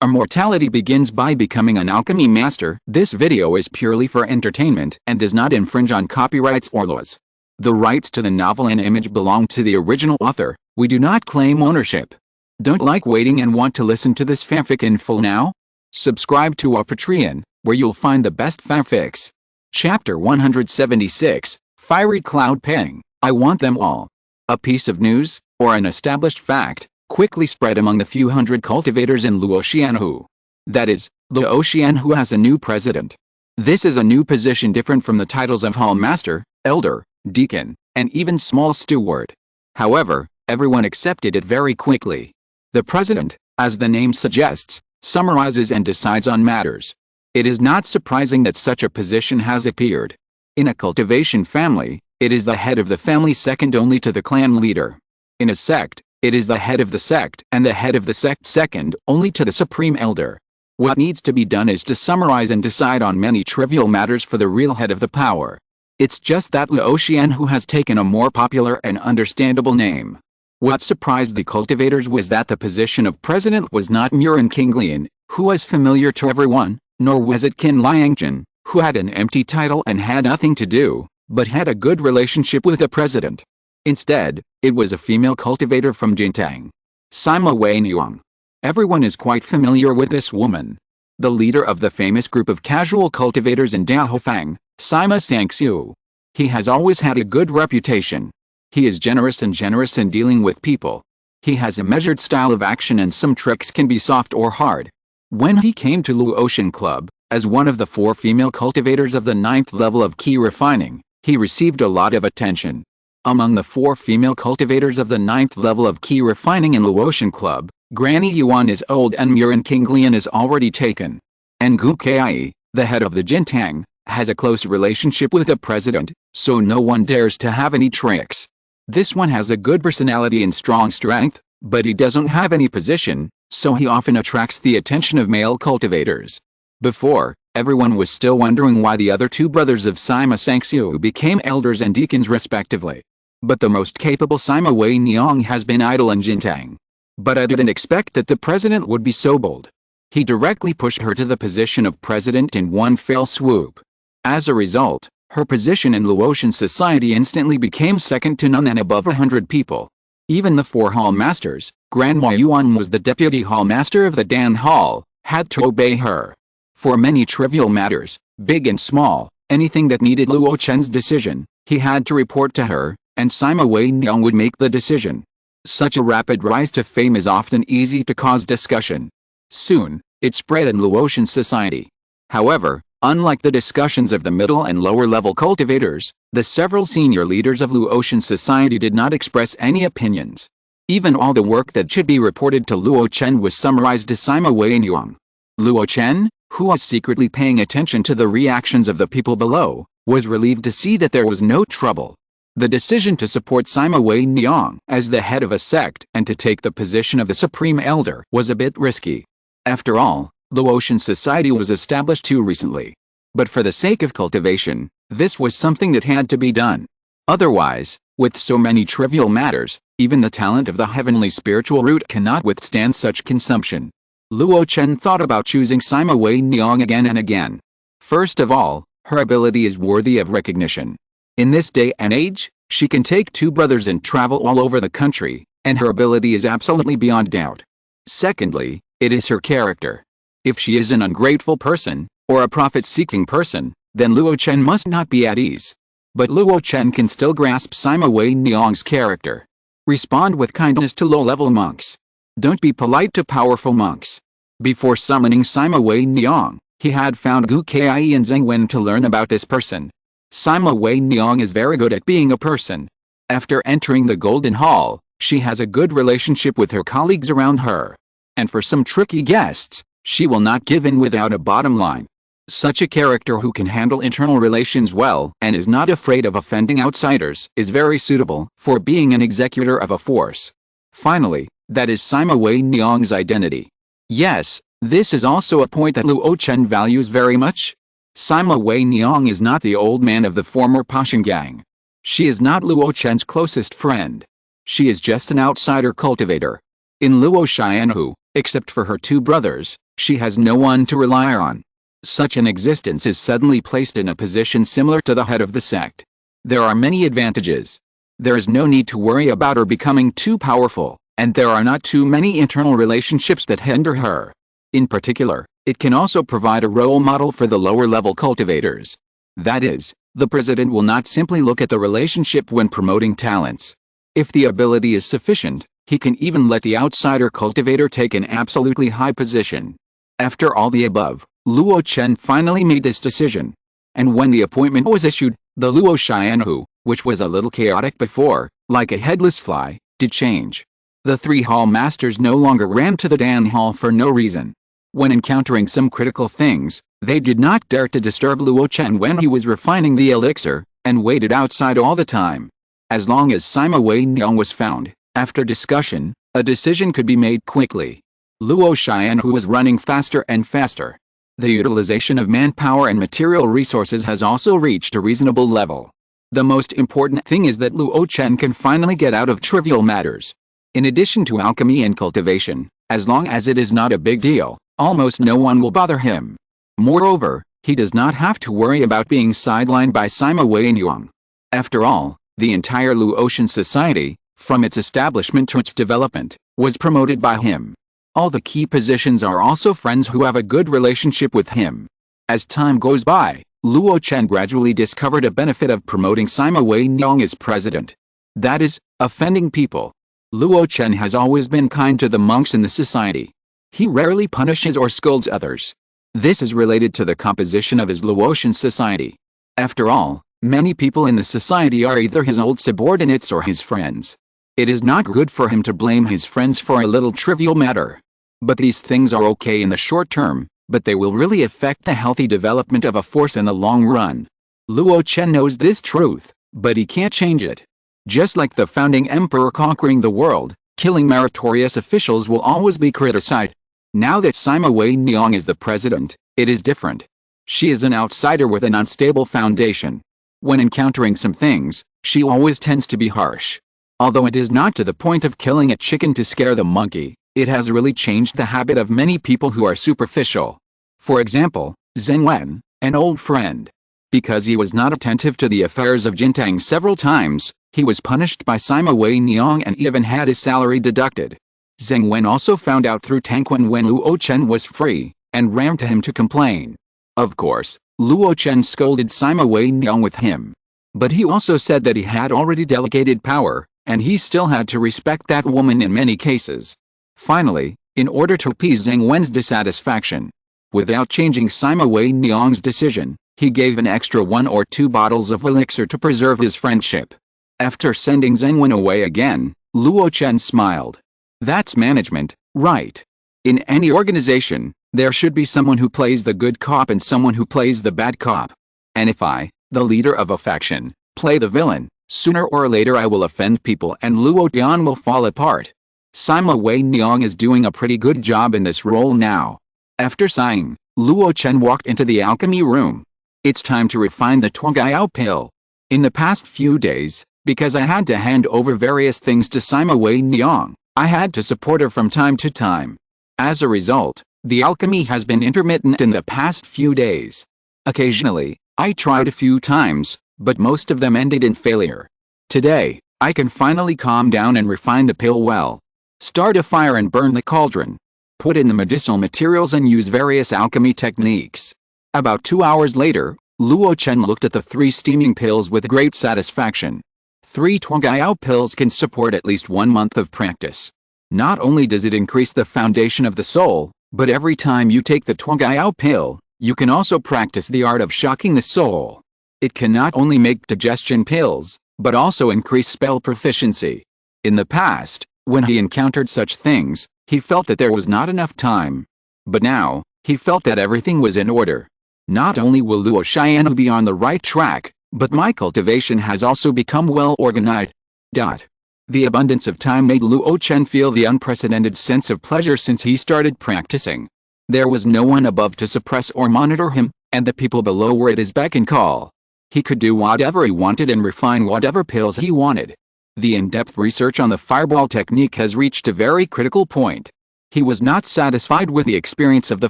Immortality begins by becoming an alchemy master. This video is purely for entertainment and does not infringe on copyrights or laws. The rights to the novel and image belong to the original author. We do not claim ownership. Don't like waiting and want to listen to this fanfic in full now? Subscribe to our Patreon, where you'll find the best fanfics. Chapter 176, Fiery Cloud Pang. I want them all. A piece of news, or an established fact, quickly spread among the few hundred cultivators in Luo Chen. That is, Luo Chen has a new president. This is a new position different from the titles of Hall Master, Elder, Deacon, and even Small Steward. However, everyone accepted it very quickly. The president, as the name suggests, summarizes and decides on matters. It is not surprising that such a position has appeared. In a cultivation family, it is the head of the family second only to the clan leader. In a sect, it is the head of the sect and the head of the sect second only to the supreme elder. What needs to be done is to summarize and decide on many trivial matters for the real head of the power. It's just that Luo Chen has taken a more popular and understandable name. What surprised the cultivators was that the position of president was not Murin Kinglian, who was familiar to everyone, nor was it Qin Liangzhen, who had an empty title and had nothing to do, but had a good relationship with the president. Instead, it was a female cultivator from Jintang. Sima Weiniang. Everyone is quite familiar with this woman. The leader of the famous group of casual cultivators in Daohofang, Sima Sangxiu. He has always had a good reputation. He is generous in dealing with people. He has a measured style of action and some tricks can be soft or hard. When he came to Luo Chen Club, as one of the 4 female cultivators of the 9th level of key refining, he received a lot of attention. Among the 4 female cultivators of the 9th level of key refining in Luo Chen Club, Granny Yuan is old and Murin Kinglian is already taken. And Gu Kai, the head of the Jintang, has a close relationship with the president, so no one dares to have any tricks. This one has a good personality and strong strength, but he doesn't have any position, so he often attracts the attention of male cultivators. Before, everyone was still wondering why the other 2 brothers of Sima Sangxiu became elders and deacons respectively. But the most capable Sima Weiniang has been idle in Jintang. But I didn't expect that the president would be so bold. He directly pushed her to the position of president in one fell swoop. As a result, her position in Luo Chen society instantly became second to none and above 100 people. Even the 4 hall masters, Grandma Yuan was the deputy hall master of the Dan Hall, had to obey her. For many trivial matters, big and small, anything that needed Luo Chen's decision, he had to report to her, and Sima Weiniang would make the decision. Such a rapid rise to fame is often easy to cause discussion. Soon, it spread in Luo Chen society. However, unlike the discussions of the middle and lower level cultivators, the several senior leaders of Luo Chen society did not express any opinions. Even all the work that should be reported to Luo Chen was summarized to Sima Weiniang. Luo Chen, who was secretly paying attention to the reactions of the people below, was relieved to see that there was no trouble. The decision to support Sima Weiniang as the head of a sect and to take the position of the supreme elder was a bit risky. After all, Luo Chen society was established too recently. But for the sake of cultivation, this was something that had to be done. Otherwise, with so many trivial matters, even the talent of the heavenly spiritual root cannot withstand such consumption. Luo Chen thought about choosing Sima Weiniang again and again. First of all, her ability is worthy of recognition. In this day and age, she can take 2 brothers and travel all over the country, and her ability is absolutely beyond doubt. Secondly, it is her character. If she is an ungrateful person, or a profit-seeking person, then Luo Chen must not be at ease. But Luo Chen can still grasp Sima Weiniang's character. Respond with kindness to low-level monks. Don't be polite to powerful monks. Before summoning Sima Weiniang, he had found Gu Kai and Zheng Wen to learn about this person. Sima Weiniang is very good at being a person. After entering the Golden Hall, she has a good relationship with her colleagues around her. And for some tricky guests, she will not give in without a bottom line. Such a character who can handle internal relations well and is not afraid of offending outsiders is very suitable for being an executor of a force. Finally, that is Sima Weiniang's identity. Yes, this is also a point that Luo Chen values very much. Sima Weiniang is not the old man of the former Pashan gang. She is not Luo Chen's closest friend. She is just an outsider cultivator. In Luo Xianhu, except for her 2 brothers, She has no one to rely on. Such an existence is suddenly placed in a position similar to the head of the sect. There are many advantages. There is no need to worry about her becoming too powerful, and there are not too many internal relationships that hinder her. In particular, it can also provide a role model for the lower-level cultivators. That is, the president will not simply look at the relationship when promoting talents. If the ability is sufficient, he can even let the outsider cultivator take an absolutely high position. After all the above, Luo Chen finally made this decision. And when the appointment was issued, the Luo Chen who, which was a little chaotic before, like a headless fly, did change. The three hall masters no longer ran to the Dan Hall for no reason. When encountering some critical things, they did not dare to disturb Luo Chen when he was refining the elixir, and waited outside all the time. As long as Sima Wei-Niang was found, after discussion, a decision could be made quickly. Luo Chen who was running faster and faster. The utilization of manpower and material resources has also reached a reasonable level. The most important thing is that Luo Chen can finally get out of trivial matters. In addition to alchemy and cultivation, as long as it is not a big deal, almost no one will bother him. Moreover, he does not have to worry about being sidelined by Sima Wei-Niang. After all, the entire Luo Chen society, from its establishment to its development, was promoted by him. All the key positions are also friends who have a good relationship with him. As time goes by, Luo Chen gradually discovered a benefit of promoting Sima Wei-Niang as president. That is, offending people. Luo Chen has always been kind to the monks in the society. He rarely punishes or scolds others. This is related to the composition of his Luo Chen society. After all, many people in the society are either his old subordinates or his friends. It is not good for him to blame his friends for a little trivial matter. But these things are okay in the short term, but they will really affect the healthy development of a force in the long run. Luo Chen knows this truth, but he can't change it. Just like the founding emperor conquering the world, killing meritorious officials will always be criticized. Now that Sima Wei-Niang is the president, it is different. She is an outsider with an unstable foundation. When encountering some things, she always tends to be harsh. Although it is not to the point of killing a chicken to scare the monkey, it has really changed the habit of many people who are superficial. For example, Zheng Wen, an old friend. Because he was not attentive to the affairs of Jintang several times, he was punished by Sima Wei-Niang and even had his salary deducted. Zheng Wen also found out through Tangquan when Luo Chen was free, and ran to him to complain. Of course, Luo Chen scolded Sima Wei-Niang with him. But he also said that he had already delegated power, and he still had to respect that woman in many cases. Finally, in order to appease Zheng Wen's dissatisfaction, without changing Sima Wei-Niang's decision, he gave an extra 1 or 2 bottles of elixir to preserve his friendship. After sending Zheng Wen away again, Luo Chen smiled. That's management, right? In any organization, there should be someone who plays the good cop and someone who plays the bad cop. And if I, the leader of a faction, play the villain, sooner or later I will offend people and Luo Tian will fall apart. Sima Wei-Niang is doing a pretty good job in this role now. After sighing, Luo Chen walked into the alchemy room. It's time to refine the Zongmiao Pill. In the past few days, because I had to hand over various things to Sima Wei-Niang, I had to support her from time to time. As a result, the alchemy has been intermittent in the past few days. Occasionally, I tried a few times, but most of them ended in failure. Today, I can finally calm down and refine the pill well. Start a fire and burn the cauldron. Put in the medicinal materials and use various alchemy techniques. About 2 hours later, Luo Chen looked at the 3 steaming pills with great satisfaction. 3 Zongmiao pills can support at least 1 month of practice. Not only does it increase the foundation of the soul, but every time you take the Zongmiao pill, you can also practice the art of shocking the soul. It can not only make digestion pills, but also increase spell proficiency. In the past, when he encountered such things, he felt that there was not enough time. But now, he felt that everything was in order. Not only will Luo Chen be on the right track, but my cultivation has also become well organized. The abundance of time made Luo Chen feel the unprecedented sense of pleasure since he started practicing. There was no one above to suppress or monitor him, and the people below were at his beck and call. He could do whatever he wanted and refine whatever pills he wanted. The in-depth research on the fireball technique has reached a very critical point. He was not satisfied with the experience of the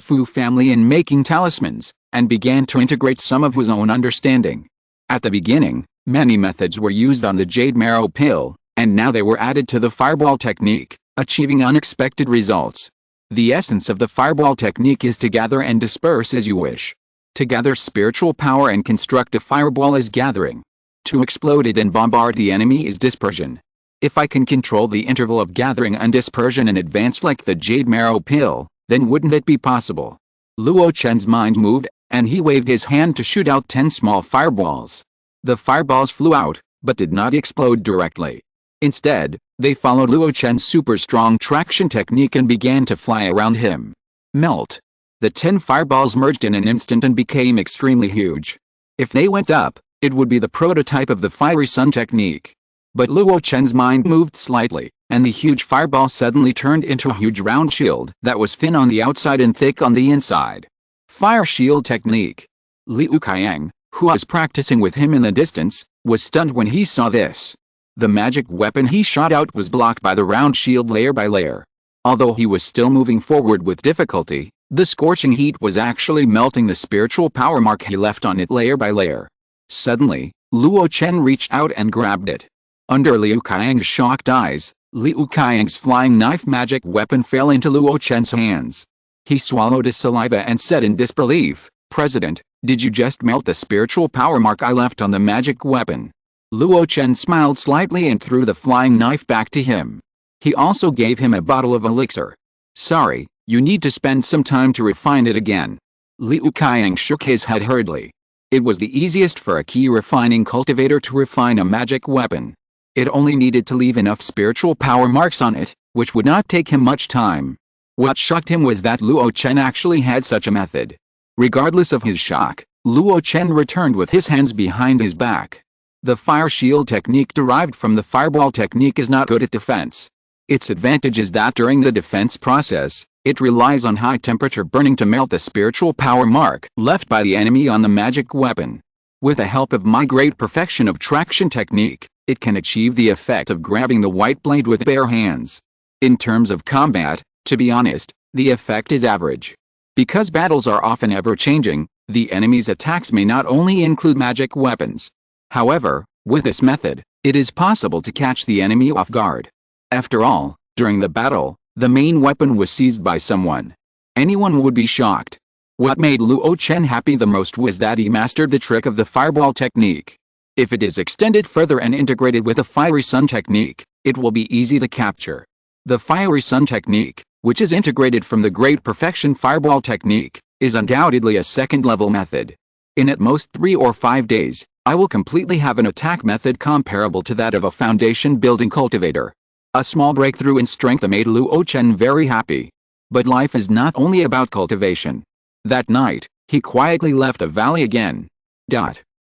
Fu family in making talismans, and began to integrate some of his own understanding. At the beginning, many methods were used on the Zongmiao Pill, and now they were added to the fireball technique, achieving unexpected results. The essence of the fireball technique is to gather and disperse as you wish. To gather spiritual power and construct a fireball is gathering. To explode it and bombard the enemy is dispersion. If I can control the interval of gathering and dispersion in advance like the Zongmiao Pill, then wouldn't it be possible? Luo Chen's mind moved, and he waved his hand to shoot out 10 small fireballs. The fireballs flew out, but did not explode directly. Instead, they followed Luo Chen's super strong traction technique and began to fly around him. Melt. The 10 fireballs merged in an instant and became extremely huge. If they went up, it would be the prototype of the fiery sun technique. But Luo Chen's mind moved slightly, and the huge fireball suddenly turned into a huge round shield that was thin on the outside and thick on the inside. Fire shield technique. Liu Qiang, who was practicing with him in the distance, was stunned when he saw this. The magic weapon he shot out was blocked by the round shield layer by layer. Although he was still moving forward with difficulty, the scorching heat was actually melting the spiritual power mark he left on it layer by layer. Suddenly, Luo Chen reached out and grabbed it. Under Liu Qiang's shocked eyes, Liu Qiang's flying knife magic weapon fell into Luo Chen's hands. He swallowed his saliva and said in disbelief, "President, did you just melt the spiritual power mark I left on the magic weapon?" Luo Chen smiled slightly and threw the flying knife back to him. He also gave him a bottle of elixir. "Sorry, you need to spend some time to refine it again." Liu Qiang shook his head hurriedly. It was the easiest for a key refining cultivator to refine a magic weapon. It only needed to leave enough spiritual power marks on it, which would not take him much time. What shocked him was that Luo Chen actually had such a method. Regardless of his shock, Luo Chen returned with his hands behind his back. The fire shield technique derived from the fireball technique is not good at defense. Its advantage is that during the defense process, it relies on high temperature burning to melt the spiritual power mark left by the enemy on the magic weapon. With the help of my great perfection of traction technique, it can achieve the effect of grabbing the white blade with bare hands. In terms of combat, to be honest, the effect is average. Because battles are often ever-changing, the enemy's attacks may not only include magic weapons. However, with this method, it is possible to catch the enemy off guard. After all, during the battle, the main weapon was seized by someone. Anyone would be shocked. What made Luo Chen happy the most was that he mastered the trick of the fireball technique. If it is extended further and integrated with the fiery sun technique, it will be easy to capture. The fiery sun technique, which is integrated from the great perfection fireball technique, is undoubtedly a second-level method. In at most 3 or 5 days, I will completely have an attack method comparable to that of a foundation-building cultivator. A small breakthrough in strength made Luo Chen very happy. But life is not only about cultivation. That night, he quietly left the valley again.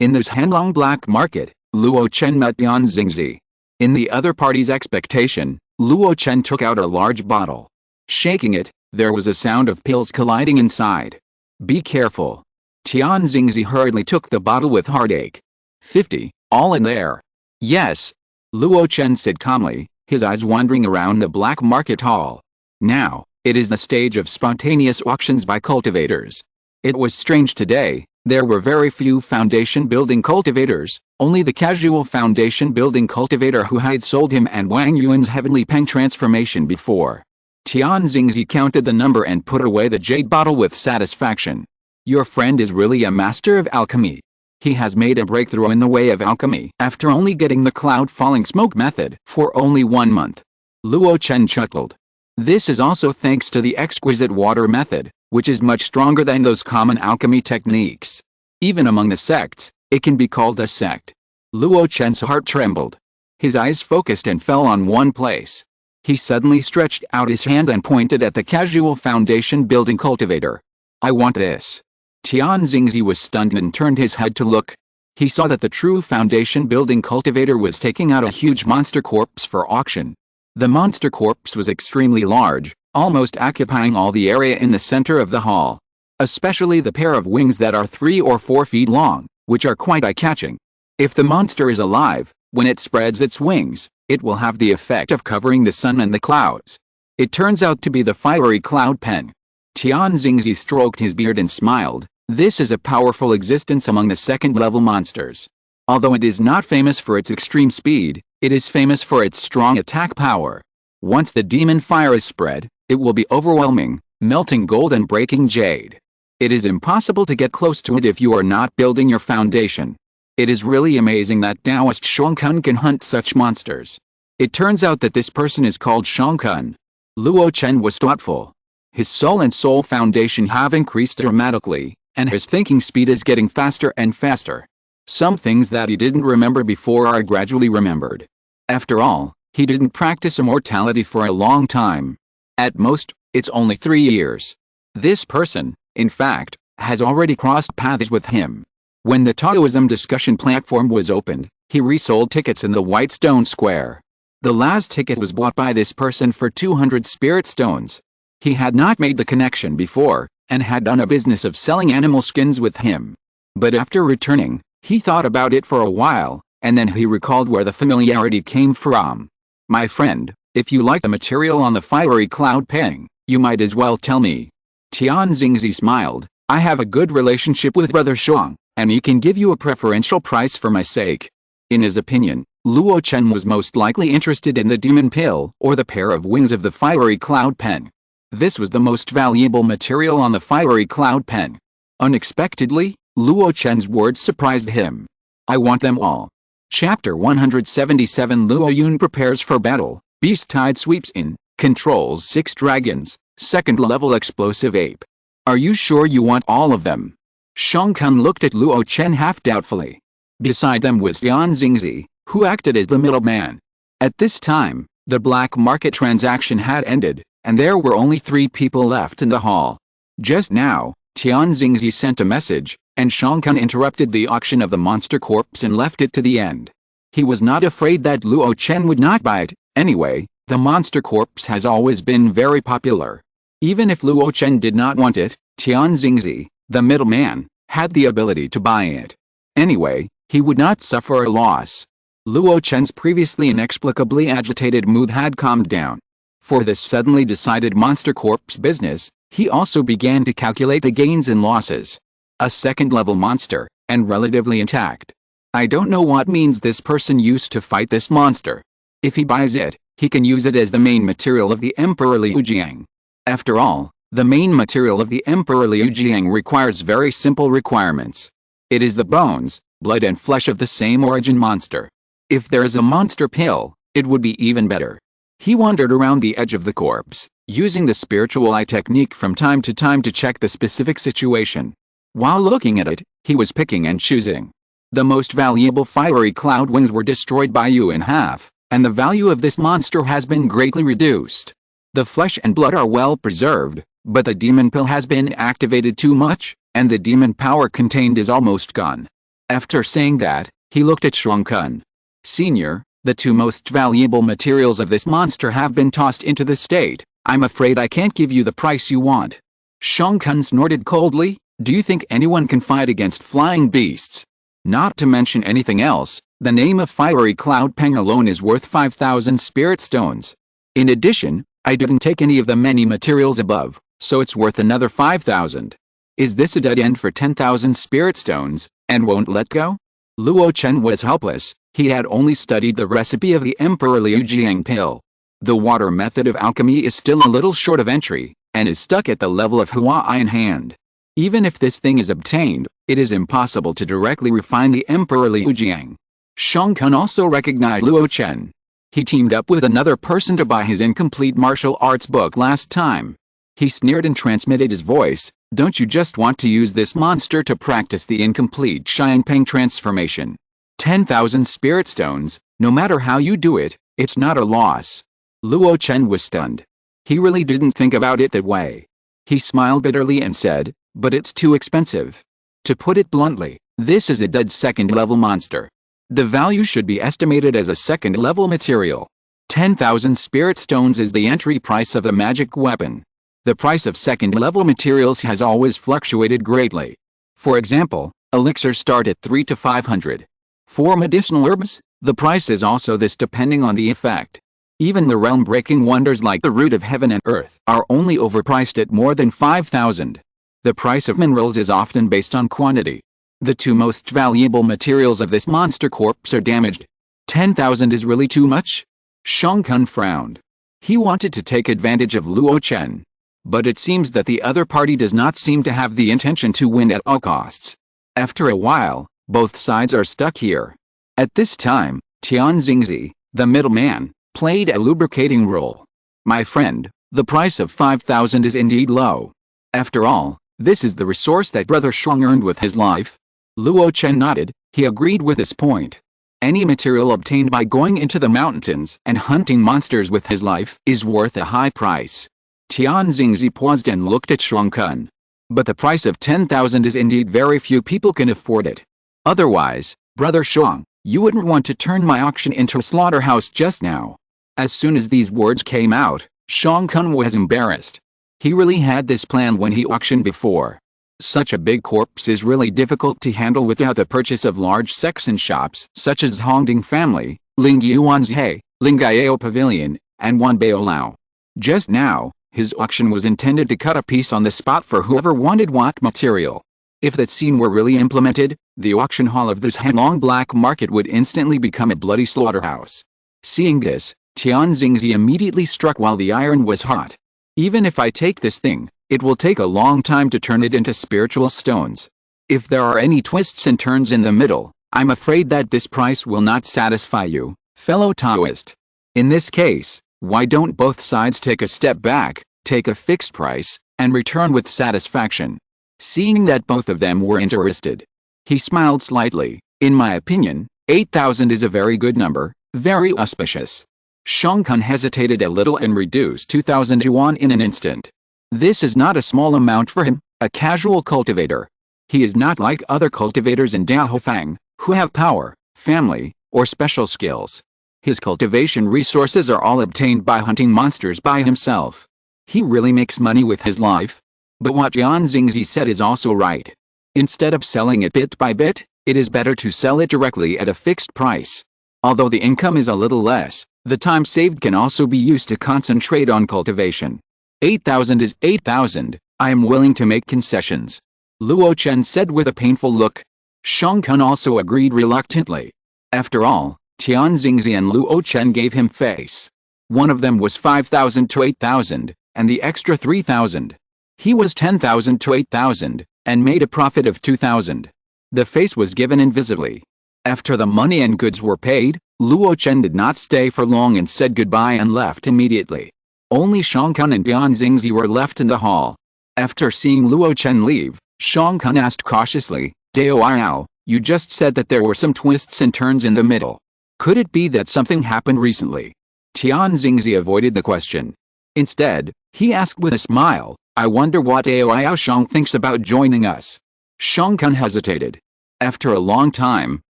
In this Hanlong black market, Luo Chen met Yan Xingzi. In the other party's expectation, Luo Chen took out a large bottle. Shaking it, there was a sound of pills colliding inside. "Be careful." Tian Xingzi hurriedly took the bottle with heartache. 50, all in there. "Yes," Luo Chen said calmly, his eyes wandering around the black market hall. Now, it is the stage of spontaneous auctions by cultivators. It was strange today, there were very few foundation-building cultivators, only the casual foundation-building cultivator who had sold him and Wang Yuan's heavenly pen transformation before. Tian Xingzi counted the number and put away the jade bottle with satisfaction. "Your friend is really a master of alchemy. He has made a breakthrough in the way of alchemy after only getting the cloud falling smoke method for only 1 month." Luo Chen chuckled. "This is also thanks to the exquisite water method, which is much stronger than those common alchemy techniques. Even among the sects, it can be called a sect." Luo Chen's heart trembled. His eyes focused and fell on one place. He suddenly stretched out his hand and pointed at the casual foundation-building cultivator. "I want this." Tian Xingzi was stunned and turned his head to look. He saw that the true foundation-building cultivator was taking out a huge monster corpse for auction. The monster corpse was extremely large, almost occupying all the area in the center of the hall. Especially the pair of wings that are 3 or 4 feet long, which are quite eye-catching. If the monster is alive, when it spreads its wings, it will have the effect of covering the sun and the clouds. It turns out to be the fiery cloud pen. Tianxingzi stroked his beard and smiled. This is a powerful existence among the second-level monsters. Although it is not famous for its extreme speed, it is famous for its strong attack power. Once the demon fire is spread, it will be overwhelming, melting gold and breaking jade. It is impossible to get close to it if you are not building your foundation. It is really amazing that Taoist Shangkun can hunt such monsters. It turns out that this person is called Shangkun. Luo Chen was thoughtful. His soul and soul foundation have increased dramatically, and his thinking speed is getting faster and faster. Some things that he didn't remember before are gradually remembered. After all, he didn't practice immortality for a long time. At most, it's only 3 years. This person, in fact, has already crossed paths with him. When the Taoism discussion platform was opened, he resold tickets in the White Stone Square. The last ticket was bought by this person for 200 spirit stones. He had not made the connection before, and had done a business of selling animal skins with him. But after returning, he thought about it for a while, and then he recalled where the familiarity came from. My friend, if you like the material on the fiery cloud pen, you might as well tell me. Tianxingzi smiled. I have a good relationship with Brother Shang, and he can give you a preferential price for my sake. In his opinion, Luo Chen was most likely interested in the demon pill or the pair of wings of the fiery cloud pen. This was the most valuable material on the fiery cloud pen. Unexpectedly, Luo Chen's words surprised him. I want them all. Chapter 177 Luo Yun prepares for battle. Beast Tide sweeps in, controls 6 dragons, second-level explosive ape. Are you sure you want all of them? Shangkun looked at Luo Chen half-doubtfully. Beside them was Tianxingzi, who acted as the middleman. At this time, the black market transaction had ended, and there were only 3 people left in the hall. Just now, Tianxingzi sent a message, and Shangkun interrupted the auction of the monster corpse and left it to the end. He was not afraid that Luo Chen would not buy it. Anyway, the monster corpse has always been very popular. Even if Luo Chen did not want it, Tianxingzi, the middleman, had the ability to buy it. Anyway, he would not suffer a loss. Luo Chen's previously inexplicably agitated mood had calmed down. For this suddenly decided monster corpse business, he also began to calculate the gains and losses. A second-level monster, and relatively intact. I don't know what means this person used to fight this monster. If he buys it, he can use it as the main material of the Emperor Liu Jiang. After all, the main material of the Emperor Liu Jiang requires very simple requirements. It is the bones, blood and flesh of the same origin monster. If there is a monster pill, it would be even better. He wandered around the edge of the corpse, using the spiritual eye technique from time to time to check the specific situation. While looking at it, he was picking and choosing. The most valuable fiery cloud wings were destroyed by you in half, and the value of this monster has been greatly reduced. The flesh and blood are well preserved, but the demon pill has been activated too much, and the demon power contained is almost gone. After saying that, he looked at Shangkun. Senior, the 2 most valuable materials of this monster have been tossed into the state. I'm afraid I can't give you the price you want. Shangkun snorted coldly. Do you think anyone can fight against flying beasts? Not to mention anything else, the name of fiery cloud pen alone is worth 5,000 spirit stones. In addition, I didn't take any of the many materials above, so it's worth another 5,000. Is this a dead end for 10,000 spirit stones, and won't let go? Luo Chen was helpless. He had only studied the recipe of the Emperor Liu Jiang pill. The water method of alchemy is still a little short of entry, and is stuck at the level of Hua in hand. Even if this thing is obtained, it is impossible to directly refine the Emperor Liu Jiang. Shangkun also recognized Luo Chen. He teamed up with another person to buy his incomplete martial arts book last time. He sneered and transmitted his voice. Don't you just want to use this monster to practice the incomplete Xiangpeng transformation? 10,000 spirit stones, no matter how you do it, it's not a loss. Luo Chen was stunned. He really didn't think about it that way. He smiled bitterly and said, but it's too expensive. To put it bluntly, this is a dead second-level monster. The value should be estimated as a second-level material. 10,000 spirit stones is the entry price of a magic weapon. The price of second-level materials has always fluctuated greatly. For example, elixirs start at 3 to 500. For medicinal herbs, the price is also this depending on the effect. Even the realm-breaking wonders like the root of heaven and earth are only overpriced at more than 5,000. The price of minerals is often based on quantity. The two most valuable materials of this monster corpse are damaged. 10,000 is really too much? Shang Kun frowned. He wanted to take advantage of Luo Chen. But it seems that the other party does not seem to have the intention to win at all costs. After a while, both sides are stuck here. At this time, Tian Xingzi, the middleman, played a lubricating role. My friend, the price of 5,000 is indeed low. After all, this is the resource that Brother Shang earned with his life. Luo Chen nodded. He agreed with this point. Any material obtained by going into the mountains and hunting monsters with his life is worth a high price. Tian Xingzi paused and looked at Shang Kun. But the price of 10,000 is indeed very few people can afford it. Otherwise, Brother Shang, you wouldn't want to turn my auction into a slaughterhouse just now. As soon as these words came out, Shang Kun was embarrassed. He really had this plan when he auctioned before. Such a big corpse is really difficult to handle without the purchase of large sects and shops such as Hongding Family, Lingyuanzhe, Lingyao Pavilion, and Wanbao Lao. Just now, his auction was intended to cut a piece on the spot for whoever wanted what material. If that scene were really implemented, the auction hall of this headlong black market would instantly become a bloody slaughterhouse. Seeing this, Tian Xingzi immediately struck while the iron was hot. Even if I take this thing, it will take a long time to turn it into spiritual stones. If there are any twists and turns in the middle, I'm afraid that this price will not satisfy you, fellow Taoist. In this case, why don't both sides take a step back, take a fixed price, and return with satisfaction? Seeing that both of them were interested, he smiled slightly. In my opinion, 8,000 is a very good number, very auspicious. Shang Kun hesitated a little and reduced 2,000 yuan in an instant. This is not a small amount for him, a casual cultivator. He is not like other cultivators in Daohofang, who have power, family, or special skills. His cultivation resources are all obtained by hunting monsters by himself. He really makes money with his life. But what Tian Xingzi said is also right. Instead of selling it bit by bit, it is better to sell it directly at a fixed price. Although the income is a little less, the time saved can also be used to concentrate on cultivation. 8,000 is 8,000, I am willing to make concessions. Luo Chen said with a painful look. Shang Kun also agreed reluctantly. After all, Tian Xingzi and Luo Chen gave him face. One of them was 5,000 to 8,000, and the extra 3,000. He was 10,000 to 8,000, and made a profit of 2,000. The face was given invisibly. After the money and goods were paid, Luo Chen did not stay for long and said goodbye and left immediately. Only Shang Kun and Tian Xingzi were left in the hall. After seeing Luo Chen leave, Shang Kun asked cautiously, Dao, you just said that there were some twists and turns in the middle. Could it be that something happened recently? Tian Xingzi avoided the question. Instead, he asked with a smile, I wonder what Dao Shang thinks about joining us. Shang Kun hesitated. After a long time,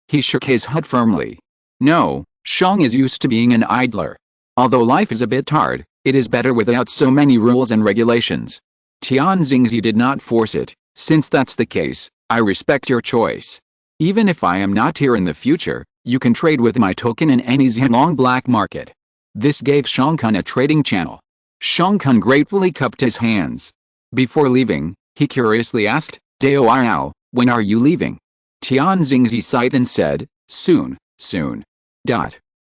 he shook his head firmly. No, Shang is used to being an idler. Although life is a bit hard, it is better without so many rules and regulations. Tian Xingzi did not force it. Since that's the case, I respect your choice. Even if I am not here in the future, you can trade with my token in any Zhejiang black market. This gave Shang Kun a trading channel. Shang Kun gratefully cupped his hands. Before leaving, he curiously asked, Dao, when are you leaving? Tian Xingzi sighed and said, soon.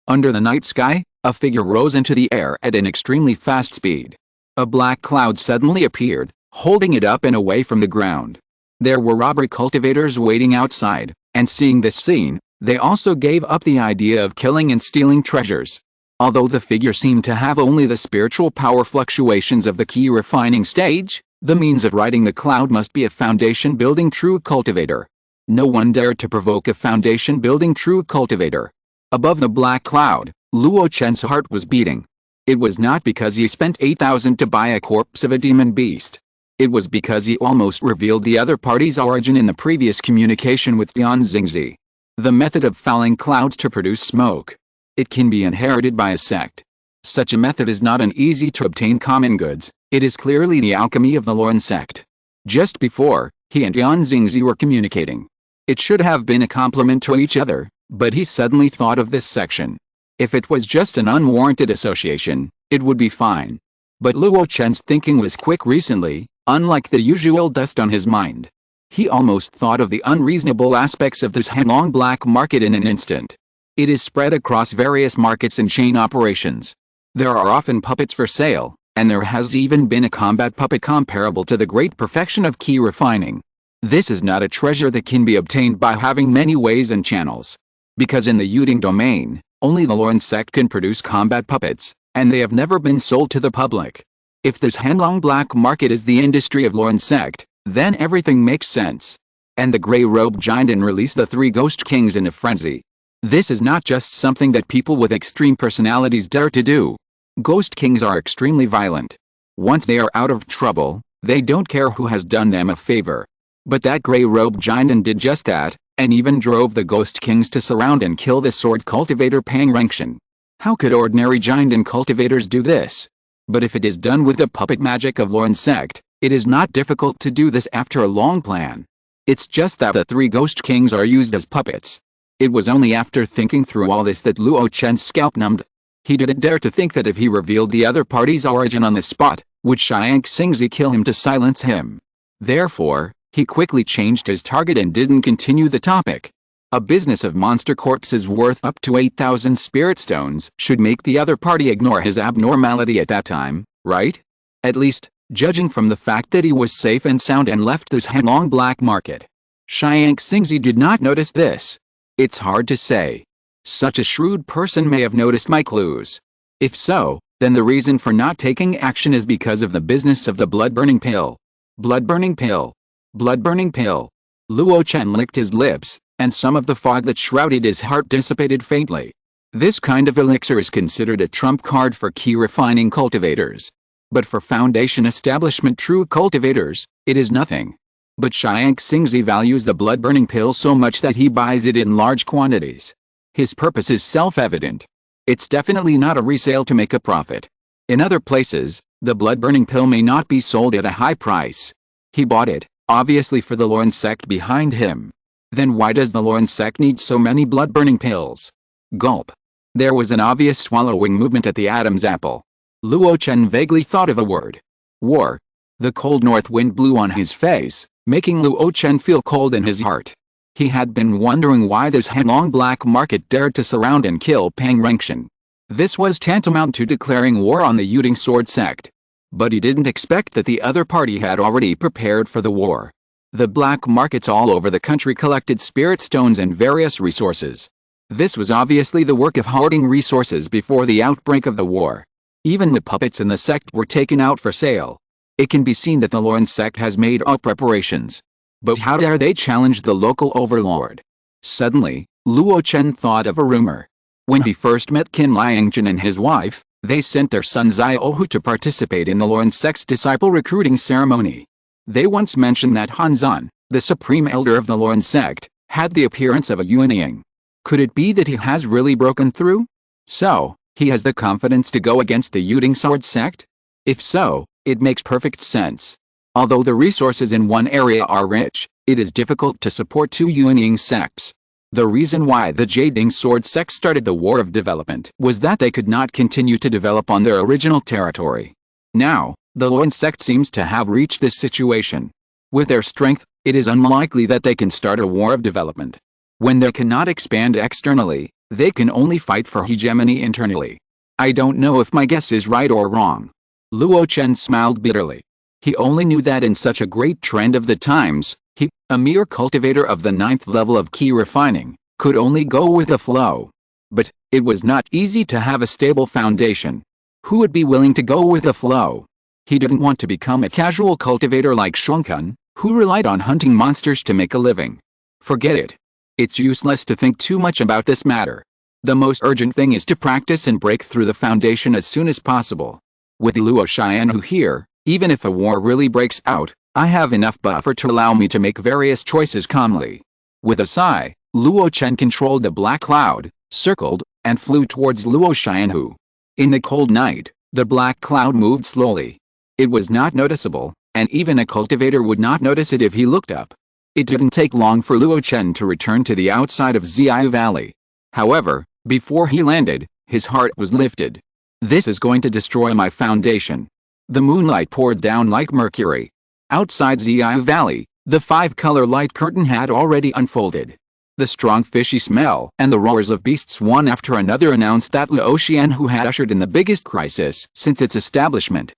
Under the night sky, a figure rose into the air at an extremely fast speed. A black cloud suddenly appeared, holding it up and away from the ground. There were robber cultivators waiting outside, and seeing this scene, they also gave up the idea of killing and stealing treasures. Although the figure seemed to have only the spiritual power fluctuations of the key refining stage, the means of riding the cloud must be a foundation-building true cultivator. No one dared to provoke a foundation-building true cultivator. Above the black cloud, Luo Chen's heart was beating. It was not because he spent 8,000 to buy a corpse of a demon beast. It was because he almost revealed the other party's origin in the previous communication with Tian Xingzi. The method of fouling clouds to produce smoke. It can be inherited by a sect. Such a method is not an easy to obtain common goods. It is clearly the alchemy of the Luo sect. Just before, he and Tian Xingzi were communicating. It should have been a compliment to each other, but he suddenly thought of this section. If it was just an unwarranted association, it would be fine. But Luo Chen's thinking was quick recently, unlike the usual dust on his mind. He almost thought of the unreasonable aspects of this headlong black market in an instant. It is spread across various markets and chain operations. There are often puppets for sale, and there has even been a combat puppet comparable to the great perfection of key refining. This is not a treasure that can be obtained by having many ways and channels. Because in the Yuding domain, only the Lauren sect can produce combat puppets, and they have never been sold to the public. If this headlong black market is the industry of Lauren sect, then everything makes sense. And the gray-robed giant released the 3 ghost kings in a frenzy. This is not just something that people with extreme personalities dare to do. Ghost kings are extremely violent. Once they are out of trouble, they don't care who has done them a favor. But that gray-robed giant did just that, and even drove the ghost kings to surround and kill the sword cultivator Pang Rengshan. How could ordinary giant cultivators do this? But if it is done with the puppet magic of Lauren sect, it is not difficult to do this after a long plan. It's just that the 3 ghost kings are used as puppets. It was only after thinking through all this that Luo Chen's scalp numbed. He didn't dare to think that if he revealed the other party's origin on the spot, would Xiang Xingzi kill him to silence him. Therefore, he quickly changed his target and didn't continue the topic. A business of monster corpses worth up to 8,000 spirit stones should make the other party ignore his abnormality at that time, right? At least, judging from the fact that he was safe and sound and left this headlong black market. Xiang Xingzi did not notice this. It's hard to say. Such a shrewd person may have noticed my clues. If so, then the reason for not taking action is because of the business of the blood-burning pill. Blood-burning pill. Blood-burning pill. Luo Chen licked his lips, and some of the fog that shrouded his heart dissipated faintly. This kind of elixir is considered a trump card for key refining cultivators. But for foundation establishment true cultivators, it is nothing. But Xiang Xingzi values the blood-burning pill so much that he buys it in large quantities. His purpose is self-evident. It's definitely not a resale to make a profit. In other places, the blood-burning pill may not be sold at a high price. He bought it, obviously for the Lauren sect behind him. Then why does the Lauren sect need so many blood-burning pills? Gulp. There was an obvious swallowing movement at the Adam's apple. Luo Chen vaguely thought of a word. War. The cold north wind blew on his face, making Luo Chen feel cold in his heart. He had been wondering why this headlong black market dared to surround and kill Pang Rengshan. This was tantamount to declaring war on the Yuding sword sect. But he didn't expect that the other party had already prepared for the war. The black markets all over the country collected spirit stones and various resources. This was obviously the work of hoarding resources before the outbreak of the war. Even the puppets in the sect were taken out for sale. It can be seen that the Lauren sect has made all preparations. But how dare they challenge the local overlord? Suddenly, Luo Chen thought of a rumor. When he first met Qin Liangjun and his wife, they sent their son Ziohu to participate in the Lauren sect's disciple recruiting ceremony. They once mentioned that Han Zan, the supreme elder of the Lauren sect, had the appearance of a Yuanying. Could it be that he has really broken through? So, he has the confidence to go against the Yuding sword sect? If so, it makes perfect sense. Although the resources in one area are rich, it is difficult to support 2 Yuanying sects. The reason why the Jading sword sect started the war of development was that they could not continue to develop on their original territory. Now, the Lauren sect seems to have reached this situation. With their strength, it is unlikely that they can start a war of development. When they cannot expand externally, they can only fight for hegemony internally. I don't know if my guess is right or wrong. Luo Chen smiled bitterly. He only knew that in such a great trend of the times, he, a mere cultivator of the 9th level of key refining, could only go with the flow. But, it was not easy to have a stable foundation. Who would be willing to go with the flow? He didn't want to become a casual cultivator like Shunkun, who relied on hunting monsters to make a living. Forget it. It's useless to think too much about this matter. The most urgent thing is to practice and break through the foundation as soon as possible. With Luo Xianhu here, even if a war really breaks out, I have enough buffer to allow me to make various choices calmly. With a sigh, Luo Chen controlled the black cloud, circled, and flew towards Luo Xianhu. In the cold night, the black cloud moved slowly. It was not noticeable, and even a cultivator would not notice it if he looked up. It didn't take long for Luo Chen to return to the outside of Ziyu Valley. However, before he landed, His heart was lifted. This is going to destroy my foundation. The moonlight poured down like mercury. Outside Zongmiao Valley, the 5-color light curtain had already unfolded. The strong fishy smell and the roars of beasts one after another announced that Luo Chen who had ushered in the biggest crisis since its establishment.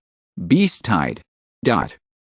Beast tide.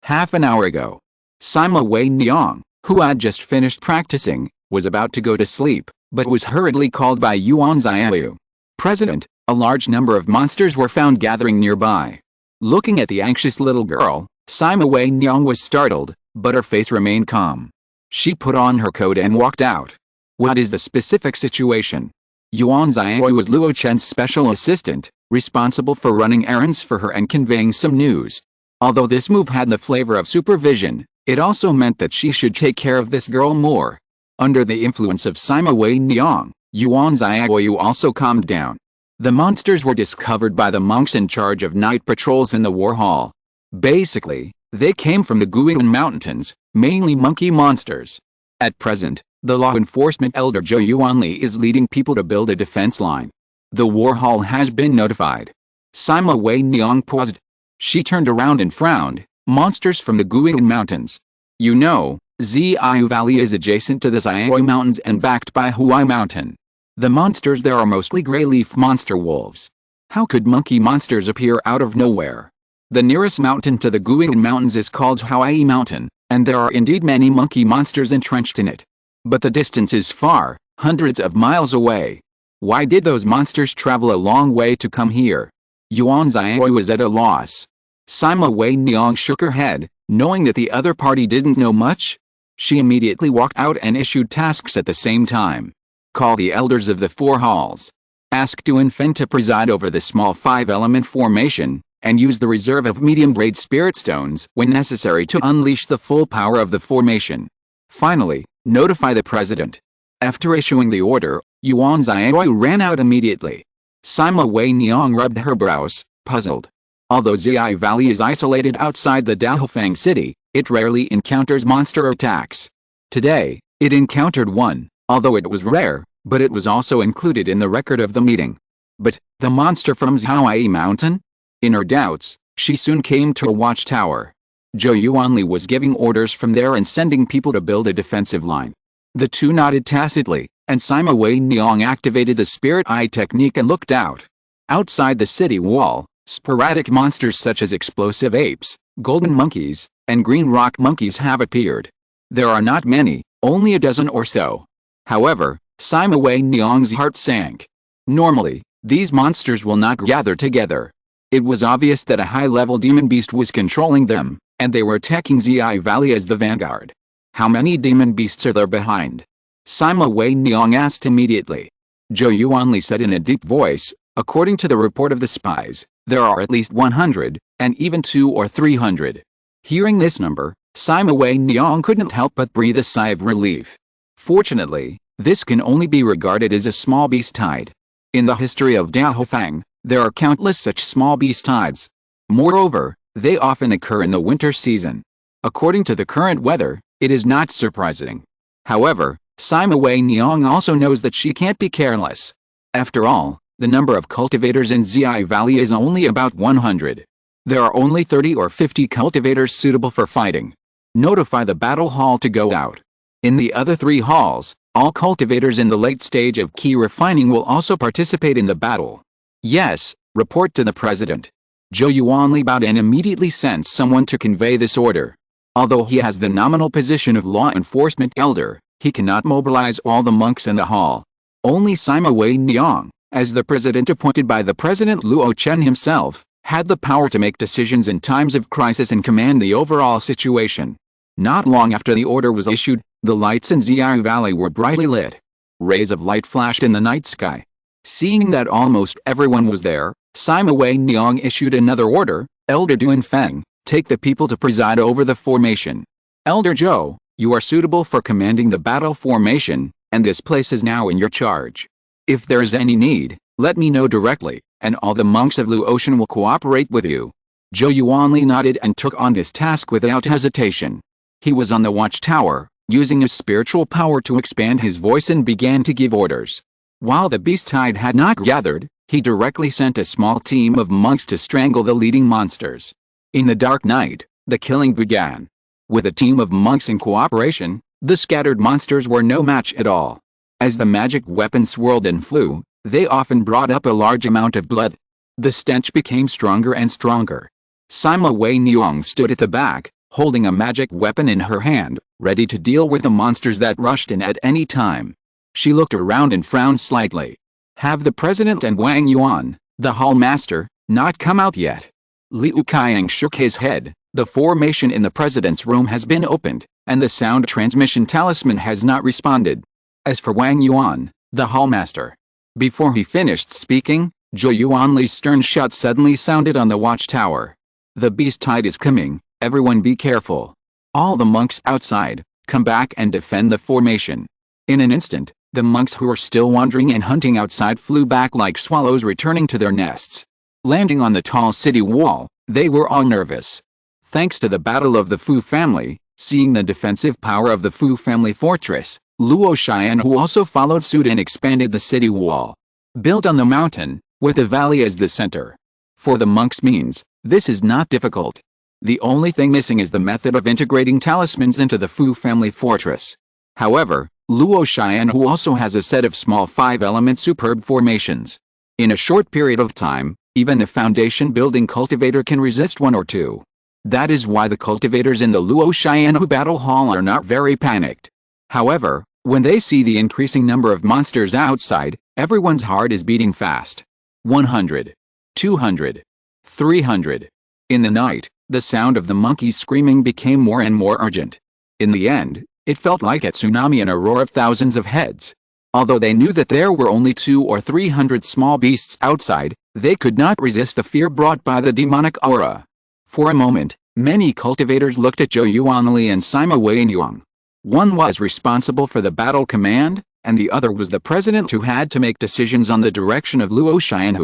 Half an hour ago. Sima Wei Niang, who had just finished practicing, was about to go to sleep, but was hurriedly called by Yuan Xiao. President, a large number of monsters were found gathering nearby. Looking at the anxious little girl, Sima Wei Niang was startled, but her face remained calm. She put on her coat and walked out. What is the specific situation? Yuan Xiao was Luo Chen's special assistant, responsible for running errands for her and conveying some news. Although this move had the flavor of supervision, it also meant that she should take care of this girl more. Under the influence of Sima Wei Niang, Yuan Xiao also calmed down. The monsters were discovered by the monks in charge of night patrols in the war hall. Basically, they came from the Guian Mountains, mainly monkey monsters. At present, the law enforcement elder Zhou Yuanli is leading people to build a defense line. The war hall has been notified. Sima Wei Niang paused. She turned around and frowned. Monsters from the Guian Mountains. You know, Zongmiao Valley is adjacent to the Xiao Mountains and backed by Huai Mountain. The monsters there are mostly gray leaf monster wolves. How could monkey monsters appear out of nowhere? The nearest mountain to the Guian Mountains is called Huai Mountain, and there are indeed many monkey monsters entrenched in it. But the distance is far, hundreds of miles away. Why did those monsters travel a long way to come here? Yuan Xiao was at a loss. Sima Wei Niang shook her head, knowing that the other party didn't know much. She immediately walked out and issued tasks at the same time. Call the elders of the 4 halls. Ask Duan Fen to preside over the small 5-element formation, and use the reserve of medium-grade spirit stones when necessary to unleash the full power of the formation. Finally, notify the president. After issuing the order, Yuan Xiao ran out immediately. Sima Wei Niang rubbed her brows, puzzled. Although Zongmiao Valley is isolated outside the Daohufang city, it rarely encounters monster attacks. Today, it encountered one, although it was rare, but it was also included in the record of the meeting. But, the monster from Huai Mountain? In her doubts, she soon came to a watchtower. Zhou Yuanli was giving orders from there and sending people to build a defensive line. The two nodded tacitly, and Sima Wei Niang activated the spirit eye technique and looked out. Outside the city wall, sporadic monsters such as explosive apes, golden monkeys, and green rock monkeys have appeared. There are not many, only a dozen or so. However, Sima Wei Niang's heart sank. Normally, these monsters will not gather together. It was obvious that a high-level demon beast was controlling them, and they were attacking Zongmiao Valley as the vanguard. How many demon beasts are there behind? Sima Wei Niang asked immediately. Zhou Yuanli said in a deep voice, according to the report of the spies, there are at least 100, and even 200 or 300. Hearing this number, Sima Wei Niang couldn't help but breathe a sigh of relief. Fortunately, this can only be regarded as a small beast tide. In the history of Daohufang, there are countless such small beast tides. Moreover, they often occur in the winter season. According to the current weather, it is not surprising. However, Sima Wei Niang also knows that she can't be careless. After all, the number of cultivators in Zongmiao Valley is only about 100. There are only 30 or 50 cultivators suitable for fighting. Notify the battle hall to go out. In the other 3 halls, all cultivators in the late stage of key refining will also participate in the battle. Yes, report to the president. Zhou Yuanli bowed and immediately sent someone to convey this order. Although he has the nominal position of law enforcement elder, he cannot mobilize all the monks in the hall. Only Sima Wei Niang, as the president appointed by the president Luo Chen himself, had the power to make decisions in times of crisis and command the overall situation. Not long after the order was issued, the lights in Zongmiao Valley were brightly lit. Rays of light flashed in the night sky. Seeing that almost everyone was there, Sima Wei Niang issued another order, Elder Duan Feng, take the people to preside over the formation. Elder Zhou, you are suitable for commanding the battle formation, and this place is now in your charge. If there is any need, let me know directly, and all the monks of Luo Chen will cooperate with you. Zhou Yuanli nodded and took on this task without hesitation. He was on the watchtower, using his spiritual power to expand his voice and began to give orders. While the beast tide had not gathered, He directly sent a small team of monks to strangle the leading monsters. In the dark night, the killing began. With a team of monks in cooperation, the scattered monsters were no match at all. As the magic weapon swirled and flew, they often brought up a large amount of blood. The stench became stronger and stronger. Sima Wei Niang stood at the back, holding a magic weapon in her hand, ready to deal with the monsters that rushed in at any time. She looked around and frowned slightly. Have the president and Wang Yuan, the hall master, not come out yet? Liu Qiang shook his head. The formation in the president's room has been opened, and the sound transmission talisman has not responded. As for Wang Yuan, the hall master. Before he finished speaking, Zhou Yuanli's stern shout suddenly sounded on the watchtower. The beast tide is coming, everyone be careful. All the monks outside, come back and defend the formation. In an instant, the monks who were still wandering and hunting outside flew back like swallows returning to their nests. Landing on the tall city wall, they were all nervous. Thanks to the battle of the Fu family, seeing the defensive power of the Fu family fortress, Luo Chen who also followed suit and expanded the city wall. Built on the mountain, with the valley as the center. For the monks means, this is not difficult. The only thing missing is the method of integrating talismans into the Fu family fortress. However, Luo Chen who also has a set of small 5-element superb formations. In a short period of time, even a foundation building cultivator can resist 1 or 2. That is why the cultivators in the Luo Chen battle hall are not very panicked. However, when they see the increasing number of monsters outside, everyone's heart is beating fast. 100. 200. 300. In the night, the sound of the monkeys screaming became more and more urgent. In the end, it felt like a tsunami and a roar of thousands of heads. Although they knew that there were only 200 or 300 small beasts outside, they could not resist the fear brought by the demonic aura. For a moment, many cultivators looked at Zhou Yuanli and Sima Wei Niang. One was responsible for the battle command, and the other was the president who had to make decisions on the direction of Luo Chen.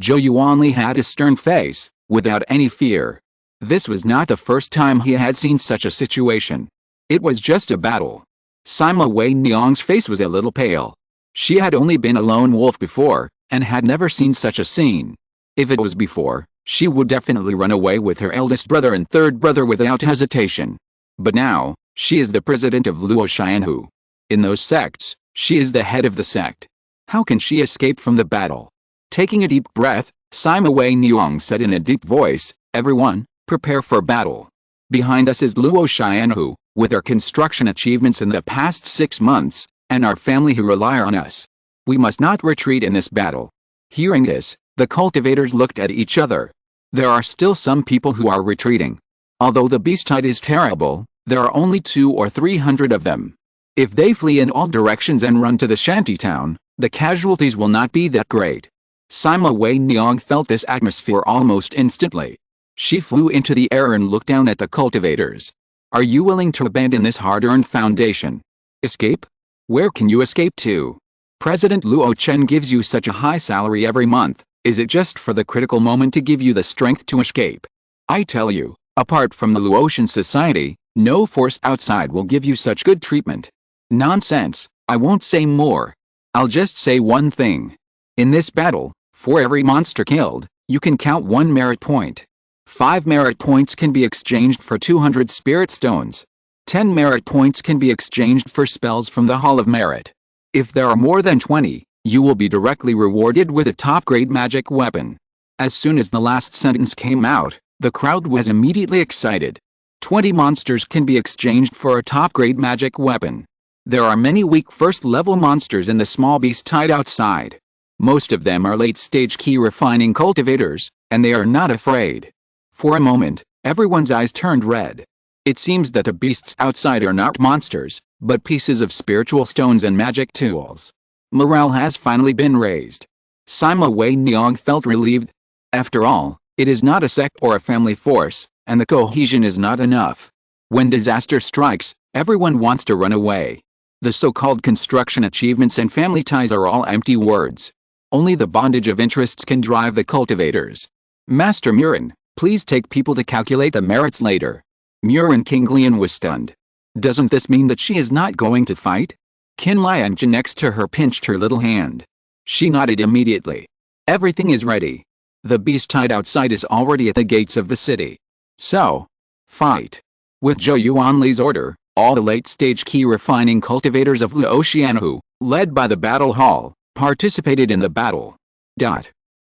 Zhou Yuanli had a stern face, without any fear. This was not the first time he had seen such a situation. It was just a battle. Sima Wei Niang's face was a little pale. She had only been a lone wolf before, and had never seen such a scene. If it was before, she would definitely run away with her eldest brother and third brother without hesitation. But now, she is the president of Luo Chen. In those sects, she is the head of the sect. How can she escape from the battle? Taking a deep breath, Sima Wei Niang said in a deep voice, "Everyone, prepare for battle. Behind us is Luo Chen, with our construction achievements in the past 6 months, and our family who rely on us. We must not retreat in this battle." Hearing this, the cultivators looked at each other. There are still some people who are retreating. Although the beast tide is terrible, there are only 200 or 300 of them. If they flee in all directions and run to the shanty town, the casualties will not be that great. Sima Wei Niang felt this atmosphere almost instantly. She flew into the air and looked down at the cultivators. Are you willing to abandon this hard-earned foundation? Escape? Where can you escape to? President Luo Chen gives you such a high salary every month. Is it just for the critical moment to give you the strength to escape? I tell you, apart from the Luo Chen society, no force outside will give you such good treatment. Nonsense, I won't say more. I'll just say one thing. In this battle, for every monster killed, you can count 1 merit point. 5 merit points can be exchanged for 200 spirit stones. 10 merit points can be exchanged for spells from the Hall of Merit. If there are more than 20, you will be directly rewarded with a top-grade magic weapon. As soon as the last sentence came out, the crowd was immediately excited. 20 monsters can be exchanged for a top-grade magic weapon. There are many weak first-level monsters in the small beast tide outside. Most of them are late-stage key refining cultivators, and they are not afraid. For a moment, everyone's eyes turned red. It seems that the beasts outside are not monsters, but pieces of spiritual stones and magic tools. Morale has finally been raised. Sima Wei Niang felt relieved. After all, it is not a sect or a family force, and the cohesion is not enough. When disaster strikes, everyone wants to run away. The so-called construction achievements and family ties are all empty words. Only the bondage of interests can drive the cultivators. Master Murin, please take people to calculate the merits later. Murin Kinglian was stunned. Doesn't this mean that she is not going to fight? Qin Lianjun next to her pinched her little hand. She nodded immediately. Everything is ready. The beast tied outside is already at the gates of the city. So, fight. With Zhou Yuanli's order, all the late-stage key refining cultivators of Luo Chen, led by the battle hall, participated in the battle.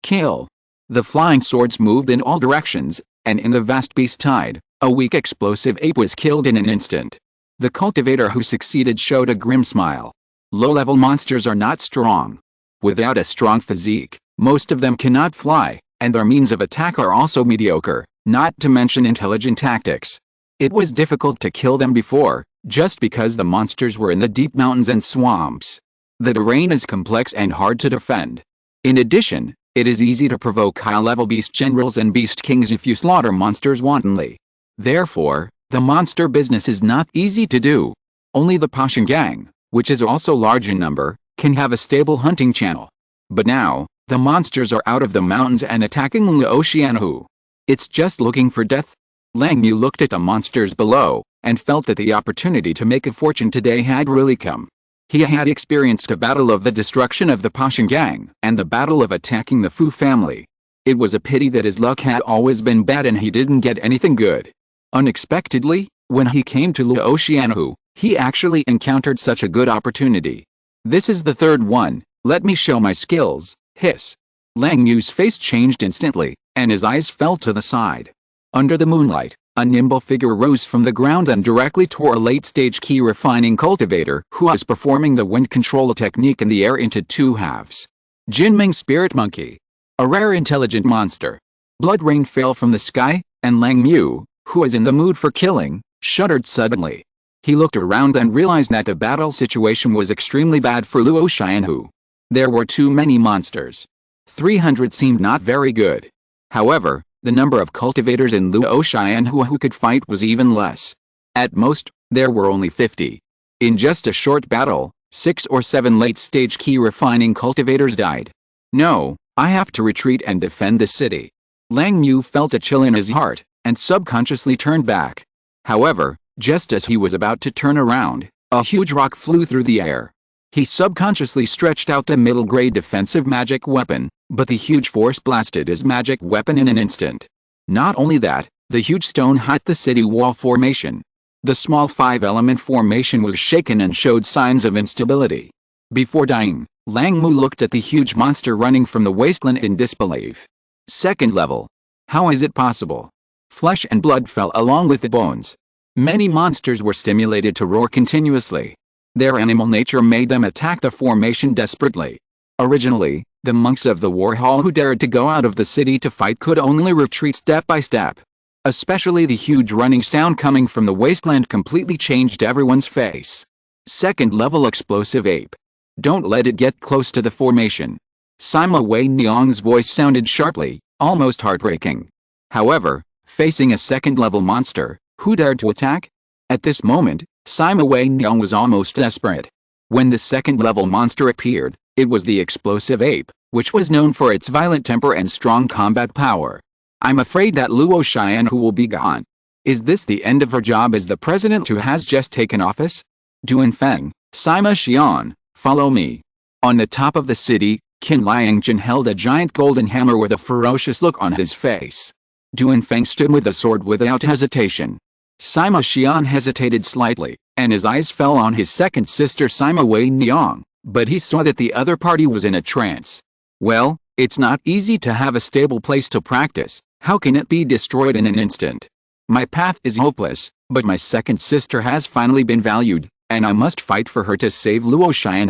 Kill. The flying swords moved in all directions, and in the vast beast tide, a weak explosive ape was killed in an instant. The cultivator who succeeded showed a grim smile. Low-level monsters are not strong. Without a strong physique, most of them cannot fly, and their means of attack are also mediocre, not to mention intelligent tactics. It was difficult to kill them before, just because the monsters were in the deep mountains and swamps. The terrain is complex and hard to defend. In addition, it is easy to provoke high-level beast generals and beast kings if you slaughter monsters wantonly. Therefore, the monster business is not easy to do. Only the Pashan gang, which is also large in number, can have a stable hunting channel. But now, the monsters are out of the mountains and attacking Luo Chen. It's just looking for death. Lang Yu looked at the monsters below, and felt that the opportunity to make a fortune today had really come. He had experienced a battle of the destruction of the Pashan gang, and the battle of attacking the Fu family. It was a pity that his luck had always been bad and he didn't get anything good. Unexpectedly, when he came to Luo Chen, he actually encountered such a good opportunity. This is the third one, let me show my skills, hiss. Lang Yu's face changed instantly, and his eyes fell to the side. Under the moonlight, a nimble figure rose from the ground and directly tore a late-stage key refining cultivator who was performing the wind control technique in the air into two halves. Jinming Spirit Monkey. A rare intelligent monster. Blood rain fell from the sky, and Lang Yu, who was in the mood for killing, shuddered suddenly. He looked around and realized that the battle situation was extremely bad for Luo Chen. There were too many monsters. 300 seemed not very good. However, the number of cultivators in Luo Chen who could fight was even less. At most, there were only 50. In just a short battle, 6 or 7 late-stage key refining cultivators died. No, I have to retreat and defend the city. Lang Yu felt a chill in his heart, and subconsciously turned back. However, just as he was about to turn around, a huge rock flew through the air. He subconsciously stretched out the middle-grade defensive magic weapon, but the huge force blasted his magic weapon in an instant. Not only that, the huge stone hit the city wall formation. The small 5-element formation was shaken and showed signs of instability. Before dying, Lang Mu looked at the huge monster running from the wasteland in disbelief. Second level. How is it possible? Flesh and blood fell along with the bones. Many monsters were stimulated to roar continuously. Their animal nature made them attack the formation desperately. Originally, the monks of the war hall who dared to go out of the city to fight could only retreat step by step. Especially the huge running sound coming from the wasteland completely changed everyone's face. Second level explosive ape. Don't let it get close to the formation. Sima Wei Niang's voice sounded sharply, almost heartbreaking. However, facing a second level monster, who dared to attack? At this moment, Sima Wei Niang was almost desperate. When the second level monster appeared, it was the explosive ape, which was known for its violent temper and strong combat power. I'm afraid that Luo Chen will be gone. Is this the end of her job as the president who has just taken office? Duanfeng, Sima Xian, follow me. On the top of the city, Qin Liangjun held a giant golden hammer with a ferocious look on his face. Duanfeng stood with the sword without hesitation. Sima Xian hesitated slightly, and his eyes fell on his second sister Sima Wei Niang, but he saw that the other party was in a trance. Well, it's not easy to have a stable place to practice. How can it be destroyed in an instant? My path is hopeless, but my second sister has finally been valued, and I must fight for her to save Luo Chen.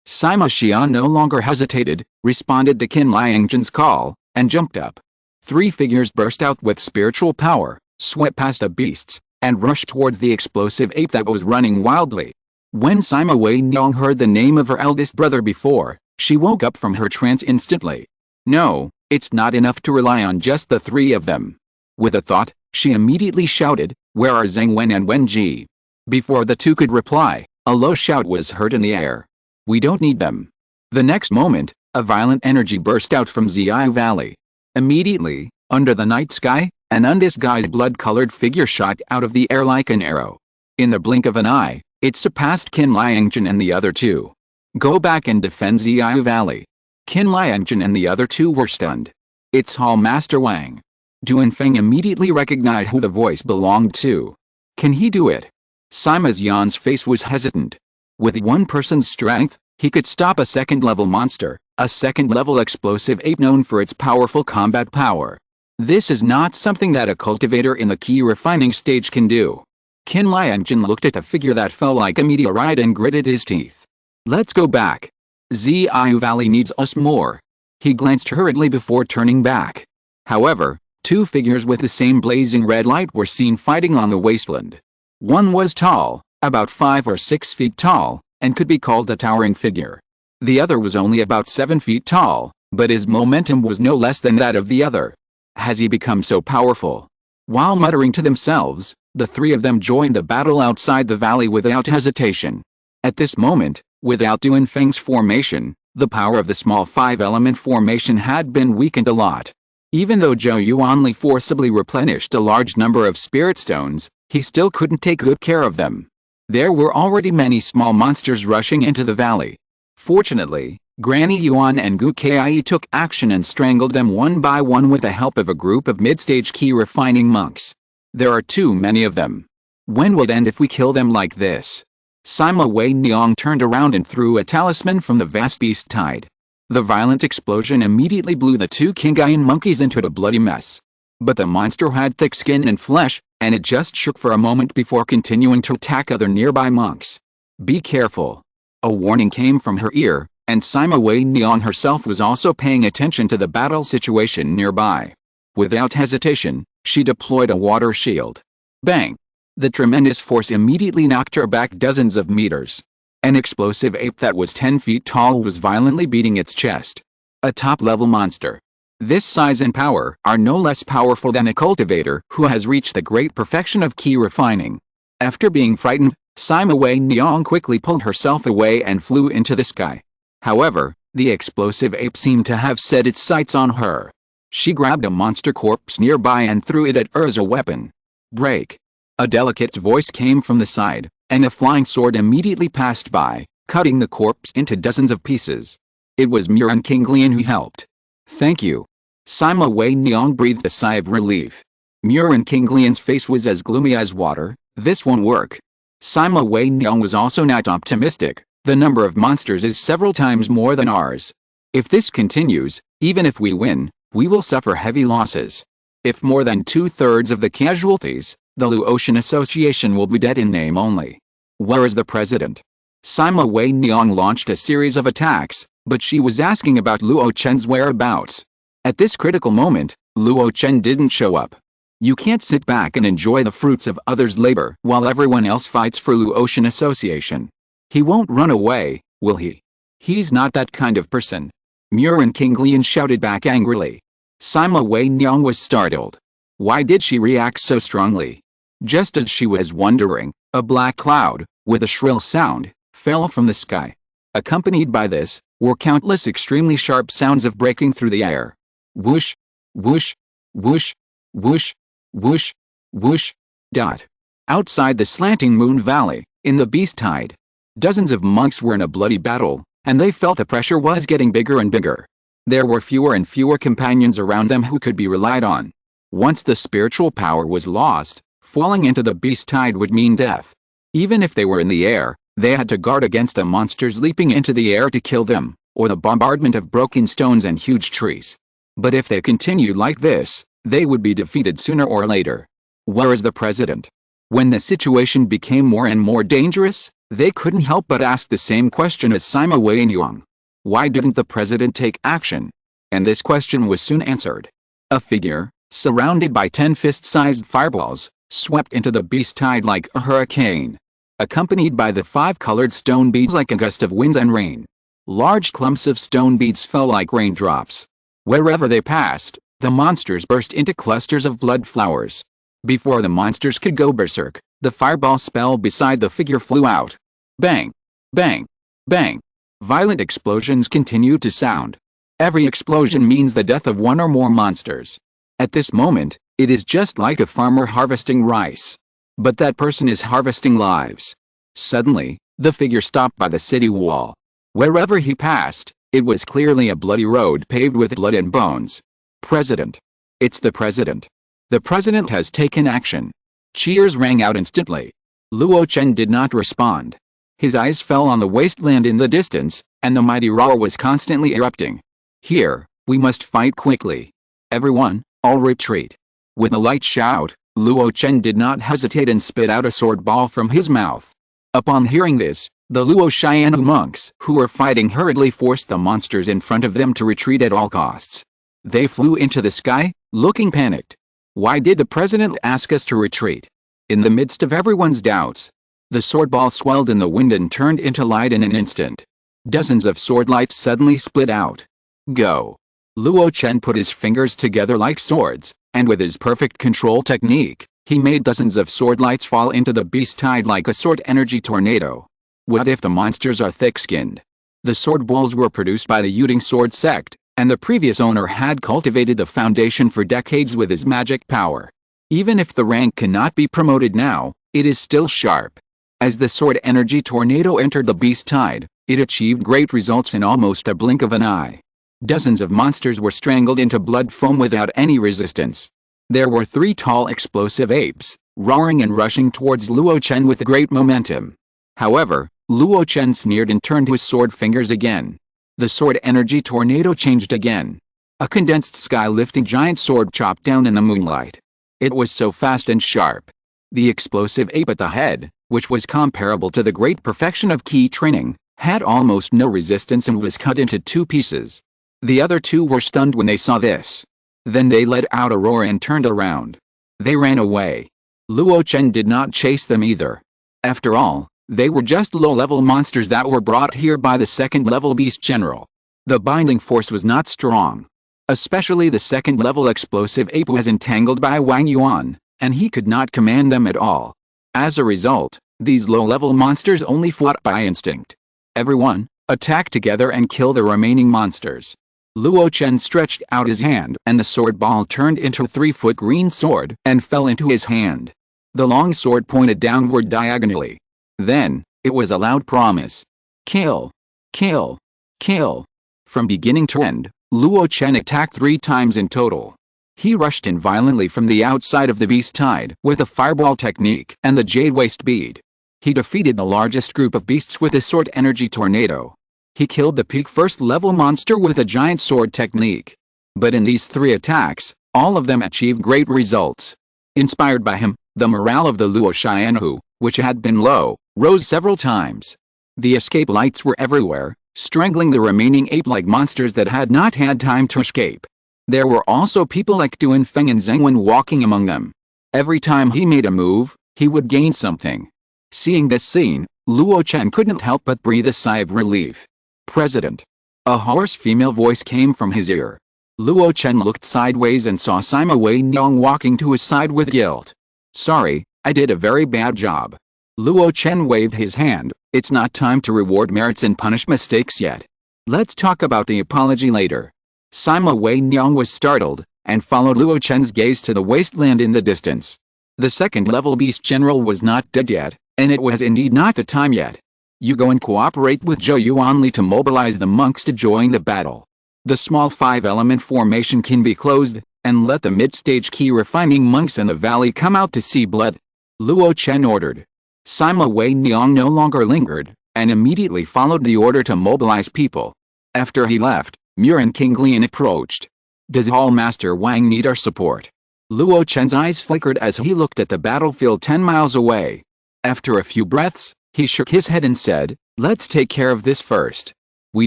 Sima Xian no longer hesitated, responded to Qin Liangjun's call, and jumped up. 3 figures burst out with spiritual power, swept past the beasts, and rushed towards the explosive ape that was running wildly. When Sima Wei Niang heard the name of her eldest brother before, she woke up from her trance instantly. No, it's not enough to rely on just the 3 of them. With a thought, she immediately shouted, "Where are Zheng Wen and Wen Ji?" Before the 2 could reply, a low shout was heard in the air. "We don't need them." The next moment, a violent energy burst out from Ziai Valley. Immediately, under the night sky, an undisguised blood-colored figure shot out of the air like an arrow. In the blink of an eye, it surpassed Qin Liangjun and the other 2. "Go back and defend Ziai Valley." Qin Lianjun and the other two were stunned. It's Hall Master Wang. Duanfeng immediately recognized who the voice belonged to. Can he do it? Sima Xian's face was hesitant. With one person's strength, he could stop a second-level monster, a second-level explosive ape known for its powerful combat power. This is not something that a cultivator in the key refining stage can do. Qin Lianjun looked at the figure that fell like a meteorite and gritted his teeth. Let's go back. Xiao Valley needs us more. He glanced hurriedly before turning back. However, two figures with the same blazing red light were seen fighting on the wasteland. One was tall, about 5 or 6 feet tall, and could be called a towering figure. The other was only about 7 feet tall, but his momentum was no less than that of the other. Has he become so powerful? While muttering to themselves, the three of them joined the battle outside the valley without hesitation. At this moment, without Duanfeng's formation, the power of the small 5-element formation had been weakened a lot. Even though Zhou Yuanli forcibly replenished a large number of spirit stones, he still couldn't take good care of them. There were already many small monsters rushing into the valley. Fortunately, Granny Yuan and Gu Kai took action and strangled them one by one with the help of a group of mid-stage key refining monks. There are too many of them. When will it end if we kill them like this? Sima Wei Niang turned around and threw a talisman from the vast beast tide. The violent explosion immediately blew the two Kingayan monkeys into a bloody mess. But the monster had thick skin and flesh, and it just shook for a moment before continuing to attack other nearby monks. Be careful. A warning came from her ear, and Sima Wei Niang herself was also paying attention to the battle situation nearby. Without hesitation, she deployed a water shield. Bang! The tremendous force immediately knocked her back dozens of meters. An explosive ape that was 10 feet tall was violently beating its chest. A top-level monster. This size and power are no less powerful than a cultivator who has reached the great perfection of key refining. After being frightened, Sima Wei Niang quickly pulled herself away and flew into the sky. However, the explosive ape seemed to have set its sights on her. She grabbed a monster corpse nearby and threw it at her as a weapon. Break! A delicate voice came from the side, and a flying sword immediately passed by, cutting the corpse into dozens of pieces. It was Muren Kinglian who helped. Thank you. Sima Wei Niang breathed a sigh of relief. Muren Kinglian's face was as gloomy as water. This won't work. Sima Wei Niang was also not optimistic. The number of monsters is several times more than ours. If this continues, even if we win, we will suffer heavy losses. If more than 2/3 of the casualties, the Luo Chen Association will be dead in name only. Where is the president? Sima Wei Niang launched a series of attacks, but she was asking about Luo Chen's whereabouts. At this critical moment, Luo Chen didn't show up. You can't sit back and enjoy the fruits of others' labor while everyone else fights for Luo Chen Association. He won't run away, will he? He's not that kind of person. Muren Kinglian shouted back angrily. Sima Wei Niang was startled. Why did she react so strongly? Just as she was wondering, a black cloud, with a shrill sound, fell from the sky. Accompanied by this, were countless extremely sharp sounds of breaking through the air. Whoosh, whoosh, whoosh, whoosh, whoosh, whoosh. Dot. Outside the slanting moon valley, in the beast tide, dozens of monks were in a bloody battle, and they felt the pressure was getting bigger and bigger. There were fewer and fewer companions around them who could be relied on. Once the spiritual power was lost, falling into the beast tide would mean death. Even if they were in the air, they had to guard against the monsters leaping into the air to kill them, or the bombardment of broken stones and huge trees. But if they continued like this, they would be defeated sooner or later. Where is the president? When the situation became more and more dangerous, they couldn't help but ask the same question as Sima Wei Niang. Why didn't the president take action? And this question was soon answered. A figure, surrounded by 10 fist-sized fireballs, swept into the beast tide like a hurricane. Accompanied by the 5-colored stone beads like a gust of wind and rain. Large clumps of stone beads fell like raindrops. Wherever they passed, the monsters burst into clusters of blood flowers. Before the monsters could go berserk, the fireball spell beside the figure flew out. Bang! Bang! Bang! Violent explosions continued to sound. Every explosion means the death of one or more monsters. At this moment, it is just like a farmer harvesting rice. But that person is harvesting lives. Suddenly, the figure stopped by the city wall. Wherever he passed, It was clearly a bloody road paved with blood and bones. President. It's the president. The president has taken action. Cheers rang out instantly. Luo Chen did not respond. His eyes fell on the wasteland in the distance, and the mighty roar was constantly erupting. Here, we must fight quickly. Everyone, all retreat. With a light shout, Luo Chen did not hesitate and spit out a sword ball from his mouth. Upon hearing this, the Luo Xianhu monks who were fighting hurriedly forced the monsters in front of them to retreat at all costs. They flew into the sky, looking panicked. Why did the president ask us to retreat? In the midst of everyone's doubts, the sword ball swelled in the wind and turned into light in an instant. Dozens of sword lights suddenly split out. Go! Luo Chen put his fingers together like swords, and with his perfect control technique, he made dozens of sword lights fall into the beast tide like a sword energy tornado. What if the monsters are thick-skinned? The sword bowls were produced by the Yuding sword sect, and the previous owner had cultivated the foundation for decades with his magic power. Even if the rank cannot be promoted now, it is still sharp. As the sword energy tornado entered the beast tide, it achieved great results in almost a blink of an eye. Dozens of monsters were strangled into blood foam without any resistance. There were 3 tall explosive apes, roaring and rushing towards Luo Chen with great momentum. However, Luo Chen sneered and turned his sword fingers again. The sword energy tornado changed again. A condensed sky-lifting giant sword chopped down in the moonlight. It was so fast and sharp. The explosive ape at the head, which was comparable to the great perfection of key training, had almost no resistance and was cut into 2 pieces. The other 2 were stunned when they saw this. Then they let out a roar and turned around. They ran away. Luo Chen did not chase them either. After all, they were just low-level monsters that were brought here by the second-level beast general. The binding force was not strong. Especially the second-level explosive ape was entangled by Wang Yuan, and he could not command them at all. As a result, these low-level monsters only fought by instinct. Everyone, attack together and kill the remaining monsters. Luo Chen stretched out his hand and the sword ball turned into a 3-foot green sword and fell into his hand. The long sword pointed downward diagonally. Then, it was a loud promise. Kill! Kill! Kill! From beginning to end, Luo Chen attacked 3 times in total. He rushed in violently from the outside of the beast tide with the fireball technique and the jade waste bead. He defeated the largest group of beasts with a sword energy tornado. He killed the peak first-level monster with a giant sword technique. But in these 3 attacks, all of them achieved great results. Inspired by him, the morale of the Luo Xianhu, which had been low, rose several times. The escape lights were everywhere, strangling the remaining ape-like monsters that had not had time to escape. There were also people like Duan Feng and Zheng Wen walking among them. Every time he made a move, he would gain something. Seeing this scene, Luo Chen couldn't help but breathe a sigh of relief. President. A hoarse female voice came from his ear. Luo Chen looked sideways and saw Sima Weinyang walking to his side with guilt. Sorry, I did a very bad job. Luo Chen waved his hand. It's not time to reward merits and punish mistakes yet. Let's talk about the apology later. Sima Weinyang was startled, and followed Luo Chen's gaze to the wasteland in the distance. The second-level beast general was not dead yet, and it was indeed not the time yet. You go and cooperate with Zhou Yuanli to mobilize the monks to join the battle. The small 5-element formation can be closed, and let the mid-stage key refining monks in the valley come out to see blood. Luo Chen ordered. Sima Weinyang no longer lingered, and immediately followed the order to mobilize people. After he left, Murin King Lian approached. Does Hall Master Wang need our support? Luo Chen's eyes flickered as he looked at the battlefield 10 miles away. After a few breaths, he shook his head and said, let's take care of this first. We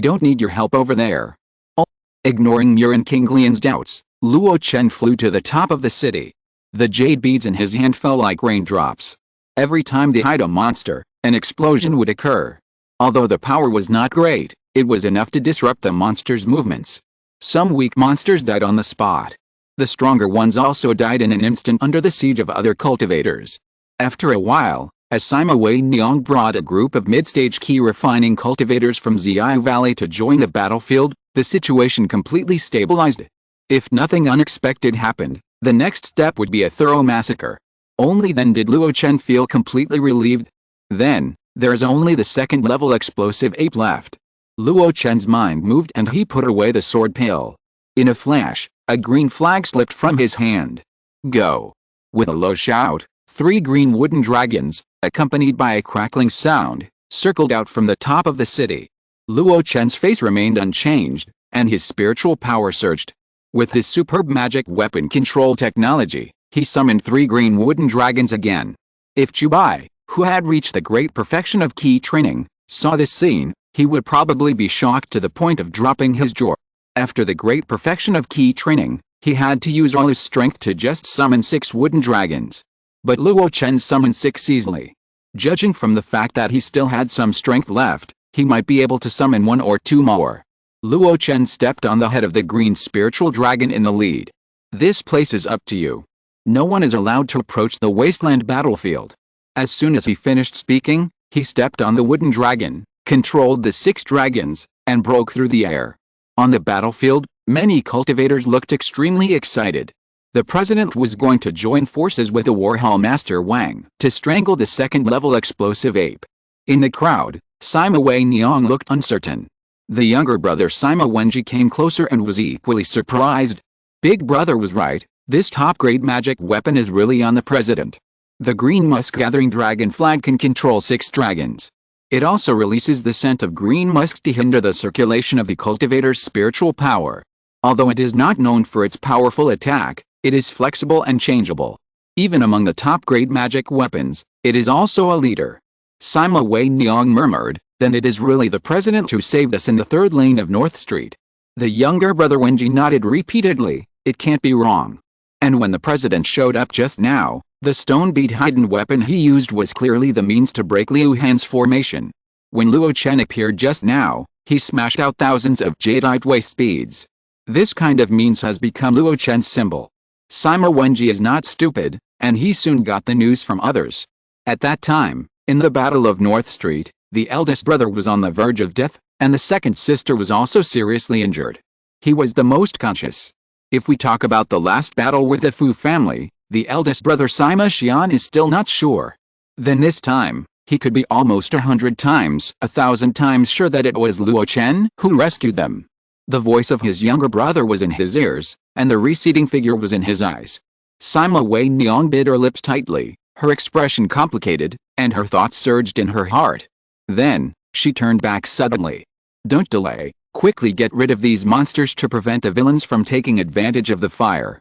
don't need your help over there. Oh. Ignoring Murin King Lian's doubts, Luo Chen flew to the top of the city. The jade beads in his hand fell like raindrops. Every time they hid a monster, an explosion would occur. Although the power was not great, it was enough to disrupt the monster's movements. Some weak monsters died on the spot. The stronger ones also died in an instant under the siege of other cultivators. After a while, as Sima Weinyang brought a group of mid-stage key refining cultivators from Xiao Valley to join the battlefield, the situation completely stabilized. If nothing unexpected happened, the next step would be a thorough massacre. Only then did Luo Chen feel completely relieved. Then, there's only the second-level explosive ape left. Luo Chen's mind moved and he put away the sword pill. In a flash, a green flag slipped from his hand. Go! With a low shout, 3 green wooden dragons, accompanied by a crackling sound, circled out from the top of the city. Luo Chen's face remained unchanged, and his spiritual power surged. With his superb magic weapon control technology, he summoned 3 green wooden dragons again. If Chubai, who had reached the great perfection of key training, saw this scene, he would probably be shocked to the point of dropping his jaw. After the great perfection of key training, he had to use all his strength to just summon 6 wooden dragons. But Luo Chen summoned 6 easily. Judging from the fact that he still had some strength left, he might be able to summon 1 or 2 more. Luo Chen stepped on the head of the green spiritual dragon in the lead. This place is up to you. No one is allowed to approach the wasteland battlefield. As soon as he finished speaking, he stepped on the wooden dragon, controlled the 6 dragons, and broke through the air. On the battlefield, many cultivators looked extremely excited. The president was going to join forces with the Warhol Master Wang to strangle the second-level explosive ape. In the crowd, Sima Wei Niang looked uncertain. The younger brother Sima Wenji came closer and was equally surprised. Big brother was right, this top-grade magic weapon is really on the president. The green musk-gathering dragon flag can control 6 dragons. It also releases the scent of green musks to hinder the circulation of the cultivator's spiritual power. Although it is not known for its powerful attack, it is flexible and changeable. Even among the top-grade magic weapons, it is also a leader. Sima Wei Niang murmured, then it is really the president who saved us in the 3rd lane of North Street. The younger brother Wenji nodded repeatedly, it can't be wrong. And when the president showed up just now, the stone-bead hidden weapon he used was clearly the means to break Liu Han's formation. When Luo Chen appeared just now, he smashed out thousands of jadeite waste beads. This kind of means has become Luo Chen's symbol. Sima Wenji is not stupid, and he soon got the news from others. At that time, in the Battle of North Street, the eldest brother was on the verge of death, and the second sister was also seriously injured. He was the most conscious. If we talk about the last battle with the Fu family, the eldest brother Sima Xian is still not sure. Then this time, he could be almost 100 times, 1,000 times sure that it was Luo Chen who rescued them. The voice of his younger brother was in his ears, and the receding figure was in his eyes. Sima Wei Niang bit her lips tightly, her expression complicated, and her thoughts surged in her heart. Then, she turned back suddenly. Don't delay, quickly get rid of these monsters to prevent the villains from taking advantage of the fire.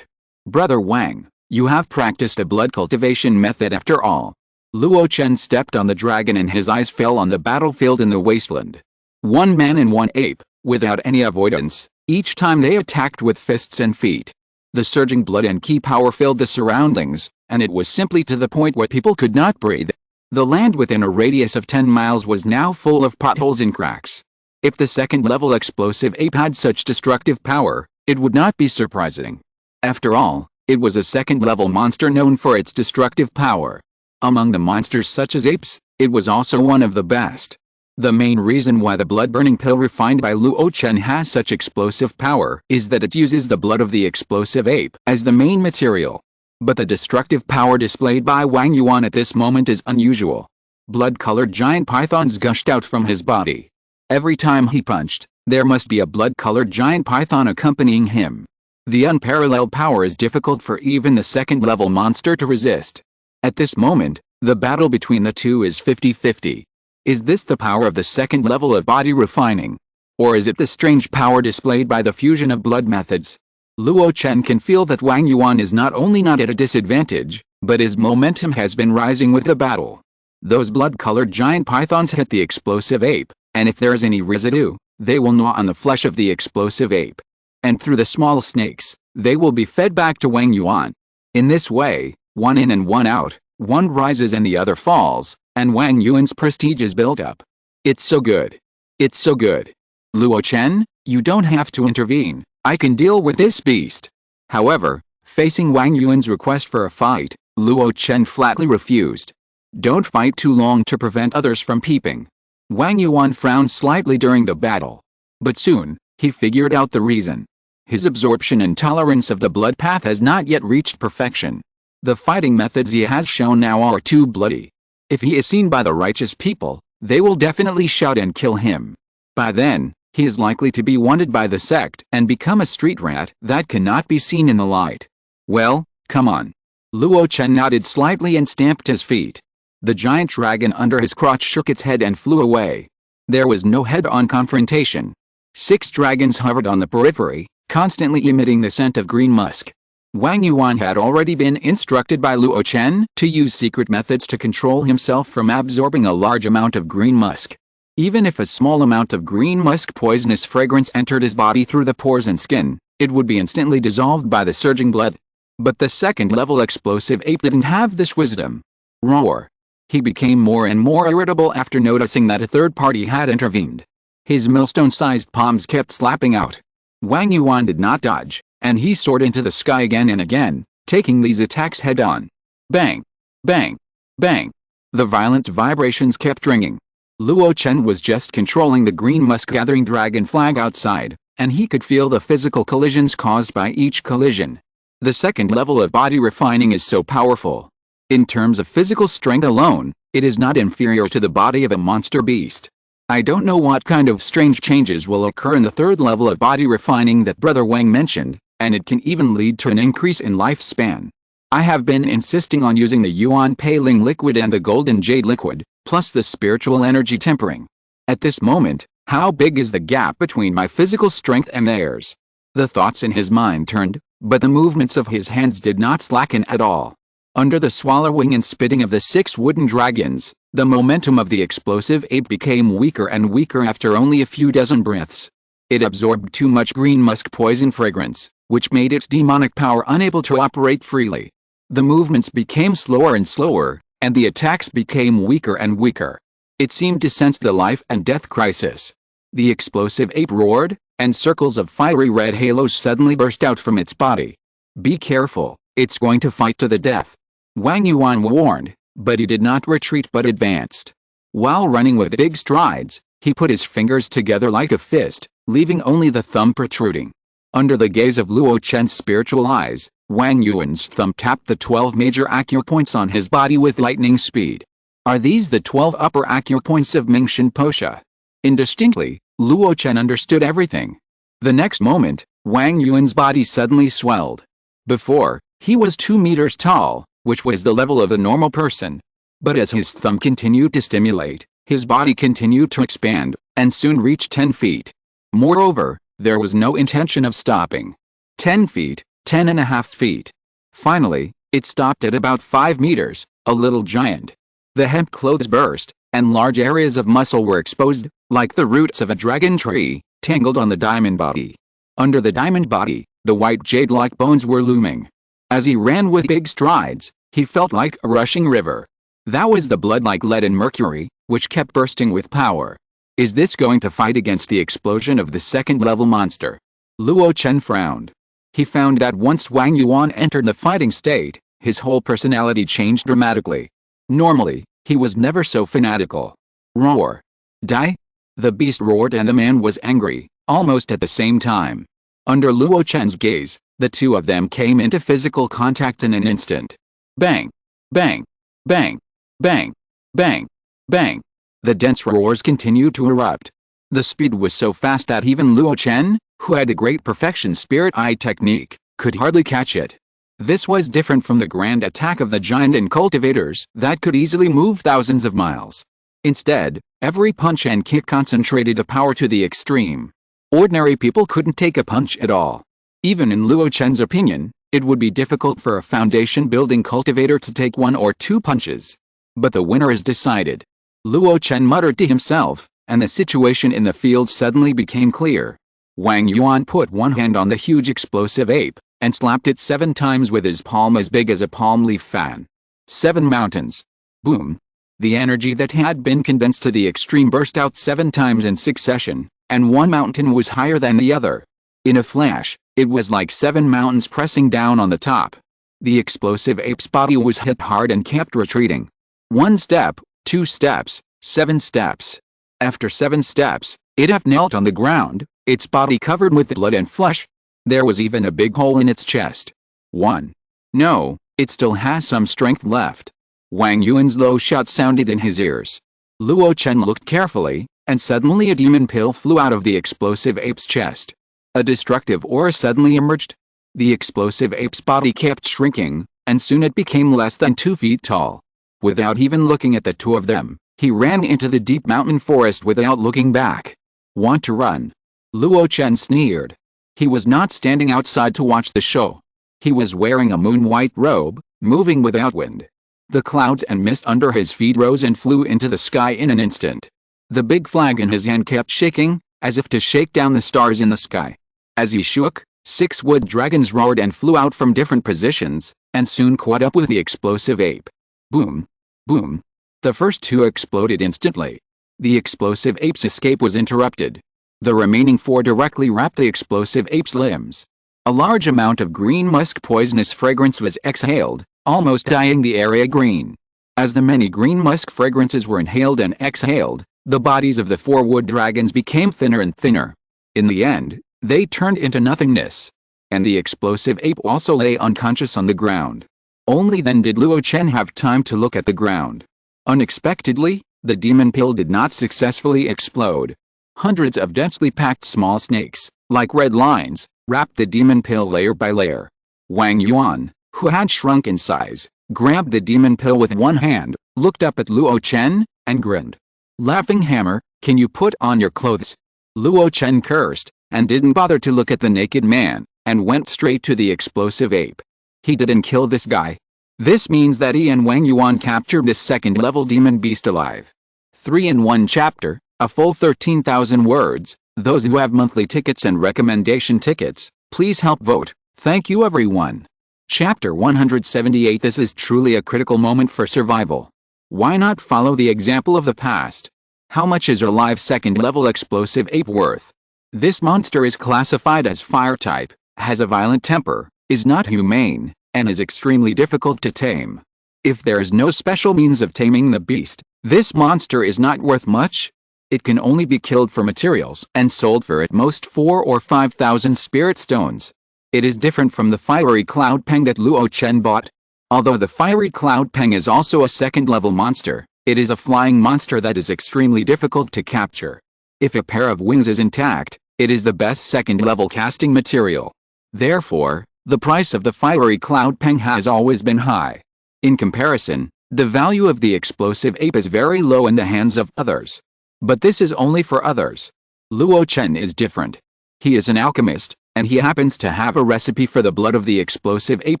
Brother Wang, you have practiced a blood cultivation method after all. Luo Chen stepped on the dragon and his eyes fell on the battlefield in the wasteland. 1 man and 1 ape, without any avoidance, each time they attacked with fists and feet. The surging blood and ki power filled the surroundings, and it was simply to the point where people could not breathe. The land within a radius of 10 miles was now full of potholes and cracks. If the second-level explosive ape had such destructive power, it would not be surprising. After all, it was a second-level monster known for its destructive power. Among the monsters such as apes, it was also one of the best. The main reason why the blood-burning pill refined by Luo Chen has such explosive power is that it uses the blood of the explosive ape as the main material. But the destructive power displayed by Wang Yuan at this moment is unusual. Blood-colored giant pythons gushed out from his body. Every time he punched, there must be a blood-colored giant python accompanying him. The unparalleled power is difficult for even the second-level monster to resist. At this moment, the battle between the two is 50-50. Is this the power of the second level of body refining? Or is it the strange power displayed by the fusion of blood methods? Luo Chen can feel that Wang Yuan is not only not at a disadvantage, but his momentum has been rising with the battle. Those blood-colored giant pythons hit the explosive ape, and if there is any residue, they will gnaw on the flesh of the explosive ape. And through the small snakes, they will be fed back to Wang Yuan. In this way, one in and one out, one rises and the other falls, and Wang Yuan's prestige is built up. It's so good. It's so good. Luo Chen, you don't have to intervene, I can deal with this beast. However, facing Wang Yuan's request for a fight, Luo Chen flatly refused. Don't fight too long to prevent others from peeping. Wang Yuan frowned slightly during the battle. But soon, he figured out the reason. His absorption and tolerance of the blood path has not yet reached perfection. The fighting methods he has shown now are too bloody. If he is seen by the righteous people, they will definitely shout and kill him. By then, he is likely to be wanted by the sect and become a street rat that cannot be seen in the light. Well, come on. Luo Chen nodded slightly and stamped his feet. The giant dragon under his crotch shook its head and flew away. There was no head-on confrontation. 6 dragons hovered on the periphery, constantly emitting the scent of green musk. Wang Yuan had already been instructed by Luo Chen to use secret methods to control himself from absorbing a large amount of green musk. Even if a small amount of green musk poisonous fragrance entered his body through the pores and skin, it would be instantly dissolved by the surging blood. But the second-level explosive ape didn't have this wisdom. Roar. He became more and more irritable after noticing that a third party had intervened. His millstone-sized palms kept slapping out. Wang Yuan did not dodge, and he soared into the sky again and again, taking these attacks head-on. Bang! Bang! Bang! The violent vibrations kept ringing. Luo Chen was just controlling the green musk-gathering dragon flag outside, and he could feel the physical collisions caused by each collision. The second level of body refining is so powerful. In terms of physical strength alone, it is not inferior to the body of a monster beast. I don't know what kind of strange changes will occur in the third level of body refining that Brother Wang mentioned, and it can even lead to an increase in lifespan. I have been insisting on using the Yuan Paling liquid and the golden jade liquid, plus the spiritual energy tempering. At this moment, how big is the gap between my physical strength and theirs? The thoughts in his mind turned, but the movements of his hands did not slacken at all. Under the swallowing and spitting of the 6 wooden dragons, the momentum of the explosive ape became weaker and weaker after only a few dozen breaths. It absorbed too much green musk poison fragrance, which made its demonic power unable to operate freely. The movements became slower and slower, and the attacks became weaker and weaker. It seemed to sense the life and death crisis. The explosive ape roared, and circles of fiery red halos suddenly burst out from its body. Be careful, it's going to fight to the death. Wang Yuan warned, but he did not retreat but advanced. While running with big strides, he put his fingers together like a fist, leaving only the thumb protruding. Under the gaze of Luo Chen's spiritual eyes, Wang Yuan's thumb tapped the 12 major acupoints on his body with lightning speed. Are these the 12 upper acupoints of Mingshan Posha? Indistinctly, Luo Chen understood everything. The next moment, Wang Yuan's body suddenly swelled. Before, he was 2 meters tall, which was the level of a normal person. But as his thumb continued to stimulate, his body continued to expand, and soon reached 10 feet. Moreover, there was no intention of stopping. 10 feet, 10.5 feet. Finally, it stopped at about 5 meters, a little giant. The hemp clothes burst, and large areas of muscle were exposed, like the roots of a dragon tree, tangled on the diamond body. Under the diamond body, the white jade-like bones were looming. As he ran with big strides, he felt like a rushing river. That was the blood like lead and mercury, which kept bursting with power. Is this going to fight against the explosion of the second-level monster? Luo Chen frowned. He found that once Wang Yuan entered the fighting state, his whole personality changed dramatically. Normally, he was never so fanatical. Roar. Die? The beast roared and the man was angry, almost at the same time. Under Luo Chen's gaze, the two of them came into physical contact in an instant. Bang! Bang! Bang! Bang! Bang! Bang! The dense roars continued to erupt. The speed was so fast that even Luo Chen, who had a great perfection spirit eye technique, could hardly catch it. This was different from the grand attack of the giant and cultivators that could easily move thousands of miles. Instead, every punch and kick concentrated the power to the extreme. Ordinary people couldn't take a punch at all. Even in Luo Chen's opinion, it would be difficult for a foundation-building cultivator to take 1 or 2 punches. But the winner is decided. Luo Chen muttered to himself, and the situation in the field suddenly became clear. Wang Yuan put one hand on the huge explosive ape, and slapped it 7 times with his palm as big as a palm leaf fan. 7 mountains. Boom. The energy that had been condensed to the extreme burst out 7 times in succession, and one mountain was higher than the other. In a flash, it was like 7 mountains pressing down on the top. The explosive ape's body was hit hard and kept retreating. 1 step, 2 steps, 7 steps. After 7 steps, it knelt on the ground, its body covered with blood and flesh. There was even a big hole in its chest. 1. No, it still has some strength left. Wang Yuan's low shout sounded in his ears. Luo Chen looked carefully, and suddenly a demon pill flew out of the explosive ape's chest. A destructive aura suddenly emerged. The explosive ape's body kept shrinking, and soon it became less than 2 feet tall. Without even looking at the two of them, he ran into the deep mountain forest without looking back. Want to run? Luo Chen sneered. He was not standing outside to watch the show. He was wearing a moon-white robe, moving without wind. The clouds and mist under his feet rose and flew into the sky in an instant. The big flag in his hand kept shaking, as if to shake down the stars in the sky. As he shook, 6 wood dragons roared and flew out from different positions, and soon caught up with the explosive ape. Boom! Boom! The first 2 exploded instantly. The explosive ape's escape was interrupted. The remaining 4 directly wrapped the explosive ape's limbs. A large amount of green musk poisonous fragrance was exhaled, almost dyeing the area green. As the many green musk fragrances were inhaled and exhaled, the bodies of the 4 wood dragons became thinner and thinner. In the end, they turned into nothingness. And the explosive ape also lay unconscious on the ground. Only then did Luo Chen have time to look at the ground. Unexpectedly, the demon pill did not successfully explode. Hundreds of densely packed small snakes, like red lines, wrapped the demon pill layer by layer. Wang Yuan, who had shrunk in size, grabbed the demon pill with one hand, looked up at Luo Chen, and grinned. Laughing hammer, can you put on your clothes? Luo Chen cursed, and didn't bother to look at the naked man, and went straight to the explosive ape. He didn't kill this guy. This means that he and Wang Yuan captured this second-level demon beast alive. 3 in 1 chapter, a full 13,000 words. Those who have monthly tickets and recommendation tickets, please help vote. Thank you everyone. Chapter 178. This is truly a critical moment for survival. Why not follow the example of the past? How much is a live second-level explosive ape worth? This monster is classified as fire type, has a violent temper, is not humane, and is extremely difficult to tame. If there is no special means of taming the beast, this monster is not worth much. It can only be killed for materials and sold for at most 4 or 5,000 spirit stones. It is different from the fiery cloud peng that Luo Chen bought. Although the fiery cloud peng is also a second-level monster, it is a flying monster that is extremely difficult to capture. If a pair of wings is intact, it is the best second-level casting material. Therefore, the price of the fiery cloud peng has always been high. In comparison, the value of the explosive ape is very low in the hands of others. But this is only for others. Luo Chen is different. He is an alchemist, and he happens to have a recipe for the blood of the explosive ape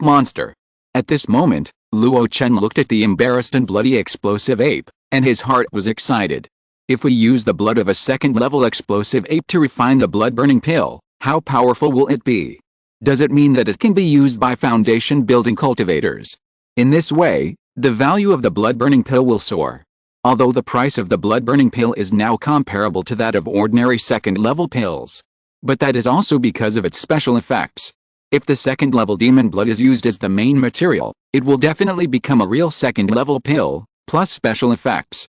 monster. At this moment, Luo Chen looked at the embarrassed and bloody explosive ape, and his heart was excited. If we use the blood of a second-level explosive ape to refine the blood-burning pill, how powerful will it be? Does it mean that it can be used by foundation-building cultivators? In this way, the value of the blood-burning pill will soar. Although the price of the blood-burning pill is now comparable to that of ordinary second-level pills. But that is also because of its special effects. If the second-level demon blood is used as the main material, it will definitely become a real second-level pill, plus special effects.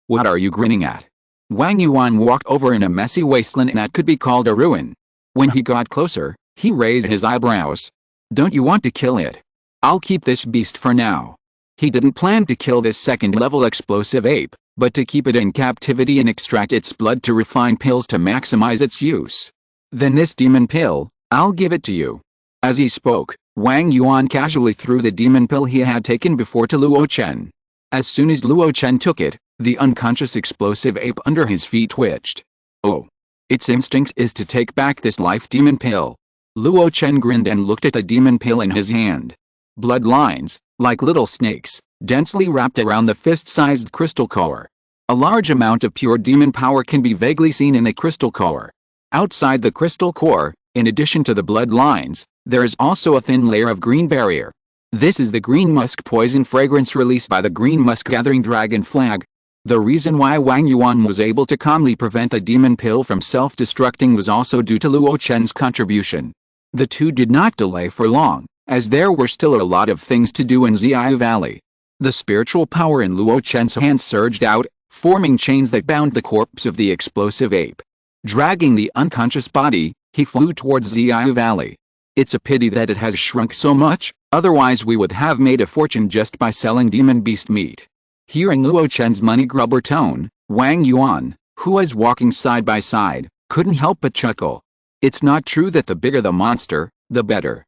What are you grinning at? Wang Yuan walked over in a messy wasteland that could be called a ruin. When he got closer, he raised his eyebrows. Don't you want to kill it? I'll keep this beast for now. He didn't plan to kill this second-level explosive ape, but to keep it in captivity and extract its blood to refine pills to maximize its use. Then this demon pill, I'll give it to you. As he spoke, Wang Yuan casually threw the demon pill he had taken before to Luo Chen. As soon as Luo Chen took it, the unconscious explosive ape under his feet twitched. Oh. Its instinct is to take back this life demon pill. Luo Chen grinned and looked at the demon pill in his hand. Blood lines, like little snakes, densely wrapped around the fist-sized crystal core. A large amount of pure demon power can be vaguely seen in the crystal core. Outside the crystal core, in addition to the blood lines, there is also a thin layer of green barrier. This is the green musk poison fragrance released by the green musk gathering dragon flag. The reason why Wang Yuan was able to calmly prevent the demon pill from self-destructing was also due to Luo Chen's contribution. The two did not delay for long, as there were still a lot of things to do in Xiao Valley. The spiritual power in Luo Chen's hands surged out, forming chains that bound the corpse of the explosive ape. Dragging the unconscious body, he flew towards Xiao Valley. It's a pity that it has shrunk so much, otherwise we would have made a fortune just by selling demon beast meat. Hearing Luo Chen's money grubber tone, Wang Yuan, who was walking side by side, couldn't help but chuckle. It's not true that the bigger the monster, the better.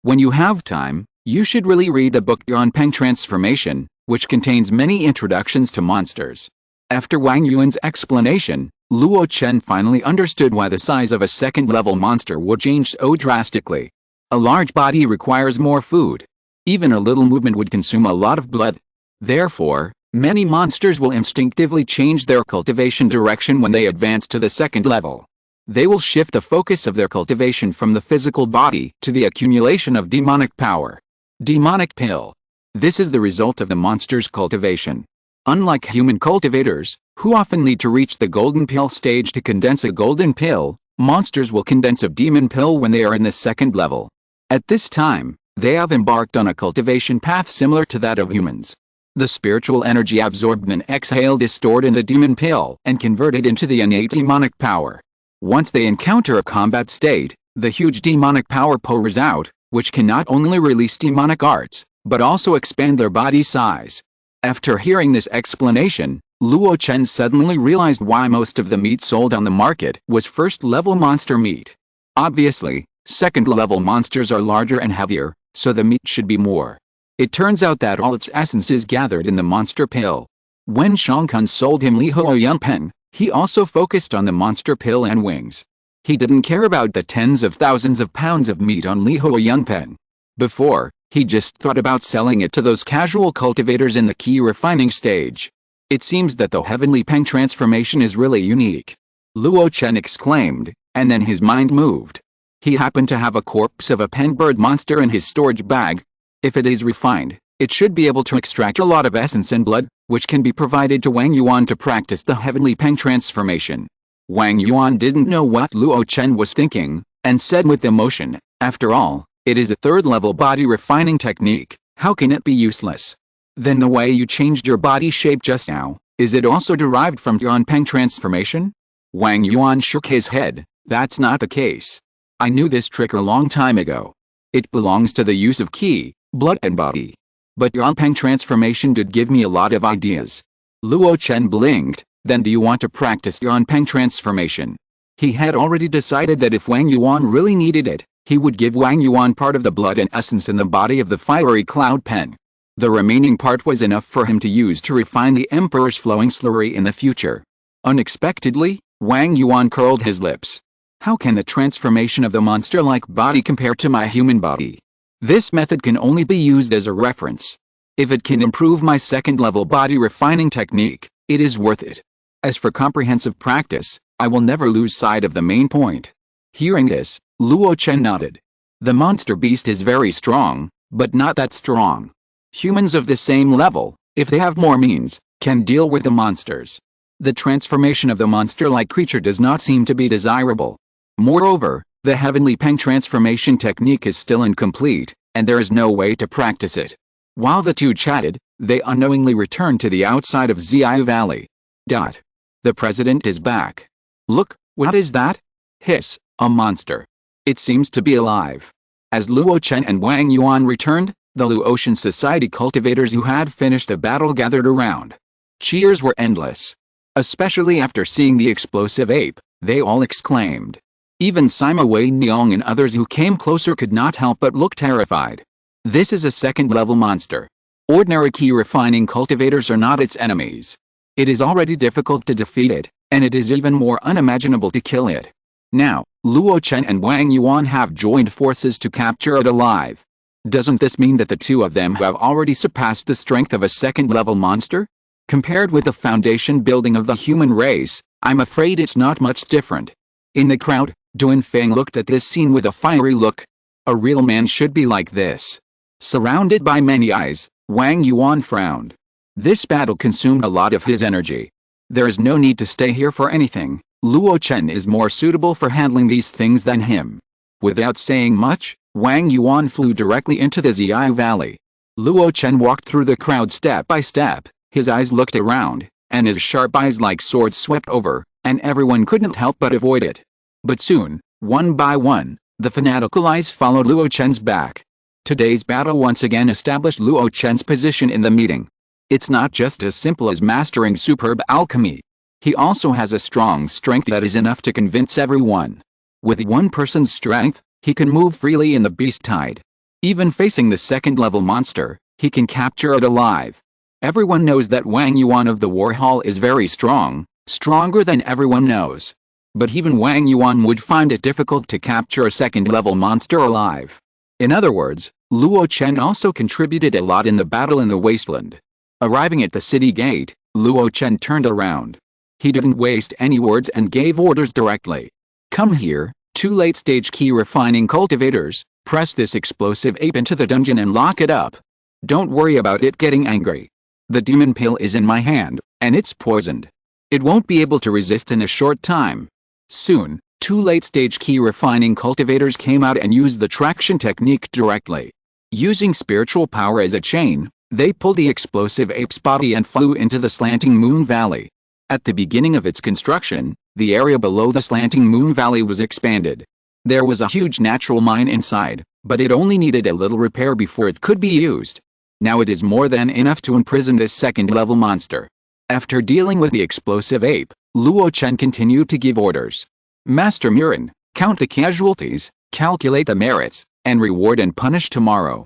When you have time, you should really read the book on Peng Transformation, which contains many introductions to monsters. After Wang Yuan's explanation, Luo Chen finally understood why the size of a second-level monster would change so drastically. A large body requires more food. Even a little movement would consume a lot of blood. Therefore, many monsters will instinctively change their cultivation direction when they advance to the second level. They will shift the focus of their cultivation from the physical body to the accumulation of demonic power. Demonic Pill. This is the result of the monster's cultivation. Unlike human cultivators, who often need to reach the golden pill stage to condense a golden pill, monsters will condense a demon pill when they are in the second level. At this time, they have embarked on a cultivation path similar to that of humans. The spiritual energy absorbed and exhaled is stored in the demon pill and converted into the innate demonic power. Once they encounter a combat state, the huge demonic power pours out, which can not only release demonic arts, but also expand their body size. After hearing this explanation, Luo Chen suddenly realized why most of the meat sold on the market was first-level monster meat. Obviously, second-level monsters are larger and heavier, so the meat should be more. It turns out that all its essence is gathered in the monster pill. When Shangkun sold him Li Huo Yunpeng, he also focused on the monster pill and wings. He didn't care about the tens of thousands of pounds of meat on Li Huo Yunpeng. Before, he just thought about selling it to those casual cultivators in the key refining stage. It seems that the heavenly Peng transformation is really unique. Luo Chen exclaimed, and then his mind moved. He happened to have a corpse of a penbird monster in his storage bag. If it is refined, it should be able to extract a lot of essence and blood, which can be provided to Wang Yuan to practice the heavenly Peng transformation. Wang Yuan didn't know what Luo Chen was thinking, and said with emotion, "After all, it is a third-level body refining technique, how can it be useless? Then the way you changed your body shape just now, is it also derived from Yuan Peng transformation?" Wang Yuan shook his head, "That's not the case. I knew this trick a long time ago. It belongs to the use of qi, blood and body. But Yuan Peng transformation did give me a lot of ideas." Luo Chen blinked, "Then do you want to practice Yuan Peng transformation?" He had already decided that if Wang Yuan really needed it, he would give Wang Yuan part of the blood and essence in the body of the fiery cloud pen. The remaining part was enough for him to use to refine the emperor's flowing slurry in the future. Unexpectedly, Wang Yuan curled his lips. "How can the transformation of the monster-like body compare to my human body? This method can only be used as a reference. If it can improve my second-level body refining technique, it is worth it. As for comprehensive practice, I will never lose sight of the main point." Hearing this, Luo Chen nodded. The monster beast is very strong, but not that strong. Humans of the same level, if they have more means, can deal with the monsters. The transformation of the monster-like creature does not seem to be desirable. Moreover, the heavenly Peng transformation technique is still incomplete, and there is no way to practice it. While the two chatted, they unknowingly returned to the outside of Xiao Valley. The president is back. "Look, what is that?" "Hiss, a monster. It seems to be alive." As Luo Chen and Wang Yuan returned, the Luotian society cultivators who had finished the battle gathered around. Cheers were endless. Especially after seeing the explosive ape, they all exclaimed. Even Sima Wei Niang and others who came closer could not help but look terrified. This is a second-level monster. Ordinary key refining cultivators are not its enemies. It is already difficult to defeat it, and it is even more unimaginable to kill it. Now, Luo Chen and Wang Yuan have joined forces to capture it alive. Doesn't this mean that the two of them have already surpassed the strength of a second-level monster? Compared with the foundation building of the human race, I'm afraid it's not much different. In the crowd, Duan Feng looked at this scene with a fiery look. A real man should be like this. Surrounded by many eyes, Wang Yuan frowned. This battle consumed a lot of his energy. There is no need to stay here for anything. Luo Chen is more suitable for handling these things than him. Without saying much, Wang Yuan flew directly into the Xiao Valley. Luo Chen walked through the crowd step by step, his eyes looked around, and his sharp eyes like swords swept over, and everyone couldn't help but avoid it. But soon, one by one, the fanatical eyes followed Luo Chen's back. Today's battle once again established Luo Chen's position in the meeting. It's not just as simple as mastering superb alchemy. He also has a strong strength that is enough to convince everyone. With one person's strength, he can move freely in the beast tide. Even facing the second-level monster, he can capture it alive. Everyone knows that Wang Yuan of the War Hall is very strong, stronger than everyone knows. But even Wang Yuan would find it difficult to capture a second-level monster alive. In other words, Luo Chen also contributed a lot in the battle in the wasteland. Arriving at the city gate, Luo Chen turned around. He didn't waste any words and gave orders directly. Come here, 2 late-stage key refining cultivators, press this explosive ape into the dungeon and lock it up. Don't worry about it getting angry. The demon pill is in my hand, and it's poisoned. It won't be able to resist in a short time. Soon, 2 late-stage key refining cultivators came out and used the traction technique directly. Using spiritual power as a chain, they pulled the explosive ape's body and flew into the slanting moon valley. At the beginning of its construction, the area below the slanting moon valley was expanded. There was a huge natural mine inside, but it only needed a little repair before it could be used. Now it is more than enough to imprison this second-level monster. After dealing with the explosive ape, Luo Chen continued to give orders. Master Murin, count the casualties, calculate the merits, and reward and punish tomorrow.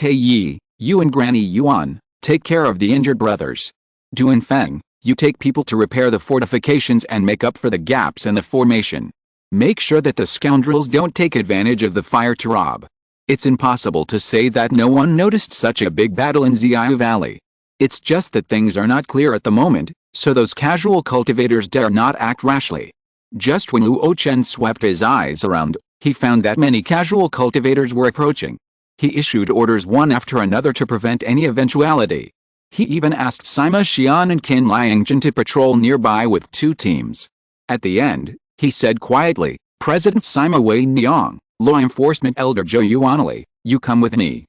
Yi, you and Granny Yuan, take care of the injured brothers. Duan Feng, you take people to repair the fortifications and make up for the gaps in the formation. Make sure that the scoundrels don't take advantage of the fire to rob. It's impossible to say that no one noticed such a big battle in Xiao Valley. It's just that things are not clear at the moment, so those casual cultivators dare not act rashly. Just when Luo Chen swept his eyes around, he found that many casual cultivators were approaching. He issued orders one after another to prevent any eventuality. He even asked Sima Xian and Qin Liangjun to patrol nearby with 2 teams. At the end, he said quietly, President Sima Wei Niang, Law Enforcement Elder Zhou Yuanli, you come with me.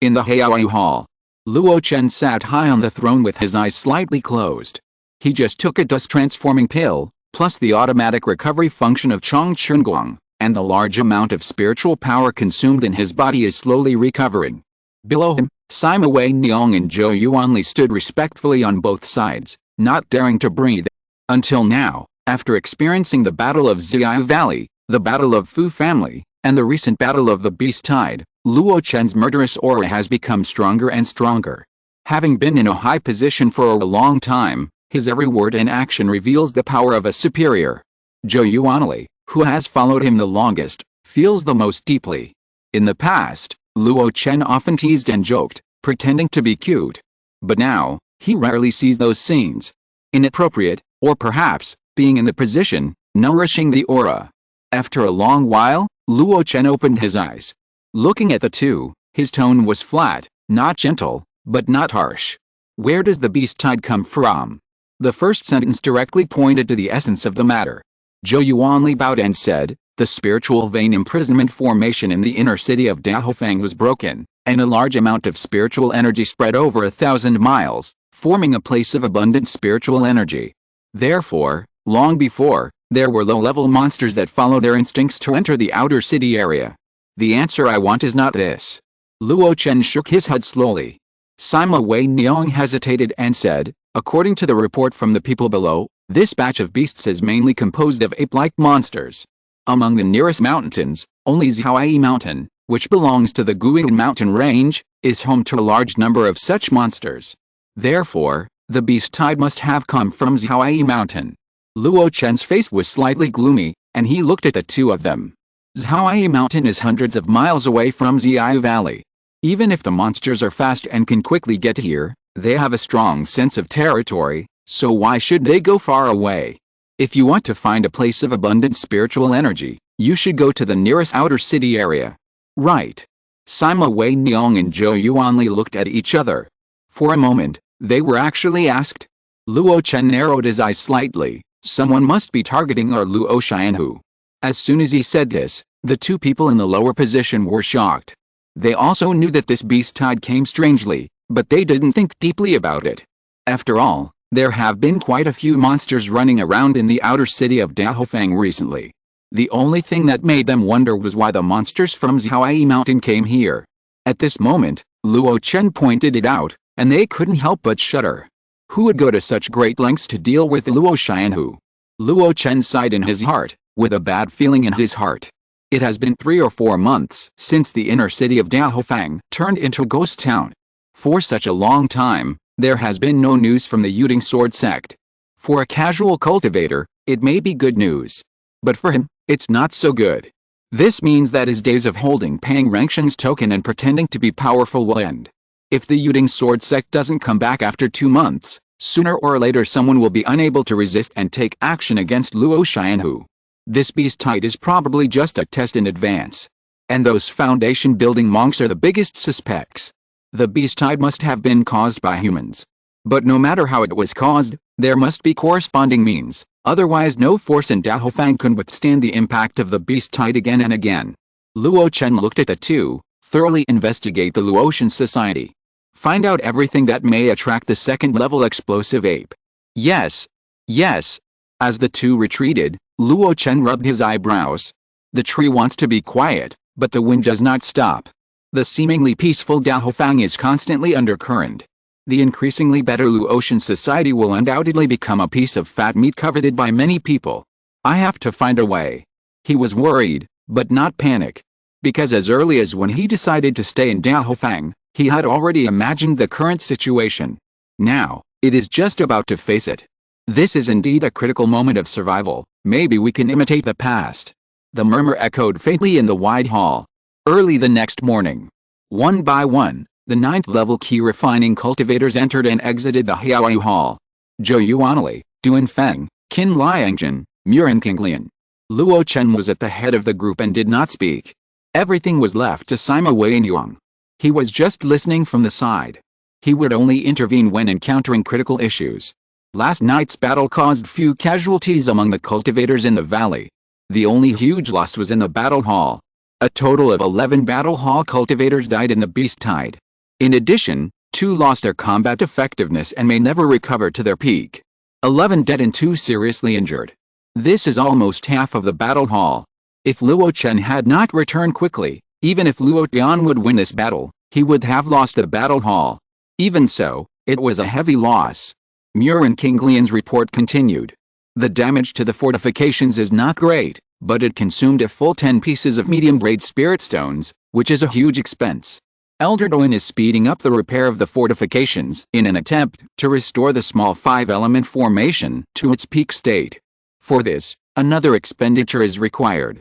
In the Heiau Hall. Luo Chen sat high on the throne with his eyes slightly closed. He just took a dust-transforming pill, plus the automatic recovery function of Chong Chunguang, and the large amount of spiritual power consumed in his body is slowly recovering. Below him, Sima Wei Niang and Zhou Yuanli stood respectfully on both sides, not daring to breathe. Until now, after experiencing the Battle of Xiao Valley, the Battle of Fu Family, and the recent Battle of the Beast Tide, Luo Chen's murderous aura has become stronger and stronger. Having been in a high position for a long time, his every word and action reveals the power of a superior. Zhou Yuanli, who has followed him the longest, feels the most deeply. In the past, Luo Chen often teased and joked, pretending to be cute. But now, he rarely sees those scenes. Inappropriate, or perhaps, being in the position, nourishing the aura. After a long while, Luo Chen opened his eyes. Looking at the two, his tone was flat, not gentle, but not harsh. Where does the beast tide come from? The first sentence directly pointed to the essence of the matter. Zhou Yuanli bowed and said, the spiritual vein imprisonment formation in the inner city of Dahofeng was broken, and a large amount of spiritual energy spread over 1,000 miles, forming a place of abundant spiritual energy. Therefore, long before, there were low-level monsters that follow their instincts to enter the outer city area. The answer I want is not this. Luo Chen shook his head slowly. Sima Wei Niang hesitated and said, according to the report from the people below, this batch of beasts is mainly composed of ape-like monsters. Among the nearest mountains, only Zhaoyi Mountain, which belongs to the Guiyang mountain range, is home to a large number of such monsters. Therefore, the beast tide must have come from Zhaoyi Mountain. Luo Chen's face was slightly gloomy, and he looked at the two of them. Zhaoyi Mountain is hundreds of miles away from Xiao Valley. Even if the monsters are fast and can quickly get here, they have a strong sense of territory, so why should they go far away? If you want to find a place of abundant spiritual energy, you should go to the nearest outer city area. Right. Sima Wei Niang and Zhou Yuanli looked at each other. For a moment, they were actually asked. Luo Chen narrowed his eyes slightly. Someone must be targeting our Luo Xianhu. As soon as he said this, the two people in the lower position were shocked. They also knew that this beast tide came strangely, but they didn't think deeply about it. After all, there have been quite a few monsters running around in the outer city of Dahofeng recently. The only thing that made them wonder was why the monsters from Zhaoyi Mountain came here. At this moment, Luo Chen pointed it out, and they couldn't help but shudder. Who would go to such great lengths to deal with Luo Chen? Luo Chen sighed in his heart, with a bad feeling in his heart. It has been 3 or 4 months since the inner city of Daofang turned into a ghost town. For such a long time, there has been no news from the Yuding Sword sect. For a casual cultivator, it may be good news. But for him, it's not so good. This means that his days of holding Pang Rengsheng's token and pretending to be powerful will end. If the Yuding Sword sect doesn't come back after 2 months, sooner or later someone will be unable to resist and take action against Luo Chen. This beast tide is probably just a test in advance. And those foundation building monks are the biggest suspects. The beast tide must have been caused by humans. But no matter how it was caused, there must be corresponding means, otherwise no force in Daofang could withstand the impact of the beast tide again and again. Luo Chen looked at the two, thoroughly investigate the Luotian society. Find out everything that may attract the second-level explosive ape. Yes. Yes. As the two retreated, Luo Chen rubbed his eyebrows. The tree wants to be quiet, but the wind does not stop. The seemingly peaceful Daofang is constantly under current. The increasingly better Luotian society will undoubtedly become a piece of fat meat coveted by many people. I have to find a way. He was worried, but not panic. Because as early as when he decided to stay in Daofang, he had already imagined the current situation. Now, it is just about to face it. This is indeed a critical moment of survival. Maybe we can imitate the past. The murmur echoed faintly in the wide hall. Early the next morning, one by one, the 9th-level key refining cultivators entered and exited the Hiaoyu Hall. Zhou Yuanli, Duan Feng, Qin Liangjin, Murin Qinglian. Luo Chen was at the head of the group and did not speak. Everything was left to Sima Weinyang. He was just listening from the side. He would only intervene when encountering critical issues. Last night's battle caused few casualties among the cultivators in the valley. The only huge loss was in the battle hall. A total of 11 battle hall cultivators died in the beast tide. In addition, 2 lost their combat effectiveness and may never recover to their peak. 11 dead and 2 seriously injured. This is almost half of the battle hall. If Luo Chen had not returned quickly, even if Luo Tian would win this battle, he would have lost the battle hall. Even so, it was a heavy loss. Murin Qinglian's report continued. The damage to the fortifications is not great, but it consumed a full 10 pieces of medium-grade spirit stones, which is a huge expense. Elder Doan is speeding up the repair of the fortifications in an attempt to restore the small 5-element formation to its peak state. For this, another expenditure is required.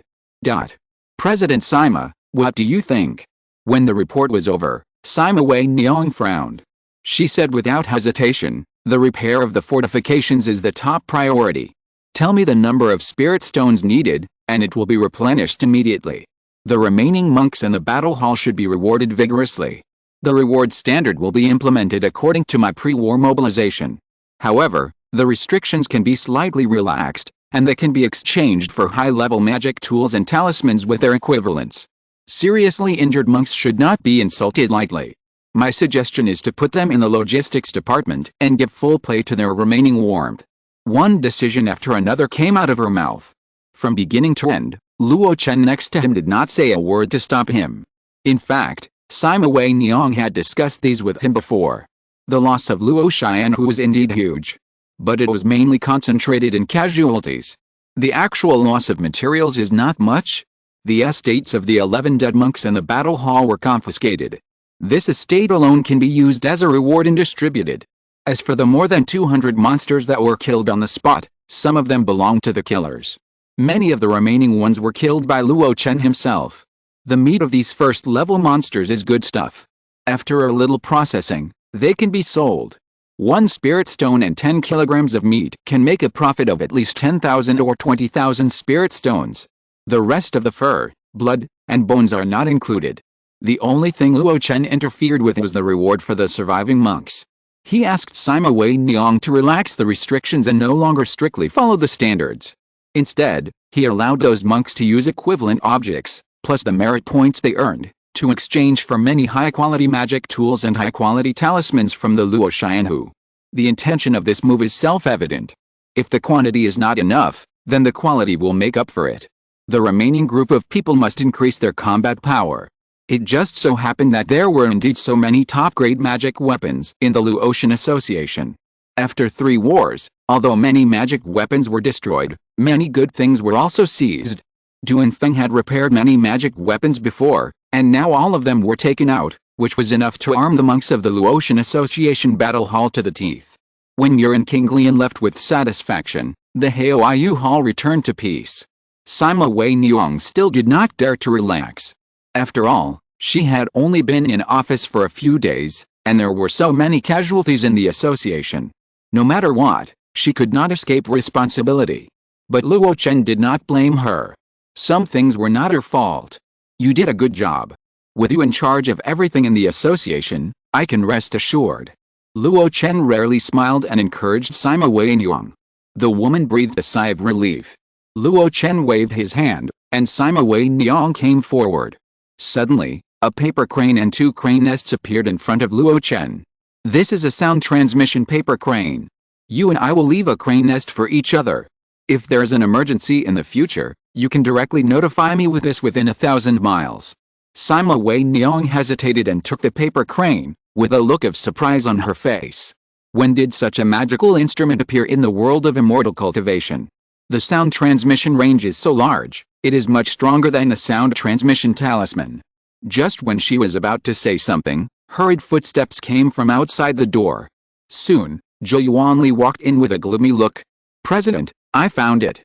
President Sima, what do you think? When the report was over, Sima Weinyang frowned. She said without hesitation, the repair of the fortifications is the top priority. Tell me the number of spirit stones needed, and it will be replenished immediately. The remaining monks in the battle hall should be rewarded vigorously. The reward standard will be implemented according to my pre-war mobilization. However, the restrictions can be slightly relaxed, and they can be exchanged for high-level magic tools and talismans with their equivalents. Seriously injured monks should not be insulted lightly. My suggestion is to put them in the logistics department and give full play to their remaining warmth. One decision after another came out of her mouth. From beginning to end, Luo Chen next to him did not say a word to stop him. In fact, Sima Weinyang had discussed these with him before. The loss of Luo Chen was indeed huge. But it was mainly concentrated in casualties. The actual loss of materials is not much. The estates of the 11 dead monks in the battle hall were confiscated. This estate alone can be used as a reward and distributed. As for the more than 200 monsters that were killed on the spot, some of them belonged to the killers. Many of the remaining ones were killed by Luo Chen himself. The meat of these first-level monsters is good stuff. After a little processing, they can be sold. 1 spirit stone and 10 kilograms of meat can make a profit of at least 10,000 or 20,000 spirit stones. The rest of the fur, blood, and bones are not included. The only thing Luo Chen interfered with was the reward for the surviving monks. He asked Sima Weinyang to relax the restrictions and no longer strictly follow the standards. Instead, he allowed those monks to use equivalent objects, plus the merit points they earned, to exchange for many high-quality magic tools and high-quality talismans from the Luo Chen. The intention of this move is self-evident. If the quantity is not enough, then the quality will make up for it. The remaining group of people must increase their combat power. It just so happened that there were indeed so many top-grade magic weapons in the Luotian Association. After 3 wars, although many magic weapons were destroyed, many good things were also seized. Duanfeng had repaired many magic weapons before, and now all of them were taken out, which was enough to arm the monks of the Luo Chen Association battle hall to the teeth. When Yu and King Lian left with satisfaction, the Haoyu Hall returned to peace. Sima Wei Niang still did not dare to relax. After all, she had only been in office for a few days, and there were so many casualties in the association. No matter what, she could not escape responsibility. But Luo Chen did not blame her. Some things were not her fault. You did a good job. With you in charge of everything in the association, I can rest assured. Luo Chen rarely smiled and encouraged Sima Wei Niang. The woman breathed a sigh of relief. Luo Chen waved his hand, and Sima Wei Niang came forward. Suddenly, a paper crane and 2 crane nests appeared in front of Luo Chen. This is a sound transmission paper crane. You and I will leave a crane nest for each other. If there's an emergency in the future, you can directly notify me with this within 1,000 miles. Sima Wei Niang hesitated and took the paper crane, with a look of surprise on her face. When did such a magical instrument appear in the world of immortal cultivation? The sound transmission range is so large, it is much stronger than the sound transmission talisman. Just when she was about to say something, hurried footsteps came from outside the door. Soon, Zhou Yuanli walked in with a gloomy look. President, I found it.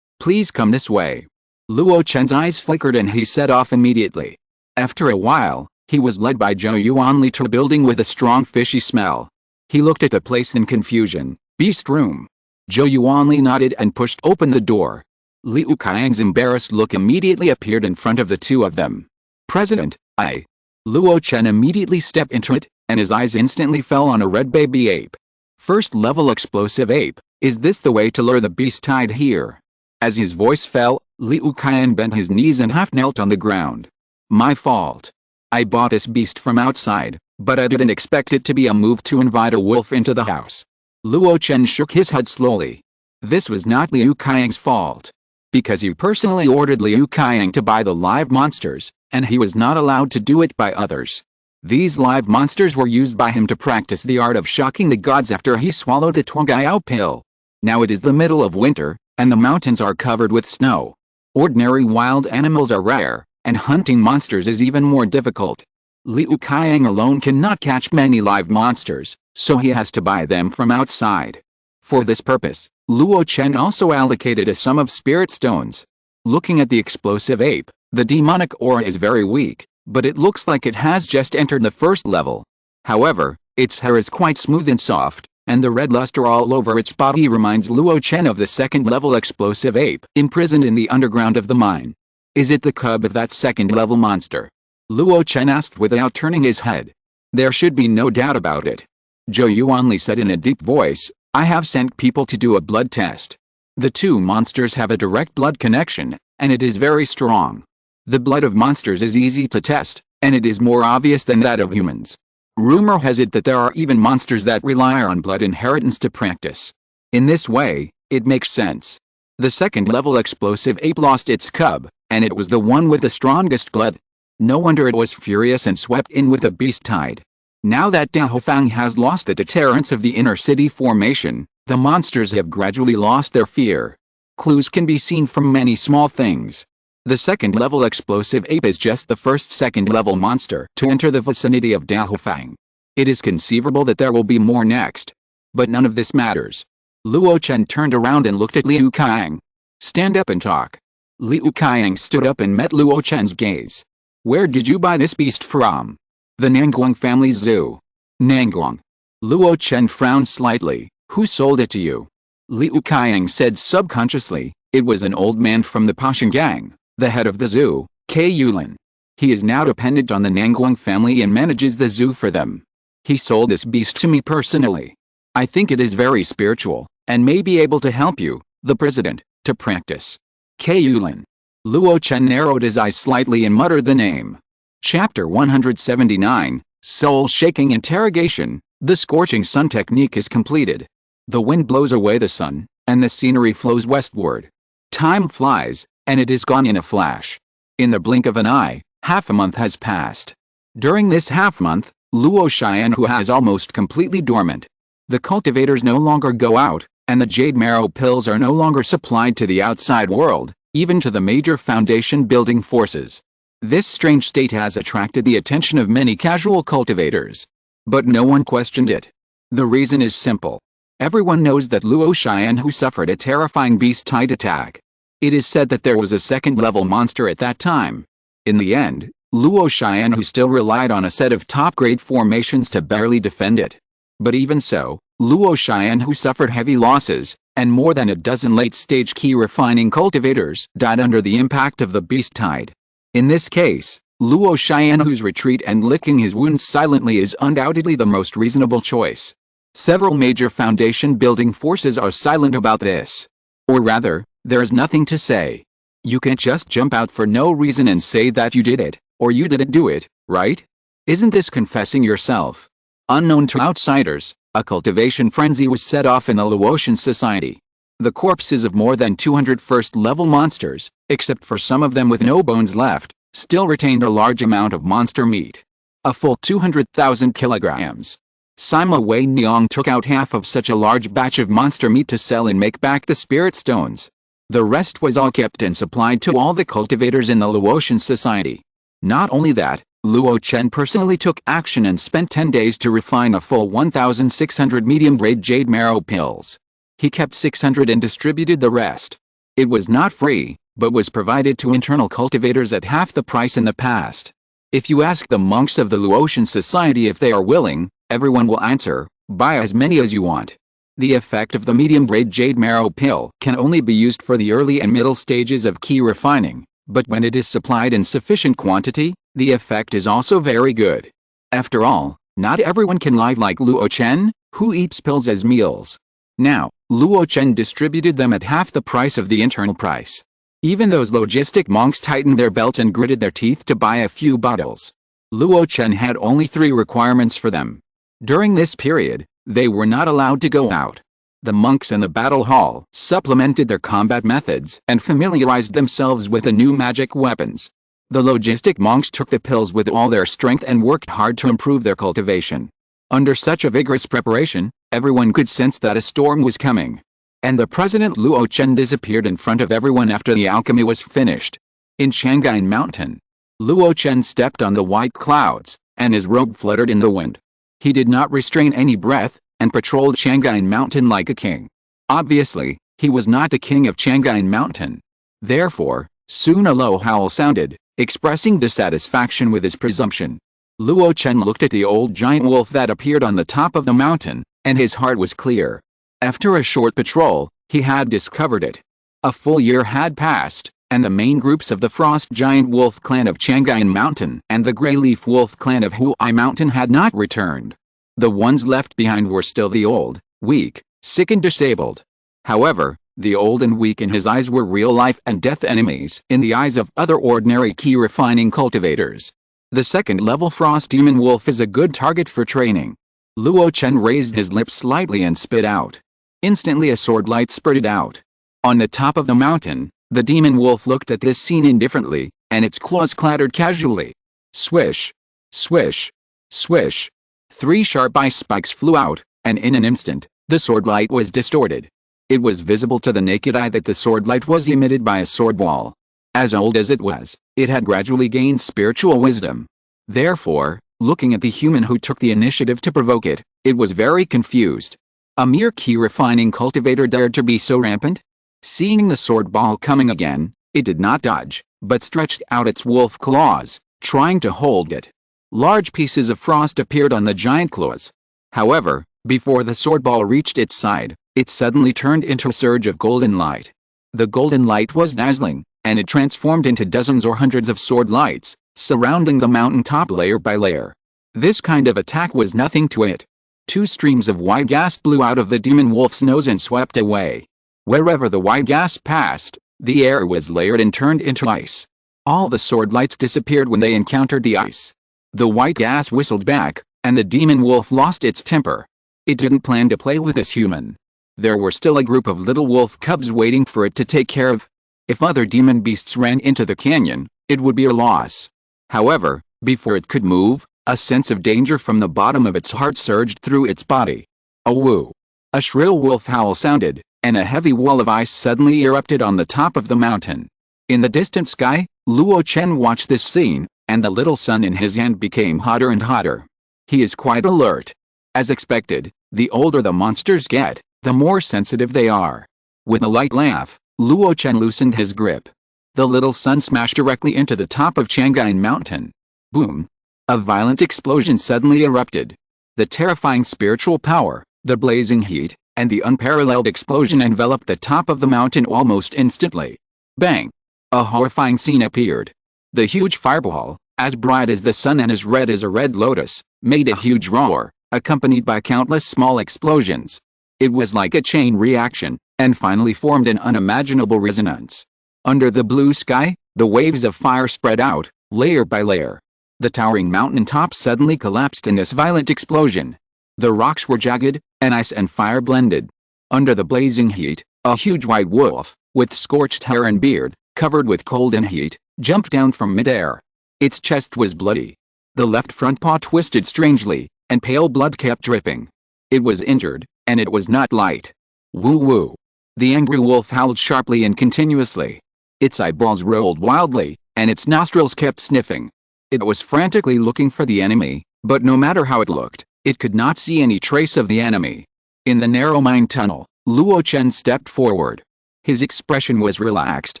Please come this way. Luo Chen's eyes flickered and he set off immediately. After a while, he was led by Zhou Yuanli to a building with a strong fishy smell. He looked at the place in confusion. Beast room. Zhou Yuanli nodded and pushed open the door. Liu Kaiang's embarrassed look immediately appeared in front of the two of them. President, I. Luo Chen immediately stepped into it, and his eyes instantly fell on a red baby ape. First level explosive ape, is this the way to lure the beast tied here? As his voice fell, Liu Kaiang bent his knees and half knelt on the ground. My fault. I bought this beast from outside, but I didn't expect it to be a move to invite a wolf into the house. Luo Chen shook his head slowly. This was not Liu Kaiang's fault. Because you personally ordered Liu Kaiang to buy the live monsters, and he was not allowed to do it by others. These live monsters were used by him to practice the art of shocking the gods after he swallowed the Zongmiao Pill. Now it is the middle of winter, and the mountains are covered with snow. Ordinary wild animals are rare, and hunting monsters is even more difficult. Liu Kaiang alone cannot catch many live monsters, so he has to buy them from outside. For this purpose, Luo Chen also allocated a sum of spirit stones. Looking at the explosive ape, the demonic aura is very weak, but it looks like it has just entered the first level. However, its hair is quite smooth and soft, and the red luster all over its body reminds Luo Chen of the second-level explosive ape imprisoned in the underground of the mine. Is it the cub of that second-level monster? Luo Chen asked without turning his head. There should be no doubt about it. Zhou Yuanli said in a deep voice, I have sent people to do a blood test. The two monsters have a direct blood connection, and it is very strong. The blood of monsters is easy to test, and it is more obvious than that of humans. Rumor has it that there are even monsters that rely on blood inheritance to practice. In this way, it makes sense. The second-level explosive ape lost its cub, and it was the one with the strongest blood. No wonder it was furious and swept in with the beast tied. Now that Dahofang has lost the deterrence of the inner city formation, the monsters have gradually lost their fear. Clues can be seen from many small things. The second-level explosive ape is just the first second-level monster to enter the vicinity of Dahofang. It is conceivable that there will be more next. But none of this matters. Luo Chen turned around and looked at Liu Kaiang. Stand up and talk. Liu Kaiang stood up and met Luo Chen's gaze. Where did you buy this beast from? The Nanguang family's zoo. Nanguang. Luo Chen frowned slightly. Who sold it to you? Liu Kaiang said subconsciously, it was an old man from the Pashangang, the head of the zoo, K. Yulin. He is now dependent on the Nanguang family and manages the zoo for them. He sold this beast to me personally. I think it is very spiritual, and may be able to help you, the president, to practice. K. Yulin. Luo Chen narrowed his eyes slightly and muttered the name. Chapter 179, Soul-Shaking Interrogation. The scorching sun technique is completed. The wind blows away the sun, and the scenery flows westward. Time flies, and it is gone in a flash. In the blink of an eye, half a month has passed. During this half month, Luo Xian, who has almost completely dormant, The cultivators no longer go out, and the jade marrow pills are no longer supplied to the outside world, even to the major foundation building forces. This strange state has attracted the attention of many casual cultivators. But no one questioned it. The reason is simple. Everyone knows that Luo Chen who suffered a terrifying beast-tide attack. It is said that there was a second-level monster at that time. In the end, Luo Chen who still relied on a set of top-grade formations to barely defend it. But even so, Luo Chen who suffered heavy losses, and more than a dozen late-stage key refining cultivators died under the impact of the beast-tide. In this case, Luo Chen whose retreat and licking his wounds silently is undoubtedly the most reasonable choice. Several major foundation building forces are silent about this. Or rather, there is nothing to say. You can't just jump out for no reason and say that you did it, or you didn't do it, right? Isn't this confessing yourself? Unknown to outsiders, a cultivation frenzy was set off in the Luo Chen society. The corpses of more than 200 first-level monsters, except for some of them with no bones left, still retained a large amount of monster meat. A full 200,000 kilograms. Sima Wei Niang took out half of such a large batch of monster meat to sell and make back the spirit stones. The rest was all kept and supplied to all the cultivators in the Luo Chen society. Not only that, Luo Chen personally took action and spent 10 days to refine a full 1,600 medium-grade jade marrow pills. He kept 600 and distributed the rest. It was not free, but was provided to internal cultivators at half the price in the past. If you ask the monks of the Luo Chen society if they are willing, everyone will answer, buy as many as you want. The effect of the medium-grade jade marrow pill can only be used for the early and middle stages of key refining, but when it is supplied in sufficient quantity, the effect is also very good. After all, not everyone can live like Luo Chen, who eats pills as meals. Now, Luo Chen distributed them at half the price of the internal price. Even those logistic monks tightened their belts and gritted their teeth to buy a few bottles. Luo Chen had only 3 requirements for them. During this period, they were not allowed to go out. The monks in the battle hall supplemented their combat methods and familiarized themselves with the new magic weapons. The logistic monks took the pills with all their strength and worked hard to improve their cultivation. Under such a vigorous preparation, everyone could sense that a storm was coming. And the President Luo Chen disappeared in front of everyone after the alchemy was finished. In Shanghai Mountain, Luo Chen stepped on the white clouds, and his robe fluttered in the wind. He did not restrain any breath, and patrolled Shanghai Mountain like a king. Obviously, he was not the king of Shanghai Mountain. Therefore, soon a low howl sounded, expressing dissatisfaction with his presumption. Luo Chen looked at the old giant wolf that appeared on the top of the mountain, and his heart was clear. After a short patrol, he had discovered it. A full year had passed, and the main groups of the Frost Giant Wolf clan of Chang'an Mountain and the Grey Leaf Wolf clan of Huai Mountain had not returned. The ones left behind were still the old, weak, sick and disabled. However, the old and weak in his eyes were real-life and death enemies in the eyes of other ordinary key refining cultivators. The second-level Frost Demon Wolf is a good target for training. Luo Chen raised his lips slightly and spit out. Instantly a sword light spurted out. On the top of the mountain, the demon wolf looked at this scene indifferently, and its claws clattered casually. Swish! Swish! Swish! 3 sharp ice spikes flew out, and in an instant, the sword light was distorted. It was visible to the naked eye that the sword light was emitted by a sword wall. As old as it was, it had gradually gained spiritual wisdom. Therefore, looking at the human who took the initiative to provoke it, it was very confused. A mere key refining cultivator dared to be so rampant? Seeing the sword ball coming again, it did not dodge, but stretched out its wolf claws, trying to hold it. Large pieces of frost appeared on the giant claws. However, before the sword ball reached its side, it suddenly turned into a surge of golden light. The golden light was dazzling, and it transformed into dozens or hundreds of sword lights, surrounding the mountaintop layer by layer. This kind of attack was nothing to it. 2 streams of white gas blew out of the demon wolf's nose and swept away. Wherever the white gas passed, the air was layered and turned into ice. All the sword lights disappeared when they encountered the ice. The white gas whistled back, and the demon wolf lost its temper. It didn't plan to play with this human. There were still a group of little wolf cubs waiting for it to take care of. If other demon beasts ran into the canyon, it would be a loss. However, before it could move, a sense of danger from the bottom of its heart surged through its body. A woo! A shrill wolf howl sounded, and a heavy wall of ice suddenly erupted on the top of the mountain. In the distant sky, Luo Chen watched this scene, and the little sun in his hand became hotter and hotter. He is quite alert. As expected, the older the monsters get, the more sensitive they are. With a light laugh, Luo Chen loosened his grip. The little sun smashed directly into the top of Chang'an Mountain. Boom! A violent explosion suddenly erupted. The terrifying spiritual power, the blazing heat, and the unparalleled explosion enveloped the top of the mountain almost instantly. Bang! A horrifying scene appeared. The huge fireball, as bright as the sun and as red as a red lotus, made a huge roar, accompanied by countless small explosions. It was like a chain reaction, and finally formed an unimaginable resonance. Under the blue sky, the waves of fire spread out, layer by layer. The towering mountain top suddenly collapsed in this violent explosion. The rocks were jagged, and ice and fire blended. Under the blazing heat, a huge white wolf, with scorched hair and beard, covered with cold and heat, jumped down from midair. Its chest was bloody. The left front paw twisted strangely, and pale blood kept dripping. It was injured, and it was not light. Woo woo! The angry wolf howled sharply and continuously. Its eyeballs rolled wildly, and its nostrils kept sniffing. It was frantically looking for the enemy, but no matter how it looked, it could not see any trace of the enemy. In the narrow mine tunnel, Luo Chen stepped forward. His expression was relaxed,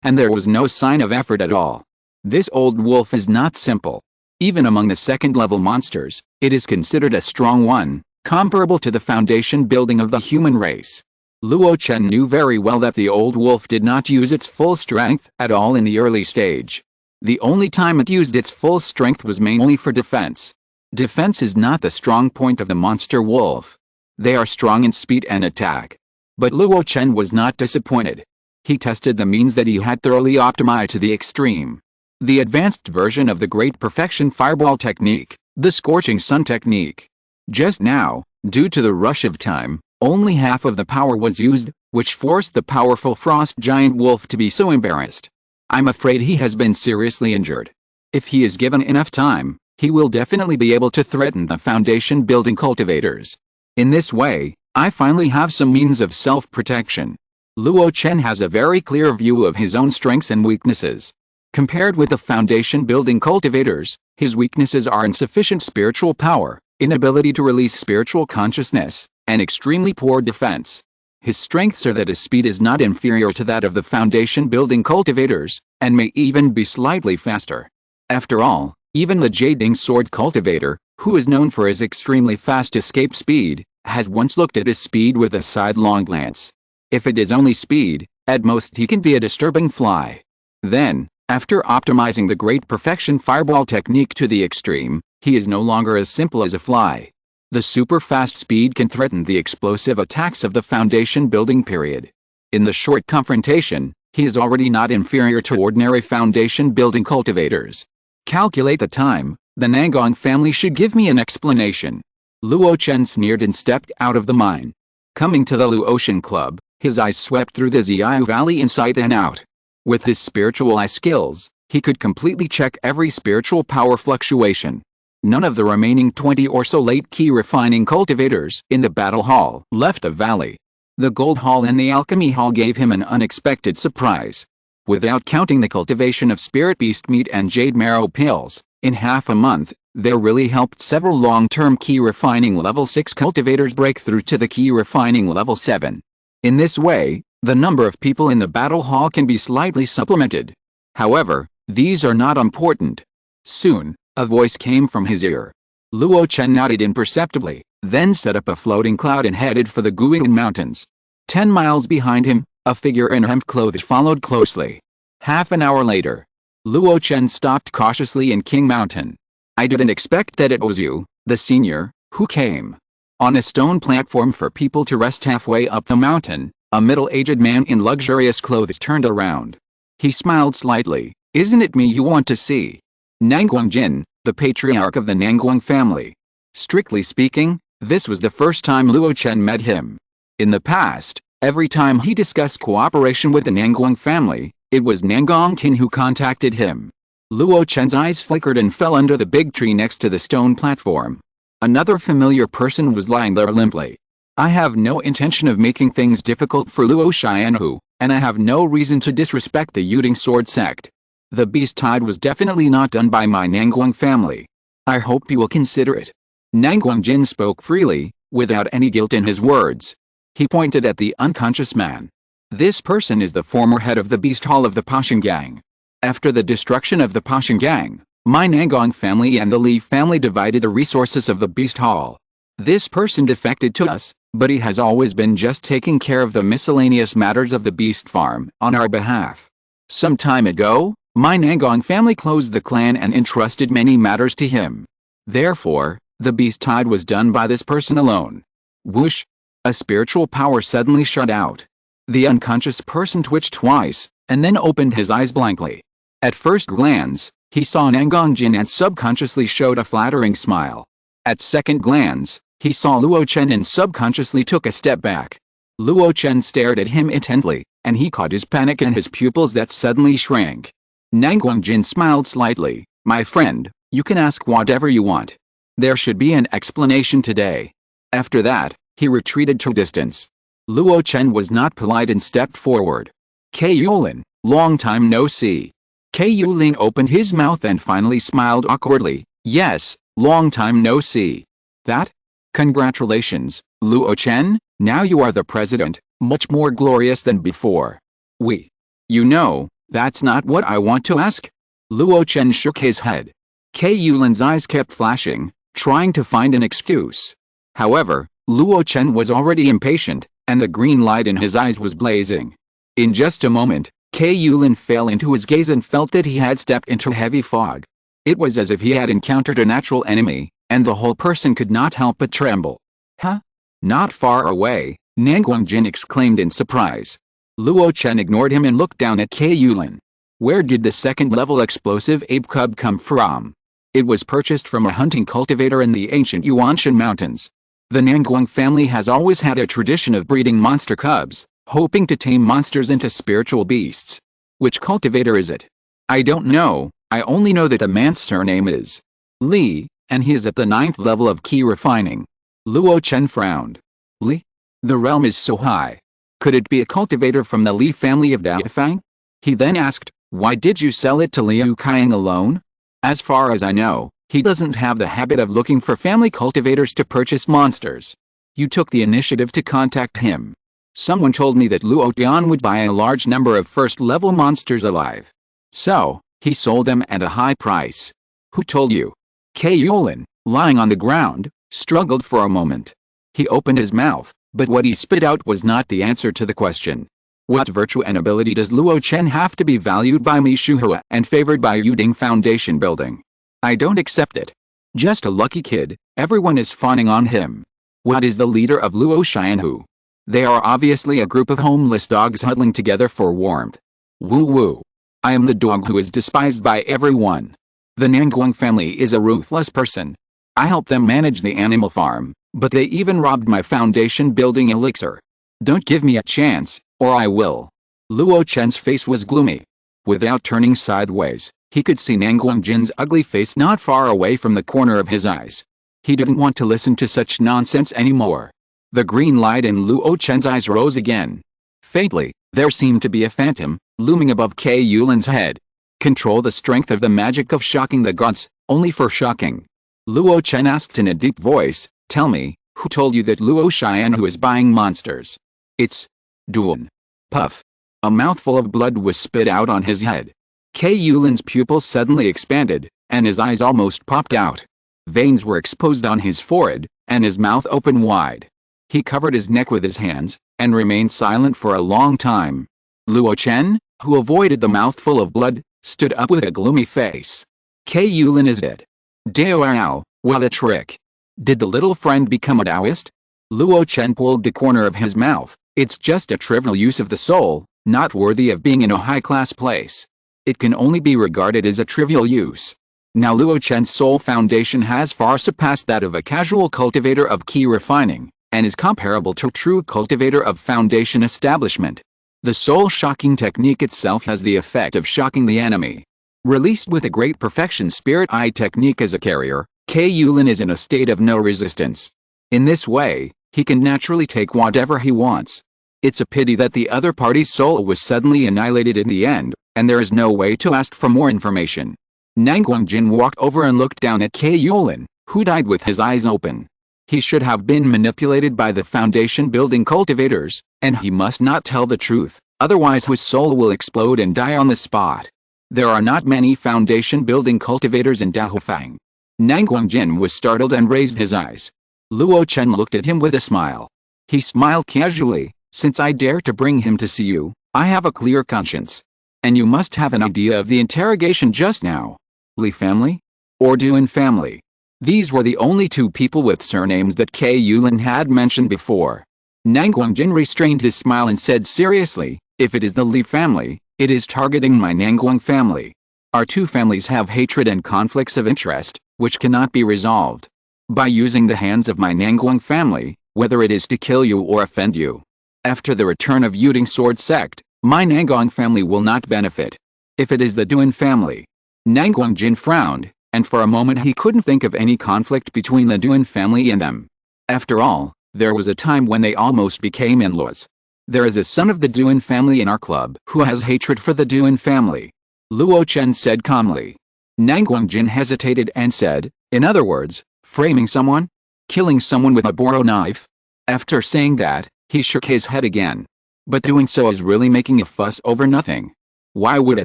and there was no sign of effort at all. This old wolf is not simple. Even among the second-level monsters, it is considered a strong one, comparable to the foundation building of the human race. Luo Chen knew very well that the old wolf did not use its full strength at all in the early stage. The only time it used its full strength was mainly for defense. Defense is not the strong point of the monster wolf. They are strong in speed and attack. But Luo Chen was not disappointed. He tested the means that he had thoroughly optimized to the extreme. The advanced version of the Great Perfection Fireball technique, the Scorching Sun technique. Just now, due to the rush of time, only half of the power was used, which forced the powerful frost giant wolf to be so embarrassed. I'm afraid he has been seriously injured. If he is given enough time, he will definitely be able to threaten the foundation building cultivators. In this way, I finally have some means of self-protection. Luo Chen has a very clear view of his own strengths and weaknesses. Compared with the foundation building cultivators, his weaknesses are insufficient spiritual power, inability to release spiritual consciousness, and extremely poor defense. His strengths are that his speed is not inferior to that of the foundation building cultivators, and may even be slightly faster. After all, even the Jading Sword cultivator, who is known for his extremely fast escape speed, has once looked at his speed with a sidelong glance. If it is only speed, at most he can be a disturbing fly. Then, after optimizing the Great Perfection Fireball technique to the extreme, he is no longer as simple as a fly. The super-fast speed can threaten the explosive attacks of the foundation building period. In the short confrontation, he is already not inferior to ordinary foundation building cultivators. Calculate the time, the Nangong family should give me an explanation. Luo Chen sneered and stepped out of the mine. Coming to the Luo Chen Club, his eyes swept through the Xiao Valley inside and out. With his spiritual eye skills, he could completely check every spiritual power fluctuation. None of the remaining 20 or so late key refining cultivators in the battle hall left the valley. The gold hall and the alchemy hall gave him an unexpected surprise. Without counting the cultivation of spirit beast meat and jade marrow pills, in half a month, there really helped several long-term key refining level 6 cultivators break through to the key refining level 7. In this way, the number of people in the battle hall can be slightly supplemented. However, these are not important. Soon, a voice came from his ear. Luo Chen nodded imperceptibly, then set up a floating cloud and headed for the Guian Mountains. 10 miles behind him, a figure in hemp clothes followed closely. Half an hour later, Luo Chen stopped cautiously in King Mountain. I didn't expect that it was you, the senior, who came. On a stone platform for people to rest halfway up the mountain, a middle-aged man in luxurious clothes turned around. He smiled slightly. Isn't it me you want to see? Nangguang Jin, the patriarch of the Nangguang family. Strictly speaking, this was the first time Luo Chen met him. In the past, every time he discussed cooperation with the Nangguang family, it was Nangguang Qin who contacted him. Luo Chen's eyes flickered and fell under the big tree next to the stone platform. Another familiar person was lying there limply. I have no intention of making things difficult for Luo Chen, and I have no reason to disrespect the Yuding Sword sect. The beast tide was definitely not done by my Nanguang family. I hope you will consider it. Nanguang Jin spoke freely, without any guilt in his words. He pointed at the unconscious man. This person is the former head of the beast hall of the Pashan gang. After the destruction of the Pashan gang, my Nanguang family and the Li family divided the resources of the beast hall. This person defected to us, but he has always been just taking care of the miscellaneous matters of the beast farm on our behalf. Some time ago, my Nanguang family closed the clan and entrusted many matters to him. Therefore, the beast tide was done by this person alone. Whoosh! A spiritual power suddenly shot out. The unconscious person twitched twice, and then opened his eyes blankly. At first glance, he saw Nanguang Jin and subconsciously showed a flattering smile. At second glance, he saw Luo Chen and subconsciously took a step back. Luo Chen stared at him intently, and he caught his panic in his pupils that suddenly shrank. Nanguang Jin smiled slightly. My friend, you can ask whatever you want. There should be an explanation today. After that, he retreated to distance. Luo Chen was not polite and stepped forward. Ke Yulin, long time no see. Ke Yulin opened his mouth and finally smiled awkwardly. Yes, long time no see. That? Congratulations, Luo Chen, now you are the president, much more glorious than before. You know, that's not what I want to ask. Luo Chen shook his head. Ke Yulin's eyes kept flashing, trying to find an excuse. However, Luo Chen was already impatient, and the green light in his eyes was blazing. In just a moment, Ke Yulin fell into his gaze and felt that he had stepped into heavy fog. It was as if he had encountered a natural enemy, and the whole person could not help but tremble. Huh? Not far away, Nanguang Jin exclaimed in surprise. Luo Chen ignored him and looked down at Ke Yulin. Where did the second-level explosive ape cub come from? It was purchased from a hunting cultivator in the ancient Yuanshan mountains. The Nanguang family has always had a tradition of breeding monster cubs, hoping to tame monsters into spiritual beasts. Which cultivator is it? I don't know, I only know that the man's surname is Li, and he is at the 9th level of key refining. Luo Chen frowned. Li? The realm is so high. Could it be a cultivator from the Li family of Daifang? He then asked, why did you sell it to Liu Kaiang alone? As far as I know, he doesn't have the habit of looking for family cultivators to purchase monsters. You took the initiative to contact him. Someone told me that Luo Tian would buy a large number of first-level monsters alive. So, he sold them at a high price. Who told you? Ke Yulin, lying on the ground, struggled for a moment. He opened his mouth, but what he spit out was not the answer to the question. What virtue and ability does Luo Chen have to be valued by Mi Shuhua and favored by Yuding Foundation building? I don't accept it. Just a lucky kid, everyone is fawning on him. What is the leader of Luo Chen? They are obviously a group of homeless dogs huddling together for warmth. Woo woo. I am the dog who is despised by everyone. The Nanguang family is a ruthless person. I helped them manage the animal farm, but they even robbed my foundation building elixir. Don't give me a chance, or I will. Luo Chen's face was gloomy. Without turning sideways, he could see Nanguang Jin's ugly face not far away from the corner of his eyes. He didn't want to listen to such nonsense anymore. The green light in Luo Chen's eyes rose again. Faintly, there seemed to be a phantom, looming above Ke Yulin's head. Control the strength of the magic of shocking the gods, only for shocking. Luo Chen asked in a deep voice, tell me, who told you that Luo Chen is buying monsters? It's Duan. Puff. A mouthful of blood was spit out on his head. Ke Yulin's pupils suddenly expanded, and his eyes almost popped out. Veins were exposed on his forehead, and his mouth opened wide. He covered his neck with his hands, and remained silent for a long time. Luo Chen, who avoided the mouthful of blood, stood up with a gloomy face. Ke Yulin is dead. Dao, what a trick. Did the little friend become a Taoist? Luo Chen pulled the corner of his mouth. It's just a trivial use of the soul, not worthy of being in a high-class place. It can only be regarded as a trivial use. Now Luo Chen's soul foundation has far surpassed that of a casual cultivator of key refining, and is comparable to a true cultivator of foundation establishment. The soul shocking technique itself has the effect of shocking the enemy. Released with a great perfection spirit eye technique as a carrier, Ke Yulin is in a state of no resistance. In this way, He can naturally take whatever he wants. It's a pity that the other party's soul was suddenly annihilated in the end, and there is no way to ask for more information. Nanguang walked over and looked down at Ke Yulin, who died with his eyes open. He should have been manipulated by the foundation building cultivators, and he must not tell the truth, otherwise his soul will explode and die on the spot. There are not many foundation building cultivators in Dahofang. Nanguang was startled and raised his eyes. Luo Chen looked at him with a smile. He smiled casually. Since I dare to bring him to see you, I have a clear conscience. And you must have an idea of the interrogation just now. Li family? Or Duan family? These were the only two people with surnames that Ke Yulin had mentioned before. Nanguang restrained his smile and said seriously, if it is the Li family, it is targeting my Nanguang family. Our two families have hatred and conflicts of interest, which cannot be resolved. By using the hands of my Nanguang family, whether it is to kill you or offend you. After the return of Yuding Sword sect, my Nanguang family will not benefit. If it is the Duan family. Nanguang frowned, and for a moment he couldn't think of any conflict between the Duan family and them. After all, there was a time when they almost became in-laws. There is a son of the Duan family in our club who has hatred for the Duan family. Luo Chen said calmly. Nanguang hesitated and said, in other words, framing someone? Killing someone with a boro knife? After saying that, he shook his head again. But doing so is really making a fuss over nothing. Why would a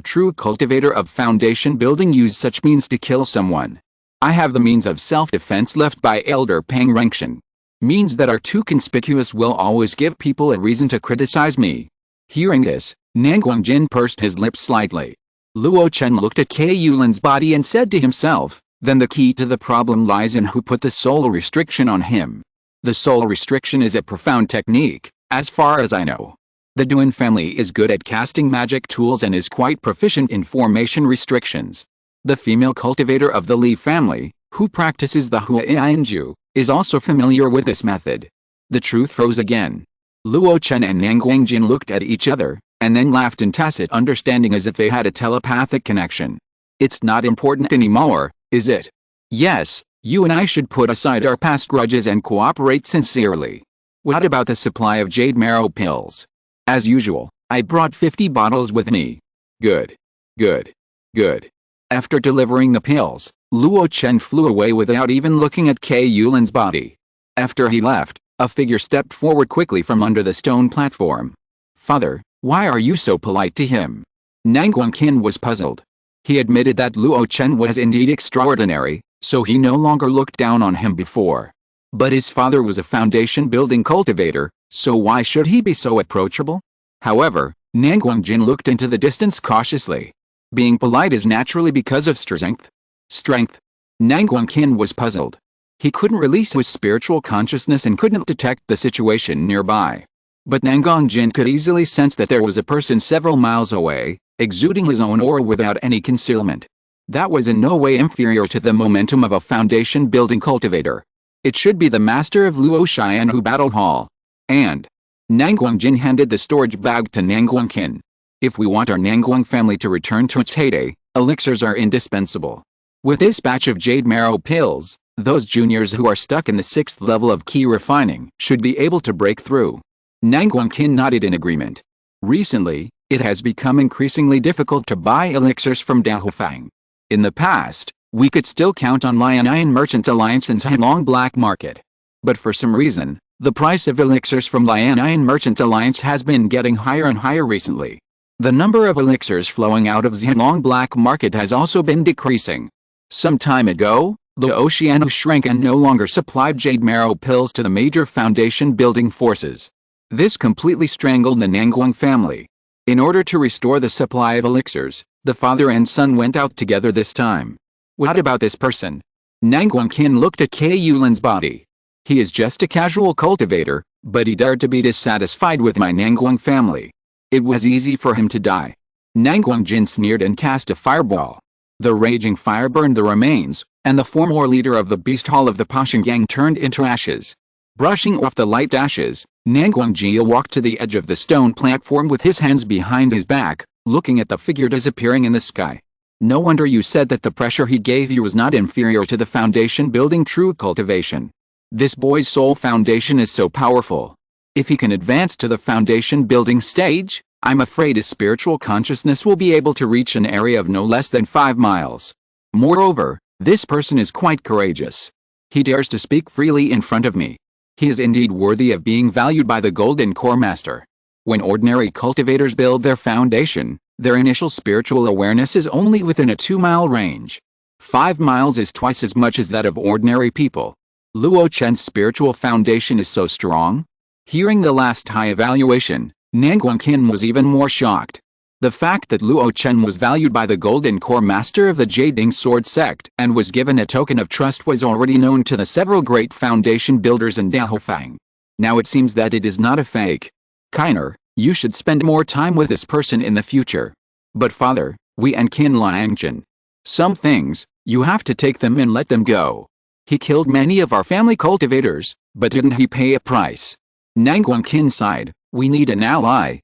true cultivator of foundation building use such means to kill someone? I have the means of self-defense left by Elder Pang Rengshan. Means that are too conspicuous will always give people a reason to criticize me. Hearing this, Nanguang pursed his lips slightly. Luo Chen looked at Ke Yulin's body and said to himself, then the key to the problem lies in who put the soul restriction on him. The soul restriction is a profound technique, as far as I know. The Duan family is good at casting magic tools and is quite proficient in formation restrictions. The female cultivator of the Li family, who practices the Huaianju, is also familiar with this method. The truth froze again. Luo Chen and Nanguang looked at each other, and then laughed in tacit understanding as if they had a telepathic connection. It's not important anymore, is it? Yes, you and I should put aside our past grudges and cooperate sincerely. What about the supply of jade marrow pills? As usual, I brought 50 bottles with me. Good. Good. Good. After delivering the pills, Luo Chen flew away without even looking at Ke Yulin's body. After he left, a figure stepped forward quickly from under the stone platform. Father, why are you so polite to him? Nanguang was puzzled. He admitted that Luo Chen was indeed extraordinary, so he no longer looked down on him before. But his father was a foundation-building cultivator, so why should he be so approachable? However, Nanguang looked into the distance cautiously. Being polite is naturally because of strength. Strength? Nanguang was puzzled. He couldn't release his spiritual consciousness and couldn't detect the situation nearby. But Nanguang could easily sense that there was a person several miles away, exuding his own aura without any concealment. That was in no way inferior to the momentum of a foundation-building cultivator. It should be the master of Luo Xianhu Battle Hall. And Nanguang handed the storage bag to Nanguang. If we want our Nanguang family to return to its heyday, elixirs are indispensable. With this batch of jade marrow pills, those juniors who are stuck in the 6th level of key refining should be able to break through. Nanguang nodded in agreement. Recently, it has become increasingly difficult to buy elixirs from Dahofang. In the past, we could still count on Lianian Merchant Alliance and Heilong Black Market. But for some reason, the price of elixirs from Lianian Merchant Alliance has been getting higher and higher recently. The number of elixirs flowing out of Heilong Black Market has also been decreasing. Some time ago, the Oceano shrank and no longer supplied jade marrow pills to the major foundation building forces. This completely strangled the Nanguang family. In order to restore the supply of elixirs, the father and son went out together this time. What about this person? Nanguang looked at Ke Yulin's body. He is just a casual cultivator, but he dared to be dissatisfied with my Nanguang family. It was easy for him to die. Nanguang sneered and cast a fireball. The raging fire burned the remains, and the former leader of the beast hall of the Pashangang turned into ashes. Brushing off the light ashes, Nanguang walked to the edge of the stone platform with his hands behind his back, looking at the figure disappearing in the sky. No wonder you said that the pressure he gave you was not inferior to the foundation building true cultivation. This boy's soul foundation is so powerful. If he can advance to the foundation building stage, I'm afraid his spiritual consciousness will be able to reach an area of no less than 5 miles. Moreover, this person is quite courageous. He dares to speak freely in front of me. He is indeed worthy of being valued by the Golden Core Master. When ordinary cultivators build their foundation, their initial spiritual awareness is only within a 2-mile range. 5 miles is twice as much as that of ordinary people. Luo Chen's spiritual foundation is so strong. Hearing the last high evaluation, Nanguangqin was even more shocked. The fact that Luo Chen was valued by the Golden Core Master of the Jading Sword sect and was given a token of trust was already known to the several great foundation builders in Dahofang. Now it seems that it is not a fake. Kiner, you should spend more time with this person in the future. But father, we and Qin Liangchen. Some things, you have to take them and let them go. He killed many of our family cultivators, but didn't he pay a price? Nanguangqin sighed, we need an ally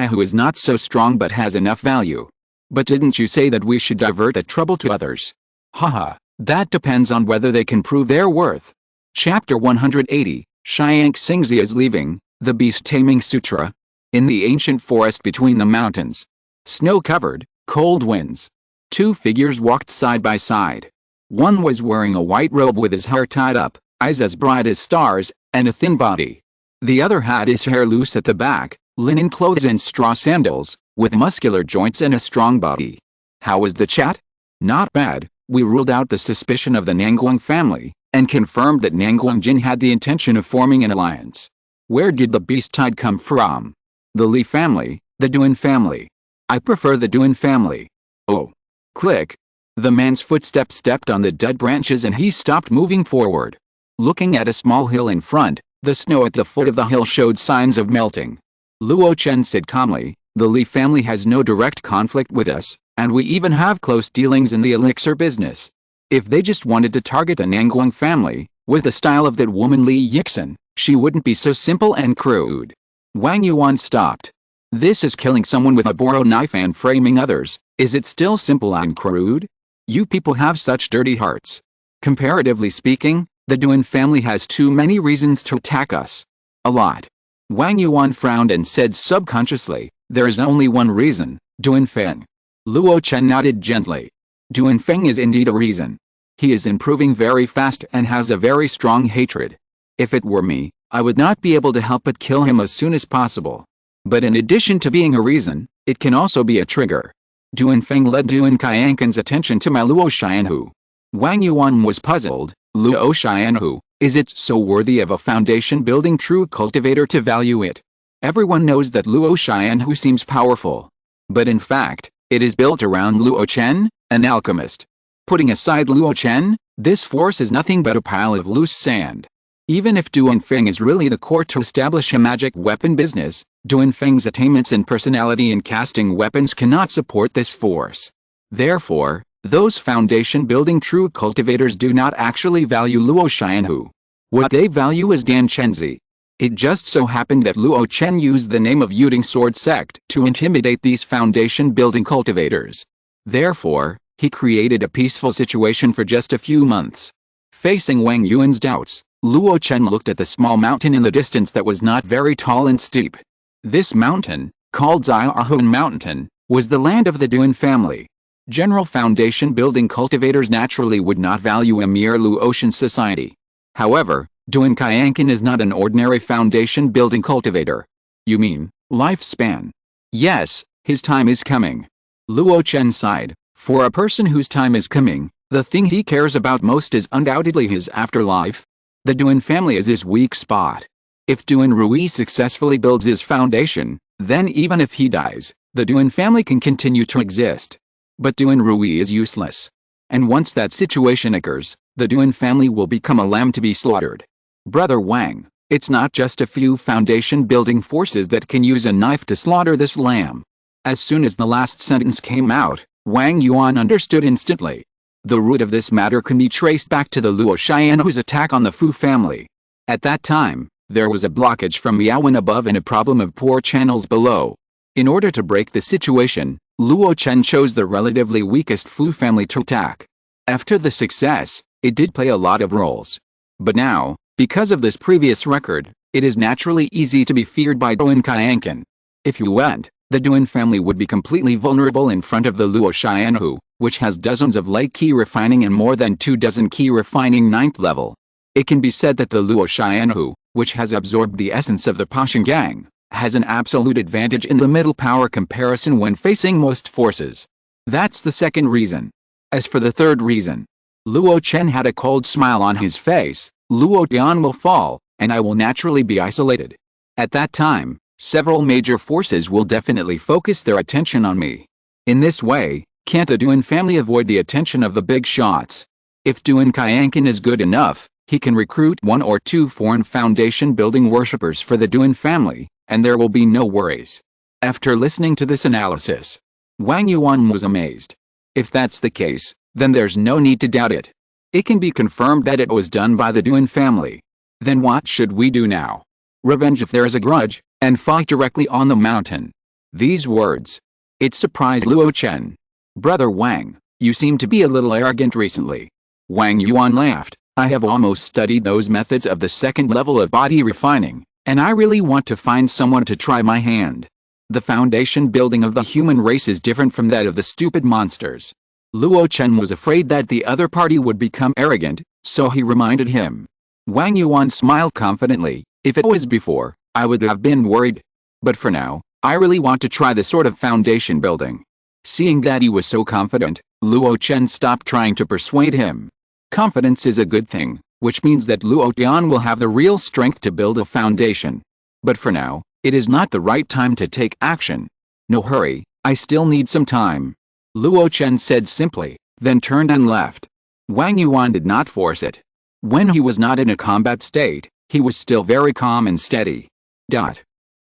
who is not so strong but has enough value. But didn't you say that we should divert the trouble to others? Haha, that depends on whether they can prove their worth. Chapter 180, Shiang Xingzi is leaving, the Beast Taming Sutra. In the ancient forest between the mountains. Snow-covered, cold winds. 2 figures walked side by side. One was wearing a white robe with his hair tied up, eyes as bright as stars, and a thin body. The other had his hair loose at the back, linen clothes and straw sandals, with muscular joints and a strong body. How was the chat? Not bad. We ruled out the suspicion of the Nanguang family, and confirmed that Nanguangjin had the intention of forming an alliance. Where did the beast tide come from? The Li family, the Duan family. I prefer the Duan family. Oh. Click. The man's footsteps stepped on the dead branches and he stopped moving forward. Looking at a small hill in front, the snow at the foot of the hill showed signs of melting. Luo Chen said calmly, the Li family has no direct conflict with us, and we even have close dealings in the elixir business. If they just wanted to target the Nanguang family, with the style of that woman Li Yixin, she wouldn't be so simple and crude. Wang Yuan stopped. This is killing someone with a borrowed knife and framing others. Is it still simple and crude? You people have such dirty hearts. Comparatively speaking, the Duan family has too many reasons to attack us. A lot. Wang Yuan frowned and said subconsciously, there is only one reason, Duan Feng. Luo Chen nodded gently. Duan Feng is indeed a reason. He is improving very fast and has a very strong hatred. If it were me, I would not be able to help but kill him as soon as possible. But in addition to being a reason, it can also be a trigger. Duan Feng led Duan Qianqin's attention to my Luo Xianhu. Wang Yuan was puzzled. Luo Xianhu, is it so worthy of a foundation-building true cultivator to value it? Everyone knows that Luo Xianhu seems powerful. But in fact, it is built around Luo Chen, an alchemist. Putting aside Luo Chen, this force is nothing but a pile of loose sand. Even if Duan Feng is really the core to establish a magic weapon business, Duan Feng's attainments and personality in casting weapons cannot support this force. Therefore, those foundation-building true cultivators do not actually value Luo Xianhu. What they value is Dan Chenzi. It just so happened that Luo Chen used the name of Yuding Sword sect to intimidate these foundation-building cultivators. Therefore, he created a peaceful situation for just a few months. Facing Wang Yuan's doubts, Luo Chen looked at the small mountain in the distance that was not very tall and steep. This mountain, called Ziahuan Mountain, was the land of the Duan family. General foundation-building cultivators naturally would not value a mere Luotian society. However, Duan Qianqin is not an ordinary foundation-building cultivator. You mean, lifespan? Yes, his time is coming. Luo Chen sighed. For a person whose time is coming, the thing he cares about most is undoubtedly his afterlife. The Duan family is his weak spot. If Duan Rui successfully builds his foundation, then even if he dies, the Duan family can continue to exist. But Duan Rui is useless. And once that situation occurs, the Duan family will become a lamb to be slaughtered. Brother Wang, it's not just a few foundation-building forces that can use a knife to slaughter this lamb. As soon as the last sentence came out, Wang Yuan understood instantly. The root of this matter can be traced back to the Luo Xianhu's attack on the Fu family. At that time, there was a blockage from Miaowen above and a problem of poor channels below. In order to break the situation, Luo Chen chose the relatively weakest Fu family to attack. After the success, it did play a lot of roles. But now, Because of this previous record, it is naturally easy to be feared by Duan Kaiankan. If you went, the Duan family would be completely vulnerable in front of the Luo Xianhu, which has dozens of light key refining and more than 24 key refining 9th level. It can be said that the Luo Xianhu, which has absorbed the essence of the Pashangang, has an absolute advantage in the middle power comparison when facing most forces. That's the second reason. As for the third reason, Luo Chen had a cold smile on his face. Luo Tian will fall, and I will naturally be isolated. At that time, several major forces will definitely focus their attention on me. In this way, can't the Duan family avoid the attention of the big shots? If Duan Kaiankan is good enough, he can recruit 1 or 2 foreign foundation building worshippers for the Duan family, and there will be no worries. After listening to this analysis, Wang Yuan was amazed. If that's the case, then there's no need to doubt it. It can be confirmed that it was done by the Duan family. Then what should we do now? Revenge if there is a grudge, and fight directly on the mountain. These words. It surprised Luo Chen. Brother Wang, you seem to be a little arrogant recently. Wang Yuan laughed. I have almost studied those methods of the second level of body refining, and I really want to find someone to try my hand. The foundation building of the human race is different from that of the stupid monsters. Luo Chen was afraid that the other party would become arrogant, so he reminded him. Wang Yuan smiled confidently. If it was before, I would have been worried. But for now, I really want to try the sort of foundation building. Seeing that he was so confident, Luo Chen stopped trying to persuade him. Confidence is a good thing, which means that Luo Tian will have the real strength to build a foundation. But for now, it is not the right time to take action. No hurry, I still need some time. Luo Chen said simply, then turned and left. Wang Yuan did not force it. When he was not in a combat state, he was still very calm and steady.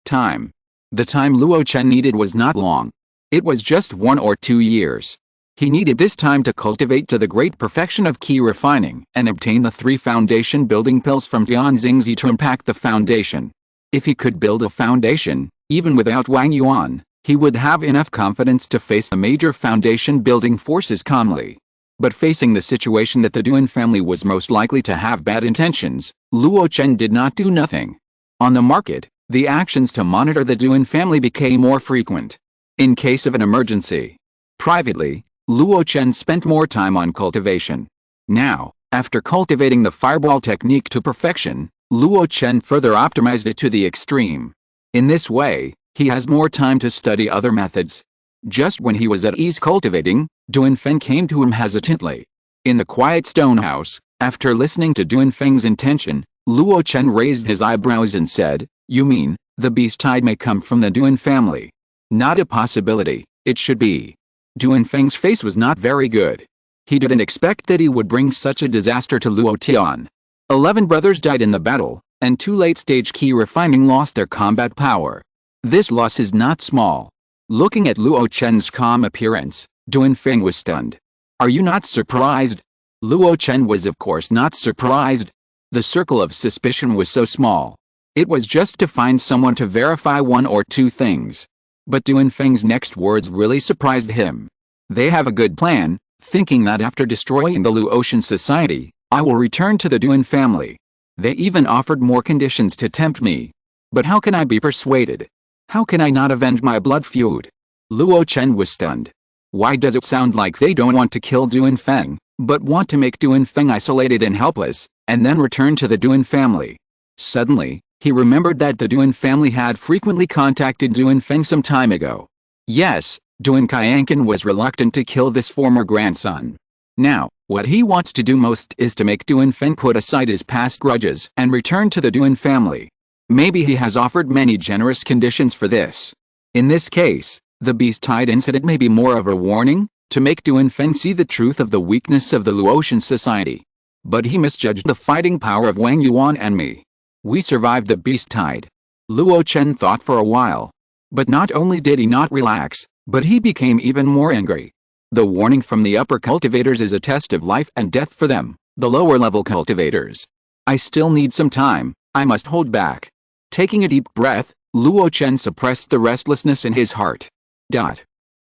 Time. The time Luo Chen needed was not long. It was just 1 or 2 years. He needed this time to cultivate to the great perfection of key refining and obtain the 3 foundation building pills from Tian Xingzi to impact the foundation. If he could build a foundation, even without Wang Yuan, he would have enough confidence to face the major foundation building forces calmly. But facing the situation that the Duan family was most likely to have bad intentions, Luo Chen did not do nothing. On the market, the actions to monitor the Duan family became more frequent. In case of an emergency. Privately, Luo Chen spent more time on cultivation. Now, after cultivating the fireball technique to perfection, Luo Chen further optimized it to the extreme. In this way, he has more time to study other methods. Just when he was at ease cultivating, Duan Feng came to him hesitantly. In the quiet stone house, after listening to Duan Feng's intention, Luo Chen raised his eyebrows and said, "You mean, the beast tide may come from the Duan family?" "Not a possibility, it should be." Duan Feng's face was not very good. He didn't expect that he would bring such a disaster to Luo Tian. 11 brothers died in the battle, and 2 late-stage key refining lost their combat power. This loss is not small. Looking at Luo Chen's calm appearance, Duan Feng was stunned. "Are you not surprised?" Luo Chen was of course not surprised. The circle of suspicion was so small. It was just to find someone to verify 1 or 2 things. But Duan Feng's next words really surprised him. "They have a good plan, thinking that after destroying the Luo Chen society, I will return to the Duan family. They even offered more conditions to tempt me. But how can I be persuaded? How can I not avenge my blood feud?" Luo Chen was stunned. Why does it sound like they don't want to kill Duan Feng, but want to make Duan Feng isolated and helpless, and then return to the Duan family? Suddenly, he remembered that the Duan family had frequently contacted Duan Feng some time ago. Yes, Duan Kaiankan was reluctant to kill this former grandson. Now, what he wants to do most is to make Duan Feng put aside his past grudges and return to the Duan family. Maybe he has offered many generous conditions for this. In this case, the beast tide incident may be more of a warning, to make Duan Feng see the truth of the weakness of the Luo Chen society. But he misjudged the fighting power of Wang Yuan and me. We survived the beast tide. Luo Chen thought for a while. But not only did he not relax, but he became even more angry. The warning from the upper cultivators is a test of life and death for them, the lower level cultivators. I still need some time, I must hold back. Taking a deep breath, Luo Chen suppressed the restlessness in his heart.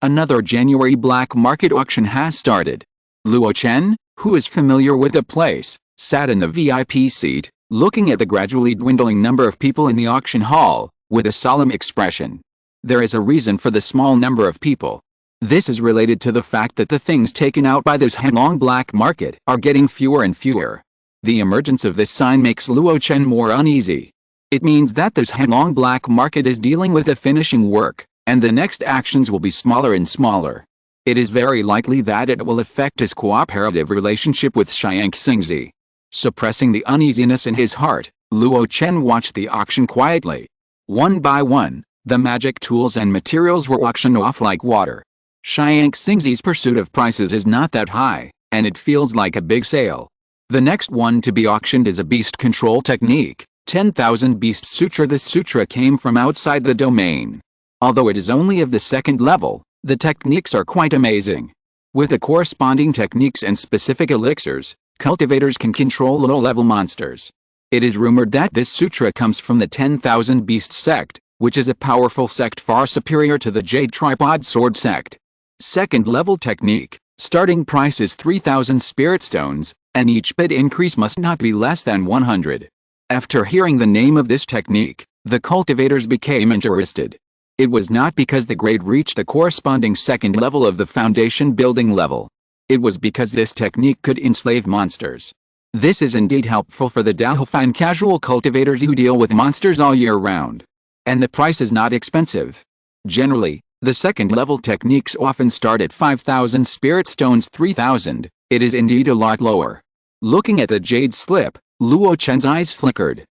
Another January black market auction has started. Luo Chen, who is familiar with the place, sat in the VIP seat, looking at the gradually dwindling number of people in the auction hall, with a solemn expression. There is a reason for the small number of people. This is related to the fact that the things taken out by this headlong black market are getting fewer and fewer. The emergence of this sign makes Luo Chen more uneasy. It means that this headlong black market is dealing with the finishing work, and the next actions will be smaller and smaller. It is very likely that it will affect his cooperative relationship with Xiang Xingzi. Suppressing the uneasiness in his heart, Luo Chen watched the auction quietly. One by one, the magic tools and materials were auctioned off like water. Xiang Xingzi's pursuit of prices is not that high, and it feels like a big sale. The next one to be auctioned is a beast control technique, 10,000 Beast Sutra. This sutra came from outside the domain. Although it is only of the second level, the techniques are quite amazing. With the corresponding techniques and specific elixirs, cultivators can control low-level monsters. It is rumored that this sutra comes from the 10,000 Beast sect, which is a powerful sect far superior to the Jade Tripod Sword sect. Second level technique, starting price is 3,000 spirit stones, and each bid increase must not be less than 100. After hearing the name of this technique, the cultivators became interested. It was not because the grade reached the corresponding second level of the foundation building level. It was because this technique could enslave monsters. This is indeed helpful for the Daofang casual cultivators who deal with monsters all year round. And the price is not expensive. Generally, the second level techniques often start at 5,000 spirit stones. 3,000, it is indeed a lot lower. Looking at the jade slip, Luo Chen's eyes flickered.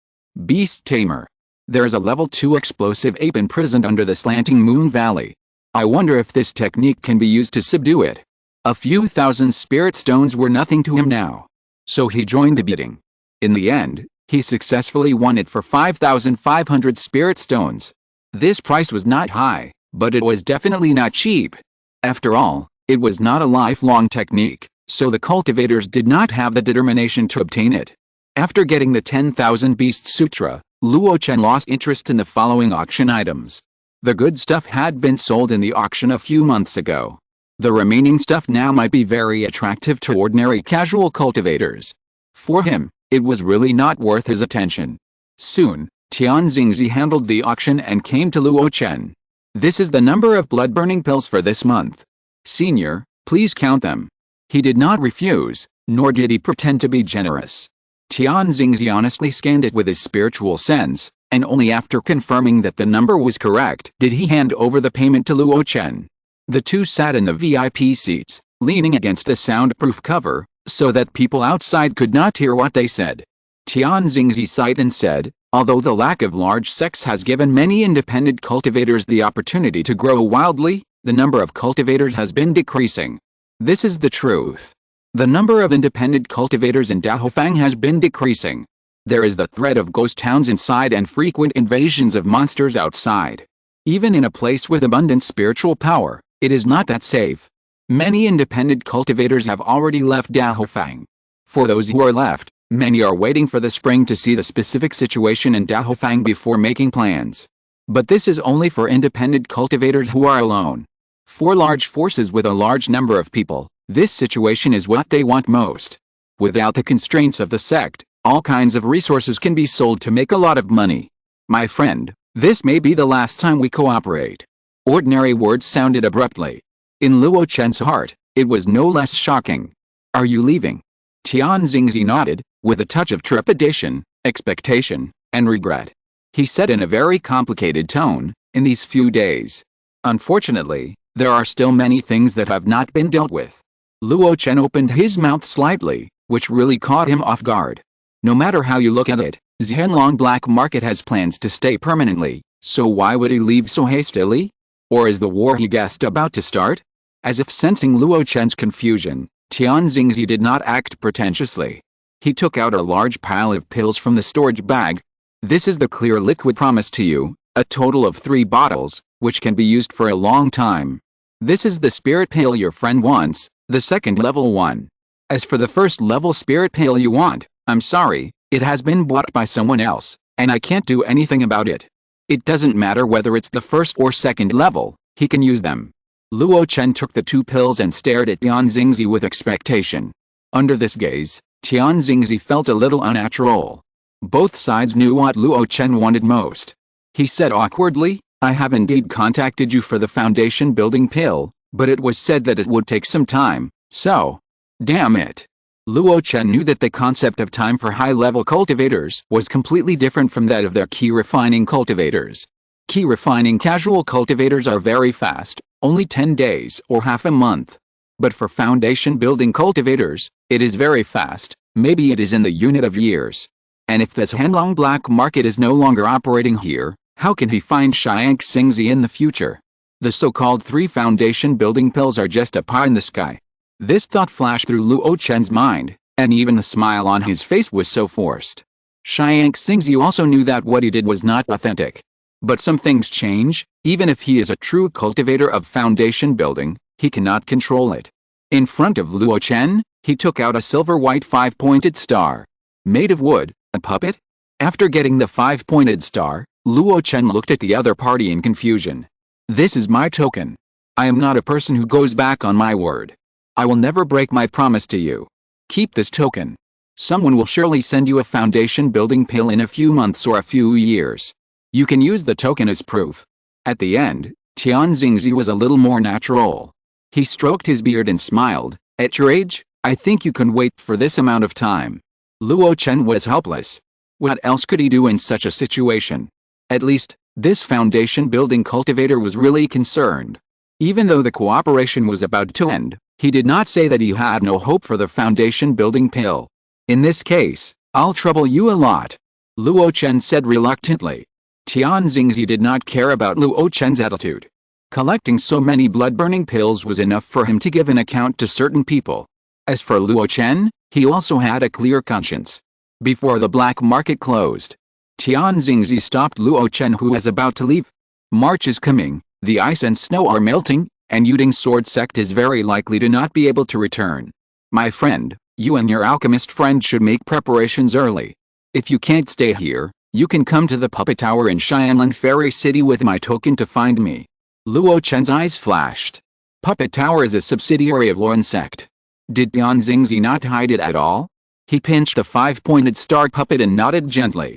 Beast Tamer. There is a level 2 explosive ape imprisoned under the slanting moon valley. I wonder if this technique can be used to subdue it. A few thousand spirit stones were nothing to him now. So he joined the bidding. In the end, he successfully won it for 5,500 spirit stones. This price was not high, but it was definitely not cheap. After all, it was not a lifelong technique, so the cultivators did not have the determination to obtain it. After getting the 10,000 Beast Sutra, Luo Chen lost interest in the following auction items. The good stuff had been sold in the auction a few months ago. The remaining stuff now might be very attractive to ordinary casual cultivators. For him, it was really not worth his attention. Soon, Tian Xingzi handled the auction and came to Luo Chen. This is the number of blood-burning pills for this month. Senior, please count them. He did not refuse, nor did he pretend to be generous. Tian Xingzi honestly scanned it with his spiritual sense, and only after confirming that the number was correct did he hand over the payment to Luo Chen. The two sat in the VIP seats, leaning against the soundproof cover, so that people outside could not hear what they said. Tian Xingzi sighed and said, although the lack of large sects has given many independent cultivators the opportunity to grow wildly, the number of cultivators has been decreasing. This is the truth. The number of independent cultivators in Daofang has been decreasing. There is the threat of ghost towns inside and frequent invasions of monsters outside. Even in a place with abundant spiritual power, it is not that safe. Many independent cultivators have already left Daofang. For those who are left, many are waiting for the spring to see the specific situation in Daofang before making plans. But this is only for independent cultivators who are alone. For large forces with a large number of people, this situation is what they want most. Without the constraints of the sect, all kinds of resources can be sold to make a lot of money. My friend, this may be the last time we cooperate. Ordinary words sounded abruptly. In Luo Chen's heart, it was no less shocking. Are you leaving? Tian Xingzi nodded, with a touch of trepidation, expectation, and regret. He said in a very complicated tone, in these few days. Unfortunately, there are still many things that have not been dealt with. Luo Chen opened his mouth slightly, which really caught him off guard. No matter how you look at it, Zhenlong Black Market has plans to stay permanently, so why would he leave so hastily? Or is the war he guessed about to start? As if sensing Luo Chen's confusion, Tian Xingzi did not act pretentiously. He took out a large pile of pills from the storage bag. This is the clear liquid promised to you, a total of 3 bottles, which can be used for a long time. This is the spirit pill your friend wants, the second level one. As for the first level spirit pill you want, I'm sorry, it has been bought by someone else, and I can't do anything about it. It doesn't matter whether it's the first or second level, he can use them. Luo Chen took the 2 pills and stared at Tian Xingzi with expectation. Under this gaze, Tian Xingzi felt a little unnatural. Both sides knew what Luo Chen wanted most. He said awkwardly, I have indeed contacted you for the foundation building pill, but it was said that it would take some time, so. Damn it. Luo Chen knew that the concept of time for high-level cultivators was completely different from that of their key refining cultivators. Key refining casual cultivators are very fast, only 10 days or half a month. But for foundation building cultivators, it is very fast, maybe it is in the unit of years. And if this Hanlong black market is no longer operating here, how can he find Xiang Xingzi in the future? The so-called 3 foundation building pills are just a pie in the sky. This thought flashed through Luo Chen's mind, and even the smile on his face was so forced. Xiang Xingzi also knew that what he did was not authentic. But some things change, even if he is a true cultivator of foundation building, he cannot control it. In front of Luo Chen, he took out a silver-white 5-pointed star. Made of wood, a puppet? After getting the 5-pointed star, Luo Chen looked at the other party in confusion. This is my token. I am not a person who goes back on my word. I will never break my promise to you. Keep this token. Someone will surely send you a foundation building pill in a few months or a few years. You can use the token as proof. At the end, Tian Xingzi was a little more natural. He stroked his beard and smiled. At your age, I think you can wait for this amount of time. Luo Chen was helpless. What else could he do in such a situation? At least, this foundation building cultivator was really concerned. Even though the cooperation was about to end, he did not say that he had no hope for the foundation building pill. In this case, I'll trouble you a lot. Luo Chen said reluctantly. Tian Xingzi did not care about Luo Chen's attitude. Collecting so many blood-burning pills was enough for him to give an account to certain people. As for Luo Chen, he also had a clear conscience. Before the black market closed, Tian Xingzi stopped Luo Chen, who was about to leave. March is coming, the ice and snow are melting, and Yuding's sword sect is very likely to not be able to return. My friend, you and your alchemist friend should make preparations early. If you can't stay here, you can come to the puppet tower in Xianlan Fairy City with my token to find me. Luo Chen's eyes flashed. Puppet Tower is a subsidiary of Luo sect. Did Tian Xingzi not hide it at all? He pinched the 5-pointed star puppet and nodded gently.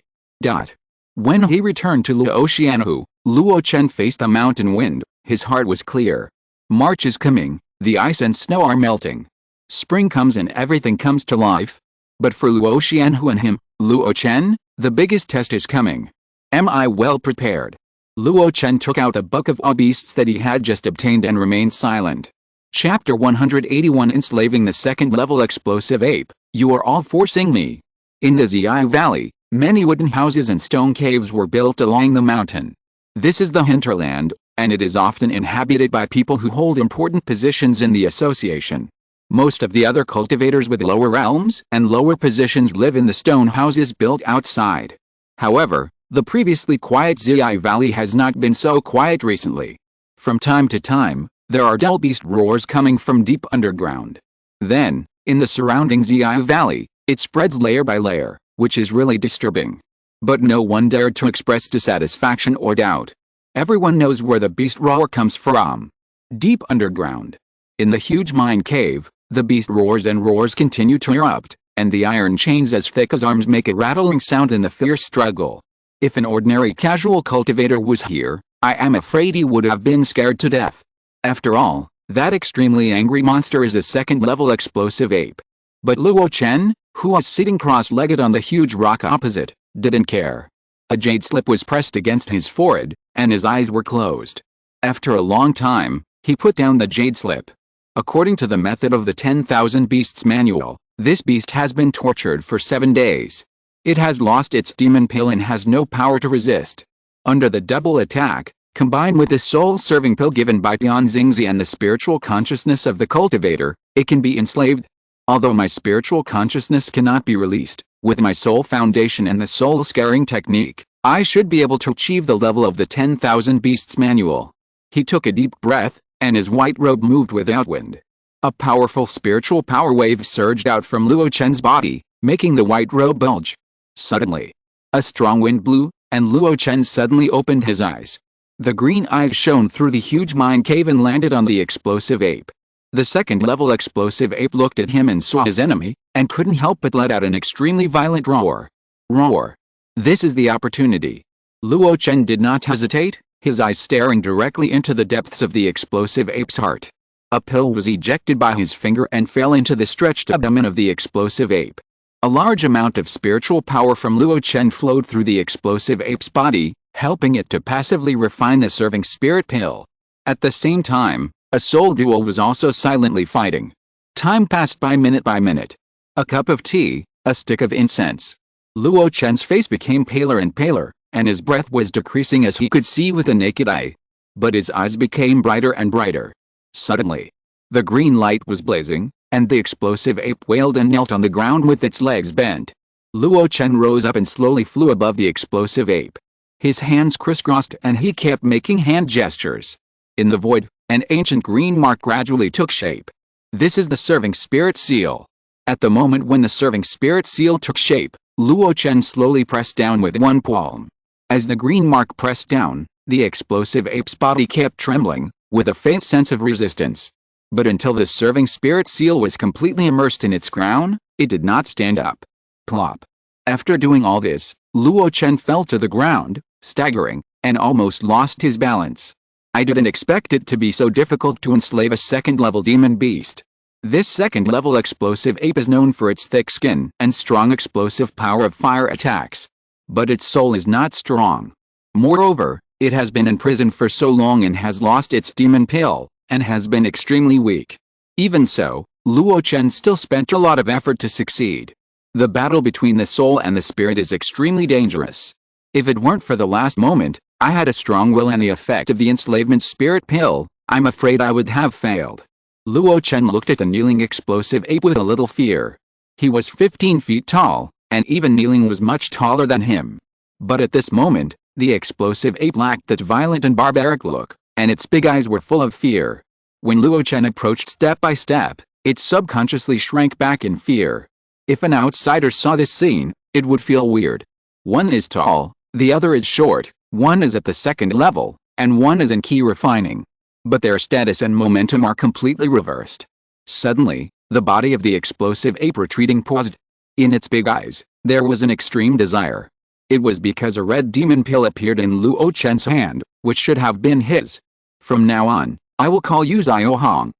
When he returned to Luo, Luo Chen faced the mountain wind. His heart was clear. March is coming, the ice and snow are melting. Spring comes and everything comes to life. But for Luo Xianhu and him, Luo Chen, the biggest test is coming. Am I well prepared? Luo Chen took out a book of beasts that he had just obtained and remained silent. Chapter 181 Enslaving the Second-Level Explosive Ape. You are all forcing me. In the Ziyai Valley, many wooden houses and stone caves were built along the mountain. This is the hinterland, and it is often inhabited by people who hold important positions in the association. Most of the other cultivators with lower realms and lower positions live in the stone houses built outside. However, the previously quiet Ziyai Valley has not been so quiet recently. From time to time, there are dull beast roars coming from deep underground. Then, in the surrounding Ziyai Valley, it spreads layer by layer, which is really disturbing. But no one dared to express dissatisfaction or doubt. Everyone knows where the beast roar comes from. Deep underground. In the huge mine cave, the beast roars and roars continue to erupt, and the iron chains as thick as arms make a rattling sound in the fierce struggle. If an ordinary casual cultivator was here, I am afraid he would have been scared to death. After all, that extremely angry monster is a second-level explosive ape. But Luo Chen, who was sitting cross-legged on the huge rock opposite, didn't care. A jade slip was pressed against his forehead, and his eyes were closed. After a long time, he put down the jade slip. According to the method of the 10,000 Beasts Manual, this beast has been tortured for 7 days. It has lost its demon pill and has no power to resist. Under the double attack, combined with the soul-serving pill given by Tian Xingzi and the spiritual consciousness of the cultivator, it can be enslaved. Although my spiritual consciousness cannot be released, with my soul foundation and the soul-scaring technique, I should be able to achieve the level of the 10,000 Beasts Manual. He took a deep breath, and his white robe moved without wind. A powerful spiritual power wave surged out from Luo Chen's body, making the white robe bulge. Suddenly, a strong wind blew, and Luo Chen suddenly opened his eyes. The green eyes shone through the huge mine cave and landed on the explosive ape. The second-level explosive ape looked at him and saw his enemy, and couldn't help but let out an extremely violent roar. Roar. This is the opportunity. Luo Chen did not hesitate, his eyes staring directly into the depths of the explosive ape's heart. A pill was ejected by his finger and fell into the stretched abdomen of the explosive ape. A large amount of spiritual power from Luo Chen flowed through the explosive ape's body, helping it to passively refine the serving spirit pill. At the same time, a soul duel was also silently fighting. Time passed by minute. A cup of tea, a stick of incense. Luo Chen's face became paler and paler, and his breath was decreasing as he could see with the naked eye. But his eyes became brighter and brighter. Suddenly, the green light was blazing, and the explosive ape wailed and knelt on the ground with its legs bent. Luo Chen rose up and slowly flew above the explosive ape. His hands crisscrossed and he kept making hand gestures. In the void, an ancient green mark gradually took shape. This is the serving spirit seal. At the moment when the serving spirit seal took shape, Luo Chen slowly pressed down with one palm. As the green mark pressed down, the explosive ape's body kept trembling, with a faint sense of resistance. But until the serving spirit seal was completely immersed in its crown, it did not stand up. Plop. After doing all this, Luo Chen fell to the ground, staggering, and almost lost his balance. I didn't expect it to be so difficult to enslave a second-level demon beast. This second-level explosive ape is known for its thick skin and strong explosive power of fire attacks. But its soul is not strong. Moreover, it has been in prison for so long and has lost its demon pill, and has been extremely weak. Even so, Luo Chen still spent a lot of effort to succeed. The battle between the soul and the spirit is extremely dangerous. If it weren't for the last moment, I had a strong will and the effect of the enslavement spirit pill, I'm afraid I would have failed. Luo Chen looked at the kneeling explosive ape with a little fear. He was 15 feet tall, and even kneeling was much taller than him. But at this moment, the explosive ape lacked that violent and barbaric look, and its big eyes were full of fear. When Luo Chen approached step by step, it subconsciously shrank back in fear. If an outsider saw this scene, it would feel weird. One is tall, the other is short, one is at the second level, and one is in key refining. But their status and momentum are completely reversed. Suddenly, the body of the explosive ape retreating paused. In its big eyes, there was an extreme desire. It was because a red demon pill appeared in Luo Chen's hand, which should have been his. From now on, I will call you Xiao Hong.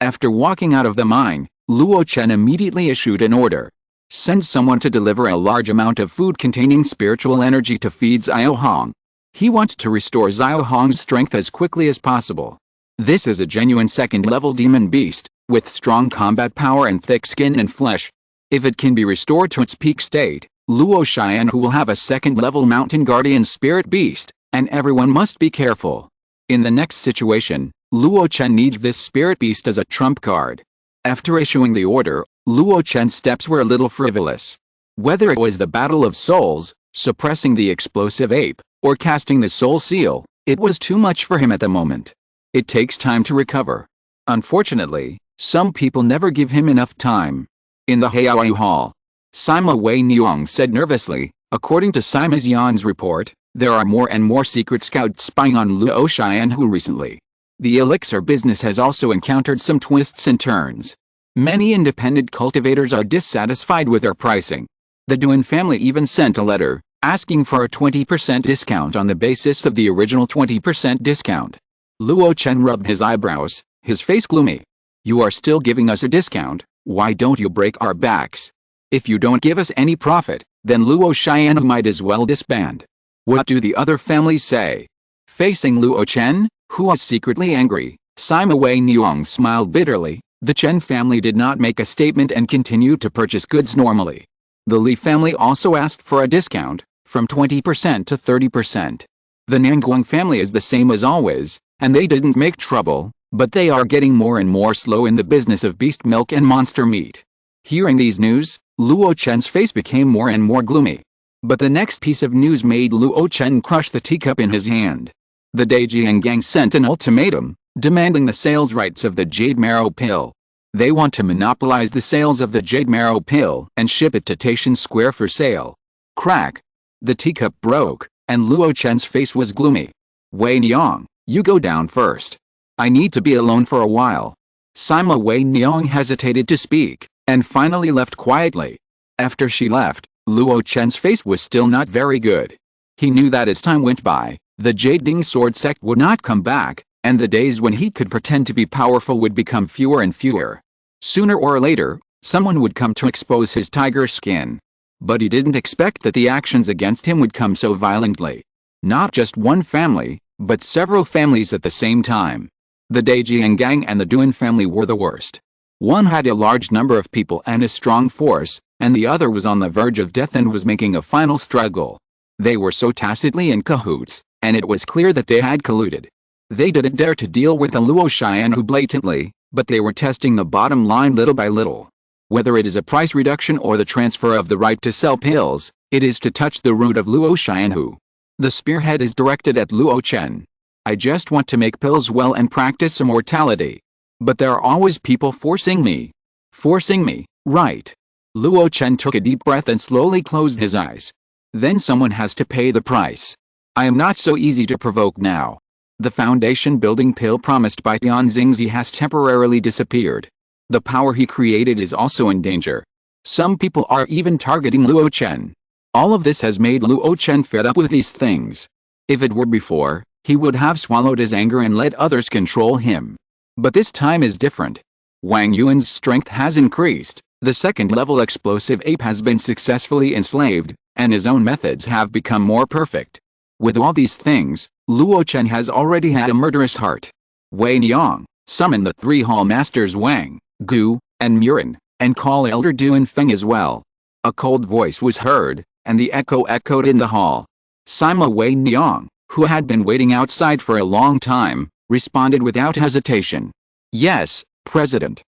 After walking out of the mine, Luo Chen immediately issued an order. Send someone to deliver a large amount of food containing spiritual energy to feed Xiao Hong. He wants to restore Xiao Hong's strength as quickly as possible. This is a genuine second-level demon beast, with strong combat power and thick skin and flesh. If it can be restored to its peak state, Luo Xian will have a second-level mountain guardian spirit beast, and everyone must be careful. In the next situation, Luo Chen needs this spirit beast as a trump card. After issuing the order, Luo Chen's steps were a little frivolous. Whether it was the battle of souls, suppressing the explosive ape, or casting the soul seal, it was too much for him at the moment. It takes time to recover. Unfortunately, some people never give him enough time. In the Heiau Hall, Sima Wei Niang said nervously, according to Sima Xian's report, there are more and more secret scouts spying on Luo Xianhu recently. The elixir business has also encountered some twists and turns. Many independent cultivators are dissatisfied with their pricing. The Duan family even sent a letter, asking for a 20% discount on the basis of the original 20% discount. Luo Chen rubbed his eyebrows, his face gloomy. You are still giving us a discount, why don't you break our backs? If you don't give us any profit, then Luo Xianhu might as well disband. What do the other families say? Facing Luo Chen, who was secretly angry, Sima Wei Niang smiled bitterly. The Chen family did not make a statement and continued to purchase goods normally. The Li family also asked for a discount, from 20% to 30%. The Nanguang family is the same as always, and they didn't make trouble, but they are getting more and more slow in the business of beast milk and monster meat. Hearing these news, Luo Chen's face became more and more gloomy. But the next piece of news made Luo Chen crush the teacup in his hand. The Daijiang gang sent an ultimatum, demanding the sales rights of the Jade Marrow Pill. They want to monopolize the sales of the Jade Marrow Pill and ship it to Taishan Square for sale. Crack. The teacup broke, and Luo Chen's face was gloomy. Wei Niang, you go down first. I need to be alone for a while. Sima Wei Niang hesitated to speak, and finally left quietly. After she left, Luo Chen's face was still not very good. He knew that as time went by, the Jading Sword sect would not come back, and the days when he could pretend to be powerful would become fewer and fewer. Sooner or later, someone would come to expose his tiger skin. But he didn't expect that the actions against him would come so violently. Not just one family, but several families at the same time. The Daijiang gang and the Duan family were the worst. One had a large number of people and a strong force, and the other was on the verge of death and was making a final struggle. They were so tacitly in cahoots, and it was clear that they had colluded. They didn't dare to deal with the Luo Chen blatantly, but they were testing the bottom line little by little. Whether it is a price reduction or the transfer of the right to sell pills, it is to touch the root of Luo Chen. The spearhead is directed at Luo Chen. I just want to make pills well and practice immortality. But there are always people forcing me. Forcing me, right. Luo Chen took a deep breath and slowly closed his eyes. Then someone has to pay the price. I am not so easy to provoke now. The foundation building pill promised by Tian Xingzi has temporarily disappeared. The power he created is also in danger. Some people are even targeting Luo Chen. All of this has made Luo Chen fed up with these things. If it were before, he would have swallowed his anger and let others control him. But this time is different. Wang Yuan's strength has increased, the second-level explosive ape has been successfully enslaved, and his own methods have become more perfect. With all these things, Luo Chen has already had a murderous heart. Wei Niang, summon the three hall masters Wang, Gu, and Murin, and call Elder Duan Feng as well. A cold voice was heard, and the echo echoed in the hall. Sima Wei Niang, who had been waiting outside for a long time, responded without hesitation. Yes, President.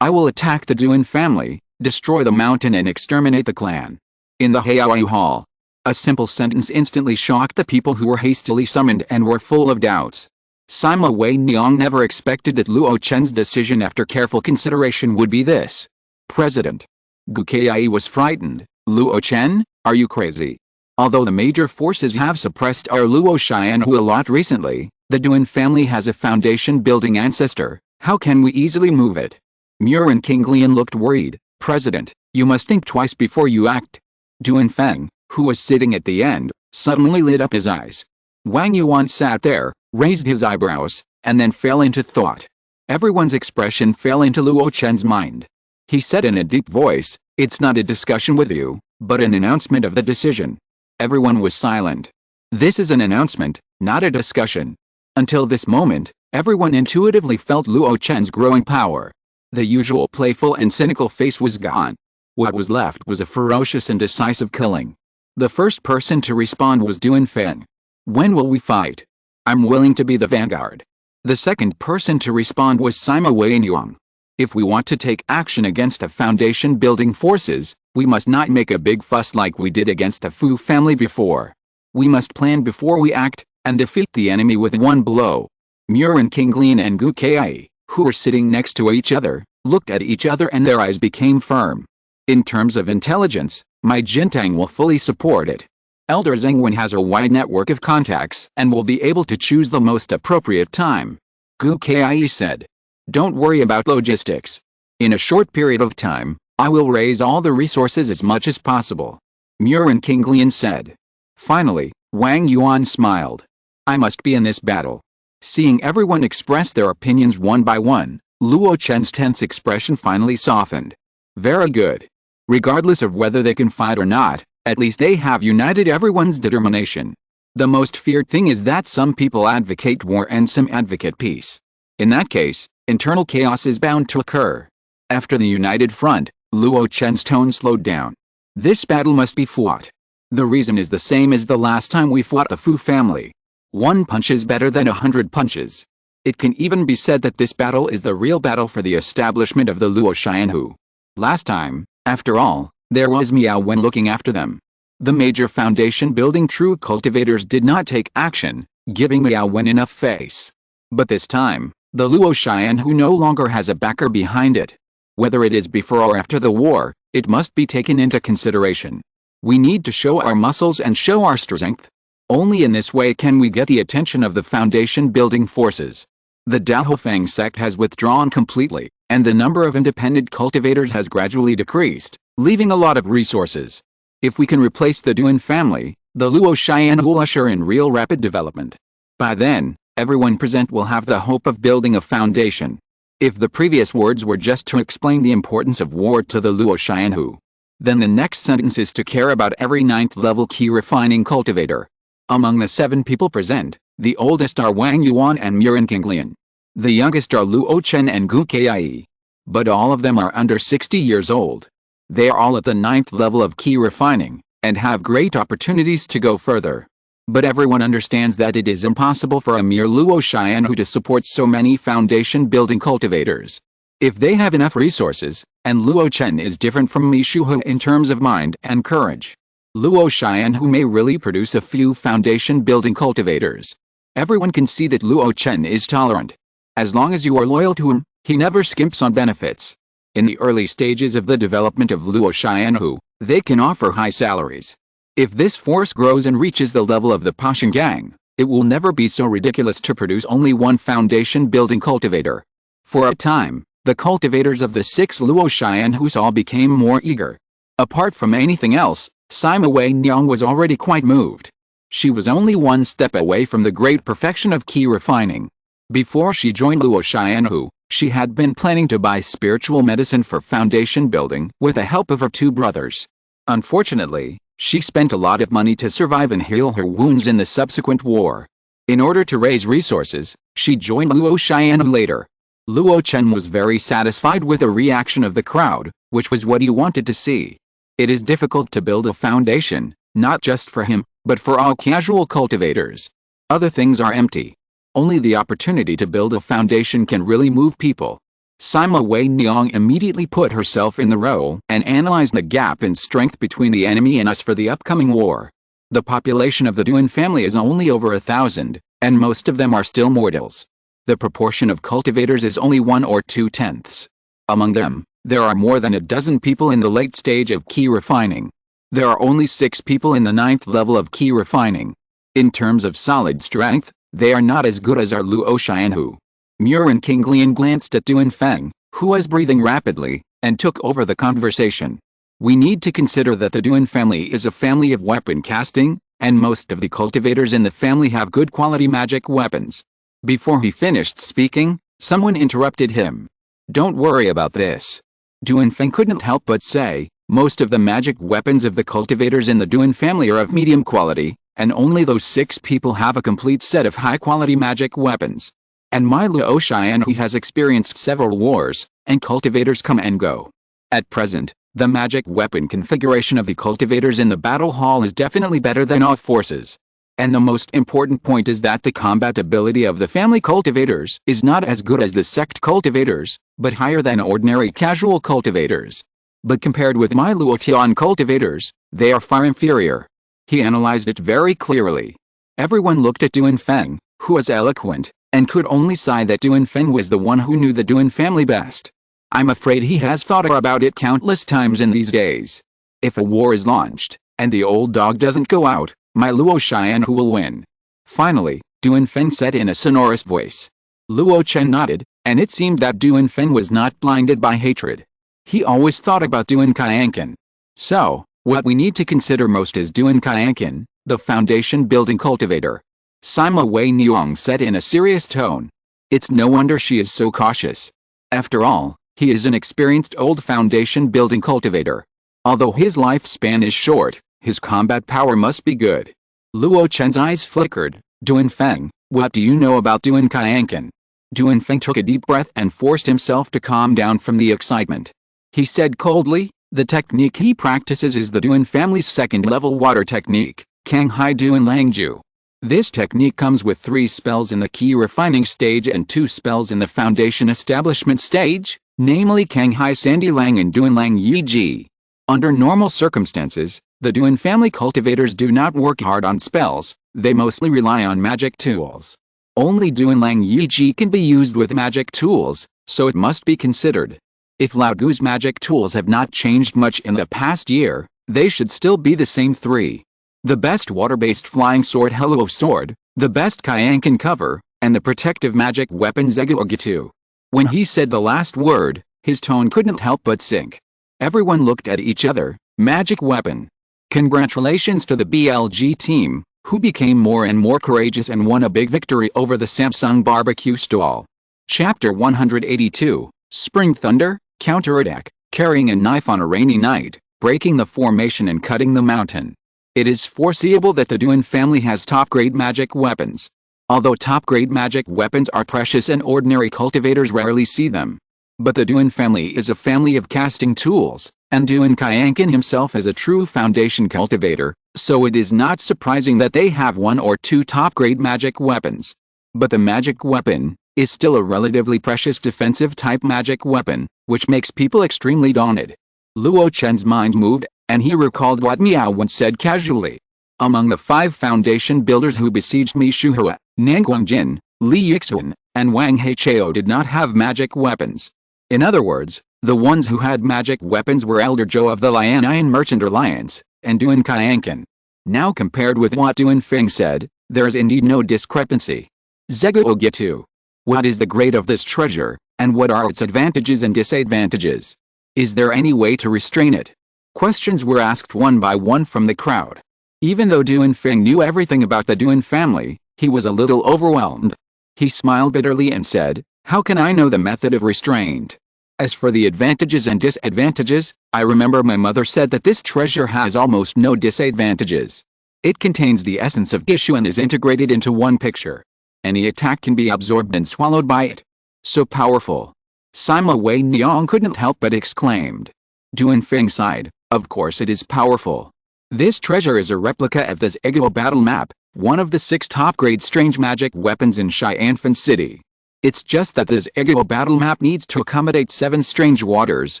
I will attack the Duan family, destroy the mountain and exterminate the clan. In the Heiau Hall. A simple sentence instantly shocked the people who were hastily summoned and were full of doubts. Sima Wei Niang never expected that Luo Chen's decision after careful consideration would be this. President. Gu Kai was frightened. Luo Chen, are you crazy? Although the major forces have suppressed our Luo Chen a lot recently, the Duan family has a foundation-building ancestor. How can we easily move it? Murin Kinglian looked worried. President, you must think twice before you act. Duan Feng, who was sitting at the end, suddenly lit up his eyes. Wang Yuan sat there, raised his eyebrows, and then fell into thought. Everyone's expression fell into Luo Chen's mind. He said in a deep voice, it's not a discussion with you, but an announcement of the decision. Everyone was silent. This is an announcement, not a discussion. Until this moment, everyone intuitively felt Luo Chen's growing power. The usual playful and cynical face was gone. What was left was a ferocious and decisive killing. The first person to respond was Duan Feng. When will we fight? I'm willing to be the vanguard. The second person to respond was Sima Wei Niang. If we want to take action against the foundation-building forces, we must not make a big fuss like we did against the Fu family before. We must plan before we act, and defeat the enemy with one blow. Murin Kinglian and Gu Kai, who were sitting next to each other, looked at each other and their eyes became firm. In terms of intelligence, my Jintang will fully support it. Elder Zengwen has a wide network of contacts and will be able to choose the most appropriate time. Gu Kai said. Don't worry about logistics. In a short period of time, I will raise all the resources as much as possible. Murin Kinglian said. Finally, Wang Yuan smiled. I must be in this battle. Seeing everyone express their opinions one by one, Luo Chen's tense expression finally softened. Very good. Regardless of whether they can fight or not, at least they have united everyone's determination. The most feared thing is that some people advocate war and some advocate peace. In that case, internal chaos is bound to occur. After the united front, Luo Chen's tone slowed down. This battle must be fought. The reason is the same as the last time we fought the Fu family. 1 punch is better than 100 punches. It can even be said that this battle is the real battle for the establishment of the Luo Chen. Last time, after all, there was Miao Wen looking after them. The major foundation-building true cultivators did not take action, giving Miao Wen enough face. But this time, the Luo Chen no longer has a backer behind it. Whether it is before or after the war, it must be taken into consideration. We need to show our muscles and show our strength. Only in this way can we get the attention of the foundation-building forces. The Daofeng sect has withdrawn completely, and the number of independent cultivators has gradually decreased, leaving a lot of resources. If we can replace the Duan family, the Luo Chen will usher in real rapid development. By then, everyone present will have the hope of building a foundation. If the previous words were just to explain the importance of war to the Luo Chen, then the next sentence is to care about every 9th level key refining cultivator. Among the 7 people present, the oldest are Wang Yuan and Murin Qinglian. The youngest are Luo Chen and Gu Kai. But all of them are under 60 years old. They are all at the 9th level of key refining, and have great opportunities to go further. But everyone understands that it is impossible for a mere Luo Chen to support so many foundation-building cultivators. If they have enough resources, and Luo Chen is different from Mishu in terms of mind and courage, Luo Chen may really produce a few foundation-building cultivators. Everyone can see that Luo Chen is tolerant. As long as you are loyal to him, he never skimps on benefits. In the early stages of the development of Luo Chen, they can offer high salaries. If this force grows and reaches the level of the Pashan Gang, it will never be so ridiculous to produce only one foundation-building cultivator. For a time, the cultivators of the 6 Luo Chen all became more eager. Apart from anything else, Sima Wei Nyang was already quite moved. She was only one step away from the great perfection of key refining. Before she joined Luo Chen, she had been planning to buy spiritual medicine for foundation building with the help of her 2 brothers. Unfortunately, she spent a lot of money to survive and heal her wounds in the subsequent war. In order to raise resources, she joined Luo Chen later. Luo Chen was very satisfied with the reaction of the crowd, which was what he wanted to see. It is difficult to build a foundation, not just for him, but for all casual cultivators. Other things are empty. Only the opportunity to build a foundation can really move people. Sima Wei Nyang immediately put herself in the role and analyzed the gap in strength between the enemy and us for the upcoming war. The population of the Duan family is only over 1,000, and most of them are still mortals. The proportion of cultivators is only 1 or 2/10. Among them, there are more than a dozen people in the late stage of key refining. There are only 6 people in the 9th level of key refining. In terms of solid strength, they are not as good as our Luo Chen. Murin Qinglian glanced at Duan Feng, who was breathing rapidly, and took over the conversation. We need to consider that the Duan family is a family of weapon casting, and most of the cultivators in the family have good quality magic weapons. Before he finished speaking, someone interrupted him. Don't worry about this. Duan Feng couldn't help but say, most of the magic weapons of the cultivators in the Duan family are of medium quality, and only those 6 people have a complete set of high-quality magic weapons. And my Luo Chen has experienced several wars, and cultivators come and go. At present, the magic weapon configuration of the cultivators in the battle hall is definitely better than all forces. And the most important point is that the combat ability of the family cultivators is not as good as the sect cultivators, but higher than ordinary casual cultivators. But compared with my Luo Tian cultivators, they are far inferior. He analyzed it very clearly. Everyone looked at Duan Feng, who was eloquent, and could only sigh that Duan Feng was the one who knew the Duan family best. I'm afraid he has thought about it countless times in these days. If a war is launched, and the old dog doesn't go out, my Luo Chen will win. Finally, Duan Feng said in a sonorous voice. Luo Chen nodded, and it seemed that Duan Feng was not blinded by hatred. He always thought about Duan Qianqin. So, what we need to consider most is Duan Qianqin, the foundation-building cultivator. Sima Wei Nyang said in a serious tone. It's no wonder she is so cautious. After all, he is an experienced old foundation-building cultivator. Although his lifespan is short, his combat power must be good. Luo Chen's eyes flickered. Duan Feng, what do you know about Duan Qianqin? Duan Feng took a deep breath and forced himself to calm down from the excitement. He said coldly, the technique he practices is the Duan family's 2nd-level water technique, Kanghai Duan Langju. This technique comes with 3 spells in the key refining stage and 2 spells in the foundation establishment stage, namely Kanghai Sandy Lang and Duan Lang Yi Ji. Under normal circumstances, the Duan family cultivators do not work hard on spells, they mostly rely on magic tools. Only Duan Lang Yi Ji can be used with magic tools, so it must be considered. If Lao Gu's magic tools have not changed much in the past year, they should still be the same 3. The best water-based flying sword Hello Sword, the best Qianqin cover, and the protective magic weapon Zeguogitu. When he said the last word, his tone couldn't help but sink. Everyone looked at each other. Magic weapon. Congratulations to the BLG team, who became more and more courageous and won a big victory over the Samsung barbecue stall. Chapter 182, Spring Thunder, Counterattack, carrying a knife on a rainy night, breaking the formation and cutting the mountain. It is foreseeable that the Duan family has top-grade magic weapons. Although top-grade magic weapons are precious and ordinary cultivators rarely see them. But the Duan family is a family of casting tools, and Duan Kyankin himself is a true foundation cultivator, so it is not surprising that they have one or two top-grade magic weapons. But the magic weapon is still a relatively precious defensive-type magic weapon, which makes people extremely daunted. Luo Chen's mind moved, and he recalled what Miao once said casually. Among the 5 foundation builders who besieged Mishuhua, Nanguangjin, Li Yixun, and Wang Heichao did not have magic weapons. In other words, the ones who had magic weapons were Elder Zhou of the Lianian Merchant Alliance, and Duan Kyankin. Now compared with what Duan Feng said, there is indeed no discrepancy. Zeguogitu. What is the grade of this treasure, and what are its advantages and disadvantages? Is there any way to restrain it? Questions were asked one by one from the crowd. Even though Duan Feng knew everything about the Duan family, he was a little overwhelmed. He smiled bitterly and said, "How can I know the method of restraint? As for the advantages and disadvantages, I remember my mother said that this treasure has almost no disadvantages. It contains the essence of Gishu and is integrated into one picture. Any attack can be absorbed and swallowed by it. So powerful." Sima Wei Niang couldn't help but exclaimed. Duan Feng sighed, "Of course it is powerful. This treasure is a replica of the Zheguo battle map, one of the 6 top-grade strange magic weapons in Xianfen City. It's just that the Zheguo battle map needs to accommodate 7 strange waters,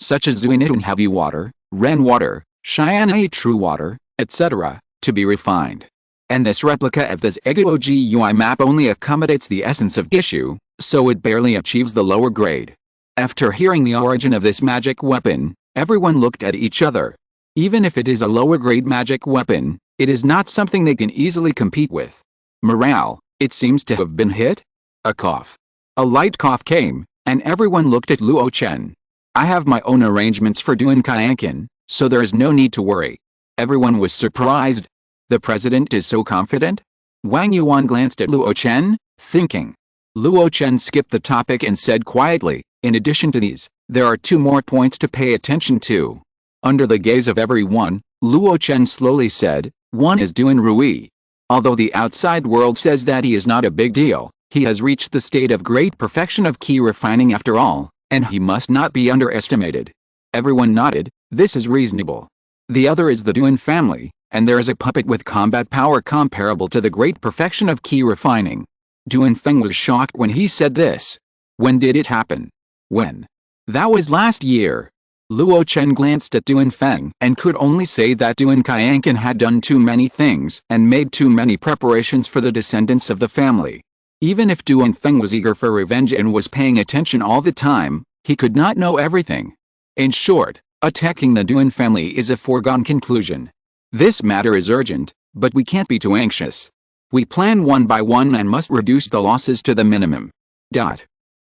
such as Zuinitun heavy water, Ren water, Xianai true water, etc., to be refined. And this replica of the Zheguo GUI map only accommodates the essence of Gishu, so it barely achieves the lower grade." After hearing the origin of this magic weapon, everyone looked at each other. Even if it is a lower grade magic weapon, it is not something they can easily compete with. Morale, it seems to have been hit? A cough. A light cough came, and everyone looked at Luo Chen. "I have my own arrangements for Duan Kyankin, so there is no need to worry." Everyone was surprised. The president is so confident? Wang Yuan glanced at Luo Chen, thinking. Luo Chen skipped the topic and said quietly, "In addition to these, there are 2 more points to pay attention to." Under the gaze of everyone, Luo Chen slowly said, "One is Duan Rui. Although the outside world says that he is not a big deal, he has reached the state of great perfection of key refining after all, and he must not be underestimated." Everyone nodded. This is reasonable. The other is the Duan family, and there is a puppet with combat power comparable to the great perfection of key refining. Duan Feng was shocked when he said this. When did it happen? When? That was last year. Luo Chen glanced at Duan Feng and could only say that Duan Kyankin had done too many things and made too many preparations for the descendants of the family. Even if Duan Feng was eager for revenge and was paying attention all the time, he could not know everything. In short, attacking the Duan family is a foregone conclusion. This matter is urgent, but we can't be too anxious. We plan one by one and must reduce the losses to the minimum.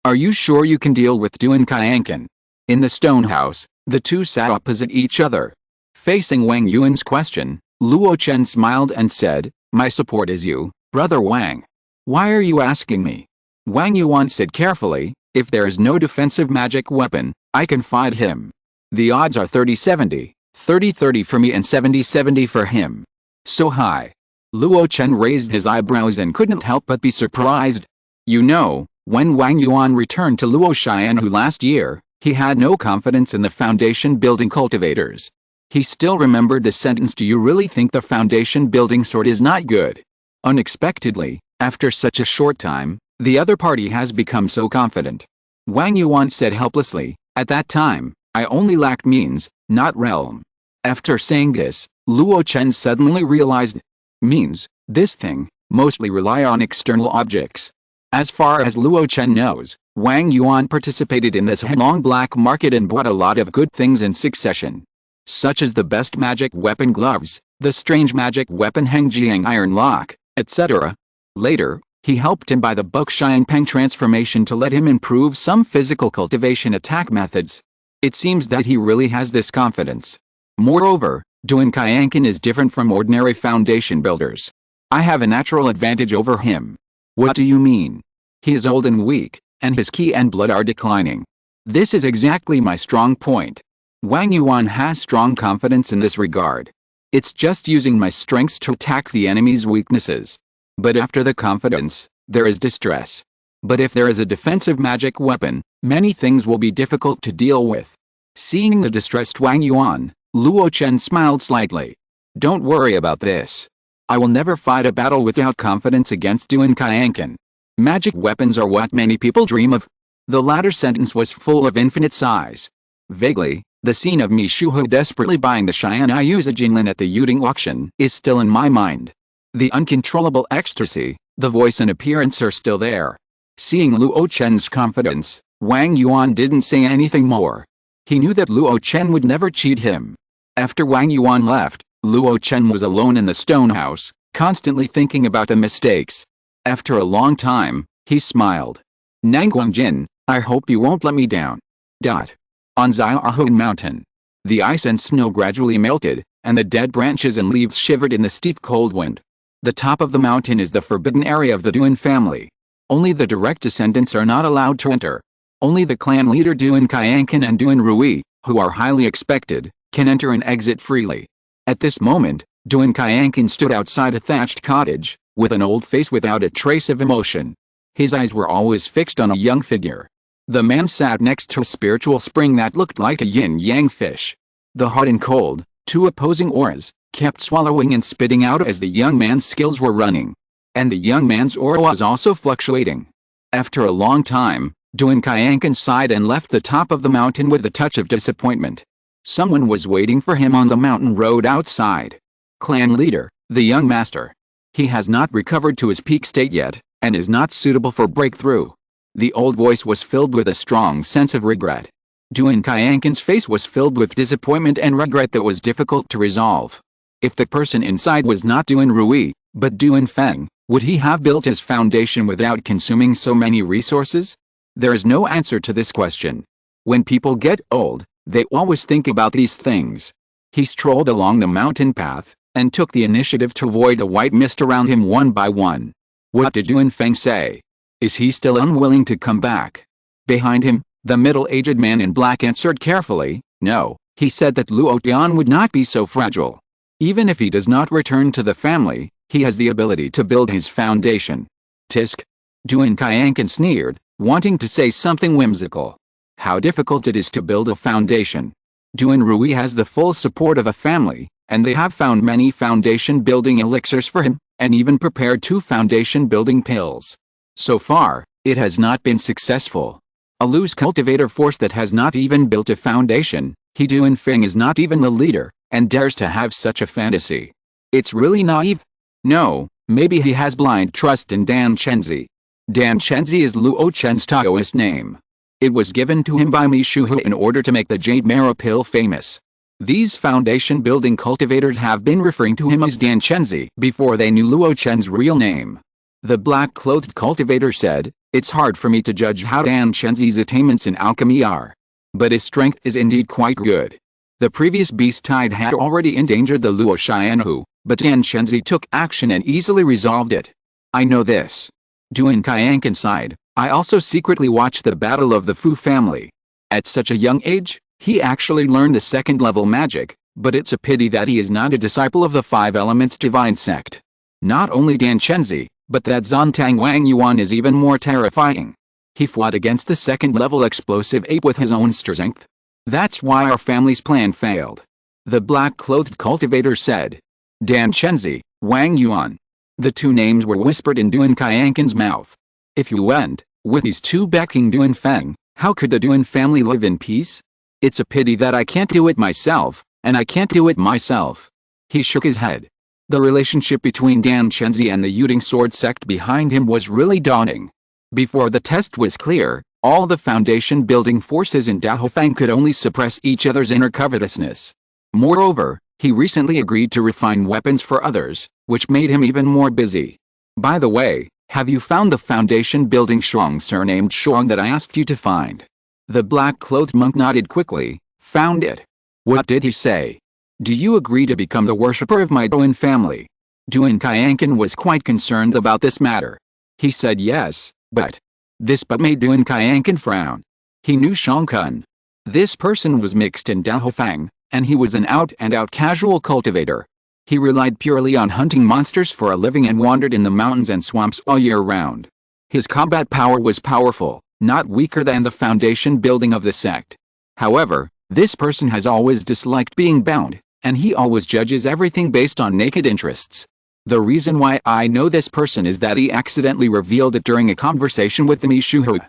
Are you sure you can deal with Duan Kyankin? In the stone house, the two sat opposite each other. Facing Wang Yuan's question, Luo Chen smiled and said, "My support is you, Brother Wang. Why are you asking me?" Wang Yuan said carefully, "If there is no defensive magic weapon, I can fight him. The odds are 30-70, 30-30 for me and 70-70 for him." So high. Luo Chen raised his eyebrows and couldn't help but be surprised. You know, when Wang Yuan returned to Luo Xianhu last year, he had no confidence in the foundation building cultivators. He still remembered the sentence, "Do you really think the foundation building sort is not good?" Unexpectedly, after such a short time, the other party has become so confident. Wang Yuan said helplessly, "At that time, I only lacked means, not realm." After saying this, Luo Chen suddenly realized, means, this thing, mostly rely on external objects. As far as Luo Chen knows, Wang Yuan participated in this headlong black market and bought a lot of good things in succession. Such as the best magic weapon gloves, the strange magic weapon Hengjiang iron lock, etc. Later, He helped him by the book Xiangpeng transformation to let him improve some physical cultivation attack methods. It seems that he really has this confidence. Moreover, Duan Qianqin is different from ordinary foundation builders. I have a natural advantage over him. What do you mean? He is old and weak, and his qi and blood are declining. This is exactly my strong point. Wang Yuan has strong confidence in this regard. It's just using my strengths to attack the enemy's weaknesses. But after the confidence, there is distress. But if there is a defensive magic weapon, many things will be difficult to deal with. Seeing the distressed Wang Yuan, Luo Chen smiled slightly. Don't worry about this. I will never fight a battle without confidence against Duan Qianqin. Magic weapons are what many people dream of. The latter sentence was full of infinite sighs. Vaguely, the scene of Mi Shuhe desperately buying the Xian Yuza Jinlin at the Yuding auction is still in my mind. The uncontrollable ecstasy, the voice and appearance are still there. Seeing Luo Chen's confidence, Wang Yuan didn't say anything more. He knew that Luo Chen would never cheat him. After Wang Yuan left, Luo Chen was alone in the stone house, constantly thinking about the mistakes. After a long time, he smiled. Nanguangjin, I hope you won't let me down. On Xiaohun Mountain, the ice and snow gradually melted, and the dead branches and leaves shivered in the steep cold wind. The top of the mountain is the forbidden area of the Duan family. Only the direct descendants are not allowed to enter. Only the clan leader Duan Qianqin and Duan Rui, who are highly expected, can enter and exit freely. At this moment, Duan Qianqin stood outside a thatched cottage, with an old face without a trace of emotion. His eyes were always fixed on a young figure. The man sat next to a spiritual spring that looked like a yin-yang fish. The hot and cold, two opposing auras, kept swallowing and spitting out as the young man's skills were running. And the young man's aura was also fluctuating. After a long time, Duan Qianqin sighed and left the top of the mountain with a touch of disappointment. Someone was waiting for him on the mountain road outside. Clan leader, the young master. He has not recovered to his peak state yet, and is not suitable for breakthrough. The old voice was filled with a strong sense of regret. Duan Qianqin's face was filled with disappointment and regret that was difficult to resolve. If the person inside was not Duan Rui, but Duan Feng, would he have built his foundation without consuming so many resources? There is no answer to this question. When people get old, they always think about these things. He strolled along the mountain path, and took the initiative to avoid the white mist around him one by one. What did Duan Feng say? Is he still unwilling to come back? Behind him, the middle-aged man in black answered carefully, no. He said that Luo Tian would not be so fragile. Even if he does not return to the family, he has the ability to build his foundation. Tisk. Duan Qianqin sneered, wanting to say something whimsical. How difficult it is to build a foundation. Duan Rui has the full support of a family, and they have found many foundation-building elixirs for him, and even prepared 2 foundation-building pills. So far, it has not been successful. A loose cultivator force that has not even built a foundation, he Duan Feng is not even the leader, and dares to have such a fantasy. It's really naive? No, maybe he has blind trust in Dan Chenzi. Dan Chenzi is Luo Chen's Taoist name. It was given to him by Mi Shuhe in order to make the Zongmiao Pill famous. These foundation-building cultivators have been referring to him as Dan Chenzi before they knew Luo Chen's real name. The black-clothed cultivator said, it's hard for me to judge how Dan Chenzi's attainments in alchemy are. But his strength is indeed quite good. The previous beast tide had already endangered the Luo Xianhu, but Dan Chenzi took action and easily resolved it. I know this. Duan Qianqin sighed. I also secretly watched the battle of the Fu family. At such a young age, he actually learned the second-level magic, but it's a pity that he is not a disciple of the 5 Elements Divine sect. Not only Dan Chenzi, but that Zontang Wang Yuan is even more terrifying. He fought against the second-level explosive ape with his own strength. That's why our family's plan failed. The black-clothed cultivator said. Dan Chenzi, Wang Yuan. The 2 names were whispered in Duan Qianqin's mouth. If you went, with these 2 backing Duan Feng, how could the Duan family live in peace? It's a pity that I can't do it myself, and I can't do it myself. He shook his head. The relationship between Dan Chenzi and the Yuding sword sect behind him was really daunting. Before the test was clear, all the foundation-building forces in Daofang could only suppress each other's inner covetousness. Moreover, he recently agreed to refine weapons for others, which made him even more busy. By the way, Have you found the foundation building Shuang surnamed Shuang that I asked you to find? The black-clothed monk nodded quickly. Found it. What did he say? Do you agree to become the worshipper of my Duan family? Duan Qianqin was quite concerned about this matter. He said yes, but... This but made Duan Qianqin frown. He knew Shang Kun. This person was mixed in Daofang, and he was an out-and-out casual cultivator. He relied purely on hunting monsters for a living and wandered in the mountains and swamps all year round. His combat power was powerful, not weaker than the foundation building of the sect. However, this person has always disliked being bound, and he always judges everything based on naked interests. The reason why I know this person is that he accidentally revealed it during a conversation with the Mishuhu.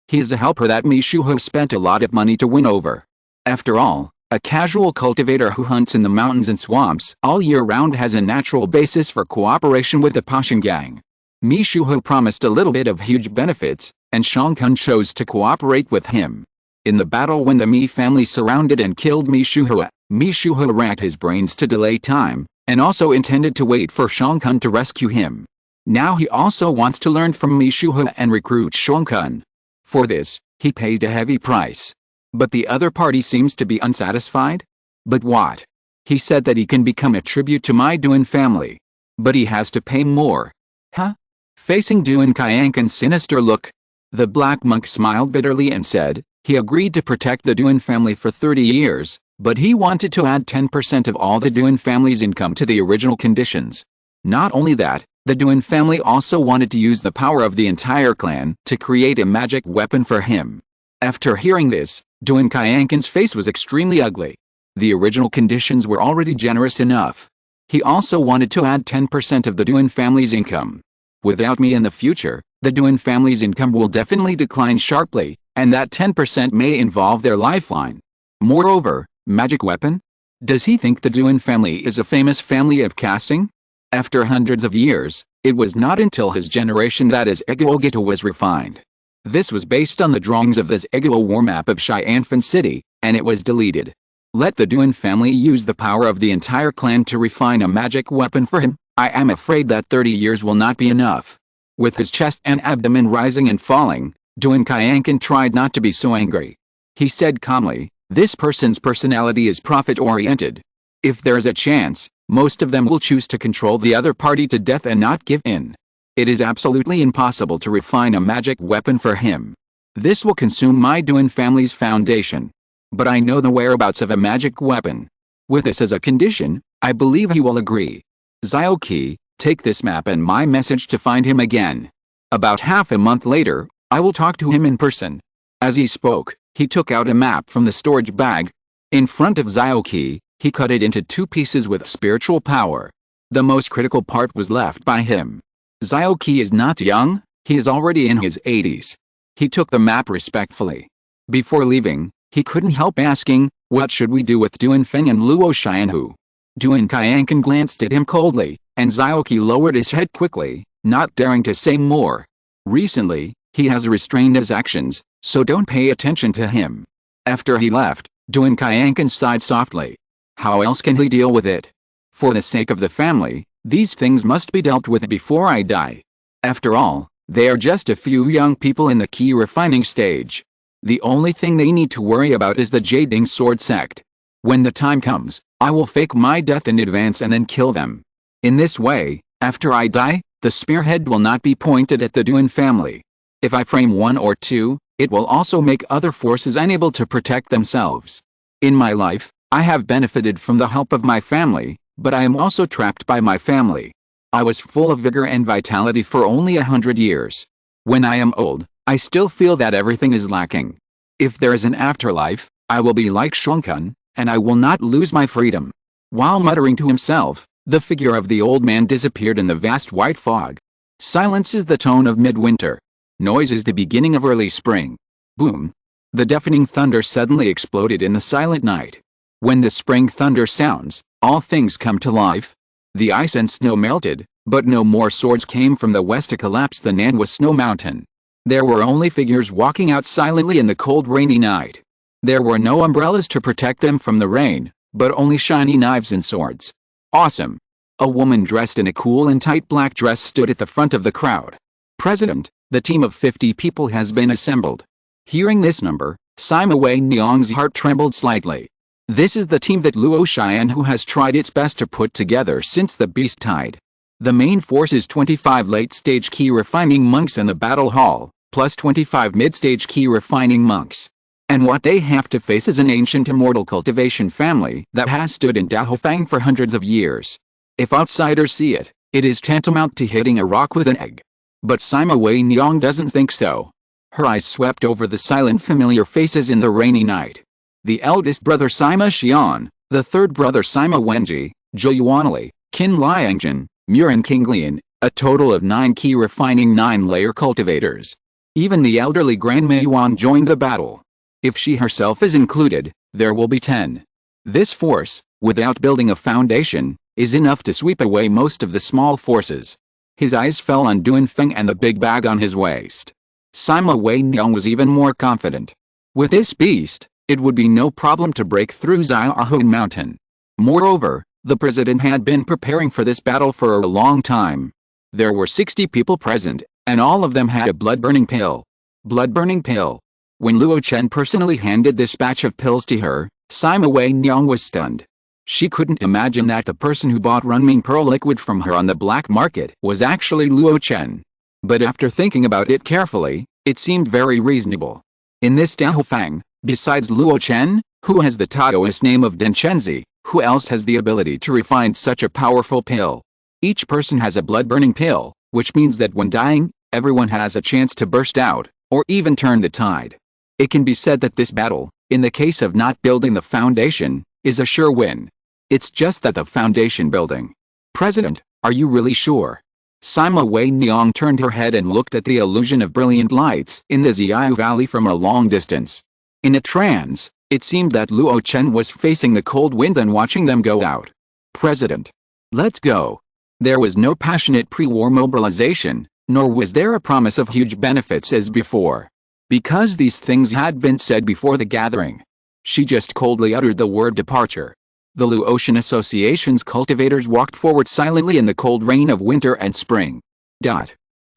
He is a helper that Mishuhu spent a lot of money to win over. After all, a casual cultivator who hunts in the mountains and swamps all year round has a natural basis for cooperation with the Pashan gang. Mishuhu promised a little bit of huge benefits, and Shang Kun chose to cooperate with him. In the battle when the Mi family surrounded and killed Mishuhu, Mishuhu racked his brains to delay time, and also intended to wait for Shang Kun to rescue him. Now he also wants to learn from Mishuhu and recruit Shang Kun. For this, he paid a heavy price. But the other party seems to be unsatisfied? But what? He said that he can become a tribute to my Duan family. But he has to pay more. Huh? Facing Duan Qianqin's sinister look, the black monk smiled bitterly and said, he agreed to protect the Duan family for 30 years, but he wanted to add 10% of all the Duan family's income to the original conditions. Not only that, the Duan family also wanted to use the power of the entire clan to create a magic weapon for him. After hearing this, Duan Qianqin's face was extremely ugly. The original conditions were already generous enough. He also wanted to add 10% of the Duan family's income. Without me in the future, the Duan family's income will definitely decline sharply, and that 10% may involve their lifeline. Moreover, magic weapon? Does he think the Duan family is a famous family of casting? After hundreds of years, it was not until his generation that his Eguogita was refined. This was based on the drawings of this Eguo war map of Xianfan City, and it was deleted. Let the Duan family use the power of the entire clan to refine a magic weapon for him. I am afraid that 30 years will not be enough. With his chest and abdomen rising and falling, Duan Qianqin tried not to be so angry. He said calmly, this person's personality is profit-oriented. If there is a chance, most of them will choose to control the other party to death and not give in. It is absolutely impossible to refine a magic weapon for him. This will consume my Duan family's foundation. But I know the whereabouts of a magic weapon. With this as a condition, I believe he will agree. Zioqi, take this map and my message to find him again. About half a month later, I will talk to him in person. As he spoke, he took out a map from the storage bag. In front of Zioqi, he cut it into 2 pieces with spiritual power. The most critical part was left by him. Zioqi is not young, he is already in his 80s. He took the map respectfully. Before leaving, he couldn't help asking, what should we do with Duan Feng and Luo Xianhu? Duan Qianqin glanced at him coldly, and Zioqi lowered his head quickly, not daring to say more. Recently, he has restrained his actions, so don't pay attention to him. After he left, Duan Qianqin sighed softly. How else can he deal with it? For the sake of the family, these things must be dealt with before I die. After all, they are just a few young people in the key refining stage. The only thing they need to worry about is the Jading Sword sect. When the time comes, I will fake my death in advance and then kill them. In this way, after I die, the spearhead will not be pointed at the Duan family. If I frame 1 or 2, it will also make other forces unable to protect themselves. In my life, I have benefited from the help of my family, but I am also trapped by my family. I was full of vigor and vitality for only 100 years. When I am old, I still feel that everything is lacking. If there is an afterlife, I will be like Shangkun, and I will not lose my freedom. While muttering to himself, the figure of the old man disappeared in the vast white fog. Silence is the tone of midwinter. Noise is the beginning of early spring. Boom! The deafening thunder suddenly exploded in the silent night. When the spring thunder sounds, all things come to life. The ice and snow melted, but no more swords came from the west to collapse the Nanwa Snow Mountain. There were only figures walking out silently in the cold rainy night. There were no umbrellas to protect them from the rain, but only shiny knives and swords. Awesome! A woman dressed in a cool and tight black dress stood at the front of the crowd. President, the team of 50 people has been assembled. Hearing this number, Sima Wei Niang's heart trembled slightly. This is the team that Luo Chen who has tried its best to put together since the beast tide. The main force is 25 late-stage key refining monks in the battle hall, plus 25 mid-stage key refining monks. And what they have to face is an ancient immortal cultivation family that has stood in Daofang for hundreds of years. If outsiders see it, it is tantamount to hitting a rock with an egg. But Sima Wei Niang doesn't think so. Her eyes swept over the silent familiar faces in the rainy night. The eldest brother Sima Xian, the third brother Sima Wenji, Zhou Yuanli, Qin Liangjin, Murin Qinglian, a total of 9 key refining 9-layer cultivators. Even the elderly Grandma Yuan joined the battle. If she herself is included, there will be 10. This force, without building a foundation, is enough to sweep away most of the small forces. His eyes fell on Duanfeng and the big bag on his waist. Sima Wei Niang was even more confident. With this beast, it would be no problem to break through Xiaohun Mountain. Moreover, the president had been preparing for this battle for a long time. There were 60 people present, and all of them had a blood-burning pill. Blood-burning pill. When Luo Chen personally handed this batch of pills to her, Sima Wei Niang was stunned. She couldn't imagine that the person who bought Runming Pearl liquid from her on the black market was actually Luo Chen. But after thinking about it carefully, it seemed very reasonable. In this Daofang, besides Luo Chen, who has the Taoist name of Denchenzi, who else has the ability to refine such a powerful pill? Each person has a blood-burning pill, which means that when dying, everyone has a chance to burst out, or even turn the tide. It can be said that this battle, in the case of not building the foundation, is a sure win. It's just that the foundation building. President, are you really sure? Sima Wei Niang turned her head and looked at the illusion of brilliant lights in the Xiao Valley from a long distance. In a trance, it seemed that Luo Chen was facing the cold wind and watching them go out. President. Let's go. There was no passionate pre-war mobilization, nor was there a promise of huge benefits as before. Because these things had been said before the gathering. She just coldly uttered the word departure. The Luo Chen Association's cultivators walked forward silently in the cold rain of winter and spring.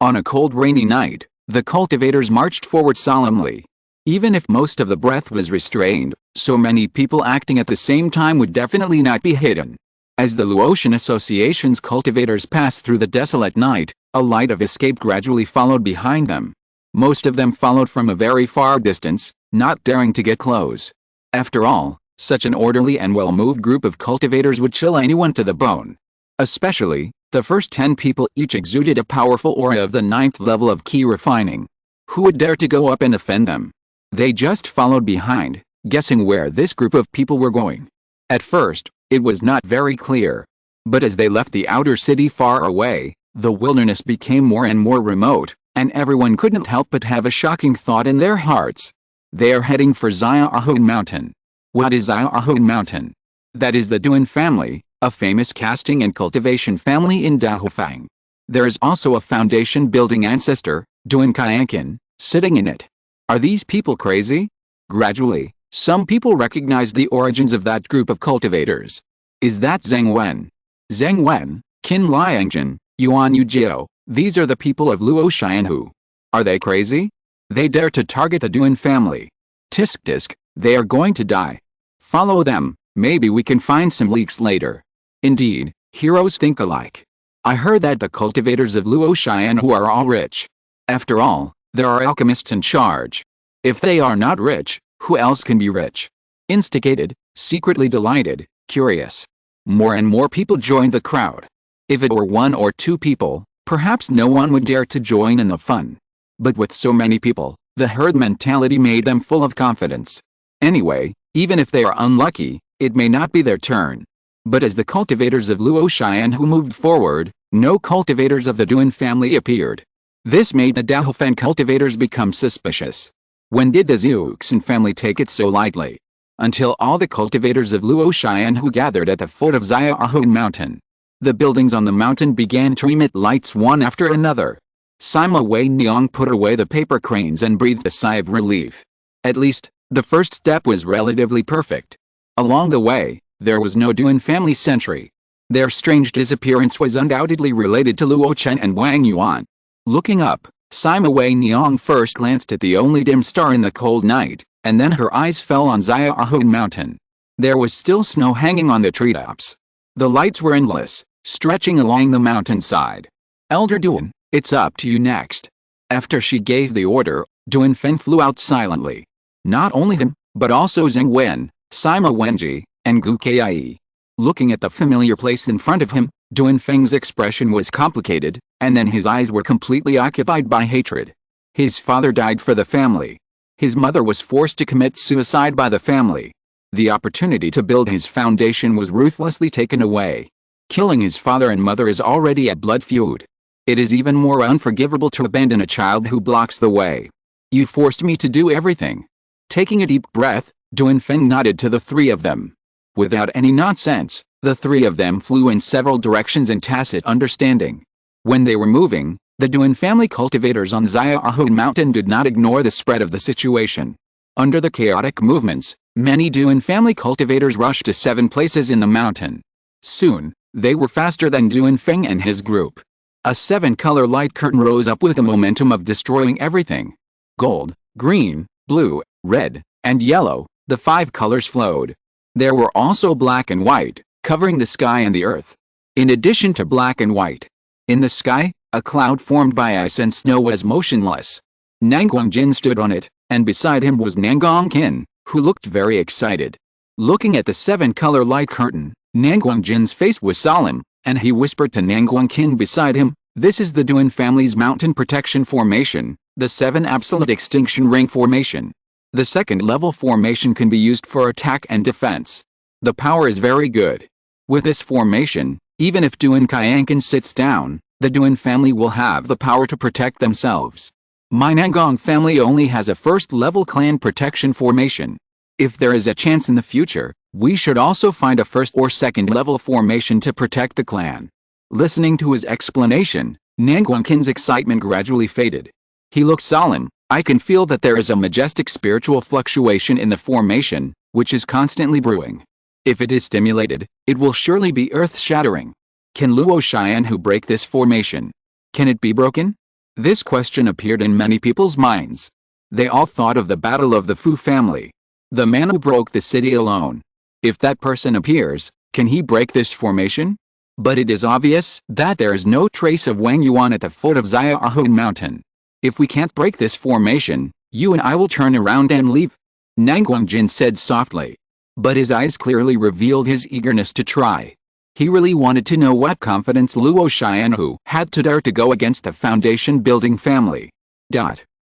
On a cold rainy night, the cultivators marched forward solemnly. Even if most of the breath was restrained, so many people acting at the same time would definitely not be hidden. As the Luo Chen Association's cultivators passed through the desolate night, a light of escape gradually followed behind them. Most of them followed from a very far distance, not daring to get close. After all, such an orderly and well-moved group of cultivators would chill anyone to the bone. Especially, the first 10 people each exuded a powerful aura of the 9th level of key refining. Who would dare to go up and offend them? They just followed behind, guessing where this group of people were going. At first, it was not very clear. But as they left the outer city far away, the wilderness became more and more remote, and everyone couldn't help but have a shocking thought in their hearts. They are heading for Xiaohun Mountain. What is Xiaohun Mountain? That is the Duan family, a famous casting and cultivation family in Daofang. There is also a foundation-building ancestor, Duan Qianqin, sitting in it. Are these people crazy? Gradually, some people recognized the origins of that group of cultivators. Is that Zheng Wen? Zheng Wen, Qin Liangjin, Yuan Yujiao, these are the people of Luo Chen who. Are they crazy? They dare to target the Duan family. Tisk, they are going to die. Follow them, maybe we can find some leaks later. Indeed, heroes think alike. I heard that the cultivators of Luo Chen who are all rich. After all, there are alchemists in charge. If they are not rich, who else can be rich? Instigated, secretly delighted, curious. More and more people joined the crowd. If it were 1 or 2 people, perhaps no one would dare to join in the fun. But with so many people, the herd mentality made them full of confidence. Anyway, even if they are unlucky, it may not be their turn. But as the cultivators of Luo Chen who moved forward, no cultivators of the Duan family appeared. This made the Daofan cultivators become suspicious. When did the Zhuxin family take it so lightly? Until all the cultivators of Luo Chen who gathered at the foot of Xiaohun Mountain. The buildings on the mountain began to emit lights one after another. Sima Wei Niang put away the paper cranes and breathed a sigh of relief. At least, the first step was relatively perfect. Along the way, there was no Duan family sentry. Their strange disappearance was undoubtedly related to Luo Chen and Wang Yuan. Looking up, Sima Wei Niang first glanced at the only dim star in the cold night, and then her eyes fell on Xiaohun Mountain. There was still snow hanging on the treetops. The lights were endless, stretching along the mountainside. Elder Duan, it's up to you next. After she gave the order, Duan Feng flew out silently. Not only him, but also Zheng Wen, Sima Wenji, and Gu Kai. Looking at the familiar place in front of him, Duan Feng's expression was complicated, and then his eyes were completely occupied by hatred. His father died for the family. His mother was forced to commit suicide by the family. The opportunity to build his foundation was ruthlessly taken away. Killing his father and mother is already a blood feud. It is even more unforgivable to abandon a child who blocks the way. You forced me to do everything. Taking a deep breath, Duan Feng nodded to the three of them. Without any nonsense, the three of them flew in several directions in tacit understanding. When they were moving, the Duan family cultivators on Xiaohun Mountain did not ignore the spread of the situation. Under the chaotic movements, many Duan family cultivators rushed to 7 places in the mountain. Soon, they were faster than Duan Feng and his group. A 7-color light curtain rose up with the momentum of destroying everything. Gold, green, blue, red, and yellow, the 5 colors flowed. There were also black and white, covering the sky and the earth. In addition to black and white, in the sky, a cloud formed by ice and snow was motionless. Nanguang stood on it, and beside him was Nanguang Qin, who looked very excited. Looking at the 7-color light curtain, Nanguang face was solemn, and he whispered to Nanguang Qin beside him, "This is the Duan family's mountain protection formation, the 7 absolute extinction ring formation. The 2nd level formation can be used for attack and defense. The power is very good. With this formation, even if Duan Qianqin sits down, the Duan family will have the power to protect themselves. My Nanguang family only has a 1st level clan protection formation. If there is a chance in the future, we should also find a 1st or 2nd level formation to protect the clan." Listening to his explanation, Nanguang Qin's excitement gradually faded. He looked solemn. "I can feel that there is a majestic spiritual fluctuation in the formation, which is constantly brewing. If it is stimulated, it will surely be earth-shattering. Can Luo Chen who break this formation? Can it be broken?" This question appeared in many people's minds. They all thought of the battle of the Fu family. The man who broke the city alone. If that person appears, can he break this formation? But it is obvious that there is no trace of Wang Yuan at the foot of Xiaohun Mountain. If we can't break this formation, you and I will turn around and leave, Nanguang said softly. But his eyes clearly revealed his eagerness to try. He really wanted to know what confidence Luo Chen who had to dare to go against the foundation-building family.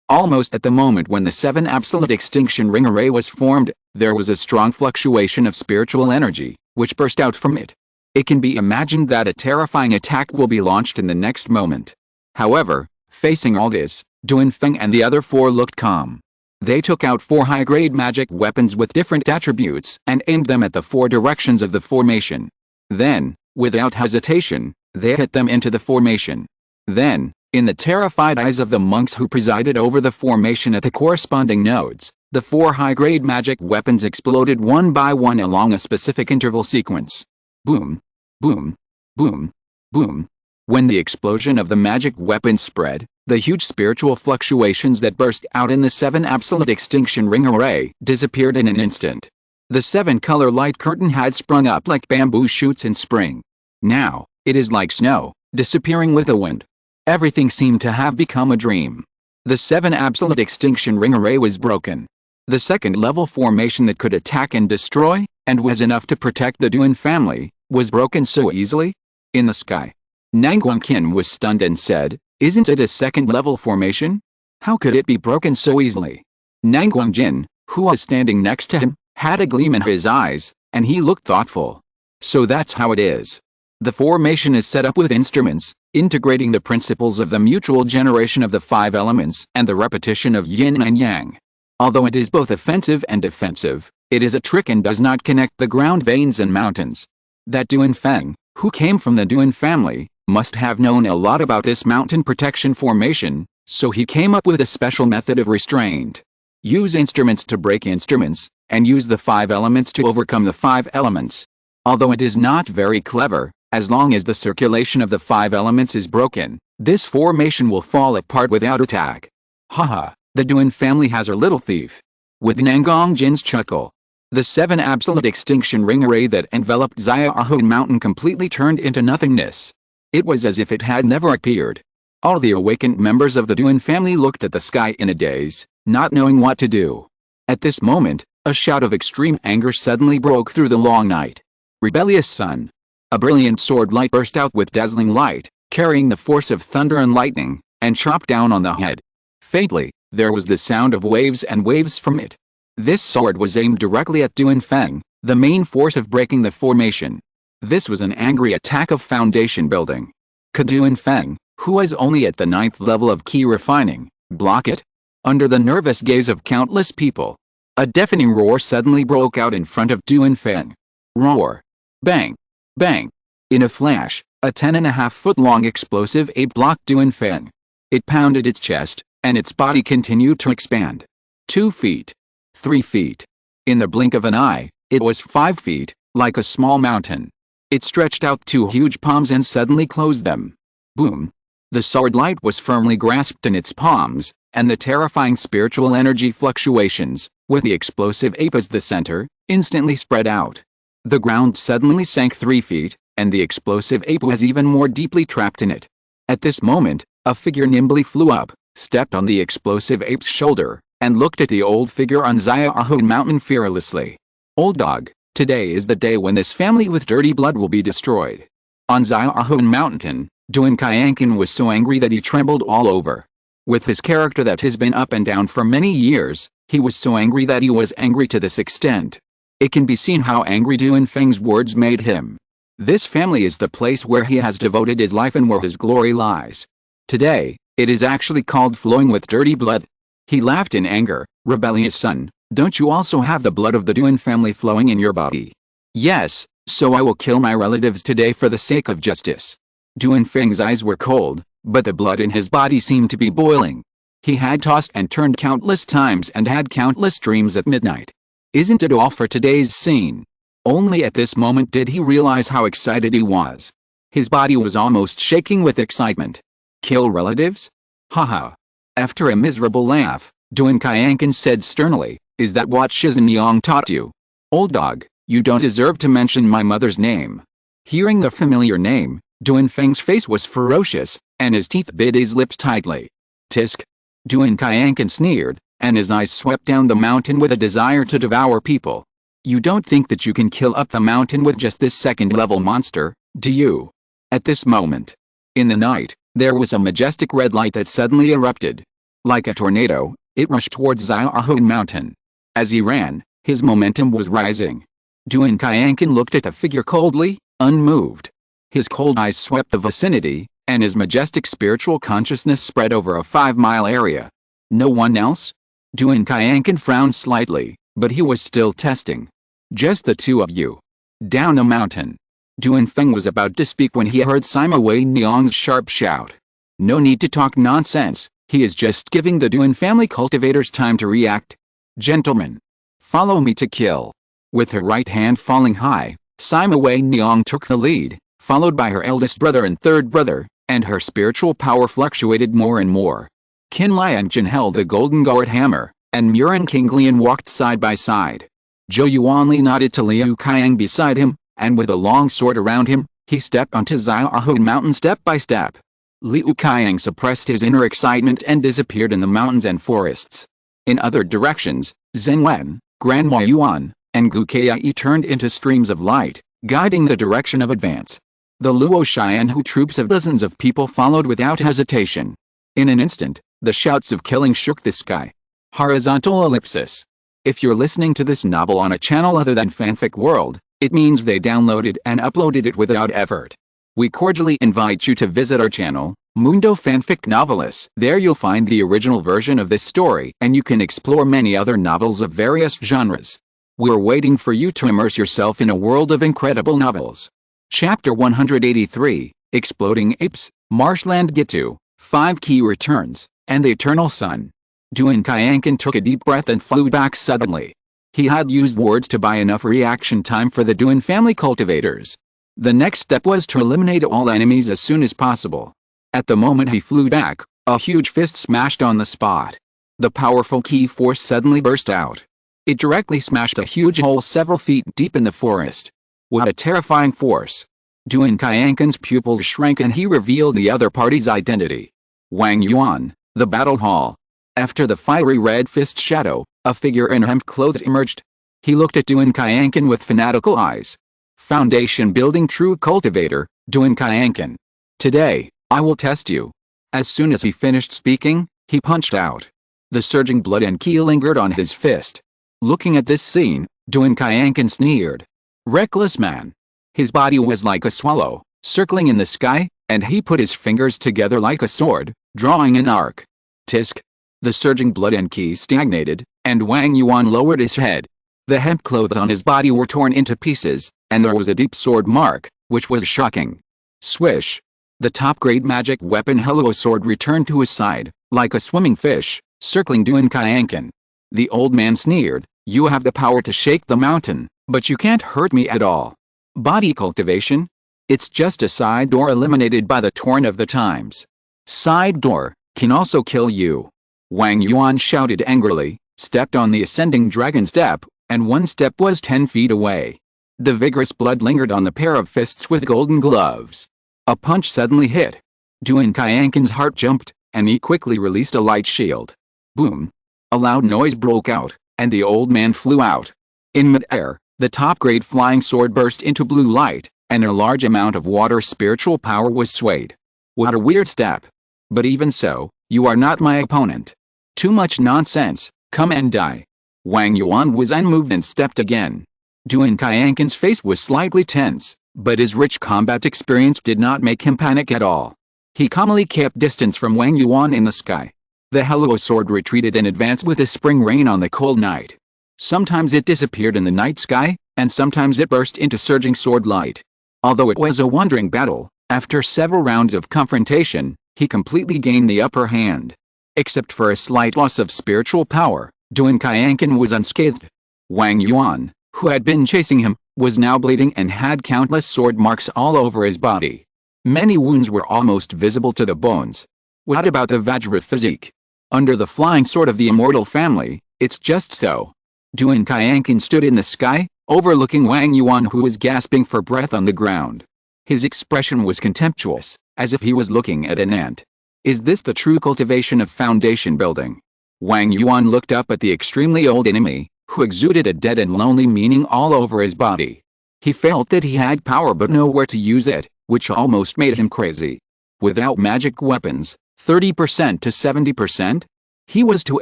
Almost at the moment when the 7 absolute extinction ring array was formed, there was a strong fluctuation of spiritual energy, which burst out from it. It can be imagined that a terrifying attack will be launched in the next moment. However, facing all this, Duan Feng and the other 4 looked calm. They took out 4 high-grade magic weapons with different attributes and aimed them at the 4 directions of the formation. Then, without hesitation, they hit them into the formation. Then, in the terrified eyes of the monks who presided over the formation at the corresponding nodes, the 4 high-grade magic weapons exploded one by one along a specific interval sequence. Boom, boom, boom, boom. When the explosion of the magic weapons spread, the huge spiritual fluctuations that burst out in the 7 absolute extinction ring array disappeared in an instant. The 7-color light curtain had sprung up like bamboo shoots in spring. Now, it is like snow, disappearing with the wind. Everything seemed to have become a dream. The 7 absolute extinction ring array was broken. The 2nd level formation that could attack and destroy, and was enough to protect the Duan family, was broken so easily? In the sky. Nanguang was stunned and said, "Isn't it a 2nd level formation? How could it be broken so easily?" Nanguang, who was standing next to him, had a gleam in his eyes, and he looked thoughtful. "So that's how it is. The formation is set up with instruments, integrating the principles of the mutual generation of the 5 elements and the repetition of yin and yang. Although it is both offensive and defensive, it is a trick and does not connect the ground veins and mountains. That Duan Feng, who came from the Duan family, must have known a lot about this mountain protection formation, so he came up with a special method of restraint. Use instruments to break instruments, and use the 5 elements to overcome the 5 elements. Although it is not very clever, as long as the circulation of the 5 elements is broken, This formation will fall apart without attack. Haha, the Duan family has her little thief. With Nangong Jin's chuckle, the 7 absolute extinction ring array that enveloped Xiaohou Mountain completely turned into nothingness. It was as if it had never appeared. All the awakened members of the Duan family looked at the sky in a daze, not knowing what to do. At this moment, a shout of extreme anger suddenly broke through the long night. Rebellious son! A brilliant sword light burst out with dazzling light, carrying the force of thunder and lightning, and chopped down on the head. Faintly, there was the sound of waves and waves from it. This sword was aimed directly at Duan Feng, the main force of breaking the formation. This was an angry attack of foundation building. Could Duan Feng, who was only at the 9th level of key refining, block it? Under the nervous gaze of countless people, a deafening roar suddenly broke out in front of Duan Feng. Roar! Bang! Bang! In a flash, a 10.5-foot-long explosive ape blocked Duan Feng. It pounded its chest, and its body continued to expand. 2 feet. 3 feet. In the blink of an eye, it was 5 feet, like a small mountain. It stretched out 2 huge palms and suddenly closed them. Boom! The sword light was firmly grasped in its palms, and the terrifying spiritual energy fluctuations, with the explosive ape as the center, instantly spread out. The ground suddenly sank 3 feet, and the explosive ape was even more deeply trapped in it. At this moment, a figure nimbly flew up, stepped on the explosive ape's shoulder, and looked at the old figure on Xiaohou Mountain fearlessly. Old dog, today is the day when this family with dirty blood will be destroyed. On Xiaohou Mountain, Duan Qianqin was so angry that he trembled all over. With his character that has been up and down for many years, he was so angry that he was angry to this extent. It can be seen how angry Duan Feng's words made him. This family is the place where he has devoted his life and where his glory lies. Today, it is actually called flowing with dirty blood. He laughed in anger. Rebellious son, don't you also have the blood of the Duan family flowing in your body? Yes, so I will kill my relatives today for the sake of justice. Duan Feng's eyes were cold, but the blood in his body seemed to be boiling. He had tossed and turned countless times and had countless dreams at midnight. Isn't it all for today's scene? Only at this moment did he realize how excited he was. His body was almost shaking with excitement. Kill relatives? Haha. After a miserable laugh, Duan Qianqin said sternly, is that what Shizhen Yang taught you? Old dog, you don't deserve to mention my mother's name. Hearing the familiar name, Duan Feng's face was ferocious, and his teeth bit his lips tightly. Tisk. Duan Qianqin sneered, and his eyes swept down the mountain with a desire to devour people. You don't think that you can kill up the mountain with just this 2nd-level monster, do you? At this moment, in the night, there was a majestic red light that suddenly erupted. Like a tornado, it rushed towards Xiaohou Mountain. As he ran, his momentum was rising. Duan Qianqin looked at the figure coldly, unmoved. His cold eyes swept the vicinity, and his majestic spiritual consciousness spread over a 5-mile area. No one else? Duan Qianqin frowned slightly, but he was still testing. Just the 2 of you. Down the mountain. Duan Feng was about to speak when he heard Sima Wei Niang's sharp shout. No need to talk nonsense, he is just giving the Duan family cultivators time to react. Gentlemen, follow me to kill. With her right hand falling high, Sima Wei Niang took the lead, followed by her eldest brother and 3rd brother, and her spiritual power fluctuated more and more. Qin Liangjin held the golden gourd hammer, and Murin Qinglian walked side by side. Zhou Yuanli nodded to Liu Qiang beside him, and with a long sword around him, he stepped onto Xiaohou Mountain step by step. Liu Qiang suppressed his inner excitement and disappeared in the mountains and forests. In other directions, Zhen Wen, Grandma Yuan, and Gu Kai turned into streams of light, guiding the direction of advance. The Luo Chen troops of dozens of people followed without hesitation. In an instant, the shouts of killing shook the sky. Horizontal ellipsis. If you're listening to this novel on a channel other than Fanfic World, it means they downloaded and uploaded it without effort. We cordially invite you to visit our channel, Mundo Fanfic Novelis. There you'll find the original version of this story, and you can explore many other novels of various genres. We're waiting for you to immerse yourself in a world of incredible novels. Chapter 183, Exploding Apes, Marshland Gitu, 5 Key Returns, and the Eternal Sun. Duan Qianqin took a deep breath and flew back suddenly. He had used words to buy enough reaction time for the Duan family cultivators. The next step was to eliminate all enemies as soon as possible. At the moment he flew back, a huge fist smashed on the spot. The powerful ki force suddenly burst out. It directly smashed a huge hole several feet deep in the forest. What a terrifying force! Duan Qianqin's pupils shrank and he revealed the other party's identity. Wang Yuan, the battle hall. After the fiery red fist shadow, a figure in hemp clothes emerged. He looked at Duan Qianqin with fanatical eyes. Foundation building true cultivator, Duan Qianqin. Today, I will test you. As soon as he finished speaking, he punched out. The surging blood and ki lingered on his fist. Looking at this scene, Duan Qianqin sneered. Reckless man. His body was like a swallow, circling in the sky, and he put his fingers together like a sword, drawing an arc. Tisk. The surging blood and ki stagnated, and Wang Yuan lowered his head. The hemp clothes on his body were torn into pieces, and there was a deep sword mark, which was shocking. Swish. The top-grade magic weapon Hello Sword returned to his side, like a swimming fish, circling Duan Qianqin. The old man sneered, you have the power to shake the mountain, but you can't hurt me at all. Body cultivation? It's just a side door eliminated by the torrent of the times. Side door can also kill you. Wang Yuan shouted angrily, stepped on the ascending dragon step, and one step was 10 feet away. The vigorous blood lingered on the pair of fists with golden gloves. A punch suddenly hit. Duan Qianqin's heart jumped, and he quickly released a light shield. Boom! A loud noise broke out, and the old man flew out. In mid-air, the top-grade flying sword burst into blue light, and a large amount of water spiritual power was swayed. What a weird step. But even so, you are not my opponent. Too much nonsense, come and die. Wang Yuan was unmoved and stepped again. Duan Qianqin's face was slightly tense, but his rich combat experience did not make him panic at all. He calmly kept distance from Wang Yuan in the sky. The Hello Sword retreated and advanced with a spring rain on the cold night. Sometimes it disappeared in the night sky, and sometimes it burst into surging sword light. Although it was a wandering battle, after several rounds of confrontation, he completely gained the upper hand. Except for a slight loss of spiritual power, Duan Qianqin was unscathed. Wang Yuan, who had been chasing him, was now bleeding and had countless sword marks all over his body. Many wounds were almost visible to the bones. What about the Vajra physique? Under the flying sword of the immortal family, it's just so. Duan Qianqin stood in the sky, overlooking Wang Yuan who was gasping for breath on the ground. His expression was contemptuous, as if he was looking at an ant. Is this the true cultivation of foundation building? Wang Yuan looked up at the extremely old enemy, who exuded a dead and lonely meaning all over his body. He felt that he had power but nowhere to use it, which almost made him crazy. Without magic weapons, 30% to 70%? He was too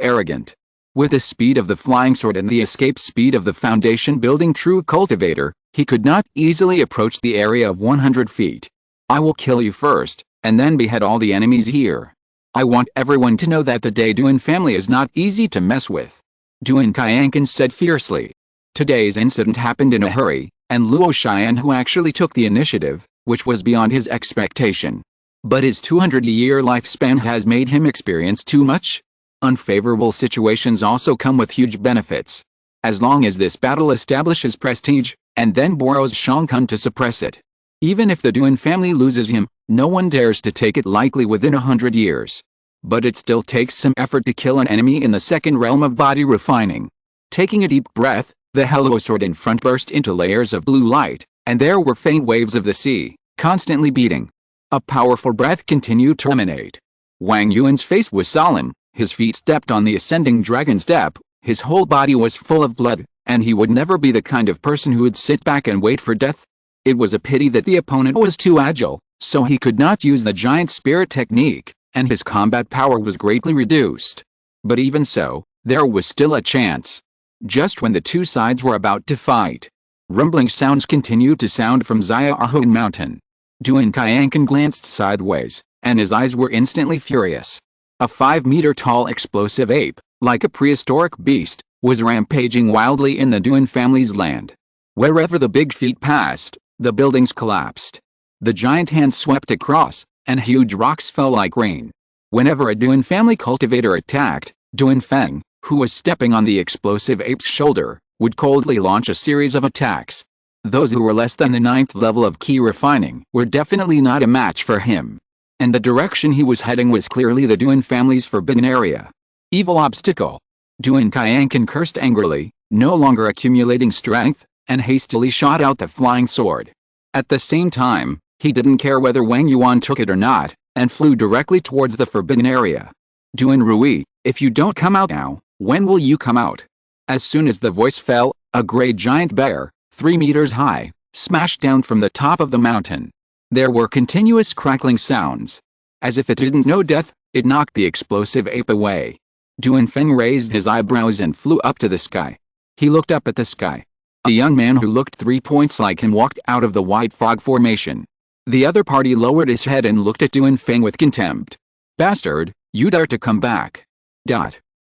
arrogant. With the speed of the flying sword and the escape speed of the foundation building true cultivator, he could not easily approach the area of 100 feet. I will kill you first, and then behead all the enemies here. I want everyone to know that the Duan family is not easy to mess with. Duan Qianqin said fiercely. Today's incident happened in a hurry, and Luo Chen who actually took the initiative, which was beyond his expectation. But his 200-year lifespan has made him experience too much. Unfavorable situations also come with huge benefits. As long as this battle establishes prestige, and then borrows Shangkun to suppress it. Even if the Duan family loses him, no one dares to take it lightly within 100 years. But it still takes some effort to kill an enemy in the second realm of body refining. Taking a deep breath, the Hello Sword in front burst into layers of blue light, and there were faint waves of the sea, constantly beating. A powerful breath continued to emanate. Wang Yuan's face was solemn, his feet stepped on the ascending dragon step, his whole body was full of blood, and he would never be the kind of person who would sit back and wait for death. It was a pity that the opponent was too agile, so he could not use the giant spirit technique, and his combat power was greatly reduced. But even so, there was still a chance. Just when the two sides were about to fight, rumbling sounds continued to sound from Xiaohun Mountain. Duan Qianqin glanced sideways, and his eyes were instantly furious. A 5-meter-tall explosive ape, like a prehistoric beast, was rampaging wildly in the Duan family's land. Wherever the big feet passed, the buildings collapsed. The giant hands swept across, and huge rocks fell like rain. Whenever a Duan family cultivator attacked, Duan Feng, who was stepping on the explosive ape's shoulder, would coldly launch a series of attacks. Those who were less than the 9th level of ki refining were definitely not a match for him. and the direction he was heading was clearly the Duan family's forbidden area. Evil obstacle. Duan Kaiankan cursed angrily, no longer accumulating strength, and hastily shot out the flying sword. At the same time, he didn't care whether Wang Yuan took it or not, and flew directly towards the forbidden area. Duan Rui, if you don't come out now, when will you come out? As soon as the voice fell, a great giant bear, 3 meters high, smashed down from the top of the mountain. There were continuous crackling sounds. As if it didn't know death, it knocked the explosive ape away. Duan Feng raised his eyebrows and flew up to the sky. He looked up at the sky. A young man who looked 3 points like him walked out of the white fog formation. The other party lowered his head and looked at Duan Feng with contempt. Bastard, you dare to come back.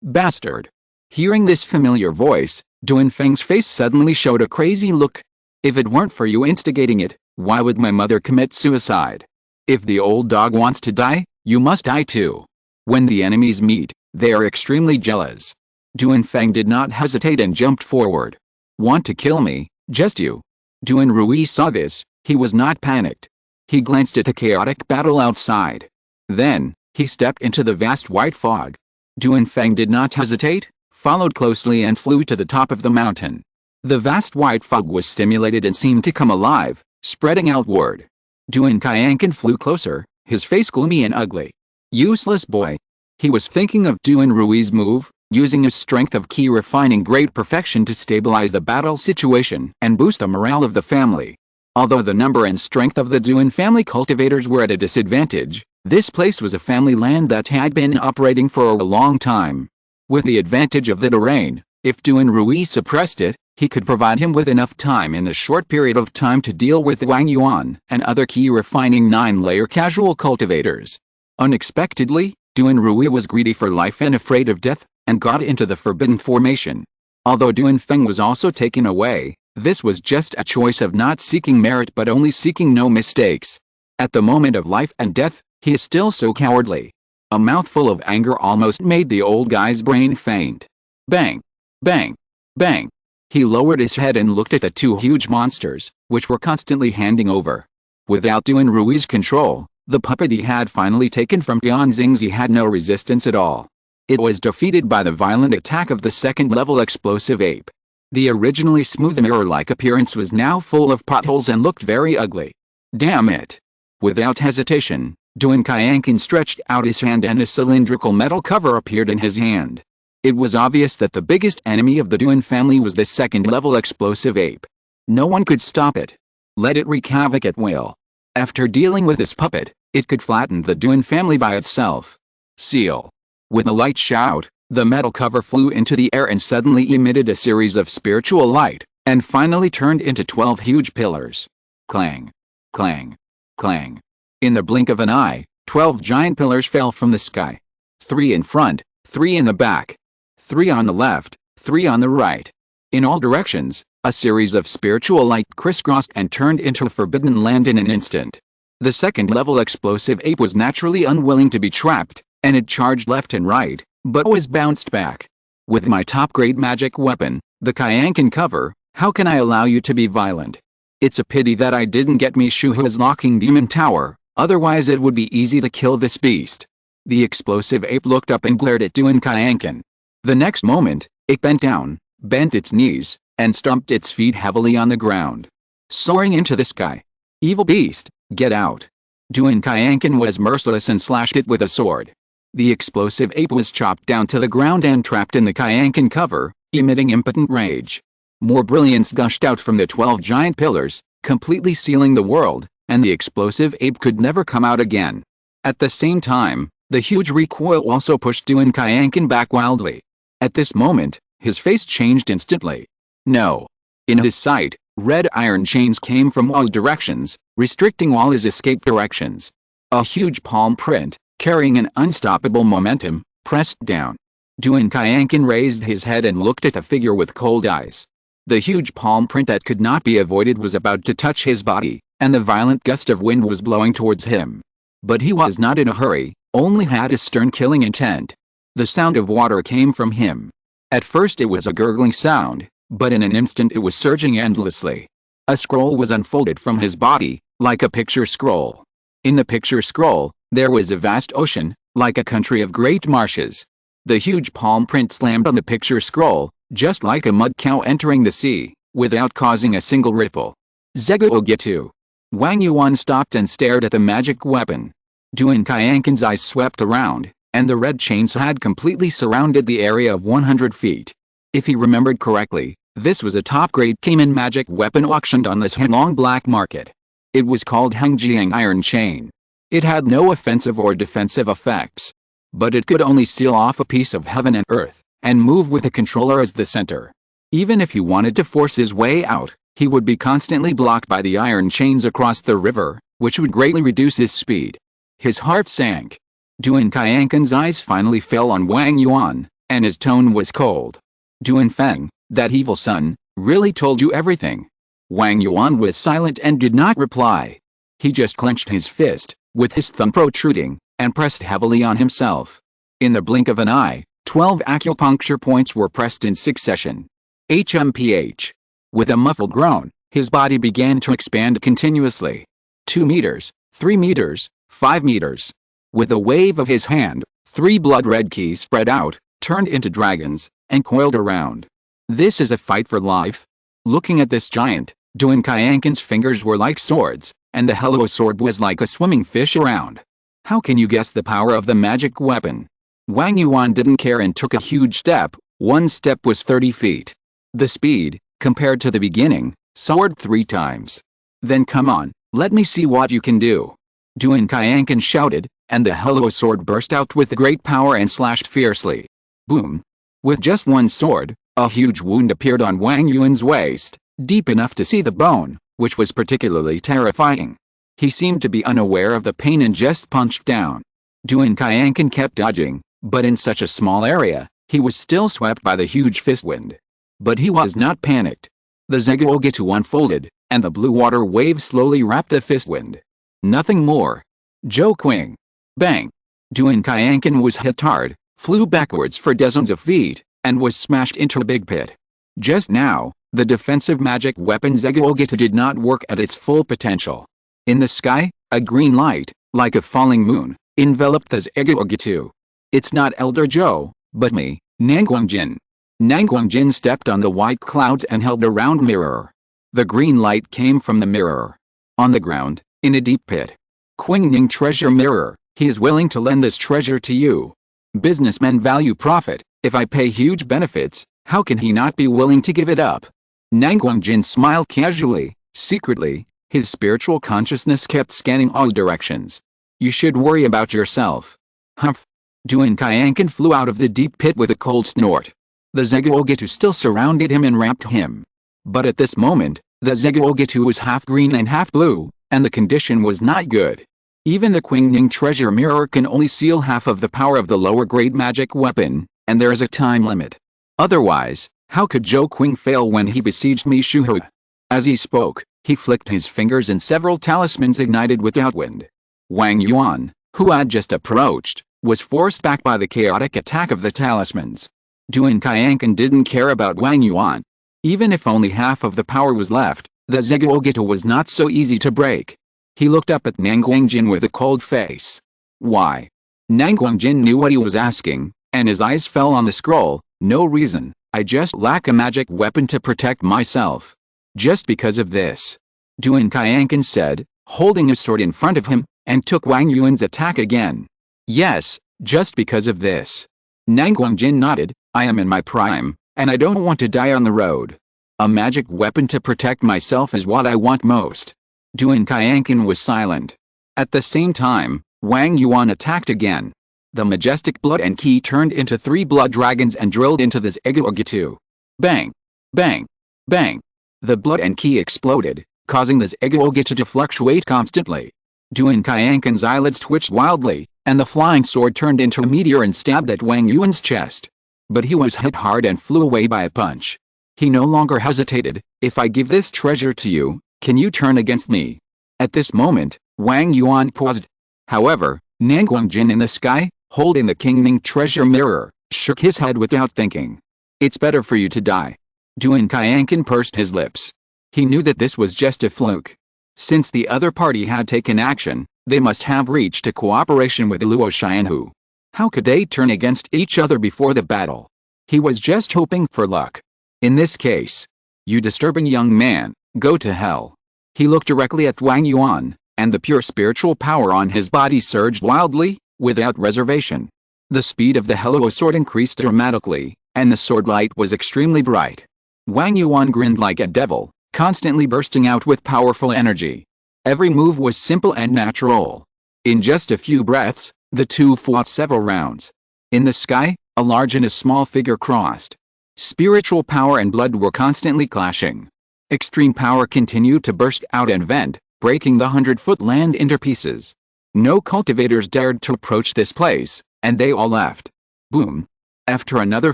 Bastard. Hearing this familiar voice, Duan Feng's face suddenly showed a crazy look. If it weren't for you instigating it, why would my mother commit suicide? If the old dog wants to die, you must die too. When the enemies meet, they are extremely jealous. Duan Feng did not hesitate and jumped forward. Want to kill me, just you? Duan Rui saw this, he was not panicked. He glanced at the chaotic battle outside. Then, he stepped into the vast white fog. Duan Feng did not hesitate, followed closely and flew to the top of the mountain. The vast white fog was stimulated and seemed to come alive, spreading outward. Duan Kaiankan flew closer, his face gloomy and ugly. Useless boy. He was thinking of Duan Rui's move, using his strength of ki refining great perfection to stabilize the battle situation and boost the morale of the family. Although the number and strength of the Duan family cultivators were at a disadvantage, this place was a family land that had been operating for a long time. With the advantage of the terrain, if Duan Rui suppressed it, he could provide him with enough time in a short period of time to deal with Wang Yuan and other ki refining 9-layer casual cultivators. Unexpectedly, Duan Rui was greedy for life and afraid of death, and got into the forbidden formation. Although Duan Feng was also taken away, this was just a choice of not seeking merit but only seeking no mistakes. At the moment of life and death, he is still so cowardly. A mouthful of anger almost made the old guy's brain faint. Bang! Bang! Bang! He lowered his head and looked at the 2 huge monsters, which were constantly handing over. Without Duan Rui's control, the puppet he had finally taken from Tianxingzi had no resistance at all. It was defeated by the violent attack of the second-level explosive ape. The originally smooth mirror-like appearance was now full of potholes and looked very ugly. Damn it! Without hesitation, Duan Kaiankan stretched out his hand and a cylindrical metal cover appeared in his hand. It was obvious that the biggest enemy of the Duan family was the second-level explosive ape. No one could stop it. Let it wreak havoc at will. After dealing with this puppet, it could flatten the Duan family by itself. Seal. With a light shout, the metal cover flew into the air and suddenly emitted a series of spiritual light, and finally turned into 12 huge pillars. Clang. Clang. Clang. In the blink of an eye, 12 giant pillars fell from the sky. 3 in front, 3 in the back. 3 on the left, 3 on the right. In all directions, a series of spiritual light crisscrossed and turned into a forbidden land in an instant. The second-level explosive ape was naturally unwilling to be trapped, and it charged left and right, but was bounced back. With my top-grade magic weapon, the Kaiankan cover, how can I allow you to be violent? It's a pity that I didn't get Mishuhua's locking demon tower, otherwise it would be easy to kill this beast. The explosive ape looked up and glared at Duan Kaiankan. The next moment, it bent down, bent its knees, and stomped its feet heavily on the ground. Soaring into the sky. Evil beast, get out. Duan Kaiankan was merciless and slashed it with a sword. The explosive ape was chopped down to the ground and trapped in the Kaiankan cover, emitting impotent rage. More brilliance gushed out from the 12 giant pillars, completely sealing the world, and the explosive ape could never come out again. At the same time, the huge recoil also pushed Duan Kaiankan back wildly. At this moment, his face changed instantly. No. In his sight, red iron chains came from all directions, restricting all his escape directions. A huge palm print, carrying an unstoppable momentum, pressed down. Duan Kaiankan raised his head and looked at the figure with cold eyes. The huge palm print that could not be avoided was about to touch his body, and the violent gust of wind was blowing towards him. But he was not in a hurry, only had a stern killing intent. The sound of water came from him. At first it was a gurgling sound, but in an instant it was surging endlessly. A scroll was unfolded from his body, like a picture scroll. In the picture scroll, There was a vast ocean, like a country of great marshes. The huge palm print slammed on the picture scroll, just like a mud cow entering the sea, without causing a single ripple. Zeguogitu. Wang Yuan stopped and stared at the magic weapon. Duan Qianqin's eyes swept around, and the red chains had completely surrounded the area of 100 feet. If he remembered correctly, this was a top-grade Cayman magic weapon auctioned on this Henglong black market. It was called Hengjiang Iron Chain. It had no offensive or defensive effects. But it could only seal off a piece of heaven and earth, and move with the controller as the center. Even if he wanted to force his way out, he would be constantly blocked by the iron chains across the river, which would greatly reduce his speed. His heart sank. Duan Qianqin's eyes finally fell on Wang Yuan, and his tone was cold. Duan Feng, that evil son, really told you everything. Wang Yuan was silent and did not reply. He just clenched his fist, with his thumb protruding, and pressed heavily on himself. In the blink of an eye, 12 acupuncture points were pressed in succession. HMPH. With a muffled groan, his body began to expand continuously. 2 meters, 3 meters, 5 meters. With a wave of his hand, 3 blood-red keys spread out, turned into dragons, and coiled around. This is a fight for life. Looking at this giant, Duan Qianqin's fingers were like swords, and the Hello sword was like a swimming fish around. How can you guess the power of the magic weapon? Wang Yuan didn't care and took a huge step. One step was 30 feet. The speed, compared to the beginning, soared 3 times. Then come on, let me see what you can do. Duan Qianqin shouted, and the Hello sword burst out with great power and slashed fiercely. Boom! With just one sword, a huge wound appeared on Wang Yuan's waist, deep enough to see the bone, which was particularly terrifying. He seemed to be unaware of the pain and just punched down. Duan Qianqin kept dodging, but in such a small area, he was still swept by the huge fist wind. But he was not panicked. The Zeguogitu unfolded, and the blue water wave slowly wrapped the fist wind. Nothing more. Zhou Qing. Bang! Duan Qianqin was hit hard, flew backwards for dozens of feet, and was smashed into a big pit. Just now, the defensive magic weapon Zeguogitu did not work at its full potential. In the sky, a green light, like a falling moon, enveloped the Zeguogitu. It's not Elder Zhou, but me, Nanguangjin. Nanguangjin stepped on the white clouds and held a round mirror. The green light came from the mirror. On the ground, in a deep pit. Qingning treasure mirror, he is willing to lend this treasure to you. Businessmen value profit. If I pay huge benefits, how can he not be willing to give it up? Nanguangjin smiled casually. Secretly, his spiritual consciousness kept scanning all directions. You should worry about yourself. Humph! Duan Qianqin flew out of the deep pit with a cold snort. The Zeguogitu still surrounded him and wrapped him. But at this moment, the Zeguogitu was half green and half blue, and the condition was not good. Even the Qingning treasure mirror can only seal half of the power of the lower-grade magic weapon, and there is a time limit. Otherwise, how could Zhou Qing fail when he besieged Mishuhu? As he spoke, he flicked his fingers and several talismans ignited without wind. Wang Yuan, who had just approached, was forced back by the chaotic attack of the talismans. Duan Qianqin didn't care about Wang Yuan. Even if only half of the power was left, the Zeguogitu was not so easy to break. He looked up at Nanguangjin with a cold face. Why? Nanguangjin knew what he was asking, and his eyes fell on the scroll. No reason, I just lack a magic weapon to protect myself. Just because of this. Duan Qianqin said, holding his sword in front of him, and took Wang Yuan's attack again. Yes, just because of this. Nanguangjin nodded, I am in my prime, and I don't want to die on the road. A magic weapon to protect myself is what I want most. Duan Qianqin was silent. At the same time, Wang Yuan attacked again. The majestic blood and key turned into 3 blood dragons and drilled into the Zeguogitu. Bang! Bang! Bang! The blood and key exploded, causing the Zeguogitu to fluctuate constantly. Duan Qianqin's eyelids twitched wildly, and the flying sword turned into a meteor and stabbed at Wang Yuan's chest. But he was hit hard and flew away by a punch. He no longer hesitated. If I give this treasure to you, can you turn against me? At this moment, Wang Yuan paused. However, Nanguangjin in the sky, holding the Qingning treasure mirror, shook his head without thinking. It's better for you to die. Duan Qianqin pursed his lips. He knew that this was just a fluke. Since the other party had taken action, They must have reached a cooperation with Luo Chen who. How could they turn against each other before the battle? He was just hoping for luck. In this case. You disturbing young man, go to hell. He looked directly at Wang Yuan, and the pure spiritual power on his body surged wildly, without reservation. The speed of the Hello sword increased dramatically, and the sword light was extremely bright. Wang Yuan grinned like a devil, constantly bursting out with powerful energy. Every move was simple and natural. In just a few breaths, the two fought several rounds. In the sky, a large and a small figure crossed. Spiritual power and blood were constantly clashing. Extreme power continued to burst out and vent, breaking the 100-foot land into pieces. No cultivators dared to approach this place, and they all left. Boom. After another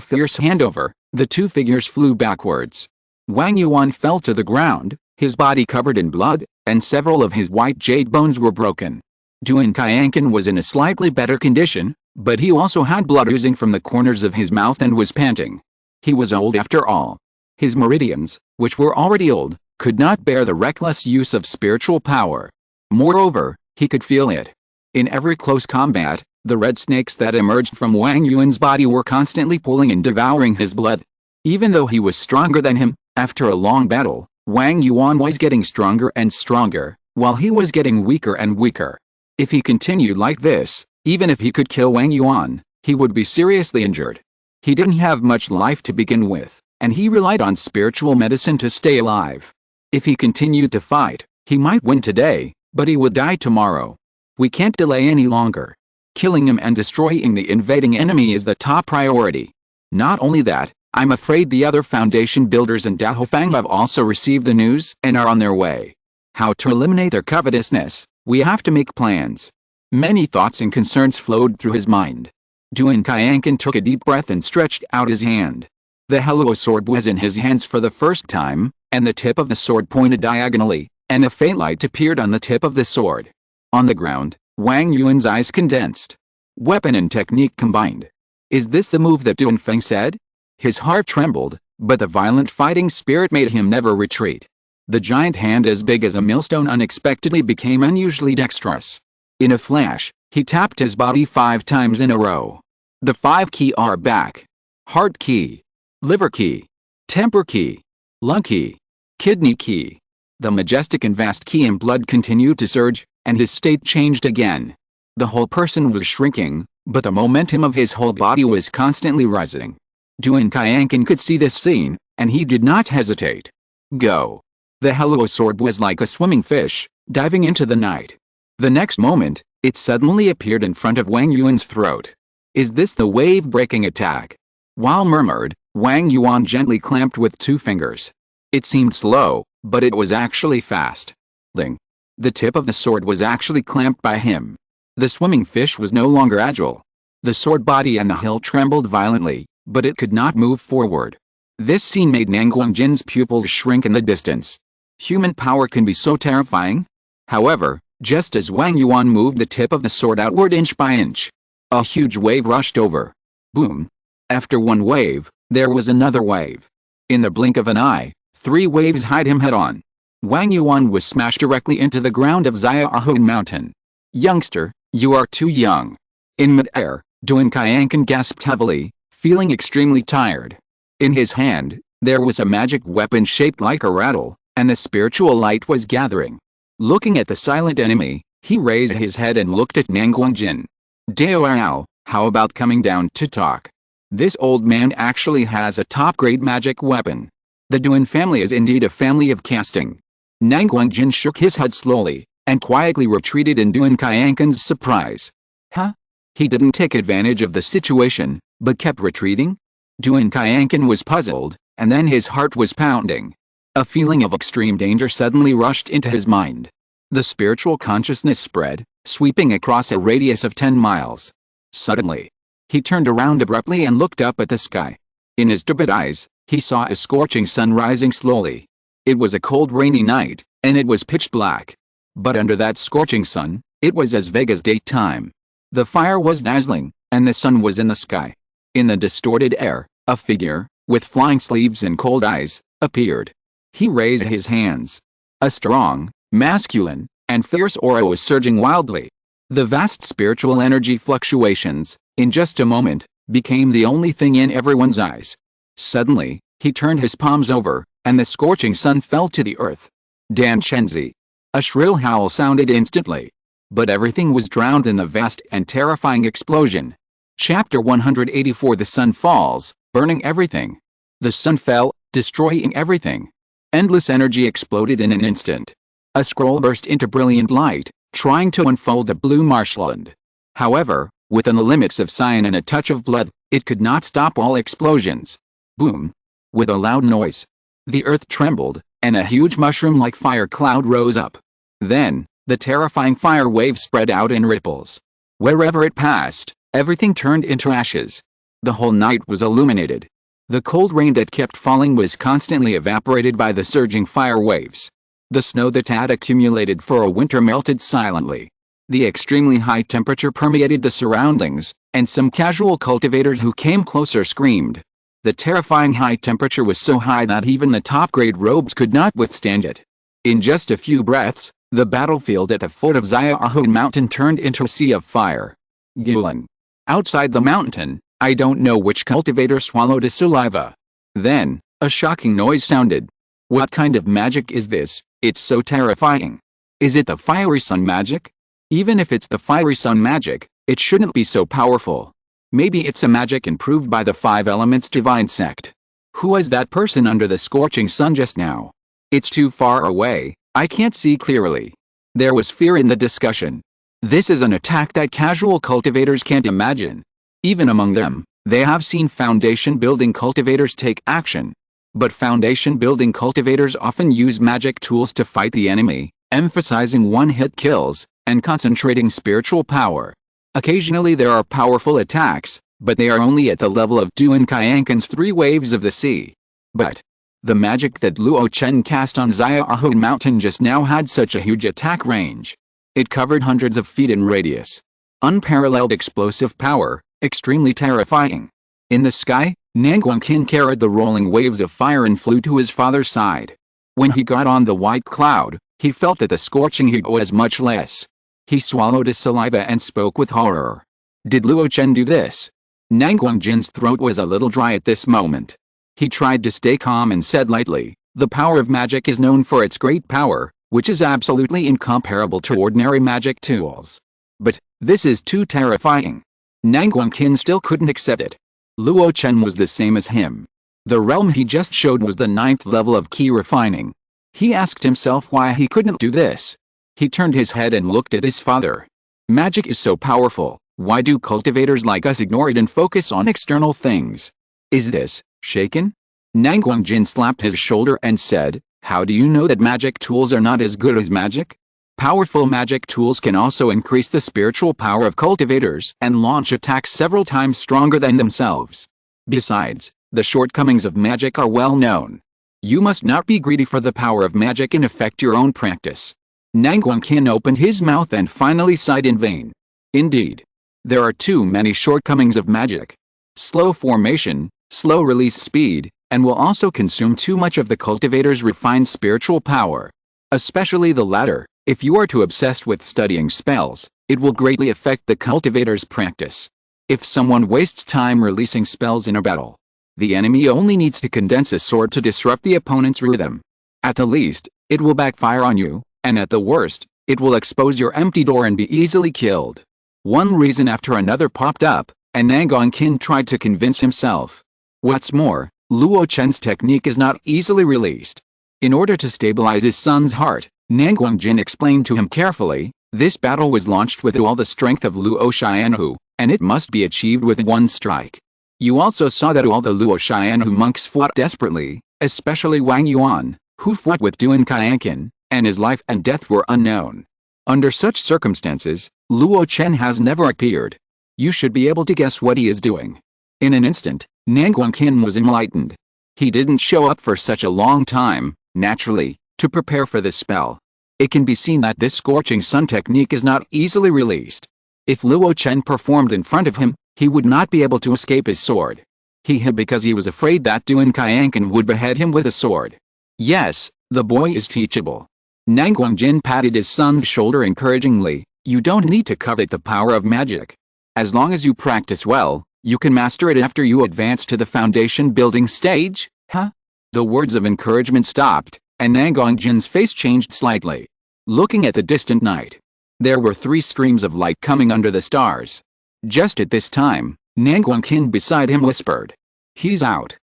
fierce handover, the two figures flew backwards. Wang Yuan fell to the ground, his body covered in blood, and several of his white jade bones were broken. Duan Qianqin was in a slightly better condition, but he also had blood oozing from the corners of his mouth and was panting. He was old after all. His meridians, which were already old, could not bear the reckless use of spiritual power. Moreover, he could feel it. In every close combat, the red snakes that emerged from Wang Yuan's body were constantly pulling and devouring his blood. Even though he was stronger than him, after a long battle, Wang Yuan was getting stronger and stronger, while he was getting weaker and weaker. If he continued like this, even if he could kill Wang Yuan, he would be seriously injured. He didn't have much life to begin with, and he relied on spiritual medicine to stay alive. If he continued to fight, he might win today, but he would die tomorrow. We can't delay any longer. Killing him and destroying the invading enemy is the top priority. Not only that, I'm afraid the other foundation builders in Dahofang have also received the news and are on their way. How to eliminate their covetousness? We have to make plans. Many thoughts and concerns flowed through his mind. Duan Qianqin took a deep breath and stretched out his hand. The Hello sword was in his hands for the first time, and the tip of the sword pointed diagonally, and a faint light appeared on the tip of the sword. On the ground, Wang Yuan's eyes condensed. Weapon and technique combined. Is this the move that Duan Feng said? His heart trembled, but the violent fighting spirit made him never retreat. The giant hand as big as a millstone unexpectedly became unusually dexterous. In a flash, he tapped his body 5 times in a row. The 5 keys are back. Heart key. Liver key. Temper key. Lung key. Kidney key. The majestic and vast key and blood continued to surge, and his state changed again. The whole person was shrinking, but the momentum of his whole body was constantly rising. Duan Qianqin could see this scene, and he did not hesitate. Go. The Hello sword was like a swimming fish, diving into the night. The next moment, it suddenly appeared in front of Wang Yuan's throat. Is this the wave-breaking attack? While murmured, Wang Yuan gently clamped with 2 fingers. It seemed slow, but it was actually fast. Ling. The tip of the sword was actually clamped by him. The swimming fish was no longer agile. The sword body and the hilt trembled violently, but it could not move forward. This scene made Nanguangjin's pupils shrink in the distance. Human power can be so terrifying. However, just as Wang Yuan moved the tip of the sword outward inch by inch, a huge wave rushed over. Boom. After one wave, there was another wave. In the blink of an eye, 3 waves hit him head-on. Wang Yuan was smashed directly into the ground of Xiaohun Mountain. Youngster, you are too young. In mid-air, Duan Qianqin gasped heavily, feeling extremely tired. In his hand, there was a magic weapon shaped like a rattle, and the spiritual light was gathering. Looking at the silent enemy, he raised his head and looked at Nanguangjin. Dao, how about coming down to talk? This old man actually has a top-grade magic weapon. The Duan family is indeed a family of casting. Nanguangjin shook his head slowly, and quietly retreated in Duan Qianqin's surprise. Huh? He didn't take advantage of the situation, but kept retreating? Duan Qianqin was puzzled, and then his heart was pounding. A feeling of extreme danger suddenly rushed into his mind. The spiritual consciousness spread, sweeping across a radius of 10 miles. Suddenly, he turned around abruptly and looked up at the sky. In his turbid eyes, he saw a scorching sun rising slowly. It was a cold rainy night, and it was pitch black. But under that scorching sun, it was as vague as daytime. The fire was dazzling, and the sun was in the sky. In the distorted air, a figure, with flying sleeves and cold eyes, appeared. He raised his hands. A strong, masculine, and fierce aura was surging wildly. The vast spiritual energy fluctuations, in just a moment, became the only thing in everyone's eyes. Suddenly, he turned his palms over, and the scorching sun fell to the earth. Dan Chenzi. A shrill howl sounded instantly. But everything was drowned in the vast and terrifying explosion. Chapter 184. The sun falls, burning everything. The sun fell, destroying everything. Endless energy exploded in an instant. A scroll burst into brilliant light, trying to unfold the blue marshland. However, within the limits of cyan and a touch of blood, it could not stop all explosions. Boom! With a loud noise, the earth trembled, and a huge mushroom-like fire cloud rose up. Then, the terrifying fire wave spread out in ripples. Wherever it passed, everything turned into ashes. The whole night was illuminated. The cold rain that kept falling was constantly evaporated by the surging fire waves. The snow that had accumulated for a winter melted silently. The extremely high temperature permeated the surroundings, and some casual cultivators who came closer screamed. The terrifying high temperature was so high that even the top-grade robes could not withstand it. In just a few breaths, the battlefield at the foot of Xiaohu Mountain turned into a sea of fire. Gulen. Outside the mountain, I don't know which cultivator swallowed his saliva. Then, a shocking noise sounded. What kind of magic is this? It's so terrifying. Is it the fiery sun magic? Even if it's the fiery sun magic, it shouldn't be so powerful. Maybe it's a magic improved by the 5 elements divine sect. Who was that person under the scorching sun just now? It's too far away, I can't see clearly. There was fear in the discussion. This is an attack that casual cultivators can't imagine. Even among them, they have seen foundation-building cultivators take action. But foundation-building cultivators often use magic tools to fight the enemy, emphasizing one-hit kills, and concentrating spiritual power. Occasionally there are powerful attacks, but they are only at the level of Duan Qianqin's 3 waves of the sea. But the magic that Luo Chen cast on Xiaohu Mountain just now had such a huge attack range. It covered hundreds of feet in radius. Unparalleled explosive power, extremely terrifying. In the sky, Nanguangqin carried the rolling waves of fire and flew to his father's side. When he got on the white cloud, he felt that the scorching heat was much less. He swallowed his saliva and spoke with horror. Did Luo Chen do this? Nanguangjin's throat was a little dry at this moment. He tried to stay calm and said lightly, the power of magic is known for its great power, which is absolutely incomparable to ordinary magic tools. But, this is too terrifying. Nanguangqin still couldn't accept it. Luo Chen was the same as him. The realm he just showed was the 9th level of key refining. He asked himself why he couldn't do this. He turned his head and looked at his father. Magic is so powerful, why do cultivators like us ignore it and focus on external things? Is this shaken? Nanguangjin slapped his shoulder and said, how do you know that magic tools are not as good as magic? Powerful magic tools can also increase the spiritual power of cultivators and launch attacks several times stronger than themselves. Besides, the shortcomings of magic are well known. You must not be greedy for the power of magic and affect your own practice. Nanguangqin opened his mouth and finally sighed in vain. Indeed, there are too many shortcomings of magic. Slow formation, slow release speed, and will also consume too much of the cultivator's refined spiritual power. Especially the latter, if you are too obsessed with studying spells, it will greatly affect the cultivator's practice. If someone wastes time releasing spells in a battle, the enemy only needs to condense a sword to disrupt the opponent's rhythm. At the least, it will backfire on you, and at the worst, it will expose your empty door and be easily killed. One reason after another popped up, and Nanguangqin tried to convince himself. What's more, Luo Chen's technique is not easily released. In order to stabilize his son's heart, Nanguangjin explained to him carefully, this battle was launched with all the strength of Luo Xianhu, and it must be achieved with one strike. You also saw that all the Luo Xianhu monks fought desperately, especially Wang Yuan, who fought with Duan Qianqin, and his life and death were unknown. Under such circumstances, Luo Chen has never appeared. You should be able to guess what he is doing. In an instant, Nanguangqin was enlightened. He didn't show up for such a long time, naturally, to prepare for this spell. It can be seen that this scorching sun technique is not easily released. If Luo Chen performed in front of him, he would not be able to escape his sword. He hid because he was afraid that Duan Qianqin would behead him with a sword. Yes, the boy is teachable. Nanguang patted his son's shoulder encouragingly. You don't need to covet the power of magic. As long as you practice well, you can master it after you advance to the foundation building stage, huh? The words of encouragement stopped, and Nanguang face changed slightly. Looking at the distant night, there were 3 streams of light coming under the stars. Just at this time, Nanguang beside him whispered, "He's out."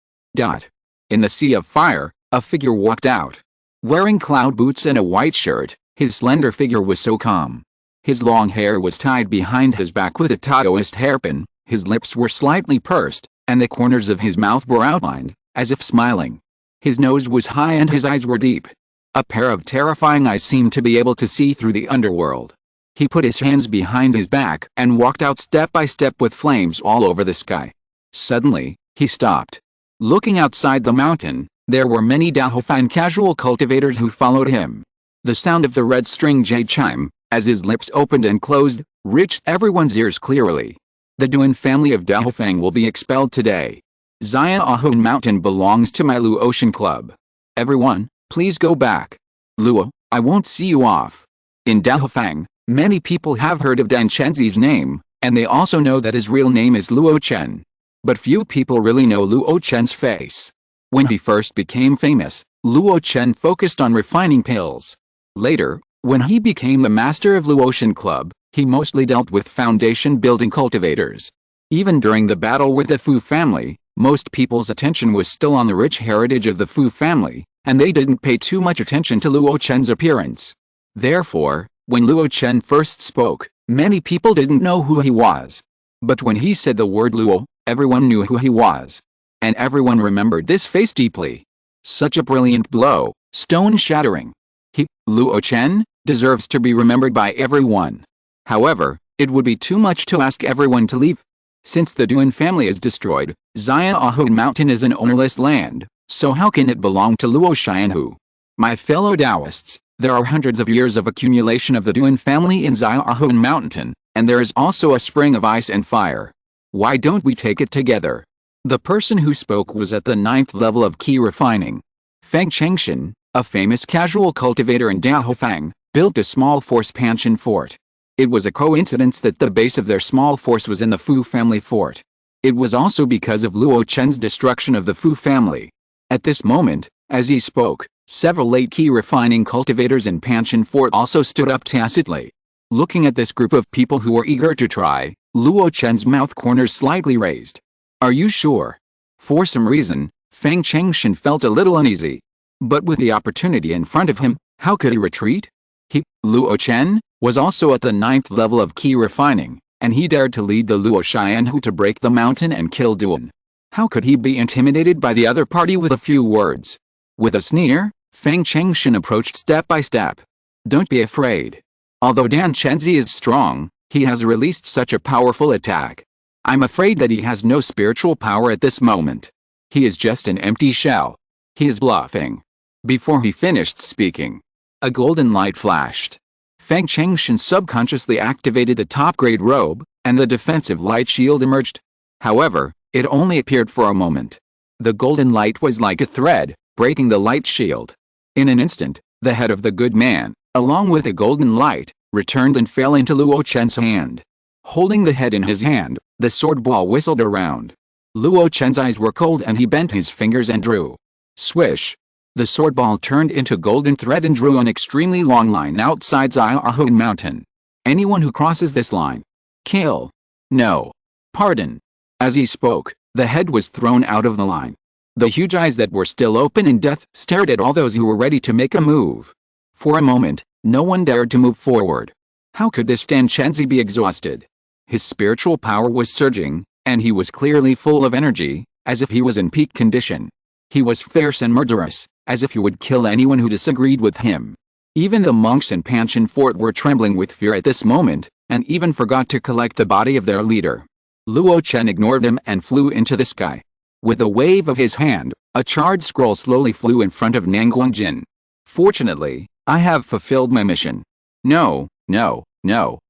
In the sea of fire, a figure walked out. Wearing cloud boots and a white shirt, his slender figure was so calm. His long hair was tied behind his back with a Taoist hairpin, his lips were slightly pursed, and the corners of his mouth were outlined, as if smiling. His nose was high and his eyes were deep. A pair of terrifying eyes seemed to be able to see through the underworld. He put his hands behind his back and walked out step by step with flames all over the sky. Suddenly, he stopped. Looking outside the mountain, there were many Daohofang casual cultivators who followed him. The sound of the red string jade chime, as his lips opened and closed, reached everyone's ears clearly. The Duan family of Daohofang will be expelled today. Xianahun Mountain belongs to my Luo Chen club. Everyone, please go back. Luo, I won't see you off. In Daohofang, many people have heard of Dan Chenzi's name, and they also know that his real name is Luo Chen. But few people really know Luo Chen's face. When he first became famous, Luo Chen focused on refining pills. Later, when he became the master of Luo Chen Club, he mostly dealt with foundation-building cultivators. Even during the battle with the Fu family, most people's attention was still on the rich heritage of the Fu family, and they didn't pay too much attention to Luo Chen's appearance. Therefore, when Luo Chen first spoke, many people didn't know who he was. But when he said the word Luo, everyone knew who he was. And everyone remembered this face deeply. Such a brilliant blow, stone-shattering. He, Luo Chen, deserves to be remembered by everyone. However, it would be too much to ask everyone to leave. Since the Duan family is destroyed, Xianahun Mountain is an ownerless land, so how can it belong to Luo Xianhu? My fellow Taoists, there are hundreds of years of accumulation of the Duan family in Xianahun Mountain, and there is also a spring of ice and fire. Why don't we take it together? The person who spoke was at the 9th level of key refining. Feng Chengshan, a famous casual cultivator in Daohofang, built a small force Panchen fort. It was a coincidence that the base of their small force was in the Fu family fort. It was also because of Luo Chen's destruction of the Fu family. At this moment, as he spoke, several late key refining cultivators in Panchen fort also stood up tacitly. Looking at this group of people who were eager to try, Luo Chen's mouth corners slightly raised. Are you sure? For some reason, Feng Chengshan felt a little uneasy. But with the opportunity in front of him, how could he retreat? He, Luo Chen, was also at the 9th level of key refining, and he dared to lead the Luo Xianhu to break the mountain and kill Duan. How could he be intimidated by the other party with a few words? With a sneer, Feng Chengshan approached step by step. Don't be afraid. Although Dan Chenzi is strong, he has released such a powerful attack. I'm afraid that he has no spiritual power at this moment. He is just an empty shell. He is bluffing. Before he finished speaking, a golden light flashed. Feng Chengshan subconsciously activated the top-grade robe, and the defensive light shield emerged. However, it only appeared for a moment. The golden light was like a thread, breaking the light shield. In an instant, the head of the good man, along with the golden light, returned and fell into Luo Chen's hand. Holding the head in his hand, the sword ball whistled around. Luo Chen's eyes were cold and he bent his fingers and drew. Swish! The sword ball turned into golden thread and drew an extremely long line outside Xianahun Mountain. Anyone who crosses this line. Kill. No. Pardon. As he spoke, the head was thrown out of the line. The huge eyes that were still open in death stared at all those who were ready to make a move. For a moment, no one dared to move forward. How could this Dan Chenzi be exhausted? His spiritual power was surging, and he was clearly full of energy, as if he was in peak condition. He was fierce and murderous, as if he would kill anyone who disagreed with him. Even the monks in Panchen Fort were trembling with fear at this moment, and even forgot to collect the body of their leader. Luo Chen ignored them and flew into the sky. With a wave of his hand, a charred scroll slowly flew in front of Nanguang. Fortunately, I have fulfilled my mission. No,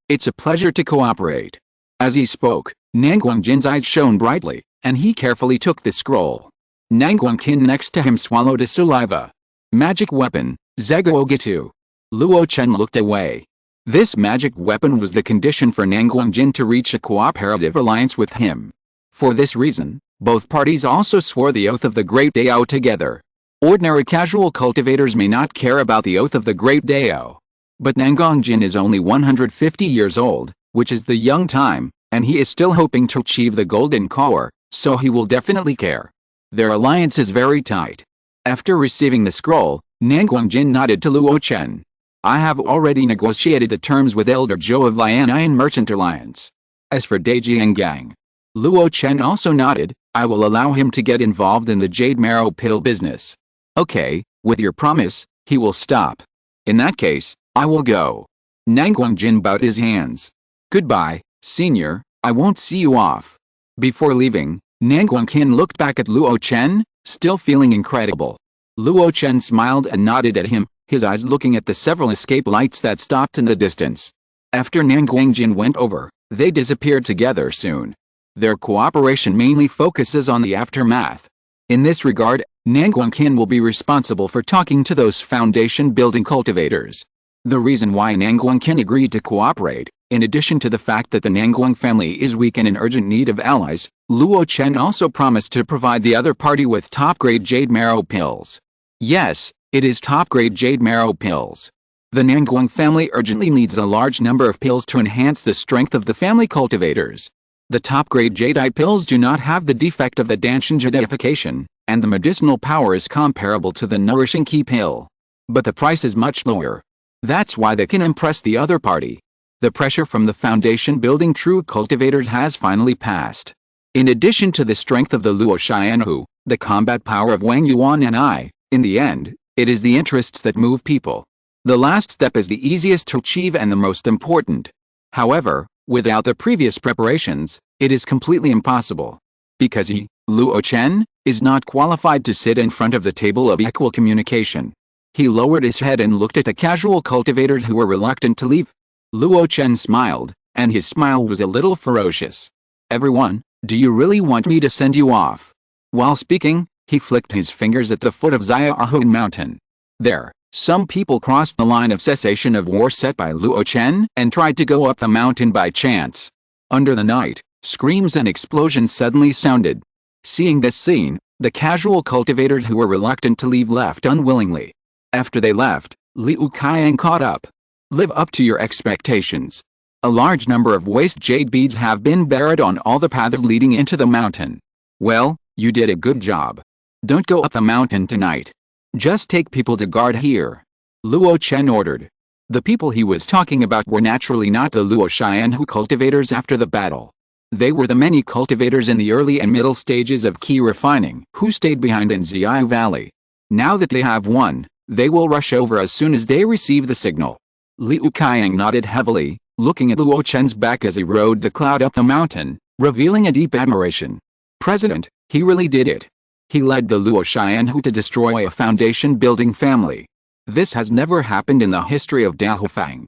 it's a pleasure to cooperate. As he spoke, Nanguang eyes shone brightly, and he carefully took the scroll. Nanguang next to him swallowed a saliva. Magic weapon, Zeguogitu. Luo Chen looked away. This magic weapon was the condition for Nanguangjin to reach a cooperative alliance with him. For this reason, both parties also swore the oath of the Great Dao together. Ordinary casual cultivators may not care about the oath of the Great Dao. But Nanguangjin is only 150 years old, which is the young time, and he is still hoping to achieve the golden core, so he will definitely care. Their alliance is very tight. After receiving the scroll, Nanguangjin nodded to Luo Chen. I have already negotiated the terms with Elder Zhou of Lianian Merchant Alliance. As for Deji and Gang, Luo Chen also nodded. I will allow him to get involved in the Jade Marrow Pill business. Okay, with your promise, he will stop. In that case, I will go. Nanguangjin bowed his hands. Goodbye, senior, I won't see you off. Before leaving, Nanguangjin looked back at Luo Chen, still feeling incredible. Luo Chen smiled and nodded at him, his eyes looking at the several escape lights that stopped in the distance. After Nanguangjin went over, they disappeared together soon. Their cooperation mainly focuses on the aftermath. In this regard, Nanguangjin will be responsible for talking to those foundation-building cultivators. The reason why Nanguangjin agreed to cooperate, in addition to the fact that the Nanguang family is weak and in urgent need of allies, Luo Chen also promised to provide the other party with top-grade Jade Marrow Pills. Yes, it is top-grade Jade Marrow Pills. The Nanguang family urgently needs a large number of pills to enhance the strength of the family cultivators. The top-grade Jadeite pills do not have the defect of the Danshan Jadification, and the medicinal power is comparable to the Nourishing Key pill. But the price is much lower. That's why they can impress the other party. The pressure from the foundation-building true cultivators has finally passed. In addition to the strength of the Luo Xianhu, the combat power of Wang Yuan and I, in the end, it is the interests that move people. The last step is the easiest to achieve and the most important. However, without the previous preparations, it is completely impossible. Because he, Luo Chen, is not qualified to sit in front of the table of equal communication. He lowered his head and looked at the casual cultivators who were reluctant to leave. Luo Chen smiled, and his smile was a little ferocious. Everyone, do you really want me to send you off? While speaking, he flicked his fingers at the foot of Xiaohun Mountain. There, some people crossed the line of cessation of war set by Luo Chen and tried to go up the mountain by chance. Under the night, screams and explosions suddenly sounded. Seeing this scene, the casual cultivators who were reluctant to leave left unwillingly. After they left, Liu Kaiang caught up. Live up to your expectations. A large number of waste jade beads have been buried on all the paths leading into the mountain. Well, you did a good job. Don't go up the mountain tonight. Just take people to guard here. Luo Chen ordered. The people he was talking about were naturally not the Luo Xianhu cultivators after the battle. They were the many cultivators in the early and middle stages of key refining who stayed behind in Ziai Valley. Now that they have won, they will rush over as soon as they receive the signal. Liu Kaiang nodded heavily, looking at Luo Chen's back as he rode the cloud up the mountain, revealing a deep admiration. President, he really did it. He led the Luo Xianhu to destroy a foundation-building family. This has never happened in the history of Dahofang.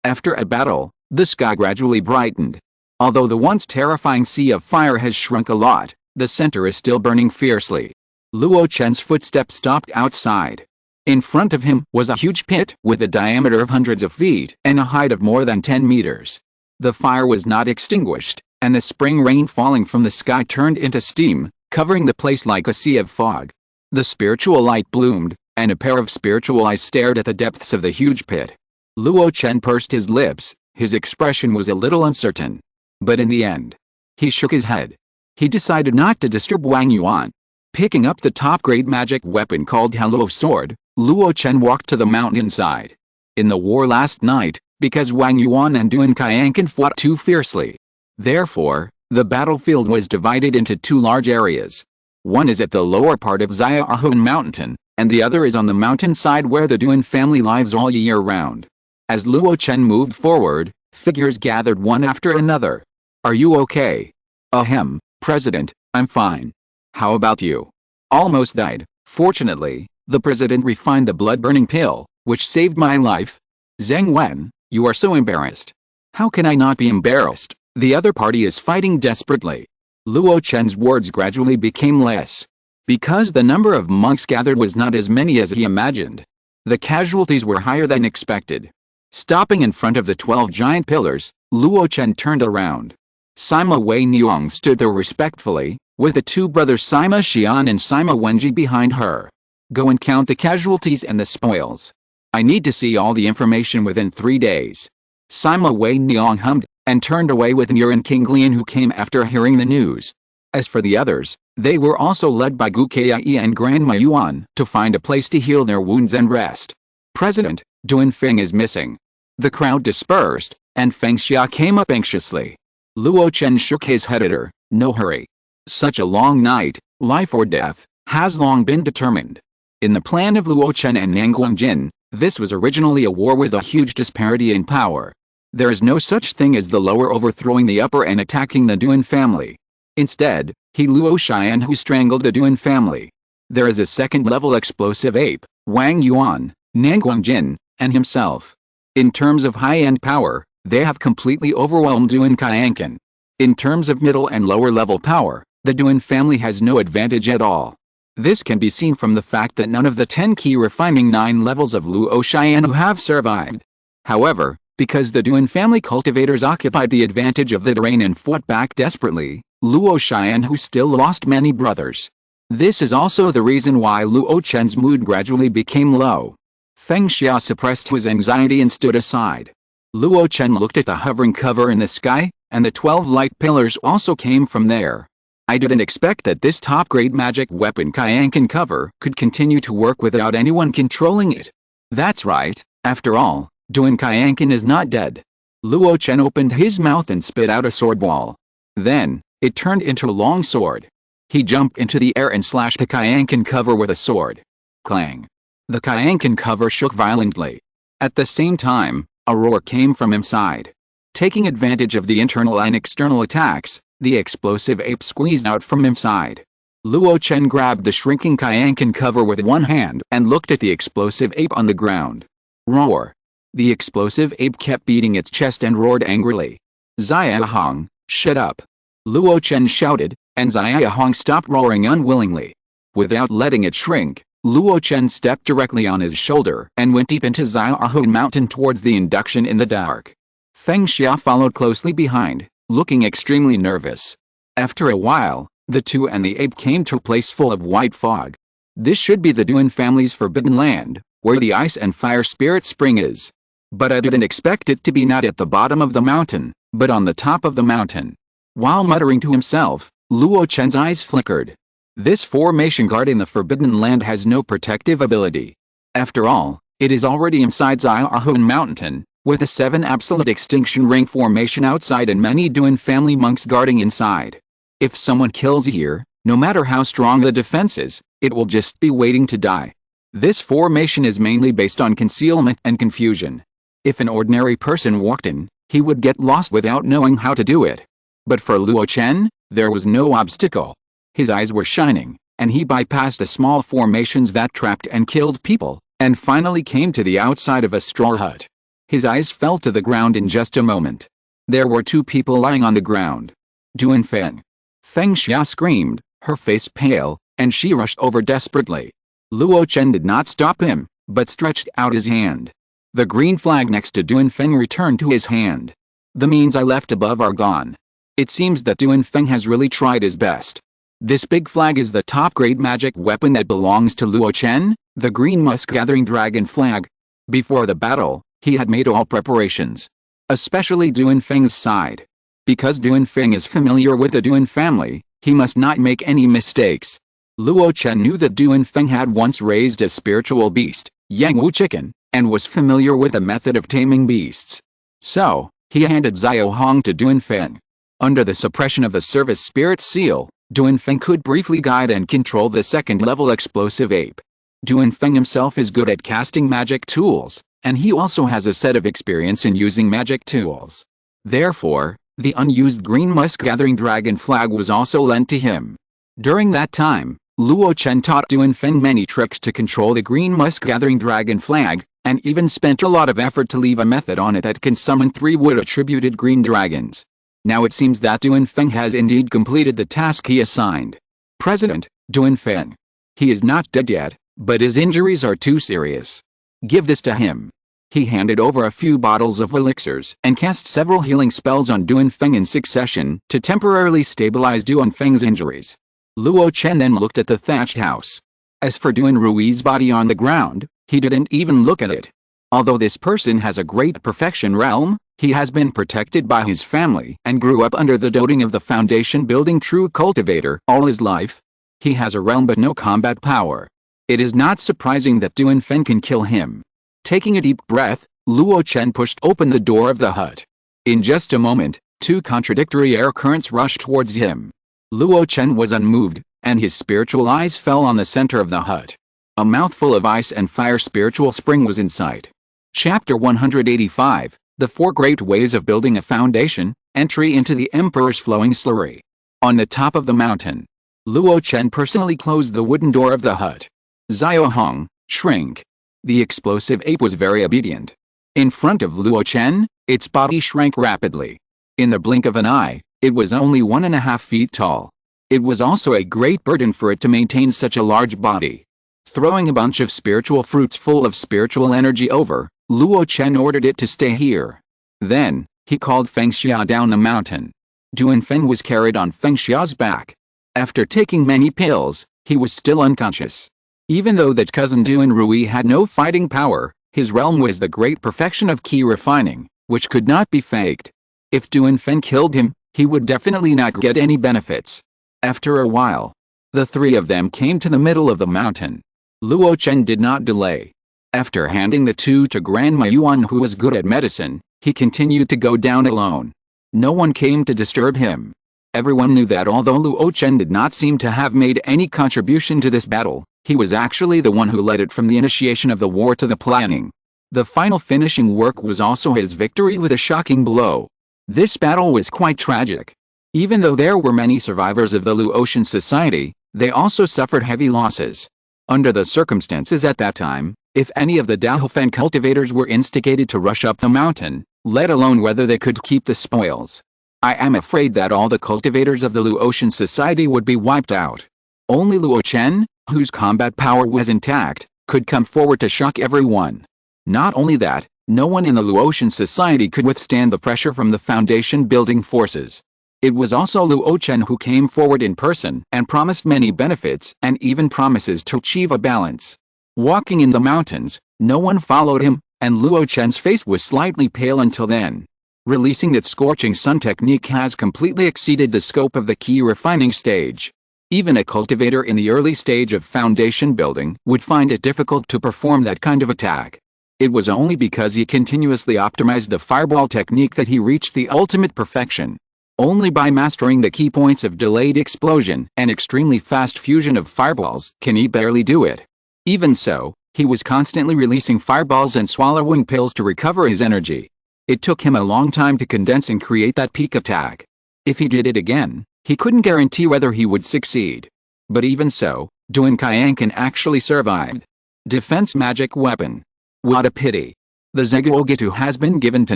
After a battle, the sky gradually brightened. Although the once terrifying sea of fire has shrunk a lot, the center is still burning fiercely. Luo Chen's footsteps stopped outside. In front of him was a huge pit with a diameter of hundreds of feet and a height of more than 10 meters. The fire was not extinguished, and the spring rain falling from the sky turned into steam, covering the place like a sea of fog. The spiritual light bloomed, and a pair of spiritual eyes stared at the depths of the huge pit. Luo Chen pursed his lips, his expression was a little uncertain. But in the end, he shook his head. He decided not to disturb Wang Yuan. Picking up the top-grade magic weapon called Hello Sword, Luo Chen walked to the mountainside. In the war last night, because Wang Yuan and Duan Kaiankan fought too fiercely. Therefore, the battlefield was divided into two large areas. One is at the lower part of Xiaohun Mountain, and the other is on the mountainside where the Duan family lives all year round. As Luo Chen moved forward, figures gathered one after another. Are you okay? Ahem, President, I'm fine. How about you? Almost died. Fortunately, the President refined the blood-burning pill, which saved my life. Zheng Wen, you are so embarrassed. How can I not be embarrassed? The other party is fighting desperately. Luo Chen's words gradually became less. Because the number of monks gathered was not as many as he imagined. The casualties were higher than expected. Stopping in front of the 12 giant pillars, Luo Chen turned around. Sima Wei Niang stood there respectfully, with the two brothers Sima Xian and Sima Wenji behind her. Go and count the casualties and the spoils. I need to see all the information within 3 days. Sima Wei Niang hummed, and turned away with Mir and King Lian, who came after hearing the news. As for the others, they were also led by Gu Kai and Grandma Yuan to find a place to heal their wounds and rest. President, Duan Feng is missing. The crowd dispersed, and Feng Xia came up anxiously. Luo Chen shook his head at her. No hurry. Such a long night, life or death, has long been determined. In the plan of Luo Chen and Nanguang, this was originally a war with a huge disparity in power. There is no such thing as the lower overthrowing the upper and attacking the Duan family. Instead, he Luo Xian who strangled the Duan family. There is a second-level explosive ape, Wang Yuan, Nanguang, and himself. In terms of high-end power, they have completely overwhelmed Duan Qianqin. In terms of middle and lower-level power, the Duan family has no advantage at all. This can be seen from the fact that none of the 10 key refining 9 levels of Luo Xian have survived. However, because the Duan family cultivators occupied the advantage of the terrain and fought back desperately, Luo Xian who still lost many brothers. This is also the reason why Luo Chen's mood gradually became low. Feng Xia suppressed his anxiety and stood aside. Luo Chen looked at the hovering cover in the sky, and the 12 light pillars also came from there. I didn't expect that this top-grade magic weapon Qianqin cover could continue to work without anyone controlling it. That's right, after all, Duan Qianqin is not dead. Luo Chen opened his mouth and spit out a sword ball. Then, it turned into a long sword. He jumped into the air and slashed the Qianqin cover with a sword. Clang! The Qianqin cover shook violently. At the same time, a roar came from inside. Taking advantage of the internal and external attacks, the explosive ape squeezed out from inside. Luo Chen grabbed the shrinking Qianqin cover with one hand and looked at the explosive ape on the ground. Roar! The explosive ape kept beating its chest and roared angrily. Xiaohong, shut up! Luo Chen shouted, and Xiaohong stopped roaring unwillingly. Without letting it shrink, Luo Chen stepped directly on his shoulder and went deep into Xiaohong Mountain towards the induction in the dark. Feng Xia followed closely behind, looking extremely nervous. After a while, the two and the ape came to a place full of white fog. This should be the Duan family's forbidden land, where the ice and fire spirit spring is. But I didn't expect it to be not at the bottom of the mountain, but on the top of the mountain. While muttering to himself, Luo Chen's eyes flickered. This formation guarding the forbidden land has no protective ability. After all, it is already inside Xiaohong Mountain, with a 7 absolute extinction ring formation outside and many Duan family monks guarding inside. If someone kills here, no matter how strong the defense is, it will just be waiting to die. This formation is mainly based on concealment and confusion. If an ordinary person walked in, he would get lost without knowing how to do it. But for Luo Chen, there was no obstacle. His eyes were shining, and he bypassed the small formations that trapped and killed people, and finally came to the outside of a straw hut. His eyes fell to the ground in just a moment. There were 2 people lying on the ground. Duan Feng. Feng Xia screamed, her face pale, and she rushed over desperately. Luo Chen did not stop him, but stretched out his hand. The green flag next to Duan Feng returned to his hand. The means I left above are gone. It seems that Duan Feng has really tried his best. This big flag is the top-grade magic weapon that belongs to Luo Chen, the green musk-gathering dragon flag. Before the battle, he had made all preparations. Especially Duan Feng's side. Because Duan Feng is familiar with the Duan family, he must not make any mistakes. Luo Chen knew that Duan Feng had once raised a spiritual beast, Yangwu chicken, and was familiar with the method of taming beasts. So, he handed Xiaohong to Duan Feng. Under the suppression of the service spirit seal, Duan Feng could briefly guide and control the second-level explosive ape. Duan Feng himself is good at casting magic tools, and he also has a set of experience in using magic tools. Therefore, the unused green musk-gathering dragon flag was also lent to him. During that time, Luo Chen taught Duan Feng many tricks to control the green musk-gathering dragon flag, and even spent a lot of effort to leave a method on it that can summon 3 wood-attributed green dragons. Now it seems that Duan Feng has indeed completed the task he assigned. President, Duan Feng. He is not dead yet, but his injuries are too serious. Give this to him. He handed over a few bottles of elixirs and cast several healing spells on Duanfeng in succession to temporarily stabilize Duanfeng's injuries. Luo Chen then looked at the thatched house. As for Duan Rui's body on the ground, he didn't even look at it. Although this person has a great perfection realm, he has been protected by his family and grew up under the doting of the foundation-building true cultivator all his life. He has a realm but no combat power. It is not surprising that Duanfeng can kill him. Taking a deep breath, Luo Chen pushed open the door of the hut. In just a moment, two contradictory air currents rushed towards him. Luo Chen was unmoved, and his spiritual eyes fell on the center of the hut. A mouthful of ice and fire spiritual spring was in sight. Chapter 185, The Four Great Ways of Building a Foundation, Entry into the Emperor's Flowing Slurry. On the top of the mountain, Luo Chen personally closed the wooden door of the hut. Xiao Hong, shrink. The explosive ape was very obedient. In front of Luo Chen, its body shrank rapidly. In the blink of an eye, it was only 1.5 feet tall. It was also a great burden for it to maintain such a large body. Throwing a bunch of spiritual fruits full of spiritual energy over, Luo Chen ordered it to stay here. Then, he called Feng Xia down the mountain. Duanfeng was carried on Feng Xia's back. After taking many pills, he was still unconscious. Even though that cousin Duan Rui had no fighting power, his realm was the great perfection of key refining, which could not be faked. If Duanfeng killed him, he would definitely not get any benefits. After a while, the three of them came to the middle of the mountain. Luo Chen did not delay. After handing the two to Grandma Yuan, who was good at medicine, he continued to go down alone. No one came to disturb him. Everyone knew that although Luo Chen did not seem to have made any contribution to this battle, he was actually the one who led it from the initiation of the war to the planning. The final finishing work was also his victory with a shocking blow. This battle was quite tragic. Even though there were many survivors of the Luo Chen society, they also suffered heavy losses. Under the circumstances at that time, if any of the Daofen cultivators were instigated to rush up the mountain, let alone whether they could keep the spoils, I am afraid that all the cultivators of the Luo Chen society would be wiped out. Only Luo Chen, whose combat power was intact, could come forward to shock everyone. Not only that, no one in the Luo Chen society could withstand the pressure from the foundation-building forces. It was also Luo Chen who came forward in person and promised many benefits and even promises to achieve a balance. Walking in the mountains, no one followed him, and Luo Chen's face was slightly pale until then. Releasing that scorching sun technique has completely exceeded the scope of the key refining stage. Even a cultivator in the early stage of foundation building would find it difficult to perform that kind of attack. It was only because he continuously optimized the fireball technique that he reached the ultimate perfection. Only by mastering the key points of delayed explosion and extremely fast fusion of fireballs can he barely do it. Even so, he was constantly releasing fireballs and swallowing pills to recover his energy. It took him a long time to condense and create that peak attack. If he did it again, he couldn't guarantee whether he would succeed. But even so, Duan Qianqan actually survived. Defense magic weapon. What a pity. The Zeguogitu has been given to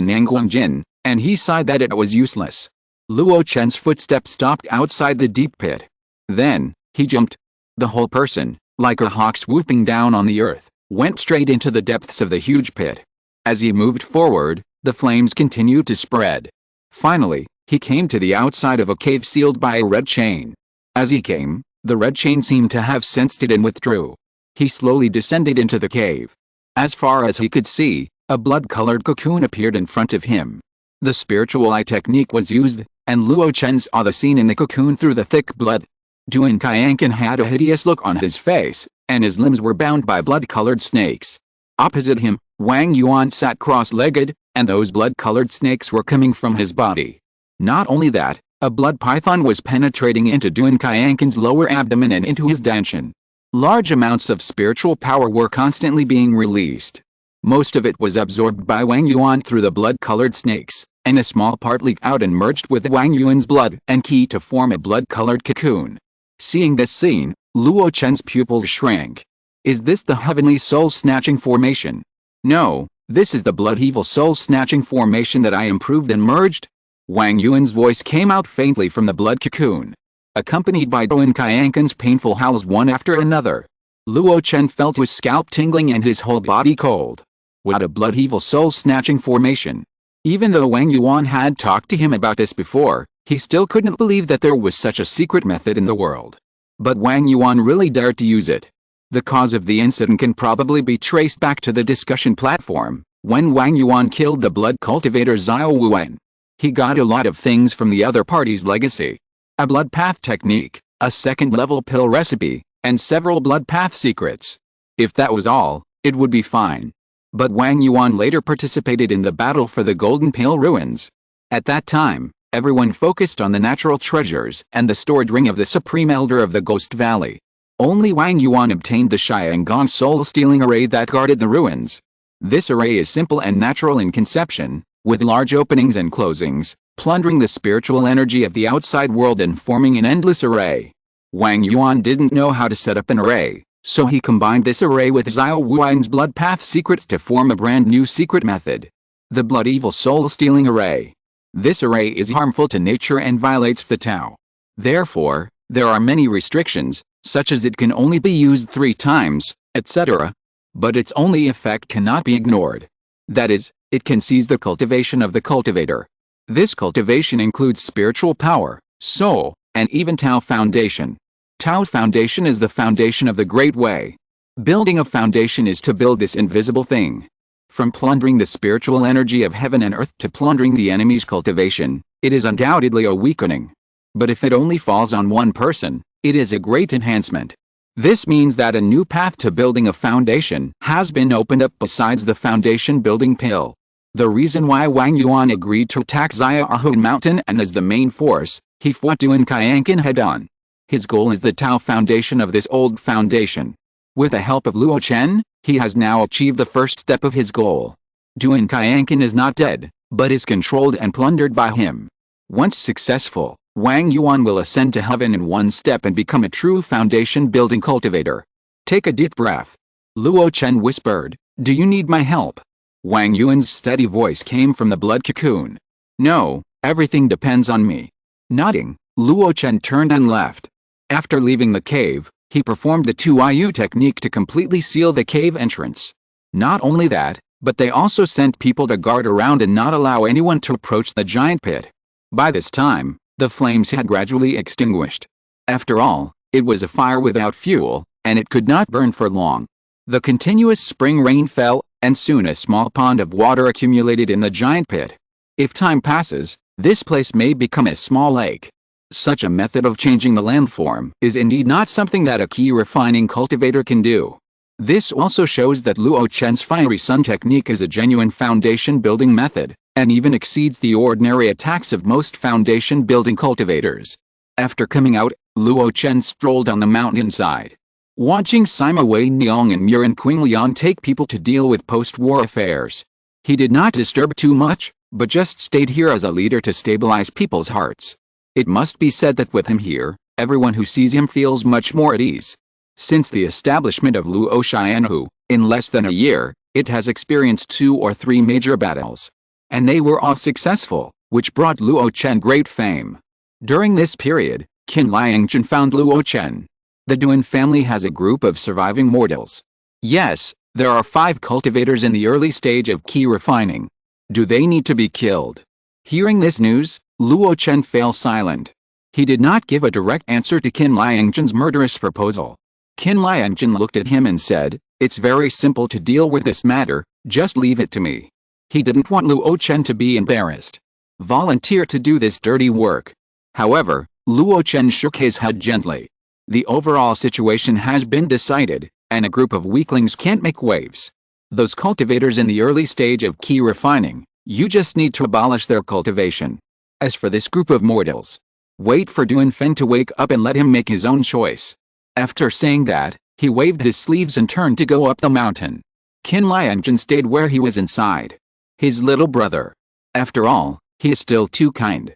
Nanguangjin, and he sighed that it was useless. Luo Chen's footsteps stopped outside the deep pit. Then, he jumped. The whole person, like a hawk swooping down on the earth, went straight into the depths of the huge pit. As he moved forward, the flames continued to spread. Finally, he came to the outside of a cave sealed by a red chain. As he came, the red chain seemed to have sensed it and withdrew. He slowly descended into the cave. As far as he could see, a blood-colored cocoon appeared in front of him. The spiritual eye technique was used, and Luo Chen saw the scene in the cocoon through the thick blood. Duan Qianqan had a hideous look on his face, and his limbs were bound by blood-colored snakes. Opposite him, Wang Yuan sat cross-legged, and those blood-colored snakes were coming from his body. Not only that, a blood python was penetrating into Duan Qianqan's lower abdomen and into his dantian. Large amounts of spiritual power were constantly being released. Most of it was absorbed by Wang Yuan through the blood-colored snakes, and a small part leaked out and merged with Wang Yuan's blood and qi to form a blood-colored cocoon. Seeing this scene, Luo Chen's pupils shrank. Is this the heavenly soul-snatching formation? No, this is the blood-evil soul-snatching formation that I improved and merged. Wang Yuan's voice came out faintly from the blood cocoon, accompanied by Duan Qianqan's painful howls one after another. Luo Chen felt his scalp tingling and his whole body cold. What a blood-evil soul-snatching formation. Even though Wang Yuan had talked to him about this before, he still couldn't believe that there was such a secret method in the world. But Wang Yuan really dared to use it. The cause of the incident can probably be traced back to the discussion platform, when Wang Yuan killed the blood cultivator Xiao Wen. He got a lot of things from the other party's legacy. A blood path technique, a second-level pill recipe, and several blood path secrets. If that was all, it would be fine. But Wang Yuan later participated in the battle for the Golden Pill Ruins. At that time, everyone focused on the natural treasures and the stored ring of the Supreme Elder of the Ghost Valley. Only Wang Yuan obtained the Xiangong soul-stealing array that guarded the ruins. This array is simple and natural in conception, with large openings and closings, plundering the spiritual energy of the outside world and forming an endless array. Wang Yuan didn't know how to set up an array, so he combined this array with Xiao Wuan's blood path secrets to form a brand new secret method. The blood evil soul-stealing array. This array is harmful to nature and violates the Tao. Therefore, there are many restrictions, such as it can only be used 3 times, etc. But its only effect cannot be ignored. That is, it can seize the cultivation of the cultivator. This cultivation includes spiritual power, soul, and even Tao foundation. Tao foundation is the foundation of the Great Way. Building a foundation is to build this invisible thing. From plundering the spiritual energy of heaven and earth to plundering the enemy's cultivation, it is undoubtedly a weakening. But if it only falls on one person, it is a great enhancement. This means that a new path to building a foundation has been opened up besides the foundation building pill. The reason why Wang Yuan agreed to attack Xiaohuan Mountain and as the main force, he fought Duan Qianqin head-on. His goal is the Tao foundation of this old foundation. With the help of Luo Chen, he has now achieved the first step of his goal. Duan Qianqin is not dead, but is controlled and plundered by him. Once successful, Wang Yuan will ascend to heaven in one step and become a true foundation-building cultivator. Take a deep breath. Luo Chen whispered, "Do you need my help?" Wang Yuan's steady voice came from the blood cocoon. "No, everything depends on me." Nodding, Luo Chen turned and left. After leaving the cave, he performed the 2IU technique to completely seal the cave entrance. Not only that, but they also sent people to guard around and not allow anyone to approach the giant pit. By this time, the flames had gradually extinguished. After all, it was a fire without fuel, and it could not burn for long. The continuous spring rain fell, and soon a small pond of water accumulated in the giant pit. If time passes, this place may become a small lake. Such a method of changing the landform is indeed not something that a key refining cultivator can do. This also shows that Luo Chen's fiery sun technique is a genuine foundation building method, and even exceeds the ordinary attacks of most foundation building cultivators. After coming out, Luo Chen strolled on the mountainside. Watching Sima Wei Niang and Murin Qingliang take people to deal with post-war affairs. He did not disturb too much, but just stayed here as a leader to stabilize people's hearts. It must be said that with him here, everyone who sees him feels much more at ease. Since the establishment of Luo Xianhu, in less than a year, it has experienced 2 or 3 major battles. And they were all successful, which brought Luo Chen great fame. During this period, Qin Liangchen found Luo Chen. The Duan family has a group of surviving mortals. Yes, there are 5 cultivators in the early stage of key refining. Do they need to be killed? Hearing this news, Luo Chen fell silent. He did not give a direct answer to Qin Liangchen's murderous proposal. Qin Liangchen looked at him and said, "It's very simple to deal with this matter, just leave it to me." He didn't want Luo Chen to be embarrassed. Volunteer to do this dirty work. However, Luo Chen shook his head gently. The overall situation has been decided, and a group of weaklings can't make waves. Those cultivators in the early stage of key refining, you just need to abolish their cultivation. As for this group of mortals, wait for Duan Fen to wake up and let him make his own choice. After saying that, he waved his sleeves and turned to go up the mountain. Qin Liangchen stayed where he was inside. His little brother. After all, he is still too kind.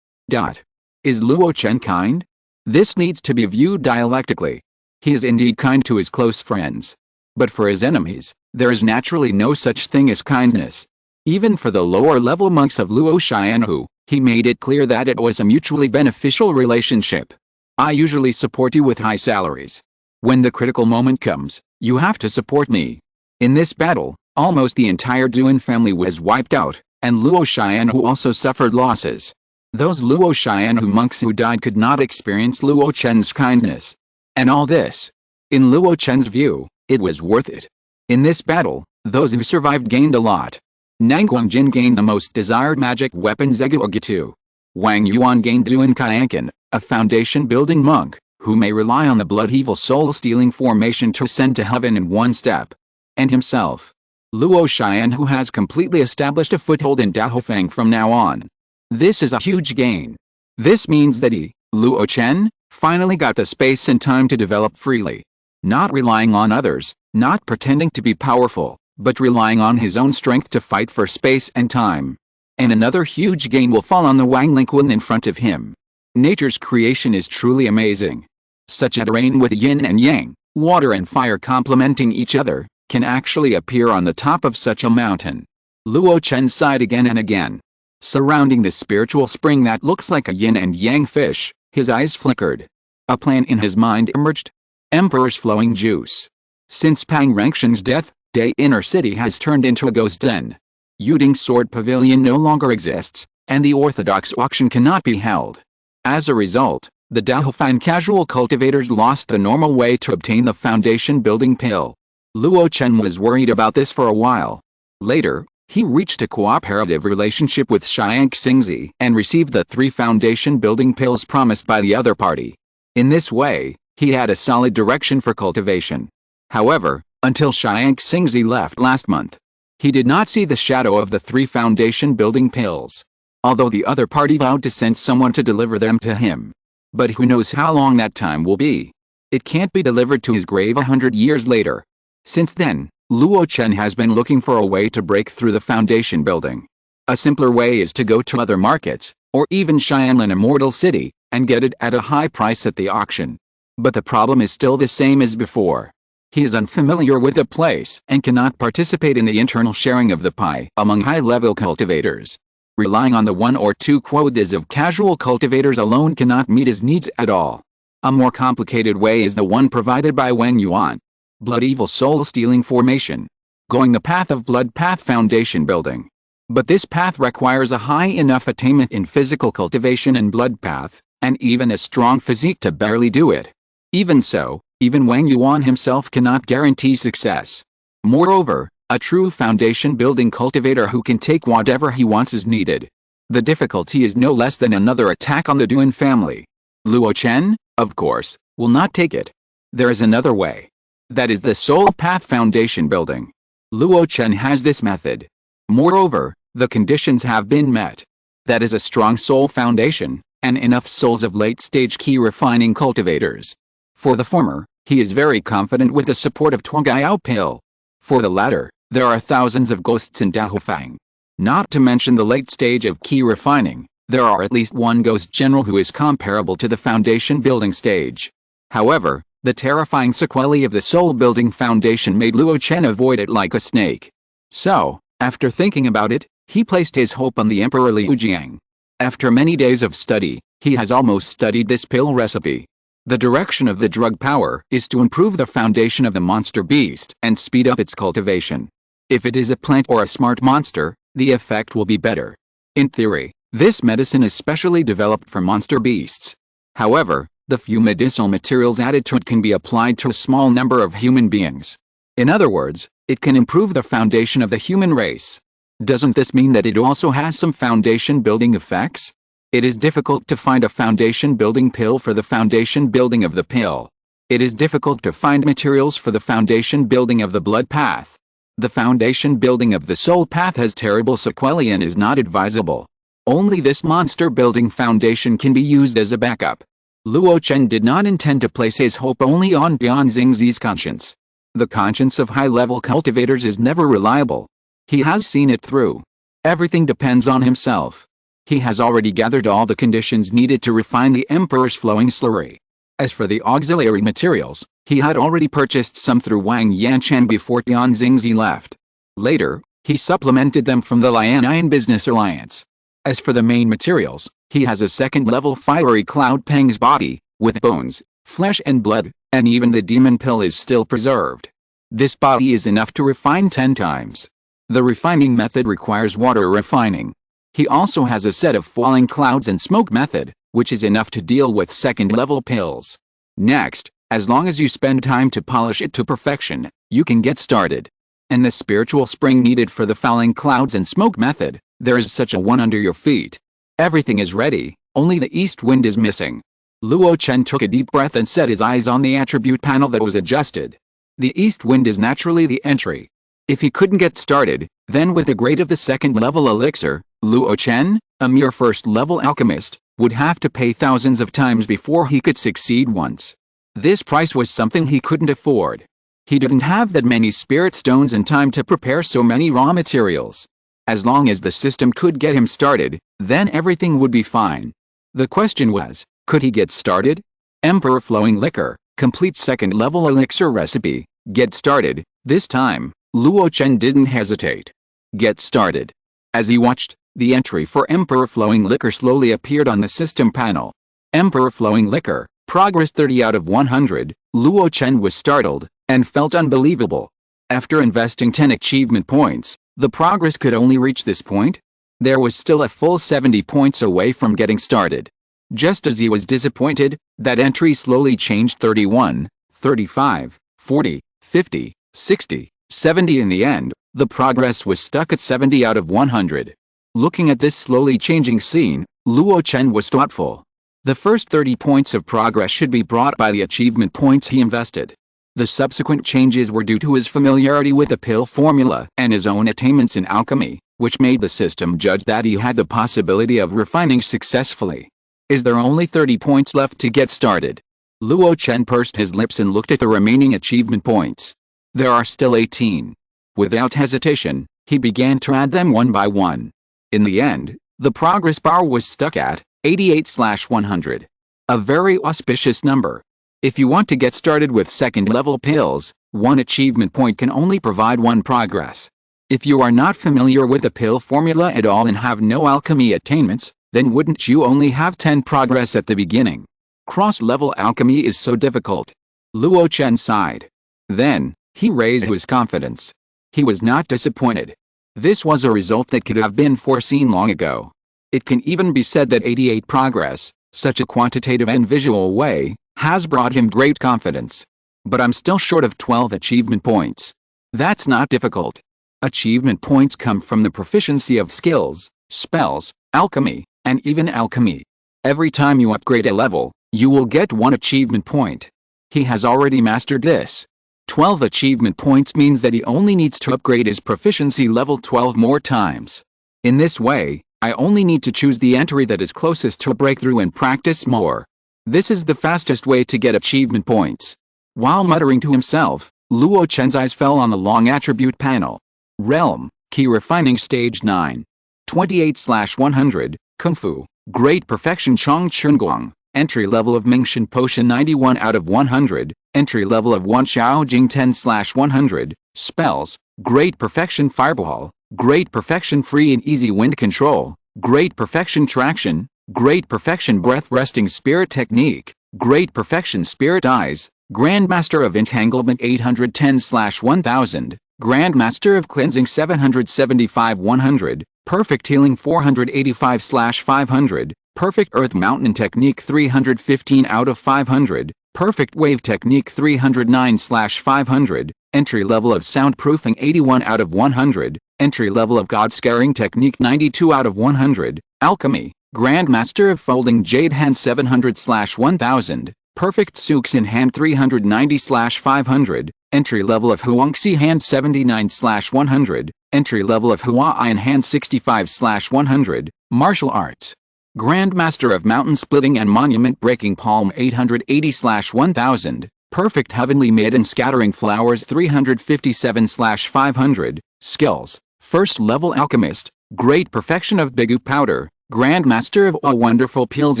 Is Luo Chen kind? This needs to be viewed dialectically. He is indeed kind to his close friends. But for his enemies, there is naturally no such thing as kindness. Even for the lower-level monks of Luo Xianhu, he made it clear that it was a mutually beneficial relationship. I usually support you with high salaries. When the critical moment comes, you have to support me. In this battle, almost the entire Duan family was wiped out, and Luo Xianhu also suffered losses. Those Luo Xianhu monks who died could not experience Luo Chen's kindness. And all this. In Luo Chen's view, it was worth it. In this battle, those who survived gained a lot. Nang Guangjin gained the most desired magic weapon Zeguogitu. Wang Yuan gained Duan Kaiankan, a foundation-building monk, who may rely on the blood evil soul-stealing formation to ascend to heaven in one step. And himself. Luo Xianhu has completely established a foothold in Daofang from now on. This is a huge gain. This means that he, Luo Chen, finally got the space and time to develop freely. Not relying on others, not pretending to be powerful, but relying on his own strength to fight for space and time. And another huge gain will fall on the Wang Lingquan in front of him. Nature's creation is truly amazing. Such a terrain with yin and yang, water and fire complementing each other, can actually appear on the top of such a mountain. Luo Chen sighed again and again. Surrounding the spiritual spring that looks like a yin and yang fish, his eyes flickered. A plan in his mind emerged. Emperor's flowing juice. Since Pang Rengshen's death, Day Inner City has turned into a ghost den. Yuding's sword pavilion no longer exists, and the orthodox auction cannot be held. As a result, the Daofang casual cultivators lost the normal way to obtain the foundation-building pill. Luo Chen was worried about this for a while. Later, he reached a cooperative relationship with Xiang Xingzi and received the 3 foundation-building pills promised by the other party. In this way, he had a solid direction for cultivation. However, until Xiang Xingzi left last month, he did not see the shadow of the 3 foundation-building pills. Although the other party vowed to send someone to deliver them to him. But who knows how long that time will be. It can't be delivered to his grave 100 years later. Since then, Luo Chen has been looking for a way to break through the foundation building. A simpler way is to go to other markets, or even Xianlan Immortal City, and get it at a high price at the auction. But the problem is still the same as before. He is unfamiliar with the place and cannot participate in the internal sharing of the pie among high-level cultivators. Relying on the 1 or 2 quotas of casual cultivators alone cannot meet his needs at all. A more complicated way is the one provided by Wang Yuan. Blood evil soul-stealing formation. Going the path of blood path foundation building. But this path requires a high enough attainment in physical cultivation and blood path, and even a strong physique to barely do it. Even so, even Wang Yuan himself cannot guarantee success. Moreover, a true foundation-building cultivator who can take whatever he wants is needed. The difficulty is no less than another attack on the Duan family. Luo Chen, of course, will not take it. There is another way. That is the soul path foundation building. Luo Chen has this method. Moreover, the conditions have been met. That is a strong soul foundation, and enough souls of late-stage key refining cultivators. For the former, he is very confident with the support of Zongmiao Pill. For the latter, there are thousands of ghosts in Daofang. Not to mention the late stage of key refining, there are at least 1 ghost general who is comparable to the foundation building stage. However, the terrifying sequelae of the soul-building foundation made Luo Chen avoid it like a snake. So, after thinking about it, he placed his hope on the Emperor Liu Jiang. After many days of study, he has almost studied this pill recipe. The direction of the drug power is to improve the foundation of the monster beast and speed up its cultivation. If it is a plant or a smart monster, the effect will be better. In theory, this medicine is specially developed for monster beasts. However, the few medicinal materials added to it can be applied to a small number of human beings. In other words, it can improve the foundation of the human race. Doesn't this mean that it also has some foundation-building effects? It is difficult to find a foundation-building pill for the foundation-building of the pill. It is difficult to find materials for the foundation-building of the blood path. The foundation-building of the soul path has terrible sequelae and is not advisable. Only this monster-building foundation can be used as a backup. Luo Chen did not intend to place his hope only on Bian Xingzi's conscience. The conscience of high-level cultivators is never reliable. He has seen it through. Everything depends on himself. He has already gathered all the conditions needed to refine the Emperor's flowing slurry. As for the auxiliary materials, he had already purchased some through Wang Yanchen before Bian Xingzi left. Later, he supplemented them from the Lianian Business Alliance. As for the main materials, he has a second-level fiery cloud Peng's body, with bones, Flesh and blood, and even the demon pill is still preserved. This body is enough to refine 10 times. The refining method requires water refining. He also has a set of falling clouds and smoke method, which is enough to deal with second-level pills. Next, as long as you spend time to polish it to perfection, you can get started. And the spiritual spring needed for the falling clouds and smoke method, there is such a one under your feet. Everything is ready, only the east wind is missing. Luo Chen took a deep breath and set his eyes on the attribute panel that was adjusted. The east wind is naturally the entry. If he couldn't get started, then with the grade of the second-level elixir, Luo Chen, a mere first-level alchemist, would have to pay thousands of times before he could succeed once. This price was something he couldn't afford. He didn't have that many spirit stones and time to prepare so many raw materials. As long as the system could get him started, then everything would be fine. The question was, could he get started? Emperor Flowing Liquor, complete second-level elixir recipe, get started. This time, Luo Chen didn't hesitate. Get started. As he watched, the entry for Emperor Flowing Liquor slowly appeared on the system panel. Emperor Flowing Liquor, progress 30 out of 100, Luo Chen was startled, and felt unbelievable. After investing 10 achievement points, the progress could only reach this point? There was still a full 70 points away from getting started. Just as he was disappointed, that entry slowly changed 31, 35, 40, 50, 60, 70 in the end, the progress was stuck at 70 out of 100. Looking at this slowly changing scene, Luo Chen was thoughtful. The first 30 points of progress should be brought by the achievement points he invested. The subsequent changes were due to his familiarity with the pill formula and his own attainments in alchemy, which made the system judge that he had the possibility of refining successfully. Is there only 30 points left to get started? Luo Chen pursed his lips and looked at the remaining achievement points. There are still 18. Without hesitation, he began to add them one by one. In the end, the progress bar was stuck at 88/100. A very auspicious number. If you want to get started with second-level pills, one achievement point can only provide one progress. If you are not familiar with the pill formula at all and have no alchemy attainments, then wouldn't you only have 10 progress at the beginning? Cross-level alchemy is so difficult. Luo Chen sighed. Then, he raised his confidence. He was not disappointed. This was a result that could have been foreseen long ago. It can even be said that 88 progress, such a quantitative and visual way, has brought him great confidence. But I'm still short of 12 achievement points. That's not difficult. Achievement points come from the proficiency of skills, spells, alchemy, and even alchemy. Every time you upgrade a level, you will get one achievement point. He has already mastered this. 12 achievement points means that he only needs to upgrade his proficiency level 12 more times. In this way, I only need to choose the entry that is closest to a breakthrough and practice more. This is the fastest way to get achievement points. While muttering to himself, Luo Chen's eyes fell on the long attribute panel. Realm, Key Refining Stage 9. 28/100, Kung Fu, Great Perfection Chong Chunguang, Entry Level of Mingshan Potion 91 out of 100, Entry Level of Wan Xiao Jing 10/100, Spells, Great Perfection Fireball, Great Perfection Free and Easy Wind Control, Great Perfection Traction, Great Perfection Breath Resting Spirit Technique, Great Perfection Spirit Eyes, Grandmaster of Entanglement 810/1000, Grandmaster of Cleansing 775/100, Perfect Healing 485/500, Perfect Earth Mountain Technique 315 out of 500, Perfect Wave Technique 309/500, Entry Level of Soundproofing 81 out of 100, Entry Level of God Scaring Technique 92 out of 100, Alchemy, Grandmaster of Folding Jade Hand 700/1000, Perfect Souks in Hand 390/500, Entry Level of Huangxi Hand 79/100, Entry Level of Hua in Hand 65/100, Martial Arts, Grandmaster of Mountain Splitting and Monument Breaking Palm 880/1000, Perfect Heavenly Maiden Scattering Flowers 357/500, Skills, First Level Alchemist, Great Perfection of Bigu Powder, Grandmaster of All Wonderful Pills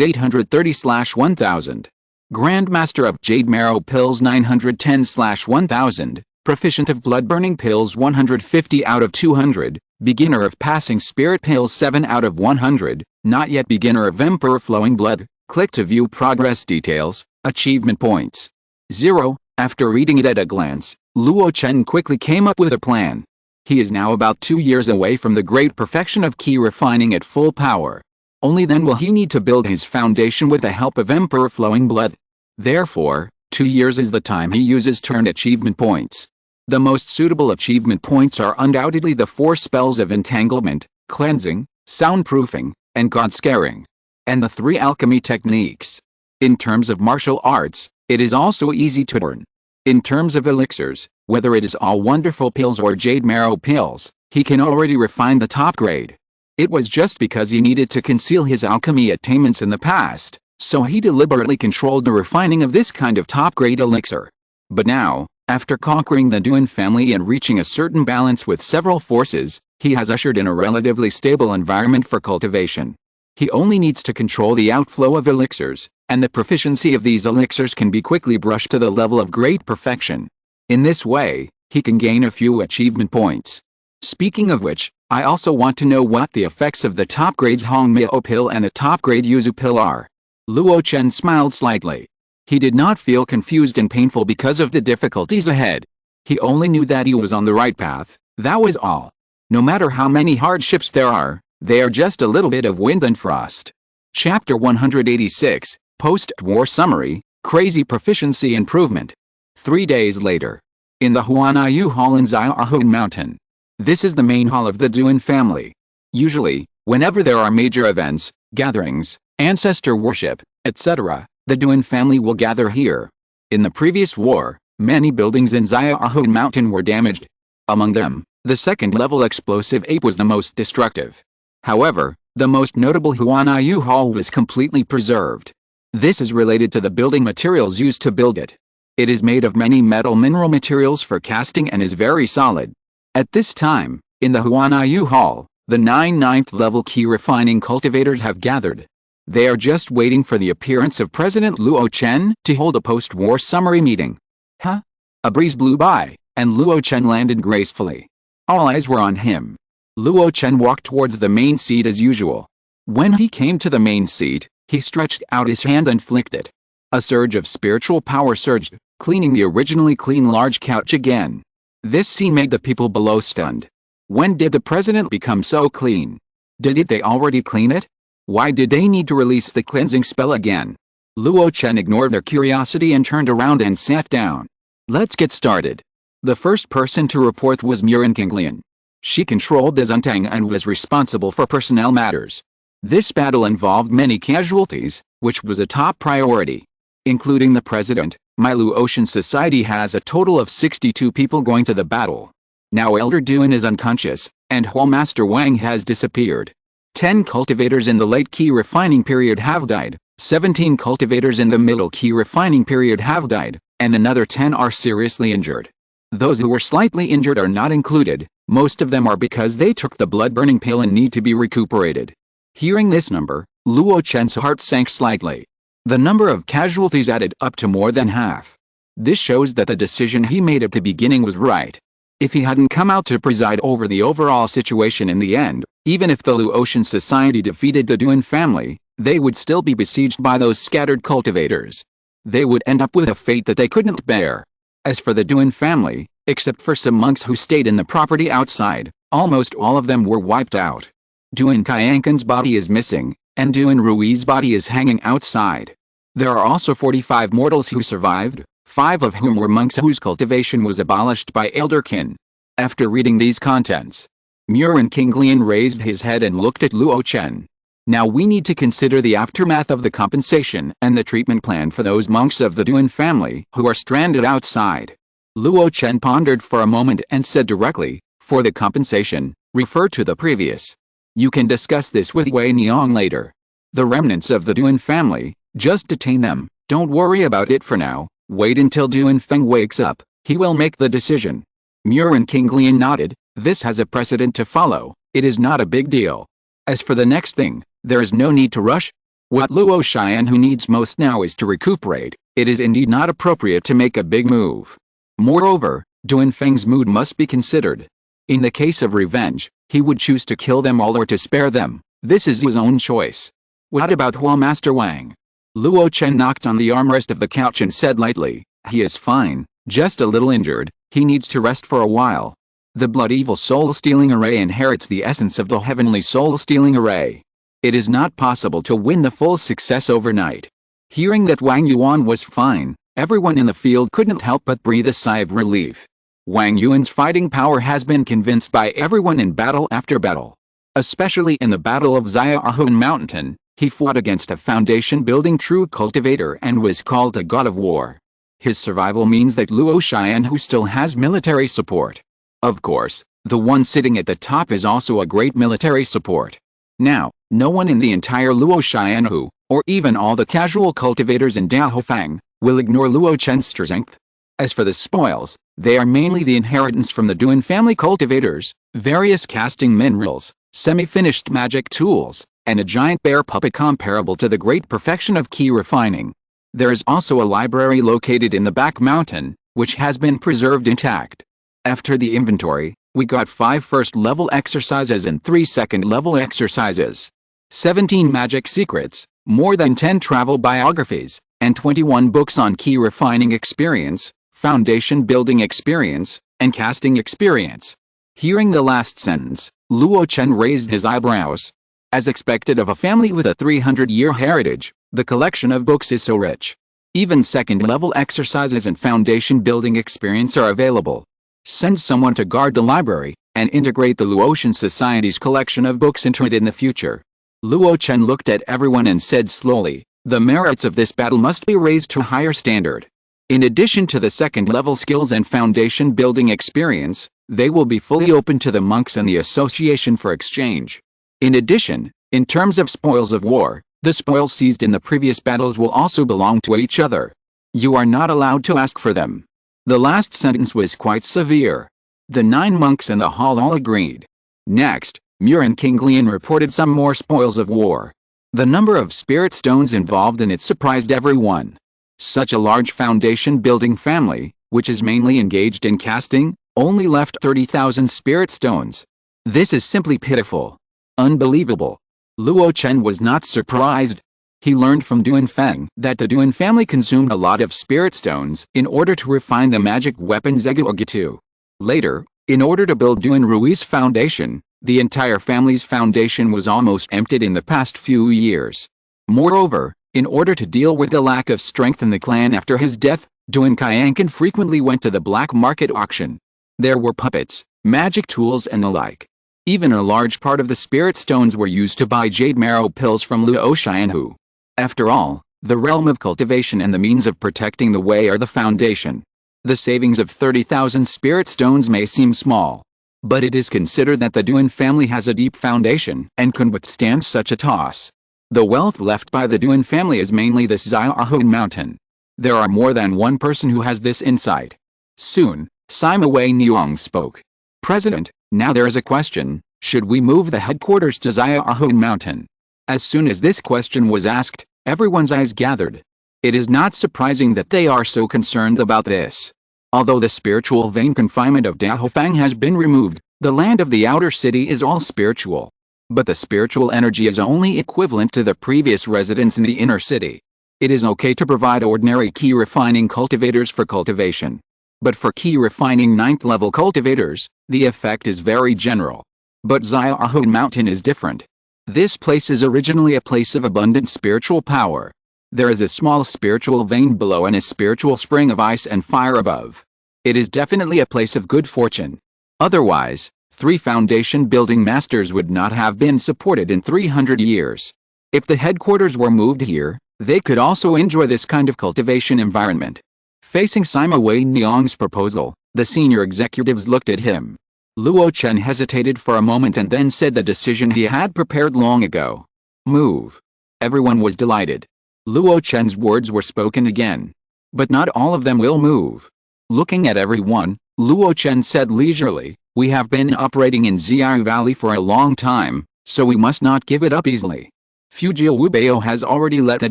830/1000. Grandmaster of Jade Marrow Pills 910/1000, Proficient of Blood Burning Pills 150 out of 200, Beginner of Passing Spirit Pills 7 out of 100, Not Yet Beginner of Emperor Flowing Blood, Click to view progress details, achievement points. 0. After reading it at a glance, Luo Chen quickly came up with a plan. He is now about 2 years away from the great perfection of key refining at full power. Only then will he need to build his foundation with the help of Emperor Flowing Blood. Therefore, 2 years is the time he uses to earn achievement points. The most suitable achievement points are undoubtedly the 4 spells of entanglement, cleansing, soundproofing, and god-scaring, and the 3 alchemy techniques. In terms of martial arts, it is also easy to earn. In terms of elixirs, whether it is all wonderful pills or jade marrow pills, he can already refine the top grade. It was just because he needed to conceal his alchemy attainments in the past, so he deliberately controlled the refining of this kind of top-grade elixir. But now, after conquering the Duan family and reaching a certain balance with several forces, he has ushered in a relatively stable environment for cultivation. He only needs to control the outflow of elixirs, and the proficiency of these elixirs can be quickly brushed to the level of great perfection. In this way, he can gain a few achievement points. Speaking of which, I also want to know what the effects of the top-grade Zongmiao Pill and the top-grade Yuzu Pill are. Luo Chen smiled slightly. He did not feel confused and painful because of the difficulties ahead. He only knew that he was on the right path, that was all. No matter how many hardships there are, they are just a little bit of wind and frost. Chapter 186, Post-War Summary, Crazy Proficiency Improvement. 3 days later. In the Huanayu Hall in Xiaohun Mountain. This is the main hall of the Duan family. Usually, whenever there are major events, gatherings, ancestor worship, etc., the Duan family will gather here. In the previous war, many buildings in Xiaohun Mountain were damaged. Among them, the second-level explosive ape was the most destructive. However, the most notable Huanayu Hall was completely preserved. This is related to the building materials used to build it. It is made of many mineral materials for casting and is very solid. At this time, in the Huanayu Hall, the 9 ninth-level key refining cultivators have gathered. They are just waiting for the appearance of President Luo Chen to hold a post-war summary meeting. Huh? A breeze blew by, and Luo Chen landed gracefully. All eyes were on him. Luo Chen walked towards the main seat as usual. When he came to the main seat, he stretched out his hand and flicked it. A surge of spiritual power surged, cleaning the originally clean large couch again. This scene made the people below stunned. When did the president become so clean? Did they already clean it? Why did they need to release the cleansing spell again? Luo Chen ignored their curiosity and turned around and sat down. Let's get started. The first person to report was Murin Kinglian. She controlled the Zuntang and was responsible for personnel matters. This battle involved many casualties, which was a top priority. Including the president, my Luo Chen society has a total of 62 people going to the battle. Now Elder Duan is unconscious, and Hall Master Wang has disappeared. 10 cultivators in the late key refining period have died, 17 cultivators in the middle key refining period have died, and another 10 are seriously injured. Those who were slightly injured are not included, most of them are because they took the blood-burning pill and need to be recuperated. Hearing this number, Luo Chen's heart sank slightly. The number of casualties added up to more than half. This shows that the decision he made at the beginning was right. If he hadn't come out to preside over the overall situation in the end, even if the Luo Chen society defeated the Duan family, they would still be besieged by those scattered cultivators. They would end up with a fate that they couldn't bear. As for the Duan family, except for some monks who stayed in the property outside, almost all of them were wiped out. Duan Qianqin's body is missing, and Duan Rui's body is hanging outside. There are also 45 mortals who survived, 5 of whom were monks whose cultivation was abolished by Elder Qin. After reading these contents, Murin Kinglian raised his head and looked at Luo Chen. Now we need to consider the aftermath of the compensation and the treatment plan for those monks of the Duan family who are stranded outside. Luo Chen pondered for a moment and said directly, for the compensation, refer to the previous. You can discuss this with Wei Niang later. The remnants of the Duan family, just detain them, don't worry about it for now, wait until Duan Feng wakes up, he will make the decision. Murin Kinglian nodded, this has a precedent to follow, it is not a big deal. As for the next thing, there is no need to rush. What Luo Xian who needs most now is to recuperate, it is indeed not appropriate to make a big move. Moreover, Duan Feng's mood must be considered. In the case of revenge, he would choose to kill them all or to spare them, this is his own choice. What about Hua Master Wang? Luo Chen knocked on the armrest of the couch and said lightly, "He is fine, just a little injured, he needs to rest for a while." The blood evil soul-stealing array inherits the essence of the heavenly soul-stealing array. It is not possible to win the full success overnight. Hearing that Wang Yuan was fine, everyone in the field couldn't help but breathe a sigh of relief. Wang Yuan's fighting power has been convinced by everyone in battle after battle. Especially in the Battle of Xiaohun Mountain, he fought against a foundation-building true cultivator and was called a god of war. His survival means that Luo Chen who still has military support. Of course, the one sitting at the top is also a great military support. Now, no one in the entire Luo Chen who, or even all the casual cultivators in Daohofang, will ignore Luo Chen's strength. As for the spoils, they are mainly the inheritance from the Duan family cultivators, various casting minerals, semi-finished magic tools, and a giant bear puppet comparable to the great perfection of key refining. There is also a library located in the back mountain, which has been preserved intact. After the inventory, we got 5 first-level exercises and 3 second-level exercises. 17 magic secrets, more than 10 travel biographies, and 21 books on key refining experience, foundation building experience, and casting experience. Hearing the last sentence, Luo Chen raised his eyebrows. As expected of a family with a 300-year heritage, the collection of books is so rich. Even second-level exercises and foundation building experience are available. Send someone to guard the library, and integrate the Luotian Society's collection of books into it in the future. Luo Chen looked at everyone and said slowly, "The merits of this battle must be raised to a higher standard. In addition to the second-level skills and foundation building experience, they will be fully open to the monks and the association for exchange. In addition, in terms of spoils of war, the spoils seized in the previous battles will also belong to each other. You are not allowed to ask for them." The last sentence was quite severe. The 9 monks in the hall all agreed. Next, Murin King Lian reported some more spoils of war. The number of spirit stones involved in it surprised everyone. Such a large foundation-building family, which is mainly engaged in casting, only left 30,000 spirit stones. This is simply pitiful. Unbelievable. Luo Chen was not surprised. He learned from Duan Feng that the Duan family consumed a lot of spirit stones in order to refine the magic weapon Zeguogitu. Later, in order to build Duan Rui's foundation, the entire family's foundation was almost emptied in the past few years. Moreover, in order to deal with the lack of strength in the clan after his death, Duan Qiankan frequently went to the black market auction. There were puppets, magic tools and the like. Even a large part of the spirit stones were used to buy jade marrow pills from Luo Chen. After all, the realm of cultivation and the means of protecting the way are the foundation. The savings of 30,000 spirit stones may seem small, but it is considered that the Duan family has a deep foundation and can withstand such a toss. The wealth left by the Duan family is mainly the Xiaohun Mountain. There are more than one person who has this insight. Soon, Sima Wei Niang spoke. "President, now there is a question, should we move the headquarters to Xiaohun Mountain?" As soon as this question was asked, everyone's eyes gathered. It is not surprising that they are so concerned about this. Although the spiritual vein confinement of Daohofang has been removed, the land of the outer city is all spiritual. But the spiritual energy is only equivalent to the previous residents in the inner city. It is okay to provide ordinary key refining cultivators for cultivation. But for key refining 9th level cultivators, the effect is very general. But Xiaohun Mountain is different. This place is originally a place of abundant spiritual power. There is a small spiritual vein below and a spiritual spring of ice and fire above. It is definitely a place of good fortune. Otherwise, 3 foundation building masters would not have been supported in 300 years. If the headquarters were moved here, they could also enjoy this kind of cultivation environment. Facing Sima Wei Niang's proposal, the senior executives looked at him. Luo Chen hesitated for a moment and then said the decision he had prepared long ago. "Move." Everyone was delighted. Luo Chen's words were spoken again. But not all of them will move. Looking at everyone, Luo Chen said leisurely, "We have been operating in Xiao Valley for a long time, so we must not give it up easily. Fujio Wubeo has already let the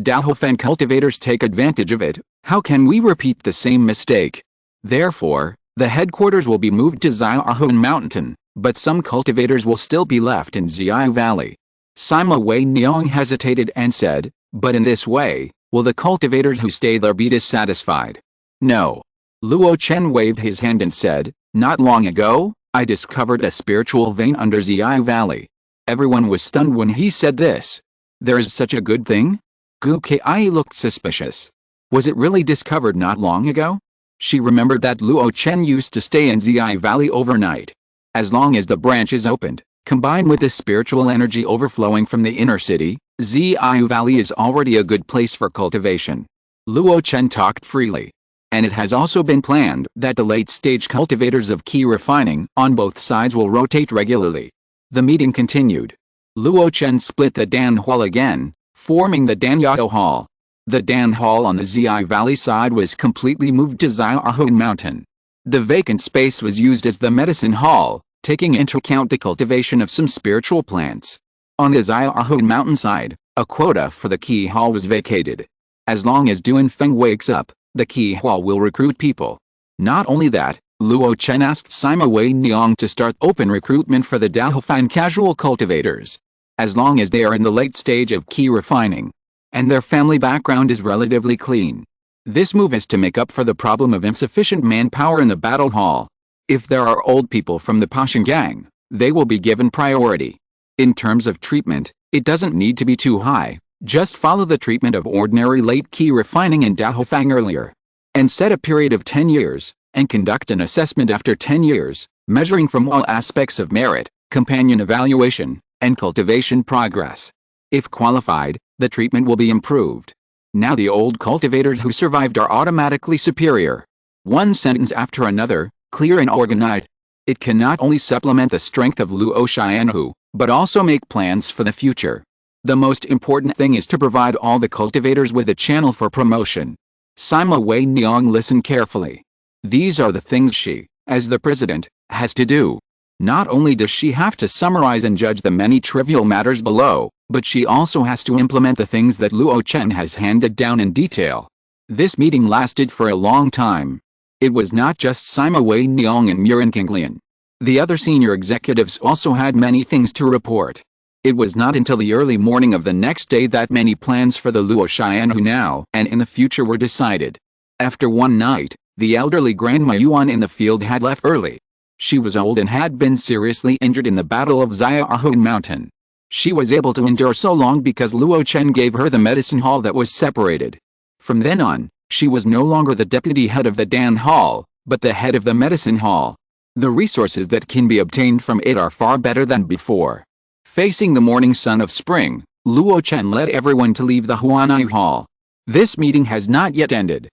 Daohofan cultivators take advantage of it. How can we repeat the same mistake? Therefore, the headquarters will be moved to Xiaohun Mountain, but some cultivators will still be left in Xiao Valley." Sima Wei Niang hesitated and said, "But in this way, Will the cultivators who stay there be dissatisfied? No. Luo Chen waved his hand and said, "Not long ago, I discovered a spiritual vein under Ziyao Valley." Everyone was stunned when he said this. There is such a good thing? Gu Kai looked suspicious. Was it really discovered not long ago? She remembered that Luo Chen used to stay in Ziyao Valley overnight. As long as the branch is opened, combined with the spiritual energy overflowing from the inner city, Ziyao Valley is already a good place for cultivation. Luo Chen talked freely. And it has also been planned that the late-stage cultivators of key refining on both sides will rotate regularly. The meeting continued. Luo Chen split the Dan Hall again, forming the Dan Yao Hall. The Dan Hall on the Ziyao Valley side was completely moved to Ziyao Mountain. The vacant space was used as the medicine hall, taking into account the cultivation of some spiritual plants. On the Ziyao Mountain side, a quota for the key hall was vacated. As long as Duan Feng wakes up, the key hall will recruit people. Not only that, Luo Chen asked Sima Wei Niang to start open recruitment for the Daofan casual cultivators. As long as they are in the late stage of key refining, and their family background is relatively clean. This move is to make up for the problem of insufficient manpower in the battle hall. If there are old people from the Pashan gang, they will be given priority. In terms of treatment, it doesn't need to be too high, just follow the treatment of ordinary late key refining in Daofang earlier. And set a period of 10 years, and conduct an assessment after 10 years, measuring from all aspects of merit, companion evaluation, and cultivation progress. If qualified, the treatment will be improved. Now the old cultivators who survived are automatically superior. One sentence after another, clear and organized. It can not only supplement the strength of Luo Xianhu, but also make plans for the future. The most important thing is to provide all the cultivators with a channel for promotion. Sima Wei Niang listened carefully. These are the things she, as the president, has to do. Not only does she have to summarize and judge the many trivial matters below, but she also has to implement the things that Luo Chen has handed down in detail. This meeting lasted for a long time. It was not just Sima Wei Niang and Murin Kinglian. The other senior executives also had many things to report. It was not until the early morning of the next day that many plans for the Luo Xianhu now and in the future were decided. After one night, the elderly Grandma Yuan in the field had left early. She was old and had been seriously injured in the Battle of Ziyao Mountain. She was able to endure so long because Luo Chen gave her the medicine hall that was separated. From then on, she was no longer the deputy head of the Dan Hall, but the head of the medicine hall. The resources that can be obtained from it are far better than before. Facing the morning sun of spring, Luo Chen led everyone to leave the Huanai Hall. This meeting has not yet ended.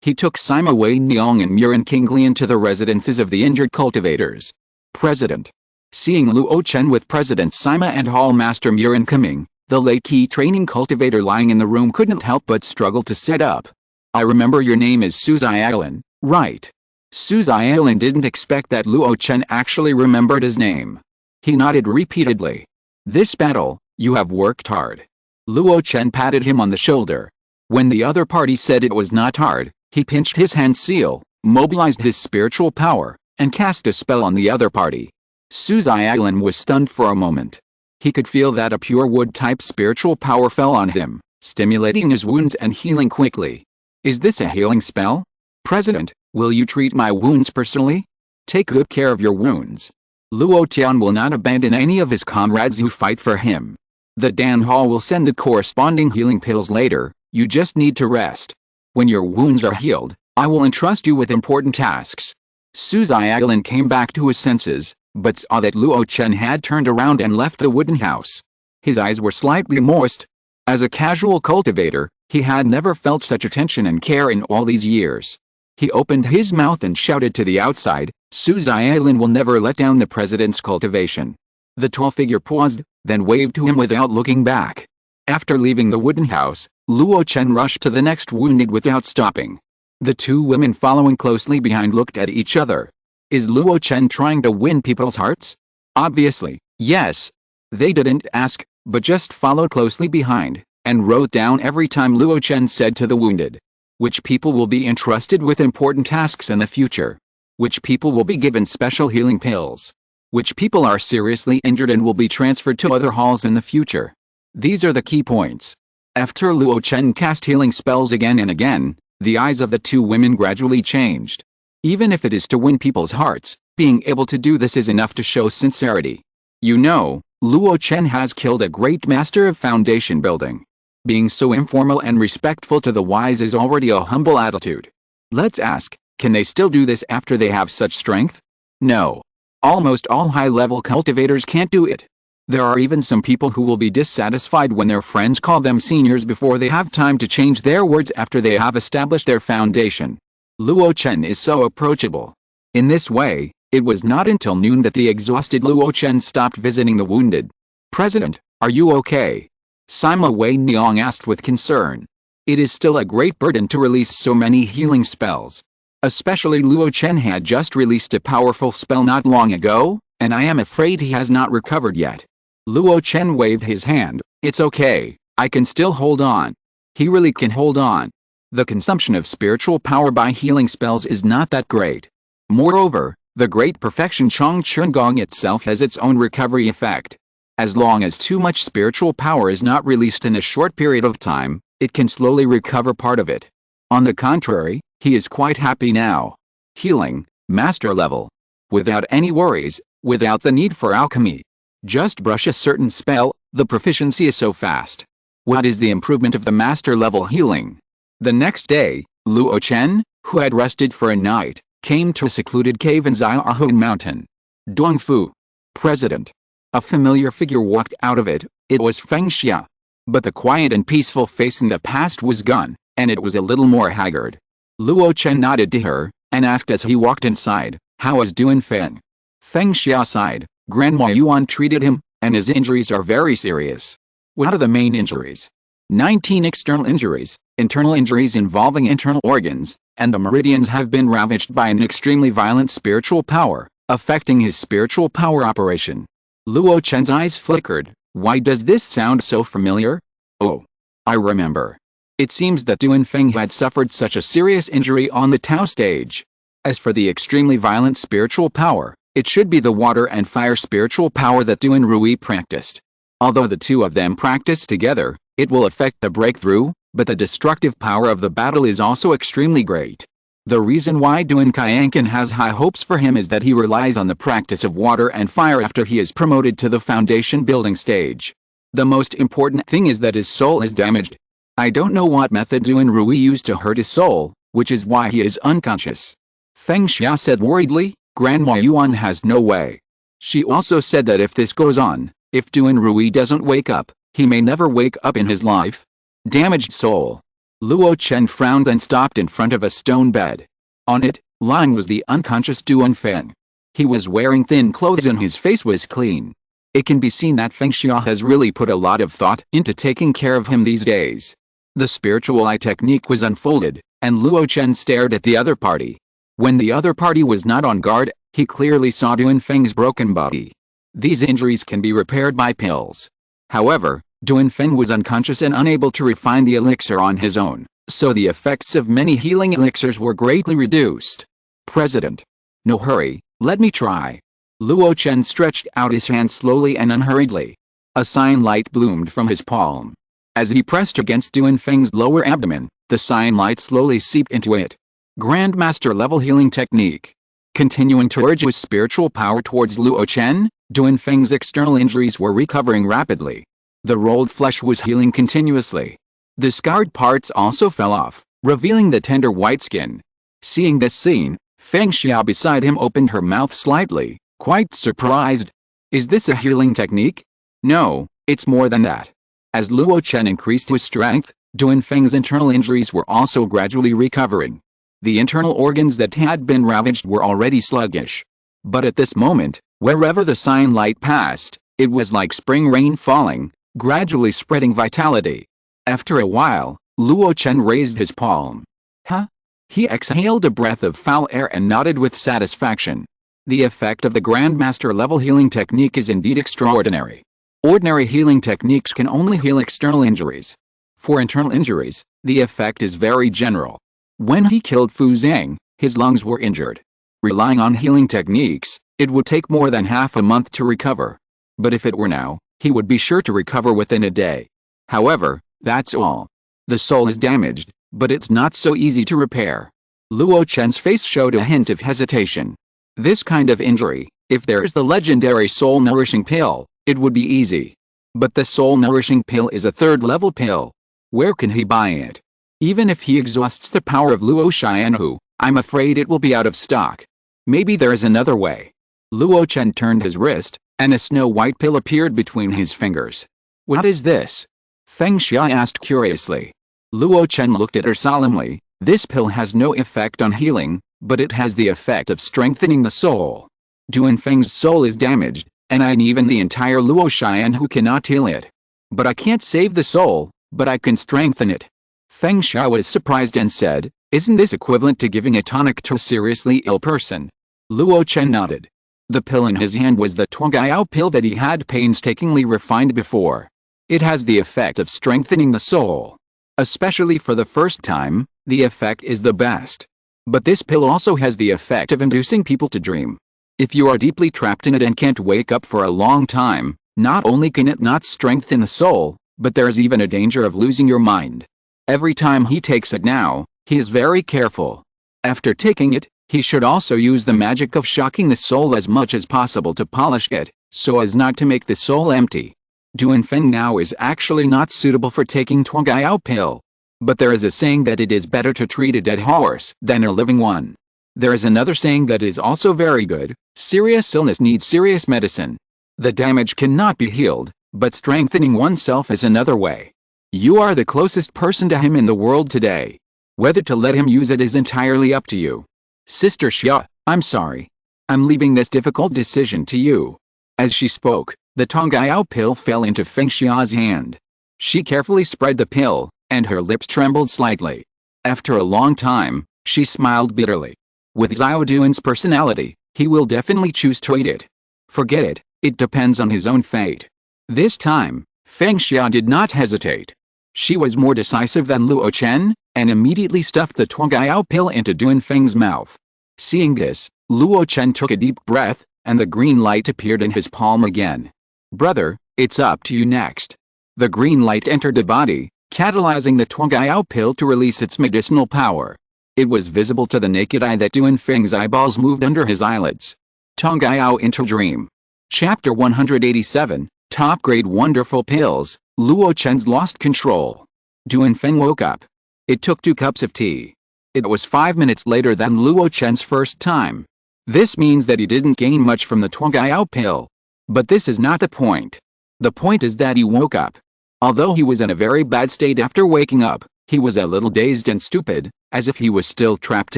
He took Sima Wei Niang and Murin Kinglian to the residences of the injured cultivators. President. Seeing Luo Chen with President Sima and Hall Master Murin coming, the late key training cultivator lying in the room couldn't help but struggle to sit up. I remember your name is Su Ziaolin, right? Su Ziaolin didn't expect that Luo Chen actually remembered his name. He nodded repeatedly. This battle, you have worked hard. Luo Chen patted him on the shoulder. When the other party said it was not hard, he pinched his hand seal, mobilized his spiritual power, and cast a spell on the other party. Su Ziaolin was stunned for a moment. He could feel that a pure wood-type spiritual power fell on him, stimulating his wounds and healing quickly. Is this a healing spell? President, will you treat my wounds personally? Take good care of your wounds. Luo Tian will not abandon any of his comrades who fight for him. The Dan Hall will send the corresponding healing pills later, you just need to rest. When your wounds are healed, I will entrust you with important tasks. Su Ziaolin came back to his senses, but saw that Luo Chen had turned around and left the wooden house. His eyes were slightly moist. As a casual cultivator, he had never felt such attention and care in all these years. He opened his mouth and shouted to the outside, Su Ziaolin will never let down the president's cultivation. The tall figure paused, then waved to him without looking back. After leaving the wooden house, Luo Chen rushed to the next wounded without stopping. The two women following closely behind looked at each other. Is Luo Chen trying to win people's hearts? Obviously, yes. They didn't ask, but just followed closely behind, and wrote down every time Luo Chen said to the wounded. Which people will be entrusted with important tasks in the future? Which people will be given special healing pills? Which people are seriously injured and will be transferred to other halls in the future? These are the key points. After Luo Chen cast healing spells again and again, the eyes of the two women gradually changed. Even if it is to win people's hearts, being able to do this is enough to show sincerity. You know, Luo Chen has killed a great master of foundation building. Being so informal and respectful to the wise is already a humble attitude. Let's ask, can they still do this after they have such strength? No. Almost all high-level cultivators can't do it. There are even some people who will be dissatisfied when their friends call them seniors before they have time to change their words after they have established their foundation. Luo Chen is so approachable. In this way, it was not until noon that the exhausted Luo Chen stopped visiting the wounded. "President, are you okay?" Sima Wei Niang asked with concern. It is still a great burden to release so many healing spells. Especially Luo Chen had just released a powerful spell not long ago, and I am afraid he has not recovered yet. Luo Chen waved his hand. "It's okay, I can still hold on." He really can hold on. The consumption of spiritual power by healing spells is not that great. Moreover, the great perfection Chong Chun Gong itself has its own recovery effect. As long as too much spiritual power is not released in a short period of time, it can slowly recover part of it. On the contrary, he is quite happy now. Healing, master level. Without any worries, without the need for alchemy. Just brush a certain spell, the proficiency is so fast. What is the improvement of the master level healing? The next day, Luo Chen, who had rested for a night, came to a secluded cave in Xiaohun Mountain. Dongfu. President. A familiar figure walked out of it. It was Feng Xia. But the quiet and peaceful face in the past was gone, and it was a little more haggard. Luo Chen nodded to her, and asked as he walked inside, "How is Duan Feng?" Feng Xia sighed. "Grandma Yuan treated him, and his injuries are very serious." "What are the main injuries?" 19 external injuries, internal injuries involving internal organs, and the meridians have been ravaged by an extremely violent spiritual power, affecting his spiritual power operation. Luo Chen's eyes flickered. Why does this sound so familiar? Oh, I remember. It seems that Duan Feng had suffered such a serious injury on the Tao stage. As for the extremely violent spiritual power, it should be the water and fire spiritual power that Duan Rui practiced. Although the two of them practice together, it will affect the breakthrough, but the destructive power of the battle is also extremely great. The reason why Duan Qianqin has high hopes for him is that he relies on the practice of water and fire after he is promoted to the foundation building stage. The most important thing is that his soul is damaged. I don't know what method Duan Rui used to hurt his soul, which is why he is unconscious. Feng Xia said worriedly. Grandma Yuan has no way. She also said that if this goes on, if Duan Rui doesn't wake up, he may never wake up in his life. Damaged soul. Luo Chen frowned and stopped in front of a stone bed. On it, lying was the unconscious Duan Feng. He was wearing thin clothes and his face was clean. It can be seen that Feng Xia has really put a lot of thought into taking care of him these days. The spiritual eye technique was unfolded, and Luo Chen stared at the other party. When the other party was not on guard, he clearly saw Duan Feng's broken body. These injuries can be repaired by pills. However, Duan Feng was unconscious and unable to refine the elixir on his own, so the effects of many healing elixirs were greatly reduced. President. No hurry, let me try. Luo Chen stretched out his hand slowly and unhurriedly. A cyan light bloomed from his palm. As he pressed against Duan Feng's lower abdomen, the cyan light slowly seeped into it. Grandmaster level healing technique. Continuing to urge his spiritual power towards Luo Chen, Duan Feng's external injuries were recovering rapidly. The rolled flesh was healing continuously. The scarred parts also fell off, revealing the tender white skin. Seeing this scene, Feng Xia beside him opened her mouth slightly, quite surprised. Is this a healing technique? No, it's more than that. As Luo Chen increased his strength, Duan Feng's internal injuries were also gradually recovering. The internal organs that had been ravaged were already sluggish. But at this moment, wherever the cyan light passed, it was like spring rain falling, gradually spreading vitality. After a while, Luo Chen raised his palm. Huh? He exhaled a breath of foul air and nodded with satisfaction. The effect of the Grandmaster level healing technique is indeed extraordinary. Ordinary healing techniques can only heal external injuries. For internal injuries, the effect is very general. When he killed Fu Zhang, his lungs were injured. Relying on healing techniques, it would take more than half a month to recover. But if it were now, he would be sure to recover within a day. However, That's all. The soul is damaged, but it's not so easy to repair. Luo Chen's face showed a hint of hesitation. This kind of injury, if there is the legendary soul-nourishing pill, it would be easy. But the soul-nourishing pill is a third-level pill. Where can he buy it? Even if he exhausts the power of Luo Xianhu, I'm afraid it will be out of stock. Maybe there is another way. Luo Chen turned his wrist, and a snow-white pill appeared between his fingers. What is this? Feng Xia asked curiously. Luo Chen looked at her solemnly. This pill has no effect on healing, but it has the effect of strengthening the soul. Duanfeng's soul is damaged, and even the entire Luo Xianhu cannot heal it. But I can't save the soul, but I can strengthen it. Feng Xia was surprised and said, isn't this equivalent to giving a tonic to a seriously ill person? Luo Chen nodded. The pill in his hand was the Zongmiao Pill that he had painstakingly refined before. It has the effect of strengthening the soul. Especially for the first time, the effect is the best. But this pill also has the effect of inducing people to dream. If you are deeply trapped in it and can't wake up for a long time, not only can it not strengthen the soul, but there is even a danger of losing your mind. Every time he takes it now, he is very careful. After taking it, he should also use the magic of shocking the soul as much as possible to polish it, so as not to make the soul empty. Duanfeng now is actually not suitable for taking Zongmiao Pill. But there is a saying that it is better to treat a dead horse than a living one. There is another saying that is also very good, serious illness needs serious medicine. The damage cannot be healed, but strengthening oneself is another way. You are the closest person to him in the world today. Whether to let him use it is entirely up to you. Sister Xia, I'm sorry. I'm leaving this difficult decision to you. As she spoke, the Zongmiao Pill fell into Feng Xia's hand. She carefully spread the pill, and her lips trembled slightly. After a long time, she smiled bitterly. With Xiao Duan's personality, he will definitely choose to eat it. Forget it, it depends on his own fate. This time, Feng Xia did not hesitate. She was more decisive than Luo Chen, and immediately stuffed the Zongmiao Pill into Duanfeng's mouth. Seeing this, Luo Chen took a deep breath, and the green light appeared in his palm again. Brother, it's up to you next. The green light entered the body, catalyzing the Zongmiao Pill to release its medicinal power. It was visible to the naked eye that Duanfeng's eyeballs moved under his eyelids. Zongmiao into Dream. Chapter 187, Top Grade Wonderful Pills. Luo Chen's lost control. Duanfeng woke up. It took 2 cups of tea. It was 5 minutes later than Luo Chen's first time. This means that he didn't gain much from the Zongmiao Pill. But this is not the point. The point is that he woke up. Although he was in a very bad state after waking up, he was a little dazed and stupid, as if he was still trapped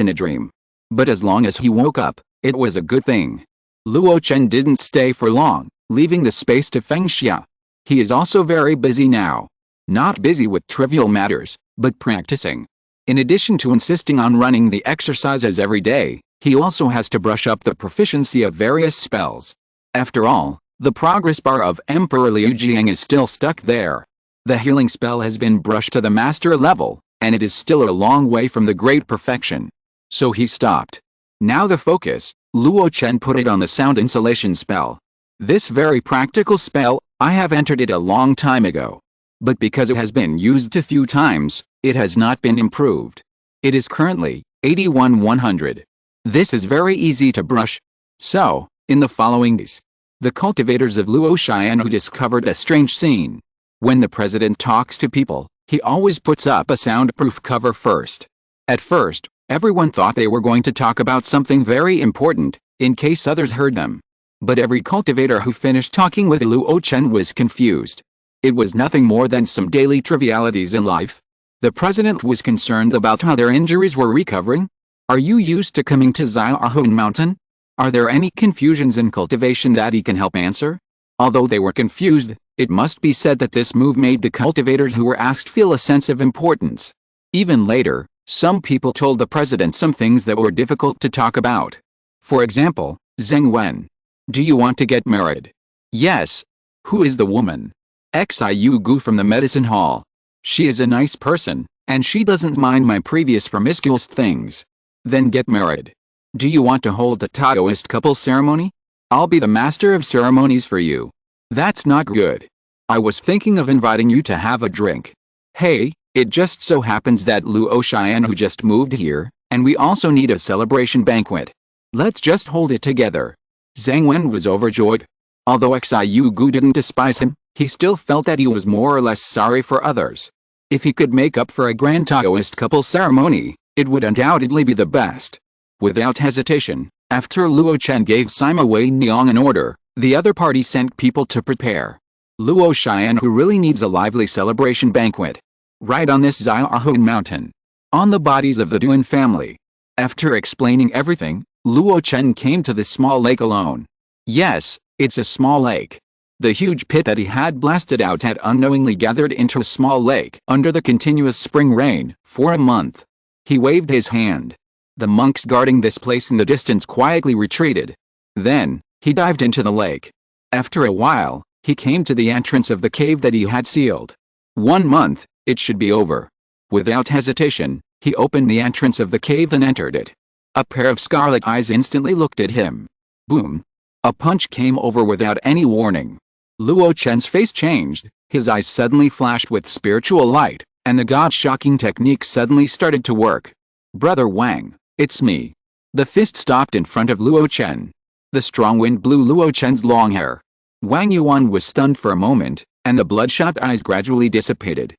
in a dream. But as long as he woke up, it was a good thing. Luo Chen didn't stay for long, leaving the space to Feng Xia. He is also very busy now. Not busy with trivial matters, but practicing. In addition to insisting on running the exercises every day, he also has to brush up the proficiency of various spells. After all, the progress bar of Emperor Liu Jiang is still stuck there. The healing spell has been brushed to the master level, and it is still a long way from the great perfection. So he stopped. Now the focus, Luo Chen put it on the sound insulation spell. This very practical spell, I have entered it a long time ago. But because it has been used a few times, it has not been improved. It is currently 81-100. This is very easy to brush. So, in the following days, the cultivators of Luo Xianhu discovered a strange scene. When the president talks to people, he always puts up a soundproof cover first. At first, everyone thought they were going to talk about something very important, in case others heard them. But every cultivator who finished talking with Luo Chen was confused. It was nothing more than some daily trivialities in life. The president was concerned about how their injuries were recovering. Are you used to coming to Xiaohun Mountain? Are there any confusions in cultivation that he can help answer? Although they were confused, it must be said that this move made the cultivators who were asked feel a sense of importance. Even later, some people told the president some things that were difficult to talk about. For example, Zheng Wen. Do you want to get married? Yes. Who is the woman? Xiu Gu from the medicine hall. She is a nice person, and she doesn't mind my previous promiscuous things. Then get married. Do you want to hold a Taoist couple ceremony? I'll be the master of ceremonies for you. That's not good. I was thinking of inviting you to have a drink. Hey, it just so happens that Luo Chen who just moved here, and we also need a celebration banquet. Let's just hold it together. Zhang Wen was overjoyed. Although Xiu Gu didn't despise him, he still felt that he was more or less sorry for others. If he could make up for a grand Taoist couple ceremony, it would undoubtedly be the best. Without hesitation, after Luo Chen gave Sima Wei Niang an order, the other party sent people to prepare. Luo Chen who really needs a lively celebration banquet. Right on this Xiaohuan mountain. On the bodies of the Duan family. After explaining everything, Luo Chen came to this small lake alone. Yes, it's a small lake. The huge pit that he had blasted out had unknowingly gathered into a small lake under the continuous spring rain for a month. He waved his hand. The monks guarding this place in the distance quietly retreated. Then, he dived into the lake. After a while, he came to the entrance of the cave that he had sealed. 1 month, it should be over. Without hesitation, he opened the entrance of the cave and entered it. A pair of scarlet eyes instantly looked at him. Boom. A punch came over without any warning. Luo Chen's face changed, his eyes suddenly flashed with spiritual light, and the god-shocking technique suddenly started to work. Brother Wang, it's me. The fist stopped in front of Luo Chen. The strong wind blew Luo Chen's long hair. Wang Yuan was stunned for a moment, and the bloodshot eyes gradually dissipated.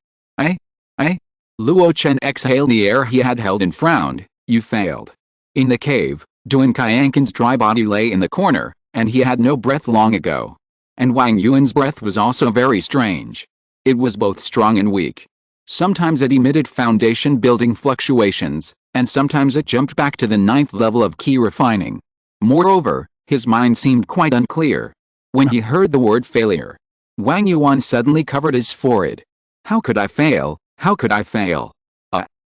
Luo Chen exhaled the air he had held and frowned. You failed. In the cave, Duan Qianqin's dry body lay in the corner, and he had no breath long ago. And Wang Yuan's breath was also very strange. It was both strong and weak. Sometimes it emitted foundation building fluctuations, and sometimes it jumped back to the 9th level of key refining. Moreover, his mind seemed quite unclear. When he heard the word failure, Wang Yuan suddenly covered his forehead. How could I fail? How could I fail?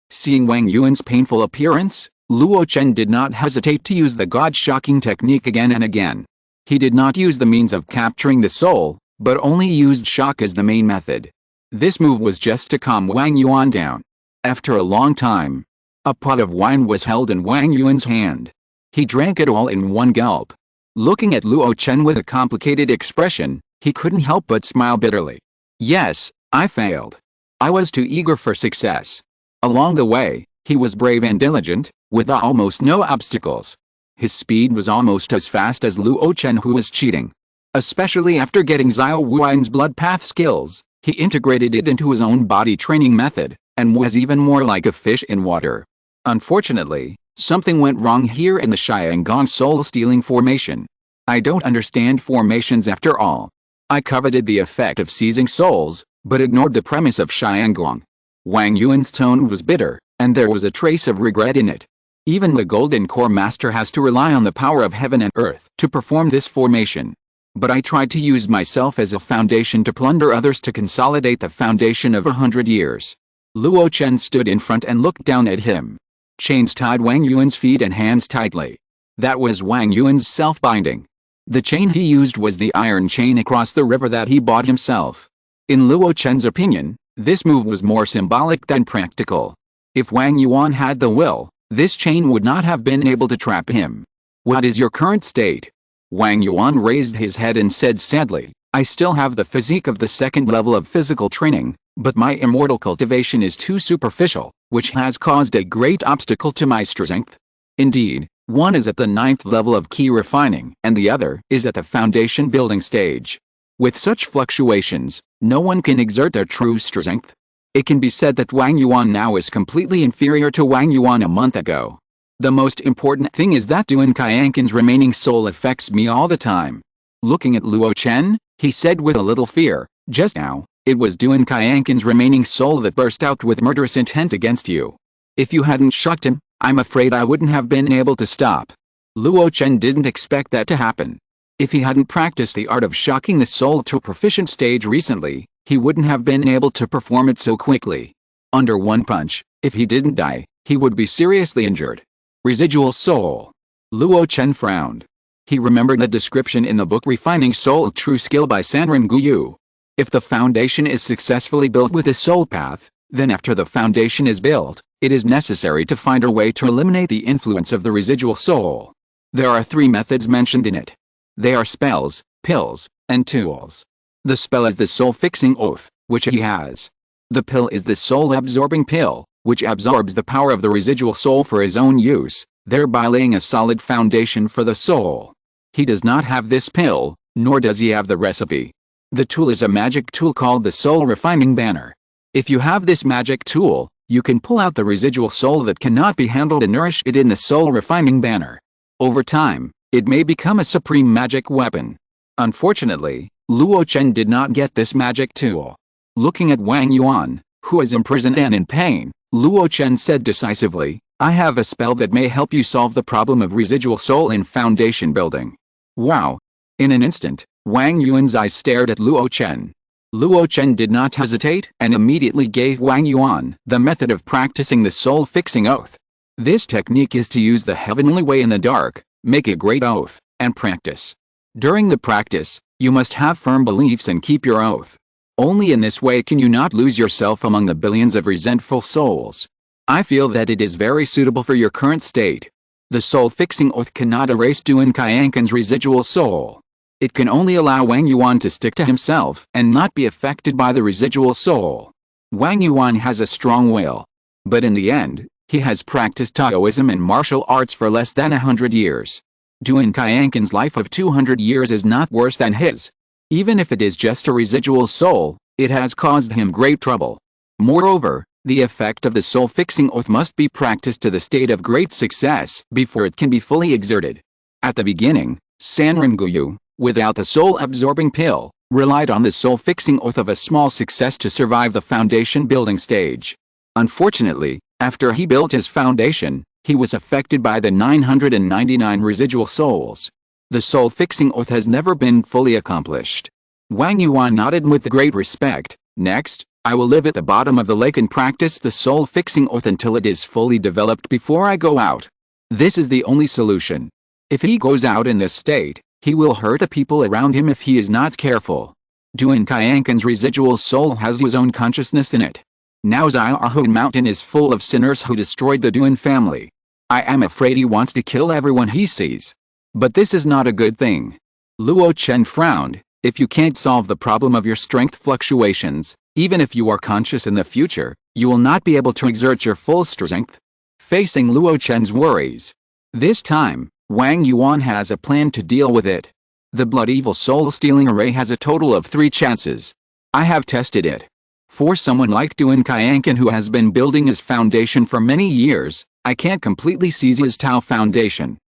Seeing Wang Yuan's painful appearance, Luo Chen did not hesitate to use the god-shocking technique again and again. He did not use the means of capturing the soul, but only used shock as the main method. This move was just to calm Wang Yuan down. After a long time, a pot of wine was held in Wang Yuan's hand. He drank it all in one gulp. Looking at Luo Chen with a complicated expression, he couldn't help but smile bitterly. Yes, I failed. I was too eager for success. Along the way, he was brave and diligent, with almost no obstacles. His speed was almost as fast as Luo Chen who was cheating. Especially after getting Xiao Wuan's blood path skills, he integrated it into his own body training method, and was even more like a fish in water. Unfortunately, something went wrong here in the Xiangong soul-stealing formation. I don't understand formations after all. I coveted the effect of seizing souls, but ignored the premise of Xiangong. Wang Yuan's tone was bitter, and there was a trace of regret in it. Even the Golden Core Master has to rely on the power of heaven and earth to perform this formation. But I tried to use myself as a foundation to plunder others to consolidate the foundation of 100 years. Luo Chen stood in front and looked down at him. Chains tied Wang Yuan's feet and hands tightly. That was Wang Yuan's self-binding. The chain he used was the iron chain across the river that he bought himself. In Luo Chen's opinion, this move was more symbolic than practical. If Wang Yuan had the will, this chain would not have been able to trap him. What is your current state? Wang Yuan raised his head and said sadly, I still have the physique of the 2nd level of physical training, but my immortal cultivation is too superficial, which has caused a great obstacle to my strength. Indeed, one is at the 9th level of key refining and the other is at the foundation building stage. With such fluctuations, no one can exert their true strength. It can be said that Wang Yuan now is completely inferior to Wang Yuan a month ago. The most important thing is that Duan Qianqin's remaining soul affects me all the time. Looking at Luo Chen, he said with a little fear, just now, it was Duan Qianqin's remaining soul that burst out with murderous intent against you. If you hadn't shocked him, I'm afraid I wouldn't have been able to stop. Luo Chen didn't expect that to happen. If he hadn't practiced the art of shocking the soul to a proficient stage recently, he wouldn't have been able to perform it so quickly. Under one punch, if he didn't die, he would be seriously injured. Residual soul. Luo Chen frowned. He remembered the description in the book Refining Soul True Skill by Sanren Guyu. If the foundation is successfully built with a soul path, then after the foundation is built, it is necessary to find a way to eliminate the influence of the residual soul. There are 3 methods mentioned in it. They are spells, pills, and tools. The spell is the soul-fixing oath, which he has. The pill is the soul-absorbing pill, which absorbs the power of the residual soul for his own use, thereby laying a solid foundation for the soul. He does not have this pill, nor does he have the recipe. The tool is a magic tool called the soul refining banner. If you have this magic tool, you can pull out the residual soul that cannot be handled and nourish it in the soul refining banner. Over time, it may become a supreme magic weapon. Unfortunately, Luo Chen did not get this magic tool. Looking at Wang Yuan, who is imprisoned and in pain, Luo Chen said decisively, "I have a spell that may help you solve the problem of residual soul in foundation building." Wow! In an instant, Wang Yuan's eyes stared at Luo Chen. Luo Chen did not hesitate and immediately gave Wang Yuan the method of practicing the soul-fixing oath. This technique is to use the heavenly way in the dark, make a great oath, and practice. During the practice, you must have firm beliefs and keep your oath. Only in this way can you not lose yourself among the billions of resentful souls. I feel that it is very suitable for your current state. The soul-fixing oath cannot erase Duan Qianqin's residual soul. It can only allow Wang Yuan to stick to himself and not be affected by the residual soul. Wang Yuan has a strong will. But in the end, he has practiced Taoism and martial arts for less than 100 years. Duan Qianqin's life of 200 years is not worse than his. Even if it is just a residual soul, it has caused him great trouble. Moreover, the effect of the soul-fixing oath must be practiced to the state of great success before it can be fully exerted. At the beginning, Sanren Guyu, without the soul-absorbing pill, relied on the soul-fixing oath of a small success to survive the foundation-building stage. Unfortunately, after he built his foundation, he was affected by the 999 residual souls. The soul-fixing oath has never been fully accomplished. Wang Yuan nodded with great respect. Next, I will live at the bottom of the lake and practice the soul-fixing oath until it is fully developed before I go out. This is the only solution. If he goes out in this state, he will hurt the people around him if he is not careful. Duan Qianqin's residual soul has his own consciousness in it. Now Xiaohu Mountain is full of sinners who destroyed the Duan family. I am afraid he wants to kill everyone he sees. But this is not a good thing. Luo Chen frowned. If you can't solve the problem of your strength fluctuations, even if you are conscious in the future, you will not be able to exert your full strength. Facing Luo Chen's worries, this time, Wang Yuan has a plan to deal with it. The Blood Evil Soul Stealing Array has a total of 3 chances. I have tested it. For someone like Duan Qianqin who has been building his foundation for many years, I can't completely seize his Tao foundation.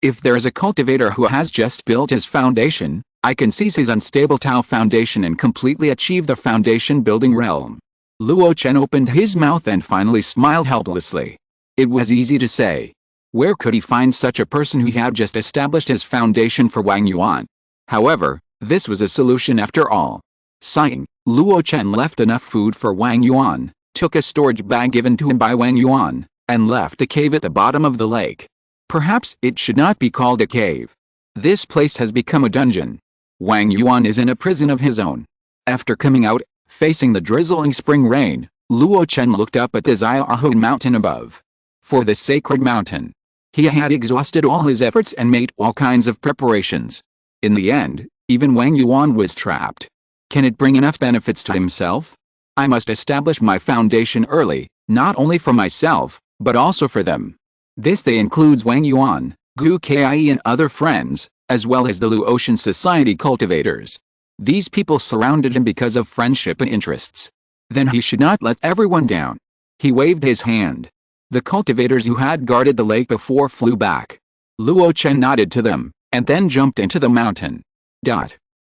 If there is a cultivator who has just built his foundation, I can seize his unstable Tao foundation and completely achieve the foundation building realm. Luo Chen opened his mouth and finally smiled helplessly. It was easy to say. Where could he find such a person who had just established his foundation for Wang Yuan? However, this was a solution after all. Sighing, Luo Chen left enough food for Wang Yuan, took a storage bag given to him by Wang Yuan, and left the cave at the bottom of the lake. Perhaps it should not be called a cave. This place has become a dungeon. Wang Yuan is in a prison of his own. After coming out, facing the drizzling spring rain, Luo Chen looked up at the Xiaohu Mountain above. For the sacred mountain, he had exhausted all his efforts and made all kinds of preparations. In the end, even Wang Yuan was trapped. Can it bring enough benefits to himself? I must establish my foundation early, not only for myself, but also for them. This they includes Wang Yuan, Gu Kai and other friends, as well as the Luo Chen Society cultivators. These people surrounded him because of friendship and interests. Then he should not let everyone down. He waved his hand. The cultivators who had guarded the lake before flew back. Luo Chen nodded to them, and then jumped into the mountain.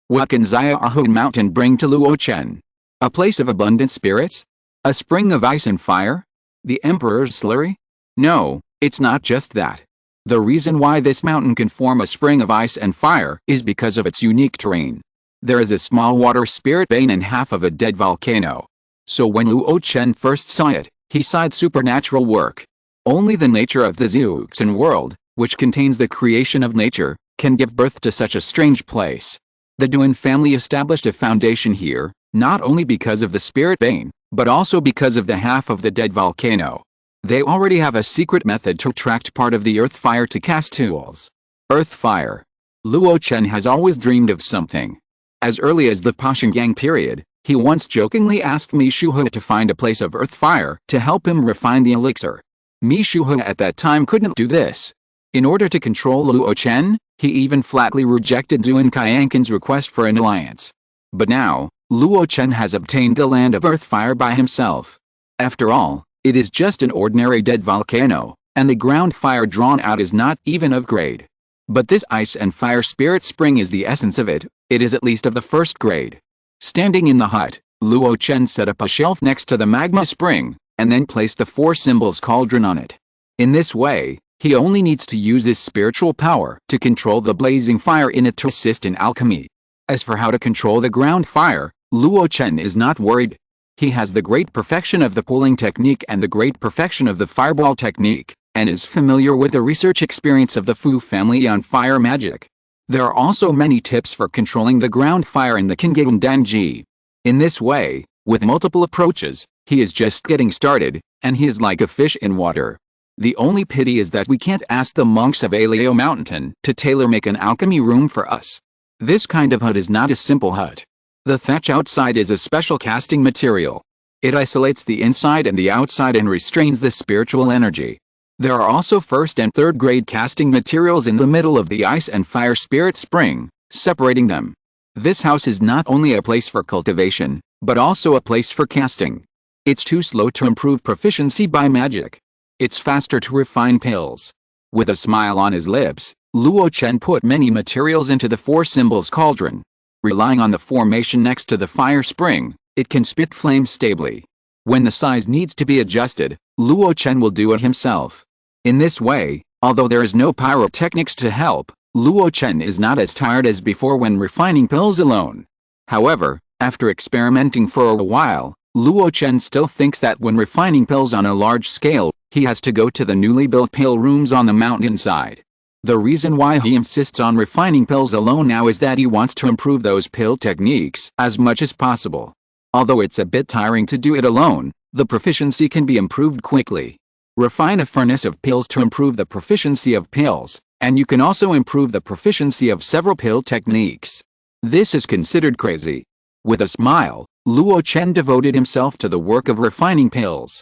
What can Xiaohu Mountain bring to Luo Chen? A place of abundant spirits? A spring of ice and fire? The Emperor's slurry? No, it's not just that. The reason why this mountain can form a spring of ice and fire is because of its unique terrain. There is a small water spirit vein in half of a dead volcano. So when Luo Chen first saw it, he sighed supernatural work. Only the nature of the Zongmiao world, which contains the creation of nature, can give birth to such a strange place. The Duan family established a foundation here, not only because of the spirit vein, but also because of the half of the dead volcano. They already have a secret method to attract part of the earth fire to cast tools. Earth fire. Luo Chen has always dreamed of something. As early as the Pashangang period, He once jokingly asked Mi Shuhe to find a place of earth fire to help him refine the elixir. Mi Shuhe at that time couldn't do this. In order to control Luo Chen, he even flatly rejected Zuan Qianqin's request for an alliance. But now, Luo Chen has obtained the land of earth fire by himself. After all, it is just an ordinary dead volcano, and the ground fire drawn out is not even of grade. But this ice and fire spirit spring is the essence of it. It is at least of the first grade. Standing in the hut, Luo Chen set up a shelf next to the magma spring, and then placed the 4 symbols cauldron on it. In this way, he only needs to use his spiritual power to control the blazing fire in it to assist in alchemy. As for how to control the ground fire, Luo Chen is not worried. He has the great perfection of the pulling technique and the great perfection of the fireball technique, and is familiar with the research experience of the Fu family on fire magic. There are also many tips for controlling the ground fire in the Qingyun Danji. In this way, with multiple approaches, he is just getting started, and he is like a fish in water. The only pity is that we can't ask the monks of Aleo Mountain to tailor-make an alchemy room for us. This kind of hut is not a simple hut. The thatch outside is a special casting material. It isolates the inside and the outside and restrains the spiritual energy. There are also first and third grade casting materials in the middle of the ice and fire spirit spring, separating them. This house is not only a place for cultivation, but also a place for casting. It's too slow to improve proficiency by magic. It's faster to refine pills. With a smile on his lips, Luo Chen put many materials into the 4 symbols cauldron. Relying on the formation next to the fire spring, it can spit flames stably. When the size needs to be adjusted, Luo Chen will do it himself. In this way, although there is no pyrotechnics to help, Luo Chen is not as tired as before when refining pills alone. However, after experimenting for a while, Luo Chen still thinks that when refining pills on a large scale, he has to go to the newly built pill rooms on the mountainside. The reason why he insists on refining pills alone now is that he wants to improve those pill techniques as much as possible. Although it's a bit tiring to do it alone, the proficiency can be improved quickly. Refine a furnace of pills to improve the proficiency of pills, and you can also improve the proficiency of several pill techniques. This is considered crazy. With a smile, Luo Chen devoted himself to the work of refining pills.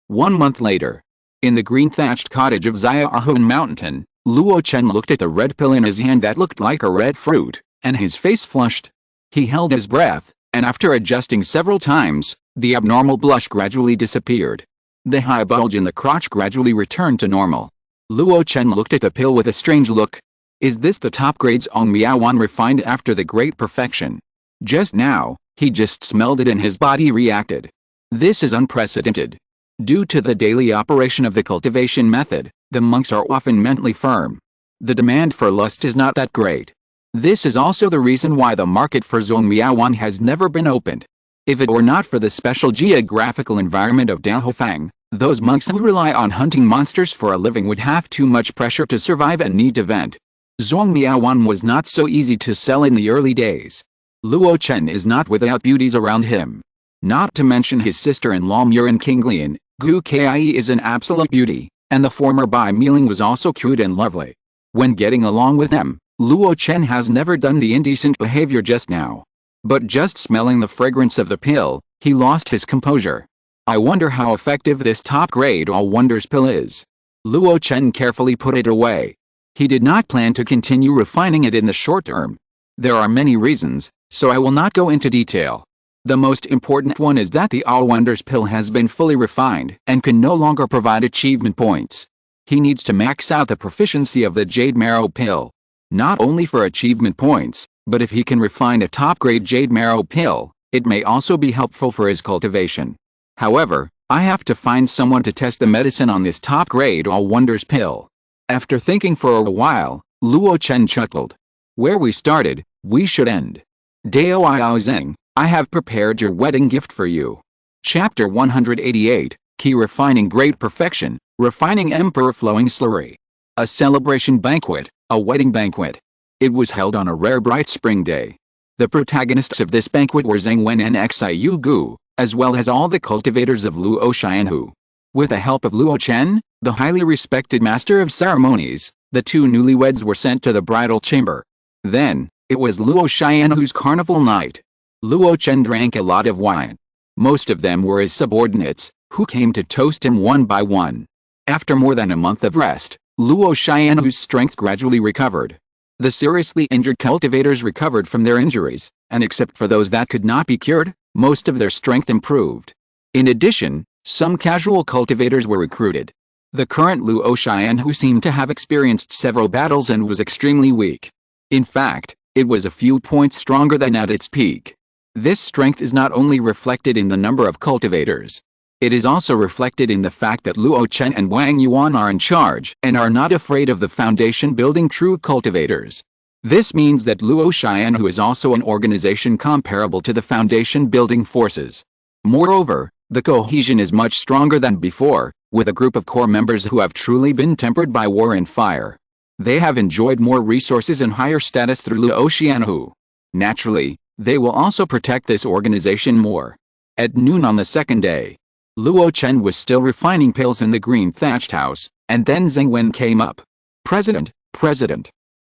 1 month later. In the green thatched cottage of Xiaohun Mountain, Luo Chen looked at the red pill in his hand that looked like a red fruit, and his face flushed. He held his breath, and after adjusting several times, the abnormal blush gradually disappeared. The high bulge in the crotch gradually returned to normal. Luo Chen looked at the pill with a strange look. Is this the top grade Zongmiao refined after the great perfection? Just now, he just smelled it and his body reacted. This is unprecedented. Due to the daily operation of the cultivation method, the monks are often mentally firm. The demand for lust is not that great. This is also the reason why the market for Zongmiao has never been opened. If it were not for the special geographical environment of Daohofang, those monks who rely on hunting monsters for a living would have too much pressure to survive and need to vent. Zongmiao was not so easy to sell in the early days. Luo Chen is not without beauties around him. Not to mention his sister-in-law Murin Qinglian, Gu Kai is an absolute beauty, and the former Bai Miling was also cute and lovely. When getting along with them, Luo Chen has never done the indecent behavior just now. But just smelling the fragrance of the pill, he lost his composure. I wonder how effective this top-grade all wonders pill is. Luo Chen carefully put it away. He did not plan to continue refining it in the short term. There are many reasons, so I will not go into detail. The most important one is that the All Wonders pill has been fully refined and can no longer provide achievement points. He needs to max out the proficiency of the Jade Marrow pill. Not only for achievement points, but if he can refine a top-grade Jade Marrow pill, it may also be helpful for his cultivation. However, I have to find someone to test the medicine on this top-grade All Wonders pill. After thinking for a while, Luo Chen chuckled. Where we started, we should end. Dao Yao Zeng, I have prepared your wedding gift for you. Chapter 188, Key Refining Great Perfection, Refining Emperor Flowing Slurry. A celebration banquet, a wedding banquet. It was held on a rare bright spring day. The protagonists of this banquet were Zheng Wen and Xiu Gu, as well as all the cultivators of Luo Xianhu. With the help of Luo Chen, the highly respected master of ceremonies, the 2 newlyweds were sent to the bridal chamber. Then, it was Luo Xianhu's carnival night. Luo Chen drank a lot of wine. Most of them were his subordinates, who came to toast him one by one. After more than a month of rest, Luo Xianhu's strength gradually recovered. The seriously injured cultivators recovered from their injuries, and except for those that could not be cured, most of their strength improved. In addition, some casual cultivators were recruited. The current Luo Xianhu seemed to have experienced several battles and was extremely weak. In fact, it was a few points stronger than at its peak. This strength is not only reflected in the number of cultivators. It is also reflected in the fact that Luo Chen and Wang Yuan are in charge and are not afraid of the foundation-building true cultivators. This means that Luo Xianhu is also an organization comparable to the foundation-building forces. Moreover, the cohesion is much stronger than before, with a group of core members who have truly been tempered by war and fire. They have enjoyed more resources and higher status through Luo Xianhu. Naturally, they will also protect this organization more. At noon on the second day, Luo Chen was still refining pills in the green thatched house, and then Zheng Wen came up. President,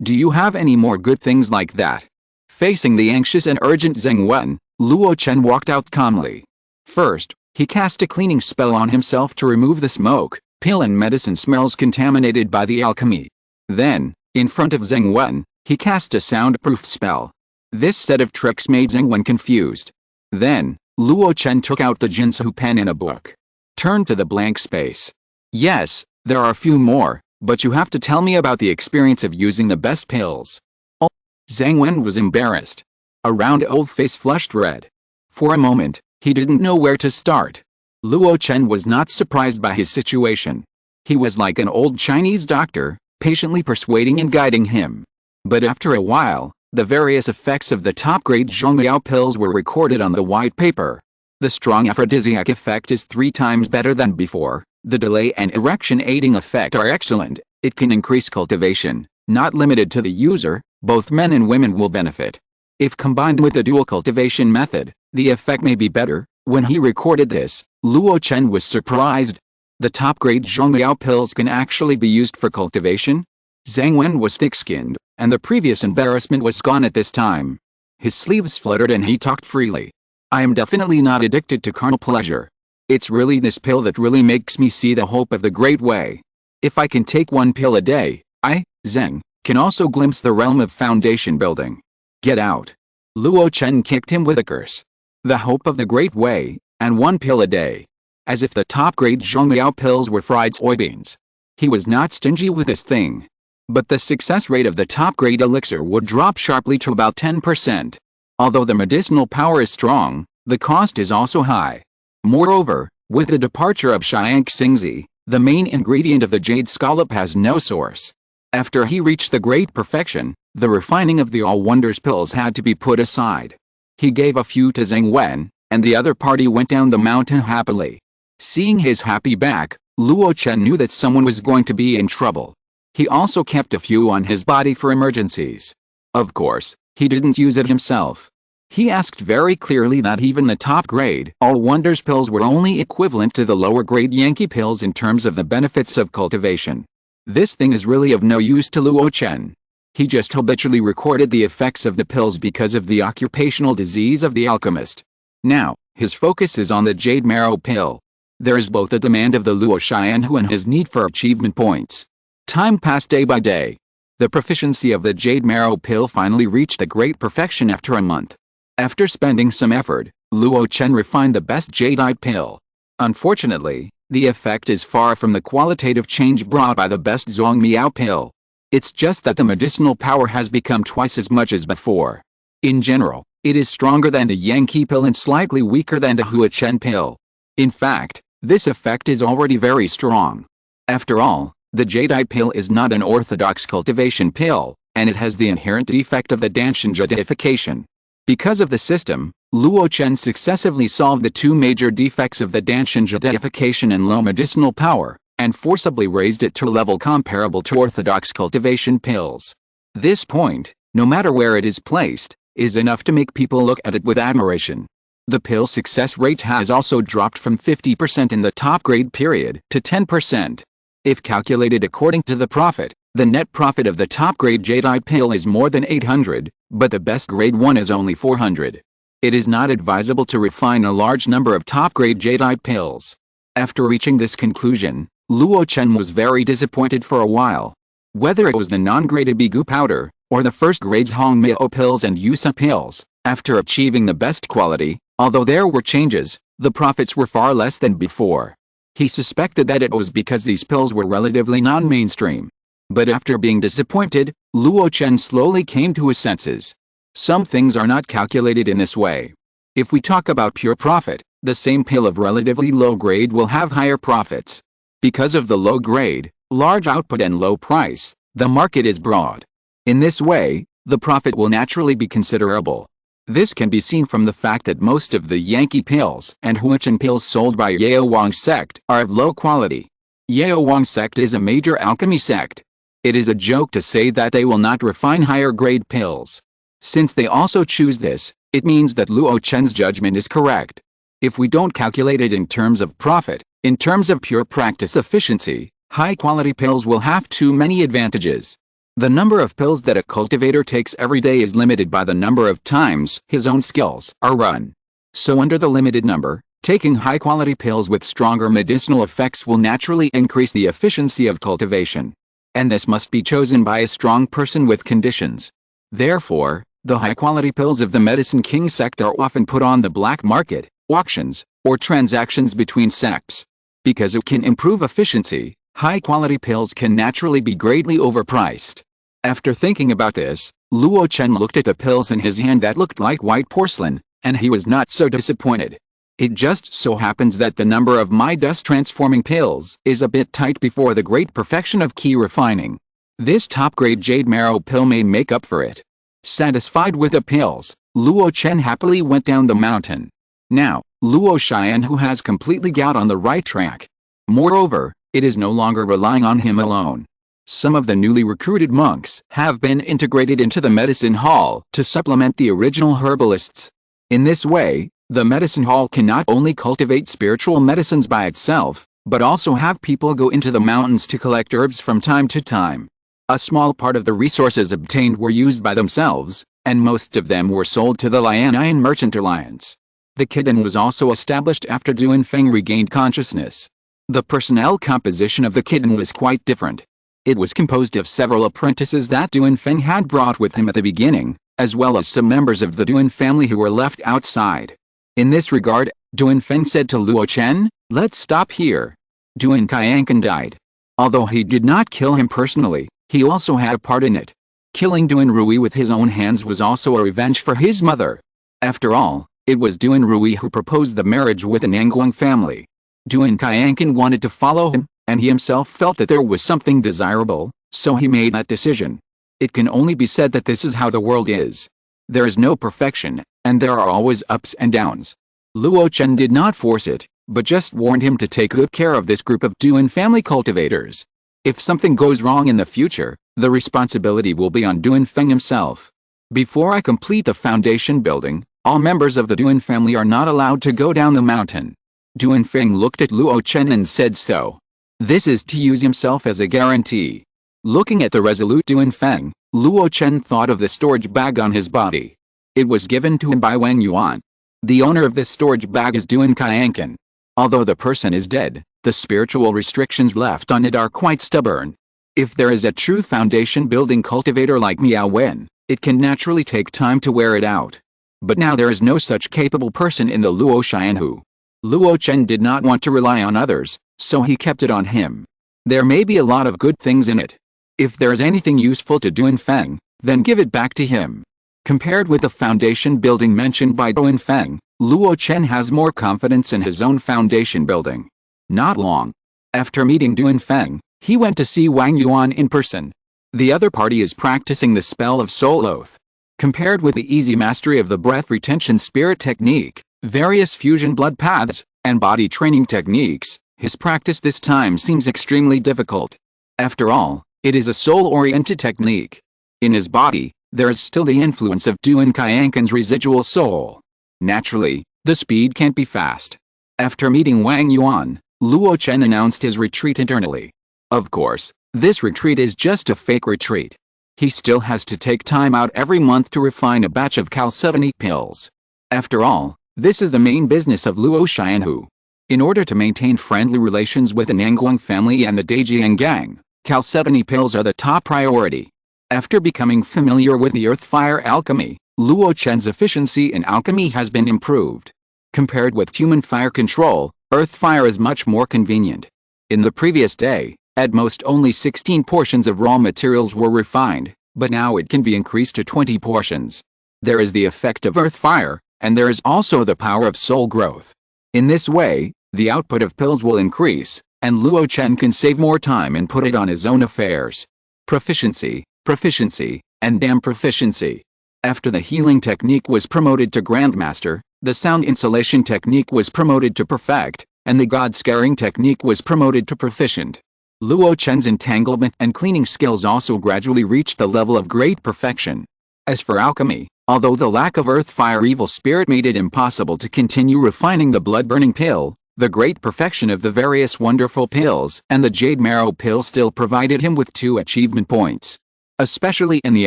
do you have any more good things like that? Facing the anxious and urgent Zheng Wen, Luo Chen walked out calmly. First, he cast a cleaning spell on himself to remove the smoke, pill and medicine smells contaminated by the alchemy. Then, in front of Zheng Wen, he cast a soundproof spell. This set of tricks made Zheng Wen confused. Then, Luo Chen took out the Jinsu pen in a book. Turn to the blank space. Yes, there are a few more, but you have to tell me about the experience of using the best pills. Oh, Zheng Wen was embarrassed. A round old face flushed red. For a moment, he didn't know where to start. Luo Chen was not surprised by his situation. He was like an old Chinese doctor, patiently persuading and guiding him. But after a while, the various effects of the top-grade Zongmiao pills were recorded on the white paper. The strong aphrodisiac effect is 3 times better than before. The delay and erection aiding effect are excellent. It can increase cultivation, not limited to the user. Both men and women will benefit. If combined with the dual cultivation method, the effect may be better. When he recorded this, Luo Chen was surprised. The top-grade Zongmiao pills can actually be used for cultivation? Zheng Wen was thick-skinned, and the previous embarrassment was gone at this time. His sleeves fluttered and he talked freely. I am definitely not addicted to carnal pleasure. It's really this pill that really makes me see the hope of the great way. If I can take 1 pill a day, I, Zheng, can also glimpse the realm of foundation building. Get out. Luo Chen kicked him with a curse. The hope of the great way, and 1 pill a day. As if the top-grade Zongmiao pills were fried soybeans. He was not stingy with this thing. But the success rate of the top-grade elixir would drop sharply to about 10%. Although the medicinal power is strong, the cost is also high. Moreover, with the departure of Xiang Xingzi, the main ingredient of the jade scallop has no source. After he reached the great perfection, the refining of the all-wonders pills had to be put aside. He gave a few to Zheng Wen, and the other party went down the mountain happily. Seeing his happy back, Luo Chen knew that someone was going to be in trouble. He also kept a few on his body for emergencies. Of course, he didn't use it himself. He asked very clearly that even the top-grade all-wonders pills were only equivalent to the lower-grade Yankee pills in terms of the benefits of cultivation. This thing is really of no use to Luo Chen. He just habitually recorded the effects of the pills because of the occupational disease of the alchemist. Now, his focus is on the jade marrow pill. There is both a demand of the Luo Xianhu and his need for achievement points. Time passed day by day. The proficiency of the jade marrow pill finally reached the great perfection after a month. After spending some effort, Luo Chen refined the best jadeite pill. Unfortunately, the effect is far from the qualitative change brought by the best Zongmiao pill. It's just that the medicinal power has become twice as much as before. In general, it is stronger than the Yankee pill and slightly weaker than the Luo Chen pill. In fact, this effect is already very strong. After all, the jadeite pill is not an orthodox cultivation pill, and it has the inherent defect of the danshan jadification. Because of the system, Luo Chen successively solved the 2 major defects of the danshan jadification and low medicinal power, and forcibly raised it to a level comparable to orthodox cultivation pills. This point, no matter where it is placed, is enough to make people look at it with admiration. The pill success rate has also dropped from 50% in the top-grade period to 10%. If calculated according to the profit, the net profit of the top-grade jadeite pill is more than 800, but the best grade one is only 400. It is not advisable to refine a large number of top-grade jadeite pills. After reaching this conclusion, Luo Chen was very disappointed for a while. Whether it was the non-graded Bigu powder, or the first-grade Zongmiao pills and Yusa pills, after achieving the best quality, although there were changes, the profits were far less than before. He suspected that it was because these pills were relatively non-mainstream. But after being disappointed, Luo Chen slowly came to his senses. Some things are not calculated in this way. If we talk about pure profit, the same pill of relatively low grade will have higher profits. Because of the low grade, large output and low price, the market is broad. In this way, the profit will naturally be considerable. This can be seen from the fact that most of the Yankee pills and Huachin pills sold by Yao Wang sect are of low quality. Yao Wang sect is a major alchemy sect. It is a joke to say that they will not refine higher grade pills. Since they also choose this, it means that Luo Chen's judgment is correct. If we don't calculate it in terms of profit, in terms of pure practice efficiency, high-quality pills will have too many advantages. The number of pills that a cultivator takes every day is limited by the number of times his own skills are run. So under the limited number, taking high-quality pills with stronger medicinal effects will naturally increase the efficiency of cultivation. And this must be chosen by a strong person with conditions. Therefore, the high-quality pills of the Medicine King sect are often put on the black market, auctions, or transactions between sects. Because it can improve efficiency, high-quality pills can naturally be greatly overpriced. After thinking about this, Luo Chen looked at the pills in his hand that looked like white porcelain, and he was not so disappointed. It just so happens that the number of my dust-transforming pills is a bit tight before the great perfection of key refining. This top-grade jade marrow pill may make up for it. Satisfied with the pills, Luo Chen happily went down the mountain. Now, Luo Chen who has completely got on the right track. Moreover, it is no longer relying on him alone. Some of the newly recruited monks have been integrated into the medicine hall to supplement the original herbalists. In this way, the medicine hall can not only cultivate spiritual medicines by itself, but also have people go into the mountains to collect herbs from time to time. A small part of the resources obtained were used by themselves, and most of them were sold to the Lianian Merchant Alliance. The Kidden was also established after Duanfeng regained consciousness. The personnel composition of the Kidden was quite different. It was composed of several apprentices that Duanfeng had brought with him at the beginning, as well as some members of the Duan family who were left outside. In this regard, Duanfeng said to Luo Chen, "Let's stop here." Duan Qiankan died. Although he did not kill him personally, he also had a part in it. Killing Duan Rui with his own hands was also a revenge for his mother. After all, it was Duan Rui who proposed the marriage with an Angguang family. Duan Qiankan wanted to follow him, and he himself felt that there was something desirable, so he made that decision. It can only be said that this is how the world is. There is no perfection, and there are always ups and downs. Luo Chen did not force it, but just warned him to take good care of this group of Duan family cultivators. If something goes wrong in the future, the responsibility will be on Duanfeng himself. Before I complete the foundation building, all members of the Duan family are not allowed to go down the mountain. Duanfeng looked at Luo Chen and said so. This is to use himself as a guarantee. Looking at the resolute Duanfeng, Luo Chen thought of the storage bag on his body. It was given to him by Wang Yuan. The owner of this storage bag is Duan Qiankan. Although the person is dead, the spiritual restrictions left on it are quite stubborn. If there is a true foundation building cultivator like Miao Wen, it can naturally take time to wear it out. But now there is no such capable person in the Luo Xianhu. Luo Chen did not want to rely on others, so he kept it on him. There may be a lot of good things in it. If there is anything useful to Duanfeng, then give it back to him. Compared with the foundation building mentioned by Duanfeng, Luo Chen has more confidence in his own foundation building. Not long after meeting Duanfeng, he went to see Wang Yuan in person. The other party is practicing the spell of soul oath. Compared with the easy mastery of the breath retention spirit technique, various fusion blood paths, and body training techniques, his practice this time seems extremely difficult. After all, it is a soul-oriented technique. In his body, there is still the influence of Duan Qiankan's residual soul. Naturally, the speed can't be fast. After meeting Wang Yuan, Luo Chen announced his retreat internally. Of course, this retreat is just a fake retreat. He still has to take time out every month to refine a batch of calcitonin pills. After all, this is the main business of Luo Chen. In order to maintain friendly relations with the Nanguang family and the Daijiang gang, chalcedony pills are the top priority. After becoming familiar with the earth-fire alchemy, Luo Chen's efficiency in alchemy has been improved. Compared with human fire control, earth fire is much more convenient. In the previous day, at most only 16 portions of raw materials were refined, but now it can be increased to 20 portions. There is the effect of earth fire, and there is also the power of soul growth. In this way, the output of pills will increase, and Luo Chen can save more time and put it on his own affairs. Proficiency, proficiency, and damn proficiency. After the healing technique was promoted to Grandmaster, the sound insulation technique was promoted to perfect, and the god-scaring technique was promoted to proficient. Luo Chen's entanglement and cleaning skills also gradually reached the level of great perfection. As for alchemy, although the lack of earth-fire evil spirit made it impossible to continue refining the blood-burning pill, the great perfection of the various wonderful pills and the jade marrow pill still provided him with 2 achievement points. Especially in the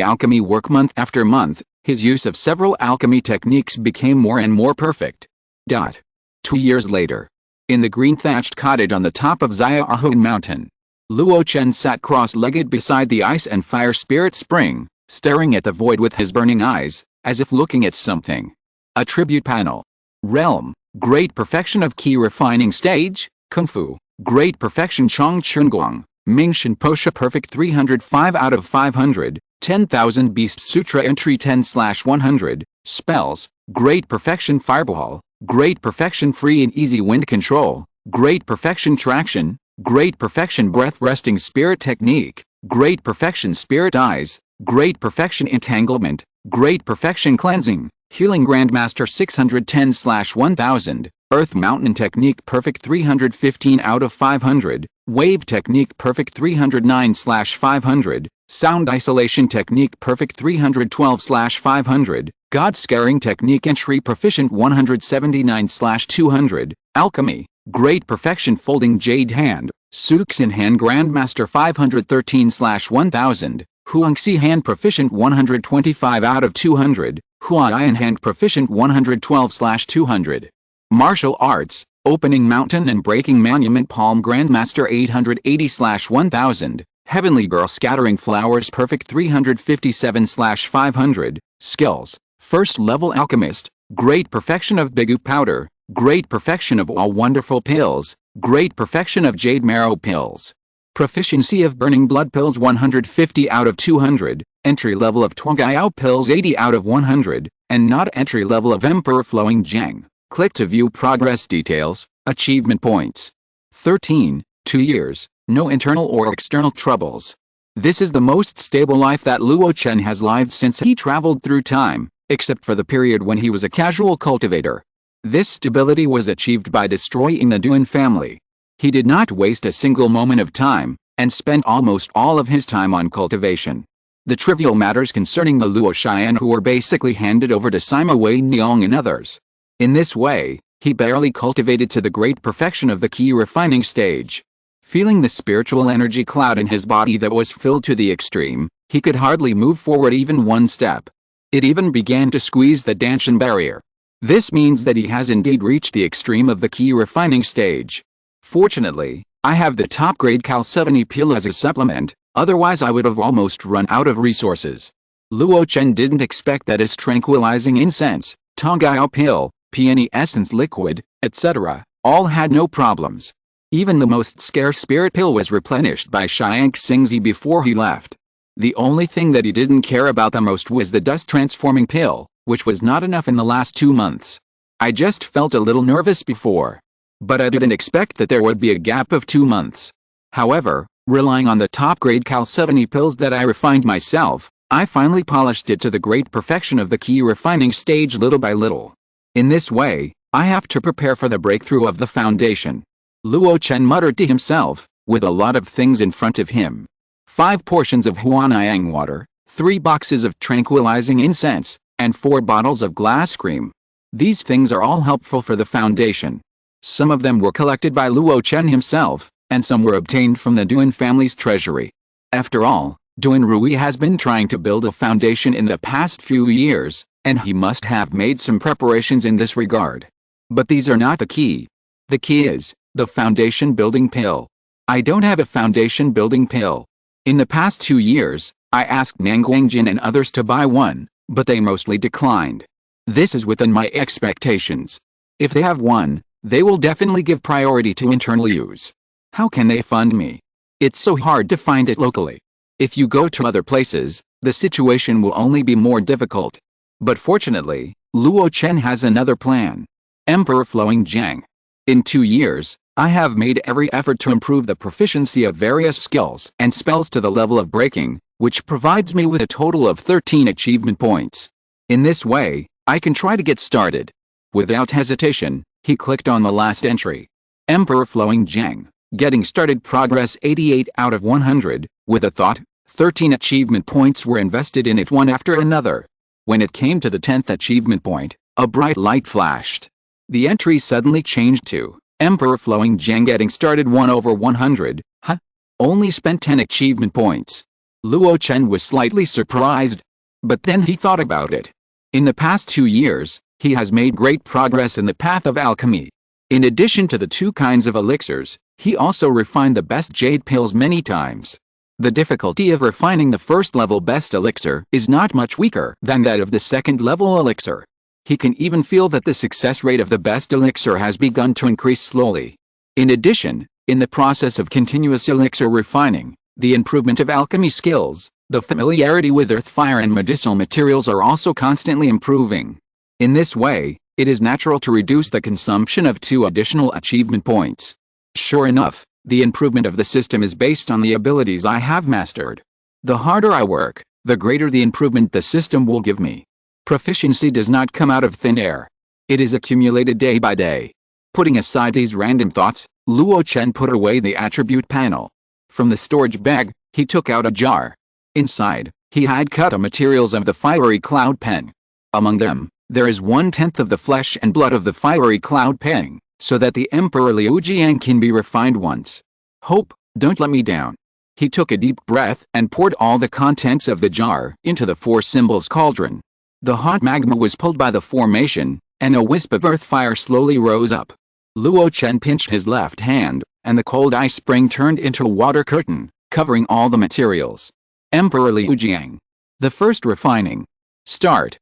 alchemy work month after month, his use of several alchemy techniques became more and more perfect. 2 years later. In the green-thatched cottage on the top of Xiaohun Mountain, Luo Chen sat cross-legged beside the ice and fire spirit spring, staring at the void with his burning eyes, as if looking at something. Attribute panel. Realm, great perfection of key refining stage, Kung Fu, great perfection Chong Chunguang, Mingshan Posha perfect 305 out of 500, 10,000 Beast Sutra entry 10/100, spells, great perfection Fireball, great perfection free and easy wind control, great perfection traction, great perfection breath resting spirit technique, great perfection spirit eyes, great perfection entanglement, great perfection cleansing, healing grandmaster 610/1000, earth mountain technique perfect 315 out of 500, wave technique perfect 309/500, sound isolation technique perfect 312/500, god scaring technique entry proficient 179/200, alchemy, great perfection folding jade hand, Suxin hand grandmaster 513/1000, Huangxi hand proficient 125 out of 200, Huaiyan hand proficient 112/200. Martial arts, opening mountain and breaking monument palm grandmaster 880/1000, heavenly girl scattering flowers perfect 357/500, skills, first level alchemist, great perfection of Bigu powder, great perfection of all wonderful pills, great perfection of jade marrow pills. Proficiency of burning blood pills 150 out of 200, entry level of Zongmiao pills 80 out of 100, and not entry level of emperor flowing jiang. Click to view progress details, achievement points. 13, 2 years, no internal or external troubles. This is the most stable life that Luo Chen has lived since he traveled through time, except for the period when he was a casual cultivator. This stability was achieved by destroying the Duan family. He did not waste a single moment of time, and spent almost all of his time on cultivation. The trivial matters concerning the Luo Chen were basically handed over to Sima Wei Niang and others. In this way, he barely cultivated to the great perfection of the key refining stage. Feeling the spiritual energy cloud in his body that was filled to the extreme, he could hardly move forward even one step. It even began to squeeze the Danshan barrier. This means that he has indeed reached the extreme of the key refining stage. Fortunately, I have the top-grade chalcedony pill as a supplement, otherwise I would have almost run out of resources. Luo Chen didn't expect that his tranquilizing incense, Zongmiao Pill, peony essence liquid, etc., all had no problems. Even the most scarce spirit pill was replenished by Xiang Xingzi before he left. The only thing that he didn't care about the most was the dust-transforming pill, which was not enough in the last 2 months. I just felt a little nervous before. But I didn't expect that there would be a gap of 2 months. However, relying on the top-grade chalcedony pills that I refined myself, I finally polished it to the great perfection of the key refining stage little by little. In this way, I have to prepare for the breakthrough of the foundation. Luo Chen muttered to himself, with a lot of things in front of him. 5 portions of Huaniyang water, 3 boxes of tranquilizing incense, and 4 bottles of glass cream. These things are all helpful for the foundation. Some of them were collected by Luo Chen himself, and some were obtained from the Duan family's treasury. After all, Duan Rui has been trying to build a foundation in the past few years, and he must have made some preparations in this regard. But these are not the key. The key is the foundation building pill. I don't have a foundation building pill. In the past 2 years, I asked Nanguangjin and others to buy one, but they mostly declined. This is within my expectations. If they have one, they will definitely give priority to internal use. How can they fund me? It's so hard to find it locally. If you go to other places, the situation will only be more difficult. But fortunately, Luo Chen has another plan. Emperor Flowing Jiang. In 2 years, I have made every effort to improve the proficiency of various skills and spells to the level of breaking, which provides me with a total of 13 achievement points. In this way, I can try to get started. Without hesitation, he clicked on the last entry. Emperor Flowing Jiang. Getting started, progress 88 out of 100, with a thought, 13 achievement points were invested in it one after another. When it came to the 10th achievement point, a bright light flashed. The entry suddenly changed to, Emperor Flowing Jiang getting started 1 over 100, huh? Only spent 10 achievement points. Luo Chen was slightly surprised. But then he thought about it. In the past 2 years, he has made great progress in the path of alchemy. In addition to the 2 kinds of elixirs, he also refined the best jade pills many times. The difficulty of refining the first-level best elixir is not much weaker than that of the second-level elixir. He can even feel that the success rate of the best elixir has begun to increase slowly. In addition, in the process of continuous elixir refining, the improvement of alchemy skills, the familiarity with earth, fire and medicinal materials are also constantly improving. In this way, it is natural to reduce the consumption of 2 additional achievement points. Sure enough, the improvement of the system is based on the abilities I have mastered. The harder I work, the greater the improvement the system will give me. Proficiency does not come out of thin air. It is accumulated day by day. Putting aside these random thoughts, Luo Chen put away the attribute panel. From the storage bag, he took out a jar. Inside, he had cut the materials of the fiery cloud pen. Among them, there is 1/10 of the flesh and blood of the fiery cloud pen, so that the Emperor Liu Jiang can be refined once. Hope, don't let me down. He took a deep breath and poured all the contents of the jar into the 4 symbols cauldron. The hot magma was pulled by the formation, and a wisp of earth fire slowly rose up. Luo Chen pinched his left hand, and the cold ice spring turned into a water curtain, covering all the materials. Emperor Liu Jiang. The first refining. Start.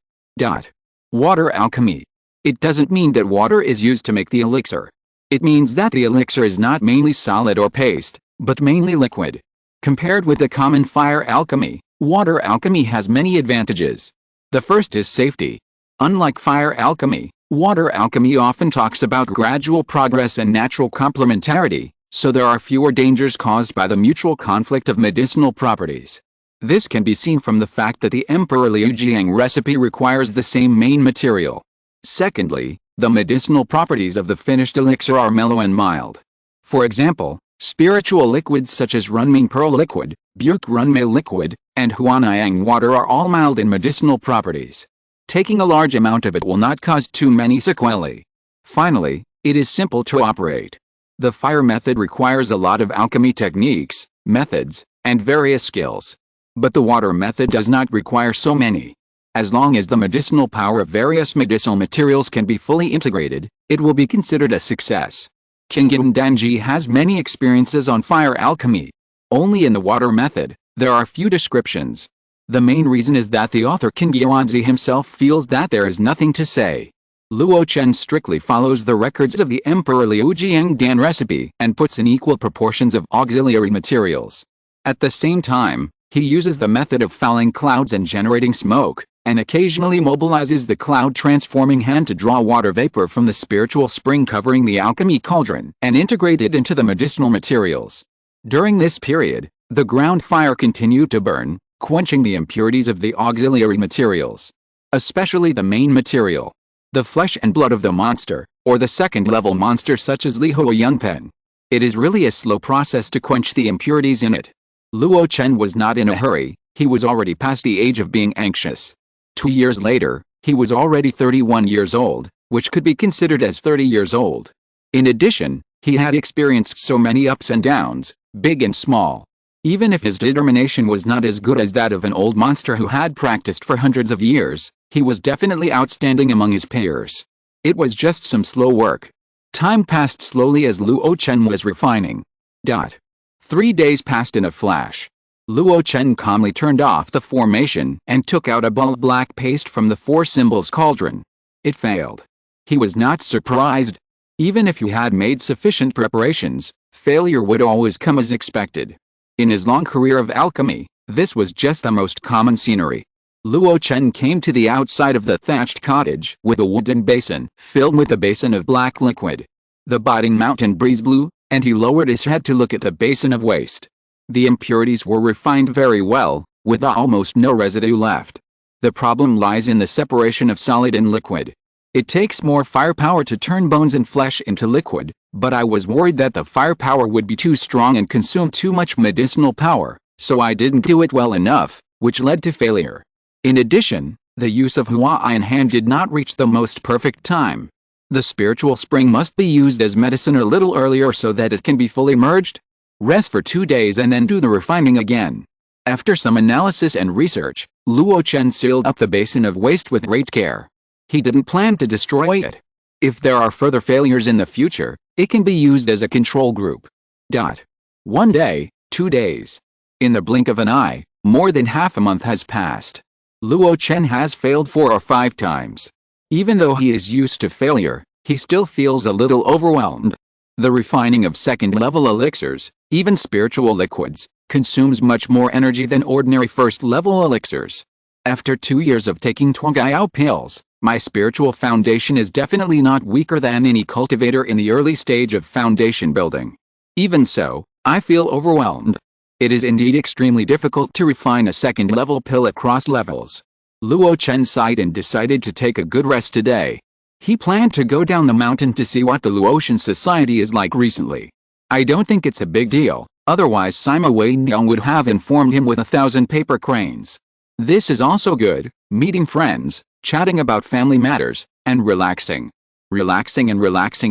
Water alchemy. It doesn't mean that water is used to make the elixir. It means that the elixir is not mainly solid or paste, but mainly liquid. Compared with the common fire alchemy, water alchemy has many advantages. The first is safety. Unlike fire alchemy, water alchemy often talks about gradual progress and natural complementarity, so there are fewer dangers caused by the mutual conflict of medicinal properties. This can be seen from the fact that the Emperor Liu Jiang recipe requires the same main material. Secondly, the medicinal properties of the finished elixir are mellow and mild. For example, spiritual liquids such as Runming Pearl liquid, Bigu Runmei liquid, and Huanayang water are all mild in medicinal properties. Taking a large amount of it will not cause too many sequelae. Finally, it is simple to operate. The fire method requires a lot of alchemy techniques, methods, and various skills. But the water method does not require so many. As long as the medicinal power of various medicinal materials can be fully integrated, it will be considered a success. King Danji has many experiences on fire alchemy. Only in the water method, there are few descriptions. The main reason is that the author King Yuanzi himself feels that there is nothing to say. Luo Chen strictly follows the records of the Emperor Liu Jiang Dan recipe and puts in equal proportions of auxiliary materials. At the same time, he uses the method of fouling clouds and generating smoke, and occasionally mobilizes the cloud transforming hand to draw water vapor from the spiritual spring covering the alchemy cauldron and integrate it into the medicinal materials. During this period, the ground fire continued to burn, quenching the impurities of the auxiliary materials. Especially the main material. The flesh and blood of the monster, or the second-level monster such as Li Huo Yunpen. It is really a slow process to quench the impurities in it. Luo Chen was not in a hurry, he was already past the age of being anxious. 2 years later, he was already 31 years old, which could be considered as 30 years old. In addition, he had experienced so many ups and downs, big and small. Even if his determination was not as good as that of an old monster who had practiced for hundreds of years, he was definitely outstanding among his peers. It was just some slow work. Time passed slowly as Luo Chen was refining. 3 days passed in a flash. Luo Chen calmly turned off the formation and took out a ball of black paste from the 4 symbols cauldron. It failed. He was not surprised. Even if he had made sufficient preparations, failure would always come as expected. In his long career of alchemy, this was just the most common scenery. Luo Chen came to the outside of the thatched cottage with a wooden basin filled with a basin of black liquid. The biting mountain breeze blew, and he lowered his head to look at the basin of waste. The impurities were refined very well, with almost no residue left. The problem lies in the separation of solid and liquid. It takes more firepower to turn bones and flesh into liquid, but I was worried that the firepower would be too strong and consume too much medicinal power, so I didn't do it well enough, which led to failure. In addition, the use of Hua in hand did not reach the most perfect time. The spiritual spring must be used as medicine a little earlier so that it can be fully merged. Rest for 2 days and then do the refining again. After some analysis and research, Luo Chen sealed up the basin of waste with great care. He didn't plan to destroy it. If there are further failures in the future, it can be used as a control group. 1 day, 2 days. In the blink of an eye, more than half a month has passed. Luo Chen has failed 4 or 5 times. Even though he is used to failure, he still feels a little overwhelmed. The refining of second-level elixirs, even spiritual liquids, consumes much more energy than ordinary first-level elixirs. After 2 years of taking Zongmiao pills, my spiritual foundation is definitely not weaker than any cultivator in the early stage of foundation building. Even so, I feel overwhelmed. It is indeed extremely difficult to refine a second-level pill across levels. Luo Chen sighed and decided to take a good rest today. He planned to go down the mountain to see what the Luo Chen society is like recently. I don't think it's a big deal, otherwise Sima Weinyang would have informed him with 1,000 paper cranes. This is also good, meeting friends, chatting about family matters, and relaxing. Relaxing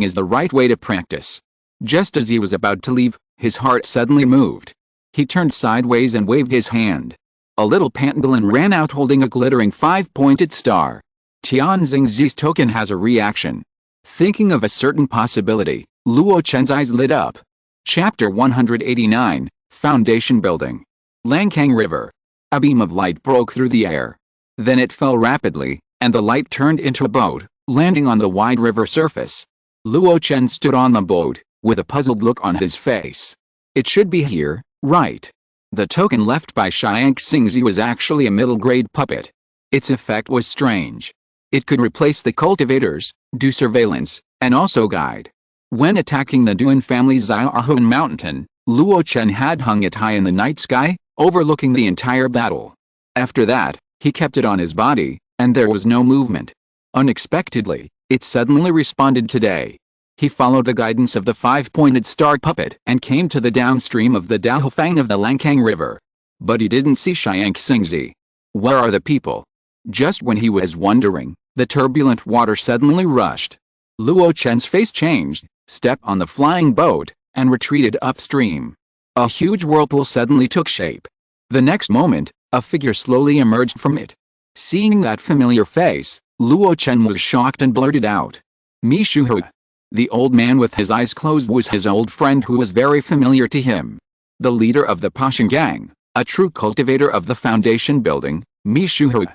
is the right way to practice. Just as he was about to leave, his heart suddenly moved. He turned sideways and waved his hand. A little pangolin ran out holding a glittering 5-pointed star. Tianxingzi's token has a reaction. Thinking of a certain possibility, Luo Chen's eyes lit up. Chapter 189, Foundation Building. Langkang River. A beam of light broke through the air. Then it fell rapidly, and the light turned into a boat, landing on the wide river surface. Luo Chen stood on the boat, with a puzzled look on his face. It should be here, right? The token left by Xiangxingzi was actually a middle-grade puppet. Its effect was strange. It could replace the cultivators, do surveillance, and also guide. When attacking the Duan family's Xiaohuan mountain, Luo Chen had hung it high in the night sky, overlooking the entire battle. After that, he kept it on his body, and there was no movement. Unexpectedly, it suddenly responded today. He followed the guidance of the 5-pointed star puppet and came to the downstream of the Daohufang of the Langkang River. But he didn't see Xiangxingzi. Where are the people? Just when he was wondering, the turbulent water suddenly rushed. Luo Chen's face changed, stepped on the flying boat, and retreated upstream. A huge whirlpool suddenly took shape. The next moment, a figure slowly emerged from it. Seeing that familiar face, Luo Chen was shocked and blurted out, "Mishu." The old man with his eyes closed was his old friend who was very familiar to him. The leader of the Pashan gang, a true cultivator of the foundation building, Mishu.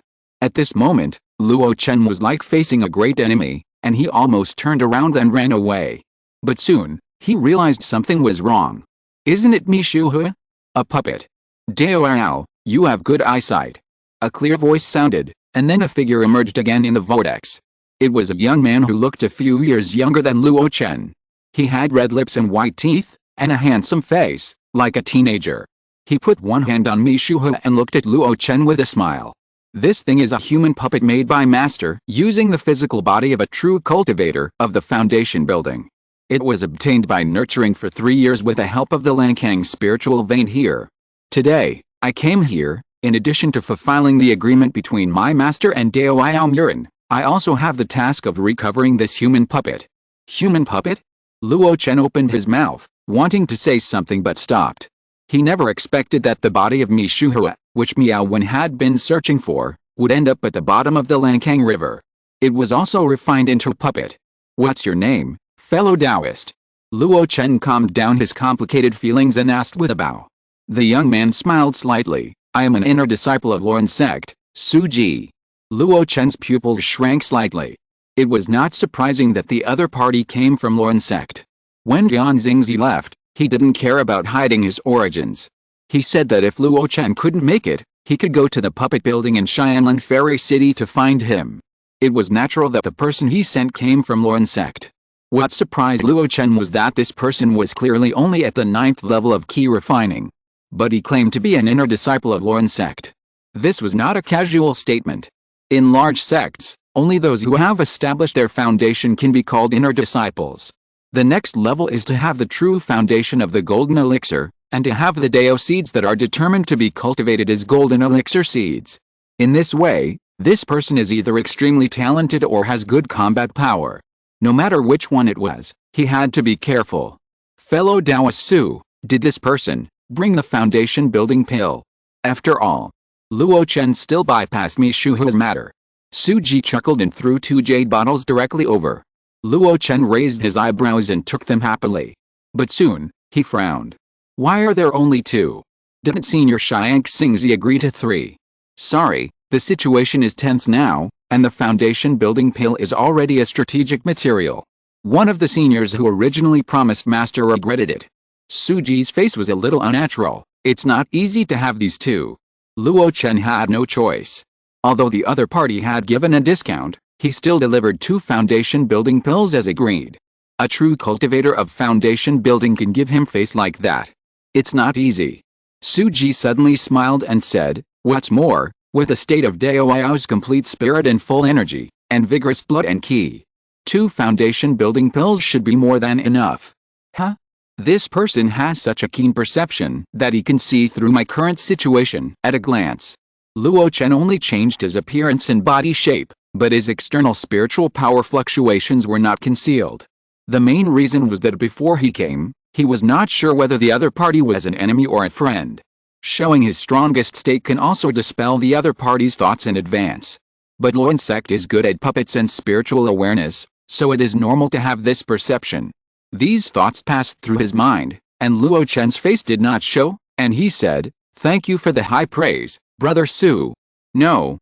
At this moment, Luo Chen was like facing a great enemy, and he almost turned around and ran away. But soon, he realized something was wrong. "Isn't it Mishu? A puppet? Dao, you have good eyesight." A clear voice sounded, and then a figure emerged again in the vortex. It was a young man who looked a few years younger than Luo Chen. He had red lips and white teeth, and a handsome face, like a teenager. He put one hand on Mishu and looked at Luo Chen with a smile. "This thing is a human puppet made by Master using the physical body of a true cultivator of the foundation building. It was obtained by nurturing for 3 years with the help of the Langkang spiritual vein here. Today, I came here, in addition to fulfilling the agreement between my master and Dao Murin. I also have the task of recovering this human puppet." "Human puppet?" Luo Chen opened his mouth, wanting to say something but stopped. He never expected that the body of Mishuhua, which Miao Wen had been searching for, would end up at the bottom of the Langkang River. It was also refined into a puppet. "What's your name, fellow Taoist?" Luo Chen calmed down his complicated feelings and asked with a bow. The young man smiled slightly. "I am an inner disciple of Luo's sect, Suji." Luo Chen's pupils shrank slightly. It was not surprising that the other party came from Luo's sect. When Jian Xingzi left, he didn't care about hiding his origins. He said that if Luo Chen couldn't make it, he could go to the puppet building in Xianlan Fairy City to find him. It was natural that the person he sent came from Luo's sect. What surprised Luo Chen was that this person was clearly only at the 9th level of key refining. But he claimed to be an inner disciple of Luo's sect. This was not a casual statement. In large sects, only those who have established their foundation can be called inner disciples. The next level is to have the true foundation of the golden elixir, and to have the Dao seeds that are determined to be cultivated as golden elixir seeds. In this way, this person is either extremely talented or has good combat power. No matter which one it was, he had to be careful. Fellow Taoist Su, did this person bring the foundation building pill? After all, Luo Chen still bypassed Mishuhua's matter. Suji chuckled and threw 2 jade bottles directly over. Luo Chen raised his eyebrows and took them happily. But soon, he frowned. "Why are there only 2? Didn't Senior Xiang Xingzi agree to 3? Sorry, the situation is tense now, and the foundation building pill is already a strategic material. One of the seniors who originally promised Master regretted it." Suji's face was a little unnatural. It's not easy to have these 2. Luo Chen had no choice. Although the other party had given a discount, he still delivered 2 foundation building pills as agreed. A true cultivator of foundation building can give him face like that. It's not easy. Suji suddenly smiled and said, "What's more, with a state of Daoyao's complete spirit and full energy, and vigorous blood and ki, 2 foundation building pills should be more than enough." Huh? This person has such a keen perception that he can see through my current situation at a glance. Luo Chen only changed his appearance and body shape, but his external spiritual power fluctuations were not concealed. The main reason was that before he came, he was not sure whether the other party was an enemy or a friend. Showing his strongest state can also dispel the other party's thoughts in advance. But Luo's sect is good at puppets and spiritual awareness, so it is normal to have this perception. These thoughts passed through his mind, and Luo Chen's face did not show, and he said, "Thank you for the high praise, Brother Su." No,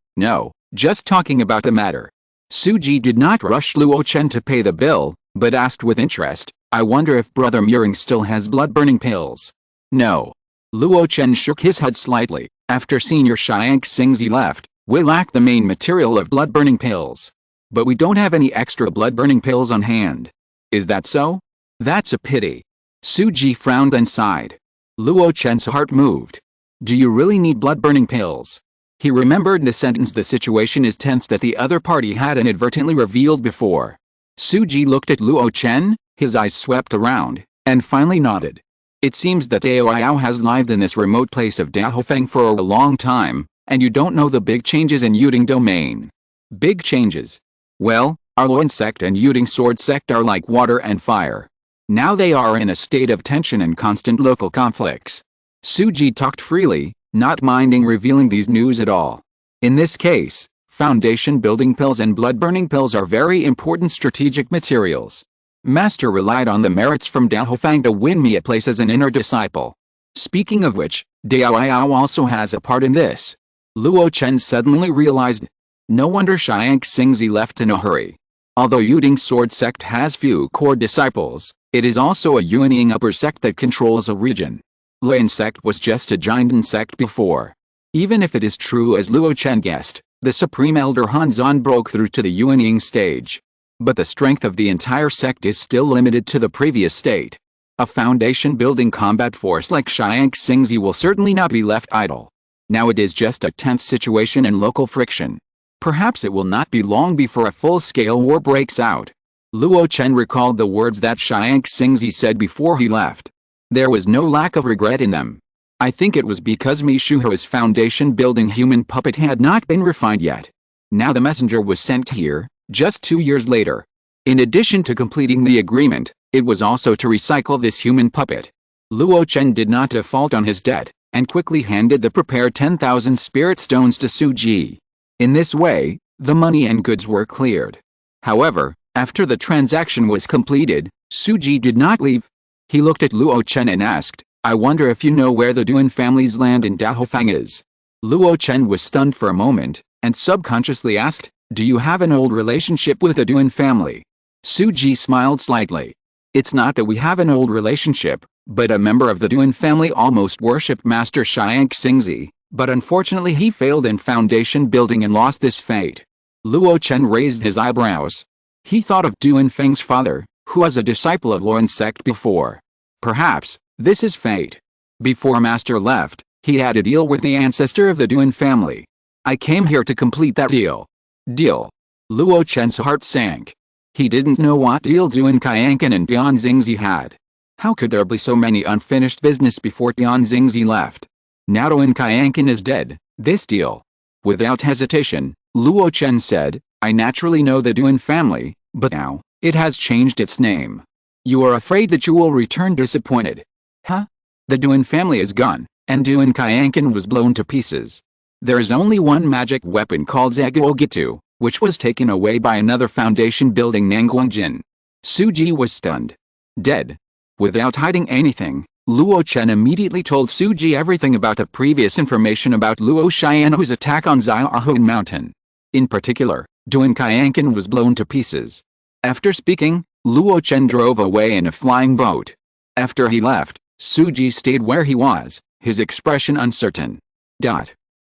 just talking about the matter." Suji did not rush Luo Chen to pay the bill, but asked with interest, "I wonder if Brother Muring still has blood-burning pills?" "No." Luo Chen shook his head slightly. "After Senior Xiang Xingzi left, we lack the main material of blood-burning pills. But we don't have any extra blood-burning pills on hand." "Is that so? That's a pity." Suji frowned and sighed. Luo Chen's heart moved. "Do you really need blood-burning pills?" He remembered the sentence "the situation is tense" that the other party had inadvertently revealed before. Suji looked at Luo Chen, his eyes swept around, and finally nodded. "It seems that Daoyao has lived in this remote place of Daohofeng for a long time, and you don't know the big changes in Yuding domain." "Big changes?" "Well, our Luo sect and Yuding sword sect are like water and fire. Now they are in a state of tension and constant local conflicts." Suji talked freely, not minding revealing these news at all. "In this case, foundation building pills and blood-burning pills are very important strategic materials. Master relied on the merits from Daohofeng to win me a place as an inner disciple. Speaking of which, Daoyao also has a part in this." Luo Chen suddenly realized. No wonder Xiang Xingzi left in a hurry. Although Yuding sword sect has few core disciples, it is also a Yuanying upper sect that controls a region. Luo's sect was just a Jinden sect before. Even if it is true as Luo Chen guessed, the Supreme Elder Hanzan broke through to the Yuanying stage. But the strength of the entire sect is still limited to the previous state. A foundation-building combat force like Xiang Xingzi will certainly not be left idle. Now it is just a tense situation and local friction. Perhaps it will not be long before a full-scale war breaks out. Luo Chen recalled the words that Xiang Xingzi said before he left. There was no lack of regret in them. I think it was because Mishuhua's foundation-building human puppet had not been refined yet. Now the messenger was sent here, just 2 years later. In addition to completing the agreement, it was also to recycle this human puppet. Luo Chen did not default on his debt, and quickly handed the prepared 10,000 spirit stones to Su Ji. In this way, the money and goods were cleared. However, after the transaction was completed, Su Ji did not leave. He looked at Luo Chen and asked, "I wonder if you know where the Duan family's land in Daofang is?" Luo Chen was stunned for a moment, and subconsciously asked, "Do you have an old relationship with the Duan family?" Su Ji smiled slightly. "It's not that we have an old relationship, but a member of the Duan family almost worshipped Master Xiang Xingzi, but unfortunately he failed in foundation building and lost this fate." Luo Chen raised his eyebrows. He thought of Duan Feng's father, who was a disciple of Luo's sect before. Perhaps, this is fate. Before Master left, he had a deal with the ancestor of the Duan family. "I came here to complete that deal." Deal? Luo Chen's heart sank. He didn't know what deal Duan Qianqan and Tian Xingzi had. How could there be so many unfinished business before Tian Xingzi left? Now Duan Qianqan is dead, this deal. Without hesitation, Luo Chen said, "I naturally know the Duan family, but now, it has changed its name. You are afraid that you will return disappointed." Huh? The Duan family is gone, and Duan Qianqan was blown to pieces. There is only one magic weapon called Zaguogitu, which was taken away by another foundation building Nanguangjin. Su Ji was stunned. Dead. Without hiding anything, Luo Chen immediately told Su Ji everything about the previous information about Luo Xianhu's attack on Xiaohun Mountain. In particular, Duan Qianqan was blown to pieces. After speaking, Luo Chen drove away in a flying boat. After he left, Su Ji stayed where he was, his expression uncertain.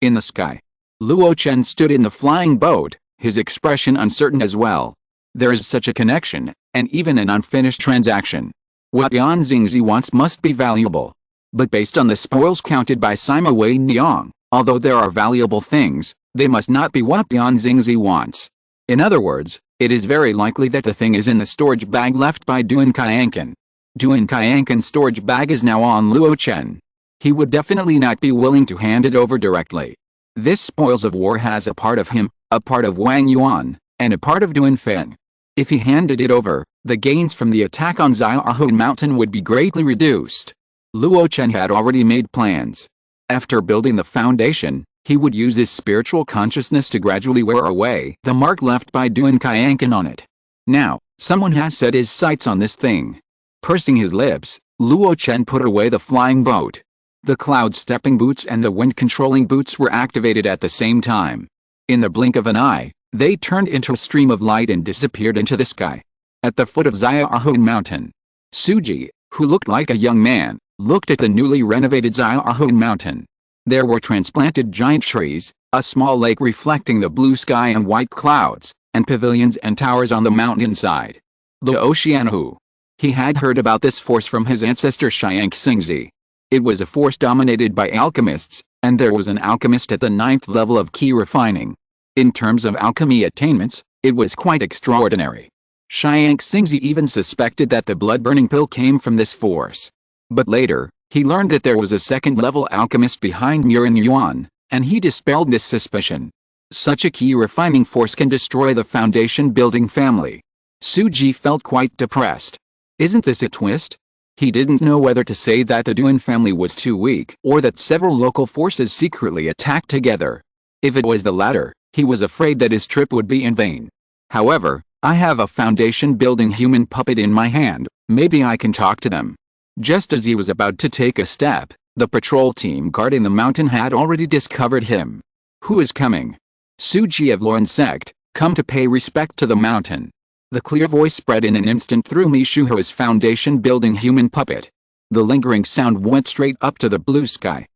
In the sky. Luo Chen stood in the flying boat, his expression uncertain as well. There is such a connection, and even an unfinished transaction. What Yan Xingzi wants must be valuable. But based on the spoils counted by Sima Wei Niang, although there are valuable things, they must not be what Yan Xingzi wants. In other words, it is very likely that the thing is in the storage bag left by Duan Qianqan. Duan Qianqan's storage bag is now on Luo Chen. He would definitely not be willing to hand it over directly. This spoils of war has a part of him, a part of Wang Yuan, and a part of Duan Feng. If he handed it over, the gains from the attack on Xiaohun Mountain would be greatly reduced. Luo Chen had already made plans. After building the foundation, he would use his spiritual consciousness to gradually wear away the mark left by Duan Qianqan on it. Now, someone has set his sights on this thing. Pursing his lips, Luo Chen put away the flying boat. The cloud-stepping boots and the wind-controlling boots were activated at the same time. In the blink of an eye, they turned into a stream of light and disappeared into the sky. At the foot of Xiaohun Mountain, Su Ji, who looked like a young man, looked at the newly renovated Xiaohun Mountain. There were transplanted giant trees, a small lake reflecting the blue sky and white clouds, and pavilions and towers on the mountainside. Luo Xianhu. He had heard about this force from his ancestor Xiang Xingzi. It was a force dominated by alchemists, and there was an alchemist at the 9th level of key refining. In terms of alchemy attainments, it was quite extraordinary. Xiang Xingzi even suspected that the blood-burning pill came from this force. But later, he learned that there was a second-level alchemist behind Murin Yuan, and he dispelled this suspicion. Such a key refining force can destroy the foundation-building family. Su Ji felt quite depressed. Isn't this a twist? He didn't know whether to say that the Duan family was too weak or that several local forces secretly attacked together. If it was the latter, he was afraid that his trip would be in vain. However, I have a foundation-building human puppet in my hand, maybe I can talk to them. Just as he was about to take a step, the patrol team guarding the mountain had already discovered him. Who is coming? Su Ji of Luo's sect, come to pay respect to the mountain. The clear voice spread in an instant through Mishuhu's foundation-building human puppet. The lingering sound went straight up to the blue sky.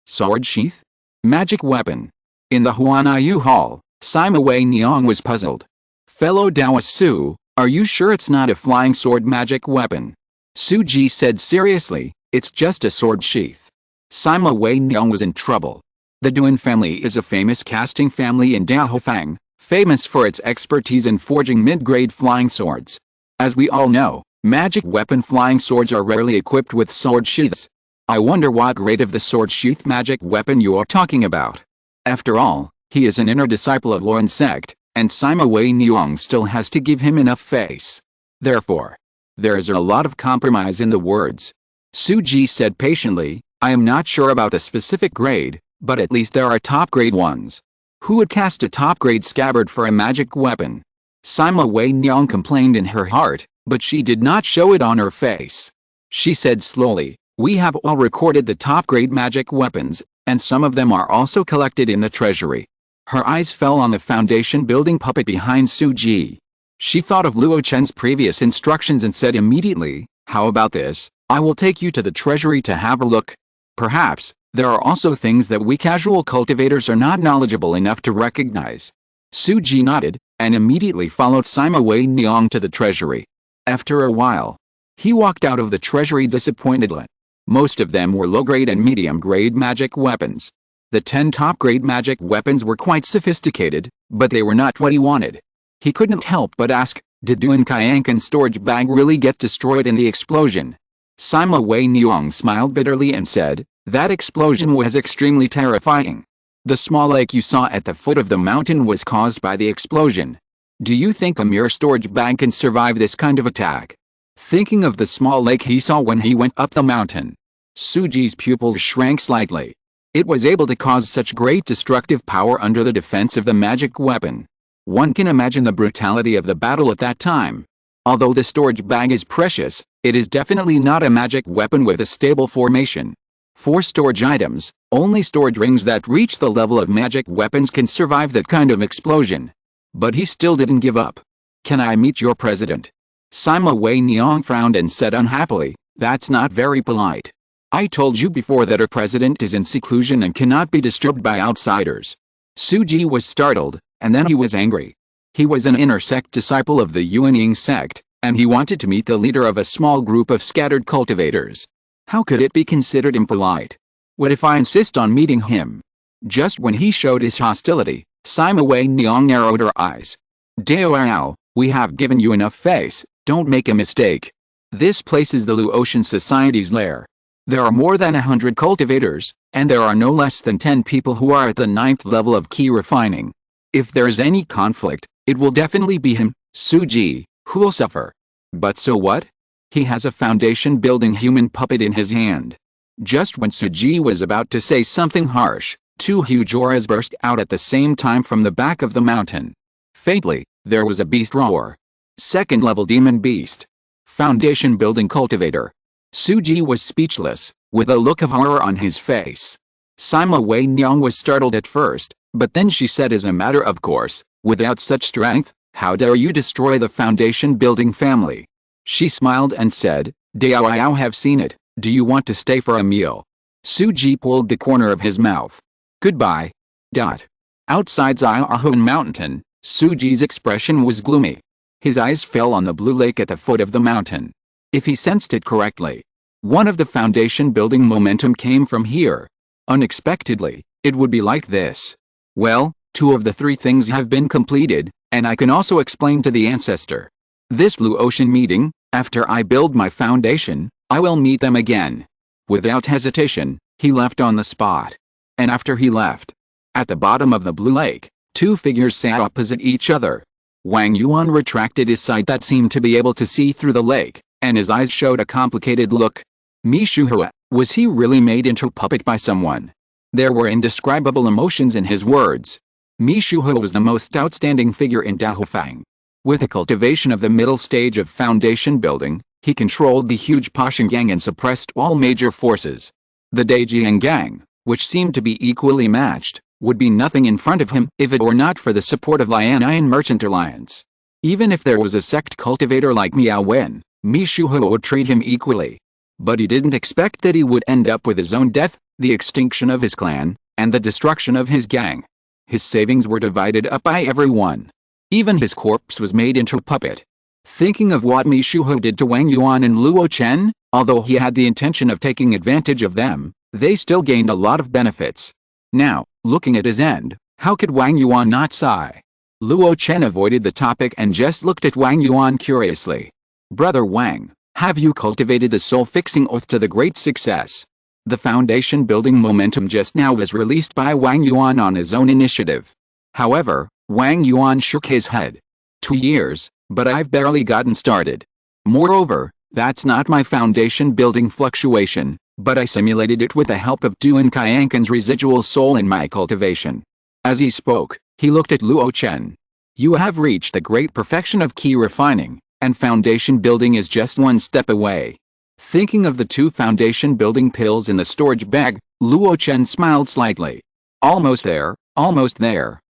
Sword sheath? Magic weapon. In the Huanayu Hall, Sima Wei Niang was puzzled. Fellow Taoist Su, are you sure it's not a flying sword magic weapon? Su Ji said seriously, it's just a sword sheath. Sima Wei Niang was in trouble. The Duan family is a famous casting family in Daofang, famous for its expertise in forging mid-grade flying swords. As we all know, magic weapon flying swords are rarely equipped with sword sheaths. I wonder what grade of the sword sheath magic weapon you are talking about. After all, he is an inner disciple of Luo's sect, and Sima Wei Niang still has to give him enough face. Therefore, there is a lot of compromise in the words. Suji said patiently, I am not sure about the specific grade, but at least there are top grade ones. Who would cast a top grade scabbard for a magic weapon? Sima Wei Nyang complained in her heart, but she did not show it on her face. She said slowly, we have all recorded the top grade magic weapons, and some of them are also collected in the treasury. Her eyes fell on the foundation building puppet behind Suji. She thought of Luo Chen's previous instructions and said immediately, how about this? I will take you to the treasury to have a look. Perhaps, there are also things that we casual cultivators are not knowledgeable enough to recognize. Suji nodded, and immediately followed Sima Wei Nyang to the treasury. After a while, he walked out of the treasury disappointedly. Most of them were low-grade and medium-grade magic weapons. The 10 top-grade magic weapons were quite sophisticated, but they were not what he wanted. He couldn't help but ask, did Duan Kaiankan's storage bag really get destroyed in the explosion? Sima Wei Nyang smiled bitterly and said, that explosion was extremely terrifying. The small lake you saw at the foot of the mountain was caused by the explosion. Do you think a mere storage bag can survive this kind of attack? Thinking of the small lake he saw when he went up the mountain, Suji's pupils shrank slightly. It was able to cause such great destructive power under the defense of the magic weapon. One can imagine the brutality of the battle at that time. Although the storage bag is precious, it is definitely not a magic weapon with a stable formation. For storage items, only storage rings that reach the level of magic weapons can survive that kind of explosion. But he still didn't give up. Can I meet your president? Sima Wei Nyang frowned and said unhappily, that's not very polite. I told you before that our president is in seclusion and cannot be disturbed by outsiders. Suji was startled, and then he was angry. He was an inner sect disciple of the Yuanying sect, and he wanted to meet the leader of a small group of scattered cultivators. How could it be considered impolite? What if I insist on meeting him? Just when he showed his hostility, Sima Wei Nyang narrowed her eyes. Dao, we have given you enough face, don't make a mistake. This place is the Luo Chen Society's lair. There are more than 100 cultivators, and there are no less than 10 people who are at the 9th level of key refining. If there is any conflict, it will definitely be him, Suji, who will suffer. But so what? He has a foundation building human puppet in his hand. Just when Suji was about to say something harsh, 2 huge auras burst out at the same time from the back of the mountain. Faintly, there was a beast roar. 2nd level demon beast. Foundation building cultivator. Suji was speechless, with a look of horror on his face. Sima Wei Nyang was startled at first, but then she said as a matter of course, without such strength, how dare you destroy the foundation building family? She smiled and said, Dao have seen it, do you want to stay for a meal? Suji pulled the corner of his mouth. Goodbye. Outside Xiaohun Mountain, Suji's expression was gloomy. His eyes fell on the blue lake at the foot of the mountain. If he sensed it correctly, one of the foundation building momentum came from here. Unexpectedly, it would be like this. Well, 2 of the 3 things have been completed, and I can also explain to the ancestor. This Luo Chen meeting, after I build my foundation, I will meet them again. Without hesitation, he left on the spot. And after he left, at the bottom of the blue lake, 2 figures sat opposite each other. Wang Yuan retracted his sight that seemed to be able to see through the lake, and his eyes showed a complicated look. Mishuhua, was he really made into a puppet by someone? There were indescribable emotions in his words. Mishuhua was the most outstanding figure in Daofang. With the cultivation of the middle stage of foundation building, he controlled the huge Pashan Gang and suppressed all major forces. The Daijiang Gang, which seemed to be equally matched, would be nothing in front of him if it were not for the support of Lianian Merchant Alliance. Even if there was a sect cultivator like Miao Wen, Mishuhua would treat him equally. But he didn't expect that he would end up with his own death, the extinction of his clan, and the destruction of his gang. His savings were divided up by everyone. Even his corpse was made into a puppet. Thinking of what Mishuhua did to Wang Yuan and Luo Chen, although he had the intention of taking advantage of them, they still gained a lot of benefits. Now, looking at his end, how could Wang Yuan not sigh? Luo Chen avoided the topic and just looked at Wang Yuan curiously. Brother Wang, have you cultivated the soul-fixing oath to the great success? The foundation building momentum just now was released by Wang Yuan on his own initiative. However, Wang Yuan shook his head. 2 years, but I've barely gotten started. Moreover, That's not my foundation building fluctuation, but I simulated it with the help of Duan Qianqin's residual soul in my cultivation. As he spoke, he looked at Luo Chen. You have reached the great perfection of key refining, and foundation building is just one step away. Thinking of the 2 foundation building pills in the storage bag, Luo Chen smiled slightly. Almost there, almost there.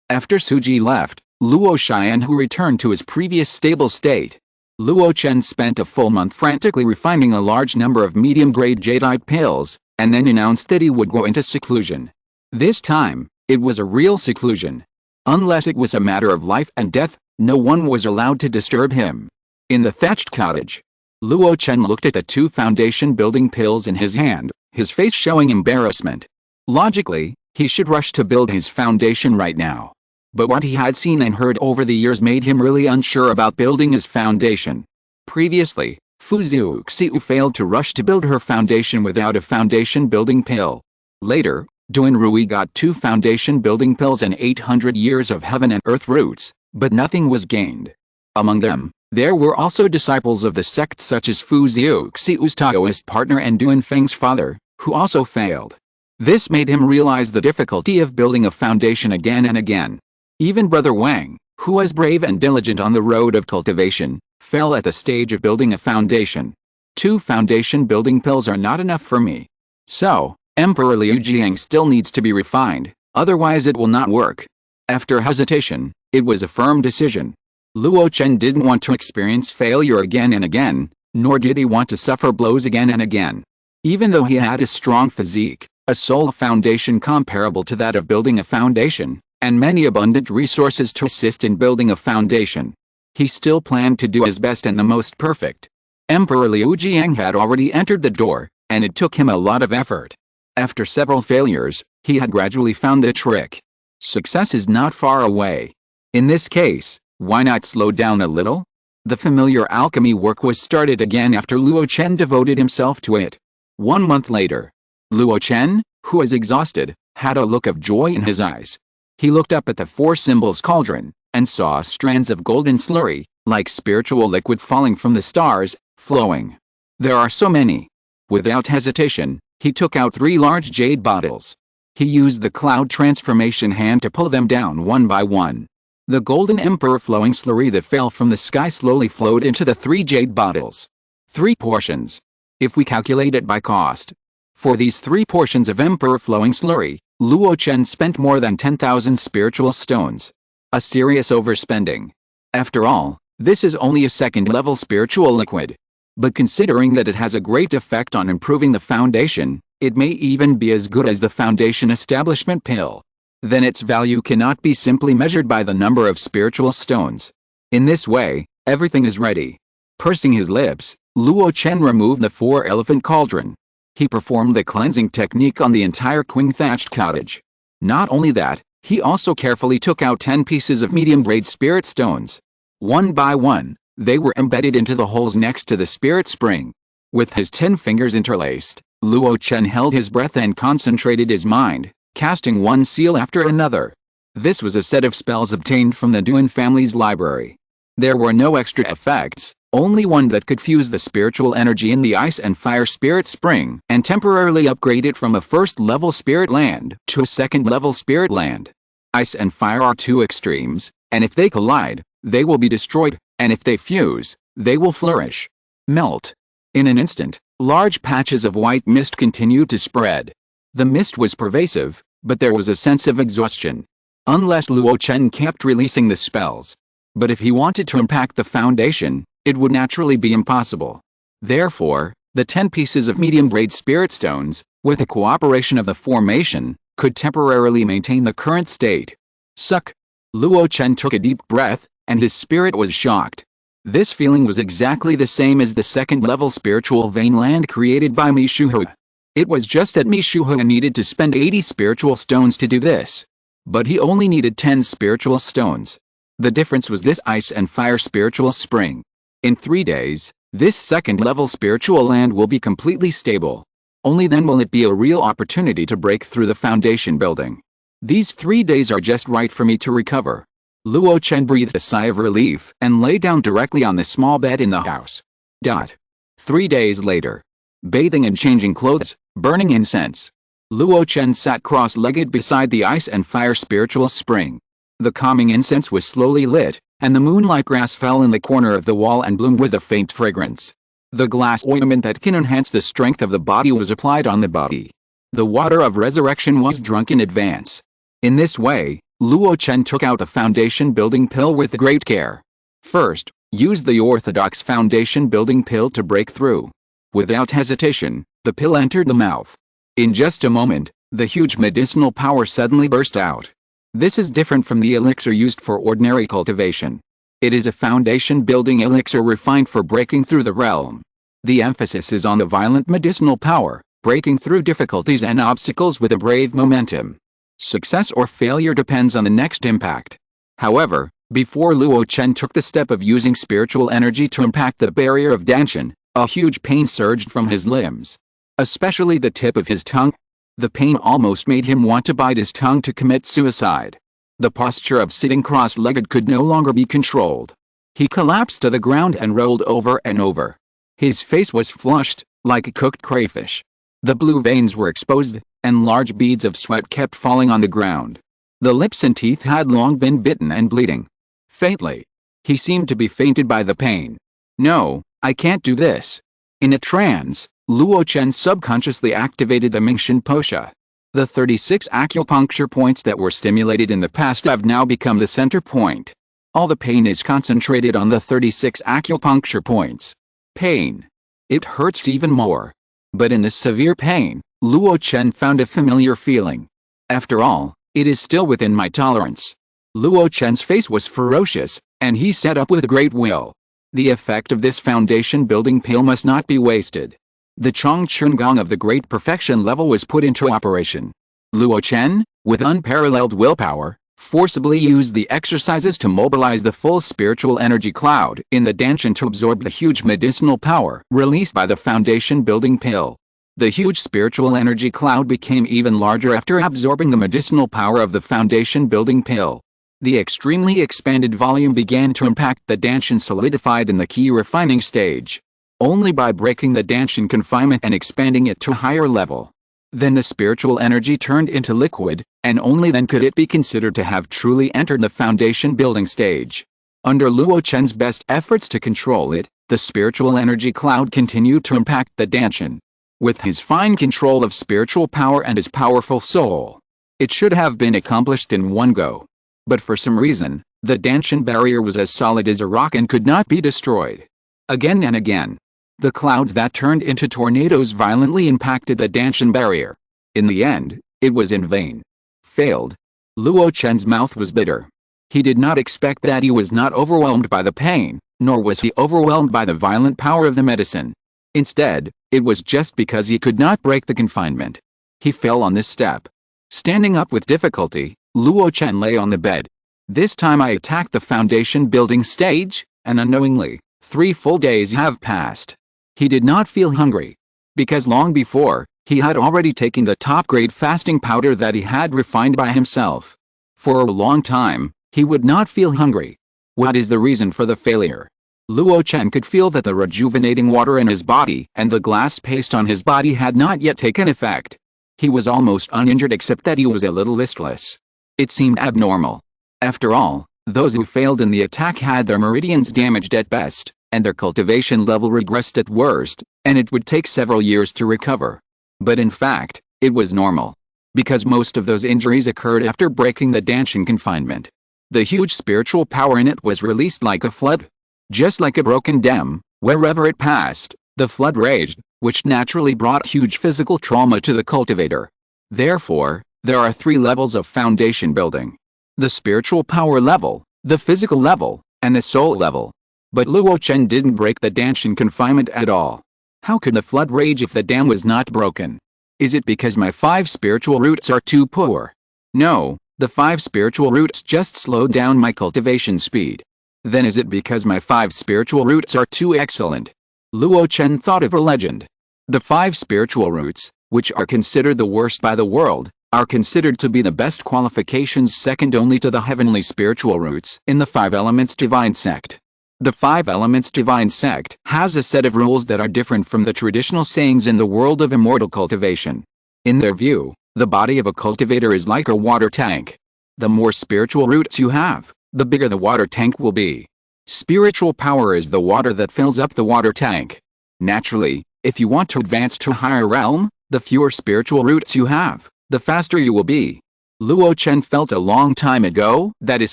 After Suji left, Luo Xianhu returned to his previous stable state. Luo Chen spent a full month frantically refining a large number of medium-grade jadeite pills, and then announced that he would go into seclusion. This time, it was a real seclusion. Unless it was a matter of life and death, no one was allowed to disturb him. In the thatched cottage, Luo Chen looked at the 2 foundation building pills in his hand, his face showing embarrassment. Logically, he should rush to build his foundation right now. But what he had seen and heard over the years made him really unsure about building his foundation. Previously, Fu Ziuxiu failed to rush to build her foundation without a foundation building pill. Later, Duan Rui got 2 foundation building pills and 800 years of heaven and earth roots, but nothing was gained. Among them, there were also disciples of the sect such as Fu Ziuxiu's Taoist partner and Duan Feng's father, who also failed. This made him realize the difficulty of building a foundation again and again. Even Brother Wang, who was brave and diligent on the road of cultivation, fell at the stage of building a foundation. 2 foundation building pills are not enough for me. So, Emperor Liu Jiang still needs to be refined, otherwise it will not work. After hesitation, it was a firm decision. Luo Chen didn't want to experience failure again and again, nor did he want to suffer blows again and again. Even though he had a strong physique, a soul foundation comparable to that of building a foundation, and many abundant resources to assist in building a foundation, he still planned to do his best and the most perfect. Emperor Liu Jiang had already entered the door, and it took him a lot of effort. After several failures, he had gradually found the trick. Success is not far away. In this case, why not slow down a little? The familiar alchemy work was started again after Luo Chen devoted himself to it. 1 month later, Luo Chen, who was exhausted, had a look of joy in his eyes. He looked up at the 4 symbols cauldron, and saw strands of golden slurry, like spiritual liquid falling from the stars, flowing. There are so many. Without hesitation, he took out 3 large jade bottles. He used the cloud transformation hand to pull them down one by one. The golden emperor flowing slurry that fell from the sky slowly flowed into the 3 jade bottles. 3 portions. If we calculate it by cost. For these 3 portions of emperor flowing slurry, Luo Chen spent more than 10,000 spiritual stones. A serious overspending. After all, this is only a second-level spiritual liquid. But considering that it has a great effect on improving the foundation, it may even be as good as the foundation establishment pill. Then its value cannot be simply measured by the number of spiritual stones. In this way, everything is ready. Pursing his lips, Luo Chen removed the 4-elephant cauldron. He performed the cleansing technique on the entire Qing-thatched cottage. Not only that, he also carefully took out 10 pieces of medium-grade spirit stones. One by one, they were embedded into the holes next to the spirit spring. With his 10 fingers interlaced, Luo Chen held his breath and concentrated his mind, casting one seal after another. This was a set of spells obtained from the Duan family's library. There were no extra effects, only one that could fuse the spiritual energy in the ice and fire spirit spring and temporarily upgrade it from a first-level spirit land to a second-level spirit land. Ice and fire are 2 extremes, and if they collide, they will be destroyed, and if they fuse, they will flourish. Melt. In an instant, large patches of white mist continued to spread. The mist was pervasive, but there was a sense of exhaustion. Unless Luo Chen kept releasing the spells. But if he wanted to impact the foundation, it would naturally be impossible. Therefore, the 10 pieces of medium-grade spirit stones, with the cooperation of the formation, could temporarily maintain the current state. Suck. Luo Chen took a deep breath, and his spirit was shocked. This feeling was exactly the same as the second-level spiritual vein land created by Mishuhua. It was just that Mishuhua needed to spend 80 spiritual stones to do this. But he only needed 10 spiritual stones. The difference was this ice and fire spiritual spring. In 3 days, this second-level spiritual land will be completely stable. Only then will it be a real opportunity to break through the foundation building. These 3 days are just right for me to recover. Luo Chen breathed a sigh of relief and lay down directly on the small bed in the house. 3 days later. Bathing and changing clothes, burning incense. Luo Chen sat cross-legged beside the ice and fire spiritual spring. The calming incense was slowly lit, and the moonlight grass fell in the corner of the wall and bloomed with a faint fragrance. The glass ointment that can enhance the strength of the body was applied on the body. The water of resurrection was drunk in advance. In this way, Luo Chen took out the foundation building pill with great care. First, use the orthodox foundation building pill to break through. Without hesitation, the pill entered the mouth. In just a moment, the huge medicinal power suddenly burst out. This is different from the elixir used for ordinary cultivation. It is a foundation-building elixir refined for breaking through the realm. The emphasis is on the violent medicinal power, breaking through difficulties and obstacles with a brave momentum. Success or failure depends on the next impact. However, before Luo Chen took the step of using spiritual energy to impact the barrier of Danshan, a huge pain surged from his limbs. Especially the tip of his tongue. The pain almost made him want to bite his tongue to commit suicide. The posture of sitting cross-legged could no longer be controlled. He collapsed to the ground and rolled over and over. His face was flushed, like a cooked crayfish. The blue veins were exposed, and large beads of sweat kept falling on the ground. The lips and teeth had long been bitten and bleeding. Faintly. He seemed to be fainted by the pain. No, I can't do this. In a trance, Luo Chen subconsciously activated the Mingshan Posha. The 36 acupuncture points that were stimulated in the past have now become the center point. All the pain is concentrated on the 36 acupuncture points. Pain. It hurts even more. But in this severe pain, Luo Chen found a familiar feeling. After all, it is still within my tolerance. Luo Chen's face was ferocious, and he sat up with great will. The effect of this foundation-building pill must not be wasted. The Chongchun Gong of the Great Perfection level was put into operation. Luo Chen, with unparalleled willpower, forcibly used the exercises to mobilize the full spiritual energy cloud in the Danshan to absorb the huge medicinal power released by the foundation-building pill. The huge spiritual energy cloud became even larger after absorbing the medicinal power of the foundation-building pill. The extremely expanded volume began to impact the Danshan solidified in the key refining stage. Only by breaking the Danshan confinement and expanding it to a higher level. Then the spiritual energy turned into liquid, and only then could it be considered to have truly entered the foundation building stage. Under Luo Chen's best efforts to control it, the spiritual energy cloud continued to impact the Danshan. With his fine control of spiritual power and his powerful soul, it should have been accomplished in one go. But for some reason, the Danshan barrier was as solid as a rock and could not be destroyed. Again and again, the clouds that turned into tornadoes violently impacted the Danshan barrier. In the end, it was in vain. Failed. Luo Chen's mouth was bitter. He did not expect that he was not overwhelmed by the pain, nor was he overwhelmed by the violent power of the medicine. Instead, it was just because he could not break the confinement. He fell on this step. Standing up with difficulty, Luo Chen lay on the bed. This time I attacked the foundation building stage, and unknowingly, 3 full days have passed. He did not feel hungry. Because long before, he had already taken the top-grade fasting powder that he had refined by himself. For a long time, he would not feel hungry. What is the reason for the failure? Luo Chen could feel that the rejuvenating water in his body and the glass paste on his body had not yet taken effect. He was almost uninjured except that he was a little listless. It seemed abnormal. After all, those who failed in the attack had their meridians damaged at best, and their cultivation level regressed at worst, and it would take several years to recover. But in fact, it was normal. Because most of those injuries occurred after breaking the Danshan confinement. The huge spiritual power in it was released like a flood. Just like a broken dam, wherever it passed, the flood raged, which naturally brought huge physical trauma to the cultivator. Therefore, there are 3 levels of foundation building. The spiritual power level, the physical level, and the soul level. But Luo Chen didn't break the Danshan confinement at all. How could the flood rage if the dam was not broken? Is it because my 5 spiritual roots are too poor? No, the 5 spiritual roots just slowed down my cultivation speed. Then is it because my 5 spiritual roots are too excellent? Luo Chen thought of a legend. The 5 spiritual roots, which are considered the worst by the world, are considered to be the best qualifications second only to the heavenly spiritual roots in the 5 elements divine sect. The Five Elements Divine Sect has a set of rules that are different from the traditional sayings in the world of immortal cultivation. In their view, the body of a cultivator is like a water tank. The more spiritual roots you have, the bigger the water tank will be. Spiritual power is the water that fills up the water tank. Naturally, if you want to advance to a higher realm, the fewer spiritual roots you have, the faster you will be. Luo Chen felt a long time ago that his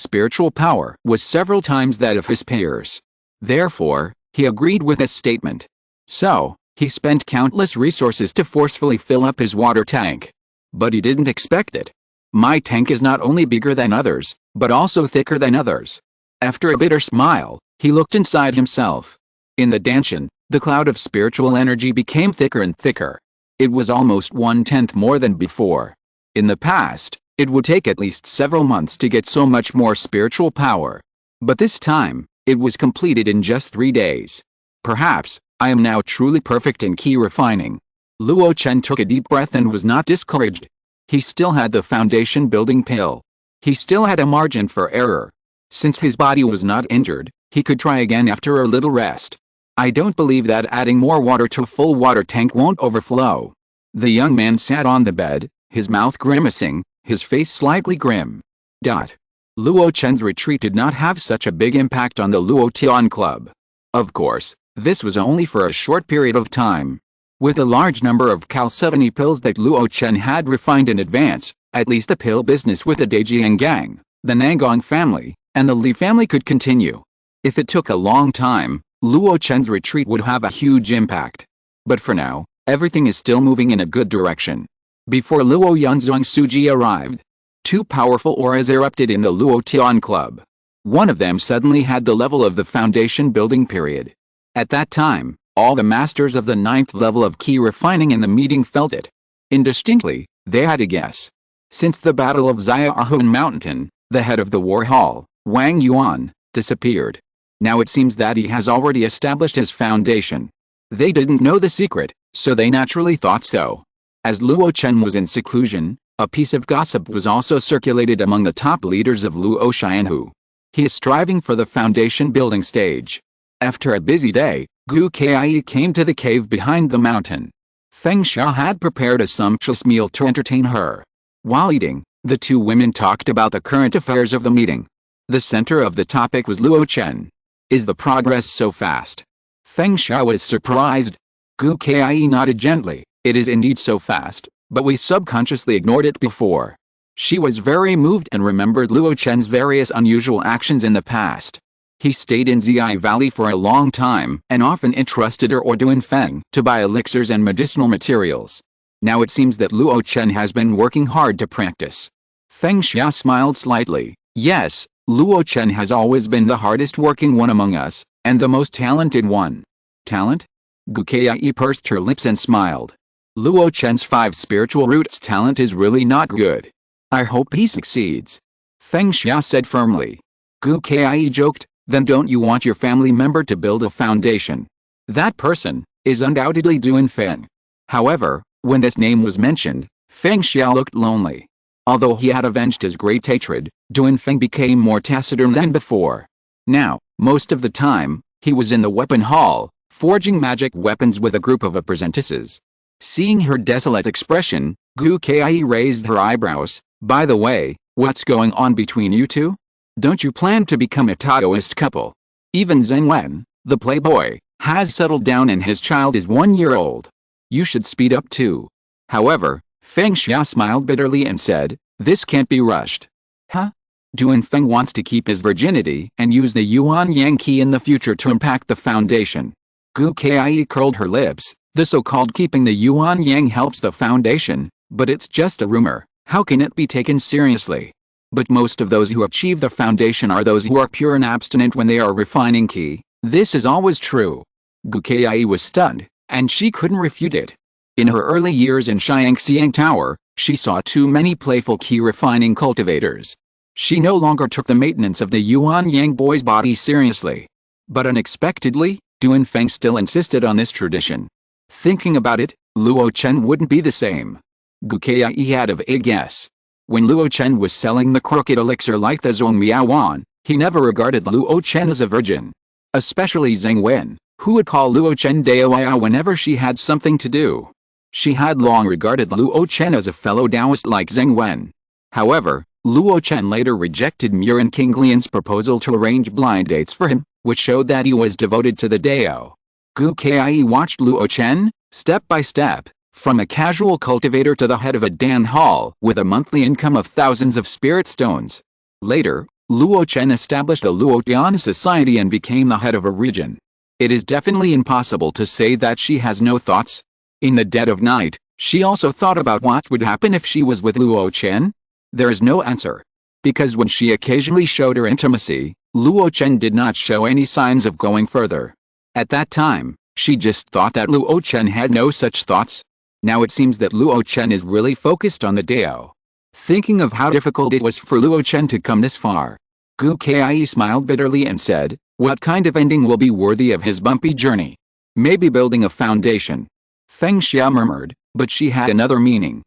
spiritual power was several times that of his peers. Therefore, he agreed with this statement. So, he spent countless resources to forcefully fill up his water tank. But he didn't expect it. My tank is not only bigger than others, but also thicker than others. After a bitter smile, he looked inside himself. In the Danshan, the cloud of spiritual energy became thicker and thicker. It was almost 1/10 more than before. In the past, it would take at least several months to get so much more spiritual power. But this time, it was completed in just 3 days. Perhaps, I am now truly perfect in key refining. Luo Chen took a deep breath and was not discouraged. He still had the foundation building pill. He still had a margin for error. Since his body was not injured, he could try again after a little rest. I don't believe that adding more water to a full water tank won't overflow. The young man sat on the bed, his mouth grimacing, his face slightly grim. Luo Chen's retreat did not have such a big impact on the Luo Tian Club. Of course, this was only for a short period of time. With a large number of calcetony pills that Luo Chen had refined in advance, at least the pill business with the Dejiang gang, the Nangong family, and the Li family could continue. If it took a long time, Luo Chen's retreat would have a huge impact. But for now, everything is still moving in a good direction. Before Luo Yanzong Suji arrived, 2 powerful auras erupted in the Luo Tian Club. One of them suddenly had the level of the foundation building period. At that time, all the masters of the 9th level of key refining in the meeting felt it. Indistinctly, they had a guess. Since the Battle of Xiaohun Mountain, the head of the war hall, Wang Yuan, disappeared. Now it seems that he has already established his foundation. They didn't know the secret, so they naturally thought so. As Luo Chen was in seclusion, a piece of gossip was also circulated among the top leaders of Luo Xianhu. He is striving for the foundation building stage. After a busy day, Gu Kai came to the cave behind the mountain. Feng Xia had prepared a sumptuous meal to entertain her. While eating, the 2 women talked about the current affairs of the meeting. The center of the topic was Luo Chen. Is the progress so fast? Feng Xia was surprised. Gu Kai nodded gently. It is indeed so fast, but we subconsciously ignored it before. She was very moved and remembered Luo Chen's various unusual actions in the past. He stayed in Ziyai Valley for a long time and often entrusted her or Duanfeng to buy elixirs and medicinal materials. Now it seems that Luo Chen has been working hard to practice. Feng Xia smiled slightly. Yes, Luo Chen has always been the hardest working one among us, and the most talented one. Talent? Gu Kai pursed her lips and smiled. Luo Chen's 5 spiritual roots talent is really not good. I hope he succeeds. Feng Xia said firmly. Gu Kai joked, then don't you want your family member to build a foundation? That person is undoubtedly Duanfeng. However, when this name was mentioned, Feng Xia looked lonely. Although he had avenged his great hatred, Duanfeng became more taciturn than before. Now, most of the time, he was in the weapon hall, forging magic weapons with a group of apprentices. Seeing her desolate expression, Gu Kai raised her eyebrows. By the way, what's going on between you two? Don't you plan to become a Taoist couple? Even Zheng Wen, the playboy, has settled down and his child is 1 year old. You should speed up too. However, Feng Xia smiled bitterly and said, this can't be rushed. Huh? Duanfeng wants to keep his virginity and use the Yuan Yang key in the future to impact the foundation. Gu Kai curled her lips. The so-called keeping the Yuan Yang helps the foundation, but it's just a rumor. How can it be taken seriously? But most of those who achieve the foundation are those who are pure and abstinent when they are refining key. This is always true. Gu Kai was stunned, and she couldn't refute it. In her early years in Xiangxiang Tower, she saw too many playful key refining cultivators. She no longer took the maintenance of the Yuan Yang boy's body seriously. But unexpectedly, Duanfeng still insisted on this tradition. Thinking about it, Luo Chen wouldn't be the same. Gu Kai had a vague guess. When Luo Chen was selling the crooked elixir like the Zongmiao, he never regarded Luo Chen as a virgin. especially Zheng Wen, who would call Luo Chen Daoyao whenever she had something to do. She had long regarded Luo Chen as a fellow Taoist like Zheng Wen. However, Luo Chen later rejected Murin King Lian's proposal to arrange blind dates for him, which showed that he was devoted to the Dao. Gu Kai watched Luo Chen, step by step, from a casual cultivator to the head of a Dan hall with a monthly income of thousands of spirit stones. Later, Luo Chen established a Luo Tian society and became the head of a region. It is definitely impossible to say that she has no thoughts. In the dead of night, she also thought about what would happen if she was with Luo Chen. There is no answer. Because when she occasionally showed her intimacy, Luo Chen did not show any signs of going further. At that time, she just thought that Luo Chen had no such thoughts. Now it seems that Luo Chen is really focused on the Dao. Thinking of how difficult it was for Luo Chen to come this far, Gu Kai smiled bitterly and said, what kind of ending will be worthy of his bumpy journey? Maybe building a foundation. Feng Xia murmured, but she had another meaning.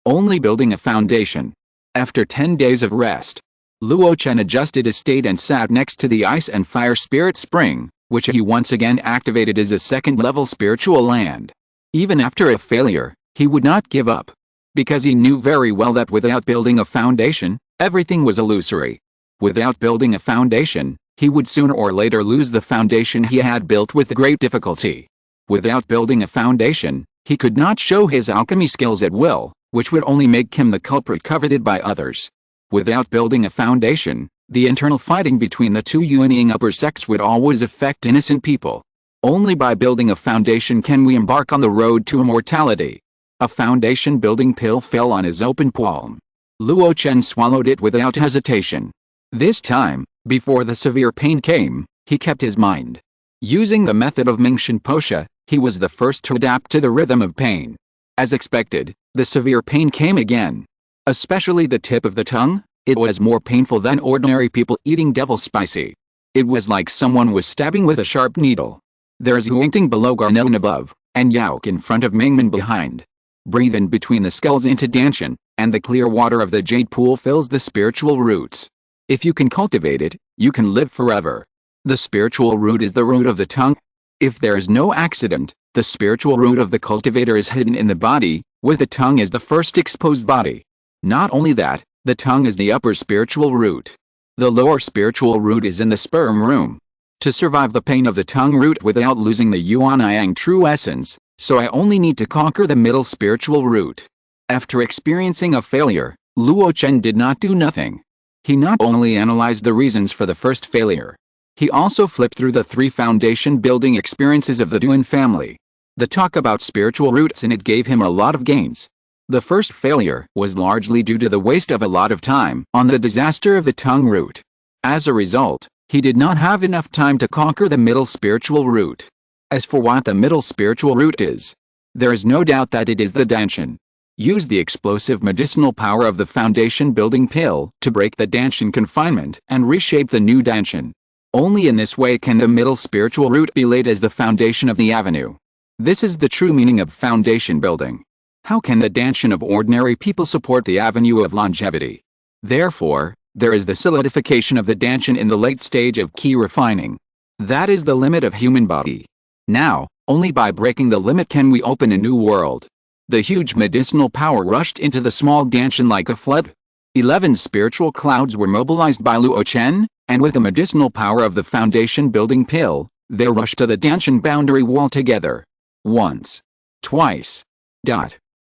Only building a foundation. After 10 days of rest, Luo Chen adjusted his state and sat next to the ice and fire spirit spring, which he once again activated as a second-level spiritual land. Even after a failure, he would not give up. Because he knew very well that without building a foundation, everything was illusory. Without building a foundation, he would sooner or later lose the foundation he had built with great difficulty. Without building a foundation, he could not show his alchemy skills at will, which would only make him the culprit coveted by others. Without building a foundation, the internal fighting between the two Yuanying upper sects would always affect innocent people. Only by building a foundation can we embark on the road to immortality. A foundation building pill fell on his open palm. Luo Chen swallowed it without hesitation. This time, before the severe pain came, he kept his mind. Using the method of Mingshan Posha, he was the first to adapt to the rhythm of pain. As expected, the severe pain came again. Especially the tip of the tongue, it was more painful than ordinary people eating devil spicy. It was like someone was stabbing with a sharp needle. There's Huangting below Garnon above, and Yaok in front of Mingmen behind. Breathe in between the skulls into Danshan, and the clear water of the jade pool fills the spiritual roots. If you can cultivate it, you can live forever. The spiritual root is the root of the tongue. If there is no accident, the spiritual root of the cultivator is hidden in the body, with the tongue as the first exposed body. Not only that, the tongue is the upper spiritual root. The lower spiritual root is in the sperm room. To survive the pain of the tongue root without losing the Yuan-Yang true essence, so I only need to conquer the middle spiritual root. After experiencing a failure, Luo Chen did not do nothing. He not only analyzed the reasons for the first failure, he also flipped through the 3 foundation building experiences of the Duan family. The talk about spiritual roots in it gave him a lot of gains. The first failure was largely due to the waste of a lot of time on the disaster of the tongue root. As a result, he did not have enough time to conquer the middle spiritual root. As for what the middle spiritual root is, there is no doubt that it is the Danshan. Use the explosive medicinal power of the foundation building pill to break the Danshan confinement and reshape the new Danshan. Only in this way can the middle spiritual root be laid as the foundation of the avenue. This is the true meaning of foundation building. How can the Danshan of ordinary people support the avenue of longevity? Therefore, there is the solidification of the Danshan in the late stage of key refining. That is the limit of human body. Now, only by breaking the limit can we open a new world. The huge medicinal power rushed into the small Danshan like a flood. 11 spiritual clouds were mobilized by Luo Chen, and with the medicinal power of the foundation building pill, they rushed to the Danshan boundary wall together. Once. Twice.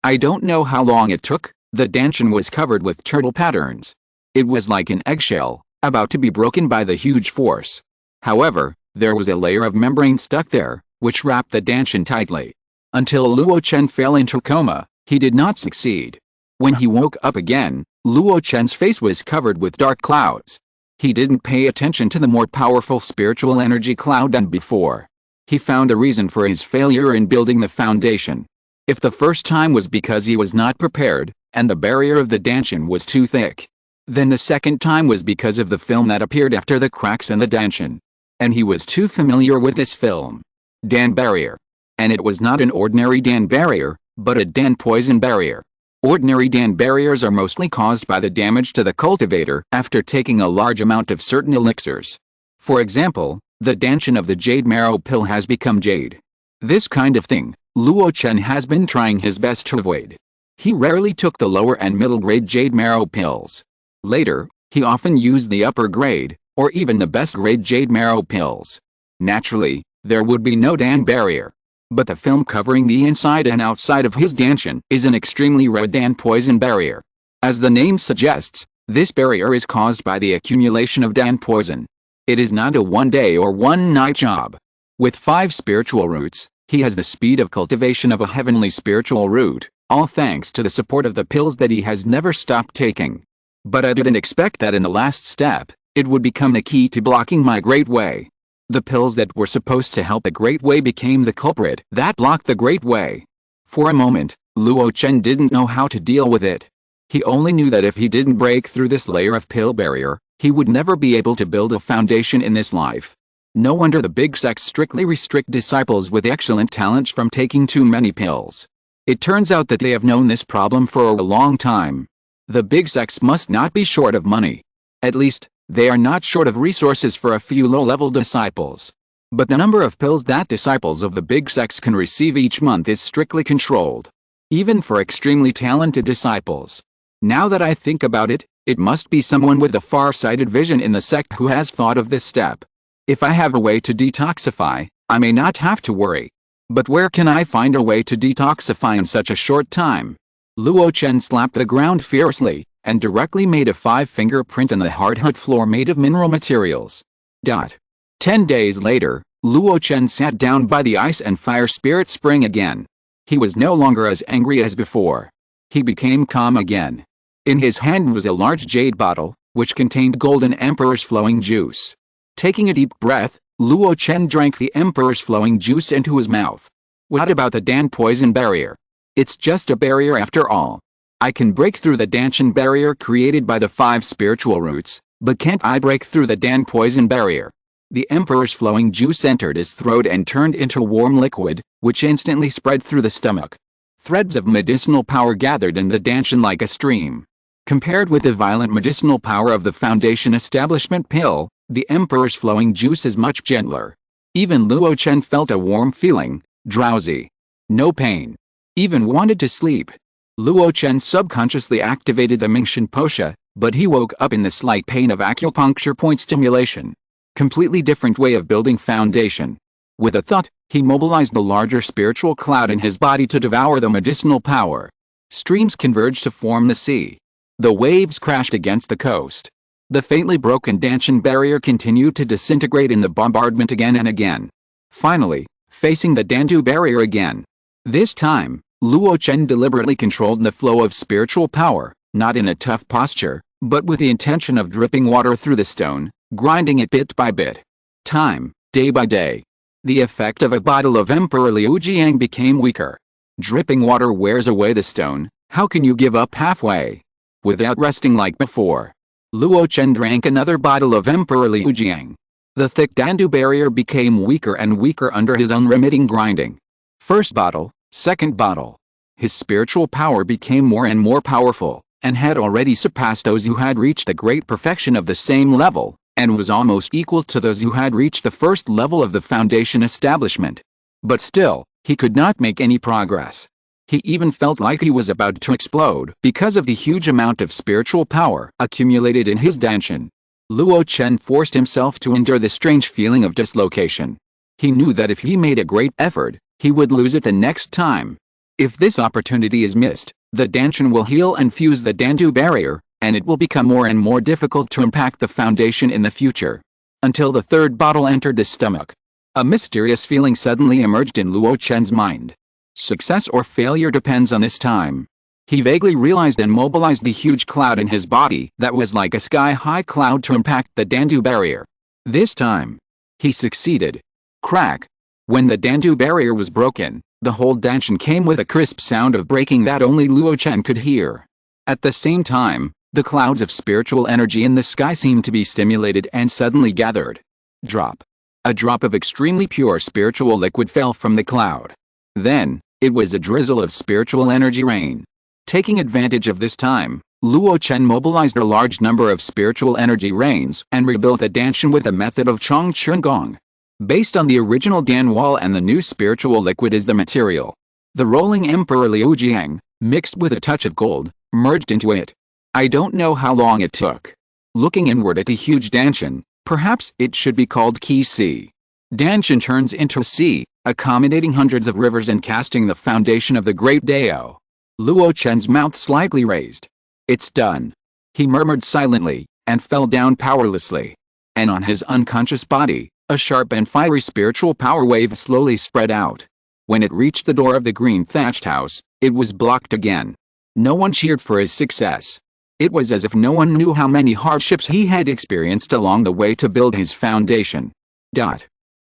I don't know how long it took. The Danshan was covered with turtle patterns. It was like an eggshell, about to be broken by the huge force. However, there was a layer of membrane stuck there, which wrapped the Danshan tightly. Until Luo Chen fell into coma, he did not succeed. When he woke up again, Luo Chen's face was covered with dark clouds. He didn't pay attention to the more powerful spiritual energy cloud than before. He found a reason for his failure in building the foundation. If the first time was because he was not prepared, and the barrier of the Danshan was too thick, then the second time was because of the film that appeared after the cracks in the Danshan. And he was too familiar with this film. Dan barrier. And it was not an ordinary Dan barrier, but a Dan poison barrier. Ordinary Dan barriers are mostly caused by the damage to the cultivator after taking a large amount of certain elixirs. For example, The Danshan of the Zongmiao Pill has become jade. This kind of thing, Luo Chen has been trying his best to avoid. He rarely took the lower and middle grade Zongmiao pills. Later, he often used the upper grade, or even the best grade Zongmiao pills. Naturally, there would be no Dan barrier. But the film covering the inside and outside of his Danshan is an extremely rare Dan poison barrier. As the name suggests, this barrier is caused by the accumulation of Dan poison. It is not a one-day or one-night job. With 5 spiritual roots, he has the speed of cultivation of a heavenly spiritual root, all thanks to the support of the pills that he has never stopped taking. But I didn't expect that in the last step, it would become the key to blocking my great way. The pills that were supposed to help the great way became the culprit that blocked the great way. For a moment, Luo Chen didn't know how to deal with it. He only knew that if he didn't break through this layer of pill barrier, he would never be able to build a foundation in this life. No wonder the big sects strictly restrict disciples with excellent talents from taking too many pills. It turns out that they have known this problem for a long time. The big sects must not be short of money. At least, they are not short of resources for a few low-level disciples. But the number of pills that disciples of the big sects can receive each month is strictly controlled. Even for extremely talented disciples. Now that I think about it, it must be someone with a far-sighted vision in the sect who has thought of this step. If I have a way to detoxify, I may not have to worry. But where can I find a way to detoxify in such a short time? Luo Chen slapped the ground fiercely, and directly made a 5-finger print on the hardwood floor made of mineral materials. 10 days later, Luo Chen sat down by the ice and fire spirit spring again. He was no longer as angry as before. He became calm again. In his hand was a large jade bottle, which contained golden emperor's flowing juice. Taking a deep breath, Luo Chen drank the emperor's flowing juice into his mouth. What about the Dan poison barrier? It's just a barrier after all. I can break through the Danshan barrier created by the 5 spiritual roots, but can't I break through the Dan poison barrier? The emperor's flowing juice entered his throat and turned into warm liquid, which instantly spread through the stomach. Threads of medicinal power gathered in the Danshan like a stream. Compared with the violent medicinal power of the Foundation Establishment pill, the emperor's flowing juice is much gentler. Even Luo Chen felt a warm feeling, drowsy. No pain. Even wanted to sleep. Luo Chen subconsciously activated the Mingshan Posha, but he woke up in the slight pain of acupuncture point stimulation. Completely different way of building foundation. With a thought, he mobilized the larger spiritual cloud in his body to devour the medicinal power. Streams converged to form the sea. The waves crashed against the coast. The faintly broken Danshan barrier continued to disintegrate in the bombardment again and again. Finally, facing the Dandu barrier again. This time, Luo Chen deliberately controlled the flow of spiritual power, not in a tough posture, but with the intention of dripping water through the stone, grinding it bit by bit. Time, day by day. The effect of a bottle of Emperor Liu Jiang became weaker. Dripping water wears away the stone, how can you give up halfway? Without resting like before. Luo Chen drank another bottle of Emperor Liu Jiang. The thick Dandu barrier became weaker and weaker under his unremitting grinding. First bottle. Second bottle. His spiritual power became more and more powerful, and had already surpassed those who had reached the great perfection of the same level, and was almost equal to those who had reached the first level of the Foundation Establishment. But still, he could not make any progress. He even felt like he was about to explode because of the huge amount of spiritual power accumulated in his Danshan. Luo Chen forced himself to endure the strange feeling of dislocation. He knew that if he made a great effort, he would lose it the next time. If this opportunity is missed, the Danshan will heal and fuse the Dandu barrier, and it will become more and more difficult to impact the Foundation in the future. Until the third bottle entered the stomach. A mysterious feeling suddenly emerged in Luo Chen's mind. Success or failure depends on this time. He vaguely realized and mobilized the huge cloud in his body that was like a sky-high cloud to impact the Dandu barrier. This time, he succeeded. Crack. When the Dandu barrier was broken, the whole Danshan came with a crisp sound of breaking that only Luo Chen could hear. At the same time, the clouds of spiritual energy in the sky seemed to be stimulated and suddenly gathered. Drop. A drop of extremely pure spiritual liquid fell from the cloud. Then, it was a drizzle of spiritual energy rain. Taking advantage of this time, Luo Chen mobilized a large number of spiritual energy rains and rebuilt the Danshan with the method of Chong Chun Gong. Based on the original Dan wall and the new spiritual liquid is the material. The rolling Emperor Liu Jiang, mixed with a touch of gold, merged into it. I don't know how long it took. Looking inward at the huge Danshan, perhaps it should be called Qi Sea. Danshan turns into a sea, accommodating hundreds of rivers and casting the foundation of the great Dao. Luo Chen's mouth slightly raised. It's done. He murmured silently, and fell down powerlessly. And on his unconscious body, a sharp and fiery spiritual power wave slowly spread out. When it reached the door of the green thatched house, it was blocked again. No one cheered for his success. It was as if no one knew how many hardships he had experienced along the way to build his foundation.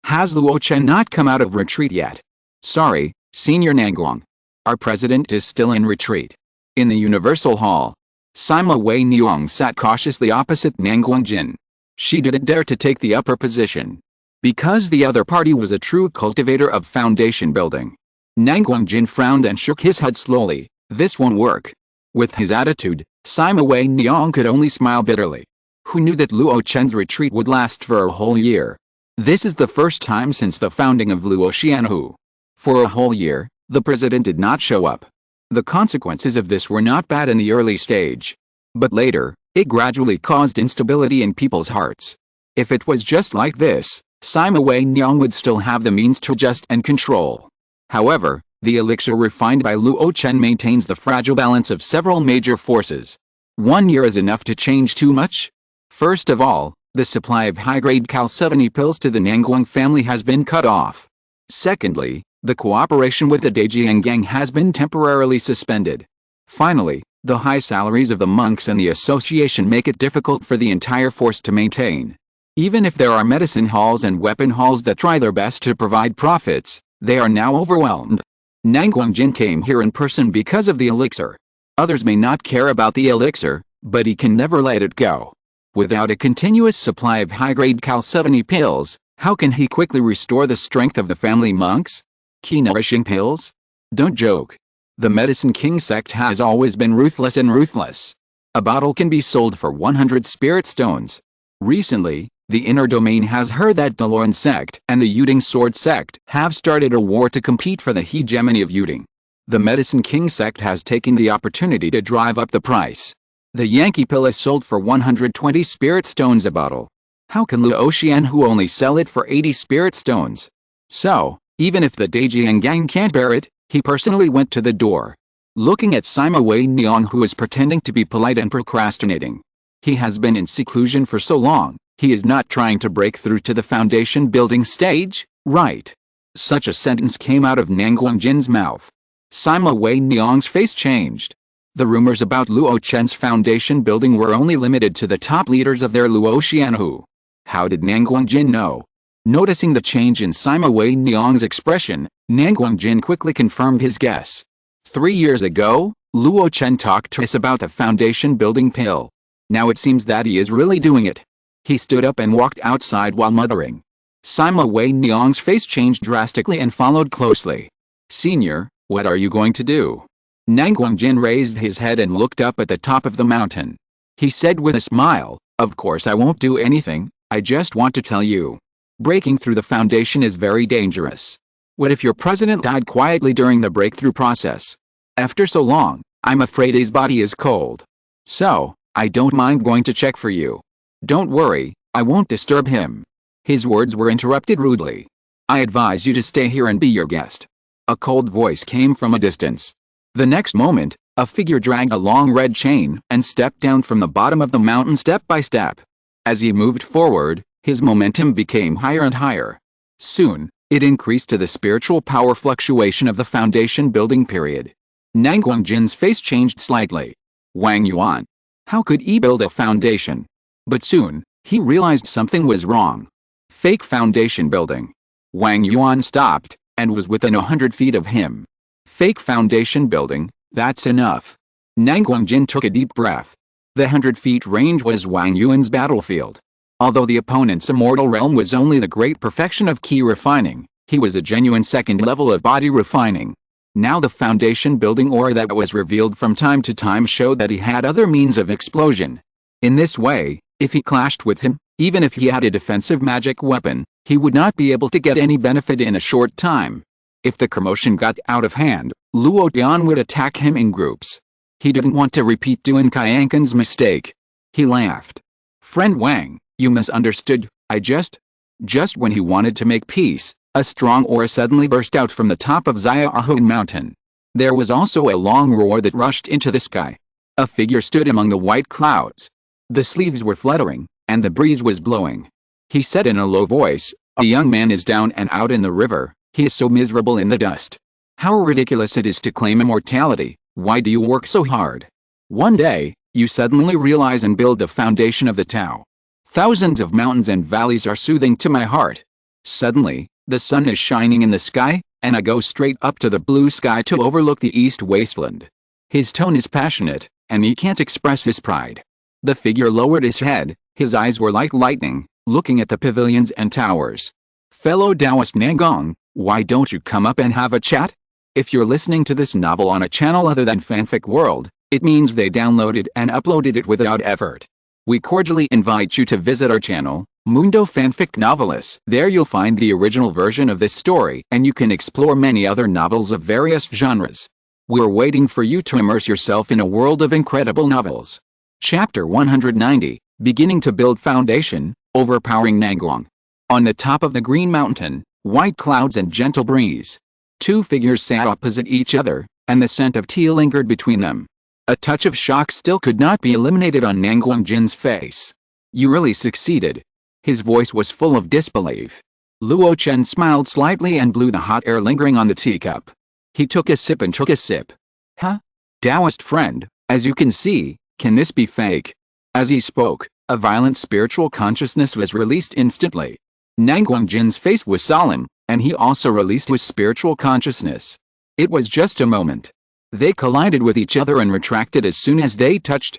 Has Luo Chen not come out of retreat yet? Sorry, Senior Nanguang. Our president is still in retreat. In the Universal Hall, Sima Wei Niang sat cautiously opposite Nanguang Jin. She didn't dare to take the upper position. Because the other party was a true cultivator of foundation building. Nanguang Jin frowned and shook his head slowly. This won't work. With his attitude, Sima Wei Niang could only smile bitterly. Who knew that Luo Chen's retreat would last for a whole year? This is the first time since the founding of Luo Xianhu. For a whole year, the president did not show up. The consequences of this were not bad in the early stage. But later, it gradually caused instability in people's hearts. If it was just like this, Sima Wei Niang would still have the means to adjust and control. However, the elixir refined by Luo Chen maintains the fragile balance of several major forces. 1 year is enough to change too much? First of all, the supply of high-grade calcitonin pills to the Nanguang family has been cut off. Secondly, the cooperation with the Daijiang gang has been temporarily suspended. Finally, the high salaries of the monks and the association make it difficult for the entire force to maintain. Even if there are medicine halls and weapon halls that try their best to provide profits, they are now overwhelmed. Nanguang Jin came here in person because of the elixir. Others may not care about the elixir, but he can never let it go. Without a continuous supply of high-grade calcitonin pills, how can he quickly restore the strength of the family monks? Key-nourishing pills? Don't joke. The Medicine King sect has always been ruthless and ruthless. A bottle can be sold for 100 spirit stones. Recently, the Inner Domain has heard that the Loren sect and the Yuding Sword sect have started a war to compete for the hegemony of Yuding. The Medicine King sect has taken the opportunity to drive up the price. The Yankee pill is sold for 120 spirit stones a bottle. How can Luo Xianhu only sell it for 80 spirit stones? So, even if the Daijiang gang can't bear it, he personally went to the door. Looking at Sima Wei Niang, who is pretending to be polite and procrastinating. He has been in seclusion for so long, he is not trying to break through to the foundation building stage, right? Such a sentence came out of Nanguang Jin's mouth. Sima Wei Niang's face changed. The rumors about Luo Chen's foundation building were only limited to the top leaders of their Luo Xianhu. How did Nanguang Jin know? Noticing the change in Sima Wei Niang's expression, Nanguang Jin quickly confirmed his guess. 3 years ago, Luo Chen talked to us about the foundation building pill. Now it seems that he is really doing it. He stood up and walked outside while muttering. Sima Wei Niang's face changed drastically and followed closely. Senior, what are you going to do? Nanguang Jin raised his head and looked up at the top of the mountain. He said with a smile, of course I won't do anything, I just want to tell you. Breaking through the foundation is very dangerous. What if your president died quietly during the breakthrough process? After so long, I'm afraid his body is cold. So, I don't mind going to check for you. Don't worry, I won't disturb him. His words were interrupted rudely. I advise you to stay here and be your guest. A cold voice came from a distance. The next moment, a figure dragged a long red chain and stepped down from the bottom of the mountain step by step. As he moved forward, his momentum became higher and higher. Soon, it increased to the spiritual power fluctuation of the foundation building period. Nanguang Jin's face changed slightly. Wang Yuan. How could he build a foundation? But soon, he realized something was wrong. Fake foundation building. Wang Yuan stopped, and was within 100 feet of him. Fake foundation building, that's enough. Nanguang Jin took a deep breath. The 100 feet range was Wang Yuan's battlefield. Although the opponent's immortal realm was only the great perfection of key refining, he was a genuine second level of body refining. Now the foundation building aura that was revealed from time to time showed that he had other means of explosion. In this way, if he clashed with him, even if he had a defensive magic weapon, He would not be able to get any benefit in a short time. If the commotion got out of hand, Luo Chen would attack him in groups. He didn't want to repeat Duan Qianquan's mistake. He laughed. Friend Wang, you misunderstood. Just when he wanted to make peace, a strong aura suddenly burst out from the top of Xiaohun Mountain. There was also a long roar that rushed into the sky. A figure stood among the white clouds. The sleeves were fluttering, and the breeze was blowing. He said in a low voice, "A young man is down and out in the river. He is so miserable in the dust. How ridiculous it is to claim immortality. Why do you work so hard? One day, you suddenly realize and build the foundation of the Tao. Thousands of mountains and valleys are soothing to my heart. Suddenly, the sun is shining in the sky, and I go straight up to the blue sky to overlook the east wasteland." His tone is passionate, and he can't express his pride. The figure lowered his head, his eyes were like lightning, looking at the pavilions and towers. Fellow Taoist Nangong, why don't you come up and have a chat? If you're listening to this novel on a channel other than Fanfic World, it means they downloaded and uploaded it without effort. We cordially invite you to visit our channel, Mundo Fanfic Novelists. There you'll find the original version of this story, and you can explore many other novels of various genres. We're waiting for you to immerse yourself in a world of incredible novels. Chapter 190, Beginning to Build Foundation, Overpowering Nangong. On the top of the green mountain, white clouds and gentle breeze. Two figures sat opposite each other, and the scent of tea lingered between them. A touch of shock still could not be eliminated on Nangong Jin's face. You really succeeded. His voice was full of disbelief. Luo Chen smiled slightly and blew the hot air lingering on the teacup. He took a sip and took a sip. Huh? Taoist friend, as you can see, can this be fake? As he spoke, a violent spiritual consciousness was released instantly. Nangong Jin's face was solemn, and he also released his spiritual consciousness. It was just a moment. They collided with each other and retracted as soon as they touched.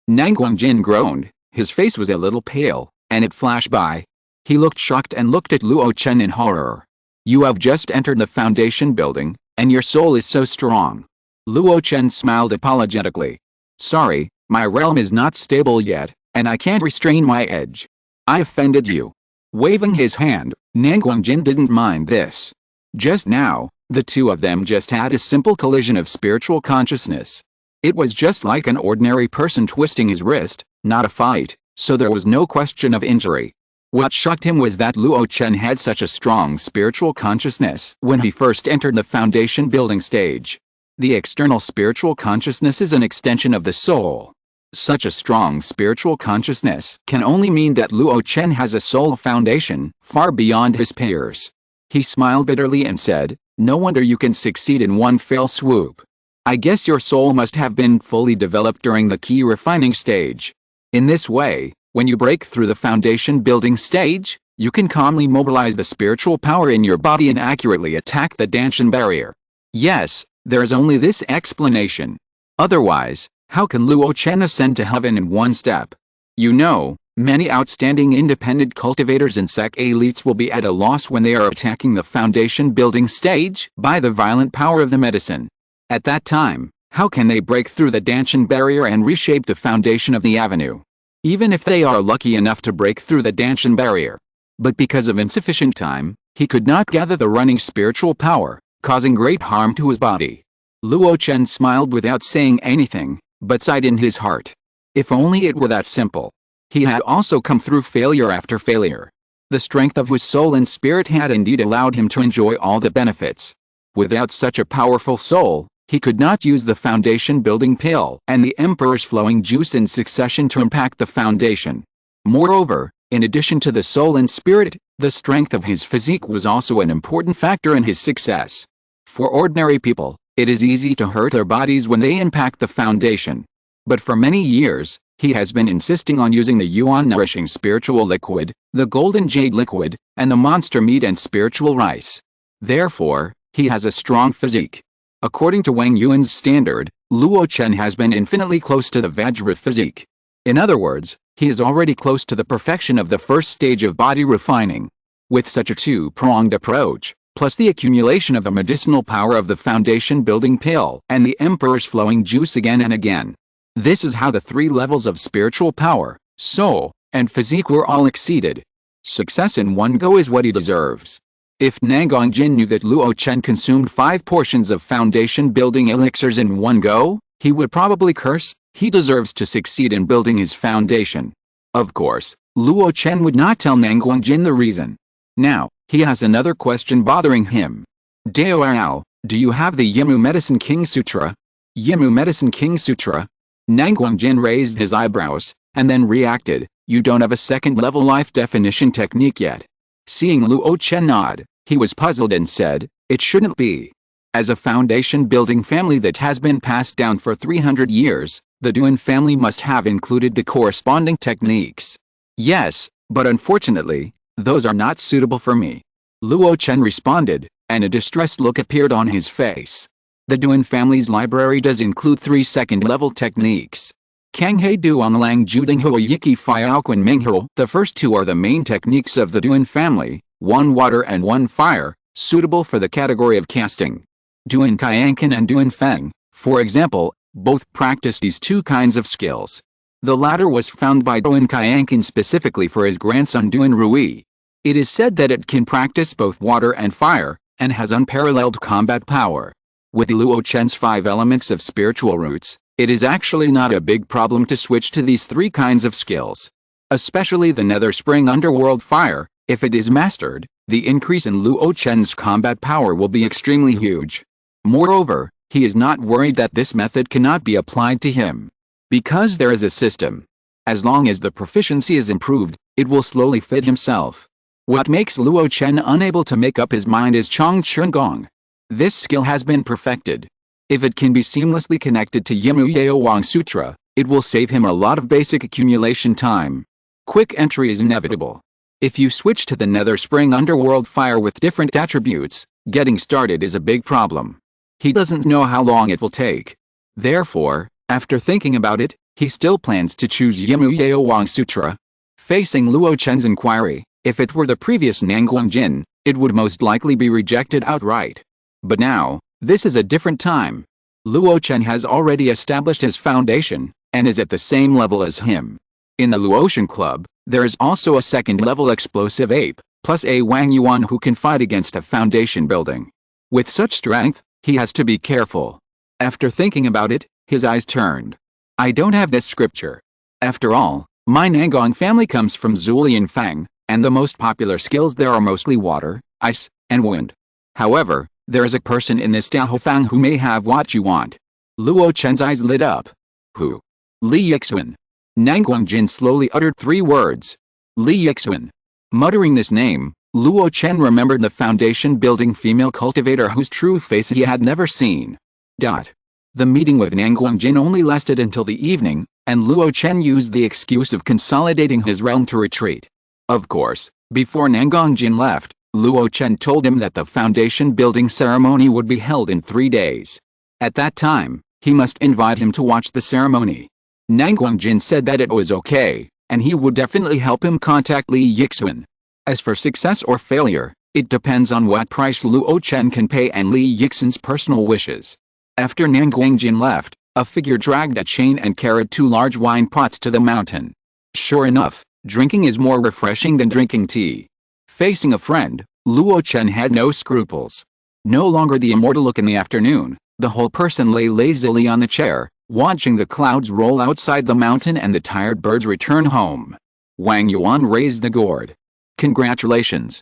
Nangong Jin groaned, his face was a little pale, and it flashed by. He looked shocked and looked at Luo Chen in horror. You have just entered the foundation building, and your soul is so strong. Luo Chen smiled apologetically. Sorry, my realm is not stable yet, and I can't restrain my edge. I offended you. Waving his hand, Nangong Jin didn't mind this. Just now, the two of them just had a simple collision of spiritual consciousness. It was just like an ordinary person twisting his wrist, not a fight, so there was no question of injury. What shocked him was that Luo Chen had such a strong spiritual consciousness when he first entered the foundation building stage. The external spiritual consciousness is an extension of the soul. Such a strong spiritual consciousness can only mean that Luo Chen has a soul foundation far beyond his peers. He smiled bitterly and said, "No wonder you can succeed in one fell swoop. I guess your soul must have been fully developed during the key refining stage. In this way, when you break through the foundation building stage, you can calmly mobilize the spiritual power in your body and accurately attack the Danshan barrier." Yes, there is only this explanation. Otherwise, how can Luo Chen ascend to heaven in one step? You know, many outstanding independent cultivators and sect elites will be at a loss when they are attacking the foundation building stage by the violent power of the medicine. At that time, how can they break through the Danshan barrier and reshape the foundation of the avenue? Even if they are lucky enough to break through the Danshan barrier. But because of insufficient time, he could not gather the running spiritual power, causing great harm to his body. Luo Chen smiled without saying anything, but sighed in his heart. If only it were that simple. He had also come through failure after failure. The strength of his soul and spirit had indeed allowed him to enjoy all the benefits. Without such a powerful soul, he could not use the foundation building pill and the emperor's flowing juice in succession to impact the foundation. Moreover, in addition to the soul and spirit, the strength of his physique was also an important factor in his success. For ordinary people, it is easy to hurt their bodies when they impact the foundation. But for many years, he has been insisting on using the Yuan nourishing spiritual liquid, the golden jade liquid, and the monster meat and spiritual rice. Therefore, he has a strong physique. According to Wang Yuan's standard, Luo Chen has been infinitely close to the Vajra physique. In other words, he is already close to the perfection of the first stage of body refining. With such a two-pronged approach, plus the accumulation of the medicinal power of the foundation building pill and the emperor's flowing juice again and again. This is how the three levels of spiritual power, soul, and physique were all exceeded. Success in one go is what he deserves. If Nangongjin knew that Luo Chen consumed 5 portions of foundation building elixirs in one go, he would probably curse. He deserves to succeed in building his foundation. Of course, Luo Chen would not tell Nangongjin the reason. Now, he has another question bothering him. Dao, do you have the Yimu Medicine King Sutra? Yimu Medicine King Sutra? Nangongjin raised his eyebrows, and then reacted, you don't have a second-level life definition technique yet. Seeing Luo Chen nod, he was puzzled and said, it shouldn't be. As a foundation-building family that has been passed down for 300 years, the Duan family must have included the corresponding techniques. Yes, but unfortunately, those are not suitable for me. Luo Chen responded, and a distressed look appeared on his face. The Duan family's library does include 3 second-level techniques. Kanghe Duan Lang Juding Huo Yiki Fiaoquan Minghuo. The first 2 are the main techniques of the Duan family, 1 water and 1 fire, suitable for the category of casting. Duan Kaiankan and Duan Feng, for example, both practice these 2 kinds of skills. The latter was found by Duan Kaiankan specifically for his grandson Duan Rui. It is said that it can practice both water and fire, and has unparalleled combat power. With Luo Chen's 5 elements of spiritual roots, it is actually not a big problem to switch to these 3 kinds of skills. Especially the Nether Spring Underworld Fire, if it is mastered, the increase in Luo Chen's combat power will be extremely huge. Moreover, he is not worried that this method cannot be applied to him. Because there is a system. As long as the proficiency is improved, it will slowly fit himself. What makes Luo Chen unable to make up his mind is Chong Chun Gong. This skill has been perfected. If it can be seamlessly connected to Yimu Yao Wang Sutra, it will save him a lot of basic accumulation time. Quick entry is inevitable. If you switch to the Nether Spring Underworld Fire with different attributes, getting started is a big problem. He doesn't know how long it will take. Therefore, after thinking about it, he still plans to choose Yimu Yao Wang Sutra. Facing Luo Chen's inquiry, if it were the previous Nangongjin, it would most likely be rejected outright. But now, this is a different time. Luo Chen has already established his foundation, and is at the same level as him. In the Luotian Club, there is also a second-level explosive ape, plus a Wang Yuan who can fight against a foundation building. With such strength, he has to be careful. After thinking about it, his eyes turned. I don't have this scripture. After all, my Nangong family comes from Zulian Fang, and the most popular skills there are mostly water, ice, and wind. However, there is a person in this Dao Fang who may have what you want. Luo Chen's eyes lit up. Who? Li Yixuan. Nangongjin slowly uttered 3 words. Li Yixuan. Muttering this name, Luo Chen remembered the foundation-building female cultivator whose true face he had never seen. The meeting with Nangongjin only lasted until the evening, and Luo Chen used the excuse of consolidating his realm to retreat. Of course, before Nangongjin left, Luo Chen told him that the foundation-building ceremony would be held in 3 days. At that time, he must invite him to watch the ceremony. Nangongjin said that it was okay, and he would definitely help him contact Li Yixuan. As for success or failure, it depends on what price Luo Chen can pay and Li Yixuan's personal wishes. After Nangongjin left, a figure dragged a chain and carried 2 large wine pots to the mountain. Sure enough, drinking is more refreshing than drinking tea. Facing a friend, Luo Chen had no scruples. No longer the immortal look in the afternoon, the whole person lay lazily on the chair, watching the clouds roll outside the mountain and the tired birds return home. Wang Yuan raised the gourd. Congratulations.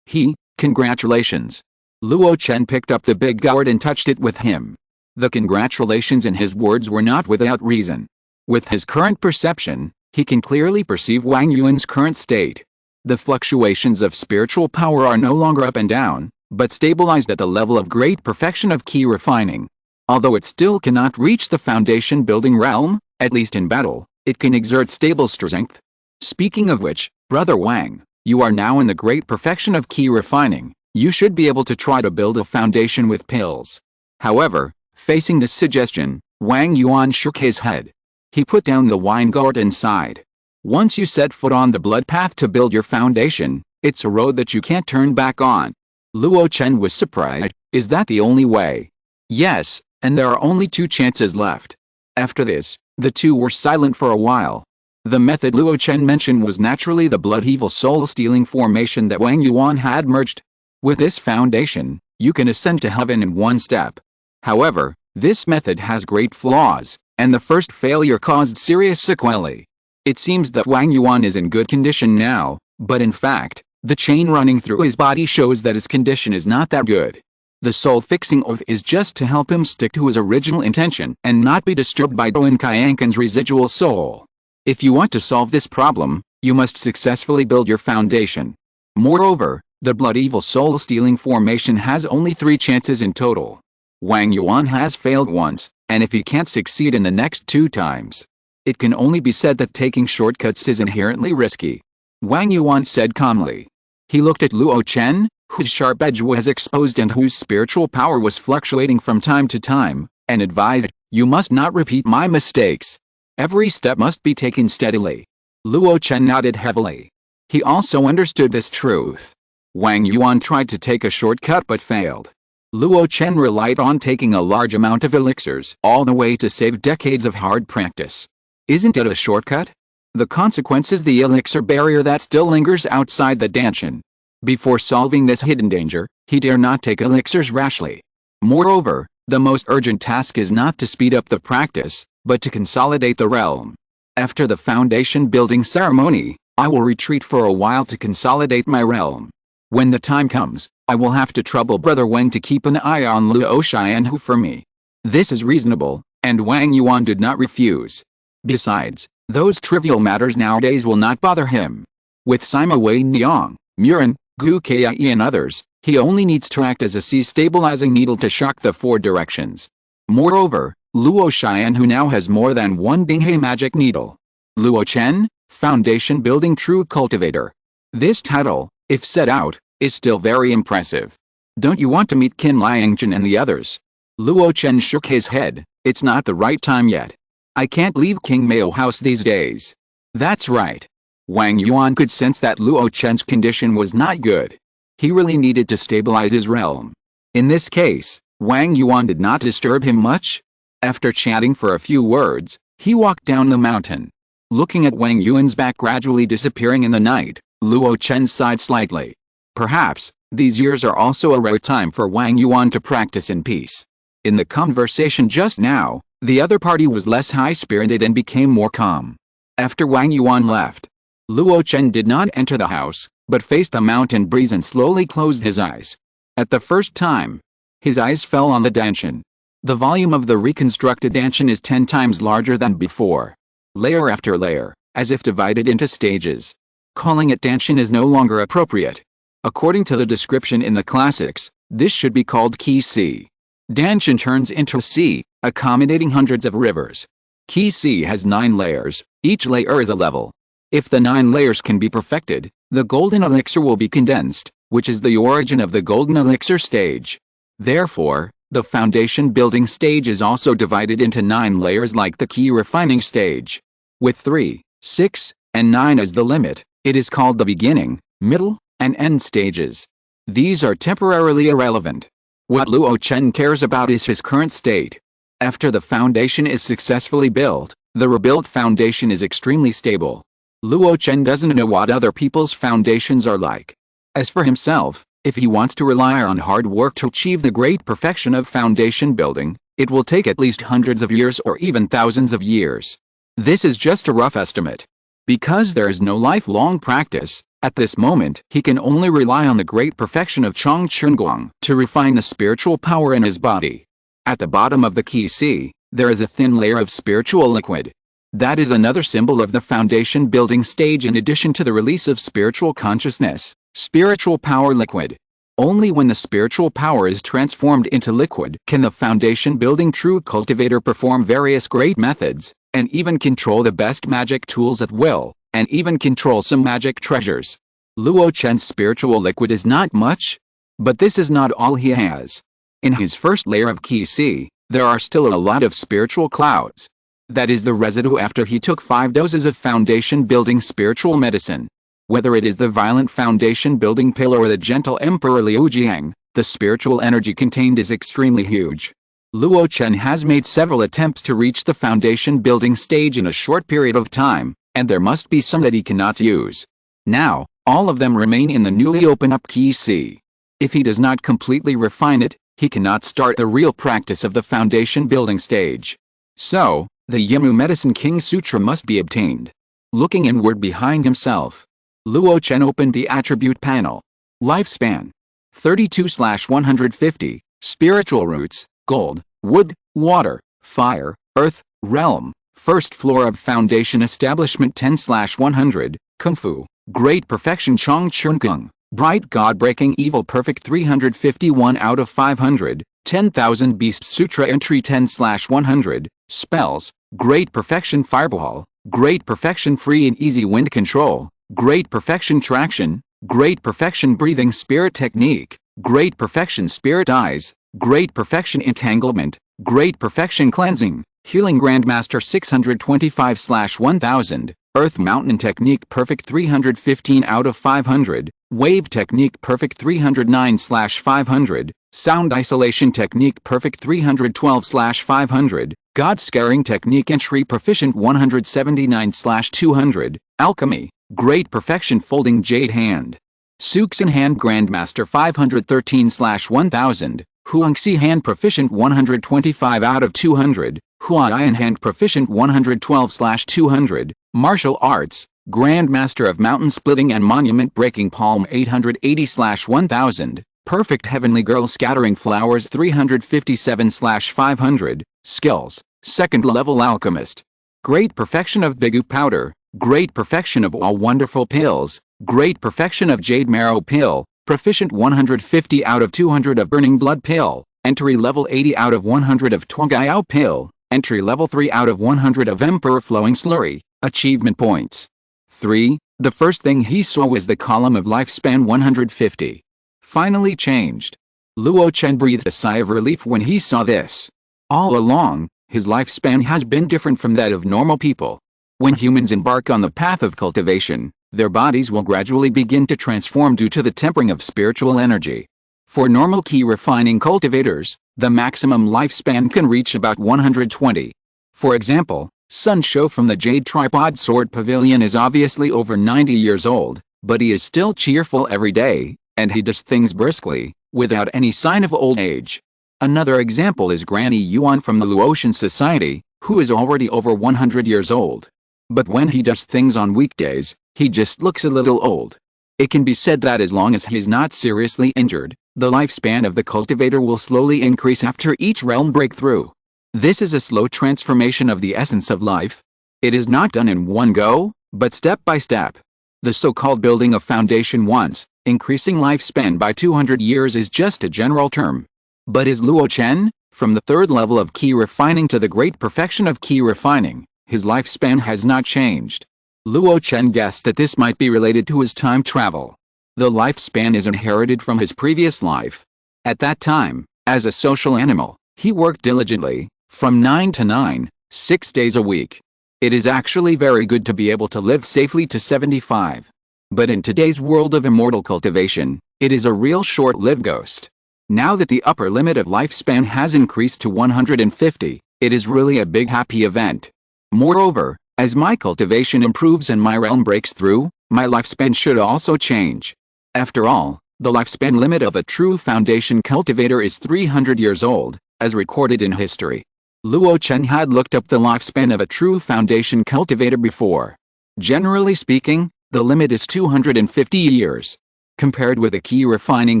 Congratulations. Luo Chen picked up the big gourd and touched it with him. The congratulations in his words were not without reason. With his current perception, he can clearly perceive Wang Yuan's current state. The fluctuations of spiritual power are no longer up and down, but stabilized at the level of great perfection of key refining. Although it still cannot reach the foundation-building realm, at least in battle, it can exert stable strength. Speaking of which, Brother Wang, you are now in the great perfection of key refining. You should be able to try to build a foundation with pills. However, facing this suggestion, Wang Yuan shook his head. He put down the wine gourd and sighed. Once you set foot on the blood path to build your foundation, it's a road that you can't turn back on. Luo Chen was surprised. Is that the only way? Yes, and there are only 2 chances left. After this, the 2 were silent for a while. The method Luo Chen mentioned was naturally the blood evil soul-stealing formation that Wang Yuan had merged. With this foundation, you can ascend to heaven in one step. However, this method has great flaws, and the first failure caused serious sequelae. It seems that Wang Yuan is in good condition now, but in fact, the chain running through his body shows that his condition is not that good. The soul-fixing oath is just to help him stick to his original intention and not be disturbed by Doan Kyankan's residual soul. If you want to solve this problem, you must successfully build your foundation. Moreover, the blood evil soul-stealing formation has only 3 chances in total. Wang Yuan has failed once, and if he can't succeed in the next 2 times, it can only be said that taking shortcuts is inherently risky. Wang Yuan said calmly. He looked at Luo Chen, whose sharp edge was exposed and whose spiritual power was fluctuating from time to time, and advised, "You must not repeat my mistakes. Every step must be taken steadily." Luo Chen nodded heavily. He also understood this truth. Wang Yuan tried to take a shortcut but failed. Luo Chen relied on taking a large amount of elixirs all the way to save decades of hard practice. Isn't it a shortcut? The consequence is the elixir barrier that still lingers outside the Danshan. Before solving this hidden danger, he dare not take elixirs rashly. Moreover, the most urgent task is not to speed up the practice, but to consolidate the realm. After the foundation building ceremony, I will retreat for a while to consolidate my realm. When the time comes, I will have to trouble Brother Wang to keep an eye on Luo Xianhu for me. This is reasonable, and Wang Yuan did not refuse. Besides, those trivial matters nowadays will not bother him. With Sima Wei Niang, Murin, Gu Kai and others, he only needs to act as a sea-stabilizing needle to shock the 4 directions. Moreover, Luo Xianhu now has more than 1 Dinghe magic needle. Luo Chen, Foundation Building True Cultivator. This title, if set out, is still very impressive. Don't you want to meet Qin Liangchen and the others? Luo Chen shook his head. It's not the right time yet. I can't leave King Mao House these days. That's right. Wang Yuan could sense that Luo Chen's condition was not good. He really needed to stabilize his realm. In this case, Wang Yuan did not disturb him much. After chatting for a few words, he walked down the mountain. Looking at Wang Yuan's back gradually disappearing in the night, Luo Chen sighed slightly. Perhaps, these years are also a rare time for Wang Yuan to practice in peace. In the conversation just now, the other party was less high-spirited and became more calm. After Wang Yuan left, Luo Chen did not enter the house, but faced the mountain breeze and slowly closed his eyes. At the first time, his eyes fell on the Danshan. The volume of the reconstructed Danshan is 10 times larger than before. Layer after layer, as if divided into stages. Calling it Danshan is no longer appropriate. According to the description in the classics, this should be called Qi. Danshan turns into a sea, accommodating hundreds of rivers. Qi has 9 layers, each layer is a level. If the 9 layers can be perfected, the golden elixir will be condensed, which is the origin of the golden elixir stage. Therefore, the foundation building stage is also divided into 9 layers like the Qi refining stage. With 3, 6, and 9 as the limit, it is called the beginning, middle, and end stages. These are temporarily irrelevant. What Luo Chen cares about is his current state. After the foundation is successfully built, the rebuilt foundation is extremely stable. Luo Chen doesn't know what other people's foundations are like. As for himself, if he wants to rely on hard work to achieve the great perfection of foundation building, it will take at least hundreds of years or even thousands of years. This is just a rough estimate. Because there is no lifelong practice, at this moment he can only rely on the great perfection of Chong Chunguang to refine the spiritual power in his body. At the bottom of the Qi, there is a thin layer of spiritual liquid. That is another symbol of the foundation building stage in addition to the release of spiritual consciousness, spiritual power liquid. Only when the spiritual power is transformed into liquid can the foundation building true cultivator perform various great methods, and even control the best magic tools at will, and even control some magic treasures. Luo Chen's spiritual liquid is not much, but this is not all he has. In his first layer of Qi, there are still a lot of spiritual clouds. That is the residue after he took 5 doses of foundation building spiritual medicine. Whether it is the violent foundation building pill or the gentle Emperor Liu Jiang, the spiritual energy contained is extremely huge. Luo Chen has made several attempts to reach the foundation building stage in a short period of time, and there must be some that he cannot use. Now, all of them remain in the newly opened up key C. If he does not completely refine it, he cannot start the real practice of the foundation building stage. So, the Yimu Medicine King Sutra must be obtained. Looking inward behind himself, Luo Chen opened the attribute panel. Lifespan 32/150, spiritual roots, gold, wood, water, fire, earth, realm, first floor of foundation establishment 10/100, kung fu, great perfection Chong Chun Kung, bright god breaking evil perfect 351 out of 500, 10,000 beast sutra entry 10/100, spells, great perfection fireball, great perfection free and easy wind control, great perfection traction, great perfection breathing spirit technique, great perfection spirit eyes, great perfection entanglement, great perfection cleansing, healing grandmaster 625/1000, earth mountain technique perfect 315 out of 500, wave technique perfect 309/500, sound isolation technique perfect 312/500, god scaring technique entry proficient 179/200, alchemy, great perfection folding jade hand, Suxin hand grandmaster 513/1000, Huangxi hand proficient 125 out of 200, Huaiyan hand proficient 112/200, martial arts, grandmaster of mountain splitting and monument breaking palm 880/1000, perfect heavenly girl scattering flowers 357/500, skills, second level alchemist, great perfection of Bigu powder, great perfection of all wonderful pills, great perfection of jade marrow pill, proficient 150 out of 200 of burning blood pill, entry level 80 out of 100 of Tuangayao pill, entry level 3 out of 100 of emperor flowing slurry, achievement points. 3. The first thing he saw was the column of lifespan 150. Finally changed. Luo Chen breathed a sigh of relief when he saw this. All along, his lifespan has been different from that of normal people. When humans embark on the path of cultivation, their bodies will gradually begin to transform due to the tempering of spiritual energy. For normal key refining cultivators, the maximum lifespan can reach about 120. For example, Sun Shou from the Jade Tripod Sword Pavilion is obviously over 90 years old, but he is still cheerful every day, and he does things briskly, without any sign of old age. Another example is Granny Yuan from the Luo Chen Society, who is already over 100 years old. But when he does things on weekdays, he just looks a little old. It can be said that as long as he is not seriously injured, the lifespan of the cultivator will slowly increase after each realm breakthrough. This is a slow transformation of the essence of life. It is not done in one go, but step by step. The so-called building of foundation once, increasing lifespan by 200 years is just a general term. But is Luo Chen, from the third level of key refining to the great perfection of key refining, his lifespan has not changed. Luo Chen guessed that this might be related to his time travel. The lifespan is inherited from his previous life. At that time, as a social animal, he worked diligently, from 9 to 9, 6 days a week. It is actually very good to be able to live safely to 75. But in today's world of immortal cultivation, it is a real short-lived ghost. Now that the upper limit of lifespan has increased to 150, it is really a big happy event. Moreover, as my cultivation improves and my realm breaks through, my lifespan should also change. After all, the lifespan limit of a true foundation cultivator is 300 years old, as recorded in history. Luo Chen had looked up the lifespan of a true foundation cultivator before. Generally speaking, the limit is 250 years. Compared with a key refining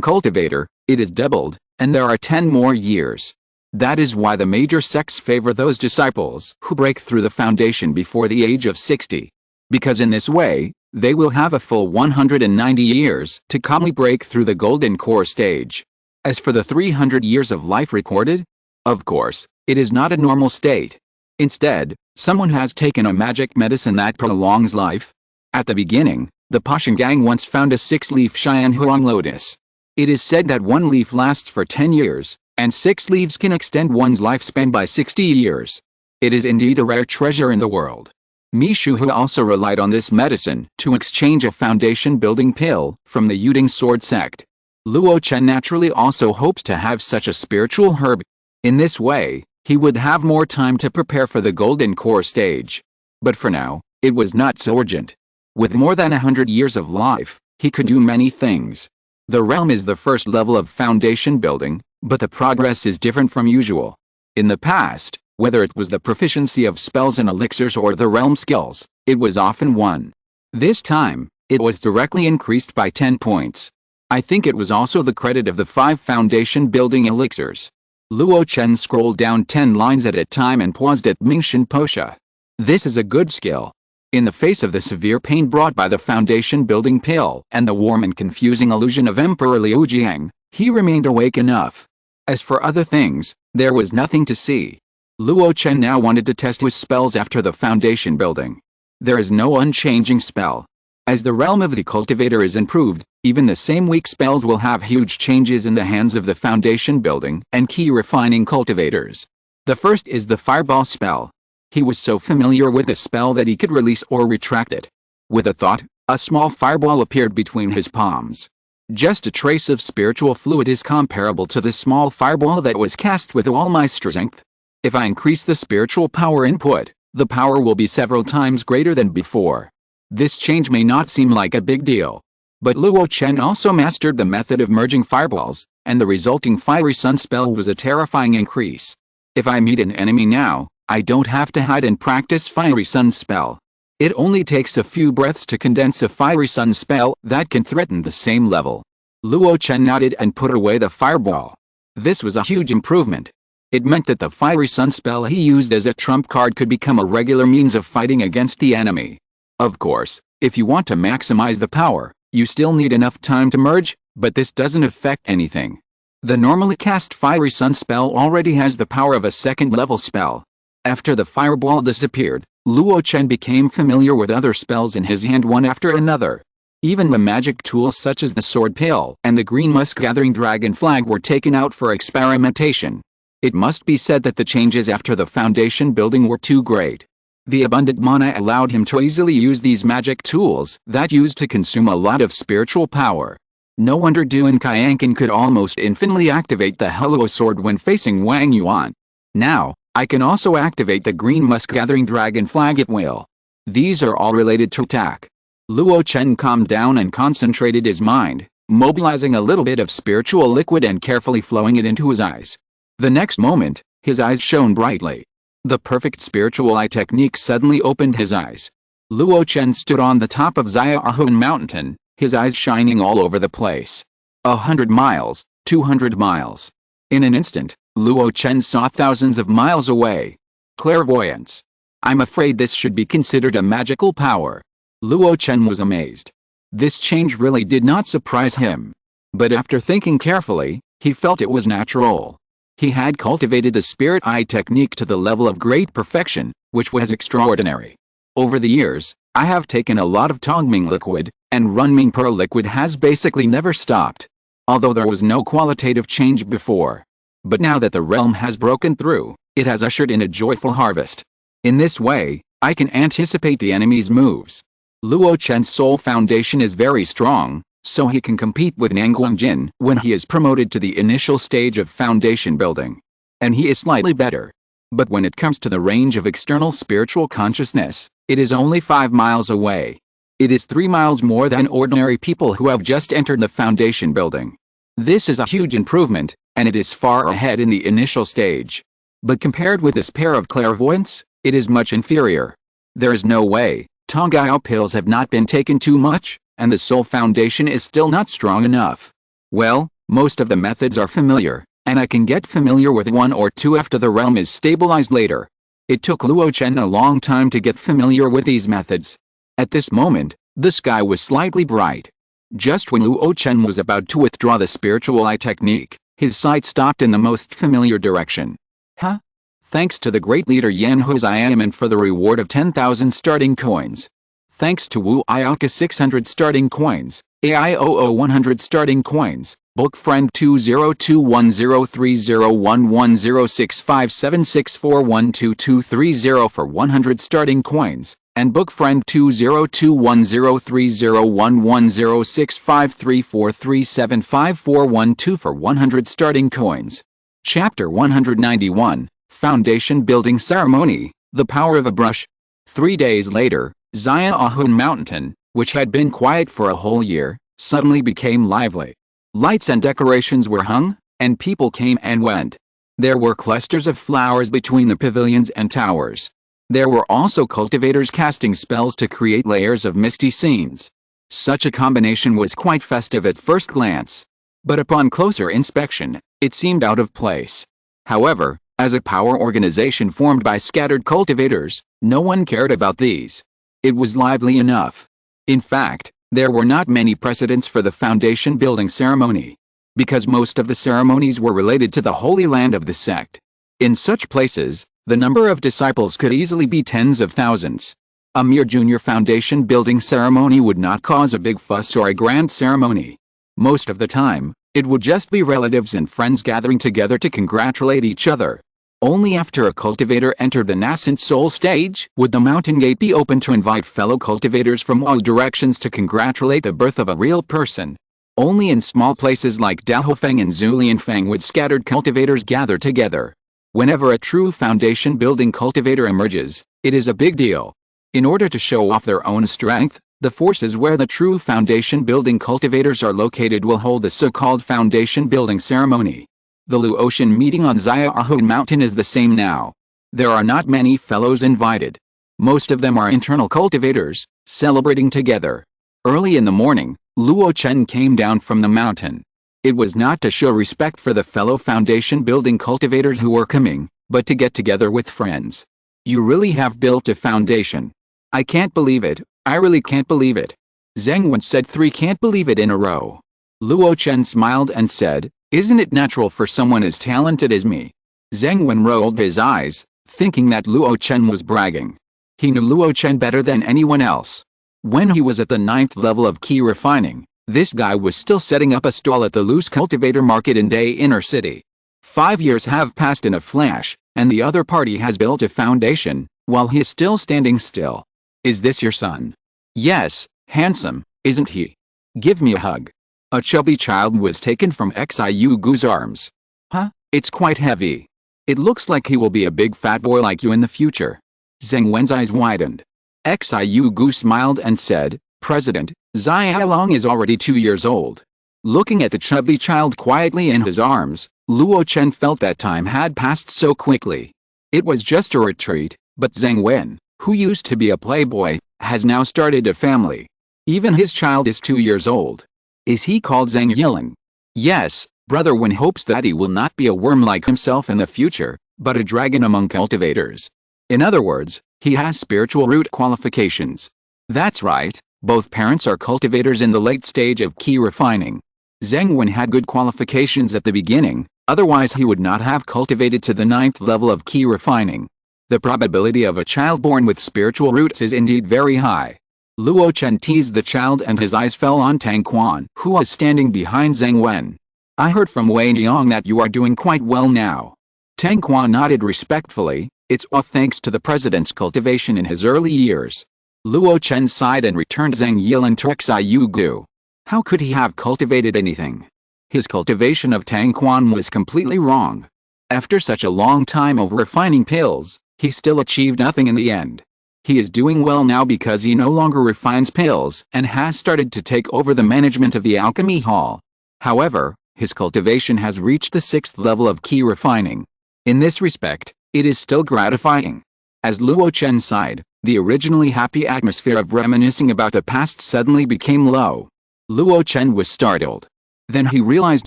cultivator, it is doubled, and there are 10 more years. That is why the major sects favor those disciples who break through the foundation before the age of 60. Because in this way, they will have a full 190 years to calmly break through the golden core stage. As for the 300 years of life recorded, of course, it is not a normal state. Instead, someone has taken a magic medicine that prolongs life. At the beginning, the Pashan gang once found a 6-leaf Cheyenne Huang lotus. It is said that one leaf lasts for 10 years, and 6 leaves can extend one's lifespan by 60 years. It is indeed a rare treasure in the world. Mi Shuhu also relied on this medicine to exchange a foundation-building pill from the Yuding sword sect. Luo Chen naturally also hopes to have such a spiritual herb. In this way, he would have more time to prepare for the golden core stage. But for now, It was not so urgent. With more than 100 years of life, he could do many things. The realm is the first level of foundation building, but the progress is different from usual. In the past, whether it was the proficiency of spells and elixirs or the realm skills, it was often 1. This time, it was directly increased by 10 points. I think it was also the credit of the 5 foundation building elixirs. Luo Chen scrolled down 10 lines at a time and paused at Mingshan Posha. This is a good skill. In the face of the severe pain brought by the foundation building pill and the warm and confusing illusion of Emperor Liu Jiang, he remained awake enough. As for other things, there was nothing to see. Luo Chen now wanted to test his spells after the foundation building. There is no unchanging spell. As the realm of the cultivator is improved, even the same weak spells will have huge changes in the hands of the foundation building and key refining cultivators. The first is the fireball spell. He was so familiar with the spell that he could release or retract it. With a thought, a small fireball appeared between his palms. Just a trace of spiritual fluid is comparable to the small fireball that was cast with all my strength. If I increase the spiritual power input, the power will be several times greater than before. This change may not seem like a big deal. But Luo Chen also mastered the method of merging fireballs, and the resulting fiery sun spell was a terrifying increase. If I meet an enemy now, I don't have to hide and practice fiery sun spell. It only takes a few breaths to condense a fiery sun spell that can threaten the same level. Luo Chen nodded and put away the fireball. This was a huge improvement. It meant that the fiery sun spell he used as a trump card could become a regular means of fighting against the enemy. Of course, if you want to maximize the power, you still need enough time to merge, but this doesn't affect anything. The normally cast fiery sun spell already has the power of a second level spell. After the fireball disappeared, Luo Chen became familiar with other spells in his hand one after another. Even the magic tools such as the sword pill and the green musk gathering dragon flag were taken out for experimentation. It must be said that the changes after the foundation building were too great. The abundant mana allowed him to easily use these magic tools that used to consume a lot of spiritual power. No wonder Duan Qianqin could almost infinitely activate the Hello Sword when facing Wang Yuan. Now, I can also activate the green musk gathering dragon flag at will. These are all related to attack. Luo Chen calmed down and concentrated his mind, mobilizing a little bit of spiritual liquid and carefully flowing it into his eyes. The next moment, his eyes shone brightly. The perfect spiritual eye technique suddenly opened his eyes. Luo Chen stood on the top of Xiaohun Mountain, his eyes shining all over the place. 100 miles, 200 miles. In an instant, Luo Chen saw thousands of miles away. Clairvoyance. I'm afraid this should be considered a magical power. Luo Chen was amazed. This change really did not surprise him. But after thinking carefully, he felt it was natural. He had cultivated the spirit eye technique to the level of great perfection, which was extraordinary. Over the years, I have taken a lot of Tongming liquid, and Runming Pearl liquid has basically never stopped. Although there was no qualitative change before. But now that the realm has broken through, it has ushered in a joyful harvest. In this way, I can anticipate the enemy's moves. Luo Chen's soul foundation is very strong, so he can compete with Nanguangjin when he is promoted to the initial stage of foundation building. And he is slightly better. But when it comes to the range of external spiritual consciousness, it is only 5 miles away. It is 3 miles more than ordinary people who have just entered the foundation building. This is a huge improvement, and it is far ahead in the initial stage. But compared with this pair of clairvoyants, it is much inferior. There is no way. Zongmiao pills have not been taken too much, and the soul foundation is still not strong enough. Well, most of the methods are familiar, and I can get familiar with 1 or 2 after the realm is stabilized later. It took Luo Chen a long time to get familiar with these methods. At this moment, the sky was slightly bright. Just when Luo Chen was about to withdraw the spiritual eye technique, his sight stopped in the most familiar direction. Huh? Thanks to the great leader Yan Hu's I am in for the reward of 10,000 starting coins. Thanks to Wu Ioka 600 starting coins, AIOO 100 starting coins, Book Friend 202103011065764122230 for 100 starting coins, and Book Friend 202103011065343754112 for 100 starting coins. Chapter 191, Foundation Building Ceremony, The Power of a Brush. 3 days later, Xiaohun Mountain, which had been quiet for a whole year, suddenly became lively. Lights and decorations were hung, and people came and went. There were clusters of flowers between the pavilions and towers. There were also cultivators casting spells to create layers of misty scenes. Such a combination was quite festive at first glance. But upon closer inspection, it seemed out of place. However, as a power organization formed by scattered cultivators, no one cared about these. It was lively enough. In fact, there were not many precedents for the foundation building ceremony, because most of the ceremonies were related to the Holy Land of the sect. In such places, the number of disciples could easily be tens of thousands. A mere junior foundation building ceremony would not cause a big fuss or a grand ceremony. Most of the time, it would just be relatives and friends gathering together to congratulate each other. Only after a cultivator entered the nascent soul stage would the mountain gate be open to invite fellow cultivators from all directions to congratulate the birth of a real person. Only in small places like Daofeng and Zulianfeng would scattered cultivators gather together. Whenever a true foundation building cultivator emerges, it is a big deal. In order to show off their own strength, the forces where the true foundation building cultivators are located will hold the so-called foundation building ceremony. The Luo Chen meeting on Xiaohun Mountain is the same now. There are not many fellows invited. Most of them are internal cultivators, celebrating together. Early in the morning, Luo Chen came down from the mountain. It was not to show respect for the fellow foundation building cultivators who were coming, but to get together with friends. You really have built a foundation. I can't believe it, I really can't believe it. Zheng Wen said 3 can't believe it in a row. Luo Chen smiled and said, isn't it natural for someone as talented as me? Zheng Wen rolled his eyes, thinking that Luo Chen was bragging. He knew Luo Chen better than anyone else. When he was at the 9th level of key refining, this guy was still setting up a stall at the loose cultivator market in Day Inner City. 5 years have passed in a flash, and the other party has built a foundation, while he is still standing still. Is this your son? Yes, handsome, isn't he? Give me a hug. A chubby child was taken from Xiu Gu's arms. Huh? It's quite heavy. It looks like he will be a big fat boy like you in the future. Zheng Wen's eyes widened. Xiu Gu smiled and said, President, Xiaolong is already 2 years old. Looking at the chubby child quietly in his arms, Luo Chen felt that time had passed so quickly. It was just a retreat, but Zheng Wen, who used to be a playboy, has now started a family. Even his child is 2 years old. Is he called Zheng Yilan? Yes, Brother Wen hopes that he will not be a worm like himself in the future, but a dragon among cultivators. In other words, he has spiritual root qualifications. That's right, both parents are cultivators in the late stage of key refining. Zheng Wen had good qualifications at the beginning, otherwise he would not have cultivated to the 9th level of key refining. The probability of a child born with spiritual roots is indeed very high. Luo Chen teased the child and his eyes fell on Tang Quan, who was standing behind Zheng Wen. I heard from Wei Niang that you are doing quite well now. Tang Quan nodded respectfully. It's all thanks to the president's cultivation in his early years. Luo Chen sighed and returned Zheng Yilan to Xiu Gu. How could he have cultivated anything? His cultivation of Tang Quan was completely wrong. After such a long time of refining pills, he still achieved nothing in the end. He is doing well now because he no longer refines pills and has started to take over the management of the alchemy hall. However, his cultivation has reached the 6th level of key refining. In this respect, it is still gratifying. As Luo Chen sighed, the originally happy atmosphere of reminiscing about the past suddenly became low. Luo Chen was startled. Then he realized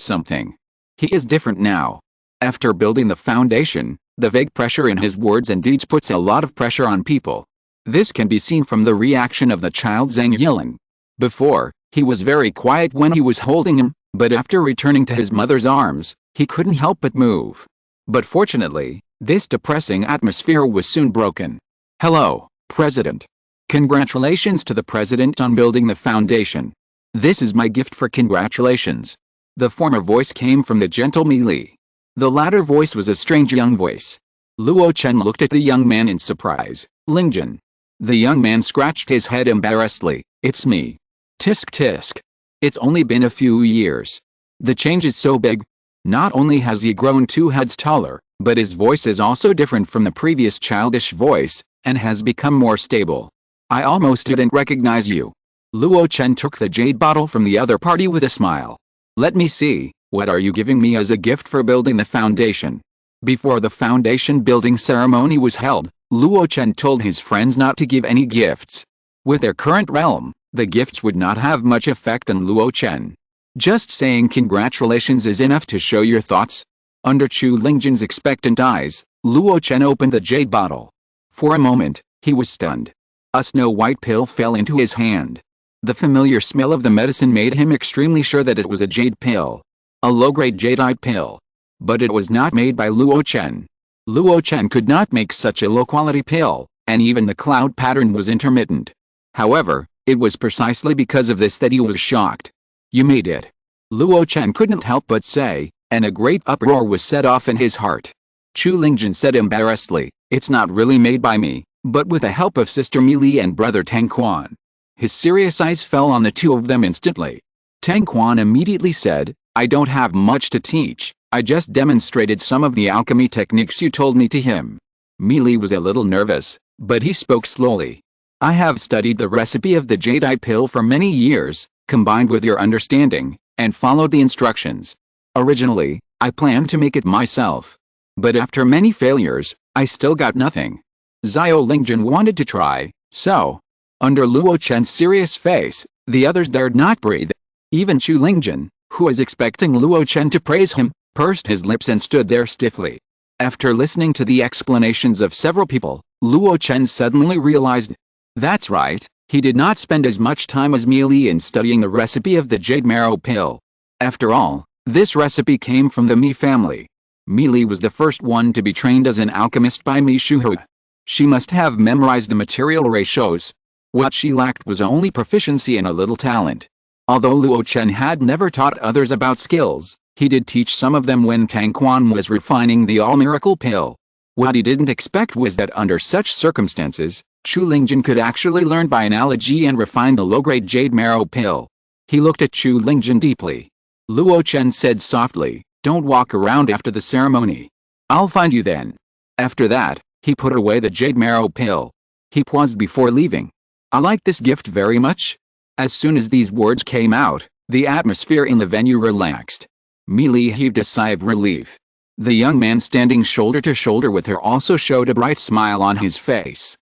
something. He is different now. After building the foundation, the vague pressure in his words and deeds puts a lot of pressure on people. This can be seen from the reaction of the child Zheng Yilan. Before, he was very quiet when he was holding him, but after returning to his mother's arms, he couldn't help but move. But fortunately, this depressing atmosphere was soon broken. Hello, President. Congratulations to the President on building the foundation. This is my gift for congratulations. The former voice came from the gentle Mi Li. The latter voice was a strange young voice. Luo Chen looked at the young man in surprise. Lingjun. The young man scratched his head embarrassedly. It's me. Tisk tisk. It's only been a few years. The change is so big. Not only has he grown 2 heads taller, but his voice is also different from the previous childish voice, and has become more stable. I almost didn't recognize you. Luo Chen took the jade bottle from the other party with a smile. Let me see, what are you giving me as a gift for building the foundation? Before the foundation building ceremony was held, Luo Chen told his friends not to give any gifts. With their current realm, the gifts would not have much effect on Luo Chen. Just saying congratulations is enough to show your thoughts. Under Chu Lingjin's expectant eyes, Luo Chen opened the jade bottle. For a moment, he was stunned. A snow-white pill fell into his hand. The familiar smell of the medicine made him extremely sure that it was a jade pill. A low-grade jadeite pill. But it was not made by Luo Chen. Luo Chen could not make such a low-quality pill, and even the cloud pattern was intermittent. However, it was precisely because of this that he was shocked. You made it. Luo Chen couldn't help but say, and a great uproar was set off in his heart. Chu Lingjin said embarrassedly, it's not really made by me, but with the help of Sister Mili and Brother Tang Quan. His serious eyes fell on the two of them instantly. Tang Quan immediately said, I don't have much to teach, I just demonstrated some of the alchemy techniques you told me to him. Mili was a little nervous, but he spoke slowly. I have studied the recipe of the jadeite pill for many years, combined with your understanding, and followed the instructions. Originally, I planned to make it myself. But after many failures, I still got nothing. Zhao Lingjin wanted to try, so. Under Luo Chen's serious face, the others dared not breathe. Even Chu Lingjin, who was expecting Luo Chen to praise him, pursed his lips and stood there stiffly. After listening to the explanations of several people, Luo Chen suddenly realized. That's right, he did not spend as much time as Mili in studying the recipe of the jade marrow pill. After all, this recipe came from the Mi family. Mili was the first one to be trained as an alchemist by Mi Shuhui. She must have memorized the material ratios. What she lacked was only proficiency and a little talent. Although Luo Chen had never taught others about skills, he did teach some of them when Tang Quan was refining the all-miracle pill. What he didn't expect was that under such circumstances, Chu Lingjin could actually learn by analogy and refine the low-grade jade marrow pill. He looked at Chu Lingjin deeply. Luo Chen said softly, don't walk around after the ceremony. I'll find you then. After that, he put away the jade marrow pill. He paused before leaving. I like this gift very much. As soon as these words came out, the atmosphere in the venue relaxed. Mili heaved a sigh of relief. The young man standing shoulder to shoulder with her also showed a bright smile on his face.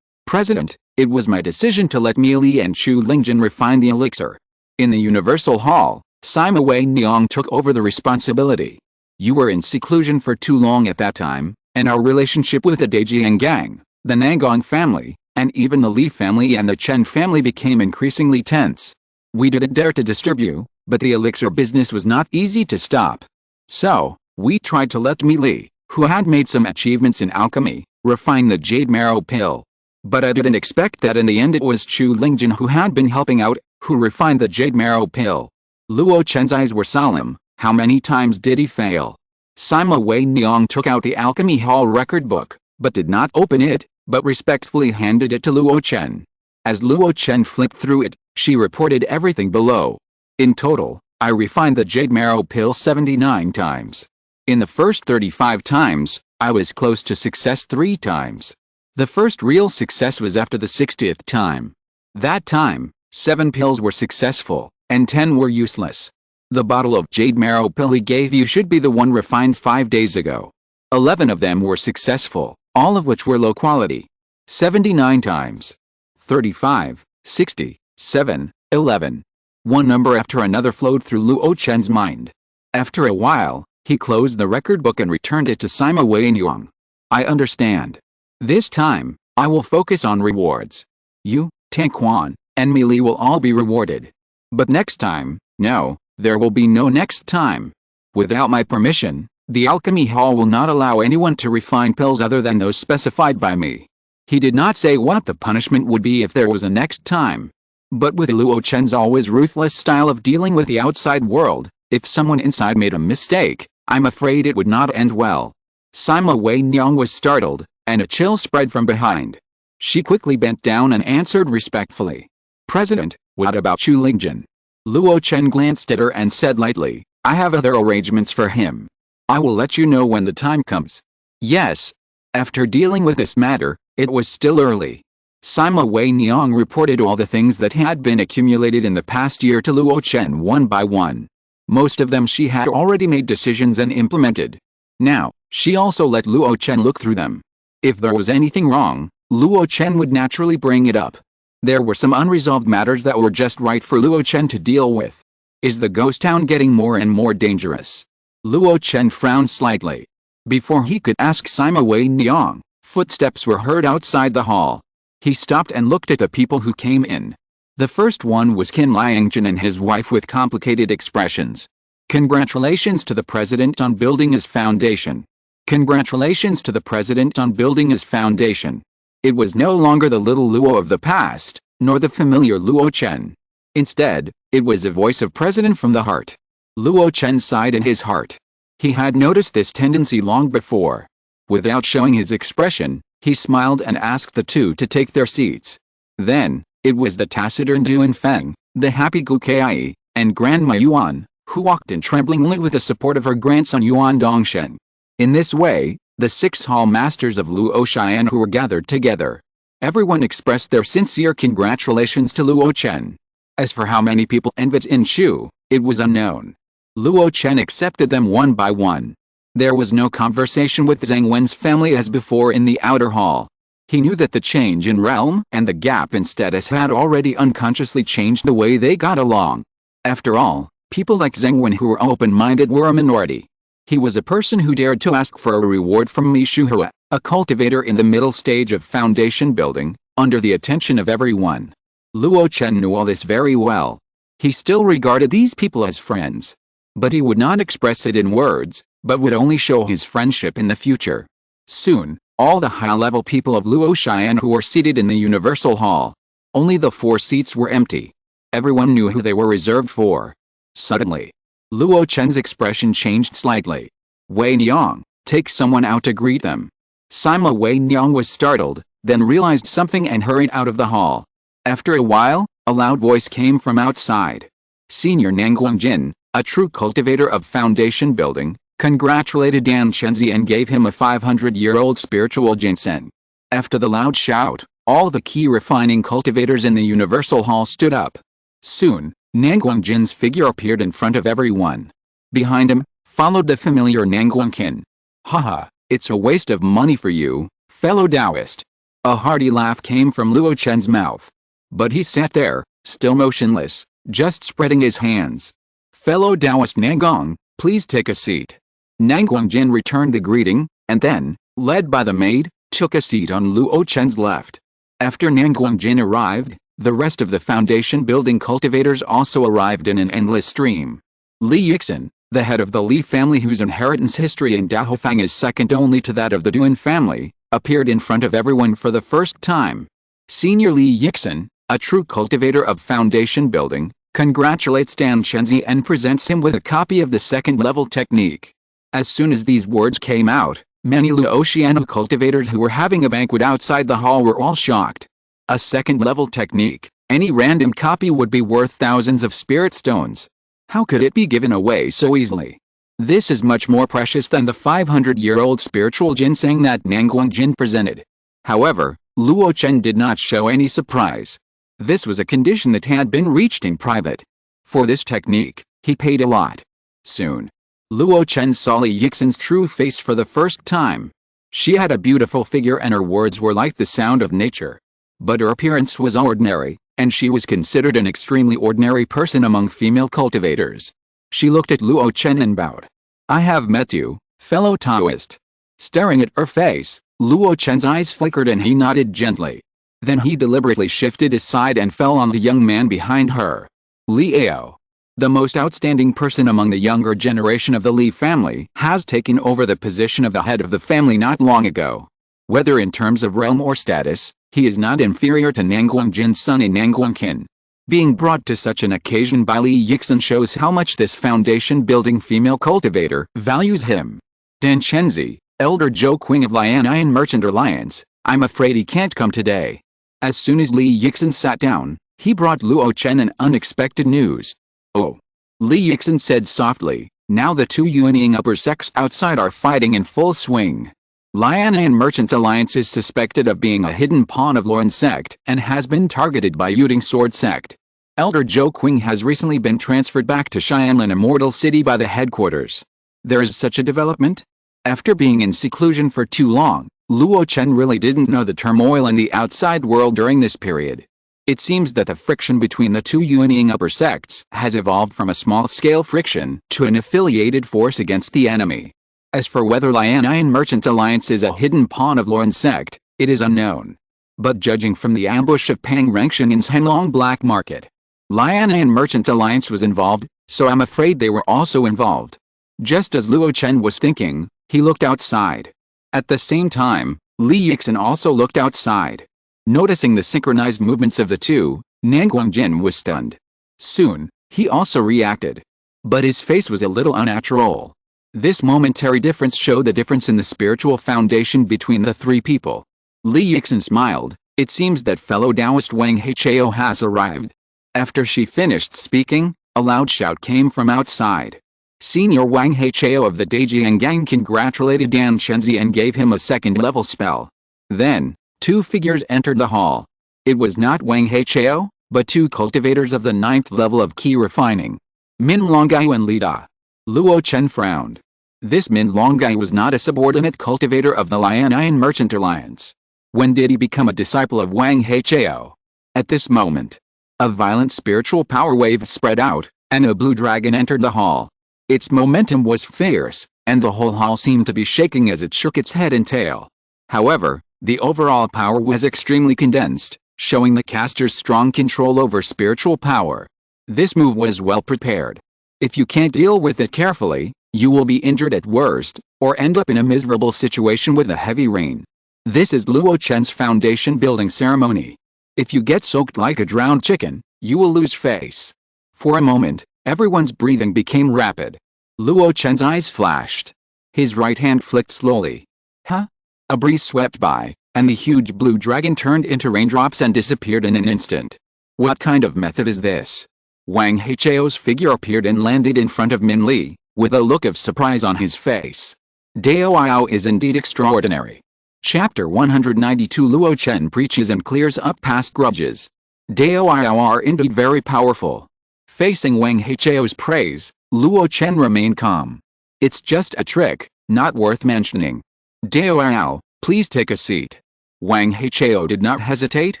President, it was my decision to let Mili and Chu Lingjin refine the elixir. In the Universal Hall, Sima Wei Niang took over the responsibility. You were in seclusion for too long at that time, and our relationship with the Dejiang gang, the Nangong family, and even the Li family and the Chen family became increasingly tense. We didn't dare to disturb you, but the elixir business was not easy to stop. So, we tried to let Mili, who had made some achievements in alchemy, refine the jade marrow pill. But I didn't expect that in the end it was Chu Lingjin who had been helping out, who refined the jade marrow pill. Luo Chen's eyes were solemn. How many times did he fail? Sima Wei Niang took out the Alchemy Hall record book, but did not open it, but respectfully handed it to Luo Chen. As Luo Chen flipped through it, she reported everything below. In total, I refined the jade marrow pill 79 times. In the first 35 times, I was close to success 3 times. The first real success was after the 60th time. That time, 7 pills were successful, and 10 were useless. The bottle of jade marrow pill he gave you should be the one refined 5 days ago. 11 of them were successful, all of which were low quality. 79 times. 35, 60, 7, 11. One number after another flowed through Luo Chen's mind. After a while, he closed the record book and returned it to Sima Wei Niang. I understand. This time, I will focus on rewards. You, Tang Quan, and Mili will all be rewarded. But next time, no, there will be no next time. Without my permission, the Alchemy Hall will not allow anyone to refine pills other than those specified by me. He did not say what the punishment would be if there was a next time. But with Luo Chen's always ruthless style of dealing with the outside world, if someone inside made a mistake, I'm afraid it would not end well. Sima Wei Niang was startled, and a chill spread from behind. She quickly bent down and answered respectfully. President, what about Chu Lingjin? Luo Chen glanced at her and said lightly, I have other arrangements for him. I will let you know when the time comes. Yes. After dealing with this matter, it was still early. Sima Wei Niang reported all the things that had been accumulated in the past year to Luo Chen one by one. Most of them she had already made decisions and implemented. Now, she also let Luo Chen look through them. If there was anything wrong, Luo Chen would naturally bring it up. There were some unresolved matters that were just right for Luo Chen to deal with. Is the ghost town getting more and more dangerous? Luo Chen frowned slightly. Before he could ask Sima Wei Niang, footsteps were heard outside the hall. He stopped and looked at the people who came in. The first one was Qin Liangjun and his wife with complicated expressions. Congratulations to the president on building his foundation. Congratulations to the president on building his foundation. It was no longer the little Luo of the past, nor the familiar Luo Chen. Instead, it was a voice of president from the heart. Luo Chen sighed in his heart. He had noticed this tendency long before. Without showing his expression, he smiled and asked the two to take their seats. Then, it was the taciturn Duan Feng, the happy Gu Kai, and Grandma Yuan, who walked in tremblingly with the support of her grandson Yuan Dongshen. In this way, the 6 hall masters of Luo Chen who were gathered together. Everyone expressed their sincere congratulations to Luo Chen. As for how many people envied in Shu, it was unknown. Luo Chen accepted them one by one. There was no conversation with Zhang Wen's family as before in the outer hall. He knew that the change in realm and the gap in status had already unconsciously changed the way they got along. After all, people like Zhang Wen who were open-minded were a minority. He was a person who dared to ask for a reward from Mi Shuhua, a cultivator in the middle stage of foundation building, under the attention of everyone. Luo Chen knew all this very well. He still regarded these people as friends. But he would not express it in words, but would only show his friendship in the future. Soon, all the high-level people of Luo Chen who were seated in the Universal Hall. Only the 4 seats were empty. Everyone knew who they were reserved for. Suddenly, Luo Chen's expression changed slightly. Wei Niang, take someone out to greet them. Sima Wei Niang was startled, then realized something and hurried out of the hall. After a while, a loud voice came from outside. Senior Nanguangjin, a true cultivator of foundation building, congratulated Dan Chenzi and gave him a 500-year-old spiritual ginseng. After the loud shout, all the key refining cultivators in the Universal Hall stood up. Soon, Nanguangjin's figure appeared in front of everyone. Behind him, followed the familiar Nanguangqin. Haha, it's a waste of money for you, fellow Taoist. A hearty laugh came from Luo Chen's mouth. But he sat there, still motionless, just spreading his hands. Fellow Taoist Nangong, please take a seat. Nanguangjin returned the greeting, and then, led by the maid, took a seat on Luo Chen's left. After Nanguangjin arrived, the rest of the foundation building cultivators also arrived in an endless stream. Li Yixin, the head of the Li family whose inheritance history in Daofang is second only to that of the Duan family, appeared in front of everyone for the first time. Senior Li Yixin, a true cultivator of foundation building, congratulates Dan Chenzi and presents him with a copy of the second-level technique. As soon as these words came out, many Luo cultivators who were having a banquet outside the hall were all shocked. A second-level technique, any random copy would be worth thousands of spirit stones. How could it be given away so easily? This is much more precious than the 500-year-old spiritual ginseng that Nanguangjin presented. However, Luo Chen did not show any surprise. This was a condition that had been reached in private. For this technique, he paid a lot. Soon, Luo Chen saw Li Yixin's true face for the first time. She had a beautiful figure and her words were like the sound of nature. But her appearance was ordinary, and she was considered an extremely ordinary person among female cultivators. She looked at Luo Chen and bowed. I have met you, fellow Taoist. Staring at her face, Luo Chen's eyes flickered and he nodded gently. Then he deliberately shifted aside and fell on the young man behind her. Li Ao, the most outstanding person among the younger generation of the Li family, has taken over the position of the head of the family not long ago. Whether in terms of realm or status, he is not inferior to Nanguangjin's son in Nanguangqin. Being brought to such an occasion by Li Yixin shows how much this foundation-building female cultivator values him. Dan Chenzi, Elder Zhou Qing of Lianian Merchant Alliance, I'm afraid he can't come today. As soon as Li Yixin sat down, he brought Luo Chen an unexpected news. Oh. Li Yixin said softly, now the 2 Yuanying upper sects outside are fighting in full swing. Lion Merchant Alliance is suspected of being a hidden pawn of Luo Chen sect and has been targeted by Yuding Sword sect. Elder Zhou Qing has recently been transferred back to Xianlin Immortal City by the headquarters. There is such a development? After being in seclusion for too long, Luo Chen really didn't know the turmoil in the outside world during this period. It seems that the friction between the two Yuanying upper sects has evolved from a small-scale friction to an affiliated force against the enemy. As for whether Lion Merchant Alliance is a hidden pawn of Luo Chen sect, it is unknown. But judging from the ambush of Pang Rengshen's Henlong black market, Lion Merchant Alliance was involved, so I'm afraid they were also involved. Just as Luo Chen was thinking, he looked outside. At the same time, Li Yixin also looked outside. Noticing the synchronized movements of the two, Nanguangjin was stunned. Soon, he also reacted. But his face was a little unnatural. This momentary difference showed the difference in the spiritual foundation between the three people. Li Yixin smiled. It seems that fellow Taoist Wang Hechao has arrived. After she finished speaking, a loud shout came from outside. Senior Wang Hechao of the Daijiang Gang congratulated Dan Chenzi and gave him a second-level spell. Then, two figures entered the hall. It was not Wang Hechao, but two cultivators of the 9th level of key refining. Min Longai and Li Da. Luo Chen frowned. This Min Longai was not a subordinate cultivator of the Lion Merchant Alliance. When did he become a disciple of Wang Hechao? At this moment, a violent spiritual power wave spread out, and a blue dragon entered the hall. Its momentum was fierce, and the whole hall seemed to be shaking as it shook its head and tail. However, the overall power was extremely condensed, showing the caster's strong control over spiritual power. This move was well prepared. If you can't deal with it carefully, you will be injured at worst, or end up in a miserable situation with a heavy rain. This is Luo Chen's foundation building ceremony. If you get soaked like a drowned chicken, you will lose face. For a moment, everyone's breathing became rapid. Luo Chen's eyes flashed. His right hand flicked slowly. Huh? A breeze swept by, and the huge blue dragon turned into raindrops and disappeared in an instant. What kind of method is this? Wang Hechao's figure appeared and landed in front of Min Li, with a look of surprise on his face. Dao is indeed extraordinary. Chapter 192 Luo Chen preaches and clears up past grudges. Dao are indeed very powerful. Facing Wang Hechao's praise, Luo Chen remained calm. It's just a trick, not worth mentioning. Dao, please take a seat. Wang Hechao did not hesitate,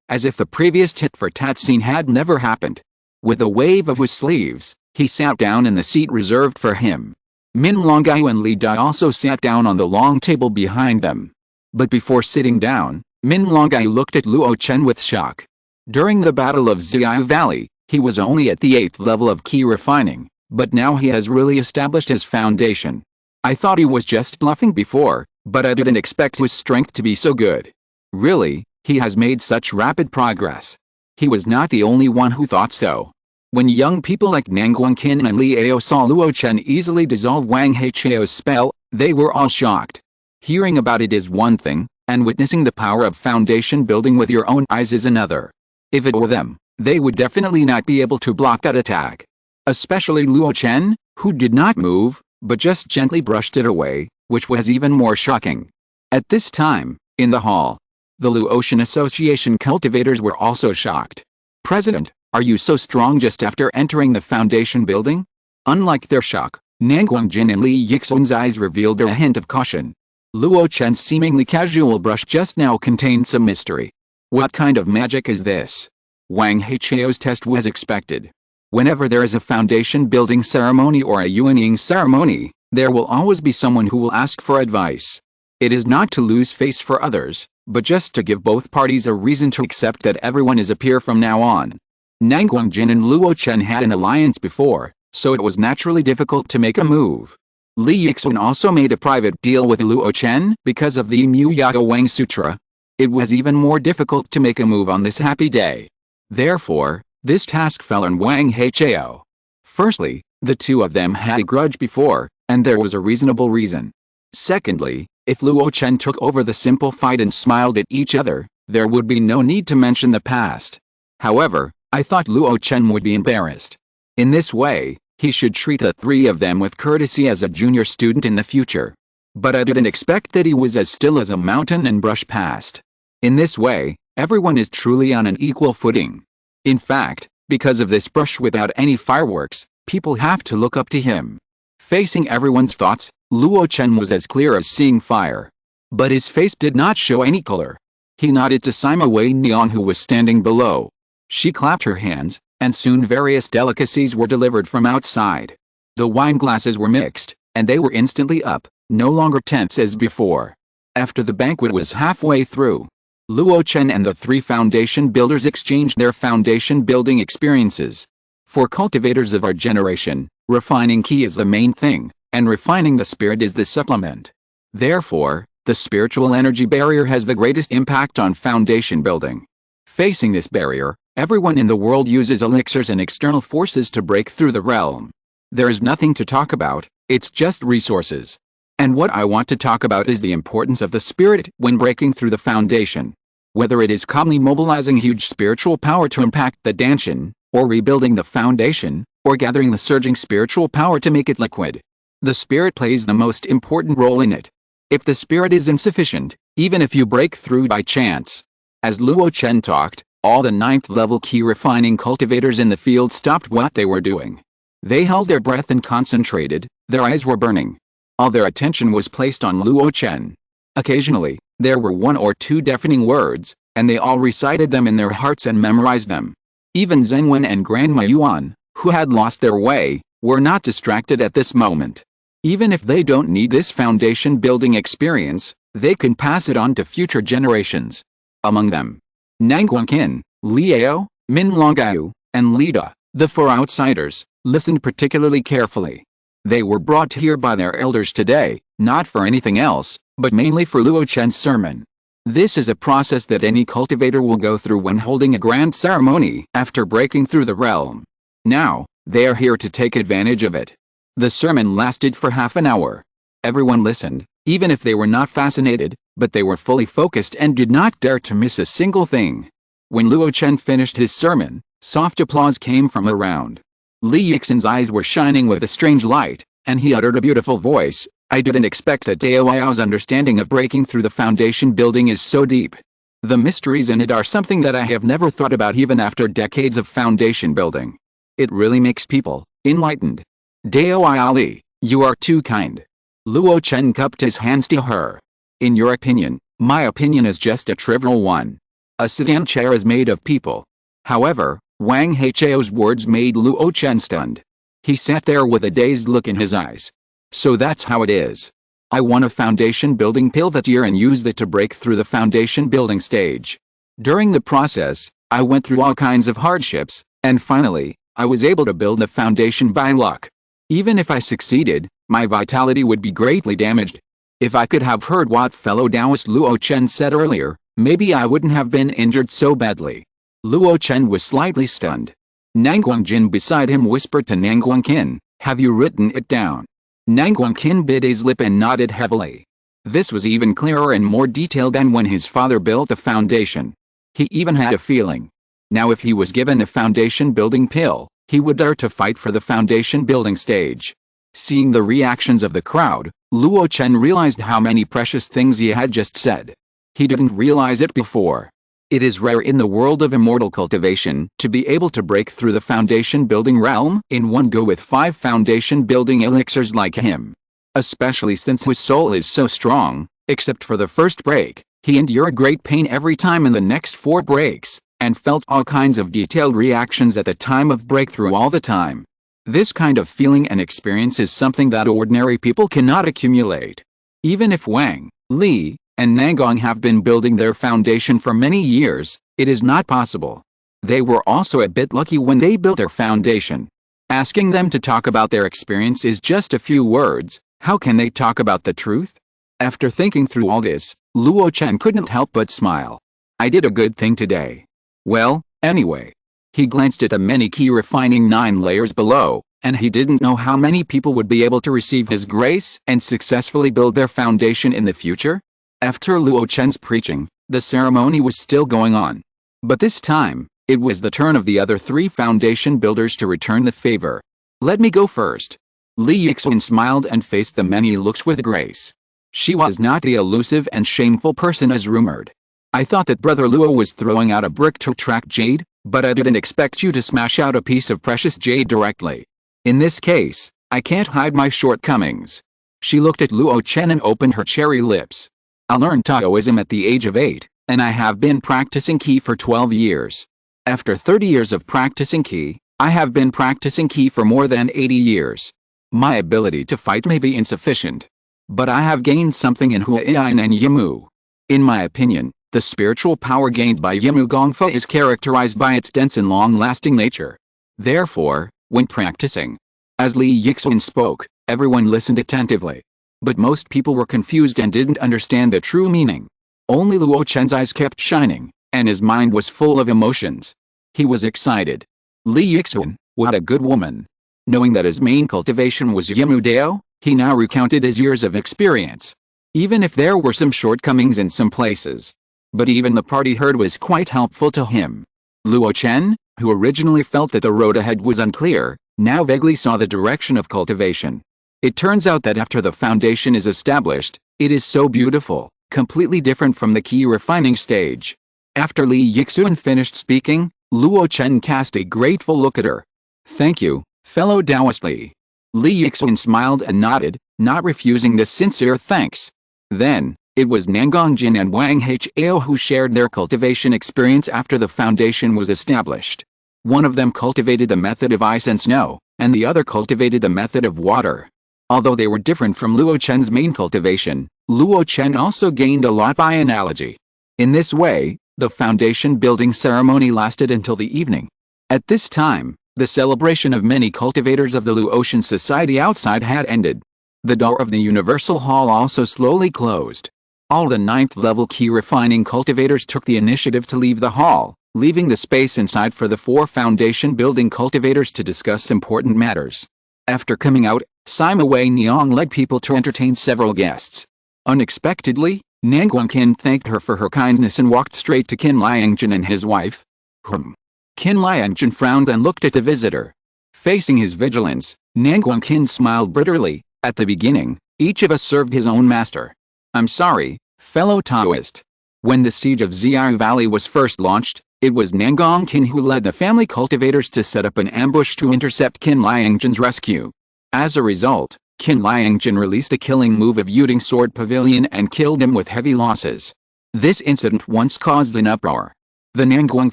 as if the previous tit-for-tat scene had never happened. With a wave of his sleeves, he sat down in the seat reserved for him. Min Longai and Li Da also sat down on the long table behind them. But before sitting down, Min Longai looked at Luo Chen with shock. During the Battle of Xiao Valley, he was only at the 8th level of key refining, but now he has really established his foundation. I thought he was just bluffing before, but I didn't expect his strength to be so good. Really, he has made such rapid progress. He was not the only one who thought so. When young people like Nanguangqin and Li Ao saw Luo Chen easily dissolve Wang Hechao's spell, they were all shocked. Hearing about it is one thing, and witnessing the power of foundation building with your own eyes is another. If it were them, they would definitely not be able to block that attack. Especially Luo Chen, who did not move, but just gently brushed it away, which was even more shocking. At this time, in the hall, the Luo Chen Association cultivators were also shocked. President, are you so strong just after entering the foundation building? Unlike their shock, Nanguangjin and Li Yixun's eyes revealed a hint of caution. Luo Chen's seemingly casual brush just now contained some mystery. What kind of magic is this? Wang Hechao's test was expected. Whenever there is a foundation building ceremony or a Yuanying ceremony, there will always be someone who will ask for advice. It is not to lose face for others, but just to give both parties a reason to accept that everyone is a peer from now on. Nanguangjin and Luo Chen had an alliance before, so it was naturally difficult to make a move. Li Yixun also made a private deal with Luo Chen because of the Mu Yaga Wang Sutra. It was even more difficult to make a move on this happy day. Therefore, this task fell on Wang Hechao. Firstly, the two of them had a grudge before, and there was a reasonable reason. Secondly, if Luo Chen took over the simple fight and smiled at each other, there would be no need to mention the past. However, I thought Luo Chen would be embarrassed. In this way, he should treat the three of them with courtesy as a junior student in the future. But I didn't expect that he was as still as a mountain and brushed past. In this way, everyone is truly on an equal footing. In fact, because of this brush without any fireworks, people have to look up to him. Facing everyone's thoughts, Luo Chen was as clear as seeing fire. But his face did not show any color. He nodded to Sima Wei Niang, who was standing below. She clapped her hands, and soon various delicacies were delivered from outside. The wine glasses were mixed, and they were instantly up, no longer tense as before. After the banquet was halfway through, Luo Chen and the three foundation builders exchanged their foundation building experiences. For cultivators of our generation, refining ki is the main thing, and refining the spirit is the supplement. Therefore, the spiritual energy barrier has the greatest impact on foundation building. Facing this barrier, everyone in the world uses elixirs and external forces to break through the realm. There is nothing to talk about, it's just resources. And what I want to talk about is the importance of the spirit when breaking through the foundation. Whether it is calmly mobilizing huge spiritual power to impact the danshin, or rebuilding the foundation, or gathering the surging spiritual power to make it liquid. The spirit plays the most important role in it. If the spirit is insufficient, even if you break through by chance. As Luo Chen talked, all the 9th level key refining cultivators in the field stopped what they were doing. They held their breath and concentrated, their eyes were burning. All their attention was placed on Luo Chen. Occasionally, there were 1 or 2 deafening words, and they all recited them in their hearts and memorized them. Even Zheng Wen and Grandma Yuan, who had lost their way, were not distracted at this moment. Even if they don't need this foundation building experience, they can pass it on to future generations. Among them, Nang Guangqin, Liao, Min Longgao, and Lida, the 4 outsiders, listened particularly carefully. They were brought here by their elders today, not for anything else, but mainly for Luo Chen's sermon. This is a process that any cultivator will go through when holding a grand ceremony after breaking through the realm. Now, they are here to take advantage of it. The sermon lasted for half an hour. Everyone listened, even if they were not fascinated, but they were fully focused and did not dare to miss a single thing. When Luo Chen finished his sermon, soft applause came from around. Li Yixin's eyes were shining with a strange light, and he uttered a beautiful voice. I didn't expect that Dao Yao's understanding of breaking through the foundation building is so deep. The mysteries in it are something that I have never thought about even after decades of foundation building. It really makes people enlightened. Dao Yao, you are too kind. Luo Chen cupped his hands to her. In your opinion, my opinion is just a trivial one. A sedan chair is made of people. However, Wang Heichao's words made Luo Chen stunned. He sat there with a dazed look in his eyes. So that's how it is. I won a foundation building pill that year and used it to break through the foundation building stage. During the process, I went through all kinds of hardships, and finally, I was able to build the foundation by luck. Even if I succeeded, my vitality would be greatly damaged. If I could have heard what fellow Taoist Luo Chen said earlier, maybe I wouldn't have been injured so badly. Luo Chen was slightly stunned. Nang Guangjin beside him whispered to Nang Guangqin, have you written it down? Nang Guangqin bit his lip and nodded heavily. This was even clearer and more detailed than when his father built the foundation. He even had a feeling. Now if he was given a foundation building pill, he would dare to fight for the foundation building stage. Seeing the reactions of the crowd, Luo Chen realized how many precious things he had just said. He didn't realize it before. It is rare in the world of immortal cultivation to be able to break through the foundation building realm in one go with 5 foundation building elixirs like him. Especially since his soul is so strong, except for the first break, he endured great pain every time in the next 4 breaks, and felt all kinds of detailed reactions at the time of breakthrough all the time. This kind of feeling and experience is something that ordinary people cannot accumulate. Even if Wang, Li, and Nangong have been building their foundation for many years, it is not possible. They were also a bit lucky when they built their foundation. Asking them to talk about their experience is just a few words. How can they talk about the truth? After thinking through all this, Luo Chen couldn't help but smile. I did a good thing today. Well, anyway. He glanced at the many key refining 9 layers below, and he didn't know how many people would be able to receive his grace and successfully build their foundation in the future. After Luo Chen's preaching, the ceremony was still going on. But this time, it was the turn of the other 3 foundation builders to return the favor. Let me go first. Li Yixin smiled and faced the many looks with grace. She was not the elusive and shameful person as rumored. I thought that Brother Luo was throwing out a brick to attract jade, but I didn't expect you to smash out a piece of precious jade directly. In this case, I can't hide my shortcomings. She looked at Luo Chen and opened her cherry lips. I learned Taoism at the age of 8, and I have been practicing Qi for 12 years. After 30 years of practicing Qi, I have been practicing Qi for more than 80 years. My ability to fight may be insufficient, but I have gained something in Huaiyin and Yimu. In my opinion, the spiritual power gained by Yimu Gongfu is characterized by its dense and long-lasting nature. Therefore, when practicing, as Li Yixun spoke, everyone listened attentively. But most people were confused and didn't understand the true meaning. Only Luo Chen's eyes kept shining, and his mind was full of emotions. He was excited. Li Yixun, what a good woman. Knowing that his main cultivation was Yimu Dao, he now recounted his years of experience. Even if there were some shortcomings in some places. But even the party herd was quite helpful to him. Luo Chen, who originally felt that the road ahead was unclear, now vaguely saw the direction of cultivation. It turns out that after the foundation is established, it is so beautiful, completely different from the Qi refining stage. After Li Yixun finished speaking, Luo Chen cast a grateful look at her. Thank you, fellow Taoist Li. Li Yixun smiled and nodded, not refusing this sincere thanks. Then, it was Nangongjin and Wang Hao who shared their cultivation experience after the foundation was established. One of them cultivated the method of ice and snow, and the other cultivated the method of water. Although they were different from Luo Chen's main cultivation, Luo Chen also gained a lot by analogy. In this way, the foundation building ceremony lasted until the evening. At this time, the celebration of many cultivators of the Luo Chen society outside had ended. The door of the Universal Hall also slowly closed. All the 9th level Qi refining cultivators took the initiative to leave the hall, leaving the space inside for the 4 foundation building cultivators to discuss important matters. After coming out, Sima Wei Niang led people to entertain several guests. Unexpectedly, Nan Guangqin thanked her for her kindness and walked straight to Qin Liangjun and his wife. Qin Liangjun frowned and looked at the visitor. Facing his vigilance, Nan Guangqin smiled bitterly. At the beginning, each of us served his own master. I'm sorry, fellow Taoist. When the siege of Xiao Valley was first launched, it was Nangongjin who led the family cultivators to set up an ambush to intercept Qin Liangjun's rescue. As a result, Qin Liangjun released a killing move of Yuding Sword Pavilion and killed him with heavy losses. This incident once caused an uproar. The Nanguang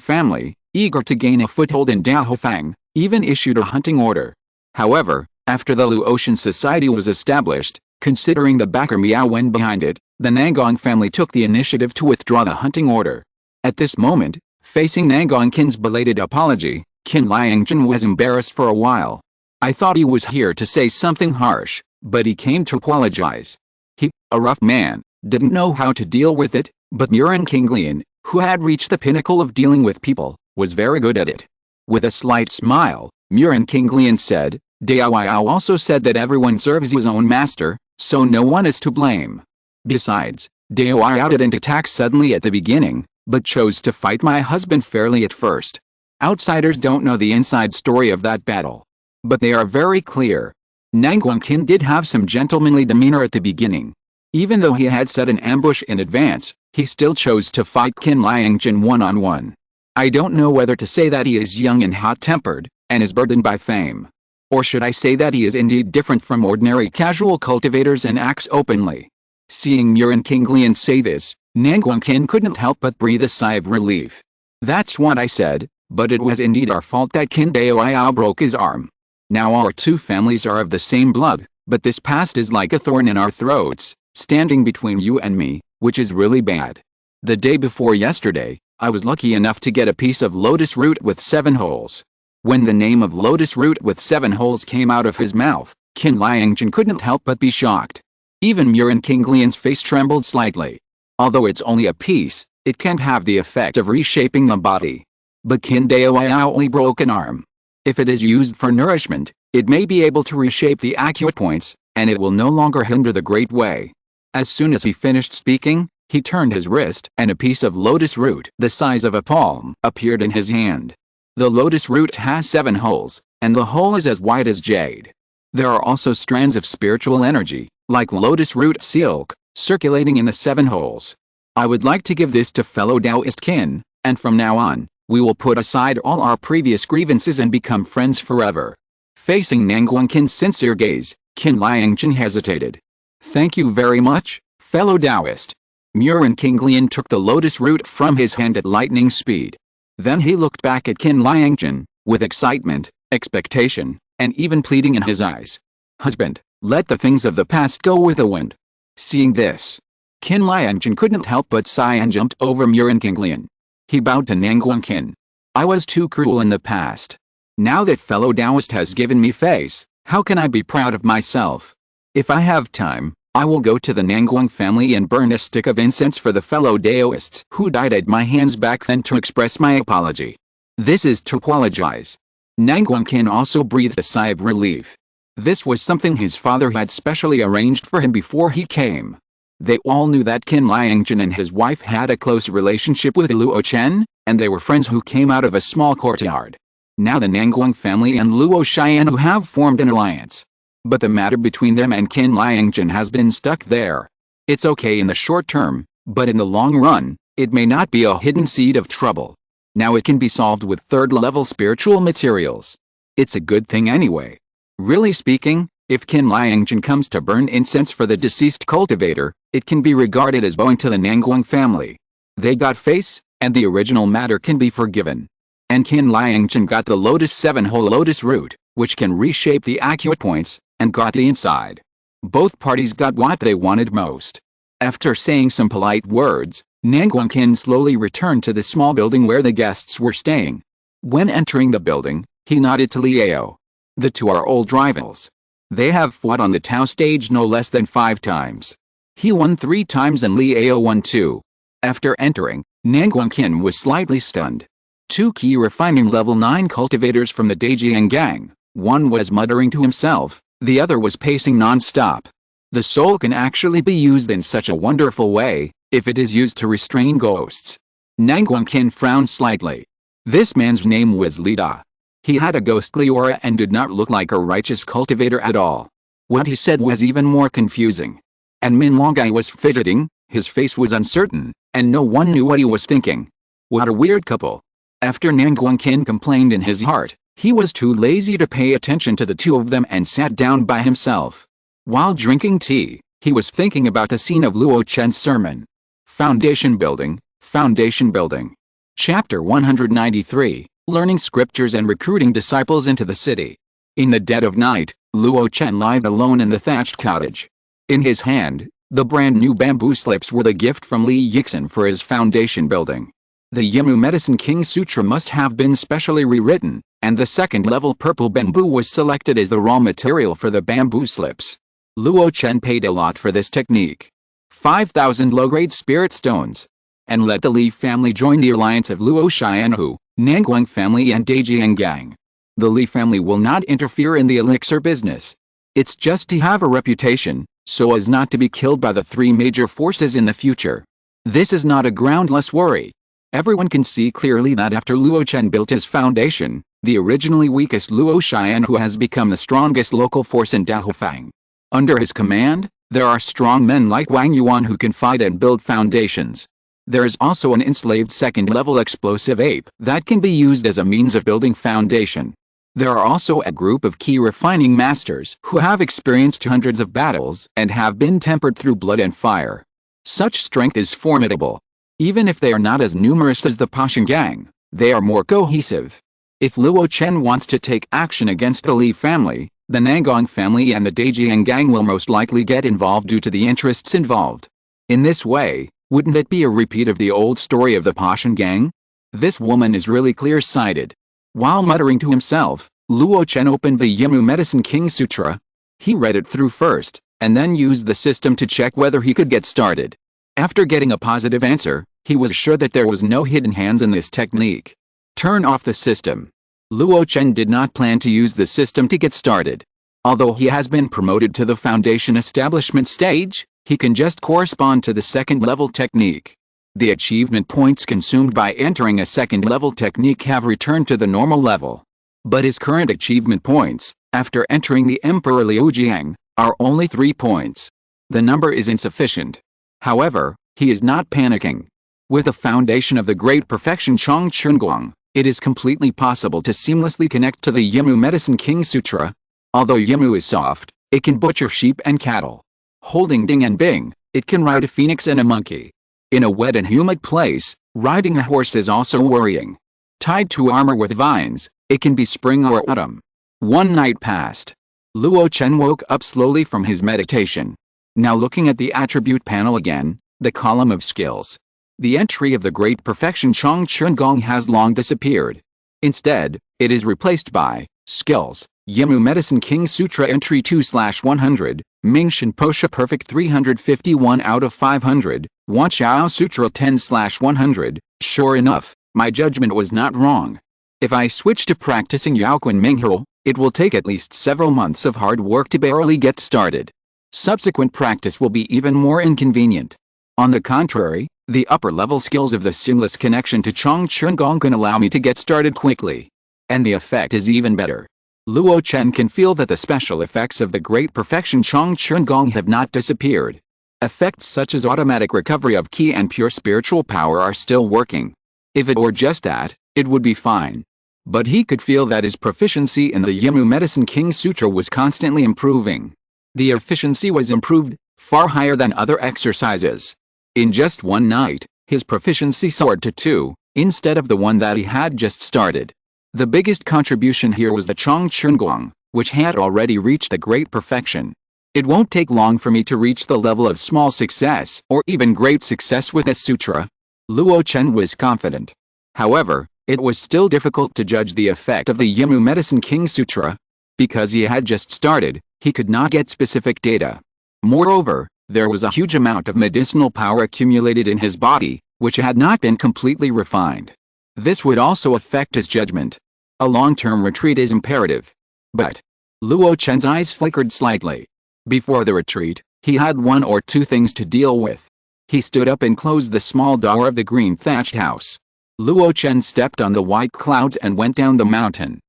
family, eager to gain a foothold in Daohofang, even issued a hunting order. However, after the Luo Chen society was established, considering the backer Miao Wen behind it, the Nangong family took the initiative to withdraw the hunting order. At this moment, facing Nangongqin's belated apology, Qin Liangjun was embarrassed for a while. I thought he was here to say something harsh, but he came to apologize. He, a rough man, didn't know how to deal with it, but Murin Qinglian, who had reached the pinnacle of dealing with people, was very good at it. With a slight smile, Murin Qinglian said, Dao Yao also said that everyone serves his own master, so no one is to blame. Besides, Dao Yao didn't attack suddenly at the beginning, but chose to fight my husband fairly at first. Outsiders don't know the inside story of that battle. But they are very clear. Nanguangqin did have some gentlemanly demeanor at the beginning. Even though he had set an ambush in advance, he still chose to fight Qin Liangjun one-on-one. I don't know whether to say that he is young and hot-tempered, and is burdened by fame. Or should I say that he is indeed different from ordinary casual cultivators and acts openly. Seeing Murin Qinglian say this, Nanguangqin couldn't help but breathe a sigh of relief. That's what I said, but it was indeed our fault that Qin Dao Yao broke his arm. Now our 2 families are of the same blood, but this past is like a thorn in our throats, standing between you and me, which is really bad. The day before yesterday, I was lucky enough to get a piece of lotus root with 7 holes. When the name of lotus root with 7 holes came out of his mouth, Qin Liangjun couldn't help but be shocked. Even Murin Qinglian's face trembled slightly. Although it's only a piece, it can't have the effect of reshaping the body. But Qin Dao Yao only broke an arm. If it is used for nourishment, it may be able to reshape the acute points, and it will no longer hinder the great way. As soon as he finished speaking, he turned his wrist, and a piece of lotus root the size of a palm appeared in his hand. The lotus root has 7 holes, and the hole is as white as jade. There are also strands of spiritual energy, like lotus root silk, circulating in the 7 holes. I would like to give this to fellow Taoist kin, and from now on, we will put aside all our previous grievances and become friends forever. Facing Nanguang Qin's sincere gaze, Qin Liangchen hesitated. Thank you very much, fellow Taoist. Murin Qinglian took the lotus root from his hand at lightning speed. Then he looked back at Qin Liangchen, with excitement, expectation, and even pleading in his eyes. Husband, let the things of the past go with the wind. Seeing this, Qin Liangchen couldn't help but sigh and jumped over Murin Qinglian. He bowed to Nanguang Qin. I was too cruel in the past. Now that fellow Taoist has given me face, how can I be proud of myself? If I have time, I will go to the Nanguang family and burn a stick of incense for the fellow Taoists who died at my hands back then to express my apology. This is to apologize. Nanguang Qin also breathed a sigh of relief. This was something his father had specially arranged for him before he came. They all knew that Qin Liangchen and his wife had a close relationship with Luo Chen, and they were friends who came out of a small courtyard. Now the Nanguang family and Luo Chen who have formed an alliance. But the matter between them and Qin Liangchen has been stuck there. It's okay in the short term, but in the long run, it may not be a hidden seed of trouble. Now it can be solved with 3rd level spiritual materials. It's a good thing anyway. Really speaking, if Qin Liangchen comes to burn incense for the deceased cultivator, it can be regarded as owing to the Nanguang family. They got face, and the original matter can be forgiven. And Qin Liangchen got the lotus 7-hole lotus root, which can reshape the accurate points, and got the inside. Both parties got what they wanted most. After saying some polite words, Nanguang Qin slowly returned to the small building where the guests were staying. When entering the building, he nodded to Liao. The two are old rivals. They have fought on the Tao stage no less than 5 times. He won 3 times and Liao won 2. After entering, Nanguang Qin was slightly stunned. 2 key refining level 9 cultivators from the Daijiang gang. One was muttering to himself, the other was pacing non-stop. The soul can actually be used in such a wonderful way, if it is used to restrain ghosts. Nanguang Qin frowned slightly. This man's name was Li Da. He had a ghostly aura and did not look like a righteous cultivator at all. What he said was even more confusing. And Min Longai was fidgeting, his face was uncertain, and no one knew what he was thinking. What a weird couple. After Nanguang Qin complained in his heart, he was too lazy to pay attention to the two of them and sat down by himself. While drinking tea, he was thinking about the scene of Luo Chen's sermon. Foundation building, foundation building. Chapter 193. Learning scriptures and recruiting disciples into the city. In the dead of night, Luo Chen lived alone in the thatched cottage. In his hand, the brand new bamboo slips were the gift from Li Yixin for his foundation building. The Yimu Medicine King Sutra must have been specially rewritten, and the 2nd level purple bamboo was selected as the raw material for the bamboo slips. Luo Chen paid a lot for this technique. 5,000 low-grade spirit stones. And let the Li family join the alliance of Luo Xianhu, Nanguang family and Daijiang gang. The Li family will not interfere in the elixir business. It's just to have a reputation, so as not to be killed by the 3 major forces in the future. This is not a groundless worry. Everyone can see clearly that after Luo Chen built his foundation, the originally weakest Luo Xianhu has become the strongest local force in Dahofang. Under his command, there are strong men like Wang Yuan who can fight and build foundations. There is also an enslaved 2nd-level explosive ape that can be used as a means of building foundation. There are also a group of key refining masters who have experienced hundreds of battles and have been tempered through blood and fire. Such strength is formidable. Even if they are not as numerous as the Pashan gang, they are more cohesive. If Luo Chen wants to take action against the Li family, the Nanguang family and the Daijiang gang will most likely get involved due to the interests involved. In this way, wouldn't it be a repeat of the old story of the Pashan gang? This woman is really clear-sighted. While muttering to himself, Luo Chen opened the Yimu Medicine King Sutra. He read it through first, and then used the system to check whether he could get started. After getting a positive answer, he was sure that there was no hidden hands in this technique. Turn off the system. Luo Chen did not plan to use the system to get started. Although he has been promoted to the foundation establishment stage, he can just correspond to the 2nd-level technique. The achievement points consumed by entering a 2nd-level technique have returned to the normal level. But his current achievement points, after entering the Emperor Liu Jiang, are only 3 points. The number is insufficient. However, he is not panicking. With the foundation of the great perfection Chong Chunguang, it is completely possible to seamlessly connect to the Yimu Medicine King Sutra. Although Yimu is soft, it can butcher sheep and cattle. Holding Ding and Bing, it can ride a phoenix and a monkey. In a wet and humid place, riding a horse is also worrying. Tied to armor with vines, it can be spring or autumn. One night passed. Luo Chen woke up slowly from his meditation. Now looking at the attribute panel again, the column of skills. The entry of the great perfection Chong Chunguang has long disappeared. Instead, it is replaced by skills. Yimu Medicine King Sutra entry 2/100, Mingshan Posha Perfect 351 out of 500, Wanchao Sutra 10/100. Sure enough, my judgment was not wrong. If I switch to practicing Yaoquan Minghao, it will take at least several months of hard work to barely get started. Subsequent practice will be even more inconvenient. On the contrary, the upper-level skills of the seamless connection to Chong Chunguang can allow me to get started quickly. And the effect is even better. Luo Chen can feel that the special effects of the great perfection Chong Chunguang have not disappeared. Effects such as automatic recovery of ki and pure spiritual power are still working. If it were just that, it would be fine. But he could feel that his proficiency in the Yimu Medicine King Sutra was constantly improving. The efficiency was improved, far higher than other exercises. In just one night, his proficiency soared to 2, instead of the 1 that he had just started. The biggest contribution here was the Chong Chunguang, which had already reached the great perfection. It won't take long for me to reach the level of small success or even great success with this sutra. Luo Chen was confident. However, it was still difficult to judge the effect of the Yimu Medicine King Sutra. Because he had just started, he could not get specific data. Moreover, there was a huge amount of medicinal power accumulated in his body, which had not been completely refined. This would also affect his judgment. A long-term retreat is imperative. But Luo Chen's eyes flickered slightly. Before the retreat, he had 1 or 2 things to deal with. He stood up and closed the small door of the green thatched house. Luo Chen stepped on the white clouds and went down the mountain.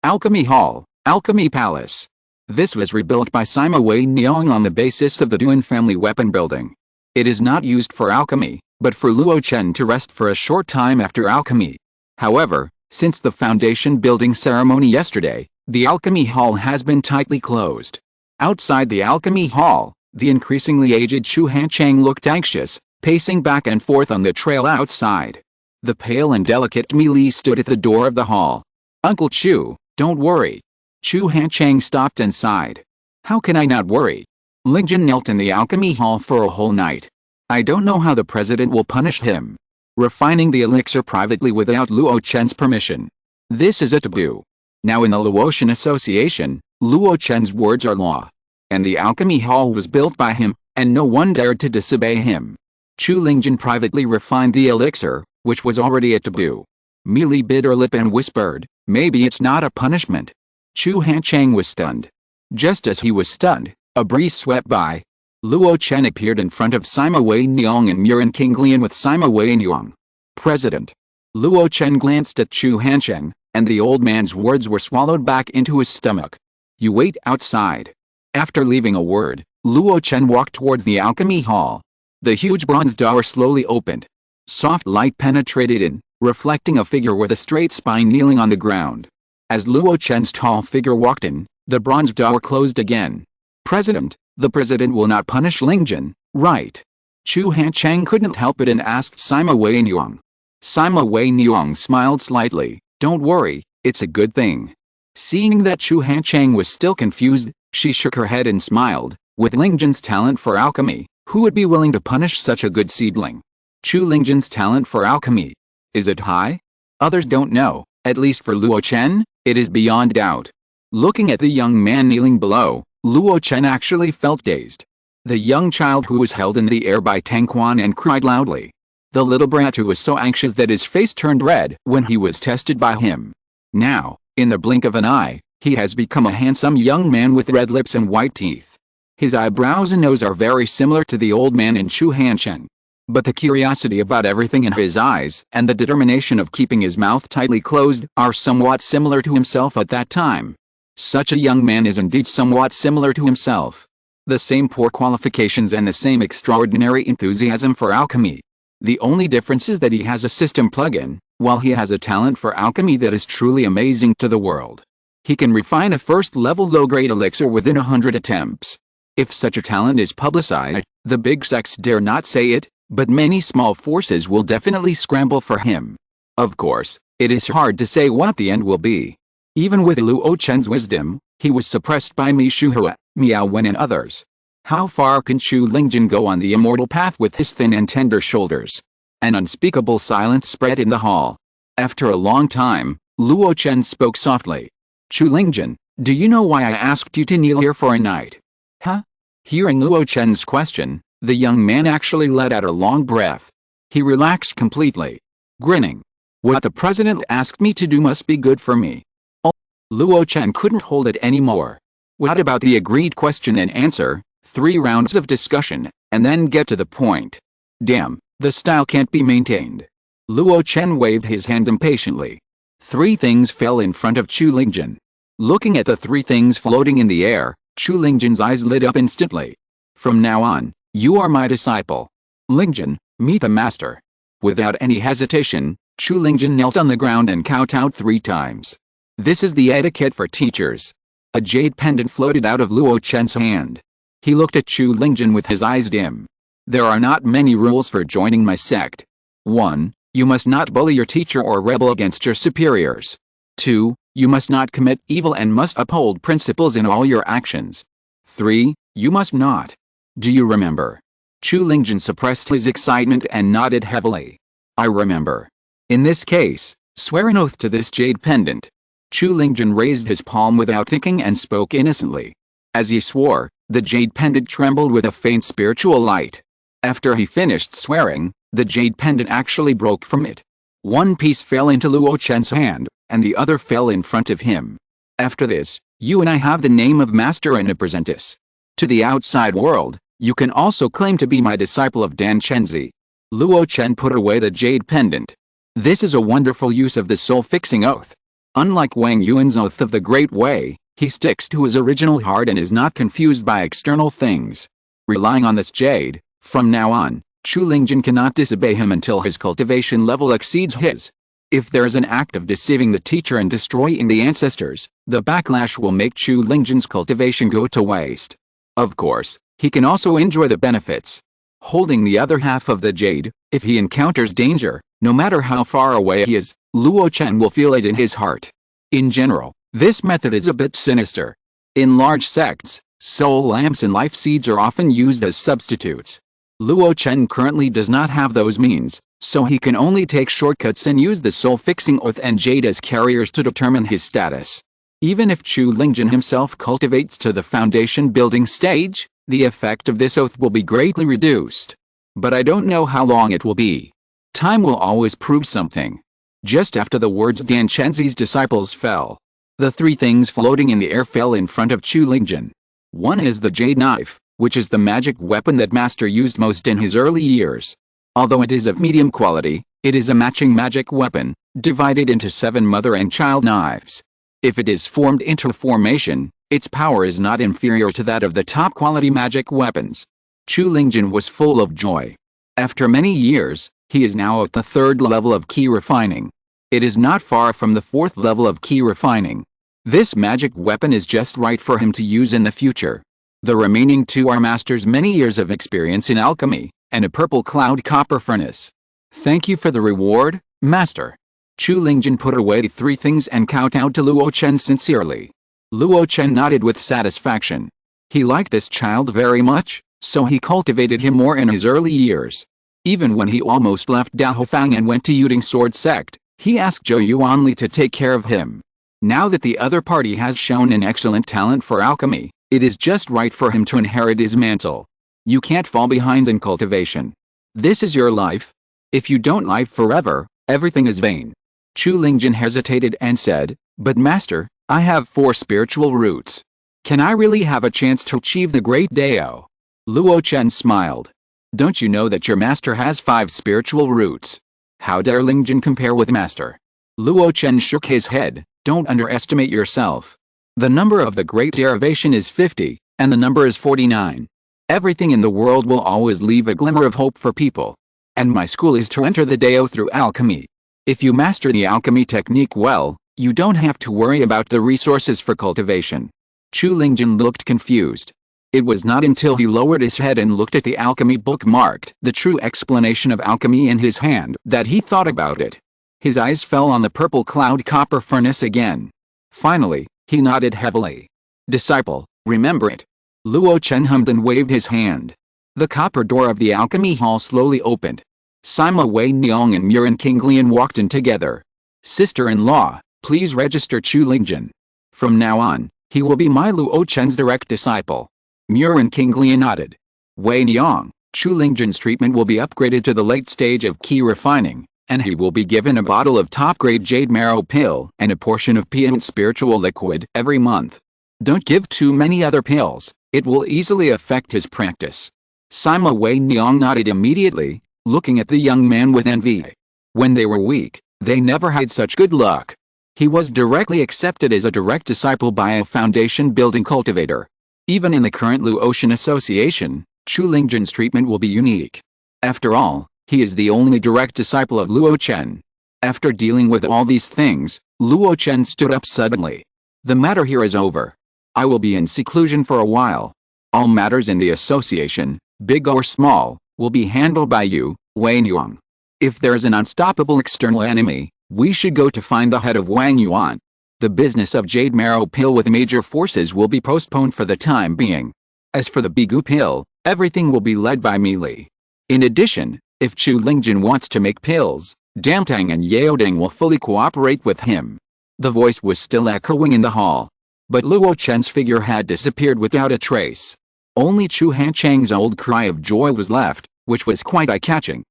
Alchemy Hall, Alchemy Palace. This was rebuilt by Sima Wei Niang on the basis of the Duan family weapon building. It is not used for alchemy, but for Luo Chen to rest for a short time after alchemy. However, since the foundation building ceremony yesterday, the Alchemy Hall has been tightly closed. Outside the Alchemy Hall, the increasingly aged Chu Hanchang looked anxious, pacing back and forth on the trail outside. The pale and delicate Mi Li stood at the door of the hall. "Uncle Chu, don't worry." Chu Hanchang stopped and sighed. "How can I not worry? Lingjun knelt in the Alchemy Hall for a whole night. I don't know how the president will punish him. Refining the elixir privately without Luo Chen's permission. This is a taboo. Now in the Luotian Association, Luo Chen's words are law. And the Alchemy Hall was built by him, and no one dared to disobey him. Chu Lingjun privately refined the elixir, which was already a taboo. Mi Li bit her lip and whispered, maybe it's not a punishment." Chu Hanchang was stunned. Just as he was stunned, a breeze swept by. Luo Chen appeared in front of Sima Wei Niang and Murin Kinglian with Sima Wei Niang. "President." Luo Chen glanced at Chu Hanchang, and the old man's words were swallowed back into his stomach. "You wait outside." After leaving a word, Luo Chen walked towards the Alchemy Hall. The huge bronze door slowly opened. Soft light penetrated in, reflecting a figure with a straight spine kneeling on the ground. As Luo Chen's tall figure walked in, the bronze door closed again. "President, the president will not punish Lingjun, right?" Chu Hanchang couldn't help it and asked Sima Wei Niang. Sima Wei Niang smiled slightly. "Don't worry, it's a good thing." Seeing that Chu Hanchang was still confused, she shook her head and smiled. With Lingjun's talent for alchemy, who would be willing to punish such a good seedling? Chu Lingjun's talent for alchemy. Is it high? Others don't know, at least for Luo Chen, it is beyond doubt. Looking at the young man kneeling below, Luo Chen actually felt dazed. The young child who was held in the air by Tang Quan and cried loudly. The little brat who was so anxious that his face turned red when he was tested by him. Now, in the blink of an eye, he has become a handsome young man with red lips and white teeth. His eyebrows and nose are very similar to the old man in Chu Hancheng. But the curiosity about everything in his eyes and the determination of keeping his mouth tightly closed are somewhat similar to himself at that time. Such a young man is indeed somewhat similar to himself. The same poor qualifications and the same extraordinary enthusiasm for alchemy. The only difference is that he has a system plug-in, while he has a talent for alchemy that is truly amazing to the world. He can refine a first-level low-grade elixir within 100 attempts. If such a talent is publicized, the big sects dare not say it, but many small forces will definitely scramble for him. Of course, it is hard to say what the end will be. Even with Luo Chen's wisdom, he was suppressed by Mishuhua, Miao Wen and others. How far can Chu Lingjin go on the immortal path with his thin and tender shoulders? An unspeakable silence spread in the hall. After a long time, Luo Chen spoke softly. Chu Lingjin, do you know why I asked you to kneel here for a night? Huh? Hearing Luo Chen's question, the young man actually let out a long breath. He relaxed completely. Grinning. What the president asked me to do must be good for me. Oh, Luo Chen couldn't hold it anymore. What about the agreed question and answer, 3 rounds of discussion, and then get to the point? Damn, the style can't be maintained. Luo Chen waved his hand impatiently. 3 things fell in front of Chu Lingjin. Looking at the 3 things floating in the air, Chu Lingjin's eyes lit up instantly. From now on, you are my disciple. Lingjin, meet the master. Without any hesitation, Chu Lingjin knelt on the ground and kowtowed 3 times. This is the etiquette for teachers. A jade pendant floated out of Luo Chen's hand. He looked at Chu Lingjin with his eyes dim. There are not many rules for joining my sect. 1. You must not bully your teacher or rebel against your superiors. 2. You must not commit evil and must uphold principles in all your actions. 3. You must not. Do you remember? Chu Lingjin suppressed his excitement and nodded heavily. I remember. In this case, swear an oath to this jade pendant. Chu Lingjin raised his palm without thinking and spoke innocently. As he swore, the jade pendant trembled with a faint spiritual light. After he finished swearing, the jade pendant actually broke from it. One piece fell into Luo Chen's hand, and the other fell in front of him. After this, you and I have the name of master and apprentice. To the outside world, you can also claim to be my disciple of Dan Chenzi. Luo Chen put away the jade pendant. This is a wonderful use of the soul-fixing oath. Unlike Wang Yuan's oath of the Great Way, he sticks to his original heart and is not confused by external things. Relying on this jade, from now on, Chu Lingjin cannot disobey him until his cultivation level exceeds his. If there is an act of deceiving the teacher and destroying the ancestors, the backlash will make Chu Lingjin's cultivation go to waste. Of course, he can also enjoy the benefits. Holding the other half of the jade, if he encounters danger, no matter how far away he is, Luo Chen will feel it in his heart. In general, this method is a bit sinister. In large sects, soul lamps and life seeds are often used as substitutes. Luo Chen currently does not have those means, so he can only take shortcuts and use the soul-fixing oath and jade as carriers to determine his status. Even if Chu Lingjin himself cultivates to the foundation-building stage, the effect of this oath will be greatly reduced. But I don't know how long it will be. Time will always prove something. Just after the words Dan Chenzi's disciples fell, the 3 things floating in the air fell in front of Chu Lingjin. One is the jade knife, which is the magic weapon that Master used most in his early years. Although it is of medium quality, it is a matching magic weapon, divided into 7 mother and child knives. If it is formed into a formation, its power is not inferior to that of the top quality magic weapons. Chu Lingjin was full of joy. After many years, he is now at the 3rd level of key refining. It is not far from the 4th level of key refining. This magic weapon is just right for him to use in the future. The remaining 2 are Master's many years of experience in alchemy, and a purple cloud copper furnace. Thank you for the reward, Master. Chu Lingjin put away 3 things and kowtowed to Luo Chen sincerely. Luo Chen nodded with satisfaction. He liked this child very much, so he cultivated him more in his early years. Even when he almost left Daofang and went to Yuding Sword Sect, he asked Zhou Yuanli to take care of him. Now that the other party has shown an excellent talent for alchemy, it is just right for him to inherit his mantle. You can't fall behind in cultivation. This is your life. If you don't live forever, everything is vain. Chu Lingjin hesitated and said, but Master, I have 4 spiritual roots. Can I really have a chance to achieve the great Dao? Luo Chen smiled. Don't you know that your master has 5 spiritual roots? How dare Lingjin compare with Master? Luo Chen shook his head. Don't underestimate yourself. The number of the great derivation is 50, And the number is 49. Everything in the world will always leave a glimmer of hope for people. And my school is to enter the Dao through alchemy. If you master the alchemy technique well, you don't have to worry about the resources for cultivation. Chu Lingjun looked confused. It was not until he lowered his head and looked at the alchemy book marked the true explanation of alchemy in his hand that he thought about it. His eyes fell on the purple cloud copper furnace again. Finally, he nodded heavily. Disciple, remember it. Luo Chen hummed and waved his hand. The copper door of the alchemy hall slowly opened. Sima Wei Niang and Murin Qinglian walked in together. Sister-in-law, please register Chu Lingjun. From now on, he will be my Luo Chen's direct disciple. Murin Qinglian nodded. Wei Niang, Chu Lingjun's treatment will be upgraded to the late stage of key refining, and he will be given a bottle of top-grade Zongmiao Pill and a portion of peanut spiritual liquid every month. Don't give too many other pills, it will easily affect his practice. Sima Wei Niang nodded immediately, looking at the young man with envy. When they were weak, they never had such good luck. He was directly accepted as a direct disciple by a foundation-building cultivator. Even in the current Luo Chen Association, Chu Lingjun's treatment will be unique. After all, he is the only direct disciple of Luo Chen. After dealing with all these things, Luo Chen stood up suddenly. The matter here is over. I will be in seclusion for a while. All matters in the association, big or small, will be handled by you, Wang Yuan. If there is an unstoppable external enemy, we should go to find the head of Wang Yuan. The business of Zongmiao Pill with major forces will be postponed for the time being. As for the Bigu pill, everything will be led by Mi Li. In addition, if Chu Lingjun wants to make pills, Damtang and Yaoding will fully cooperate with him. The voice was still echoing in the hall. But Luo Chen's figure had disappeared without a trace. Only Chu Hanchang's old cry of joy was left, which was quite eye-catching.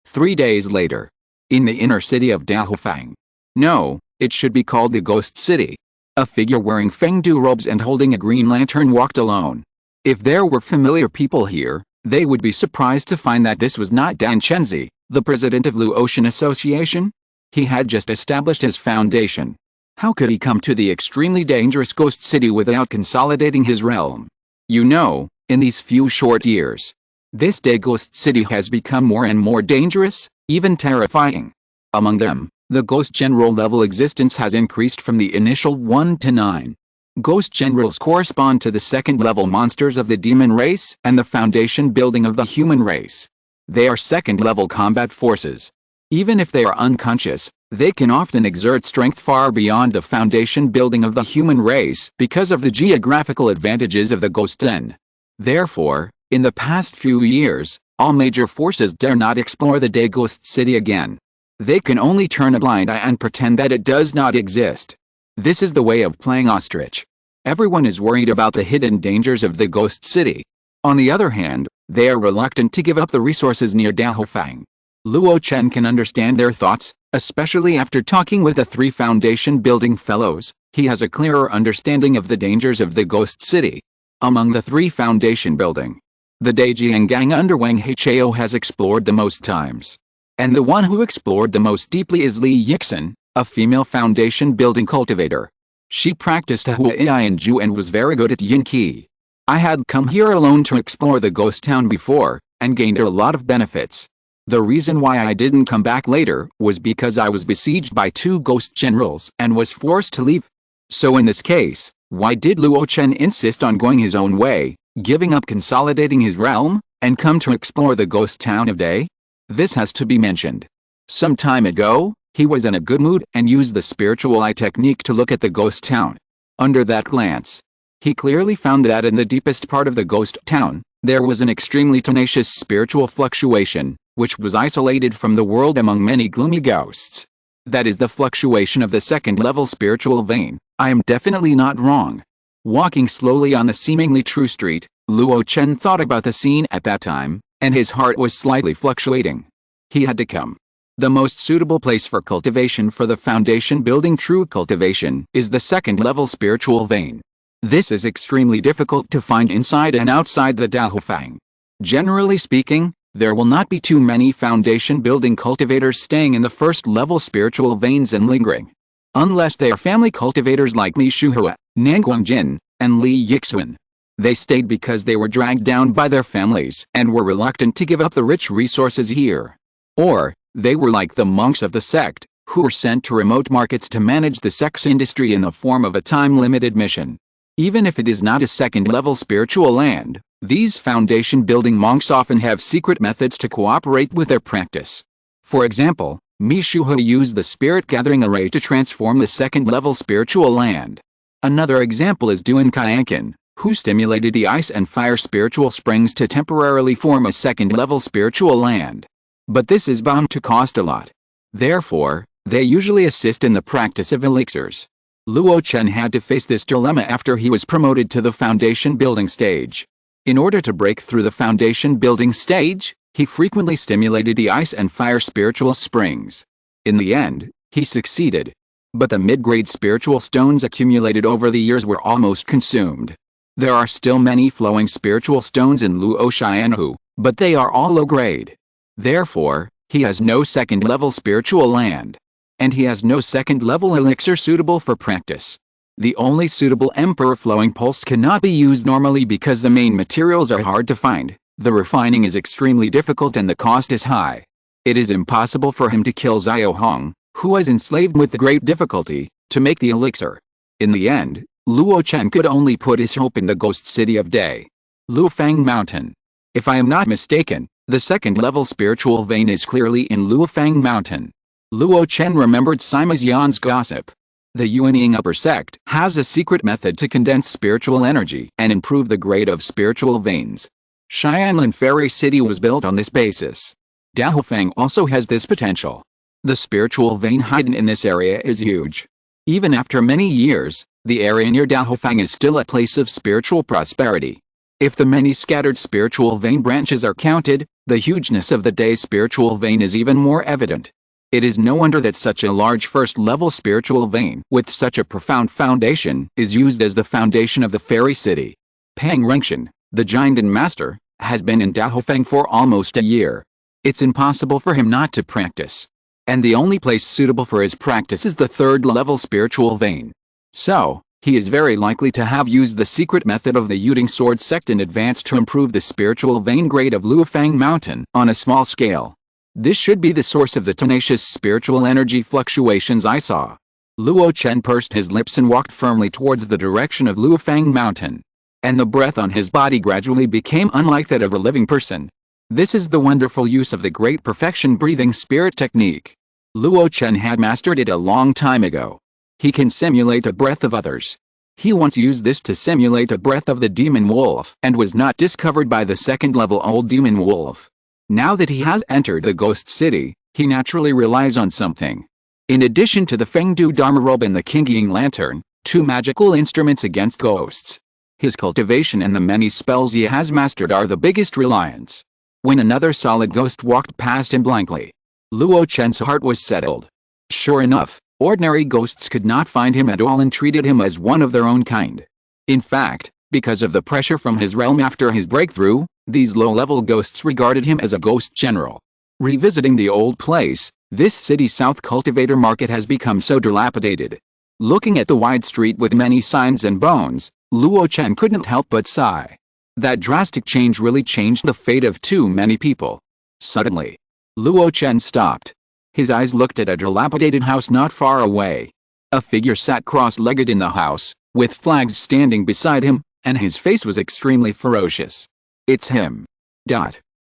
3 days later. In the inner city of Dahofang. No, it should be called the Ghost City. A figure wearing Fengdu robes and holding a green lantern walked alone. If there were familiar people here, they would be surprised to find that this was not Dan Chenzi, the president of Luo Chen Association. He had just established his foundation. How could he come to the extremely dangerous Ghost City without consolidating his realm? You know, in these few short years, this day Ghost City has become more and more dangerous, even terrifying. Among them, the Ghost General level existence has increased from the initial 1 to 9. Ghost Generals correspond to the second level monsters of the demon race and the foundation building of the human race. They are second level combat forces. Even if they are unconscious, they can often exert strength far beyond the foundation building of the human race because of the geographical advantages of the Ghost Den. Therefore, in the past few years, all major forces dare not explore the Day Ghost City again. They can only turn a blind eye and pretend that it does not exist. This is the way of playing ostrich. Everyone is worried about the hidden dangers of the Ghost City. On the other hand, they are reluctant to give up the resources near Dahofang. Luo Chen can understand their thoughts, especially after talking with the 3 foundation-building fellows. He has a clearer understanding of the dangers of the Ghost City. Among the 3 foundation-building, the Daijiangang under Wang Hao has explored the most times. And the one who explored the most deeply is Li Yixin, a female foundation-building cultivator. She practiced Huai and Ju and was very good at Yin Qi. I had come here alone to explore the ghost town before, and gained a lot of benefits. The reason why I didn't come back later was because I was besieged by 2 ghost generals and was forced to leave. So in this case, why did Luo Chen insist on going his own way, giving up consolidating his realm, and come to explore the ghost town of Day? This has to be mentioned. Some time ago, he was in a good mood and used the spiritual eye technique to look at the ghost town. Under that glance, he clearly found that in the deepest part of the ghost town, there was an extremely tenacious spiritual fluctuation, which was isolated from the world among many gloomy ghosts. That is the fluctuation of the second-level spiritual vein. I am definitely not wrong. Walking slowly on the seemingly true street, Luo Chen thought about the scene at that time, and his heart was slightly fluctuating. He had to come. The most suitable place for cultivation for the foundation building true cultivation is the second-level spiritual vein. This is extremely difficult to find inside and outside the Dahofang. Generally speaking, there will not be too many foundation-building cultivators staying in the first-level spiritual veins and lingering. Unless they are family cultivators like Mi Shuhua, Nanguang Jin, and Li Yixun. They stayed because they were dragged down by their families and were reluctant to give up the rich resources here. Or, they were like the monks of the sect, who were sent to remote markets to manage the sex industry in the form of a time-limited mission. Even if it is not a second-level spiritual land, these foundation-building monks often have secret methods to cooperate with their practice. For example, Mishuha used the spirit-gathering array to transform the second-level spiritual land. Another example is Duan Kyankin, who stimulated the ice and fire spiritual springs to temporarily form a second-level spiritual land. But this is bound to cost a lot. Therefore, they usually assist in the practice of elixirs. Luo Chen had to face this dilemma after he was promoted to the foundation-building stage. In order to break through the foundation-building stage, he frequently stimulated the ice and fire spiritual springs. In the end, he succeeded. But the mid-grade spiritual stones accumulated over the years were almost consumed. There are still many flowing spiritual stones in Luo Xianhu, but they are all low-grade. Therefore, he has no second-level spiritual land. And he has no second-level elixir suitable for practice. The only suitable Emperor flowing pulse cannot be used normally because the main materials are hard to find, the refining is extremely difficult and the cost is high. It is impossible for him to kill Xiao Hong, who was enslaved with great difficulty, to make the elixir. In the end, Luo Chen could only put his hope in the ghost city of Day. Luofang Mountain. If I am not mistaken, the second-level spiritual vein is clearly in Luofang Mountain. Luo Chen remembered Sima Xian's gossip. The Yuanying upper sect has a secret method to condense spiritual energy and improve the grade of spiritual veins. Xianlin Fairy City was built on this basis. Daofang also has this potential. The spiritual vein hidden in this area is huge. Even after many years, the area near Daofang is still a place of spiritual prosperity. If the many scattered spiritual vein branches are counted, the hugeness of the Day spiritual vein is even more evident. It is no wonder that such a large first-level spiritual vein, with such a profound foundation, is used as the foundation of the fairy city. Pang Rengshan, the Jinden master, has been in Daofang for almost a year. It's impossible for him not to practice. And the only place suitable for his practice is the third-level spiritual vein. So, he is very likely to have used the secret method of the Yuding Sword sect in advance to improve the spiritual vein grade of Luofang Mountain on a small scale. This should be the source of the tenacious spiritual energy fluctuations I saw. Luo Chen pursed his lips and walked firmly towards the direction of Luofang Mountain. And the breath on his body gradually became unlike that of a living person. This is the wonderful use of the great perfection breathing spirit technique. Luo Chen had mastered it a long time ago. He can simulate the breath of others. He once used this to simulate the breath of the demon wolf and was not discovered by the second-level old demon wolf. Now that he has entered the ghost city, he naturally relies on something. In addition to the Fengdu Dharma robe and the Qingying lantern, two magical instruments against ghosts. His cultivation and the many spells he has mastered are the biggest reliance. When another solid ghost walked past him blankly, Luo Chen's heart was settled. Sure enough, ordinary ghosts could not find him at all and treated him as one of their own kind. In fact, because of the pressure from his realm after his breakthrough, these low-level ghosts regarded him as a ghost general. Revisiting the old place, this city south cultivator market has become so dilapidated. Looking at the wide street with many signs and bones, Luo Chen couldn't help but sigh. That drastic change really changed the fate of too many people. Suddenly, Luo Chen stopped. His eyes looked at a dilapidated house not far away. A figure sat cross-legged in the house, with flags standing beside him, and his face was extremely ferocious. It's him.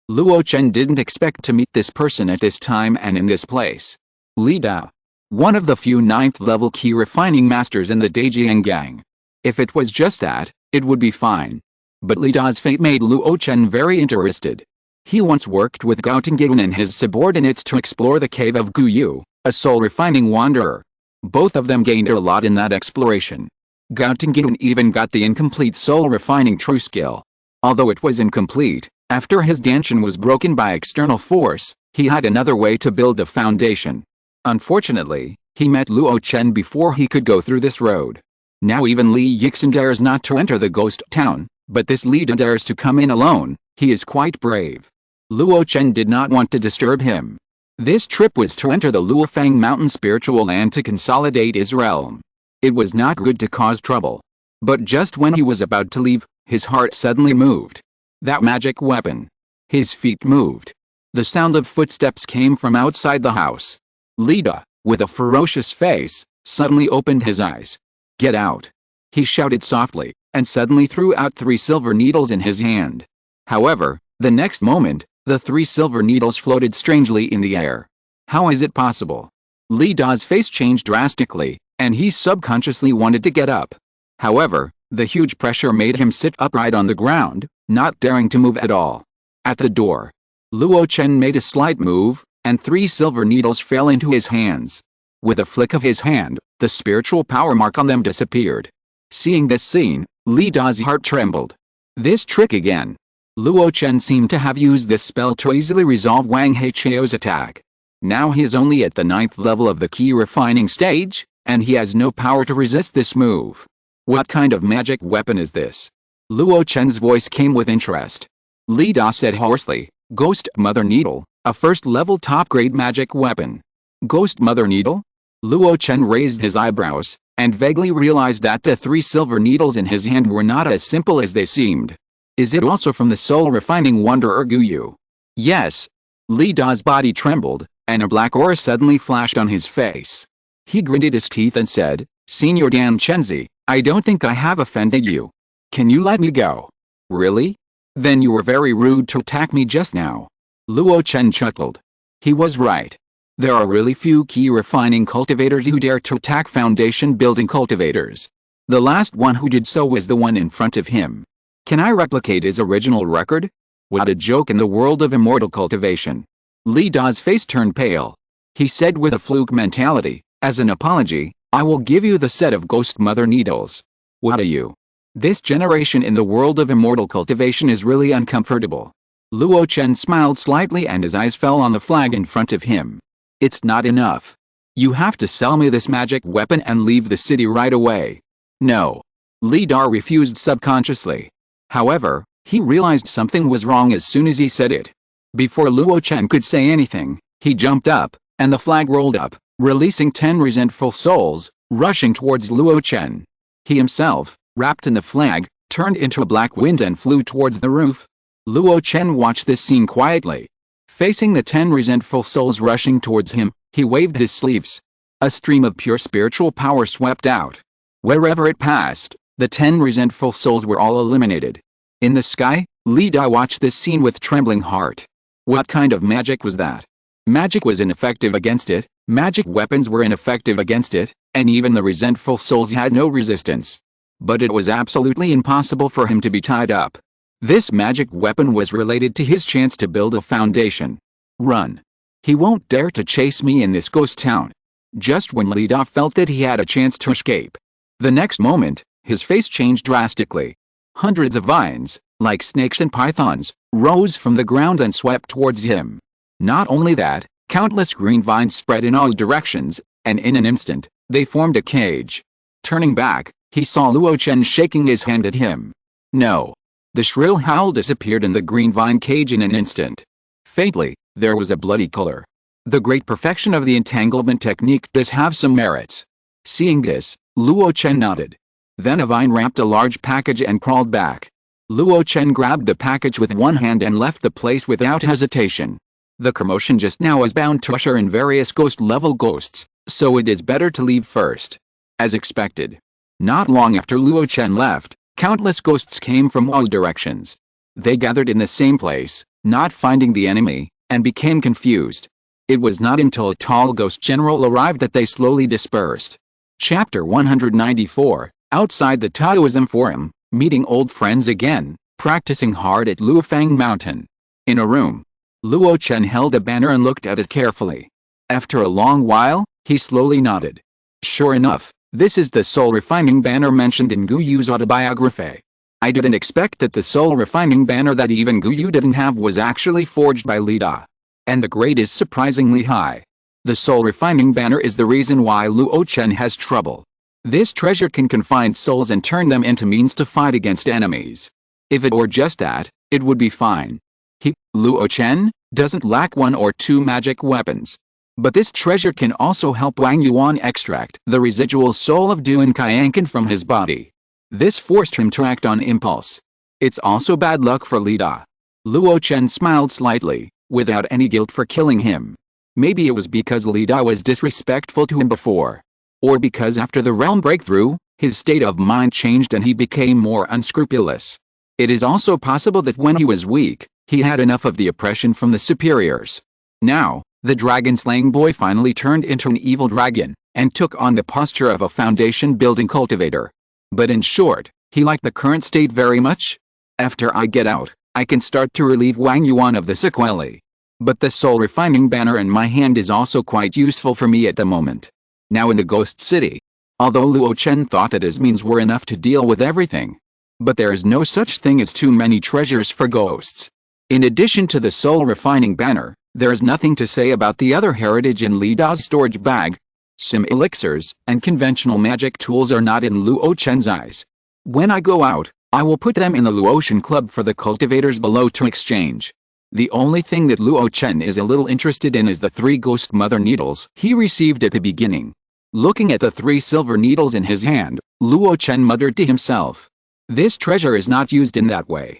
Luo Chen didn't expect to meet this person at this time and in this place. Li Da. One of the few 9th-level key refining masters in the Daijiang gang. If it was just that, it would be fine. But Li Da's fate made Luo Chen very interested. He once worked with Gao Tingyun and his subordinates to explore the cave of Guyu, a soul-refining wanderer. Both of them gained a lot in that exploration. Gao Tingyun even got the incomplete soul-refining true skill. Although it was incomplete, after his Danshan was broken by external force, he had another way to build a foundation. Unfortunately, he met Luo Chen before he could go through this road. Now even Li Yixin dares not to enter the ghost town, but this Li Da dares to come in alone. He is quite brave. Luo Chen did not want to disturb him. This trip was to enter the Luofang Mountain spiritual land to consolidate his realm. It was not good to cause trouble. But just when he was about to leave, His heart suddenly moved. That magic weapon. His feet moved. The sound of footsteps came from outside the house. Lida, with a ferocious face, suddenly opened his eyes. "Get out!" he shouted softly, and suddenly threw out 3 silver needles in his hand. However, the next moment, the 3 silver needles floated strangely in the air. How is it possible? Lida's face changed drastically, and he subconsciously wanted to get up. However, the huge pressure made him sit upright on the ground, not daring to move at all. At the door, Luo Chen made a slight move, and 3 silver needles fell into his hands. With a flick of his hand, the spiritual power mark on them disappeared. Seeing this scene, Lida's heart trembled. This trick again. Luo Chen seemed to have used this spell to easily resolve Wang Heiqiao's attack. Now he is only at the 9th level of the key refining stage, and he has no power to resist this move. What kind of magic weapon is this? Luo Chen's voice came with interest. Lida said hoarsely, "Ghost Mother Needle, a 1st-level top-grade magic weapon." Ghost Mother Needle? Luo Chen raised his eyebrows, and vaguely realized that the 3 silver needles in his hand were not as simple as they seemed. Is it also from the soul-refining wanderer Guyu? Yes. Lida's body trembled, and a black aura suddenly flashed on his face. He gritted his teeth and said, "Senior Dan Chenzi, I don't think I have offended you. Can you let me go?" "Really? Then you were very rude to attack me just now." Luo Chen chuckled. He was right. There are really few key refining cultivators who dare to attack foundation building cultivators. The last one who did so was the one in front of him. Can I replicate his original record? What a joke in the world of immortal cultivation. Lida's face turned pale. He said with a fluke mentality, "As an apology, I will give you the set of Ghost Mother Needles." What are you? This generation in the world of immortal cultivation is really uncomfortable. Luo Chen smiled slightly and his eyes fell on the flag in front of him. "It's not enough. You have to sell me this magic weapon and leave the city right away." "No." Lida refused subconsciously. However, he realized something was wrong as soon as he said it. Before Luo Chen could say anything, he jumped up, and the flag rolled up, releasing 10 resentful souls, rushing towards Luo Chen. He himself, wrapped in the flag, turned into a black wind and flew towards the roof. Luo Chen watched this scene quietly. Facing the 10 resentful souls rushing towards him, he waved his sleeves. A stream of pure spiritual power swept out. Wherever it passed, the 10 resentful souls were all eliminated. In the sky, Lida watched this scene with trembling heart. What kind of magic was that? Magic was ineffective against it, magic weapons were ineffective against it, and even the resentful souls had no resistance. But it was absolutely impossible for him to be tied up. This magic weapon was related to his chance to build a foundation. Run. He won't dare to chase me in this ghost town. Just when Lida felt that he had a chance to escape. The next moment, his face changed drastically. Hundreds of vines, like snakes and pythons, rose from the ground and swept towards him. Not only that, countless green vines spread in all directions, and in an instant, they formed a cage. Turning back, he saw Luo Chen shaking his hand at him. No. The shrill howl disappeared in the green vine cage in an instant. Faintly, there was a bloody color. The great perfection of the entanglement technique does have some merits. Seeing this, Luo Chen nodded. Then a vine wrapped a large package and crawled back. Luo Chen grabbed the package with one hand and left the place without hesitation. The commotion just now is bound to usher in various ghost-level ghosts, so it is better to leave first. As expected. Not long after Luo Chen left, countless ghosts came from all directions. They gathered in the same place, not finding the enemy, and became confused. It was not until a tall ghost general arrived that they slowly dispersed. Chapter 194, Outside the Taoism Forum, meeting old friends again, practicing hard at Luofang Mountain. In a room. Luo Chen held a banner and looked at it carefully. After a long while, he slowly nodded. Sure enough, this is the soul-refining banner mentioned in Guyu's autobiography. I didn't expect that the soul-refining banner that even Guyu didn't have was actually forged by Lida. And the grade is surprisingly high. The soul-refining banner is the reason why Luo Chen has trouble. This treasure can confine souls and turn them into means to fight against enemies. If it were just that, it would be fine. He, Luo Chen, doesn't lack 1 or 2 magic weapons. But this treasure can also help Wang Yuan extract the residual soul of Duan Qianqin from his body. This forced him to act on impulse. It's also bad luck for Li Da. Luo Chen smiled slightly, without any guilt for killing him. Maybe it was because Li Da was disrespectful to him before. Or because after the realm breakthrough, his state of mind changed and he became more unscrupulous. It is also possible that when he was weak, he had enough of the oppression from the superiors. Now, the dragon-slaying boy finally turned into an evil dragon, and took on the posture of a foundation-building cultivator. But in short, he liked the current state very much. After I get out, I can start to relieve Wang Yuan of the sequelae. But the soul-refining banner in my hand is also quite useful for me at the moment. Now in the Ghost City. Although Luo Chen thought that his means were enough to deal with everything. But there is no such thing as too many treasures for ghosts. In addition to the soul-refining banner, there is nothing to say about the other heritage in Li Da's storage bag. Sim elixirs and conventional magic tools are not in Luo Chen's eyes. When I go out, I will put them in the Luotian Club for the cultivators below to exchange. The only thing that Luo Chen is a little interested in is the 3 ghost mother needles he received at the beginning. Looking at the 3 silver needles in his hand, Luo Chen muttered to himself. This treasure is not used in that way.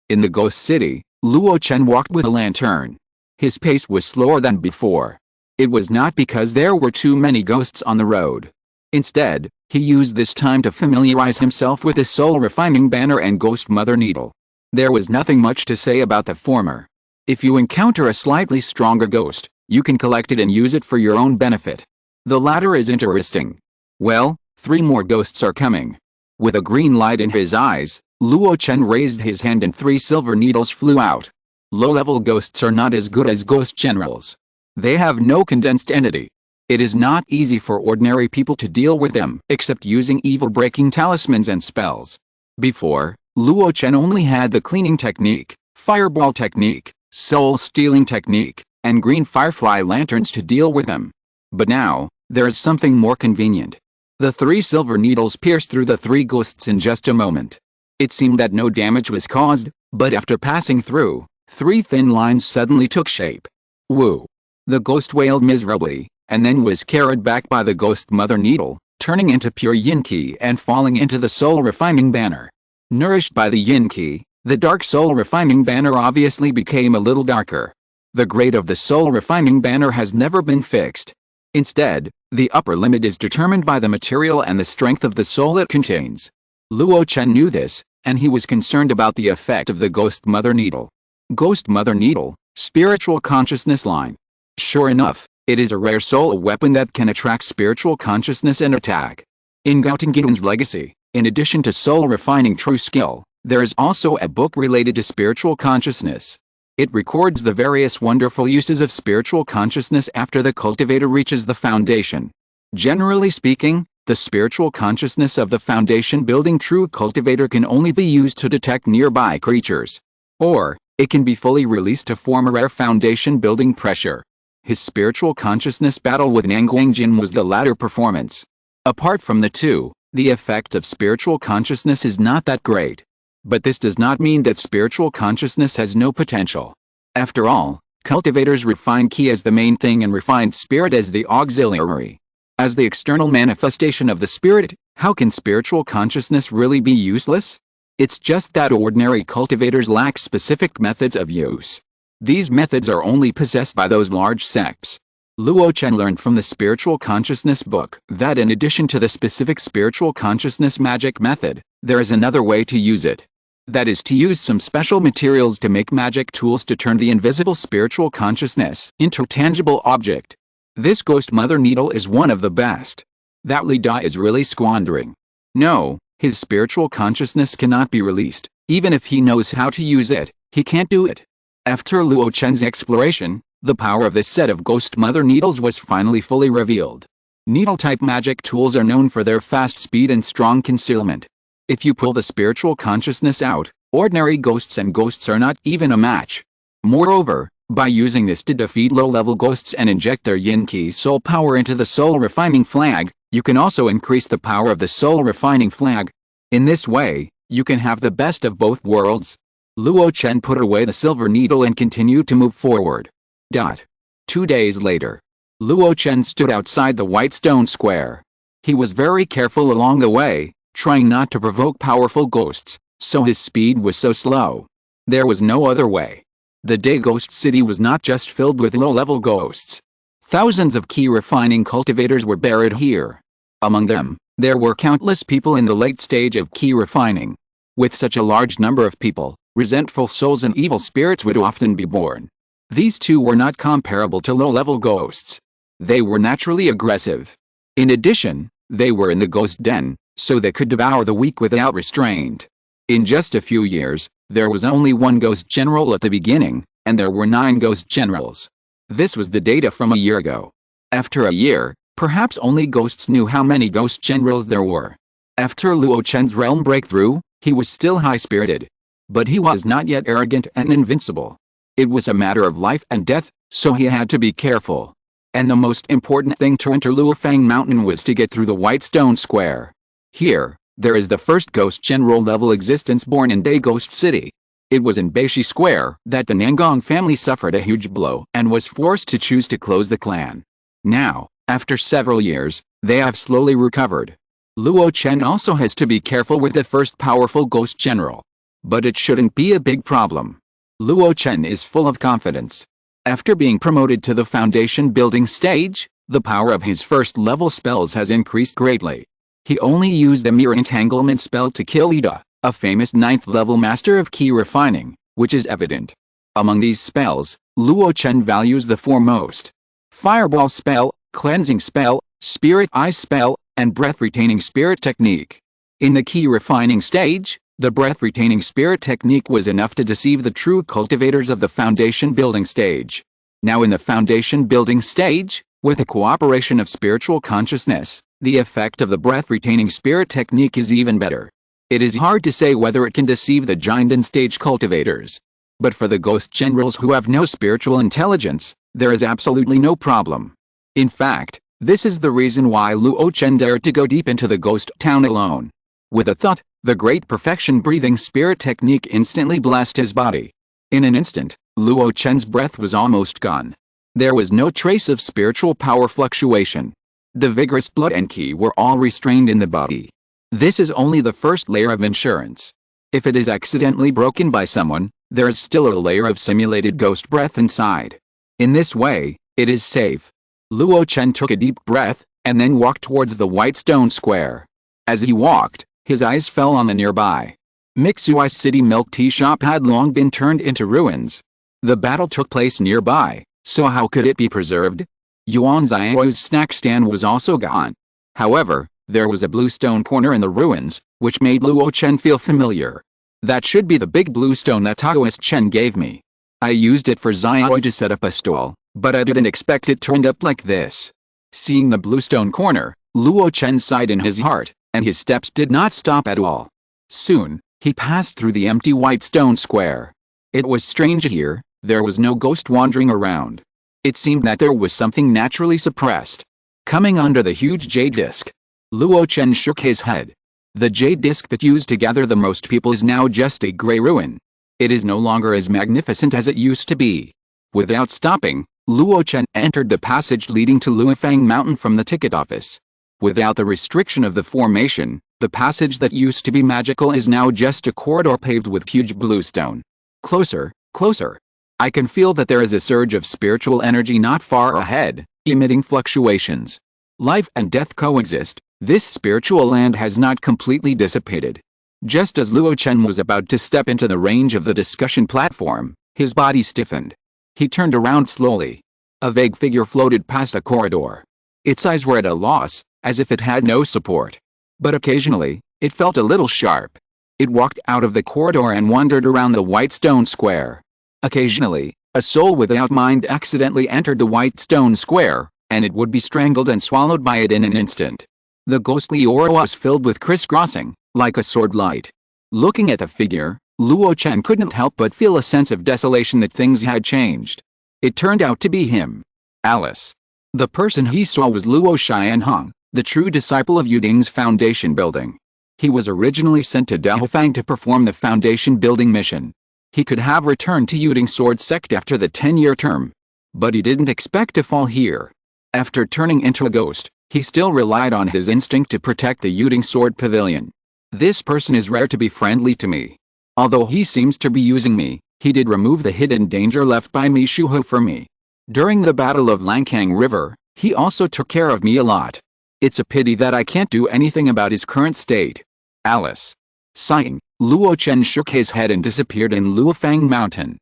In the Ghost City, Luo Chen walked with a lantern. His pace was slower than before. It was not because there were too many ghosts on the road. Instead, he used this time to familiarize himself with the soul-refining banner and ghost mother needle. There was nothing much to say about the former. If you encounter a slightly stronger ghost, you can collect it and use it for your own benefit. The latter is interesting. Well, 3 more ghosts are coming. With a green light in his eyes, Luo Chen raised his hand and 3 silver needles flew out. Low-level ghosts are not as good as ghost generals. They have no condensed entity. It is not easy for ordinary people to deal with them except using evil-breaking talismans and spells. Before, Luo Chen only had the cleaning technique, fireball technique, soul-stealing technique, and green firefly lanterns to deal with them. But now, there is something more convenient. The 3 silver needles pierced through the 3 ghosts in just a moment. It seemed that no damage was caused, but after passing through, 3 thin lines suddenly took shape. Woo! The ghost wailed miserably, and then was carried back by the ghost mother needle, turning into pure yin qi and falling into the soul-refining banner. Nourished by the yin qi, the dark soul-refining banner obviously became a little darker. The grade of the soul-refining banner has never been fixed. Instead, the upper limit is determined by the material and the strength of the soul it contains. Luo Chen knew this, and he was concerned about the effect of the ghost mother needle. Ghost mother needle, spiritual consciousness line. Sure enough, it is a rare soul weapon that can attract spiritual consciousness and attack. In Gaotingyun's legacy, in addition to soul-refining true skill, there is also a book related to spiritual consciousness. It records the various wonderful uses of spiritual consciousness after the cultivator reaches the foundation. Generally speaking, the spiritual consciousness of the foundation-building true cultivator can only be used to detect nearby creatures. Or, it can be fully released to form a rare foundation-building pressure. His spiritual consciousness battle with Nanguangjin was the latter performance. Apart from the two, the effect of spiritual consciousness is not that great. But this does not mean that spiritual consciousness has no potential. After all, cultivators refine ki as the main thing and refined spirit as the auxiliary. As the external manifestation of the spirit, how can spiritual consciousness really be useless? It's just that ordinary cultivators lack specific methods of use. These methods are only possessed by those large sects. Luo Chen learned from the Spiritual Consciousness book that in addition to the specific spiritual consciousness magic method, there is another way to use it. That is to use some special materials to make magic tools to turn the invisible spiritual consciousness into a tangible object. This ghost mother needle is one of the best. That Li Da is really squandering. No, his spiritual consciousness cannot be released. Even if he knows how to use it, he can't do it. After Luo Chen's exploration, the power of this set of ghost mother needles was finally fully revealed. Needle-type magic tools are known for their fast speed and strong concealment. If you pull the spiritual consciousness out, ordinary ghosts and ghosts are not even a match. Moreover, by using this to defeat low-level ghosts and inject their yin-qi soul power into the soul-refining flag, you can also increase the power of the soul-refining flag. In this way, you can have the best of both worlds. Luo Chen put away the silver needle and continued to move forward. 2 days later, Luo Chen stood outside the white stone square. He was very careful along the way, trying not to provoke powerful ghosts, so his speed was so slow. There was no other way. The Day Ghost City was not just filled with low-level ghosts. Thousands of key refining cultivators were buried here. Among them, there were countless people in the late stage of key refining. With such a large number of people, resentful souls and evil spirits would often be born. These two were not comparable to low-level ghosts. They were naturally aggressive. In addition, they were in the ghost den, so they could devour the weak without restraint. In just a few years, there was only one ghost general at the beginning, and there were 9 ghost generals. This was the data from a year ago. After a year, perhaps only ghosts knew how many ghost generals there were. After Luo Chen's realm breakthrough, he was still high-spirited. But he was not yet arrogant and invincible. It was a matter of life and death, so he had to be careful. And the most important thing to enter Luofang Mountain was to get through the White Stone Square. Here, there is the first ghost general level existence born in Day Ghost City. It was in Beishi Square that the Nangong family suffered a huge blow and was forced to choose to close the clan. Now, after several years, they have slowly recovered. Luo Chen also has to be careful with the first powerful ghost general. But it shouldn't be a big problem. Luo Chen is full of confidence. After being promoted to the foundation building stage, the power of his first level spells has increased greatly. He only used the Mirror Entanglement spell to kill Ida, a famous 9th level master of key refining, which is evident. Among these spells, Luo Chen values the foremost: Fireball spell, Cleansing spell, Spirit Eye spell, and Breath Retaining Spirit technique. In the key refining stage, the breath retaining spirit technique was enough to deceive the true cultivators of the foundation building stage. Now in the foundation building stage, with the cooperation of spiritual consciousness, the effect of the breath retaining spirit technique is even better. It is hard to say whether it can deceive the giant stage cultivators. But for the ghost generals who have no spiritual intelligence, there is absolutely no problem. In fact, this is the reason why Luo Chen dared to go deep into the ghost town alone. With a thought, the great perfection breathing spirit technique instantly blessed his body. In an instant, Luo Chen's breath was almost gone. There was no trace of spiritual power fluctuation. The vigorous blood and qi were all restrained in the body. This is only the first layer of insurance. If it is accidentally broken by someone, there is still a layer of simulated ghost breath inside. In this way, it is safe. Luo Chen took a deep breath, and then walked towards the White Stone Square. As he walked, his eyes fell on the nearby Mixuai City milk tea shop had long been turned into ruins. The battle took place nearby, so how could it be preserved? Yuan Xiao's snack stand was also gone. However, there was a blue stone corner in the ruins, which made Luo Chen feel familiar. That should be the big blue stone that Taoist Chen gave me. I used it for Xiao to set up a stall, but I didn't expect it turned up like this. Seeing the blue stone corner, Luo Chen sighed in his heart, and his steps did not stop at all. Soon, he passed through the empty White Stone Square. It was strange here, there was no ghost wandering around. It seemed that there was something naturally suppressed. Coming under the huge jade disc, Luo Chen shook his head. The jade disc that used to gather the most people is now just a gray ruin. It is no longer as magnificent as it used to be. Without stopping, Luo Chen entered the passage leading to Luofang Mountain from the ticket office. Without the restriction of the formation, the passage that used to be magical is now just a corridor paved with huge blue stone. Closer, closer. I can feel that there is a surge of spiritual energy not far ahead, emitting fluctuations. Life and death coexist. This spiritual land has not completely dissipated. Just as Luo Chen was about to step into the range of the discussion platform, his body stiffened. He turned around slowly. A vague figure floated past a corridor. Its eyes were at a loss, as if it had no support. But occasionally, it felt a little sharp. It walked out of the corridor and wandered around the White Stone Square. Occasionally, a soul without mind accidentally entered the White Stone Square, and it would be strangled and swallowed by it in an instant. The ghostly aura was filled with crisscrossing, like a sword light. Looking at the figure, Luo Chen couldn't help but feel a sense of desolation that things had changed. It turned out to be him. Alice. The person he saw was Luo Xianhong, the true disciple of Yuding's foundation building. He was originally sent to Daofang to perform the foundation building mission. He could have returned to Yuding Sword Sect after the 10-year term. But he didn't expect to fall here. After turning into a ghost, he still relied on his instinct to protect the Yuding Sword Pavilion. This person is rare to be friendly to me. Although he seems to be using me, he did remove the hidden danger left by Mi Shuhu for me. During the Battle of Langkang River, he also took care of me a lot. It's a pity that I can't do anything about his current state. Alice. Sighing, Luo Chen shook his head and disappeared in Luofang Mountain.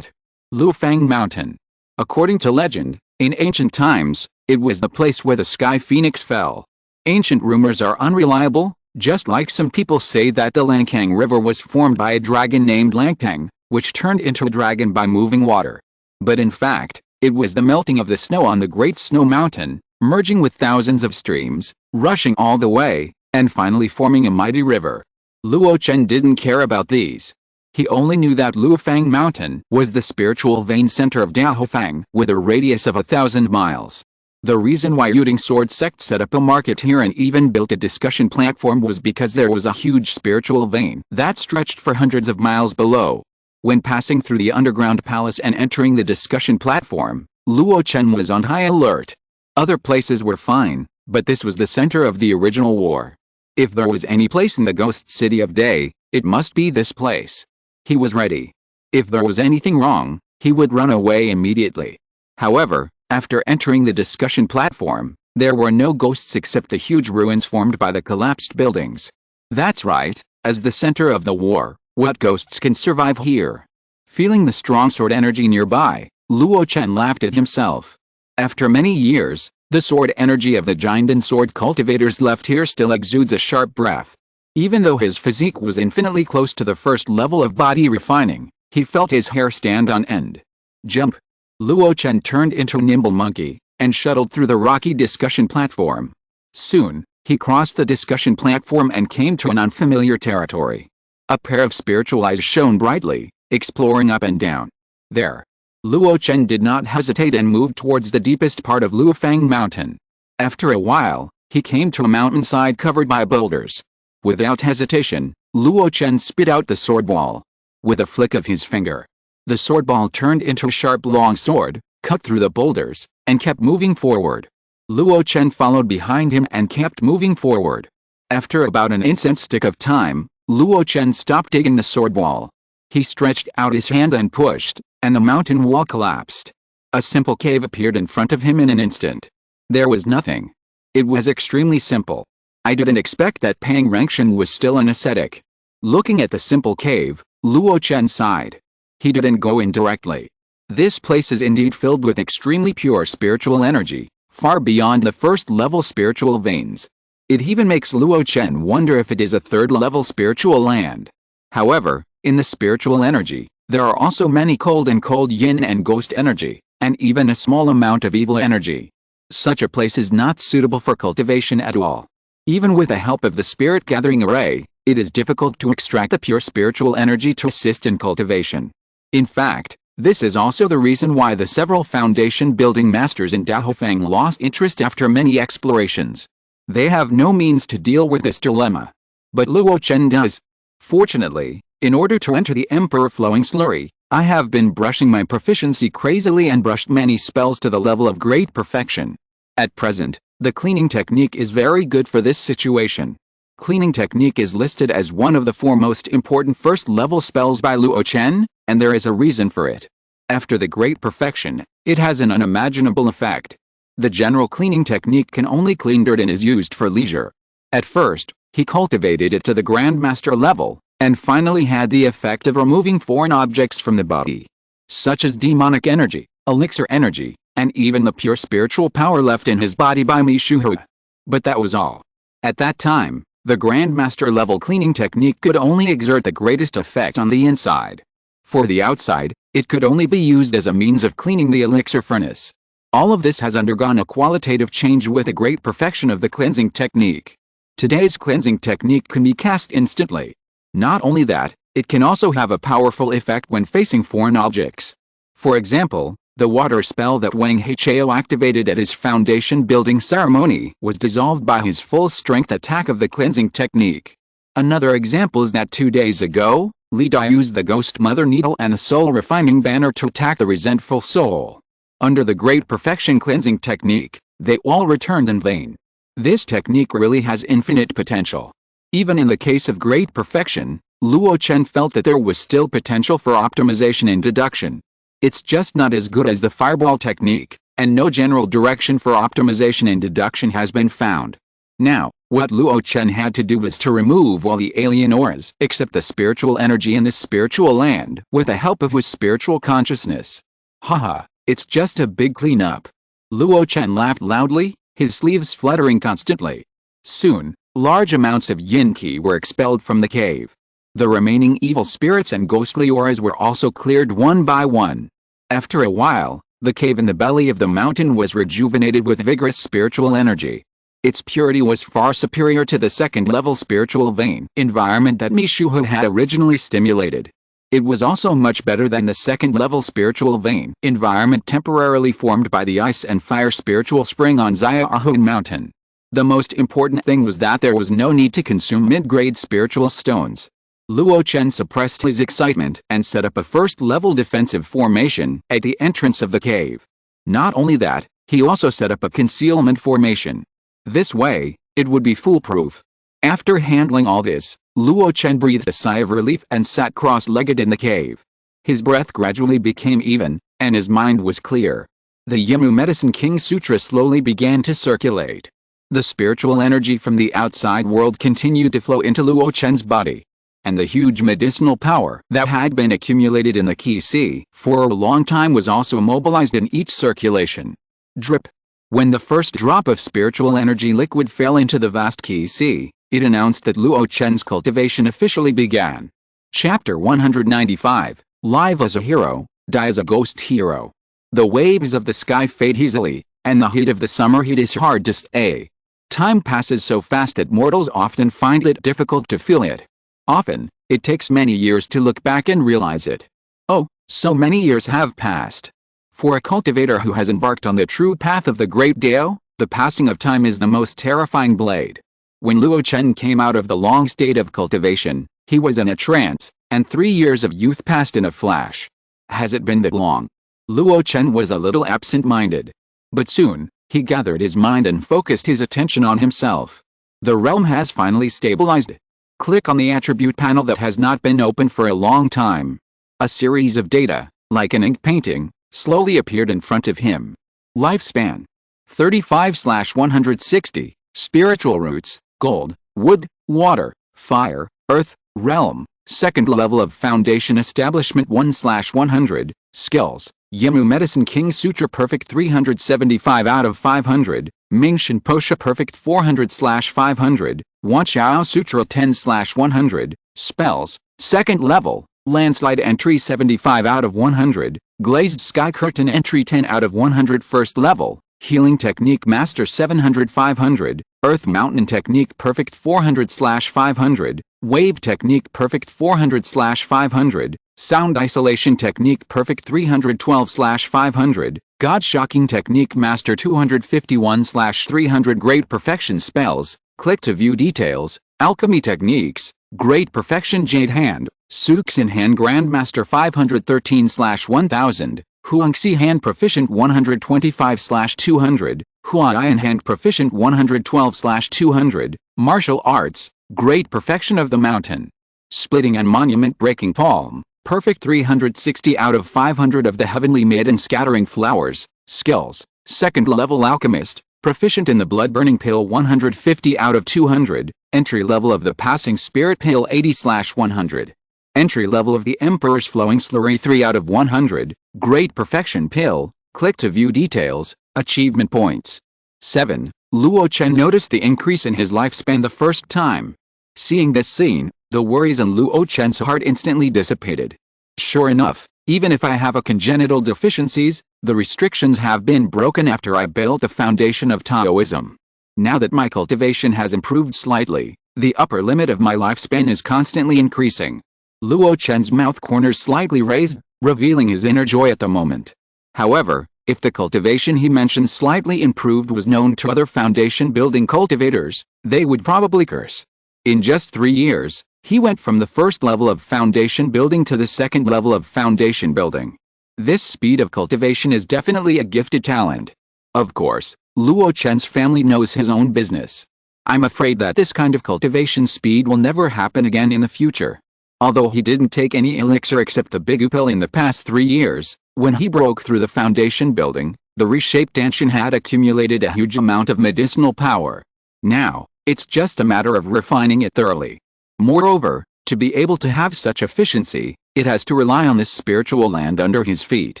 Luofang Mountain. According to legend, in ancient times, it was the place where the sky phoenix fell. Ancient rumors are unreliable, just like some people say that the Langkang River was formed by a dragon named Langkang, which turned into a dragon by moving water. But in fact, it was the melting of the snow on the Great Snow Mountain, merging with thousands of streams, rushing all the way, and finally forming a mighty river. Luo Chen didn't care about these. He only knew that Luofang Mountain was the spiritual vein center of Daofang, with a radius of 1,000 miles. The reason why Yuding Sword Sect set up a market here and even built a discussion platform was because there was a huge spiritual vein that stretched for hundreds of miles below. When passing through the underground palace and entering the discussion platform, Luo Chen was on high alert. Other places were fine, but this was the center of the original war. If there was any place in the ghost city of Day, it must be this place. He was ready. If there was anything wrong, he would run away immediately. However, after entering the discussion platform, there were no ghosts except the huge ruins formed by the collapsed buildings. That's right, as the center of the war, what ghosts can survive here? Feeling the strong sword energy nearby, Luo Chen laughed at himself. After many years, the sword energy of the giant and sword cultivators left here still exudes a sharp breath. Even though his physique was infinitely close to the first level of body refining, he felt his hair stand on end. Jump! Luo Chen turned into a nimble monkey, and shuttled through the rocky discussion platform. Soon, he crossed the discussion platform and came to an unfamiliar territory. A pair of spiritual eyes shone brightly, exploring up and down. There. Luo Chen did not hesitate and moved towards the deepest part of Luofang Mountain. After a while, he came to a mountainside covered by boulders. Without hesitation, Luo Chen spit out the sword ball. With a flick of his finger, the sword ball turned into a sharp long sword, cut through the boulders, and kept moving forward. Luo Chen followed behind him and kept moving forward. After about an instant stick of time, Luo Chen stopped digging the sword ball. He stretched out his hand and pushed, and the mountain wall collapsed. A simple cave appeared in front of him in an instant. There was nothing. It was extremely simple. I didn't expect that Pang Rengshen was still an ascetic. Looking at the simple cave, Luo Chen sighed. He didn't go in directly. This place is indeed filled with extremely pure spiritual energy, far beyond the first-level spiritual veins. It even makes Luo Chen wonder if it is a third-level spiritual land. However, in the spiritual energy, there are also many cold yin and ghost energy, and even a small amount of evil energy. Such a place is not suitable for cultivation at all. Even with the help of the spirit gathering array, it is difficult to extract the pure spiritual energy to assist in cultivation. In fact, this is also the reason why the several foundation building masters in Daofang lost interest after many explorations. They have no means to deal with this dilemma. But Luo Chen does. Fortunately, in order to enter the Emperor Flowing Slurry, I have been brushing my proficiency crazily and brushed many spells to the level of great perfection. At present, the cleaning technique is very good for this situation. Cleaning technique is listed as one of the 4 most important first-level spells by Luo Chen, and there is a reason for it. After the great perfection, it has an unimaginable effect. The general cleaning technique can only clean dirt and is used for leisure. At first, he cultivated it to the Grandmaster level, and finally had the effect of removing foreign objects from the body, such as demonic energy, elixir energy, and even the pure spiritual power left in his body by Mi Shuhu. But that was all. At that time, the Grandmaster level cleaning technique could only exert the greatest effect on the inside. For the outside, it could only be used as a means of cleaning the elixir furnace. All of this has undergone a qualitative change with a great perfection of the cleansing technique. Today's cleansing technique can be cast instantly. Not only that, it can also have a powerful effect when facing foreign objects. For example, the water spell that Wang Hechao activated at his foundation building ceremony was dissolved by his full-strength attack of the cleansing technique. Another example is that 2 days ago, Li Dai used the Ghost Mother Needle and the Soul Refining Banner to attack the resentful soul. Under the Great Perfection cleansing technique, they all returned in vain. This technique really has infinite potential. Even in the case of great perfection, Luo Chen felt that there was still potential for optimization and deduction. It's just not as good as the fireball technique, and no general direction for optimization and deduction has been found. Now, what Luo Chen had to do was to remove all the alien auras except the spiritual energy in this spiritual land with the help of his spiritual consciousness. Haha, it's just a big cleanup. Luo Chen laughed loudly, his sleeves fluttering constantly. Soon, large amounts of yin qi were expelled from the cave. The remaining evil spirits and ghostly auras were also cleared one by one. After a while, the cave in the belly of the mountain was rejuvenated with vigorous spiritual energy. Its purity was far superior to the second-level spiritual vein environment that Mishuhu had originally stimulated. It was also much better than the second-level spiritual vein environment temporarily formed by the ice and fire spiritual spring on Xiaohun Mountain. The most important thing was that there was no need to consume mid-grade spiritual stones. Luo Chen suppressed his excitement and set up a first-level defensive formation at the entrance of the cave. Not only that, he also set up a concealment formation. This way, it would be foolproof. After handling all this, Luo Chen breathed a sigh of relief and sat cross-legged in the cave. His breath gradually became even, and his mind was clear. The Yimu Medicine King Sutra slowly began to circulate. The spiritual energy from the outside world continued to flow into Luo Chen's body. And the huge medicinal power that had been accumulated in the Qi Si for a long time was also mobilized in each circulation. Drip. When the first drop of spiritual energy liquid fell into the vast Qi Si, it announced that Luo Chen's cultivation officially began. Chapter 195, Live as a hero, die as a ghost hero. The waves of the sky fade easily, and the heat of the summer heat is hard to stay. Time passes so fast that mortals often find it difficult to feel it. Often, it takes many years to look back and realize it. Oh, so many years have passed. For a cultivator who has embarked on the true path of the Great Dao, the passing of time is the most terrifying blade. When Luo Chen came out of the long state of cultivation, he was in a trance, and 3 years of youth passed in a flash. Has it been that long? Luo Chen was a little absent-minded. But soon, he gathered his mind and focused his attention on himself. The realm has finally stabilized. Click on the attribute panel that has not been open for a long time. A series of data, like an ink painting, slowly appeared in front of him. Lifespan: 35/160, spiritual roots, gold, wood, water, fire, earth, realm, second level of foundation establishment 1/100, skills, Yimu Medicine King Sutra perfect 375 out of 500, Mingshan Posha perfect 400/500, Wanchao Sutra 10/100, spells, second level, landslide entry 75 out of 100, glazed sky curtain entry 10 out of 100 first level, healing technique master 700/500, earth mountain technique perfect 400/500, wave technique perfect 400/500, sound isolation technique perfect 312/500, god shocking technique master 251/300 great perfection spells. Click to view details. Alchemy techniques, great perfection jade hand, Suks in hand grandmaster 513/1000, Huangxi hand proficient 125/200, Huai in hand proficient 112/200, martial arts, great perfection of the mountain. Splitting and monument breaking palm, perfect 360 out of 500 of the heavenly maiden scattering flowers, skills, second level alchemist, proficient in the blood-burning pill 150 out of 200, entry level of the passing spirit pill 80/100. Entry level of the Emperor's flowing slurry 3 out of 100, great perfection pill, click to view details, achievement points. 7. Luo Chen noticed the increase in his lifespan the first time. Seeing this scene, the worries in Luo Chen's heart instantly dissipated. Sure enough, even if I have a congenital deficiencies, the restrictions have been broken after I built the foundation of Taoism. Now that my cultivation has improved slightly, the upper limit of my lifespan is constantly increasing. Luo Chen's mouth corners slightly raised, revealing his inner joy at the moment. However, if the cultivation he mentioned slightly improved was known to other foundation-building cultivators, they would probably curse. In just 3 years, he went from the first level of foundation building to the second level of foundation building. This speed of cultivation is definitely a gifted talent. Of course, Luo Chen's family knows his own business. I'm afraid that this kind of cultivation speed will never happen again in the future. Although he didn't take any elixir except the Bigu pill in the past 3 years, when he broke through the foundation building, the reshaped ancient had accumulated a huge amount of medicinal power. Now, it's just a matter of refining it thoroughly. Moreover, to be able to have such efficiency, it has to rely on this spiritual land under his feet.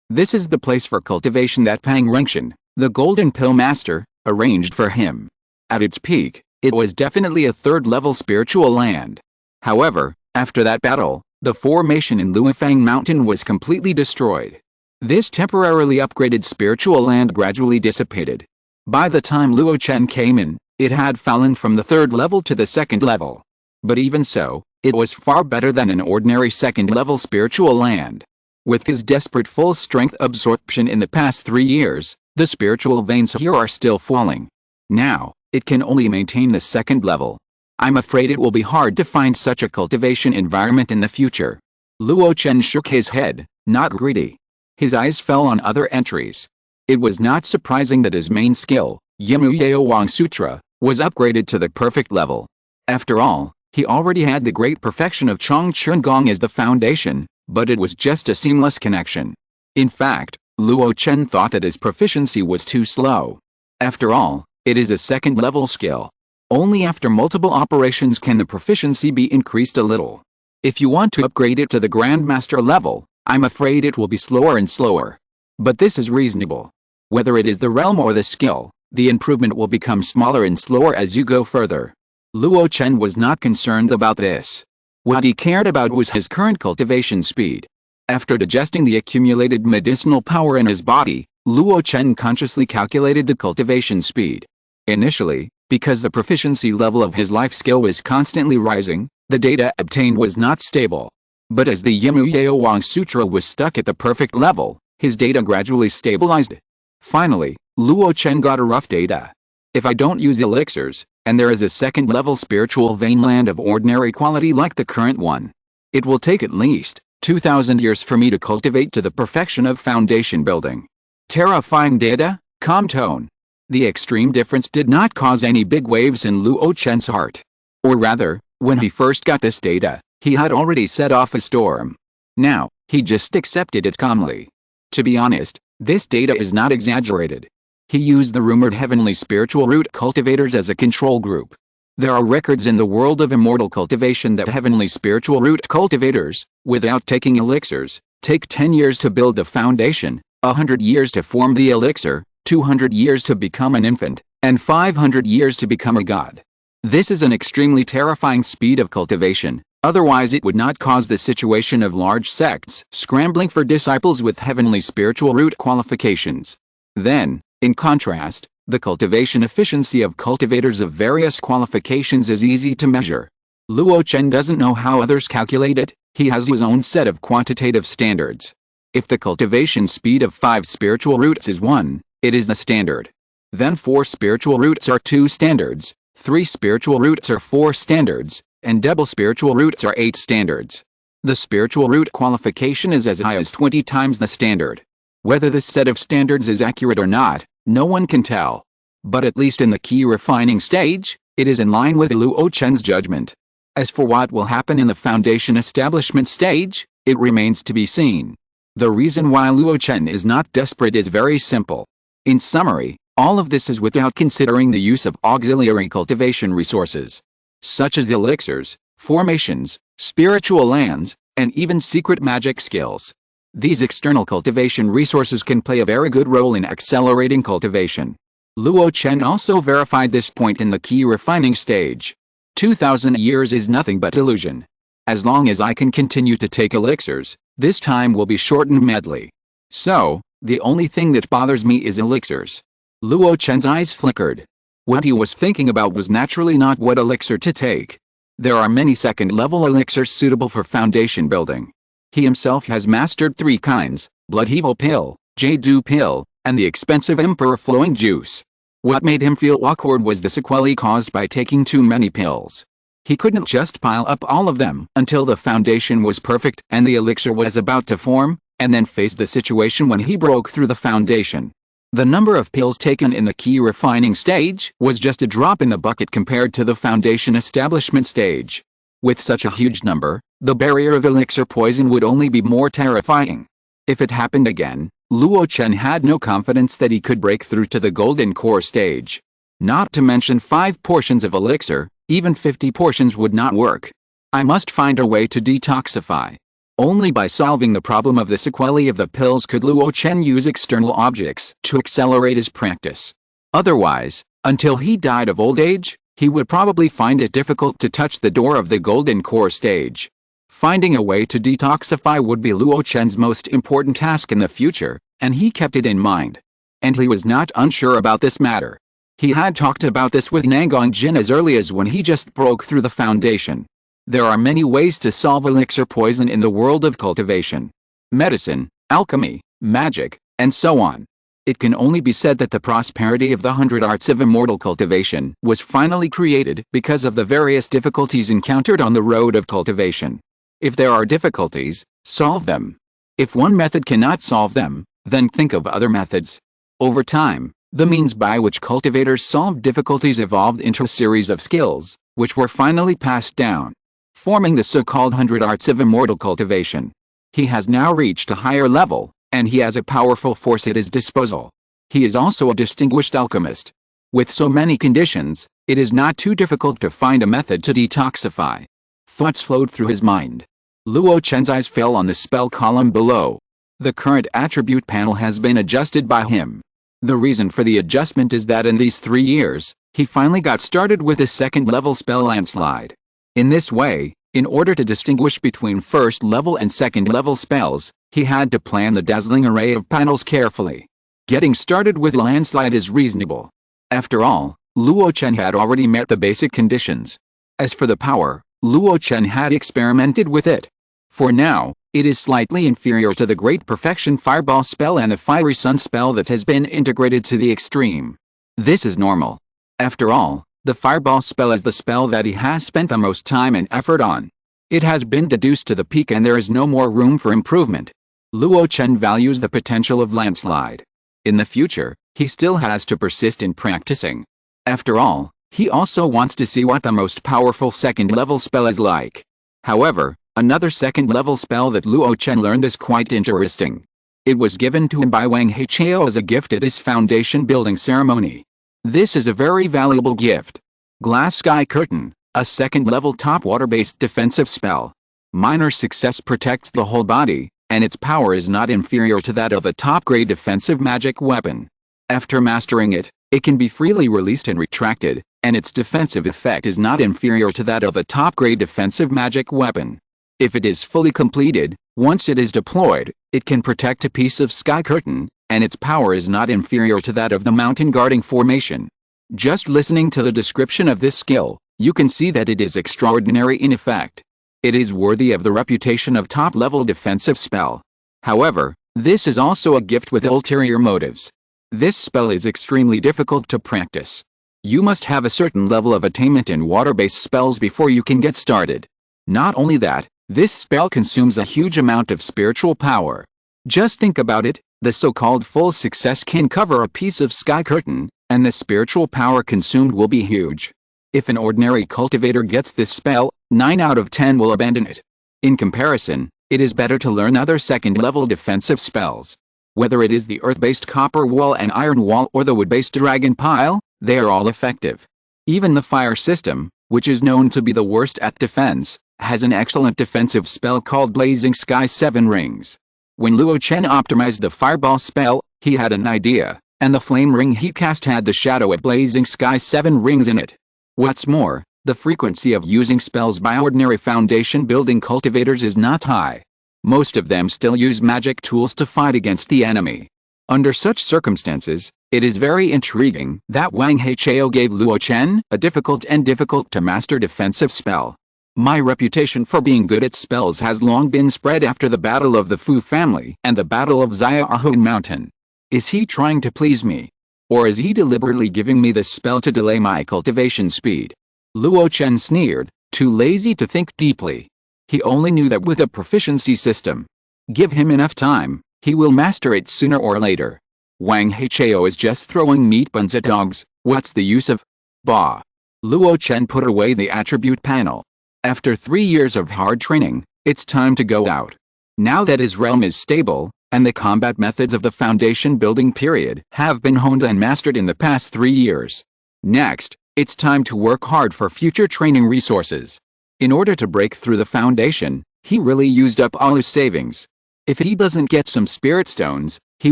This is the place for cultivation that Pang Rengshan, the Golden Pill Master, arranged for him. At its peak, it was definitely a third-level spiritual land. However, after that battle, the formation in Luofang Mountain was completely destroyed. This temporarily upgraded spiritual land gradually dissipated. By the time Luo Chen came in, it had fallen from the third level to the second level. But even so, it was far better than an ordinary second-level spiritual land. With his desperate full-strength absorption in the past 3 years, the spiritual veins here are still falling. Now, it can only maintain the second level. I'm afraid it will be hard to find such a cultivation environment in the future. Luo Chen shook his head, not greedy. His eyes fell on other entries. It was not surprising that his main skill, Yimuyeo Wang Sutra, was upgraded to the perfect level. After all, he already had the great perfection of Chong Chun Gong as the foundation, but it was just a seamless connection. In fact, Luo Chen thought that his proficiency was too slow. After all, it is a second-level skill. Only after multiple operations can the proficiency be increased a little. If you want to upgrade it to the Grandmaster level, I'm afraid it will be slower and slower. But this is reasonable. Whether it is the realm or the skill, the improvement will become smaller and slower as you go further. Luo Chen was not concerned about this. What he cared about was his current cultivation speed. After digesting the accumulated medicinal power in his body, Luo Chen consciously calculated the cultivation speed. Initially, because the proficiency level of his life skill was constantly rising, the data obtained was not stable. But as the Yimuyeo Wang Sutra was stuck at the perfect level, his data gradually stabilized. Finally, Luo Chen got a rough data. If I don't use elixirs, and there is a second-level spiritual vein land of ordinary quality like the current one, it will take at least 2,000 years for me to cultivate to the perfection of foundation building. Terrifying data, calm tone. The extreme difference did not cause any big waves in Luo Chen's heart. Or rather, when he first got this data, he had already set off a storm. Now, he just accepted it calmly. To be honest, this data is not exaggerated. He used the rumored heavenly spiritual root cultivators as a control group. There are records in the world of immortal cultivation that heavenly spiritual root cultivators, without taking elixirs, take 10 years to build the foundation, 100 years to form the elixir, 200 years to become an infant, and 500 years to become a god. This is an extremely terrifying speed of cultivation, otherwise it would not cause the situation of large sects scrambling for disciples with heavenly spiritual root qualifications. Then, in contrast, the cultivation efficiency of cultivators of various qualifications is easy to measure. Luo Chen doesn't know how others calculate it, he has his own set of quantitative standards. If the cultivation speed of 5 spiritual roots is 1, it is the standard. Then 4 spiritual roots are 2 standards, 3 spiritual roots are 4 standards, and double spiritual roots are 8 standards. The spiritual root qualification is as high as 20 times the standard. Whether this set of standards is accurate or not, no one can tell. But at least in the key refining stage, it is in line with Luo Chen's judgment. As for what will happen in the foundation establishment stage, it remains to be seen. The reason why Luo Chen is not desperate is very simple. In summary, all of this is without considering the use of auxiliary cultivation resources, such as elixirs, formations, spiritual lands, and even secret magic skills. These external cultivation resources can play a very good role in accelerating cultivation. Luo Chen also verified this point in the key refining stage. 2,000 years is nothing but illusion. As long as I can continue to take elixirs, this time will be shortened madly. So, the only thing that bothers me is elixirs. Luo Chen's eyes flickered. What he was thinking about was naturally not what elixir to take. There are many second-level elixirs suitable for foundation building. He himself has mastered 3 kinds, Blood Evil Pill, Jade Pill, and the expensive Emperor Flowing Juice. What made him feel awkward was the sequelae caused by taking too many pills. He couldn't just pile up all of them until the foundation was perfect and the elixir was about to form, and then face the situation when he broke through the foundation. The number of pills taken in the key refining stage was just a drop in the bucket compared to the foundation establishment stage. With such a huge number, the barrier of elixir poison would only be more terrifying. If it happened again, Luo Chen had no confidence that he could break through to the golden core stage. Not to mention 5 portions of elixir, even 50 portions would not work. I must find a way to detoxify. Only by solving the problem of the sequelae of the pills could Luo Chen use external objects to accelerate his practice. Otherwise, until he died of old age, he would probably find it difficult to touch the door of the golden core stage. Finding a way to detoxify would be Luo Chen's most important task in the future, and he kept it in mind. And he was not unsure about this matter. He had talked about this with Nangong Jin as early as when he just broke through the foundation. There are many ways to solve elixir poison in the world of cultivation. Medicine, alchemy, magic, and so on. It can only be said that the prosperity of the 100 arts of immortal cultivation was finally created because of the various difficulties encountered on the road of cultivation. If there are difficulties, solve them. If one method cannot solve them, then think of other methods. Over time, the means by which cultivators solved difficulties evolved into a series of skills, which were finally passed down, forming the so-called 100 arts of immortal cultivation. He has now reached a higher level, and he has a powerful force at his disposal. He is also a distinguished alchemist. With so many conditions, it is not too difficult to find a method to detoxify. Thoughts flowed through his mind. Luo Chen's eyes fell on the spell column below. The current attribute panel has been adjusted by him. The reason for the adjustment is that in these 3 years, he finally got started with his second-level spell landslide. In this way, in order to distinguish between first-level and second-level spells, he had to plan the dazzling array of panels carefully. Getting started with landslide is reasonable. After all, Luo Chen had already met the basic conditions. As for the power, Luo Chen had experimented with it. For now, it is slightly inferior to the Great Perfection Fireball spell and the Fiery Sun spell that has been integrated to the extreme. This is normal. After all, the Fireball spell is the spell that he has spent the most time and effort on. It has been deduced to the peak and there is no more room for improvement. Luo Chen values the potential of landslide. In the future, he still has to persist in practicing. After all, he also wants to see what the most powerful second-level spell is like. However, another second-level spell that Luo Chen learned is quite interesting. It was given to him by Wang Heichao as a gift at his foundation building ceremony. This is a very valuable gift. Glass Sky Curtain, a second-level top water-based defensive spell. Minor success protects the whole body, and its power is not inferior to that of a top-grade defensive magic weapon. After mastering it, it can be freely released and retracted, and its defensive effect is not inferior to that of a top-grade defensive magic weapon. If it is fully completed, once it is deployed, it can protect a piece of sky curtain, and its power is not inferior to that of the mountain guarding formation. Just listening to the description of this skill, you can see that it is extraordinary in effect. It is worthy of the reputation of top-level defensive spell. However, this is also a gift with ulterior motives. This spell is extremely difficult to practice. You must have a certain level of attainment in water-based spells before you can get started. Not only that, this spell consumes a huge amount of spiritual power. Just think about it, the so-called full success can cover a piece of sky curtain, and the spiritual power consumed will be huge. If an ordinary cultivator gets this spell, 9 out of 10 will abandon it. In comparison, it is better to learn other second-level defensive spells. Whether it is the earth-based copper wall and iron wall or the wood-based dragon pile, they are all effective. Even the fire system, which is known to be the worst at defense, has an excellent defensive spell called Blazing Sky 7 Rings. When Luo Chen optimized the fireball spell, he had an idea, and the flame ring he cast had the shadow of Blazing Sky 7 Rings in it. What's more, the frequency of using spells by ordinary foundation building cultivators is not high. Most of them still use magic tools to fight against the enemy. Under such circumstances, it is very intriguing that Wang Heichao gave Luo Chen a difficult to master defensive spell. My reputation for being good at spells has long been spread after the Battle of the Fu family and the Battle of Xiaohun Mountain. Is he trying to please me? Or is he deliberately giving me this spell to delay my cultivation speed? Luo Chen sneered, too lazy to think deeply. He only knew that with a proficiency system, give him enough time, he will master it sooner or later. Wang Hao is just throwing meat buns at dogs, what's the use of? Bah. Luo Chen put away the attribute panel. After 3 years of hard training, it's time to go out. Now that his realm is stable, and the combat methods of the foundation building period have been honed and mastered in the past 3 years. Next, it's time to work hard for future training resources. In order to break through the foundation, he really used up all his savings. If he doesn't get some spirit stones, he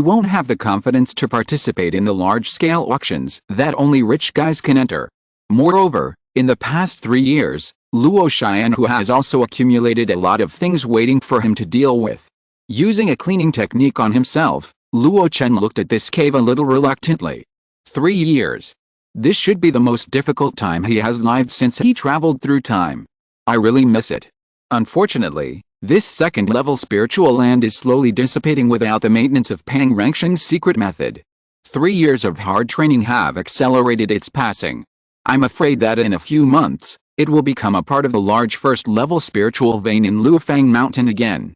won't have the confidence to participate in the large-scale auctions that only rich guys can enter. Moreover, in the past 3 years, Luo Chen who has also accumulated a lot of things waiting for him to deal with. Using a cleaning technique on himself, Luo Chen looked at this cave a little reluctantly. 3 years. This should be the most difficult time he has lived since he traveled through time. I really miss it. Unfortunately, this second-level spiritual land is slowly dissipating without the maintenance of Pang Rangsheng's secret method. 3 years of hard training have accelerated its passing. I'm afraid that in a few months, it will become a part of the large first-level spiritual vein in Luofang Mountain again.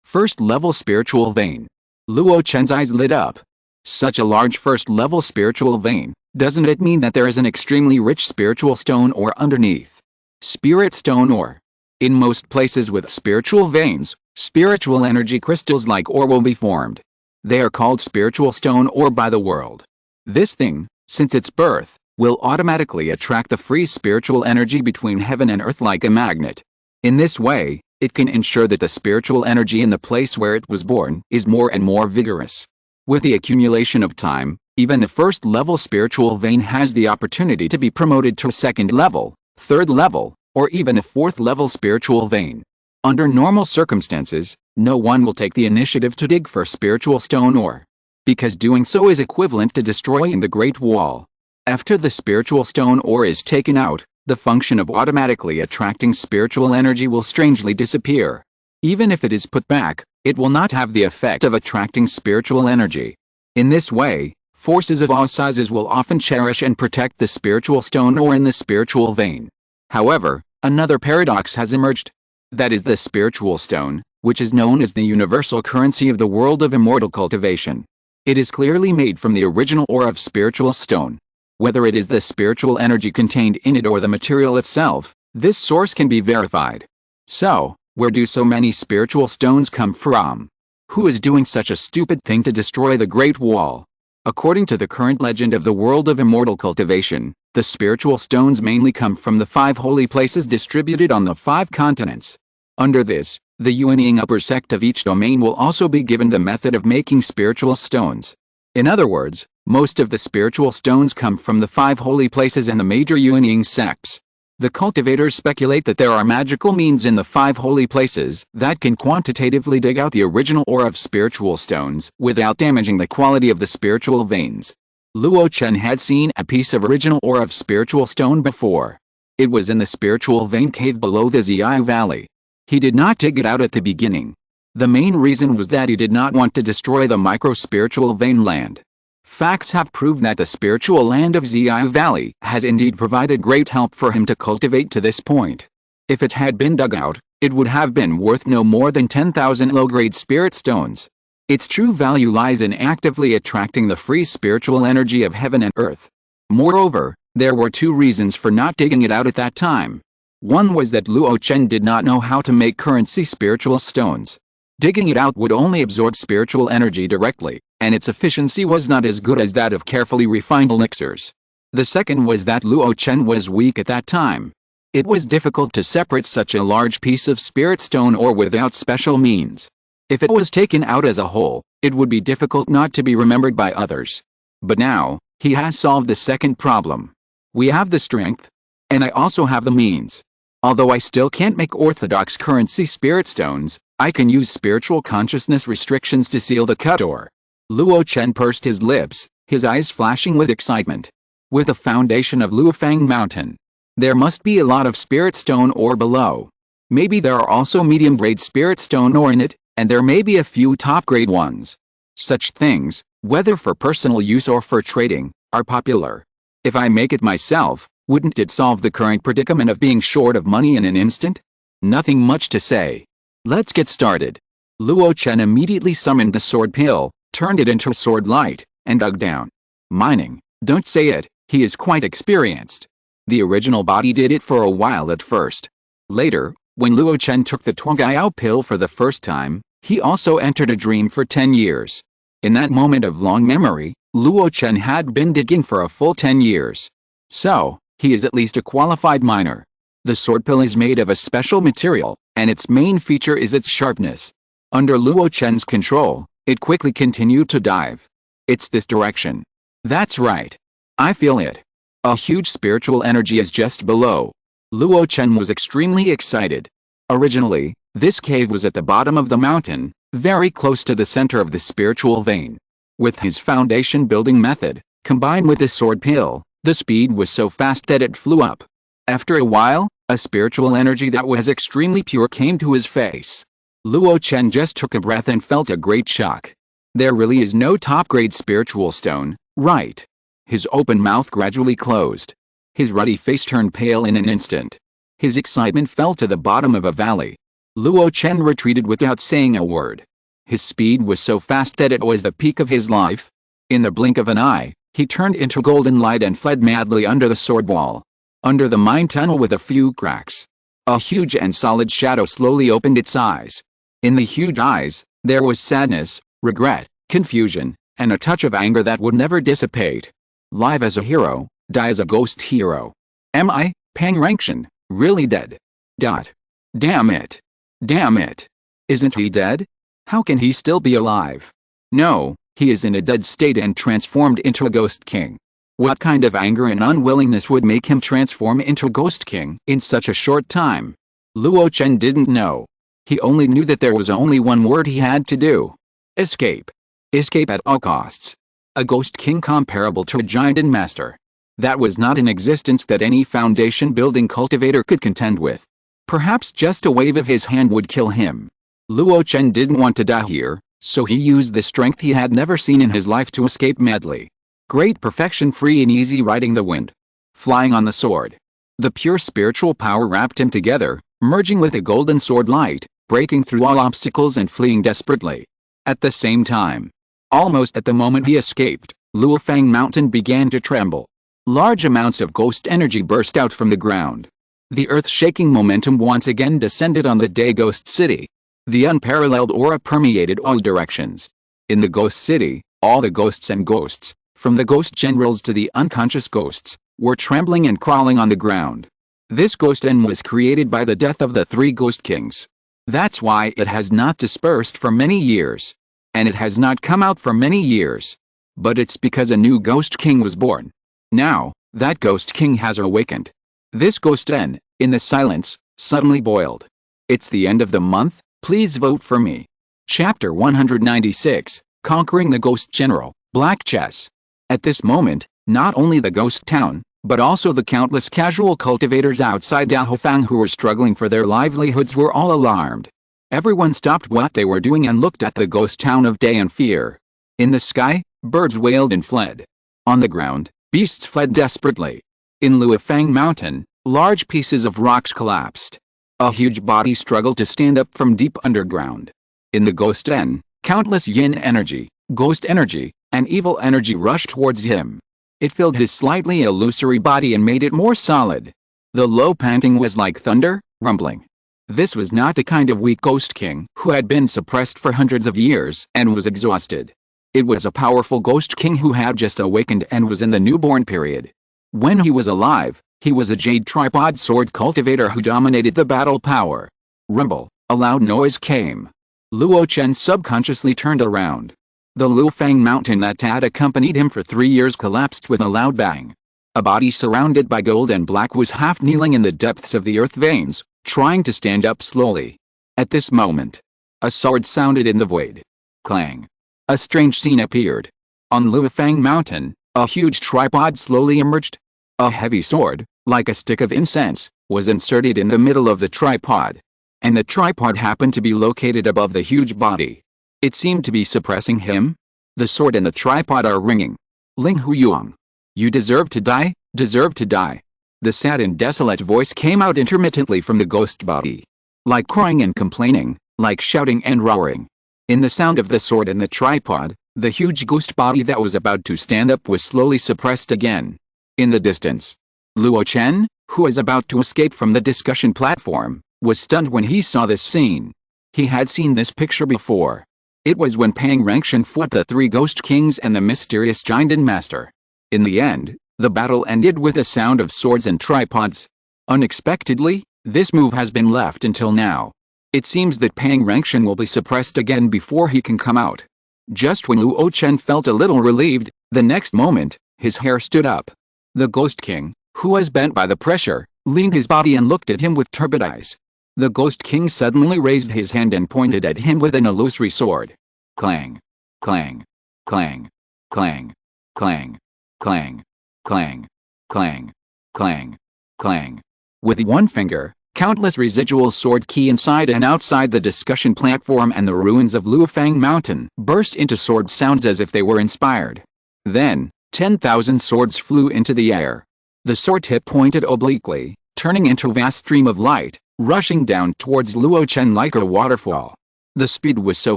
First-level spiritual vein. Luo Chen's eyes lit up. Such a large first-level spiritual vein, doesn't it mean that there is an extremely rich spiritual stone ore underneath? Spirit stone ore. In most places with spiritual veins, spiritual energy crystals like ore will be formed. They are called spiritual stone ore by the world. This thing, since its birth, will automatically attract the free spiritual energy between heaven and earth like a magnet. In this way, it can ensure that the spiritual energy in the place where it was born is more and more vigorous. With the accumulation of time, even a first-level spiritual vein has the opportunity to be promoted to a second level, third level, or even a fourth-level spiritual vein. Under normal circumstances, no one will take the initiative to dig for spiritual stone ore, because doing so is equivalent to destroying the Great Wall. After the spiritual stone ore is taken out, the function of automatically attracting spiritual energy will strangely disappear. Even if it is put back, it will not have the effect of attracting spiritual energy. In this way, forces of all sizes will often cherish and protect the spiritual stone ore in the spiritual vein. However, another paradox has emerged. That is the spiritual stone, which is known as the universal currency of the world of immortal cultivation. It is clearly made from the original ore of spiritual stone. Whether it is the spiritual energy contained in it or the material itself, this source can be verified. So, where do so many spiritual stones come from? Who is doing such a stupid thing to destroy the Great Wall? According to the current legend of the world of immortal cultivation, the spiritual stones mainly come from the 5 holy places distributed on the 5 continents. Under this, the Yuanying upper sect of each domain will also be given the method of making spiritual stones. In other words, most of the spiritual stones come from the 5 holy places and the major Yuanying sects. The cultivators speculate that there are magical means in the 5 holy places that can quantitatively dig out the original ore of spiritual stones without damaging the quality of the spiritual veins. Luo Chen had seen a piece of original ore of spiritual stone before. It was in the spiritual vein cave below the Xiao Valley. He did not dig it out at the beginning. The main reason was that he did not want to destroy the micro-spiritual vein land. Facts have proved that the spiritual land of Xiao Valley has indeed provided great help for him to cultivate to this point. If it had been dug out, it would have been worth no more than 10,000 low-grade spirit stones. Its true value lies in actively attracting the free spiritual energy of heaven and earth. Moreover, there were 2 reasons for not digging it out at that time. One was that Luo Chen did not know how to make currency spiritual stones. Digging it out would only absorb spiritual energy directly, and its efficiency was not as good as that of carefully refined elixirs. The second was that Luo Chen was weak at that time. It was difficult to separate such a large piece of spirit stone ore without special means. If it was taken out as a whole, it would be difficult not to be remembered by others. But now, he has solved the second problem. We have the strength, and I also have the means. Although I still can't make orthodox currency spirit stones, I can use spiritual consciousness restrictions to seal the cut ore. Luo Chen pursed his lips, his eyes flashing with excitement. With the foundation of Luofang Mountain, there must be a lot of spirit stone ore below. Maybe there are also medium-grade spirit stone ore in it, and there may be a few top-grade ones. Such things, whether for personal use or for trading, are popular. If I make it myself, wouldn't it solve the current predicament of being short of money in an instant? Nothing much to say. Let's get started. Luo Chen immediately summoned the sword pill, turned it into a sword light, and dug down. Mining, don't say it, he is quite experienced. The original body did it for a while at first. Later, when Luo Chen took the Zongmiao Pill for the first time, he also entered a dream for 10 years. In that moment of long memory, Luo Chen had been digging for a full 10 years. So, he is at least a qualified miner. The sword pill is made of a special material, and its main feature is its sharpness. Under Luo Chen's control, it quickly continued to dive. It's this direction. That's right. I feel it. A huge spiritual energy is just below. Luo Chen was extremely excited. Originally, this cave was at the bottom of the mountain, very close to the center of the spiritual vein. With his foundation building method, combined with the sword pill, the speed was so fast that it flew up. After a while, a spiritual energy that was extremely pure came to his face. Luo Chen just took a breath and felt a great shock. There really is no top-grade spiritual stone, right? His open mouth gradually closed. His ruddy face turned pale in an instant. His excitement fell to the bottom of a valley. Luo Chen retreated without saying a word. His speed was so fast that it was the peak of his life. In the blink of an eye, he turned into golden light and fled madly under the sword wall. Under the mine tunnel with a few cracks, a huge and solid shadow slowly opened its eyes. In the huge eyes, there was sadness, regret, confusion, and a touch of anger that would never dissipate. Live as a hero, die as a ghost hero. Am I, Pang Rankshan, really dead? Damn it. Damn it. Isn't he dead? How can he still be alive? No, he is in a dead state and transformed into a ghost king. What kind of anger and unwillingness would make him transform into a ghost king in such a short time? Luo Chen didn't know. He only knew that there was only one word he had to do. Escape. Escape at all costs. A ghost king comparable to a giant and master. That was not an existence that any foundation building cultivator could contend with. Perhaps just a wave of his hand would kill him. Luo Chen didn't want to die here, so he used the strength he had never seen in his life to escape madly. Great perfection, free and easy riding the wind. Flying on the sword. The pure spiritual power wrapped him together, merging with a golden sword light, breaking through all obstacles and fleeing desperately. At the same time, almost at the moment he escaped, Luofang Mountain began to tremble. Large amounts of ghost energy burst out from the ground. The earth-shaking momentum once again descended on the Day Ghost City. The unparalleled aura permeated all directions. In the Ghost City, all the ghosts and ghosts, from the ghost generals to the unconscious ghosts, were trembling and crawling on the ground. This ghost end was created by the death of the 3 ghost kings. That's why it has not dispersed for many years. And it has not come out for many years. But it's because a new ghost king was born. Now, that ghost king has awakened. This ghost end, in the silence, suddenly boiled. It's the end of the month, please vote for me. Chapter 196, Conquering the Ghost General, Black Chess. At this moment, not only the ghost town, but also the countless casual cultivators outside Dahofang who were struggling for their livelihoods were all alarmed. Everyone stopped what they were doing and looked at the ghost town of Day in fear. In the sky, birds wailed and fled. On the ground, beasts fled desperately. In Luofang Mountain, large pieces of rocks collapsed. A huge body struggled to stand up from deep underground. In the ghost den, countless yin energy, ghost energy, and evil energy rushed towards him. It filled his slightly illusory body and made it more solid. The low panting was like thunder, rumbling. This was not the kind of weak ghost king who had been suppressed for hundreds of years and was exhausted. It was a powerful ghost king who had just awakened and was in the newborn period. When he was alive, he was a jade tripod sword cultivator who dominated the battle power. Rumble, a loud noise came. Luo Chen subconsciously turned around. The Luofang Mountain that had accompanied him for 3 years collapsed with a loud bang. A body surrounded by gold and black was half kneeling in the depths of the earth veins, trying to stand up slowly. At this moment, a sword sounded in the void. Clang. A strange scene appeared. On Luofang Mountain, a huge tripod slowly emerged. A heavy sword, like a stick of incense, was inserted in the middle of the tripod. And the tripod happened to be located above the huge body. It seemed to be suppressing him. The sword and the tripod are ringing. Ling Huyuang. You deserve to die, deserve to die. The sad and desolate voice came out intermittently from the ghost body. Like crying and complaining, like shouting and roaring. In the sound of the sword and the tripod, The huge ghost body that was about to stand up was slowly suppressed again. In the distance, Luo Chen, who was about to escape from the discussion platform, was stunned when he saw this scene. He had seen this picture before. It was when Pang Rengshan fought the three ghost kings and the mysterious Jinden master. In the end, the battle ended with a sound of swords and tripods. Unexpectedly, this move has been left until now. It seems that Pang Rengshan will be suppressed again before he can come out. Just when Luo Chen felt a little relieved, the next moment, his hair stood up. The Ghost King, who was bent by the pressure, leaned his body and looked at him with turbid eyes. The Ghost King suddenly raised his hand and pointed at him with an illusory sword. Clang. Clang. Clang. Clang. Clang. Clang. Clang. Clang. Clang. Clang. With one finger, countless residual sword ki inside and outside the discussion platform and the ruins of Luofang Mountain burst into sword sounds as if they were inspired. Then, 10,000 swords flew into the air. The sword tip pointed obliquely, turning into a vast stream of light, rushing down towards Luo Chen like a waterfall. The speed was so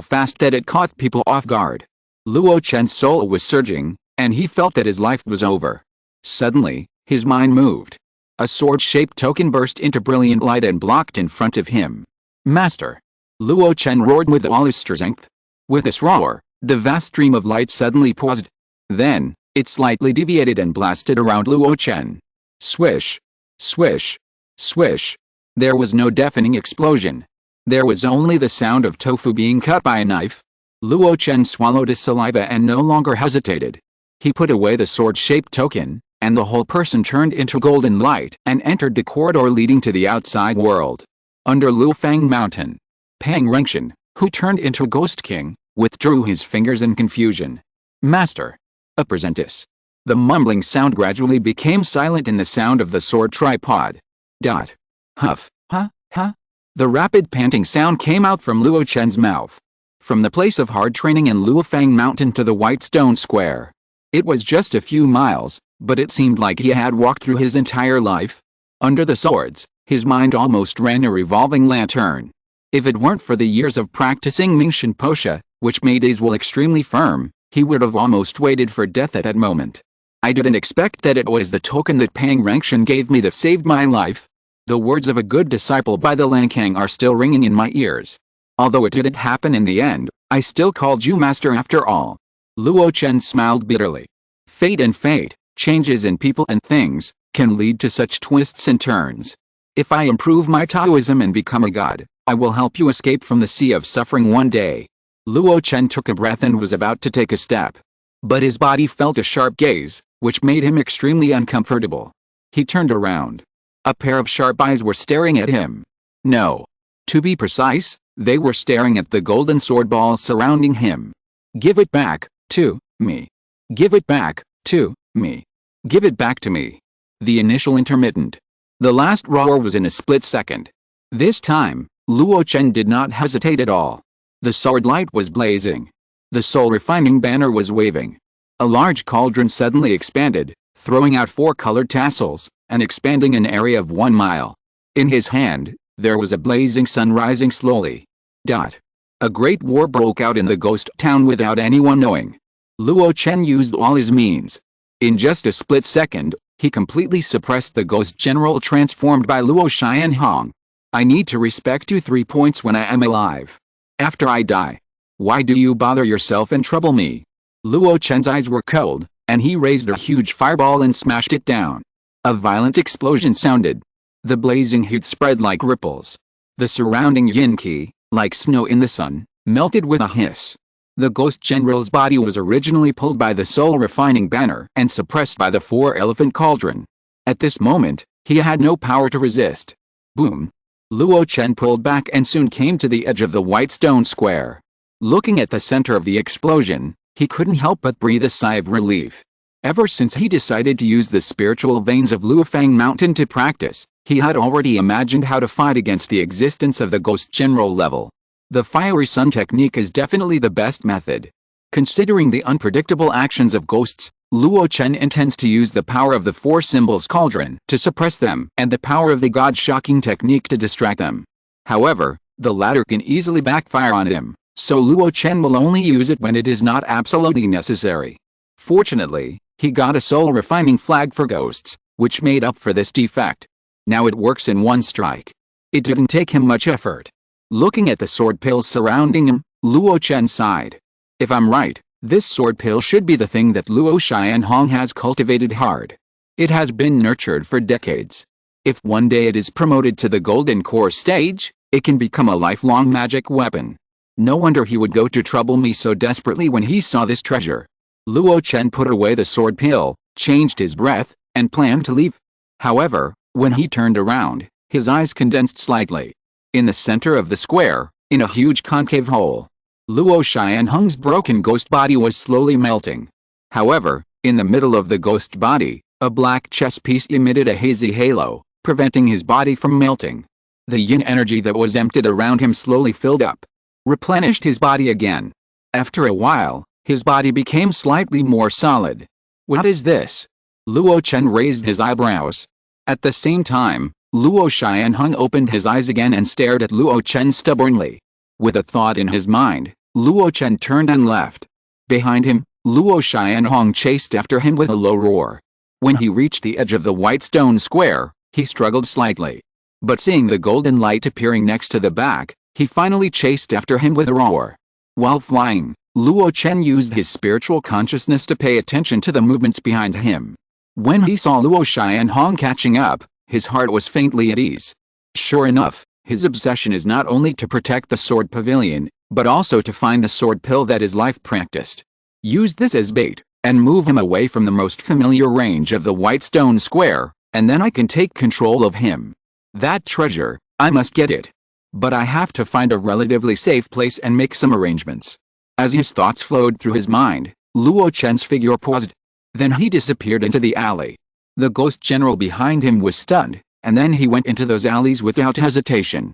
fast that it caught people off guard. Luo Chen's soul was surging, and he felt that his life was over. Suddenly, his mind moved. A sword-shaped token burst into brilliant light and blocked in front of him. Master! Luo Chen roared with all his strength. With this roar, the vast stream of light suddenly paused. Then, it slightly deviated and blasted around Luo Chen. Swish! Swish! Swish! There was no deafening explosion. There was only the sound of tofu being cut by a knife. Luo Chen swallowed his saliva and no longer hesitated. He put away the sword-shaped token, and the whole person turned into golden light and entered the corridor leading to the outside world. Under Luofang Mountain, Pang Rengshan, who turned into Ghost King, withdrew his fingers in confusion. Master! Apprentice! The mumbling sound gradually became silent in the sound of the sword tripod. Dot. Huff, huh, huh. The rapid panting sound came out from Luo Chen's mouth. From the place of hard training in Luofang Mountain to the White Stone Square. It was just a few miles, but it seemed like he had walked through his entire life. Under the swords, his mind almost ran a revolving lantern. If it weren't for the years of practicing Mingshan Posha, which made his will extremely firm, he would have almost waited for death at that moment. I didn't expect that it was the token that Pang Rengshan gave me that saved my life. The words of a good disciple by the Lankang are still ringing in my ears. Although it didn't happen in the end, I still called you master after all. Luo Chen smiled bitterly. Fate and fate, changes in people and things, can lead to such twists and turns. If I improve my Taoism and become a god, I will help you escape from the sea of suffering one day. Luo Chen took a breath and was about to take a step. But his body felt a sharp gaze, which made him extremely uncomfortable. He turned around. A pair of sharp eyes were staring at him. No. To be precise, they were staring at the golden sword balls surrounding him. Give it back, to me. Give it back, to me. Give it back to me. The initial intermittent. The last roar was in a split second. This time, Luo Chen did not hesitate at all. The sword light was blazing. The soul-refining banner was waving. A large cauldron suddenly expanded, throwing out 4 colored tassels, and expanding an area of 1 mile. In his hand, there was a blazing sun rising slowly. Dot. A great war broke out in the ghost town without anyone knowing. Luo Chen used all his means. In just a split second, he completely suppressed the ghost general transformed by Luo Xianhong. I need to respect you 3 points when I am alive. After I die. Why do you bother yourself and trouble me? Luo Chen's eyes were cold, and he raised a huge fireball and smashed it down. A violent explosion sounded. The blazing heat spread like ripples. The surrounding yin qi, like snow in the sun, melted with a hiss. The ghost general's body was originally pulled by the soul-refining banner and suppressed by the 4-elephant cauldron. At this moment, he had no power to resist. Boom! Luo Chen pulled back and soon came to the edge of the White Stone Square. Looking at the center of the explosion, he couldn't help but breathe a sigh of relief. Ever since he decided to use the spiritual veins of Luofang Mountain to practice, he had already imagined how to fight against the existence of the ghost general level. The fiery sun technique is definitely the best method. Considering the unpredictable actions of ghosts, Luo Chen intends to use the power of the 4 symbols cauldron to suppress them and the power of the god shocking technique to distract them. However, the latter can easily backfire on him. so Luo Chen will only use it when it is not absolutely necessary. Fortunately, he got a soul refining flag for ghosts, which made up for this defect. Now it works in one strike. It didn't take him much effort. Looking at the sword pills surrounding him, Luo Chen sighed. If I'm right, this sword pill should be the thing that Luo Xianhong has cultivated hard. It has been nurtured for decades. If one day it is promoted to the golden core stage, it can become a lifelong magic weapon. No wonder he would go to trouble me so desperately when he saw this treasure. Luo Chen put away the sword pill, changed his breath, and planned to leave. However, when he turned around, his eyes condensed slightly. In the center of the square, in a huge concave hole, Luo Xianhong's broken ghost body was slowly melting. However, in the middle of the ghost body, a black chess piece emitted a hazy halo, preventing his body from melting. The yin energy that was emptied around him slowly filled up, replenished his body again. After a while, his body became slightly more solid. What is this? Luo Chen raised his eyebrows. At the same time, Luo Xianhong opened his eyes again and stared at Luo Chen stubbornly. With a thought in his mind, Luo Chen turned and left. Behind him, Luo Xianhong chased after him with a low roar. When he reached the edge of the white stone square, he struggled slightly. But seeing the golden light appearing next to the back, he finally chased after him with a roar. While flying, Luo Chen used his spiritual consciousness to pay attention to the movements behind him. When he saw Luo Xianhong catching up, his heart was faintly at ease. Sure enough, his obsession is not only to protect the sword pavilion, but also to find the sword pill that is life practiced. Use this as bait, and move him away from the most familiar range of the white stone square, and then I can take control of him. That treasure, I must get it. But I have to find a relatively safe place and make some arrangements. As his thoughts flowed through his mind, Luo Chen's figure paused. Then he disappeared into the alley. The ghost general behind him was stunned, and then he went into those alleys without hesitation.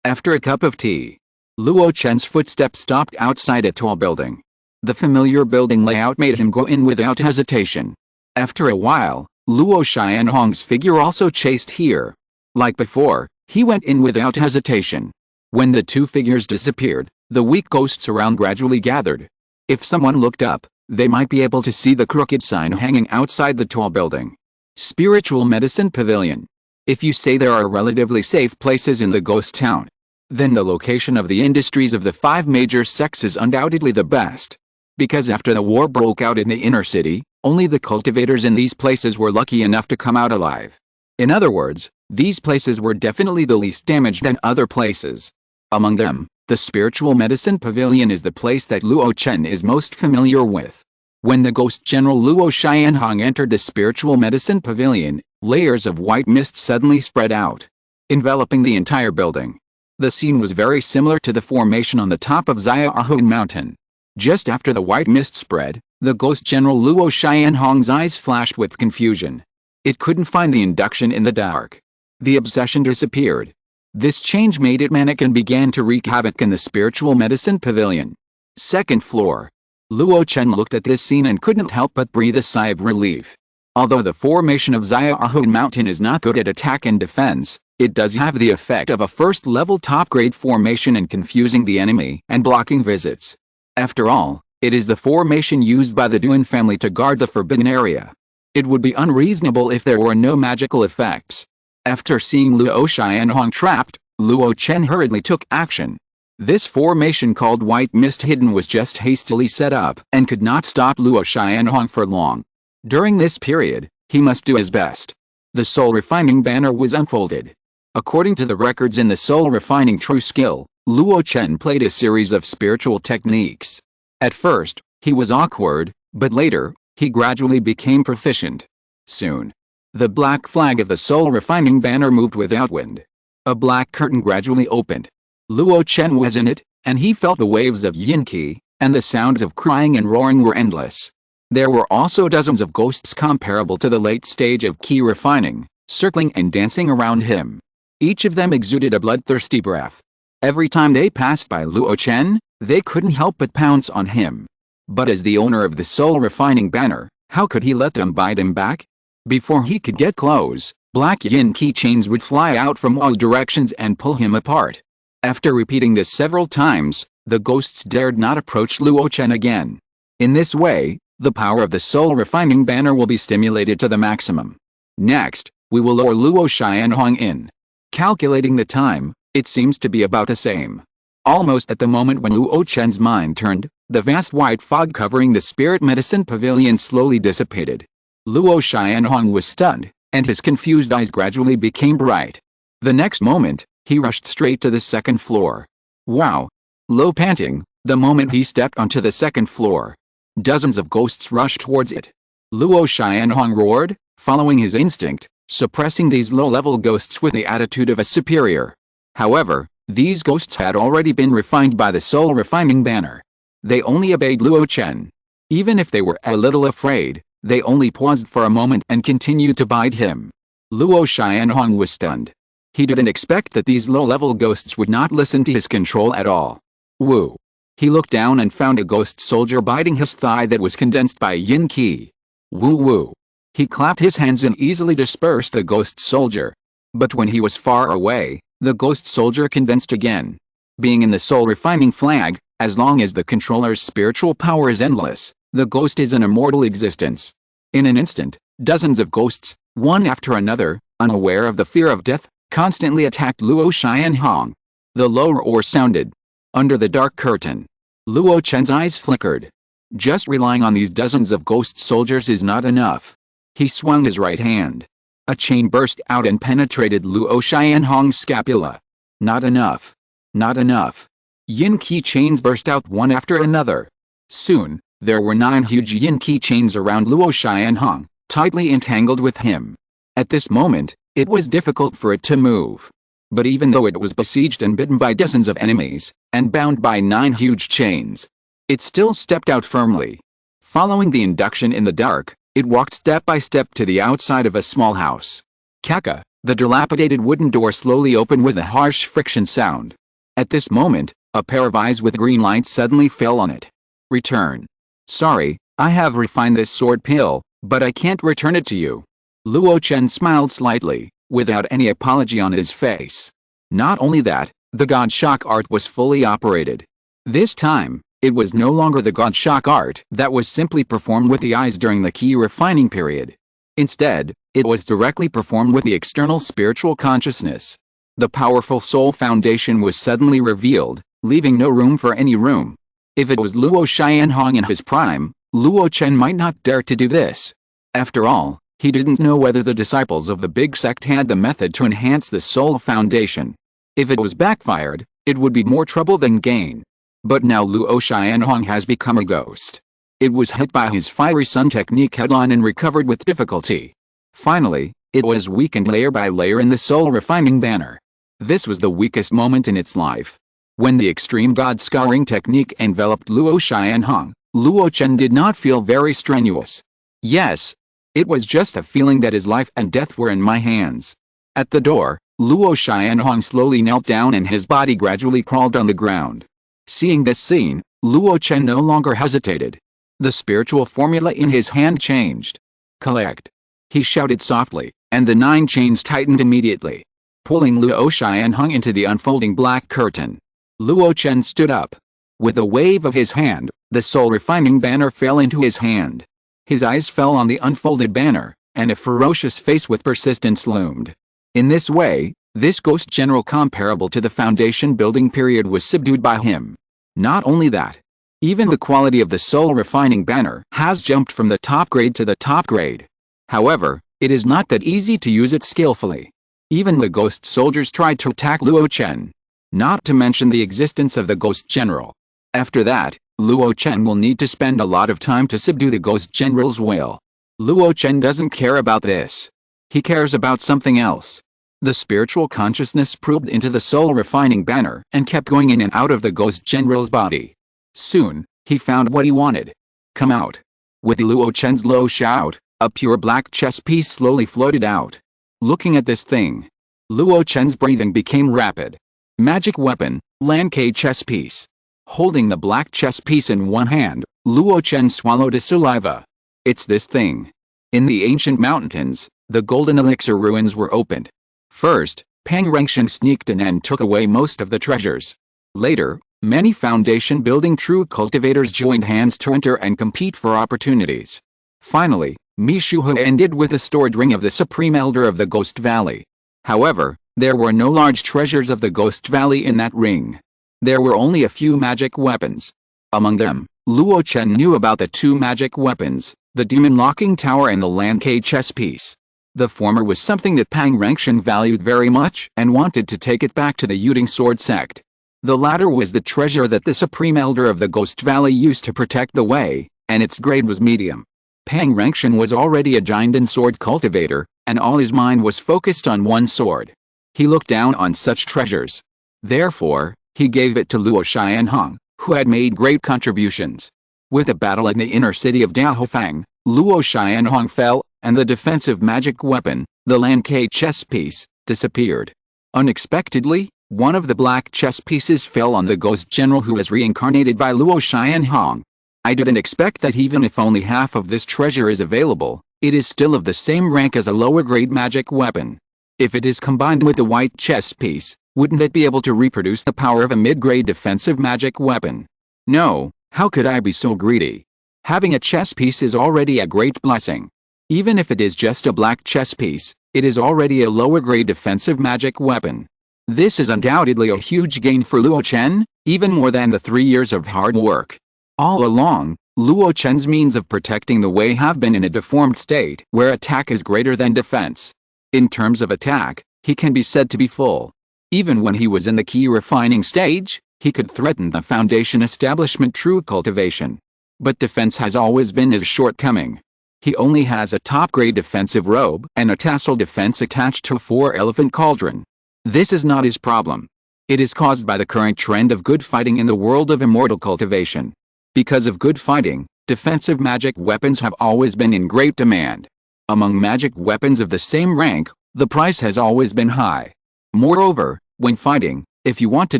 After a cup of tea, Luo Chen's footsteps stopped outside a tall building. The familiar building layout made him go in without hesitation. After a while, Luo Xianhong's figure also chased here. Like before, he went in without hesitation. When the two figures disappeared, the weak ghosts around gradually gathered. If someone looked up, they might be able to see the crooked sign hanging outside the tall building. Spiritual Medicine Pavilion. If you say there are relatively safe places in the ghost town, then the location of the industries of the 5 major sects is undoubtedly the best. Because after the war broke out in the inner city, only the cultivators in these places were lucky enough to come out alive. In other words, these places were definitely the least damaged than other places. Among them, the Spiritual Medicine Pavilion is the place that Luo Chen is most familiar with. When the ghost general Luo Xianhong entered the Spiritual Medicine Pavilion, layers of white mist suddenly spread out, enveloping the entire building. The scene was very similar to the formation on the top of Xiaohun Mountain. Just after the white mist spread, the ghost general Luo Xianhong's eyes flashed with confusion. It couldn't find the induction in the dark. The obsession disappeared. This change made it manic and began to wreak havoc in the Spiritual Medicine Pavilion. Second floor. Luo Chen looked at this scene and couldn't help but breathe a sigh of relief. Although the formation of Xiaohun Mountain is not good at attack and defense, it does have the effect of a first-level top-grade formation in confusing the enemy and blocking visits. After all, it is the formation used by the Duan family to guard the forbidden area. It would be unreasonable if there were no magical effects. After seeing Luo Xianhong trapped, Luo Chen hurriedly took action. This formation called White Mist Hidden was just hastily set up and could not stop Luo Xianhong for long. During this period, he must do his best. The soul refining banner was unfolded. According to the records in the soul refining true skill, Luo Chen played a series of spiritual techniques. At first, he was awkward, but later, he gradually became proficient. Soon, the black flag of the soul refining banner moved without wind. A black curtain gradually opened. Luo Chen was in it, and he felt the waves of yin qi, and the sounds of crying and roaring were endless. There were also dozens of ghosts comparable to the late stage of qi refining, circling and dancing around him. Each of them exuded a bloodthirsty breath. Every time they passed by Luo Chen, they couldn't help but pounce on him. But as the owner of the soul refining banner, how could he let them bite him back? Before he could get close, black yin qi chains would fly out from all directions and pull him apart. After repeating this several times, The ghosts dared not approach Luo Chen again. In this way, the power of the soul-refining banner will be stimulated to the maximum. Next, we will lure Luo Xianhong in. Calculating the time, it seems to be about the same. Almost at the moment when Luo Chen's mind turned, the vast white fog covering the spirit medicine pavilion slowly dissipated. Luo Xianhong was stunned, and his confused eyes gradually became bright. The next moment, he rushed straight to the second floor. Wow! Low panting, the moment he stepped onto the second floor. Dozens of ghosts rushed towards it. Luo Xianhong roared, following his instinct, suppressing these low-level ghosts with the attitude of a superior. However, these ghosts had already been refined by the soul-refining banner. They only obeyed Luo Chen. Even if they were a little afraid, they only paused for a moment and continued to bide him. Luo Xianhong was stunned. He didn't expect that these low-level ghosts would not listen to his control at all. Woo! He looked down and found a ghost soldier biting his thigh that was condensed by yin qi. Woo woo! He clapped his hands and easily dispersed the ghost soldier. But when he was far away, the ghost soldier condensed again. Being in the soul-refining flag, as long as the controller's spiritual power is endless, the ghost is an immortal existence. In an instant, dozens of ghosts, one after another, unaware of the fear of death, constantly attacked Luo Xianhong. The low roar sounded. Under the dark curtain, Luo Chen's eyes flickered. Just relying on these dozens of ghost soldiers is not enough. He swung his right hand. A chain burst out and penetrated Luo Xianhong's scapula. Not enough. Not enough. Yin qi chains burst out one after another. Soon, there were 9 huge yin qi chains around Luo Xianhong, tightly entangled with him. At this moment, it was difficult for it to move. But even though it was besieged and bitten by dozens of enemies, and bound by 9 huge chains, it still stepped out firmly. Following the induction in the dark, it walked step by step to the outside of a small house. Kaka, the dilapidated wooden door slowly opened with a harsh friction sound. At this moment, a pair of eyes with green lights suddenly fell on it. Return. Sorry, I have refined this sword pill, but I can't return it to you. Luo Chen smiled slightly, without any apology on his face. Not only that, the God Shock art was fully operated. This time, it was no longer the God Shock art that was simply performed with the eyes during the key refining period. Instead, it was directly performed with the external spiritual consciousness. The powerful soul foundation was suddenly revealed, leaving no room for any room. If it was Luo Xianhong in his prime, Luo Chen might not dare to do this. After all, he didn't know whether the disciples of the big sect had the method to enhance the soul foundation. If it was backfired, it would be more trouble than gain. But now Luo Xianhong has become a ghost. It was hit by his fiery sun technique headlong and recovered with difficulty. Finally, it was weakened layer by layer in the soul refining banner. This was the weakest moment in its life. When the extreme god scouring technique enveloped Luo Xianhong, Luo Chen did not feel very strenuous. Yes, it was just a feeling that his life and death were in my hands. At the door, Luo Xianhong slowly knelt down and his body gradually crawled on the ground. Seeing this scene, Luo Chen no longer hesitated. The spiritual formula in his hand changed. Collect. He shouted softly, and the 9 chains tightened immediately, pulling Luo Xianhong into the unfolding black curtain. Luo Chen stood up. With a wave of his hand, the soul-refining banner fell into his hand. His eyes fell on the unfolded banner, and a ferocious face with persistence loomed. In this way, this ghost general comparable to the foundation building period was subdued by him. Not only that, even the quality of the soul-refining banner has jumped from the top grade to the top grade. However, it is not that easy to use it skillfully. Even the ghost soldiers tried to attack Luo Chen. Not to mention the existence of the ghost general. After that, Luo Chen will need to spend a lot of time to subdue the ghost general's will. Luo Chen doesn't care about this. He cares about something else. The spiritual consciousness probed into the soul-refining banner and kept going in and out of the ghost general's body. Soon, he found what he wanted. Come out. With Luo Chen's low shout, a pure black chess piece slowly floated out. Looking at this thing, Luo Chen's breathing became rapid. Magic weapon, Lankei chess piece. Holding the black chess piece in one hand, Luo Chen swallowed his saliva. It's this thing. In the ancient mountains, the golden elixir ruins were opened. First, Pang Rengshen sneaked in and took away most of the treasures. Later, many foundation-building true cultivators joined hands to enter and compete for opportunities. Finally, Mishuha ended with a stored ring of the Supreme Elder of the Ghost Valley. However, there were no large treasures of the Ghost Valley in that ring. There were only a few magic weapons. Among them, Luo Chen knew about the two magic weapons, the Demon Locking Tower and the Lancei chess piece. The former was something that Pang Rengshen valued very much and wanted to take it back to the Yuding Sword sect. The latter was the treasure that the Supreme Elder of the Ghost Valley used to protect the way, and its grade was medium. Pang Rengshen was already a giant sword cultivator, and all his mind was focused on one sword. He looked down on such treasures. Therefore, he gave it to Luo Xianhong, who had made great contributions. With a battle in the inner city of Daohofang, Luo Xianhong fell, and the defensive magic weapon, the Lancei chess piece, disappeared. Unexpectedly, one of the black chess pieces fell on the ghost general who was reincarnated by Luo Xianhong. I didn't expect that even if only half of this treasure is available, it is still of the same rank as a lower-grade magic weapon. If it is combined with the white chess piece, wouldn't it be able to reproduce the power of a mid-grade defensive magic weapon? No, how could I be so greedy? Having a chess piece is already a great blessing. Even if it is just a black chess piece, it is already a lower-grade defensive magic weapon. This is undoubtedly a huge gain for Luo Chen, even more than the 3 years of hard work. All along, Luo Chen's means of protecting the way have been in a deformed state where attack is greater than defense. In terms of attack, he can be said to be full. Even when he was in the key refining stage, he could threaten the foundation establishment true cultivation. But defense has always been his shortcoming. He only has a top-grade defensive robe and a tassel defense attached to a 4-elephant cauldron. This is not his problem. It is caused by the current trend of good fighting in the world of immortal cultivation. Because of good fighting, defensive magic weapons have always been in great demand. Among magic weapons of the same rank, the price has always been high. Moreover, when fighting, if you want to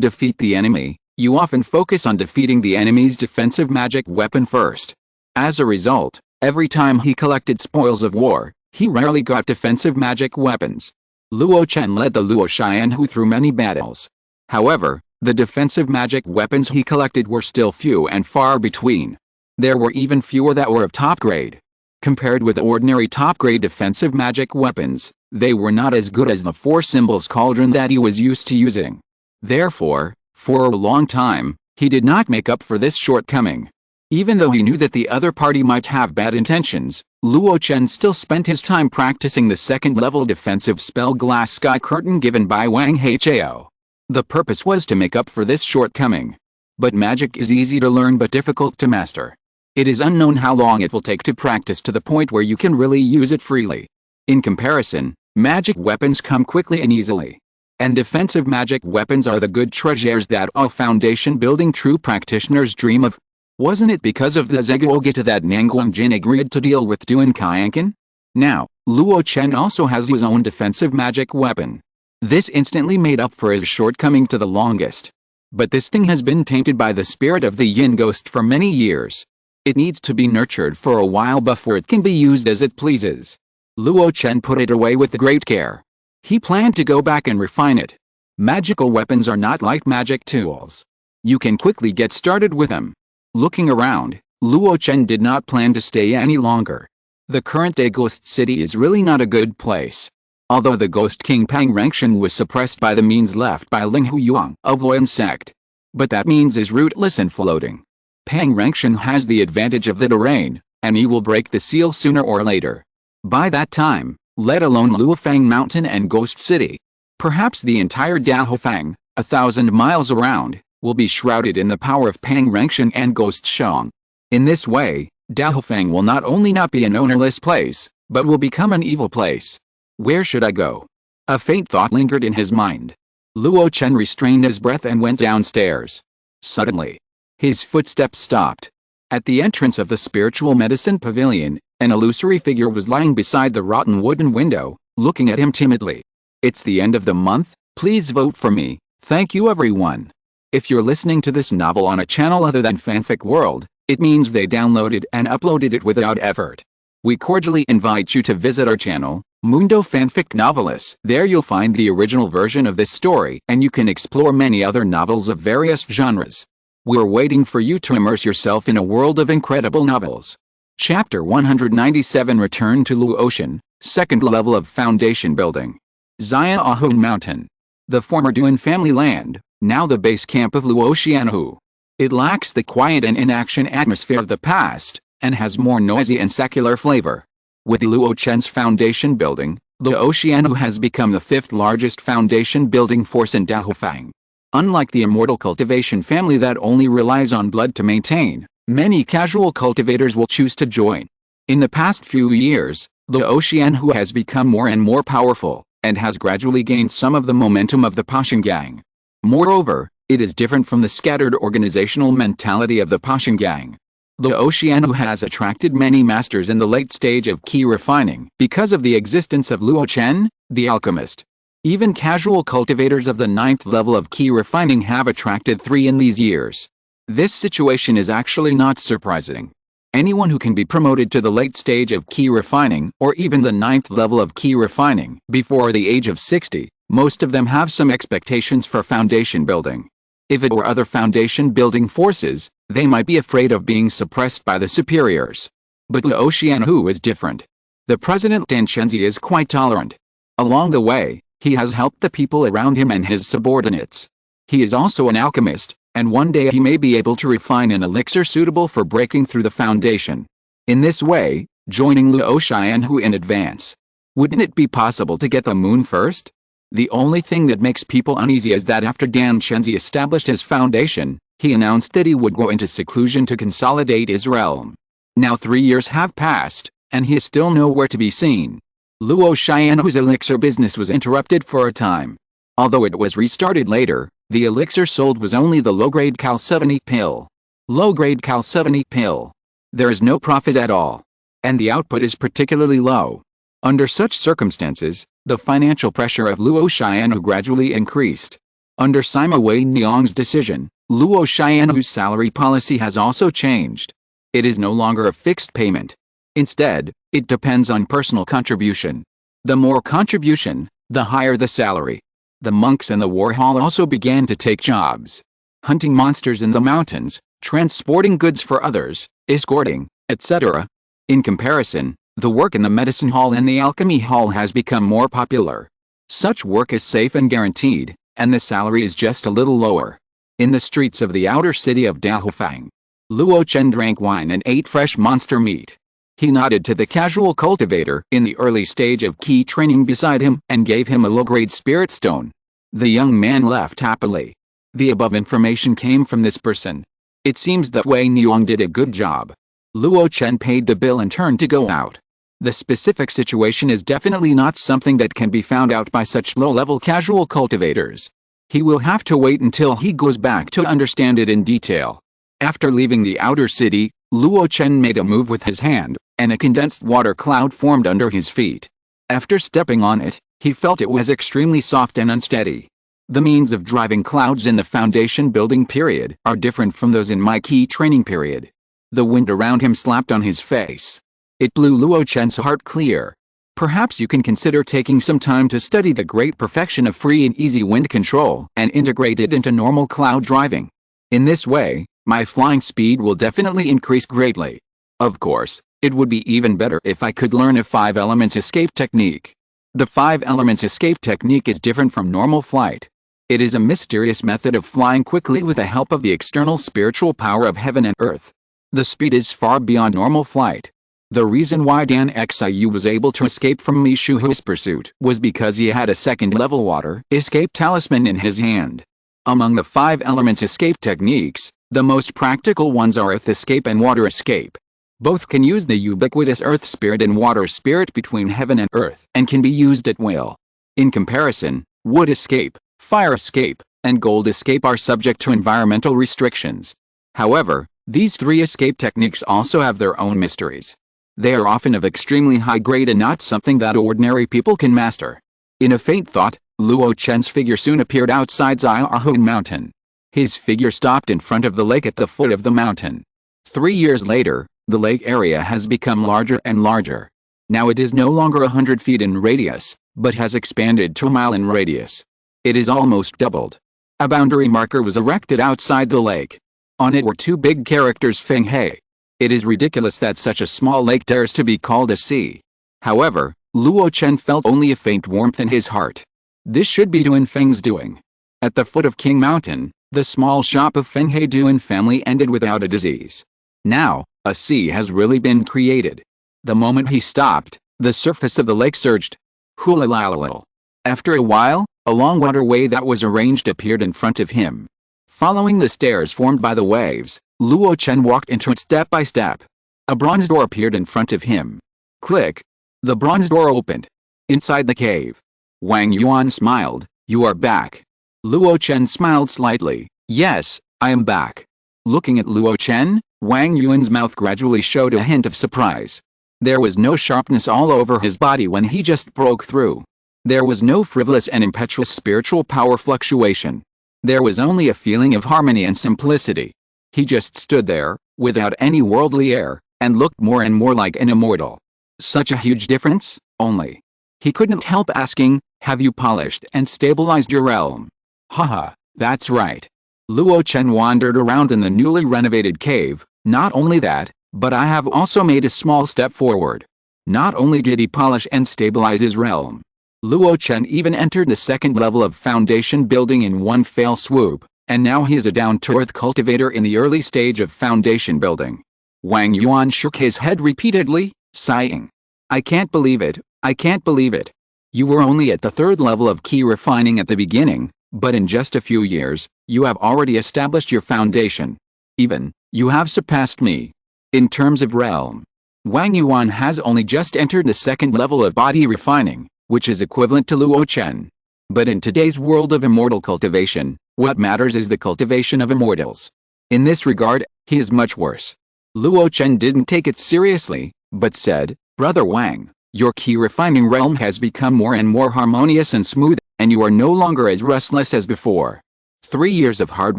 defeat the enemy, you often focus on defeating the enemy's defensive magic weapon first. As a result, every time he collected spoils of war, he rarely got defensive magic weapons. Luo Chen led the Luo Xianhu through many battles. However, the defensive magic weapons he collected were still few and far between. There were even fewer that were of top grade. Compared with ordinary top-grade defensive magic weapons, they were not as good as the 4 symbols cauldron that he was used to using. Therefore, for a long time, he did not make up for this shortcoming. Even though he knew that the other party might have bad intentions, Luo Chen still spent his time practicing the second-level defensive spell Glass Sky Curtain given by Wang Hao. The purpose was to make up for this shortcoming. But magic is easy to learn but difficult to master. It is unknown how long it will take to practice to the point where you can really use it freely. In comparison, magic weapons come quickly and easily. And defensive magic weapons are the good treasures that all foundation-building true practitioners dream of. Wasn't it because of the Zeguogita that Nanguang Jin agreed to deal with Duan Kaiankan? Now, Luo Chen also has his own defensive magic weapon. This instantly made up for his shortcoming to the longest. But this thing has been tainted by the spirit of the Yin Ghost for many years. It needs to be nurtured for a while before it can be used as it pleases. Luo Chen put it away with great care. He planned to go back and refine it. Magical weapons are not like magic tools. You can quickly get started with them. Looking around, Luo Chen did not plan to stay any longer. The current-day ghost city is really not a good place. Although the ghost king Pang Rengshen was suppressed by the means left by Ling Huyang of Luo sect. But that means is rootless and floating. Pang Rengshen has the advantage of the terrain, and he will break the seal sooner or later. By that time, let alone Luofang Mountain and Ghost City, perhaps the entire Daohofang, 1,000 miles around, will be shrouded in the power of Pang Rengshen and Ghost Shang. In this way, Daohofang will not only not be an ownerless place, but will become an evil place. Where should I go? A faint thought lingered in his mind. Luo Chen restrained his breath and went downstairs. Suddenly, his footsteps stopped. At the entrance of the spiritual medicine pavilion, an illusory figure was lying beside the rotten wooden window, looking at him timidly. It's the end of the month, please vote for me, thank you everyone. If you're listening to this novel on a channel other than Fanfic World, it means they downloaded and uploaded it without effort. We cordially invite you to visit our channel, Mundo Fanfic Novelist. There you'll find the original version of this story, and you can explore many other novels of various genres. We're waiting for you to immerse yourself in a world of incredible novels. Chapter 197 Return to Luo Chen, second level of foundation building. Zongmiao Mountain. The former Duan family land, now the base camp of Luo Chen. It lacks the quiet and inaction atmosphere of the past, and has more noisy and secular flavor. With Luo Chen's foundation building, Luo Chen has become the fifth largest foundation building force in Dahofang. Unlike the immortal cultivation family that only relies on blood to maintain, many casual cultivators will choose to join. In the past few years, Luo Chen has become more and more powerful, and has gradually gained some of the momentum of the Pashan Gang. Moreover, it is different from the scattered organizational mentality of the Pashan Gang. Luo Chen has attracted many masters in the late stage of key refining because of the existence of Luo Chen, the alchemist. Even casual cultivators of the 9th level of key refining have attracted 3 in these years. This situation is actually not surprising. Anyone who can be promoted to the late stage of key refining, or even the 9th level of key refining, before the age of 60, most of them have some expectations for foundation building. If it were other foundation building forces, they might be afraid of being suppressed by the superiors. But Luo Chen is different. The president Dan Chenzi is quite tolerant. Along the way, he has helped the people around him and his subordinates. He is also an alchemist, and one day he may be able to refine an elixir suitable for breaking through the foundation. In this way, joining Luo Chen in advance. Wouldn't it be possible to get the moon first? The only thing that makes people uneasy is that after Dan Chenzi established his foundation, he announced that he would go into seclusion to consolidate his realm. Now 3 years have passed, and he is still nowhere to be seen. Luo Chen's elixir business was interrupted for a time. Although it was restarted later, the elixir sold was only the low-grade Alchemy pill. Low-grade Alchemy pill. There is no profit at all. And the output is particularly low. Under such circumstances, the financial pressure of Luo Chen gradually increased. Under Sima Wei Niang's decision, Luo Chen's salary policy has also changed. It is no longer a fixed payment. Instead, it depends on personal contribution. The more contribution, the higher the salary. The monks in the war hall also began to take jobs. Hunting monsters in the mountains, transporting goods for others, escorting, etc. In comparison, the work in the medicine hall and the alchemy hall has become more popular. Such work is safe and guaranteed, and the salary is just a little lower. In the streets of the outer city of Dahofang, Luo Chen drank wine and ate fresh monster meat. He nodded to the casual cultivator in the early stage of key training beside him and gave him a low-grade spirit stone. The young man left happily. The above information came from this person. It seems that Wei Niang did a good job. Luo Chen paid the bill and turned to go out. The specific situation is definitely not something that can be found out by such low-level casual cultivators. He will have to wait until he goes back to understand it in detail. After leaving the outer city, Luo Chen made a move with his hand, and a condensed water cloud formed under his feet. After stepping on it, he felt it was extremely soft and unsteady. The means of driving clouds in the foundation building period are different from those in my key training period. The wind around him slapped on his face. It blew Luo Chen's heart clear. Perhaps you can consider taking some time to study the great perfection of free and easy wind control and integrate it into normal cloud driving. In this way, my flying speed will definitely increase greatly. Of course, it would be even better if I could learn a 5 elements escape technique. The 5 elements escape technique is different from normal flight. It is a mysterious method of flying quickly with the help of the external spiritual power of heaven and earth. The speed is far beyond normal flight. The reason why Dan Xiu was able to escape from Mishu's pursuit was because he had a second-level water escape talisman in his hand. Among the 5 elements escape techniques, the most practical ones are earth escape and water escape. Both can use the ubiquitous earth spirit and water spirit between heaven and earth and can be used at will. In comparison, wood escape, fire escape, and gold escape are subject to environmental restrictions. However, these 3 escape techniques also have their own mysteries. They are often of extremely high grade and not something that ordinary people can master. In a faint thought, Luo Chen's figure soon appeared outside Zongmiao Mountain. His figure stopped in front of the lake at the foot of the mountain. 3 years later, The lake area has become larger and larger. Now it is no longer 100 feet in radius, but has expanded to a mile in radius. It is almost doubled. A boundary marker was erected outside the lake. On it were two big characters Feng He. It is ridiculous that such a small lake dares to be called a sea. However, Luo Chen felt only a faint warmth in his heart. This should be Duan Feng's doing. At the foot of King Mountain, the small shop of Feng He Duan family ended without a disease. Now, a sea has really been created. The moment he stopped, the surface of the lake surged. Hulalalal. After a while, a long waterway that was arranged appeared in front of him. Following the stairs formed by the waves, Luo Chen walked into it step by step. A bronze door appeared in front of him. Click. The bronze door opened. Inside the cave, Wang Yuan smiled. "You are back." Luo Chen smiled slightly. "Yes, I am back." Looking at Luo Chen, Wang Yuan's mouth gradually showed a hint of surprise. There was no sharpness all over his body when he just broke through. There was no frivolous and impetuous spiritual power fluctuation. There was only a feeling of harmony and simplicity. He just stood there, without any worldly air, and looked more and more like an immortal. Such a huge difference, only. He couldn't help asking, "Have you polished and stabilized your realm?" Haha, that's right. Luo Chen wandered around in the newly renovated cave. "Not only that, but I have also made a small step forward." Not only did he polish and stabilize his realm, Luo Chen even entered the second level of foundation building in one fell swoop, and now he is a down-to-earth cultivator in the early stage of foundation building. Wang Yuan shook his head repeatedly, sighing. "I can't believe it, I can't believe it. You were only at the third level of key refining at the beginning, but in just a few years, you have already established your foundation. Even, you have surpassed me. In terms of realm, Wang Yuan has only just entered the second level of body refining, which is equivalent to Luo Chen. But in today's world of immortal cultivation, what matters is the cultivation of immortals. In this regard, he is much worse." Luo Chen didn't take it seriously, but said, "Brother Wang, your key refining realm has become more and more harmonious and smooth, and you are no longer as restless as before. 3 years of hard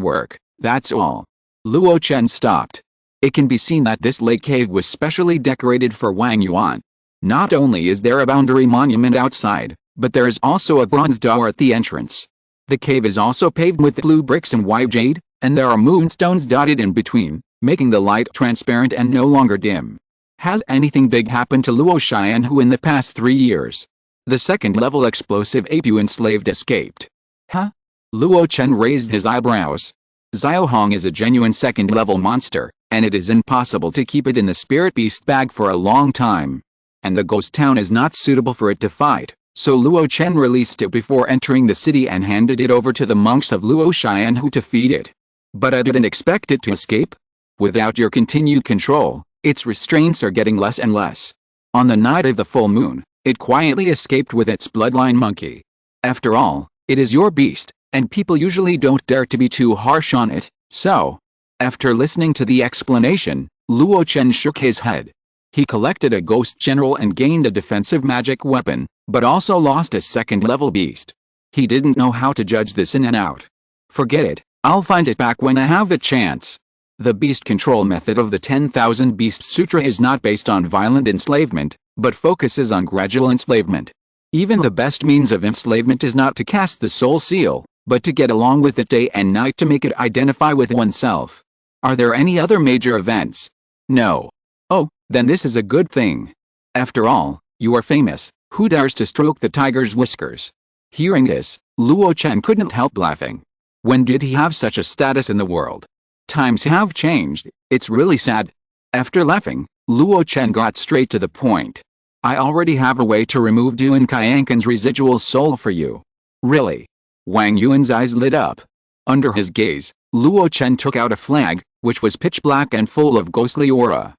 work, that's all." Luo Chen stopped. It can be seen that this lake cave was specially decorated for Wang Yuan. Not only is there a boundary monument outside, but there is also a bronze door at the entrance. The cave is also paved with blue bricks and white jade, and there are moonstones dotted in between, making the light transparent and no longer dim. Has anything big happened to Luo Xian who in the past 3 years? The second-level explosive ape you enslaved escaped. Huh? Luo Chen raised his eyebrows. Xiaohong is a genuine second-level monster, and it is impossible to keep it in the spirit beast bag for a long time. And the ghost town is not suitable for it to fight, so Luo Chen released it before entering the city and handed it over to the monks of Luo Xian who to feed it. But I didn't expect it to escape. Without your continued control, its restraints are getting less and less. On the night of the full moon, it quietly escaped with its bloodline monkey. After all, it is your beast, and people usually don't dare to be too harsh on it, so. After listening to the explanation, Luo Chen shook his head. He collected a ghost general and gained a defensive magic weapon, but also lost a second-level beast. He didn't know how to judge this in and out. Forget it, I'll find it back when I have the chance. The beast control method of the 10,000 Beast Sutra is not based on violent enslavement, but focuses on gradual enslavement. Even the best means of enslavement is not to cast the soul seal, but to get along with it day and night to make it identify with oneself. Are there any other major events? No. Oh, then this is a good thing. After all, you are famous. Who dares to stroke the tiger's whiskers? Hearing this, Luo Chen couldn't help laughing. When did he have such a status in the world? Times have changed, it's really sad. After laughing, Luo Chen got straight to the point. I already have a way to remove Duan Qianqin's residual soul for you. Really? Wang Yuan's eyes lit up. Under his gaze, Luo Chen took out a flag, which was pitch black and full of ghostly aura.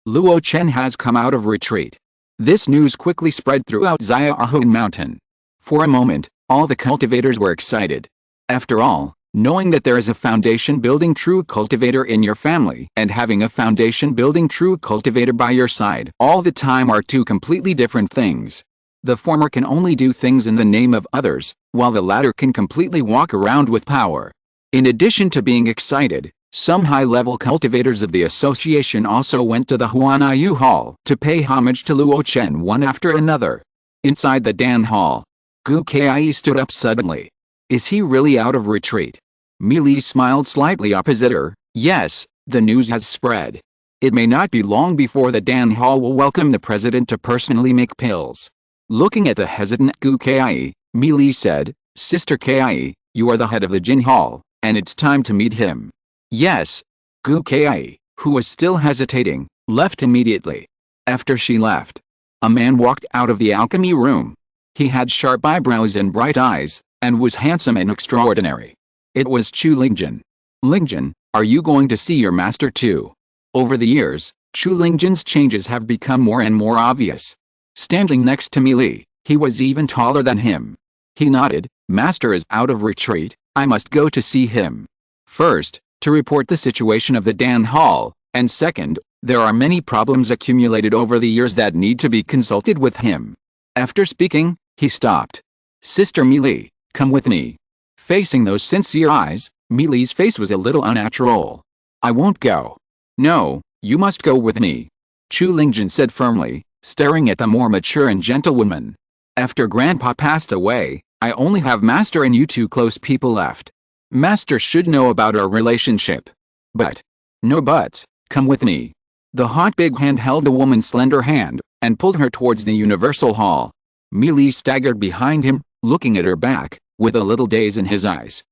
Luo Chen has come out of retreat. This news quickly spread throughout Xiaohong Mountain. For a moment, all the cultivators were excited. After all, knowing that there is a foundation building true cultivator in your family and having a foundation building true cultivator by your side all the time are two completely different things. The former can only do things in the name of others, while the latter can completely walk around with power. In addition to being excited, Some high-level cultivators of the association also went to the Huanayu Hall to pay homage to Luo Chen one after another. Inside the Dan Hall, Gu Kai stood up suddenly. Is he really out of retreat? Mi Li smiled slightly opposite her. Yes, the news has spread. It may not be long before the Dan Hall will welcome the president to personally make pills. Looking at the hesitant Gu Kai, Mi Li said, Sister Kai, you are the head of the Jin Hall, and it's time to meet him. Yes. Gu Kai, who was still hesitating, left immediately. After she left, a man walked out of the alchemy room. He had sharp eyebrows and bright eyes, and was handsome and extraordinary. It was Chu Lingjun. Lingjun, are you going to see your master too? Over the years, Chu Lingjun's changes have become more and more obvious. Standing next to Mi Li, he was even taller than him. He nodded. Master is out of retreat, I must go to see him. First, to report the situation of the Dan Hall, and second, there are many problems accumulated over the years that need to be consulted with him. After speaking, he stopped. Sister Mi Li, come with me. Facing those sincere eyes, Mi Li's face was a little unnatural. I won't go. No, you must go with me. Chu Lingjun said firmly, staring at the more mature and gentle woman. After Grandpa passed away, I only have Master and you two close people left. Master should know about our relationship. But. No buts, come with me. The hot big hand held the woman's slender hand, and pulled her towards the Universal Hall. Mi Li staggered behind him, looking at her back, with a little daze in his eyes.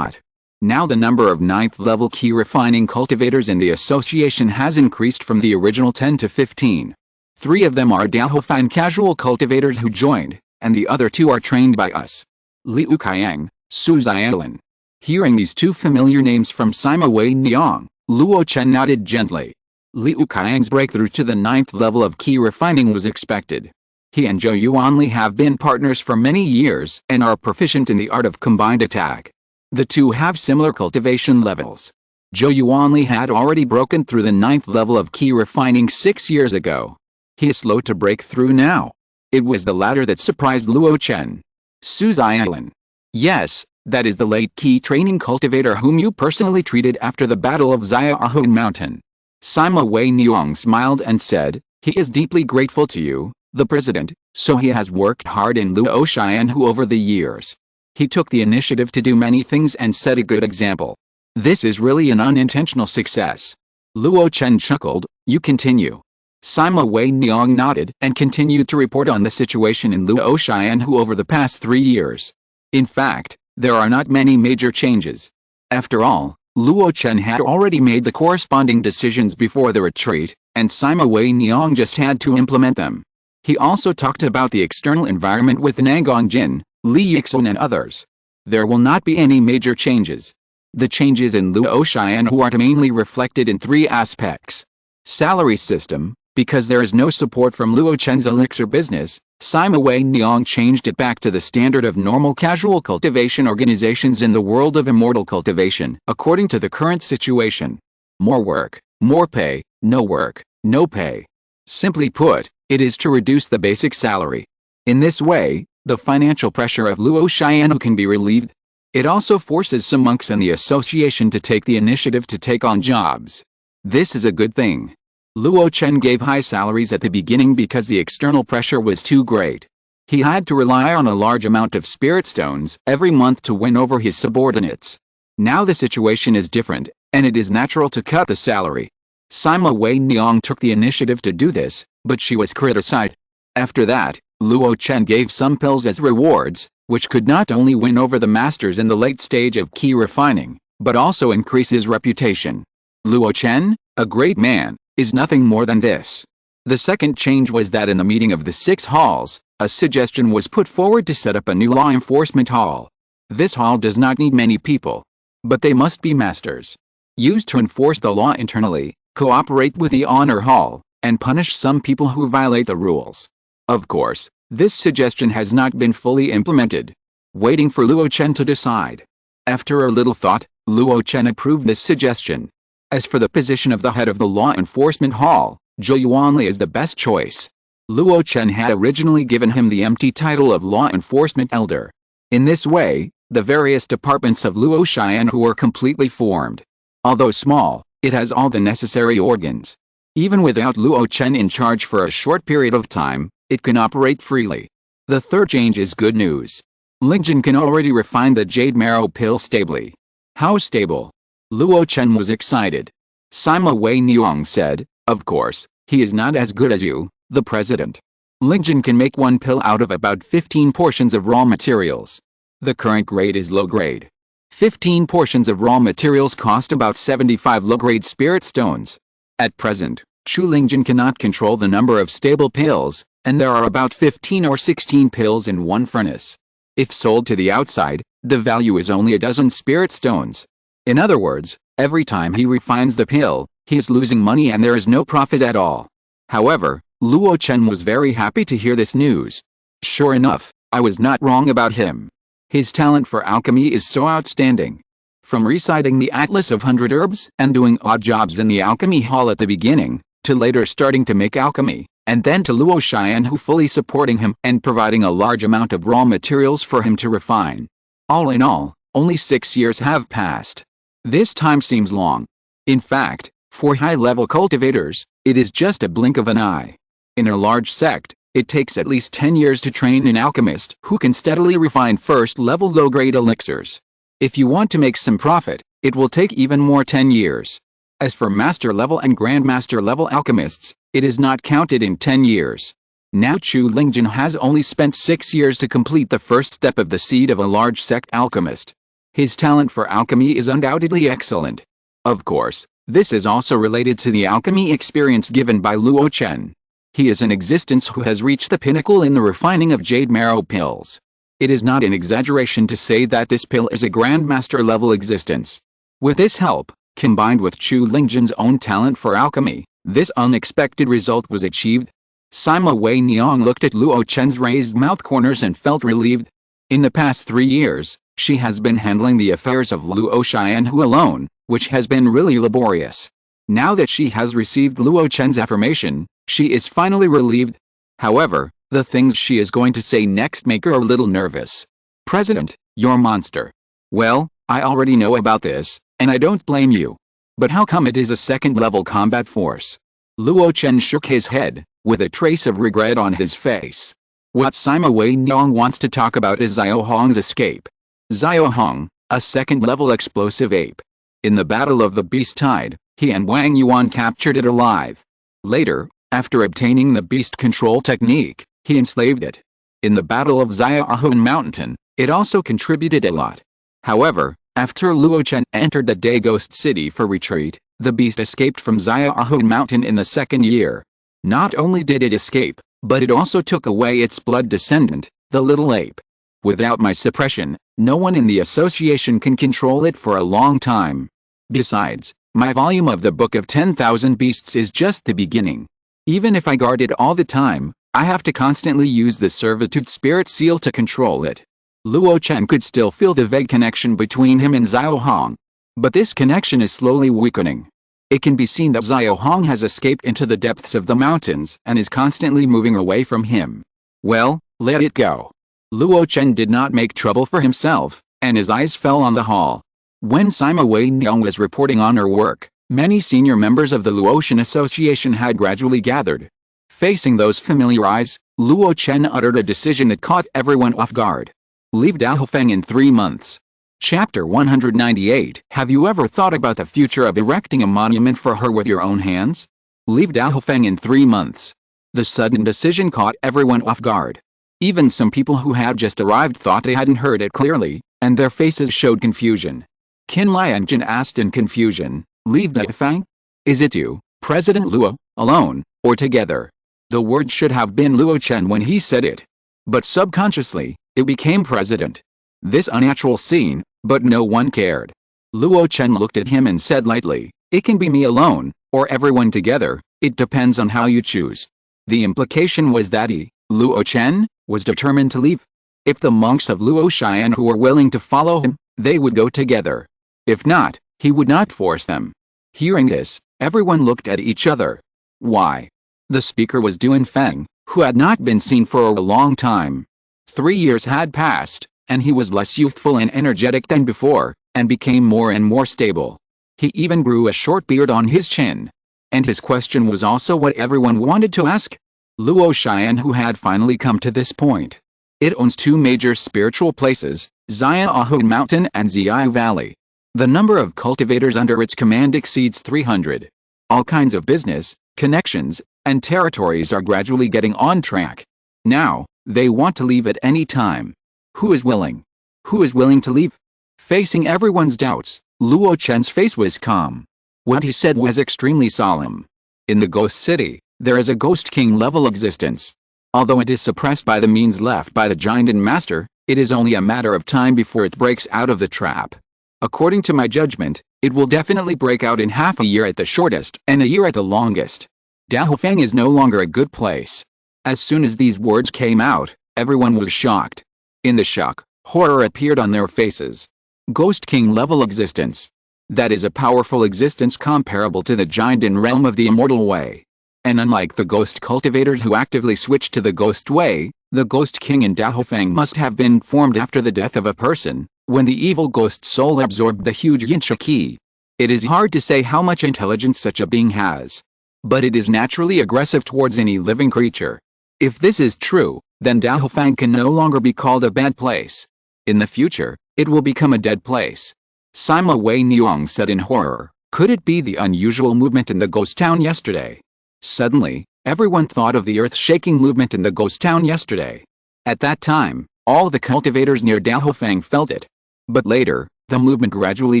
Now the number of 9th level key refining cultivators in the association has increased from the original 10 to 15. 3 of them are Daohofan casual cultivators who joined, and the other 2 are trained by us. Liu Qiang, Su Xiaolin. Hearing these 2 familiar names from Sima Wei Niang, Luo Chen nodded gently. Liu Qiang's breakthrough to the 9th level of key refining was expected. He and Zhou Yuanli have been partners for many years and are proficient in the art of combined attack. The 2 have similar cultivation levels. Zhou Yuanli had already broken through the 9th level of key refining 6 years ago. He is slow to break through now. It was the latter that surprised Luo Chen. Su Xiaolin. Yes, that is the late key training cultivator whom you personally treated after the Battle of Xiaohun Mountain. Sima Wei Niang smiled and said, he is deeply grateful to you, the president, so he has worked hard in Luo Xianhu over the years. He took the initiative to do many things and set a good example. This is really an unintentional success. Luo Chen chuckled, you continue. Sima Wei Niang nodded and continued to report on the situation in Luo Xianhu over the past 3 years. In fact, there are not many major changes. After all, Luo Chen had already made the corresponding decisions before the retreat, and Sima Wei Niang just had to implement them. He also talked about the external environment with Nangong Jin, Li Yixun and others. There will not be any major changes. The changes in Luo Xianhu are mainly reflected in 3 aspects. Salary system, because there is no support from Luo Chen's elixir business, Sima Wei Niang changed it back to the standard of normal casual cultivation organizations in the world of immortal cultivation, according to the current situation. More work, more pay, no work, no pay. Simply put, it is to reduce the basic salary. In this way, the financial pressure of Luo Xianhu can be relieved. It also forces some monks in the association to take the initiative to take on jobs. This is a good thing. Luo Chen gave high salaries at the beginning because the external pressure was too great. He had to rely on a large amount of spirit stones every month to win over his subordinates. Now the situation is different, and it is natural to cut the salary. Sima Wei Niang took the initiative to do this, but she was criticized. After that, Luo Chen gave some pills as rewards, which could not only win over the masters in the late stage of key refining, but also increase his reputation. Luo Chen, a great man, is nothing more than this. The second change was that in the meeting of the 6 halls, a suggestion was put forward to set up a new law enforcement hall. This hall does not need many people, but they must be masters. Used to enforce the law internally, cooperate with the honor hall, and punish some people who violate the rules. Of course, this suggestion has not been fully implemented. Waiting for Luo Chen to decide. After a little thought, Luo Chen approved this suggestion. As for the position of the head of the law enforcement hall, Zhou Yuanli is the best choice. Luo Chen had originally given him the empty title of law enforcement elder. In this way, the various departments of Luo Xianhu were completely formed. Although small, it has all the necessary organs. Even without Luo Chen in charge for a short period of time, it can operate freely. The third change is good news. Lingjun can already refine the Zongmiao Pill stably. How stable? Luo Chen was excited. Sima Wei Niang said, of course, he is not as good as you, the president. Lingjun can make one pill out of about 15 portions of raw materials. The current grade is low grade. 15 portions of raw materials cost about 75 low-grade spirit stones. At present, Chu Lingjun cannot control the number of stable pills, and there are about 15 or 16 pills in one furnace. If sold to the outside, the value is only a dozen spirit stones. In other words, every time he refines the pill, he is losing money and there is no profit at all. However, Luo Chen was very happy to hear this news. Sure enough, I was not wrong about him. His talent for alchemy is so outstanding. From reciting the Atlas of 100 Herbs and doing odd jobs in the alchemy hall at the beginning, to later starting to make alchemy, and then to Luo Chen who fully supporting him and providing a large amount of raw materials for him to refine. All in all, only 6 years have passed. This time seems long. In fact, for high-level cultivators, it is just a blink of an eye. In a large sect, it takes at least 10 years to train an alchemist who can steadily refine first-level low-grade elixirs. If you want to make some profit, it will take even more 10 years. As for master-level and grandmaster-level alchemists, it is not counted in 10 years. Now Chu Lingjun has only spent 6 years to complete the first step of the seed of a large sect alchemist. His talent for alchemy is undoubtedly excellent. Of course, this is also related to the alchemy experience given by Luo Chen. He is an existence who has reached the pinnacle in the refining of Zongmiao pills. It is not an exaggeration to say that this pill is a grandmaster level existence. With this help, combined with Chu Lingjun's own talent for alchemy, this unexpected result was achieved. Sima Wei Niang looked at Luo Chen's raised mouth corners and felt relieved. In the past 3 years, she has been handling the affairs of Luo Chen alone, which has been really laborious. Now that she has received Luo Chen's affirmation, she is finally relieved. However, the things she is going to say next make her a little nervous. President, you're a monster. Well, I already know about this, and I don't blame you. But how come it is a second-level combat force? Luo Chen shook his head, with a trace of regret on his face. What Sima Wei Niang wants to talk about is Xiao Hong's escape. Xiao Hong, a second-level explosive ape. In the Battle of the Beast Tide, he and Wang Yuan captured it alive. Later, after obtaining the beast control technique, he enslaved it. In the Battle of Xiaohun Mountain, it also contributed a lot. However, after Luo Chen entered the Day Ghost City for retreat, the beast escaped from Xiaohun Mountain in the second year. Not only did it escape, but it also took away its blood descendant, the little ape. Without my suppression, no one in the association can control it for a long time. Besides, my volume of the Book of 10,000 Beasts is just the beginning. Even if I guard it all the time, I have to constantly use the Servitude Spirit Seal to control it. Luo Chen could still feel the vague connection between him and Xiao Hong. But this connection is slowly weakening. It can be seen that Xiao Hong has escaped into the depths of the mountains and is constantly moving away from him. Well, let it go. Luo Chen did not make trouble for himself, and his eyes fell on the hall. When Sima Wei Niang was reporting on her work, many senior members of the Luo Chen Association had gradually gathered. Facing those familiar eyes, Luo Chen uttered a decision that caught everyone off guard. Leave Daofeng in 3 months. Chapter 198. Have you ever thought about the future of erecting a monument for her with your own hands? Leave Daofeng in 3 months. The sudden decision caught everyone off guard. Even some people who had just arrived thought they hadn't heard it clearly, and their faces showed confusion. Qin Liangjun asked in confusion, Leave Daofeng? Is it you, President Luo, alone, or together? The word should have been Luo Chen when he said it. But subconsciously, it became President. This unnatural scene, but no one cared. Luo Chen looked at him and said lightly, It can be me alone, or everyone together, it depends on how you choose. The implication was that he, Luo Chen, was determined to leave. If the monks of Luo Chen who were willing to follow him, they would go together. If not, he would not force them. Hearing this, everyone looked at each other. Why? The speaker was Duan Feng, who had not been seen for a long time. 3 years had passed, and he was less youthful and energetic than before, and became more and more stable. He even grew a short beard on his chin. And his question was also what everyone wanted to ask. Luo Chen, who had finally come to this point. It owns two major spiritual places, Xiaohu Mountain and Xiao Valley. The number of cultivators under its command exceeds 300. All kinds of business, connections, and territories are gradually getting on track. Now, they want to leave at any time. Who is willing? Who is willing to leave? Facing everyone's doubts, Luo Chen's face was calm. What he said was extremely solemn. In the Ghost City, there is a Ghost King level existence. Although it is suppressed by the means left by the Giant and Master, it is only a matter of time before it breaks out of the trap. According to my judgment, it will definitely break out in half a year at the shortest and a year at the longest. Daofeng is no longer a good place. As soon as these words came out, everyone was shocked. In the shock, horror appeared on their faces. Ghost King level existence. That is a powerful existence comparable to the Giant in realm of the immortal way. And unlike the ghost cultivators who actively switched to the ghost way, the Ghost King in Daofeng must have been formed after the death of a person, when the evil ghost soul absorbed the huge Yinsha Qi. It is hard to say how much intelligence such a being has. But it is naturally aggressive towards any living creature. If this is true, then Daofeng can no longer be called a bad place. In the future, it will become a dead place. Sima Wei Niang said in horror, could it be the unusual movement in the ghost town yesterday? Suddenly, everyone thought of the earth-shaking movement in the ghost town yesterday. At that time, all the cultivators near Daofeng felt it. But later, the movement gradually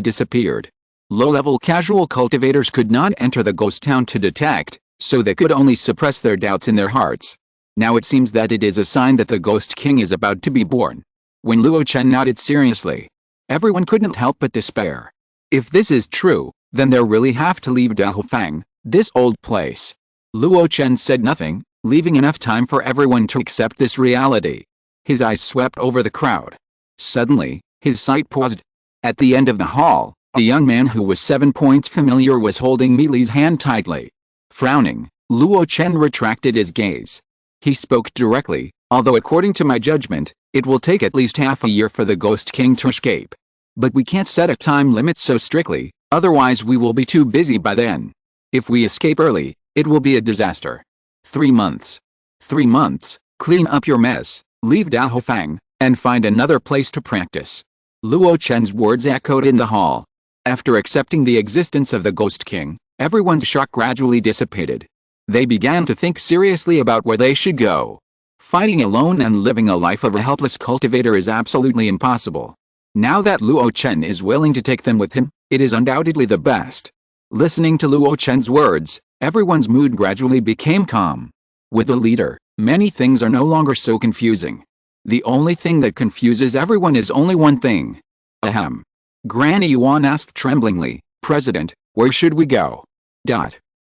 disappeared. Low-level casual cultivators could not enter the ghost town to detect, so they could only suppress their doubts in their hearts. Now it seems that it is a sign that the Ghost King is about to be born. When Luo Chen nodded seriously, everyone couldn't help but despair. If this is true, then they'll really have to leave Daofeng, this old place. Luo Chen said nothing, leaving enough time for everyone to accept this reality. His eyes swept over the crowd. Suddenly, his sight paused. At the end of the hall, a young man who was 7 points familiar was holding Mili's hand tightly. Frowning, Luo Chen retracted his gaze. He spoke directly, although according to my judgment, it will take at least half a year for the Ghost King to escape. But we can't set a time limit so strictly, otherwise we will be too busy by then. If we escape early, it will be a disaster. 3 months. 3 months, clean up your mess, leave Daofeng, and find another place to practice. Luo Chen's words echoed in the hall. After accepting the existence of the Ghost King, everyone's shock gradually dissipated. They began to think seriously about where they should go. Fighting alone and living a life of a helpless cultivator is absolutely impossible. Now that Luo Chen is willing to take them with him, it is undoubtedly the best. Listening to Luo Chen's words, everyone's mood gradually became calm. With the leader, many things are no longer so confusing. The only thing that confuses everyone is only one thing. Ahem. Granny Yuan asked tremblingly, President, where should we go?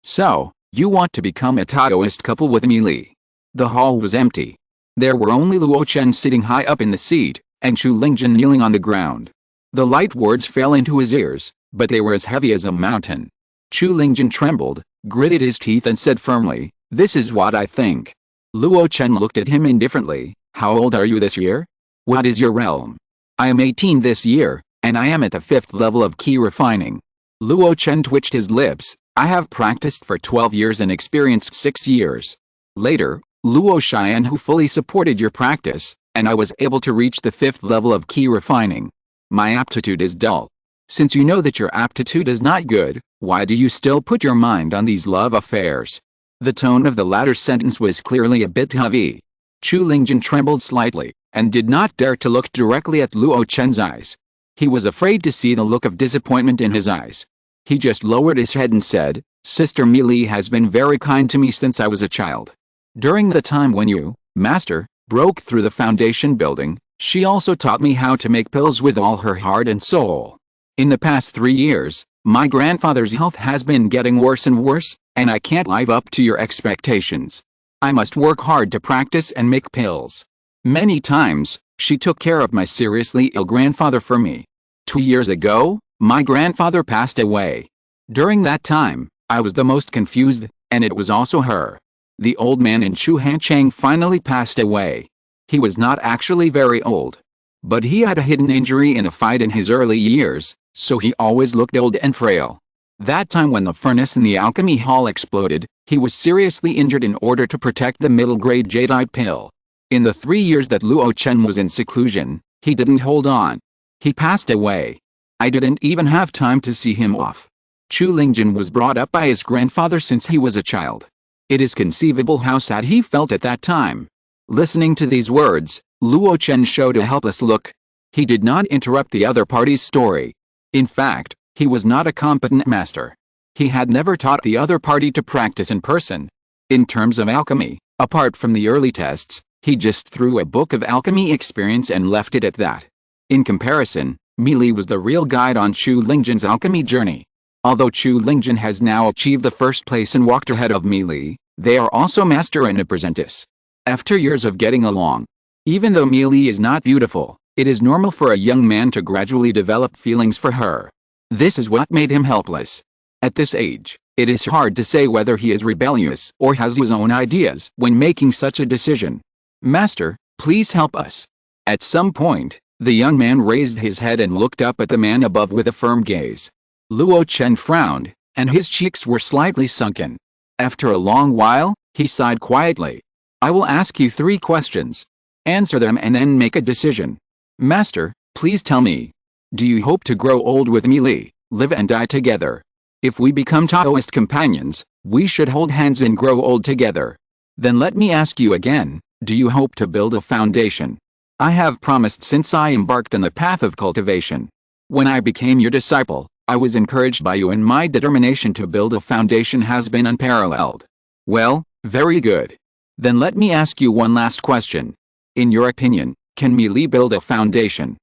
So, you want to become a Taoist couple with Mili? The hall was empty. There were only Luo Chen sitting high up in the seat, and Chu Lingjun kneeling on the ground. The light words fell into his ears, but they were as heavy as a mountain. Chu Lingjun trembled, gritted his teeth and said firmly, this is what I think. Luo Chen looked at him indifferently, how old are you this year? What is your realm? I am 18 this year, and I am at the 5th level of key refining. Luo Chen twitched his lips, I have practiced for 12 years and experienced 6 years. Later, Luo Chen who fully supported your practice, and I was able to reach the 5th level of key refining. My aptitude is dull. Since you know that your aptitude is not good, why do you still put your mind on these love affairs? The tone of the latter sentence was clearly a bit heavy. Chu Lingjun trembled slightly, and did not dare to look directly at Luo Chen's eyes. He was afraid to see the look of disappointment in his eyes. He just lowered his head and said, Sister Mili has been very kind to me since I was a child. During the time when you, Master, broke through the foundation building, she also taught me how to make pills with all her heart and soul. In the past 3 years, my grandfather's health has been getting worse and worse, and I can't live up to your expectations. I must work hard to practice and make pills. Many times, she took care of my seriously ill grandfather for me. 2 years ago, my grandfather passed away. During that time, I was the most confused, and it was also her. The old man in Chu Hanchang finally passed away. He was not actually very old. But he had a hidden injury in a fight in his early years, so he always looked old and frail. That time when the furnace in the alchemy hall exploded, he was seriously injured in order to protect the middle-grade jadeite pill. In the 3 years that Luo Chen was in seclusion, he didn't hold on. He passed away. I didn't even have time to see him off. Chu Lingjun was brought up by his grandfather since he was a child. It is conceivable how sad he felt at that time. Listening to these words, Luo Chen showed a helpless look. He did not interrupt the other party's story. In fact, he was not a competent master. He had never taught the other party to practice in person. In terms of alchemy, apart from the early tests, he just threw a book of alchemy experience and left it at that. In comparison, Li was the real guide on Chu Lingjun's alchemy journey. Although Chu Lingjun has now achieved the first place and walked ahead of Li, they are also master and apprentice. After years of getting along, even though Li is not beautiful, it is normal for a young man to gradually develop feelings for her. This is what made him helpless. At this age, it is hard to say whether he is rebellious or has his own ideas when making such a decision. Master, please help us. At some point, the young man raised his head and looked up at the man above with a firm gaze. Luo Chen frowned, and his cheeks were slightly sunken. After a long while, he sighed quietly. I will ask you 3 questions. Answer them and then make a decision. Master, please tell me. Do you hope to grow old with Li, live and die together? If we become Taoist companions, we should hold hands and grow old together. Then let me ask you again, do you hope to build a foundation? I have promised since I embarked on the path of cultivation. When I became your disciple, I was encouraged by you and my determination to build a foundation has been unparalleled. Well, very good. Then let me ask you one last question. In your opinion, can Li build a foundation?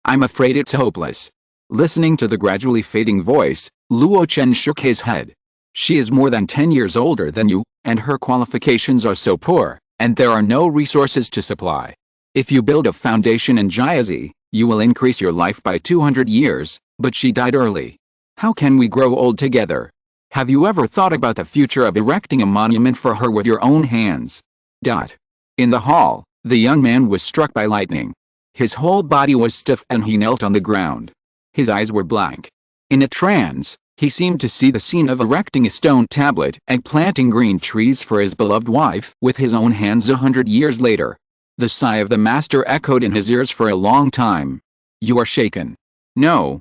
I'm afraid it's hopeless. Listening to the gradually fading voice, Luo Chen shook his head. She is more than 10 years older than you, and her qualifications are so poor, and there are no resources to supply. If you build a foundation in Jiazi, you will increase your life by 200 years, but she died early. How can we grow old together? Have you ever thought about the future of erecting a monument for her with your own hands? In the hall, the young man was struck by lightning. His whole body was stiff and he knelt on the ground. His eyes were blank. In a trance, he seemed to see the scene of erecting a stone tablet and planting green trees for his beloved wife with his own hands 100 years later. The sigh of the master echoed in his ears for a long time. You are shaken. No,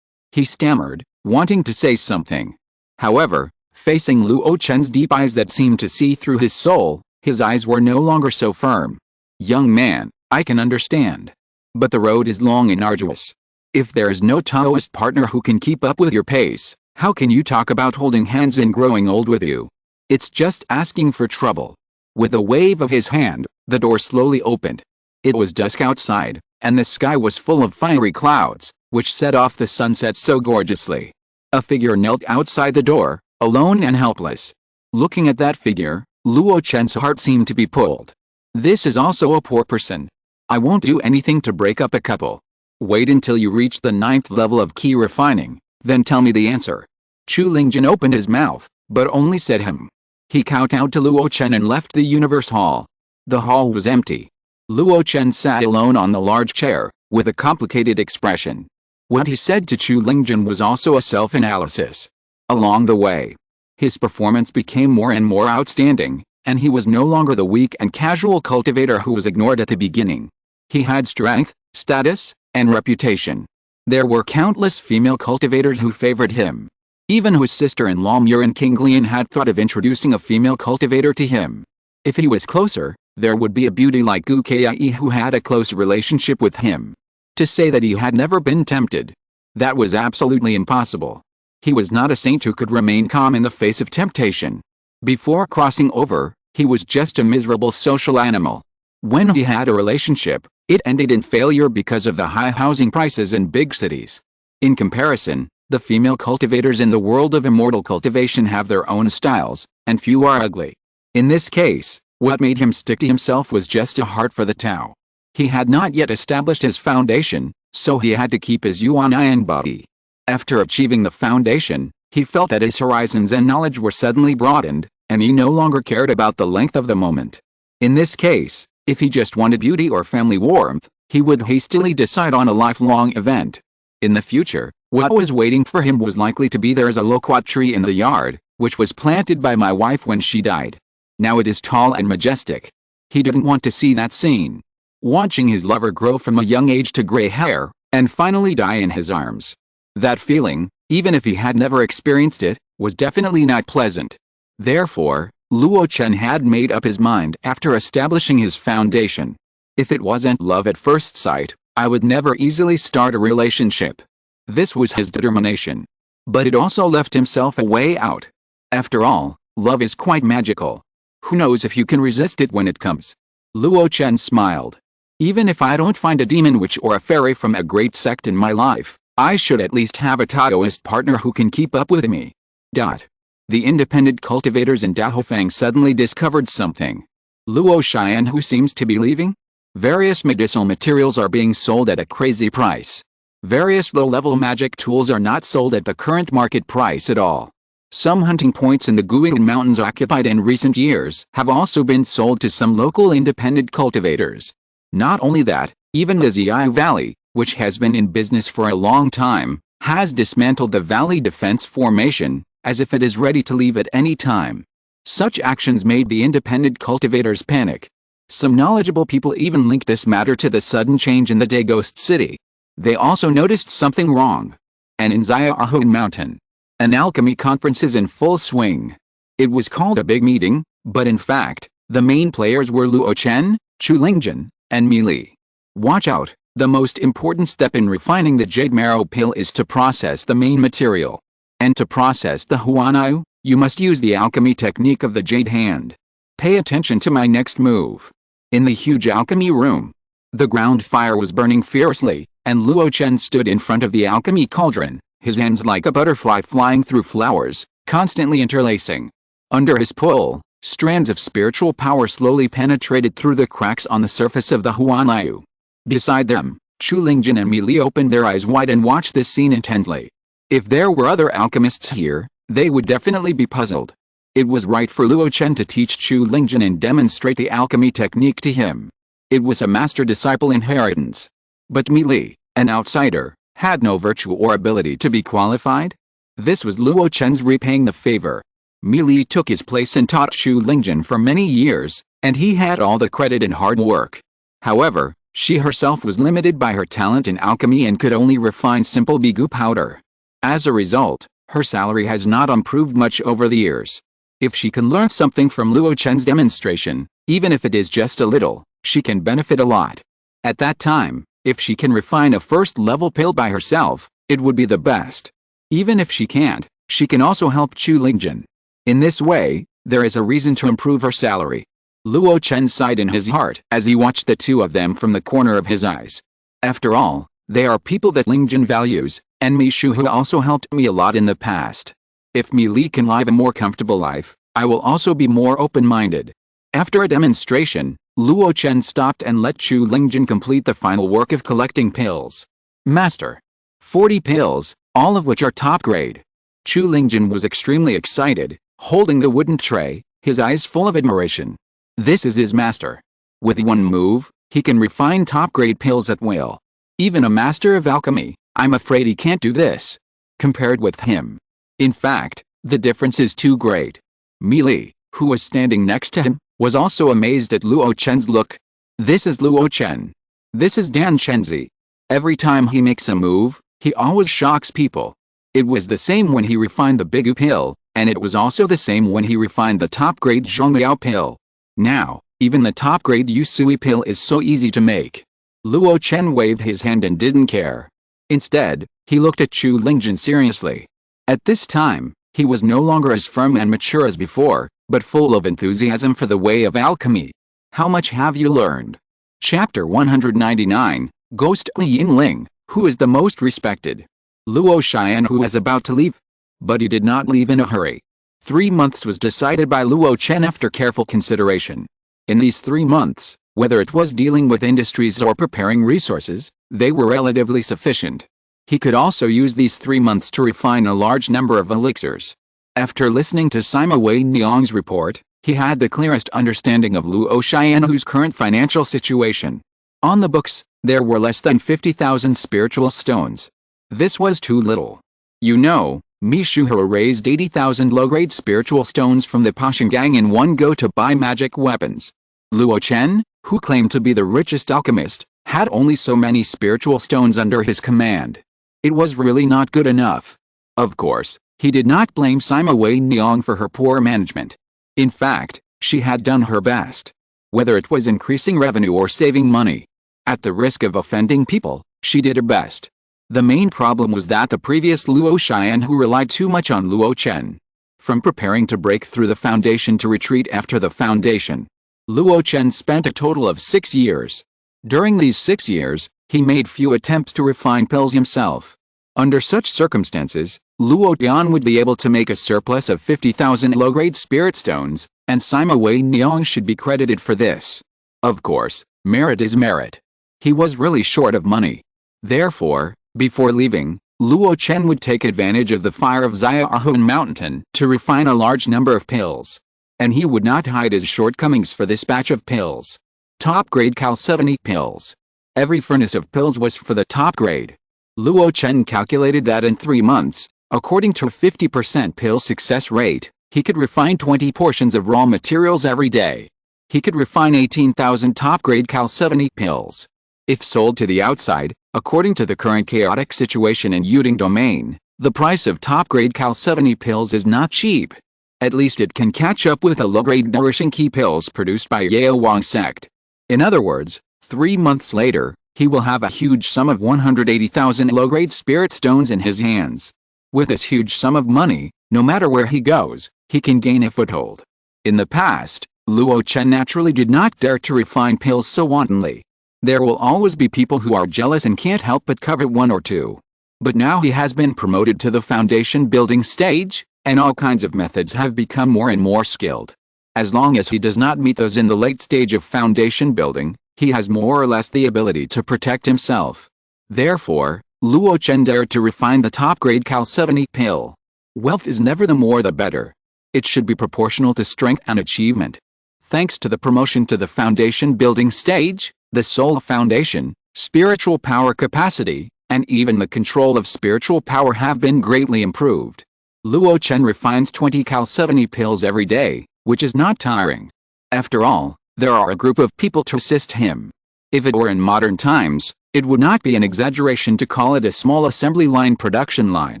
he stammered, wanting to say something. However, facing Luo Chen's deep eyes that seemed to see through his soul, his eyes were no longer so firm. Young man, I can understand. But the road is long and arduous. If there is no Taoist partner who can keep up with your pace, how can you talk about holding hands and growing old with you? It's just asking for trouble. With a wave of his hand, the door slowly opened. It was dusk outside, and the sky was full of fiery clouds, which set off the sunset so gorgeously. A figure knelt outside the door, alone and helpless. Looking at that figure, Luo Chen's heart seemed to be pulled. This is also a poor person. I won't do anything to break up a couple. Wait until you reach the 9th level of key refining, then tell me the answer. Chu Lingjun opened his mouth, but only said him. He kowtowed to Luo Chen and left the universe hall. The hall was empty. Luo Chen sat alone on the large chair, with a complicated expression. What he said to Chu Lingjun was also a self-analysis. Along the way, his performance became more and more outstanding, and he was no longer the weak and casual cultivator who was ignored at the beginning. He had strength, status, and reputation. There were countless female cultivators who favored him. Even his sister-in-law Murin Kinglian had thought of introducing a female cultivator to him. If he was closer, there would be a beauty like Gu Kai who had a close relationship with him. To say that he had never been tempted, that was absolutely impossible. He was not a saint who could remain calm in the face of temptation. Before crossing over, he was just a miserable social animal. When he had a relationship, it ended in failure because of the high housing prices in big cities. In comparison, the female cultivators in the world of immortal cultivation have their own styles, and few are ugly. In this case, what made him stick to himself was just a heart for the Tao. He had not yet established his foundation, so he had to keep his yuan and body. After achieving the foundation, he felt that his horizons and knowledge were suddenly broadened, and he no longer cared about the length of the moment. In this case, if he just wanted beauty or family warmth, he would hastily decide on a lifelong event. In the future, what was waiting for him was likely to be there as a loquat tree in the yard, which was planted by my wife when she died. Now it is tall and majestic. He didn't want to see that scene. Watching his lover grow from a young age to gray hair, and finally die in his arms. That feeling, even if he had never experienced it, was definitely not pleasant. Therefore, Luo Chen had made up his mind after establishing his foundation. If it wasn't love at first sight, I would never easily start a relationship. This was his determination. But it also left himself a way out. After all, love is quite magical. Who knows if you can resist it when it comes? Luo Chen smiled. Even if I don't find a demon witch or a fairy from a great sect in my life, I should at least have a Taoist partner who can keep up with me. The independent cultivators in Daofang suddenly discovered something. Luo Chen, who seems to be leaving? Various medicinal materials are being sold at a crazy price. Various low-level magic tools are not sold at the current market price at all. Some hunting points in the Guiyang Mountains occupied in recent years have also been sold to some local independent cultivators. Not only that, even the Ziyao Valley, which has been in business for a long time, has dismantled the valley defense formation, as if it is ready to leave at any time. Such actions made the independent cultivators panic. Some knowledgeable people even linked this matter to the sudden change in the Day Ghost City. They also noticed something wrong. And in Xiaohou Mountain, an alchemy conference is in full swing. It was called a big meeting, but in fact, the main players were Luo Chen, Chu Lingjun, and Mi Li. Watch out, the most important step in refining the Zongmiao Pill is to process the main material. And to process the Huanyu, you must use the alchemy technique of the Jade Hand. Pay attention to my next move. In the huge alchemy room, the ground fire was burning fiercely, and Luo Chen stood in front of the alchemy cauldron, his hands like a butterfly flying through flowers, constantly interlacing. Under his pull, strands of spiritual power slowly penetrated through the cracks on the surface of the Huanyu. Beside them, Chu Lingjun and Mi Li opened their eyes wide and watched this scene intently. If there were other alchemists here, they would definitely be puzzled. It was right for Luo Chen to teach Chu Lingjun and demonstrate the alchemy technique to him. It was a master-disciple inheritance. But Mi Li, an outsider, had no virtue or ability to be qualified. This was Luo Chen's repaying the favor. Mi Li took his place and taught Chu Lingjun for many years, and he had all the credit and hard work. However, she herself was limited by her talent in alchemy and could only refine simple Bigu powder. As a result, her salary has not improved much over the years. If she can learn something from Luo Chen's demonstration, even if it is just a little, she can benefit a lot. At that time, if she can refine a first-level pill by herself, it would be the best. Even if she can't, she can also help Chu Lingjun. In this way, there is a reason to improve her salary. Luo Chen sighed in his heart as he watched the two of them from the corner of his eyes. After all, they are people that Lingjun values, and Mi Shu who also helped me a lot in the past. If Mi Li can live a more comfortable life, I will also be more open-minded. After a demonstration, Luo Chen stopped and let Chu Lingjun complete the final work of collecting pills. Master. 40 pills, all of which are top grade. Chu Lingjun was extremely excited, holding the wooden tray, his eyes full of admiration. This is his master. With one move, he can refine top-grade pills at will. Even a master of alchemy, I'm afraid he can't do this. Compared with him. In fact, the difference is too great. Mi Li, who was standing next to him, was also amazed at Luo Chen's look. This is Luo Chen. This is Dan Chenzi. Every time he makes a move, he always shocks people. It was the same when he refined the Bigu pill, and it was also the same when he refined the top-grade Zongmiao Pill. Now, even the top-grade Yusui pill is so easy to make. Luo Chen waved his hand and didn't care. Instead, he looked at Chu Lingjun seriously. At this time, he was no longer as firm and mature as before, but full of enthusiasm for the way of alchemy. How much have you learned? Chapter 199, Ghostly Yinling, who is the most respected? Luo Chen who was about to leave. But he did not leave in a hurry. 3 months was decided by Luo Chen after careful consideration. In these 3 months, whether it was dealing with industries or preparing resources, they were relatively sufficient. He could also use these 3 months to refine a large number of elixirs. After listening to Sima Wei Niang's report, he had the clearest understanding of Luo Xianhu's current financial situation. On the books, there were less than 50,000 spiritual stones. This was too little. You know, Mishuhara raised 80,000 low-grade spiritual stones from the Pashan gang in one go to buy magic weapons. Luo Chen, who claimed to be the richest alchemist, had only so many spiritual stones under his command. It was really not good enough. Of course, he did not blame Sima Wei Niang for her poor management. In fact, she had done her best. Whether it was increasing revenue or saving money. At the risk of offending people, she did her best. The main problem was that the previous Luo Xian who relied too much on Luo Chen. From preparing to break through the foundation to retreat after the foundation, Luo Chen spent a total of 6 years. During these 6 years, he made few attempts to refine pills himself. Under such circumstances, Luo Tian would be able to make a surplus of 50,000 low-grade spirit stones, and Sima Wei Niang should be credited for this. Of course, merit is merit. He was really short of money. Therefore, before leaving, Luo Chen would take advantage of the fire of Xiaohun Mountain to refine a large number of pills. And he would not hide his shortcomings for this batch of pills. Top-grade chalcedony pills. Every furnace of pills was for the top grade. Luo Chen calculated that in 3 months, according to a 50% pill success rate, he could refine 20 portions of raw materials every day. He could refine 18,000 top-grade chalcedony pills. If sold to the outside, according to the current chaotic situation in Yuding domain, the price of top-grade chalcedony pills is not cheap. At least it can catch up with the low-grade nourishing key pills produced by Yao Wang sect. In other words, 3 months later, he will have a huge sum of 180,000 low-grade spirit stones in his hands. With this huge sum of money, no matter where he goes, he can gain a foothold. In the past, Luo Chen naturally did not dare to refine pills so wantonly. There will always be people who are jealous and can't help but covet one or two. But now he has been promoted to the foundation building stage, and all kinds of methods have become more and more skilled. As long as he does not meet those in the late stage of foundation building, he has more or less the ability to protect himself. Therefore, Luo Chen dared to refine the top-grade chalcedony pill. Wealth is never the more the better. It should be proportional to strength and achievement. Thanks to the promotion to the foundation building stage, the soul foundation, spiritual power capacity, and even the control of spiritual power have been greatly improved. Luo Chen refines 20 chalcedony pills every day, which is not tiring. After all, there are a group of people to assist him. If it were in modern times, it would not be an exaggeration to call it a small assembly line production line.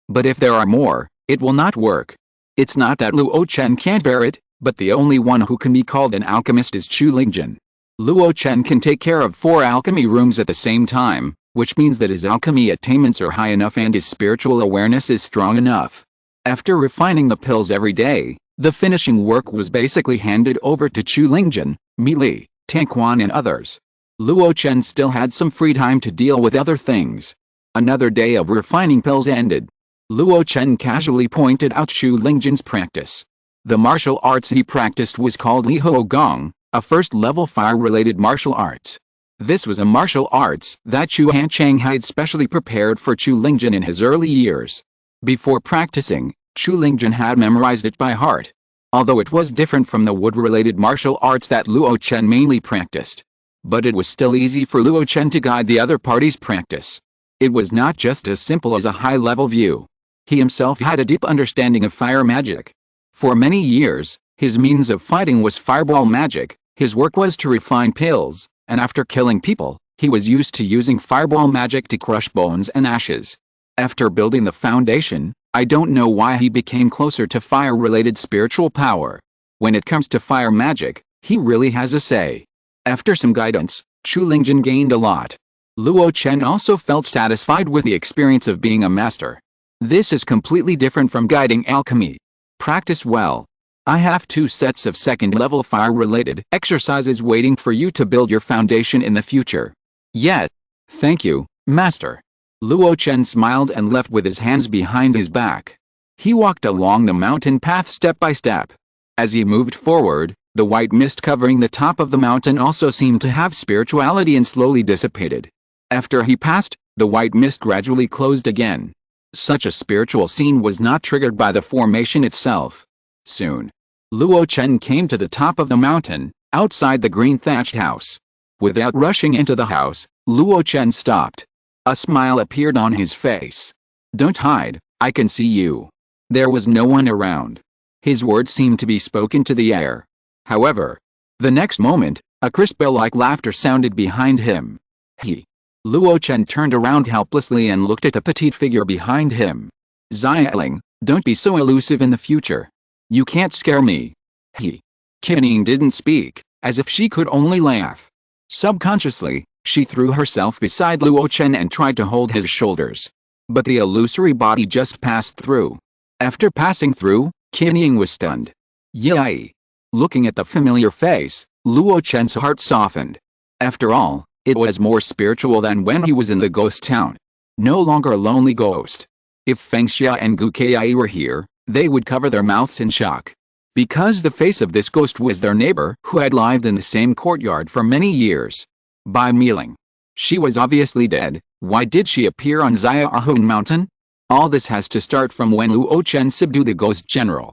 But if there are more, it will not work. It's not that Luo Chen can't bear it, but the only one who can be called an alchemist is Chu Lingjun. Luo Chen can take care of 4 alchemy rooms at the same time, which means that his alchemy attainments are high enough and his spiritual awareness is strong enough. After refining the pills every day, the finishing work was basically handed over to Chu Lingjun, Mi Li, Tang Quan and others. Luo Chen still had some free time to deal with other things. Another day of refining pills ended. Luo Chen casually pointed out Chu Lingjun's practice. The martial arts he practiced was called Li Ho Gong, a first-level fire-related martial arts. This was a martial arts that Chu Hanchang had specially prepared for Chu Lingjun in his early years. Before practicing, Chu Lingjun had memorized it by heart. Although it was different from the wood-related martial arts that Luo Chen mainly practiced. But it was still easy for Luo Chen to guide the other party's practice. It was not just as simple as a high-level view. He himself had a deep understanding of fire magic. For many years, his means of fighting was fireball magic, his work was to refine pills, and after killing people, he was used to using fireball magic to crush bones and ashes. After building the foundation, I don't know why he became closer to fire-related spiritual power. When it comes to fire magic, he really has a say. After some guidance, Chu Lingjun gained a lot. Luo Chen also felt satisfied with the experience of being a master. This is completely different from guiding alchemy. Practice well. I have 2 sets of second-level fire-related exercises waiting for you to build your foundation in the future. Yet. Thank you, Master. Luo Chen smiled and left with his hands behind his back. He walked along the mountain path step by step. As he moved forward, the white mist covering the top of the mountain also seemed to have spirituality and slowly dissipated. After he passed, the white mist gradually closed again. Such a spiritual scene was not triggered by the formation itself. Soon, Luo Chen came to the top of the mountain, outside the green thatched house. Without rushing into the house, Luo Chen stopped. A smile appeared on his face. "Don't hide, I can see you." There was no one around. His words seemed to be spoken to the air. However, the next moment, a crisp bell-like laughter sounded behind him. Luo Chen turned around helplessly and looked at the petite figure behind him. "Xiaoling, don't be so elusive in the future. You can't scare me." Qianing didn't speak, as if she could only laugh. Subconsciously, she threw herself beside Luo Chen and tried to hold his shoulders. But the illusory body just passed through. After passing through, Qianing was stunned. Yai! Looking at the familiar face, Luo Chen's heart softened. After all, it was more spiritual than when he was in the ghost town. No longer a lonely ghost. If Feng Xia and Gu Kai were here, they would cover their mouths in shock. Because the face of this ghost was their neighbor who had lived in the same courtyard for many years. Bai Miling. She was obviously dead. Why did she appear on Xiaohun Mountain? All this has to start from when Luo Chen subdued the ghost general.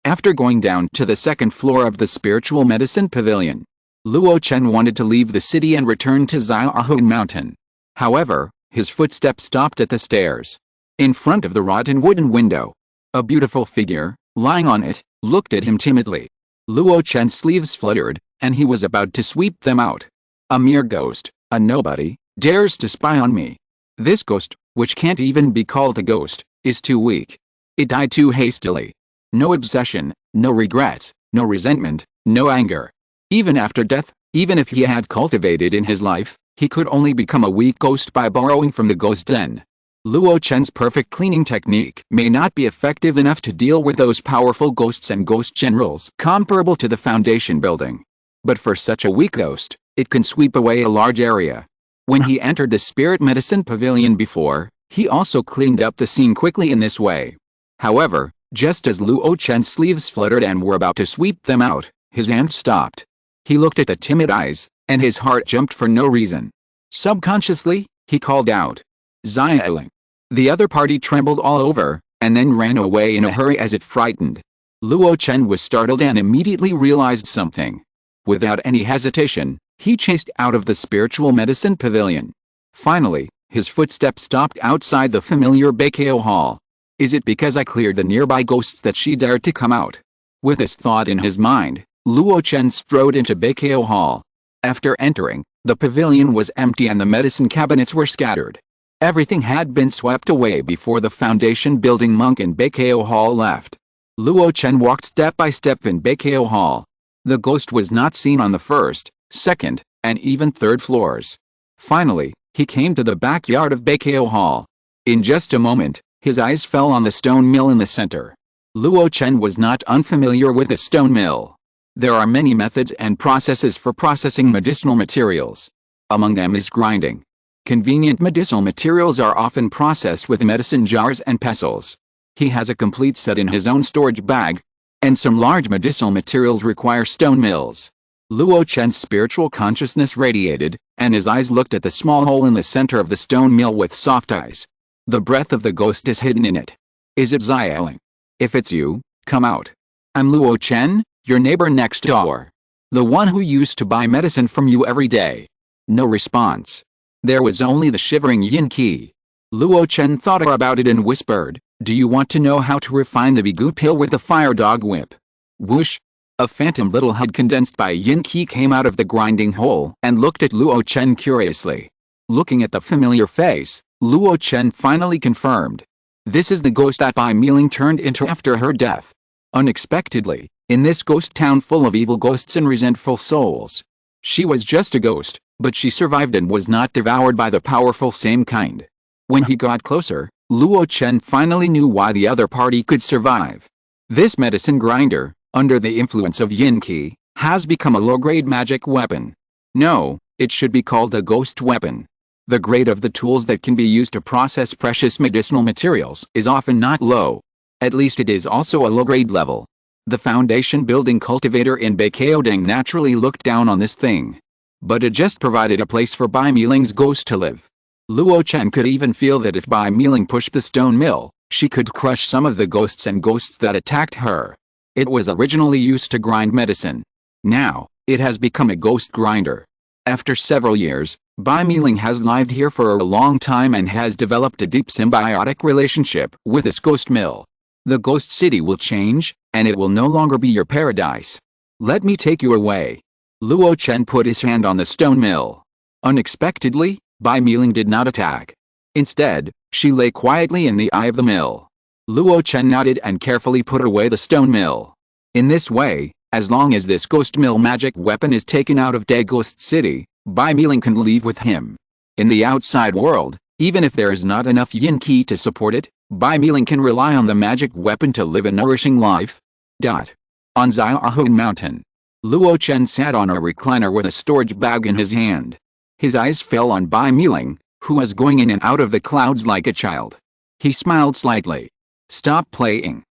After going down to the second floor of the spiritual medicine pavilion, Luo Chen wanted to leave the city and return to Xiaohun Mountain. However, his footsteps stopped at the stairs. In front of the rotten wooden window, a beautiful figure, lying on it, looked at him timidly. Luo Chen's sleeves fluttered, and he was about to sweep them out. "A mere ghost, a nobody, dares to spy on me. This ghost, which can't even be called a ghost, is too weak. It died too hastily. No obsession, no regrets, no resentment, no anger. Even after death, even if he had cultivated in his life, he could only become a weak ghost by borrowing from the ghost den. Luo Chen's perfect cleaning technique may not be effective enough to deal with those powerful ghosts and ghost generals comparable to the foundation building. But for such a weak ghost, it can sweep away a large area. When he entered the spirit medicine pavilion before, he also cleaned up the scene quickly in this way. However, just as Luo Chen's sleeves fluttered and were about to sweep them out, his hand stopped. He looked at the timid eyes, and his heart jumped for no reason. Subconsciously, he called out, "Xiaoling." The other party trembled all over, and then ran away in a hurry as if frightened. Luo Chen was startled and immediately realized something. Without any hesitation, he chased out of the spiritual medicine pavilion. Finally, his footsteps stopped outside the familiar Beikao hall. Is it because I cleared the nearby ghosts that she dared to come out? With this thought in his mind, Luo Chen strode into Beikao hall. After entering, the pavilion was empty and the medicine cabinets were scattered. Everything had been swept away before the foundation building monk in Beikao hall left. Luo Chen walked step by step in Beikao hall. The ghost was not seen on the first, second, and even third floors. Finally, he came to the backyard of Beikao hall. In just a moment, his eyes fell on the stone mill in the center. Luo Chen was not unfamiliar with the stone mill. There are many methods and processes for processing medicinal materials. Among them is grinding. Convenient medicinal materials are often processed with medicine jars and pestles. He has a complete set in his own storage bag, and some large medicinal materials require stone mills. Luo Chen's spiritual consciousness radiated, and his eyes looked at the small hole in the center of the stone mill with soft eyes. The breath of the ghost is hidden in it. Is it Xiaoling? If it's you, come out. I'm Luo Chen, your neighbor next door. The one who used to buy medicine from you every day. No response. There was only the shivering yin qi. Luo Chen thought about it and whispered, "Do you want to know how to refine the Bigu pill with the fire dog whip?" Whoosh! A phantom little head condensed by yin qi came out of the grinding hole and looked at Luo Chen curiously. Looking at the familiar face, Luo Chen finally confirmed. This is the ghost that Bai Miling turned into after her death. Unexpectedly, in this ghost town full of evil ghosts and resentful souls. She was just a ghost, but she survived and was not devoured by the powerful same kind. When he got closer, Luo Chen finally knew why the other party could survive. This medicine grinder, under the influence of yin qi, has become a low-grade magic weapon. No, it should be called a ghost weapon. The grade of the tools that can be used to process precious medicinal materials is often not low. At least it is also a low-grade level. The foundation building cultivator in Beikaoding naturally looked down on this thing. But it just provided a place for Bai Miling's ghost to live. Luo Chen could even feel that if Bai Miling pushed the stone mill, she could crush some of the ghosts that attacked her. It was originally used to grind medicine. Now, it has become a ghost grinder. After several years, Bai Miling has lived here for a long time and has developed a deep symbiotic relationship with this ghost mill. The ghost city will change, and it will no longer be your paradise. Let me take you away. Luo Chen put his hand on the stone mill. Unexpectedly, Bai Miling did not attack. Instead, she lay quietly in the eye of the mill. Luo Chen nodded and carefully put away the stone mill. In this way, as long as this ghost mill magic weapon is taken out of Dead Ghost City, Bai Miling can leave with him. In the outside world, even if there is not enough yin qi to support it, Bai Miling can rely on the magic weapon to live a nourishing life. On Xiaohun Mountain, Luo Chen sat on a recliner with a storage bag in his hand. His eyes fell on Bai Miling, who was going in and out of the clouds like a child. He smiled slightly. Stop playing.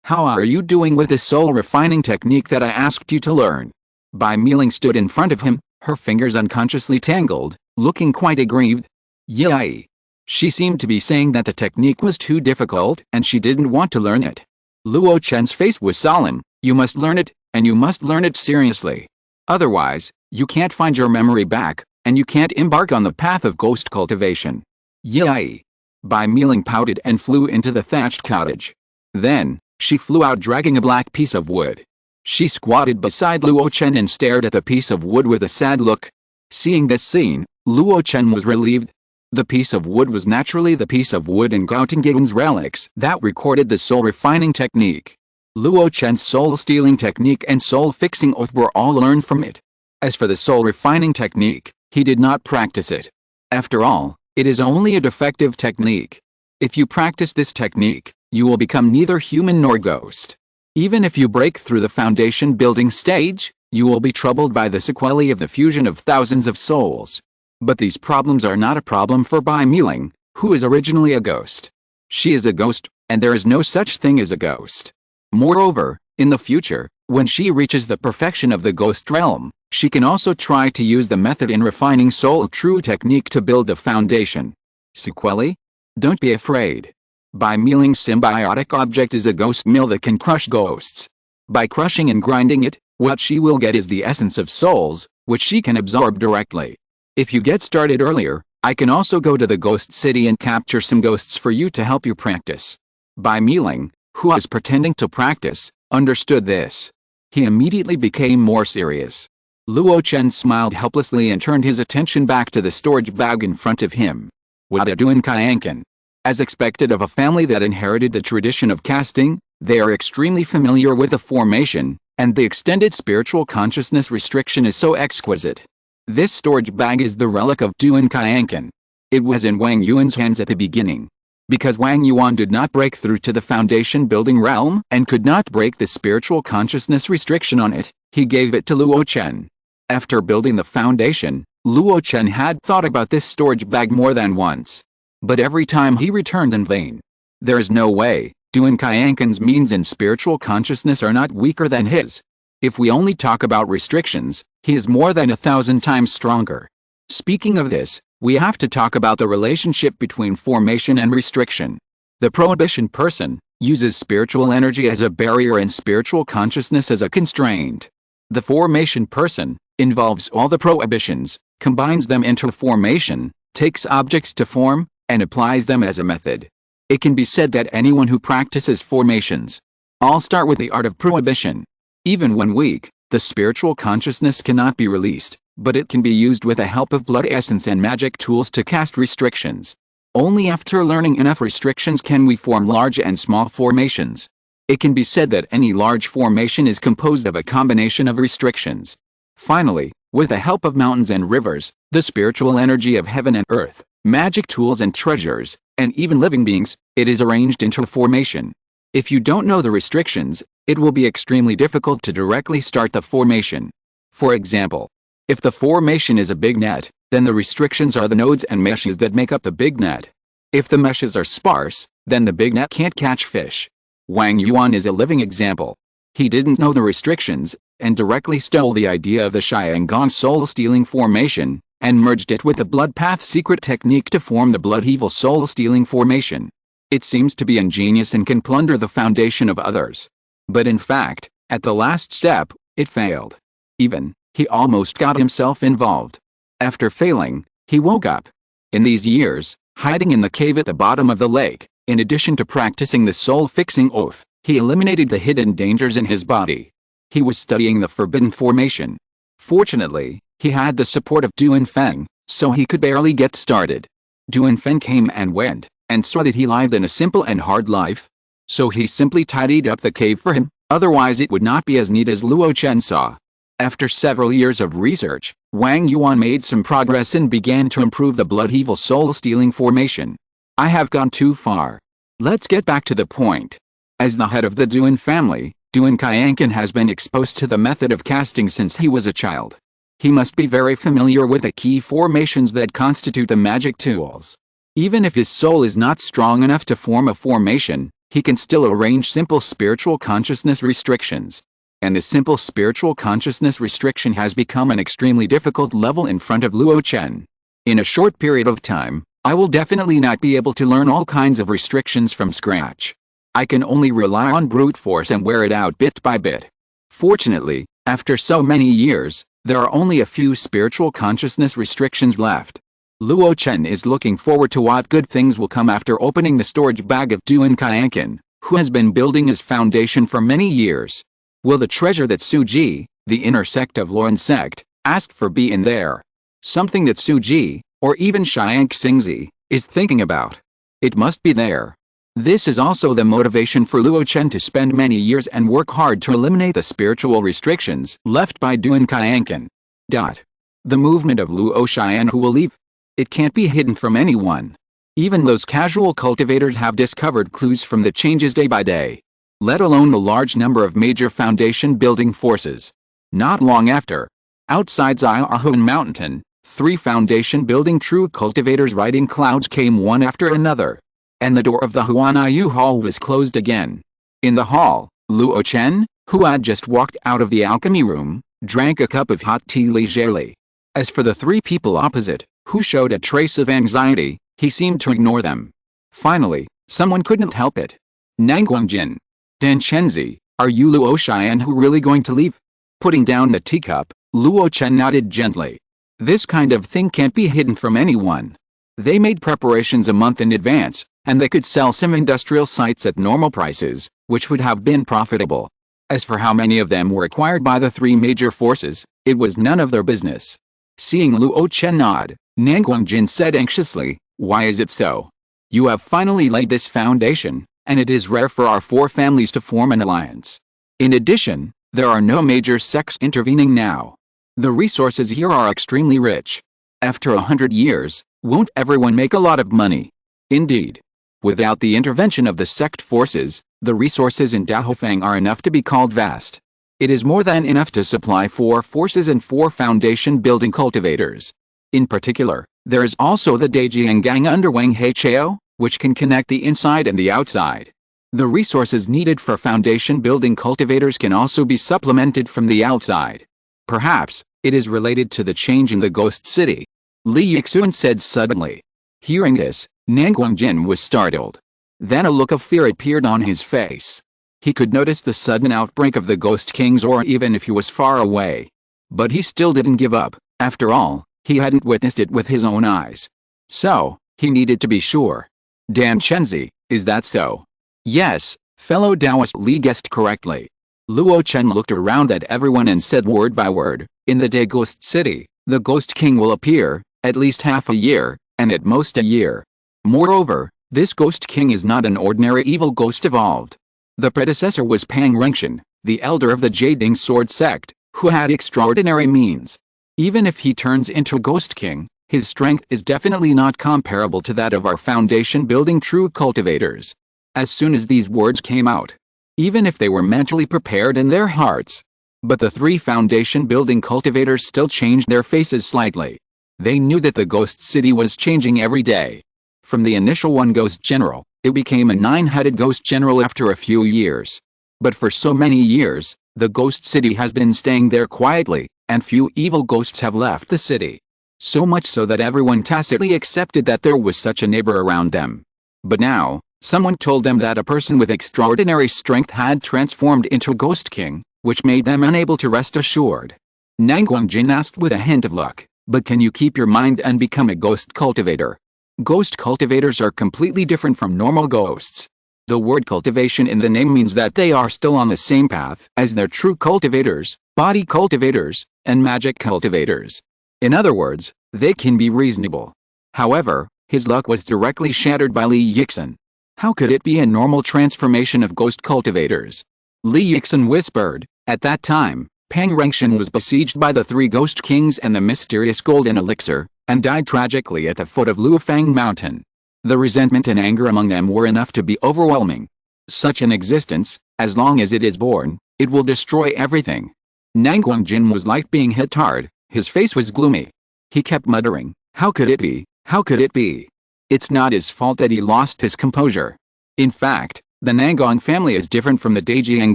How are you doing with this soul refining technique that I asked you to learn? Bai Miling stood in front of him, her fingers unconsciously tangled, looking quite aggrieved. Yai. She seemed to be saying that the technique was too difficult and she didn't want to learn it. Luo Chen's face was solemn. You must learn it, and you must learn it seriously. Otherwise, you can't find your memory back, and you can't embark on the path of ghost cultivation. Yai. Bai Miling pouted and flew into the thatched cottage. Then, she flew out dragging a black piece of wood. She squatted beside Luo Chen and stared at the piece of wood with a sad look. Seeing this scene, Luo Chen was relieved. The piece of wood was naturally the piece of wood in Gao Tingyian's relics that recorded the soul refining technique. Luo Chen's soul stealing technique and soul fixing oath were all learned from it. As for the soul refining technique, he did not practice it. After all, it is only a defective technique. If you practice this technique, you will become neither human nor ghost. Even if you break through the foundation building stage, you will be troubled by the sequelae of the fusion of thousands of souls. But these problems are not a problem for Bai Miling, who is originally a ghost. She is a ghost, and there is no such thing as a ghost. Moreover, in the future, when she reaches the perfection of the ghost realm, she can also try to use the method in refining soul true technique to build the foundation. Sequelae? Don't be afraid. Bai Miling's symbiotic object is a ghost mill that can crush ghosts. By crushing and grinding it, what she will get is the essence of souls, which she can absorb directly. If you get started earlier, I can also go to the ghost city and capture some ghosts for you to help you practice. Bai Miling, who was pretending to practice, understood this. He immediately became more serious. Luo Chen smiled helplessly and turned his attention back to the storage bag in front of him. Wada Duan Kayankan. As expected of a family that inherited the tradition of casting, they are extremely familiar with the formation, and the extended spiritual consciousness restriction is so exquisite. This storage bag is the relic of Duan Kayankan. It was in Wang Yuan's hands at the beginning. Because Wang Yuan did not break through to the foundation building realm and could not break the spiritual consciousness restriction on it, he gave it to Luo Chen. After building the foundation, Luo Chen had thought about this storage bag more than once. But every time he returned in vain. There is no way, Duan Kayankan's means in spiritual consciousness are not weaker than his. If we only talk about restrictions, he is more than 1,000 times stronger. Speaking of this, we have to talk about the relationship between formation and restriction. The prohibition person uses spiritual energy as a barrier and spiritual consciousness as a constraint. The formation person involves all the prohibitions, combines them into formation, takes objects to form, and applies them as a method. It can be said that anyone who practices formations all start with the art of prohibition. Even when weak, the spiritual consciousness cannot be released, but it can be used with the help of blood essence and magic tools to cast restrictions. Only after learning enough restrictions can we form large and small formations. It can be said that any large formation is composed of a combination of restrictions. Finally, with the help of mountains and rivers, the spiritual energy of heaven and earth, magic tools and treasures, and even living beings, it is arranged into a formation. If you don't know the restrictions, it will be extremely difficult to directly start the formation. For example, if the formation is a big net, then the restrictions are the nodes and meshes that make up the big net. If the meshes are sparse, then the big net can't catch fish. Wang Yuan is a living example. He didn't know the restrictions, and directly stole the idea of the Shiangong soul-stealing formation, and merged it with the blood path secret technique to form the blood evil soul-stealing formation. It seems to be ingenious and can plunder the foundation of others. But in fact, at the last step, it failed. He almost got himself involved. After failing, he woke up. In these years, hiding in the cave at the bottom of the lake, in addition to practicing the soul-fixing oath, he eliminated the hidden dangers in his body. He was studying the forbidden formation. Fortunately, he had the support of Duan Feng, so he could barely get started. Duan Feng came and went, and saw that he lived in a simple and hard life. So he simply tidied up the cave for him, otherwise it would not be as neat as Luo Chen saw. After several years of research, Wang Yuan made some progress and began to improve the blood evil soul-stealing formation. I have gone too far. Let's get back to the point. As the head of the Duan family, Duan Qianqin has been exposed to the method of casting since he was a child. He must be very familiar with the key formations that constitute the magic tools. Even if his soul is not strong enough to form a formation, he can still arrange simple spiritual consciousness restrictions. And the simple spiritual consciousness restriction has become an extremely difficult level in front of Luo Chen. In a short period of time, I will definitely not be able to learn all kinds of restrictions from scratch. I can only rely on brute force and wear it out bit by bit. Fortunately, after so many years, there are only a few spiritual consciousness restrictions left. Luo Chen is looking forward to what good things will come after opening the storage bag of Duan Qianqin, who has been building his foundation for many years. Will the treasure that Su Ji, the inner sect of Luoan sect, asked for be in there? Something that Su Ji, or even Xiang Xingzi, is thinking about. It must be there. This is also the motivation for Luo Chen to spend many years and work hard to eliminate the spiritual restrictions left by Duan Qianqin. The movement of Luo Xian who will leave? It can't be hidden from anyone. Even those casual cultivators have discovered clues from the changes day by day. Let alone the large number of major foundation building forces. Not long after, outside Xiaohuan Mountain, 3 foundation building true cultivators riding clouds came one after another. And the door of the Huanayu Hall was closed again. In the hall, Luo Chen, who had just walked out of the alchemy room, drank a cup of hot tea leisurely. As for the 3 people opposite, who showed a trace of anxiety, he seemed to ignore them. Finally, someone couldn't help it. Nanguangjin. Dan Chenzi, are you Luo Xian who really going to leave? Putting down the teacup, Luo Chen nodded gently. This kind of thing can't be hidden from anyone. They made preparations a month in advance, and they could sell some industrial sites at normal prices, which would have been profitable. As for how many of them were acquired by the 3 major forces, it was none of their business. Seeing Luo Chen nod, Nanguangjin said anxiously, why is it so? You have finally laid this foundation, and it is rare for our 4 families to form an alliance. In addition, there are no major sects intervening now. The resources here are extremely rich. After 100 years, won't everyone make a lot of money? Indeed. Without the intervention of the sect forces, the resources in Daofeng are enough to be called vast. It is more than enough to supply 4 forces and 4 foundation building cultivators. In particular, there is also the Daijiangang under Wang Heichao, which can connect the inside and the outside. The resources needed for foundation building cultivators can also be supplemented from the outside. Perhaps, it is related to the change in the ghost city. Li Yixuan said suddenly. Hearing this, Nanguangjin was startled. Then a look of fear appeared on his face. He could notice the sudden outbreak of the ghost king's aura even if he was far away. But he still didn't give up. After all, he hadn't witnessed it with his own eyes. So, he needed to be sure. Dan Chenzi, is that so? Yes, fellow Taoist Li guessed correctly. Luo Chen looked around at everyone and said word by word, in the Day Ghost City, the Ghost King will appear, at least half a year, and at most a year. Moreover, this Ghost King is not an ordinary evil ghost evolved. The predecessor was Pang Rengshan, the elder of the Jading Sword sect, who had extraordinary means. Even if he turns into Ghost King, his strength is definitely not comparable to that of our foundation building true cultivators. As soon as these words came out, even if they were mentally prepared in their hearts, but the 3 foundation building cultivators still changed their faces slightly. They knew that the ghost city was changing every day. From the initial 1 ghost general, it became a 9-headed ghost general after a few years. But for so many years, the ghost city has been staying there quietly, and few evil ghosts have left the city. So much so that everyone tacitly accepted that there was such a neighbor around them. But now, someone told them that a person with extraordinary strength had transformed into Ghost King, which made them unable to rest assured. Nanguangjin asked with a hint of luck, But can you keep your mind and become a ghost cultivator? Ghost cultivators are completely different from normal ghosts. The word cultivation in the name means that they are still on the same path as their true cultivators, body cultivators, and magic cultivators. In other words, they can be reasonable. However, his luck was directly shattered by Li Yixin. How could it be a normal transformation of ghost cultivators? Li Yixin whispered. At that time, Pang Rengshan was besieged by the 3 ghost kings and the mysterious golden elixir, and died tragically at the foot of Luofang Mountain. The resentment and anger among them were enough to be overwhelming. Such an existence, as long as it is born, it will destroy everything. Nanguang was like being hit hard. His face was gloomy. He kept muttering, "How could it be? How could it be?" It's not his fault that he lost his composure. In fact, the Nangong family is different from the Daijiang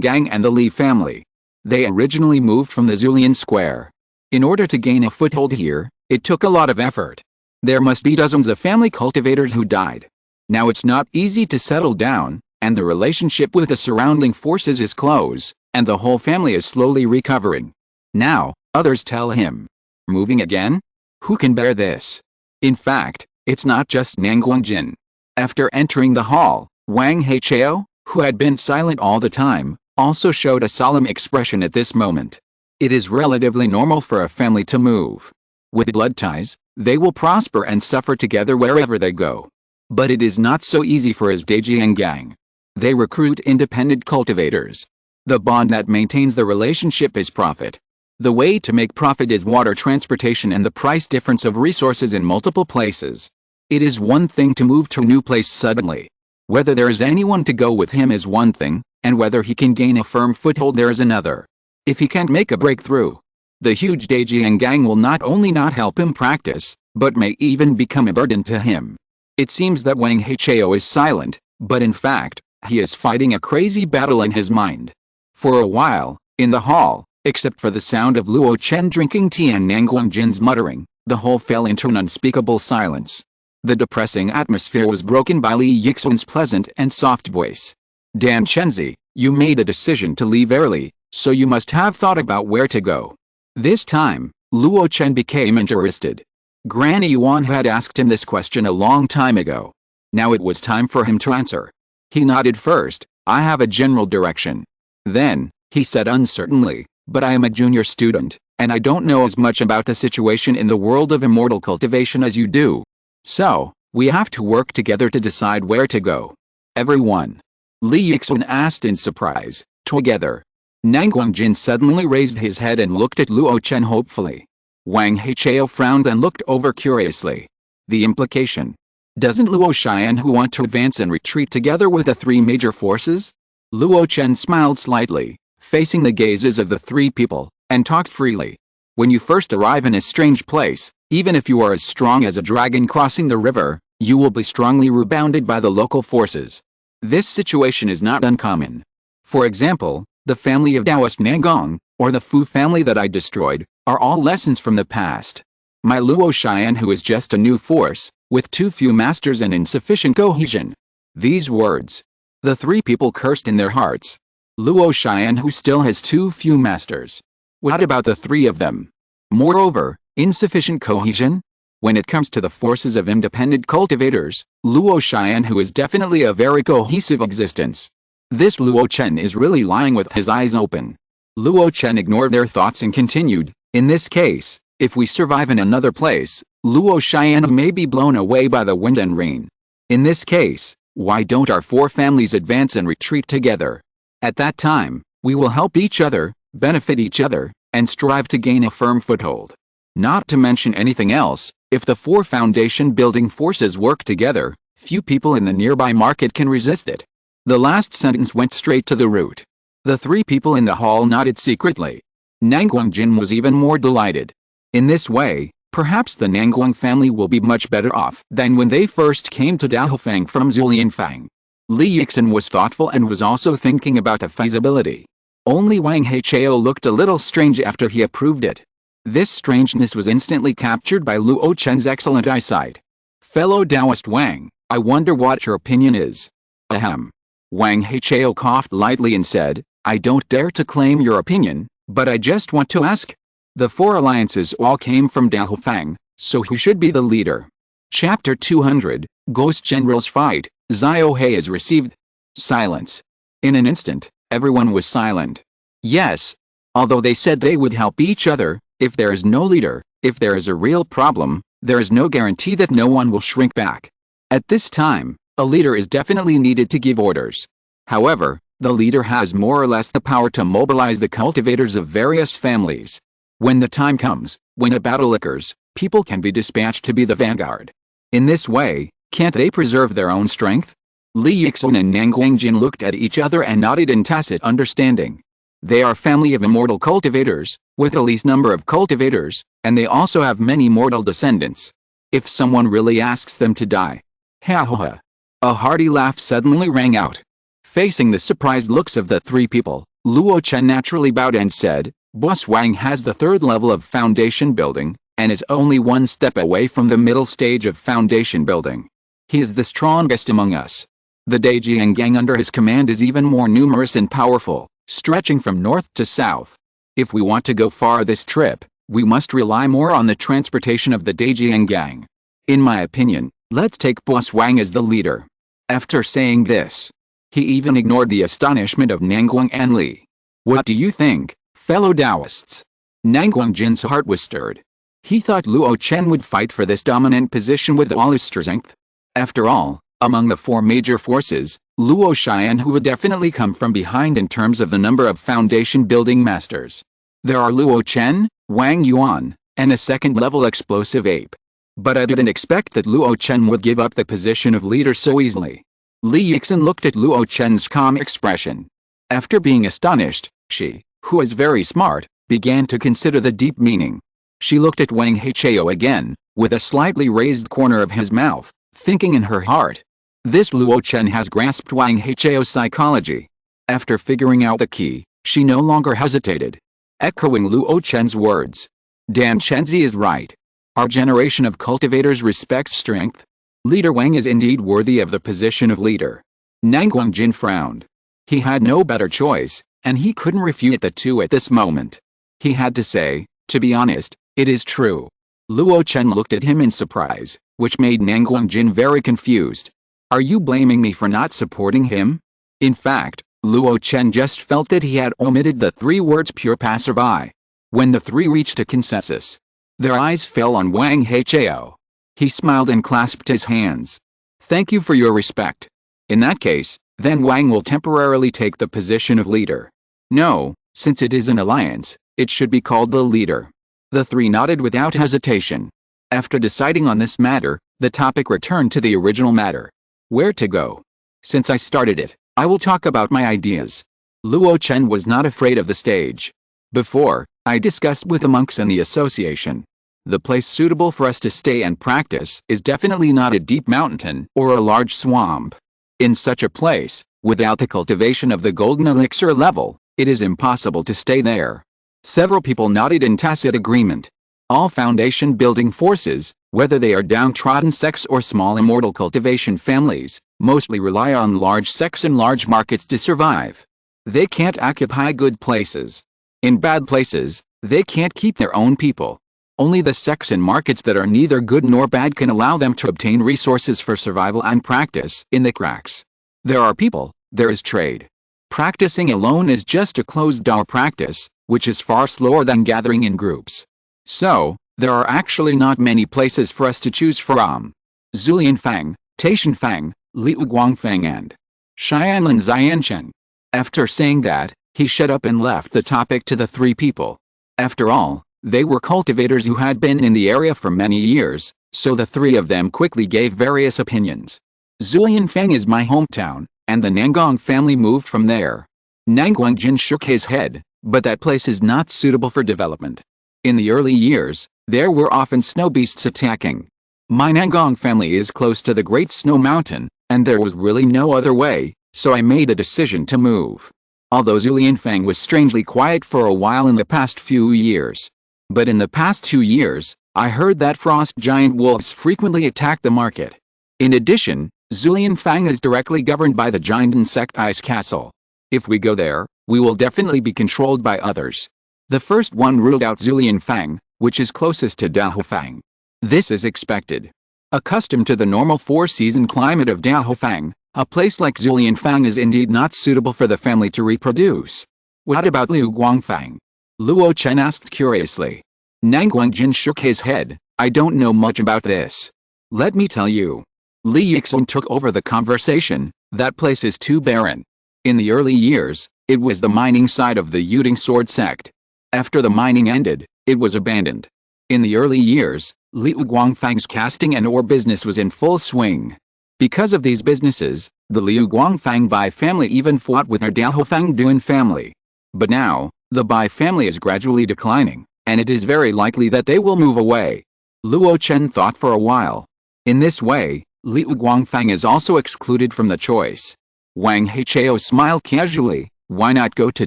gang and the Li family. They originally moved from the Zulian Square. In order to gain a foothold here, it took a lot of effort. There must be dozens of family cultivators who died. Now it's not easy to settle down, and the relationship with the surrounding forces is close, and the whole family is slowly recovering. Now, others tell him, "Moving again? Who can bear this?" In fact, it's not just Nanguang. After entering the hall, Wang Heichao, who had been silent all the time, also showed a solemn expression at this moment. It is relatively normal for a family to move. With blood ties, they will prosper and suffer together wherever they go. But it is not so easy for his Daijiang gang. They recruit independent cultivators. The bond that maintains the relationship is profit. The way to make profit is water transportation and the price difference of resources in multiple places. It is one thing to move to a new place suddenly. Whether there is anyone to go with him is one thing, and whether he can gain a firm foothold there is another. If he can't make a breakthrough, the huge Daijiang gang will not only not help him practice, but may even become a burden to him. It seems that Wang Heichao is silent, but in fact, he is fighting a crazy battle in his mind. For a while, in the hall, except for the sound of Luo Chen drinking tea and Nanguang muttering, the whole fell into an unspeakable silence. The depressing atmosphere was broken by Li Yixin's pleasant and soft voice. "Dan Chenzi, you made a decision to leave early, so you must have thought about where to go." This time, Luo Chen became interested. Granny Yuan had asked him this question a long time ago. Now it was time for him to answer. He nodded first. "I have a general direction." Then, he said uncertainly, "But I am a junior student, and I don't know as much about the situation in the world of immortal cultivation as you do. So, we have to work together to decide where to go." "Everyone?" Li Yixin asked in surprise. "Together." Nanguang suddenly raised his head and looked at Luo Chen hopefully. Wang Heichao frowned and looked over curiously. The implication. Doesn't Luo Xian who want to advance and retreat together with the 3 major forces? Luo Chen smiled slightly, facing the gazes of the 3 people, and talked freely. When you first arrive in a strange place, even if you are as strong as a dragon crossing the river, you will be strongly rebounded by the local forces. This situation is not uncommon. For example, the family of Taoist Nangong, or the Fu family that I destroyed, are all lessons from the past. My Luo Xian who is just a new force, with too few masters and insufficient cohesion. These words. The 3 people cursed in their hearts. Luo Xian who still has too few masters. What about the 3 of them? Moreover, insufficient cohesion? When it comes to the forces of independent cultivators, Luo Xian who is definitely a very cohesive existence. This Luo Chen is really lying with his eyes open. Luo Chen ignored their thoughts and continued, "In this case, if we survive in another place, Luo Xian may be blown away by the wind and rain. In this case, why don't our 4 families advance and retreat together? At that time, we will help each other, benefit each other, and strive to gain a firm foothold. Not to mention anything else, if the 4 foundation building forces work together, few people in the nearby market can resist it." The last sentence went straight to the root. The 3 people in the hall nodded secretly. Nanguang was even more delighted. In this way, perhaps the Nanguang family will be much better off than when they first came to Daofang from Zulianfang. Li Yixin was thoughtful and was also thinking about the feasibility. Only Wang Heichao looked a little strange after he approved it. This strangeness was instantly captured by Luo Chen's excellent eyesight. "Fellow Taoist Wang, I wonder what your opinion is." "Ahem." Wang Heichao coughed lightly and said, "I don't dare to claim your opinion, but I just want to ask." The four alliances all came from Dao Fang, so who should be the leader? Chapter 200, Ghost Generals Fight, Xiao He is received. Silence. In an instant, everyone was silent. Yes. Although they said they would help each other, if there is no leader, if there is a real problem, there is no guarantee that no one will shrink back. At this time, a leader is definitely needed to give orders. However, the leader has more or less the power to mobilize the cultivators of various families. When the time comes, when a battle occurs, people can be dispatched to be the vanguard. In this way, can't they preserve their own strength? Li Yixun and Nanguangjin looked at each other and nodded in tacit understanding. They are family of immortal cultivators, with the least number of cultivators, and they also have many mortal descendants. If someone really asks them to die. Ha ha ha. A hearty laugh suddenly rang out. Facing the surprised looks of the three people, Luo Chen naturally bowed and said, Boss Wang has the third level of foundation building, and is only one step away from the middle stage of foundation building. He is the strongest among us. The Daijiang gang under his command is even more numerous and powerful, stretching from north to south. If we want to go far this trip, we must rely more on the transportation of the Daijiang gang. In my opinion, let's take Boss Wang as the leader. After saying this, he even ignored the astonishment of Nanguang and Li. What do you think, fellow Taoists? Nanguangjin's heart was stirred. He thought Luo Chen would fight for this dominant position with all his strength. After all, among the four major forces, Luo Xian would definitely come from behind in terms of the number of foundation building masters. There are Luo Chen, Wang Yuan, and a second-level explosive ape. But I didn't expect that Luo Chen would give up the position of leader so easily. Li Yixun looked at Luo Chen's calm expression. After being astonished, she, who is very smart, began to consider the deep meaning. She looked at Wang Hechao again, with a slightly raised corner of his mouth, thinking in her heart. This Luo Chen has grasped Wang Hechao's psychology. After figuring out the key, she no longer hesitated. Echoing Luo Chen's words. Dan Chenzi is right. Our generation of cultivators respects strength. Leader Wang is indeed worthy of the position of leader. Nanguangjin frowned. He had no better choice, and he couldn't refute the two at this moment. He had to say, to be honest, it is true. Luo Chen looked at him in surprise, which made Nanguangjin very confused. Are you blaming me for not supporting him? In fact, Luo Chen just felt that he had omitted the three words pure passerby. When the three reached a consensus, their eyes fell on Wang Hechao. He smiled and clasped his hands. Thank you for your respect. In that case, then Wang will temporarily take the position of leader. No, since it is an alliance, it should be called the leader. The three nodded without hesitation. After deciding on this matter, the topic returned to the original matter. Where to go? Since I started it, I will talk about my ideas. Luo Chen was not afraid of the stage. Before, I discussed with the monks and the association. The place suitable for us to stay and practice is definitely not a deep mountain or a large swamp. In such a place, without the cultivation of the golden elixir level, it is impossible to stay there. Several people nodded in tacit agreement. All foundation building forces, whether they are downtrodden sects or small immortal cultivation families, mostly rely on large sects and large markets to survive. They can't occupy good places. In bad places, they can't keep their own people. Only the sects and markets that are neither good nor bad can allow them to obtain resources for survival and practice in the cracks. There are people, there is trade. Practicing alone is just a closed-door practice, which is far slower than gathering in groups. So, there are actually not many places for us to choose from. Zulian Fang, Taishan Fang, Liu Guangfang and Xianlin Xiancheng. After saying that, he shut up and left the topic to the three people. After all, they were cultivators who had been in the area for many years, so the three of them quickly gave various opinions. Zulian Fang is my hometown, and the Nangong family moved from there. Nanguangjin shook his head, but that place is not suitable for development. In the early years, there were often snow beasts attacking. My Nangong family is close to the Great Snow Mountain, and there was really no other way, so I made a decision to move. Although Zulian Fang was strangely quiet for a while in the past few years. But in the past 2 years, I heard that frost giant wolves frequently attack the market. In addition, Zulian Fang is directly governed by the giant insect ice castle. If we go there, we will definitely be controlled by others. The first one ruled out Zulian Fang, which is closest to Daohufang. This is expected. Accustomed to the normal four-season climate of Daohufang, a place like Zulian is indeed not suitable for the family to reproduce. What about Liu Guangfang? Luo Chen asked curiously. Nang Guangjin shook his head. I don't know much about this. Let me tell you. Li Yixun took over the conversation. That place is too barren. In the early years, it was the mining side of the Yuding Sword sect. After the mining ended, it was abandoned. In the early years, Liu Guangfang's casting and ore business was in full swing. Because of these businesses, the Liu Guangfang Bai family even fought with her Daohufang Duan family. But now, the Bai family is gradually declining, and it is very likely that they will move away. Luo Chen thought for a while. In this way, Liu Guangfang is also excluded from the choice. Wang Heichao smiled casually. Why not go to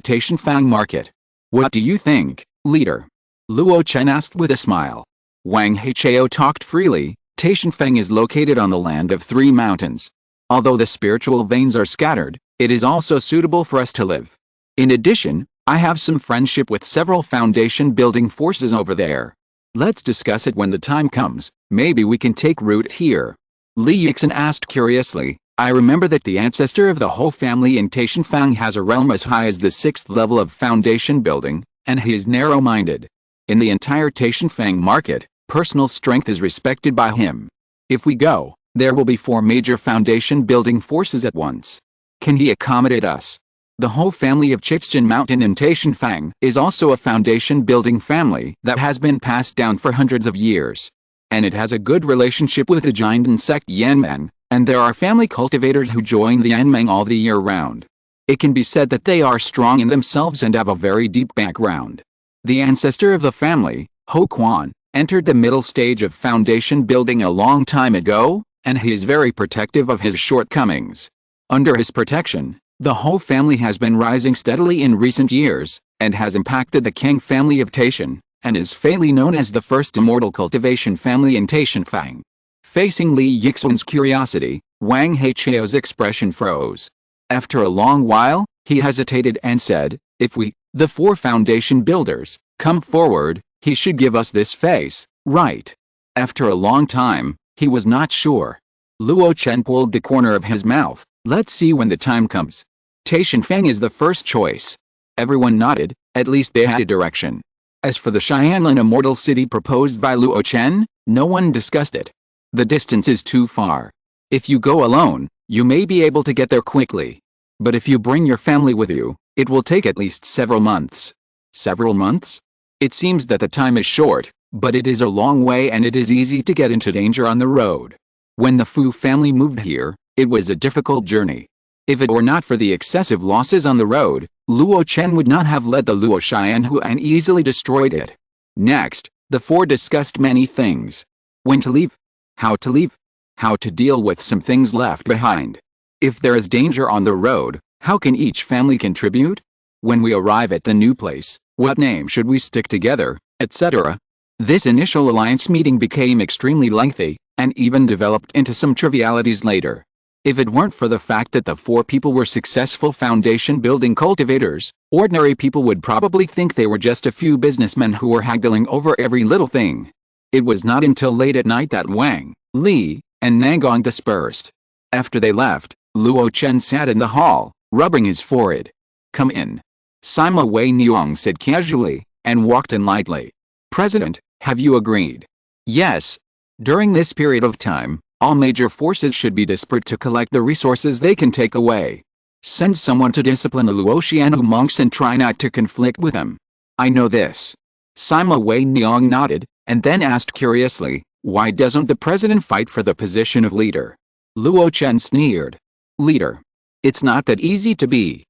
Taishanfang Market? What do you think, leader? Luo Chen asked with a smile. Wang Heichao talked freely. Taishanfang is located on the land of three mountains. Although the spiritual veins are scattered, it is also suitable for us to live. In addition, I have some friendship with several foundation building forces over there. Let's discuss it when the time comes. Maybe we can take root here. Li Yixin asked curiously. I remember that the ancestor of the whole family in Taishanfang has a realm as high as the 6th level of foundation building, and he is narrow-minded. In the entire Taishanfang market, personal strength is respected by him. If we go, there will be 4 major foundation building forces at once. Can he accommodate us? The whole family of Chichjin Mountain in Taishanfang is also a foundation building family that has been passed down for hundreds of years. And it has a good relationship with the Jiandan sect Yanmeng, and there are family cultivators who join the Yanmeng all the year round. It can be said that they are strong in themselves and have a very deep background. The ancestor of the family, Ho Quan, entered the middle stage of foundation building a long time ago, and he is very protective of his shortcomings. Under his protection, the whole family has been rising steadily in recent years, and has impacted the Kang family of Taishan, and is fairly known as the first immortal cultivation family in Taishanfang. Facing Li Yixun's curiosity, Wang Heichao's expression froze. After a long while, he hesitated and said, if we, the 4 foundation builders, come forward, he should give us this face, right? After a long time, he was not sure. Luo Chen pulled the corner of his mouth. Let's see when the time comes. Taishanfang is the first choice. Everyone nodded, at least they had a direction. As for the Xianlin immortal city proposed by Luo Chen, no one discussed it. The distance is too far. If you go alone, you may be able to get there quickly. But if you bring your family with you, it will take at least several months. Several months? It seems that the time is short, but it is a long way and it is easy to get into danger on the road. When the Fu family moved here, it was a difficult journey. If it were not for the excessive losses on the road, Luo Chen would not have led the Luo Xianhu and easily destroyed it. Next, the 4 discussed many things. When to leave, how to deal with some things left behind. If there is danger on the road, how can each family contribute? When we arrive at the new place, what name should we stick together, etc. This initial alliance meeting became extremely lengthy, and even developed into some trivialities later. If it weren't for the fact that the 4 people were successful foundation building cultivators, ordinary people would probably think they were just a few businessmen who were haggling over every little thing. It was not until late at night that Wang, Li, and Nangong dispersed. After they left, Luo Chen sat in the hall, rubbing his forehead. Come in. Sima Wei Niang said casually, and walked in lightly. President, have you agreed? Yes. During this period of time, all major forces should be dispersed to collect the resources they can take away. Send someone to discipline the Luoxianu monks and try not to conflict with them. I know this. Sima Wei Niang nodded, and then asked curiously, why doesn't the president fight for the position of leader? Luo Chen sneered. Leader. It's not that easy to be.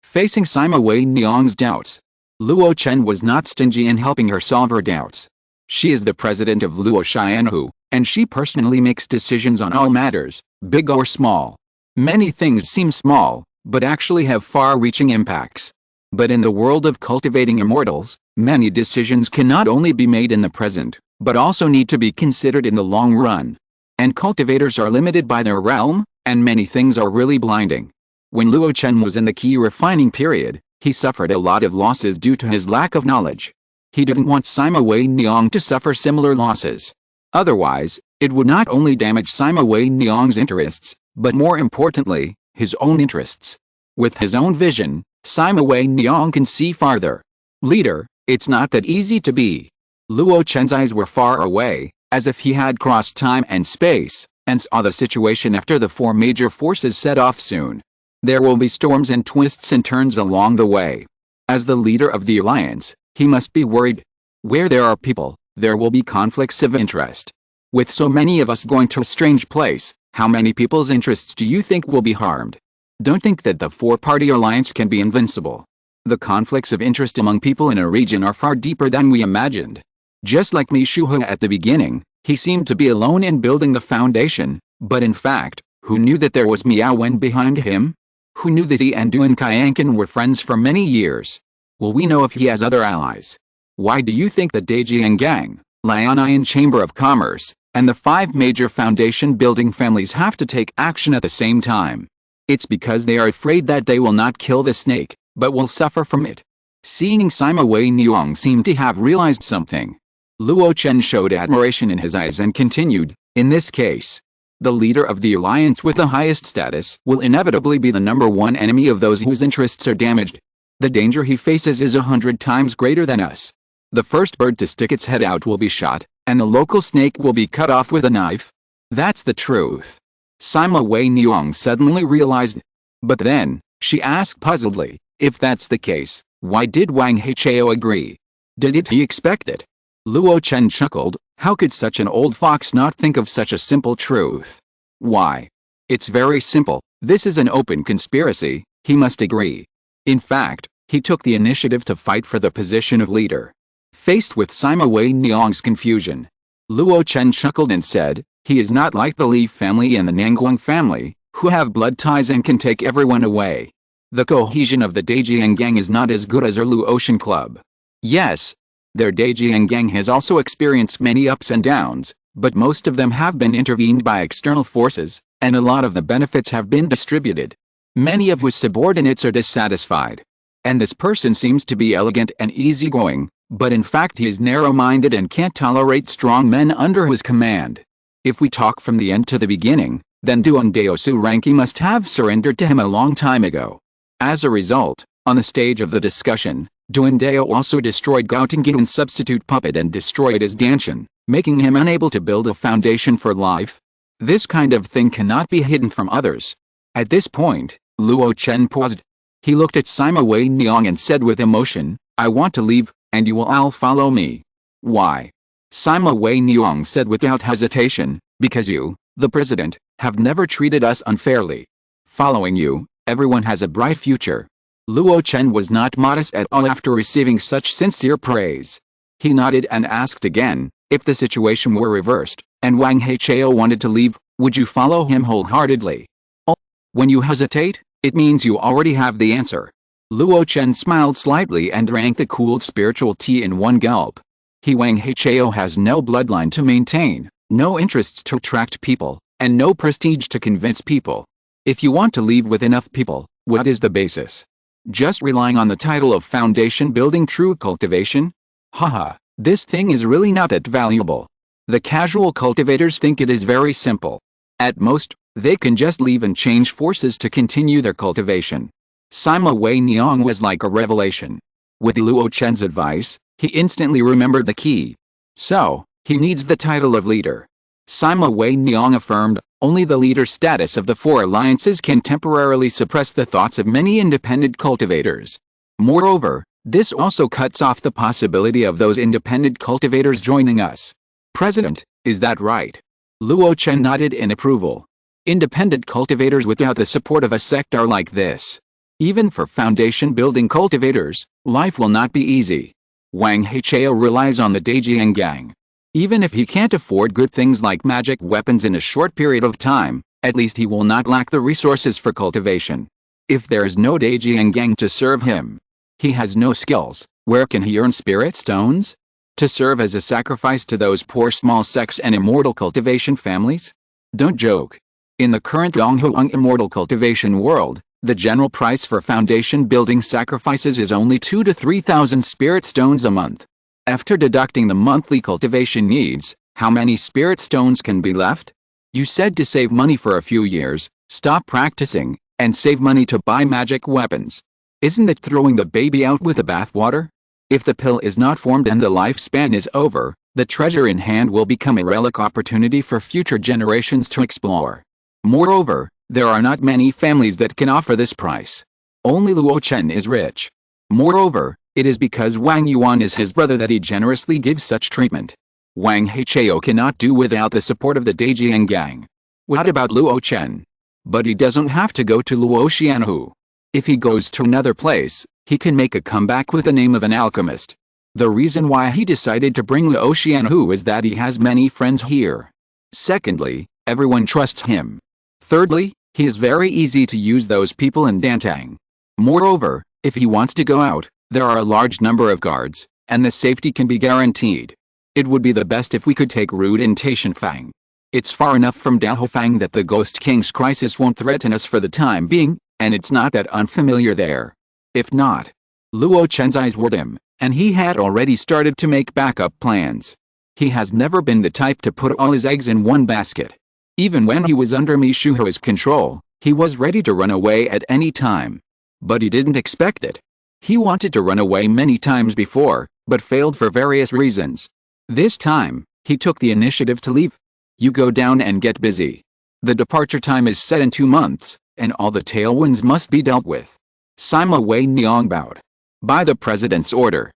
Facing Sima Wei Niang's doubts, Luo Chen was not stingy in helping her solve her doubts. She is the president of Luo Xianhu, and she personally makes decisions on all matters, big or small. Many things seem small, but actually have far-reaching impacts. But in the world of cultivating immortals, many decisions can not only be made in the present, but also need to be considered in the long run. And cultivators are limited by their realm, and many things are really blinding. When Luo Chen was in the key refining period, He suffered a lot of losses due to his lack of knowledge. He didn't want Sima Wei Niang to suffer similar losses. Otherwise, it would not only damage Sima Wei Niang's interests, but more importantly, his own interests. With his own vision, Sima Wei Niang can see farther. Leader, it's not that easy to be. Luo Chen's eyes were far away, as if he had crossed time and space, and saw the situation after the four major forces set off soon. There will be storms and twists and turns along the way. As the leader of the alliance, he must be worried. Where there are people, there will be conflicts of interest. With so many of us going to a strange place, how many people's interests do you think will be harmed? Don't think that the four-party alliance can be invincible. The conflicts of interest among people in a region are far deeper than we imagined. Just like Mishuhe at the beginning, he seemed to be alone in building the foundation, but in fact, who knew that there was Miao Wen behind him? Who knew that he and Duan Qianqin were friends for many years? Will we know if he has other allies? Why do you think that Daijian Gang, Lianayan Chamber of Commerce, and the 5 major foundation building families have to take action at the same time? It's because they are afraid that they will not kill the snake, but will suffer from it. Seeing Sima Wei Niang seemed to have realized something. Luo Chen showed admiration in his eyes and continued, in this case, the leader of the alliance with the highest status will inevitably be the #1 enemy of those whose interests are damaged. The danger he faces is 100 times greater than us. The first bird to stick its head out will be shot, and the local snake will be cut off with a knife. That's the truth. Sima Wei Niang suddenly realized. But then, she asked puzzledly, if that's the case, why did Wang Hechao agree? Did he expect it? Luo Chen chuckled, how could such an old fox not think of such a simple truth? Why? It's very simple, this is an open conspiracy, he must agree. In fact, he took the initiative to fight for the position of leader. Faced with Sima Wei Niang's confusion, Luo Chen chuckled and said, he is not like the Li family and the Nanguang family, who have blood ties and can take everyone away. The cohesion of the Daijian Gang is not as good as our Luo Chen Club. Yes, their Daijian Gang has also experienced many ups and downs, but most of them have been intervened by external forces, and a lot of the benefits have been distributed. Many of whose subordinates are dissatisfied. And this person seems to be elegant and easygoing, but in fact he is narrow-minded and can't tolerate strong men under his command. If we talk from the end to the beginning, then Duan Daosu Ranki must have surrendered to him a long time ago. As a result, on the stage of the discussion, Duan Dao also destroyed Gao Tinggin's substitute puppet and destroyed his Danshan, making him unable to build a foundation for life. This kind of thing cannot be hidden from others. At this point, Luo Chen paused. He looked at Sima Wei Niang and said with emotion, I want to leave, and you will all follow me. Why? Sima Wei Niang said without hesitation, because you, the president, have never treated us unfairly. Following you, everyone has a bright future. Luo Chen was not modest at all after receiving such sincere praise. He nodded and asked again, if the situation were reversed, and Wang Hechao wanted to leave, would you follow him wholeheartedly? Oh, when you hesitate, it means you already have the answer. Luo Chen smiled slightly and drank the cooled spiritual tea in one gulp. Wang Hechao has no bloodline to maintain, no interests to attract people, and no prestige to convince people. If you want to leave with enough people, what is the basis? Just relying on the title of foundation building true cultivation? Haha, this thing is really not that valuable. The casual cultivators think it is very simple. At most, they can just leave and change forces to continue their cultivation. Sima Wei Niang was like a revelation. With Luo Chen's advice, he instantly remembered the key. So, he needs the title of leader. Sima Wei Niang affirmed, only the leader status of the 4 alliances can temporarily suppress the thoughts of many independent cultivators. Moreover, this also cuts off the possibility of those independent cultivators joining us. President, is that right? Luo Chen nodded in approval. Independent cultivators without the support of a sect are like this. Even for foundation-building cultivators, life will not be easy. Wang Hechao relies on the Daijian Gang. Even if he can't afford good things like magic weapons in a short period of time, at least he will not lack the resources for cultivation. If there is no Daijian Gang to serve him, he has no skills, where can he earn spirit stones? To serve as a sacrifice to those poor small sects and immortal cultivation families? Don't joke. In the current Donghuang immortal cultivation world, The general price for foundation building sacrifices is only 2 to 3,000 spirit stones a month. After deducting the monthly cultivation needs, how many spirit stones can be left? You said to save money for a few years, stop practicing, and save money to buy magic weapons. Isn't that throwing the baby out with the bathwater? If the pill is not formed and the lifespan is over, the treasure in hand will become a relic opportunity for future generations to explore. Moreover, there are not many families that can offer this price. Only Luo Chen is rich. Moreover, it is because Wang Yuan is his brother that he generously gives such treatment. Wang Hechao cannot do without the support of the Daijiang gang. What about Luo Chen? But he doesn't have to go to Luo Xianhu. If he goes to another place, he can make a comeback with the name of an alchemist. The reason why he decided to bring Luo Xianhu is that he has many friends here. Secondly, everyone trusts him. Thirdly, he is very easy to use those people in Dantang. Moreover, if he wants to go out, there are a large number of guards, and the safety can be guaranteed. It would be the best if we could take root in Taishanfang. It's far enough from Daohofang that the Ghost King's crisis won't threaten us for the time being, and it's not that unfamiliar there. If not, Luo Chen's eyes were dim, and he had already started to make backup plans. He has never been the type to put all his eggs in one basket. Even when he was under Mi Shuho's control, he was ready to run away at any time. But he didn't expect it. He wanted to run away many times before, but failed for various reasons. This time, he took the initiative to leave. You go down and get busy. The departure time is set in 2 months, and all the tailwinds must be dealt with. Sima Wei Niang bowed. By the president's order.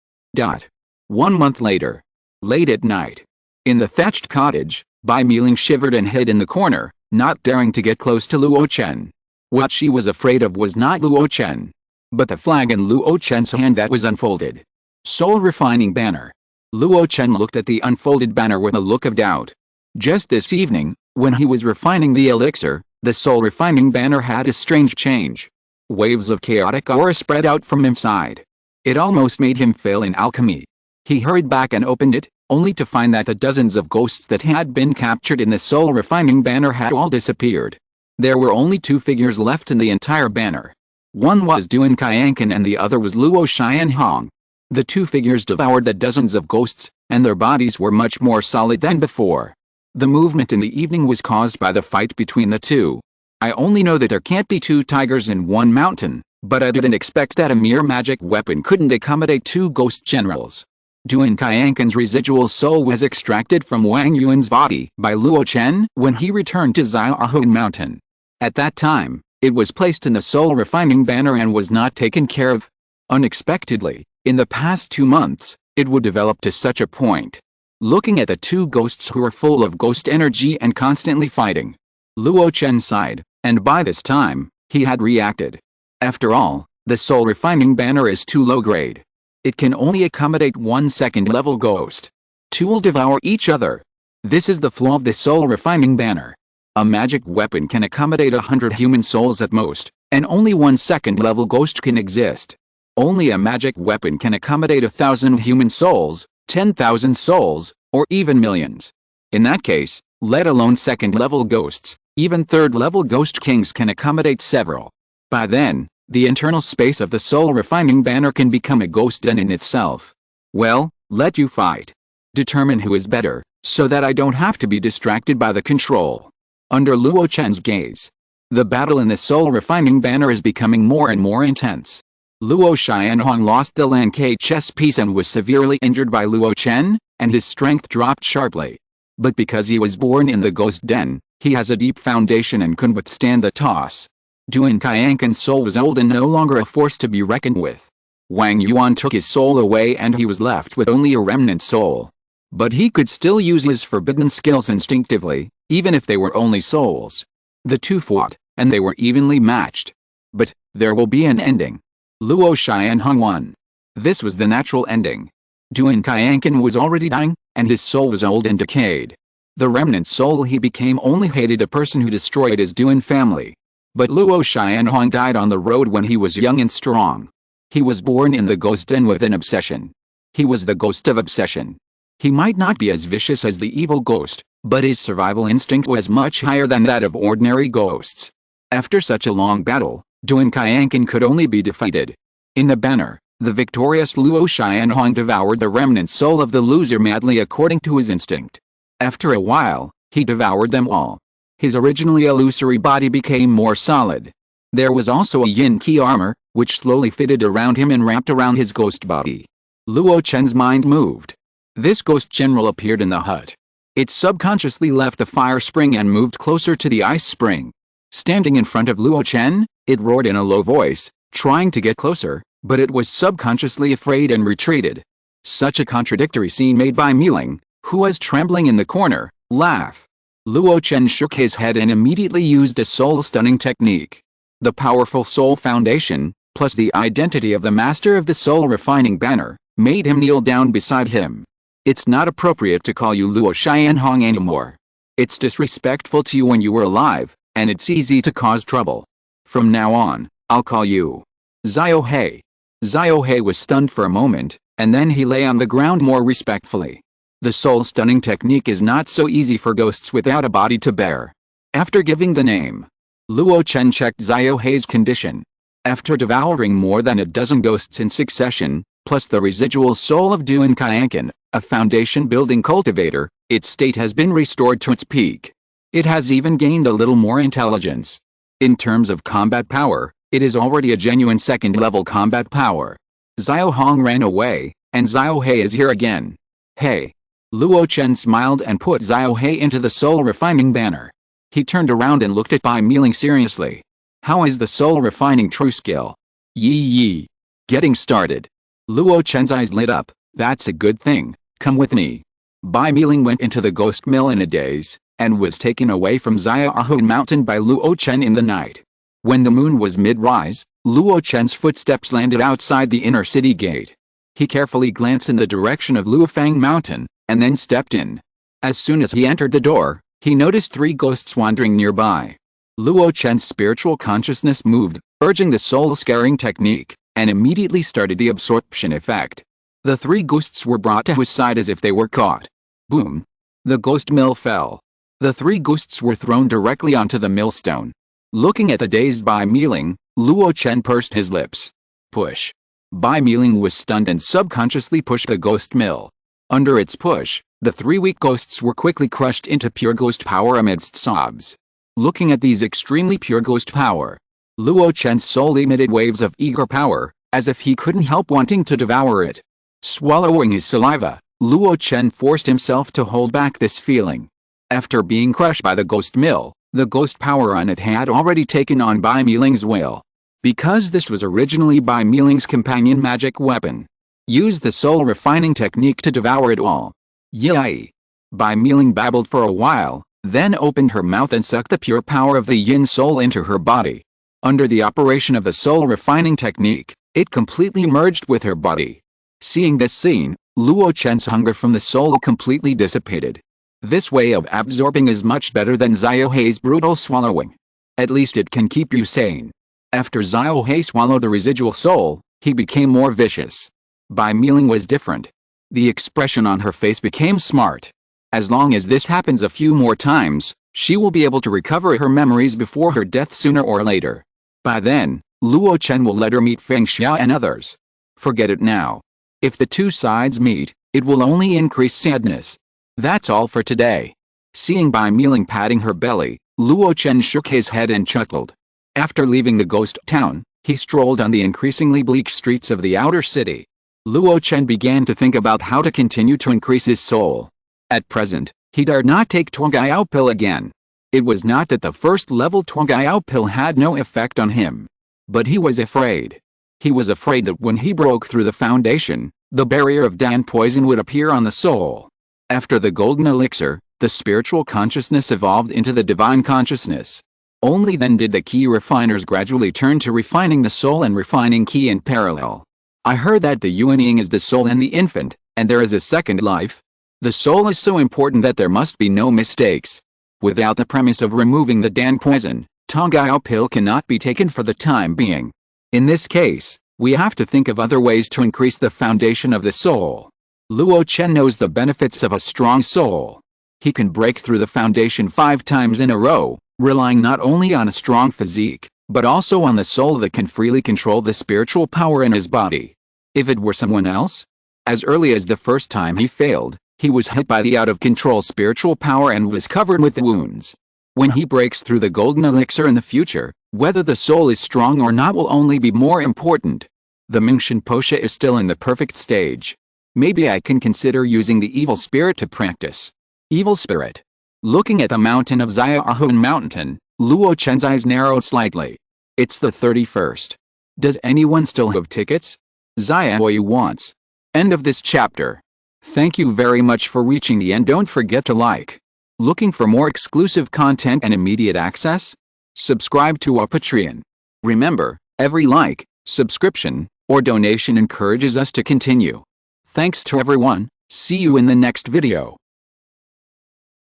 1 month later. Late at night. In the thatched cottage, Bai Miling shivered and hid in the corner, not daring to get close to Luo Chen. What she was afraid of was not Luo Chen, but the flag in Luo Chen's hand that was unfolded. Soul Refining Banner. Luo Chen looked at the unfolded banner with a look of doubt. Just this evening, when he was refining the elixir, the soul refining banner had a strange change. Waves of chaotic aura spread out from inside. It almost made him fail in alchemy. He hurried back and opened it, only to find that the dozens of ghosts that had been captured in the soul refining banner had all disappeared. There were only 2 figures left in the entire banner. One was Duan Qianqin and the other was Luo Xianhong. The 2 figures devoured the dozens of ghosts, and their bodies were much more solid than before. The movement in the evening was caused by the fight between the 2. I only know that there can't be 2 tigers in one mountain, but I didn't expect that a mere magic weapon couldn't accommodate 2 ghost generals. Duan Qianqin's residual soul was extracted from Wang Yuan's body by Luo Chen when he returned to Xiaohun Mountain. At that time, it was placed in the soul refining banner and was not taken care of. Unexpectedly, in the past 2 months, it would develop to such a point. Looking at the 2 ghosts who were full of ghost energy and constantly fighting, Luo Chen sighed, and by this time, he had reacted. After all, the soul refining banner is too low grade. It can only accommodate 1 second-level ghost. 2 will devour each other. This is the flaw of the soul refining banner. A magic weapon can accommodate 100 human souls at most, and only 1 second-level ghost can exist. Only a magic weapon can accommodate 1,000 human souls, 10,000 souls, or even millions. In that case, let alone second-level ghosts, even third-level ghost kings can accommodate several. By then, the internal space of the soul refining banner can become a ghost den in itself. Well, let you fight. Determine who is better, so that I don't have to be distracted by the control. Under Luo Chen's gaze, the battle in the soul refining banner is becoming more and more intense. Luo Xianhong lost the Lancei chess piece and was severely injured by Luo Chen, and his strength dropped sharply. But because he was born in the ghost den, he has a deep foundation and could withstand the toss. Duan Qianqin's soul was old and no longer a force to be reckoned with. Wang Yuan took his soul away and he was left with only a remnant soul. But he could still use his forbidden skills instinctively, even if they were only souls. The 2 fought, and they were evenly matched. But there will be an ending. Luo Xianhong won. This was the natural ending. Duan Qianqin was already dying, and his soul was old and decayed. The remnant soul he became only hated a person who destroyed his Duan family. But Luo Xianhong died on the road when he was young and strong. He was born in the ghost den with an obsession. He was the ghost of obsession. He might not be as vicious as the evil ghost, but his survival instinct was much higher than that of ordinary ghosts. After such a long battle, Duan Kaiankan could only be defeated. In the banner, the victorious Luo Qianhong devoured the remnant soul of the loser madly according to his instinct. After a while, he devoured them all. His originally illusory body became more solid. There was also a yin qi armor, which slowly fitted around him and wrapped around his ghost body. Luo Chen's mind moved. This ghost general appeared in the hut. It subconsciously left the fire spring and moved closer to the ice spring. Standing in front of Luo Chen, it roared in a low voice, trying to get closer, but it was subconsciously afraid and retreated. Such a contradictory scene made Bai Miling, who was trembling in the corner, laugh. Luo Chen shook his head and immediately used a soul-stunning technique. The powerful soul foundation, plus the identity of the master of the soul-refining banner, made him kneel down beside him. It's not appropriate to call you Luo Qianhong anymore. It's disrespectful to you when you were alive, and it's easy to cause trouble. From now on, I'll call you Xiao He. Xiao He was stunned for a moment, and then he lay on the ground more respectfully. The soul-stunning technique is not so easy for ghosts without a body to bear. After giving the name, Luo Chen checked Xiao He's condition. After devouring more than a dozen ghosts in succession, plus the residual soul of Duan Kaiankan, a foundation-building cultivator, its state has been restored to its peak. It has even gained a little more intelligence. In terms of combat power, it is already a genuine second-level combat power. Xiao Hong ran away, and Xiao He is here again. Hey! Luo Chen smiled and put Xiao He into the soul-refining banner. He turned around and looked at Bai Miling seriously. How is the soul-refining true skill? Yi. Getting started. Luo Chen's eyes lit up. That's a good thing. Come with me. Bai Miling went into the ghost mill in a daze, and was taken away from Xiaohu Mountain by Luo Chen in the night. When the moon was mid-rise, Luo Chen's footsteps landed outside the inner city gate. He carefully glanced in the direction of Luofang Mountain, and then stepped in. As soon as he entered the door, he noticed 3 ghosts wandering nearby. Luo Chen's spiritual consciousness moved, urging the soul-scaring technique, and immediately started the absorption effect. The 3 ghosts were brought to his side as if they were caught. Boom! The ghost mill fell. The 3 ghosts were thrown directly onto the millstone. Looking at the dazed Bai Miling, Luo Chen pursed his lips. Push. Bai Miling was stunned and subconsciously pushed the ghost mill. Under its push, the 3 weak ghosts were quickly crushed into pure ghost power amidst sobs. Looking at these extremely pure ghost power, Luo Chen's soul emitted waves of eager power, as if he couldn't help wanting to devour it. Swallowing his saliva, Luo Chen forced himself to hold back this feeling. After being crushed by the ghost mill, the ghost power on it had already taken on Bai Miling's will. Because this was originally Bai Miling's companion magic weapon. Use the soul refining technique to devour it all. Yai! Bai Miling babbled for a while, then opened her mouth and sucked the pure power of the yin soul into her body. Under the operation of the soul refining technique, it completely merged with her body. Seeing this scene, Luo Chen's hunger from the soul completely dissipated. This way of absorbing is much better than Xiao He's brutal swallowing. At least it can keep you sane. After Xiao He swallowed the residual soul, he became more vicious. Bai Miling was different. The expression on her face became smart. As long as this happens a few more times, she will be able to recover her memories before her death sooner or later. By then, Luo Chen will let her meet Feng Xia and others. Forget it now. If the 2 sides meet, it will only increase sadness. That's all for today. Seeing Bai Miling patting her belly, Luo Chen shook his head and chuckled. After leaving the ghost town, he strolled on the increasingly bleak streets of the outer city. Luo Chen began to think about how to continue to increase his soul. At present, he dared not take Zongmiao Pill again. It was not that the first-level Zongmiao Pill had no effect on him. But he was afraid. He was afraid that when he broke through the foundation, the barrier of Dan poison would appear on the soul. After the golden elixir, the spiritual consciousness evolved into the divine consciousness. Only then did the key refiners gradually turn to refining the soul and refining key in parallel. I heard that the Yuanying is the soul and the infant, and there is a second life. The soul is so important that there must be no mistakes. Without the premise of removing the Dan poison, Zongmiao Pill cannot be taken for the time being. In this case, we have to think of other ways to increase the foundation of the soul. Luo Chen knows the benefits of a strong soul. He can break through the foundation 5 times in a row, relying not only on a strong physique, but also on the soul that can freely control the spiritual power in his body. If it were someone else? As early as the first time he failed, he was hit by the out-of-control spiritual power and was covered with wounds. When he breaks through the golden elixir in the future, whether the soul is strong or not will only be more important. The Mingshan Posha is still in the perfect stage. Maybe I can consider using the evil spirit to practice. Evil spirit. Looking at the mountain of Xiaohun Mountain, Luo Chen's eyes narrowed slightly. It's the 31st. Does anyone still have tickets? Xiaoyu wants. End of this chapter. Thank you very much for reaching the end. Don't forget to like. Looking for more exclusive content and immediate access? Subscribe to our Patreon. Remember, every like, subscription, or donation encourages us to continue. Thanks to everyone. See you in the next video.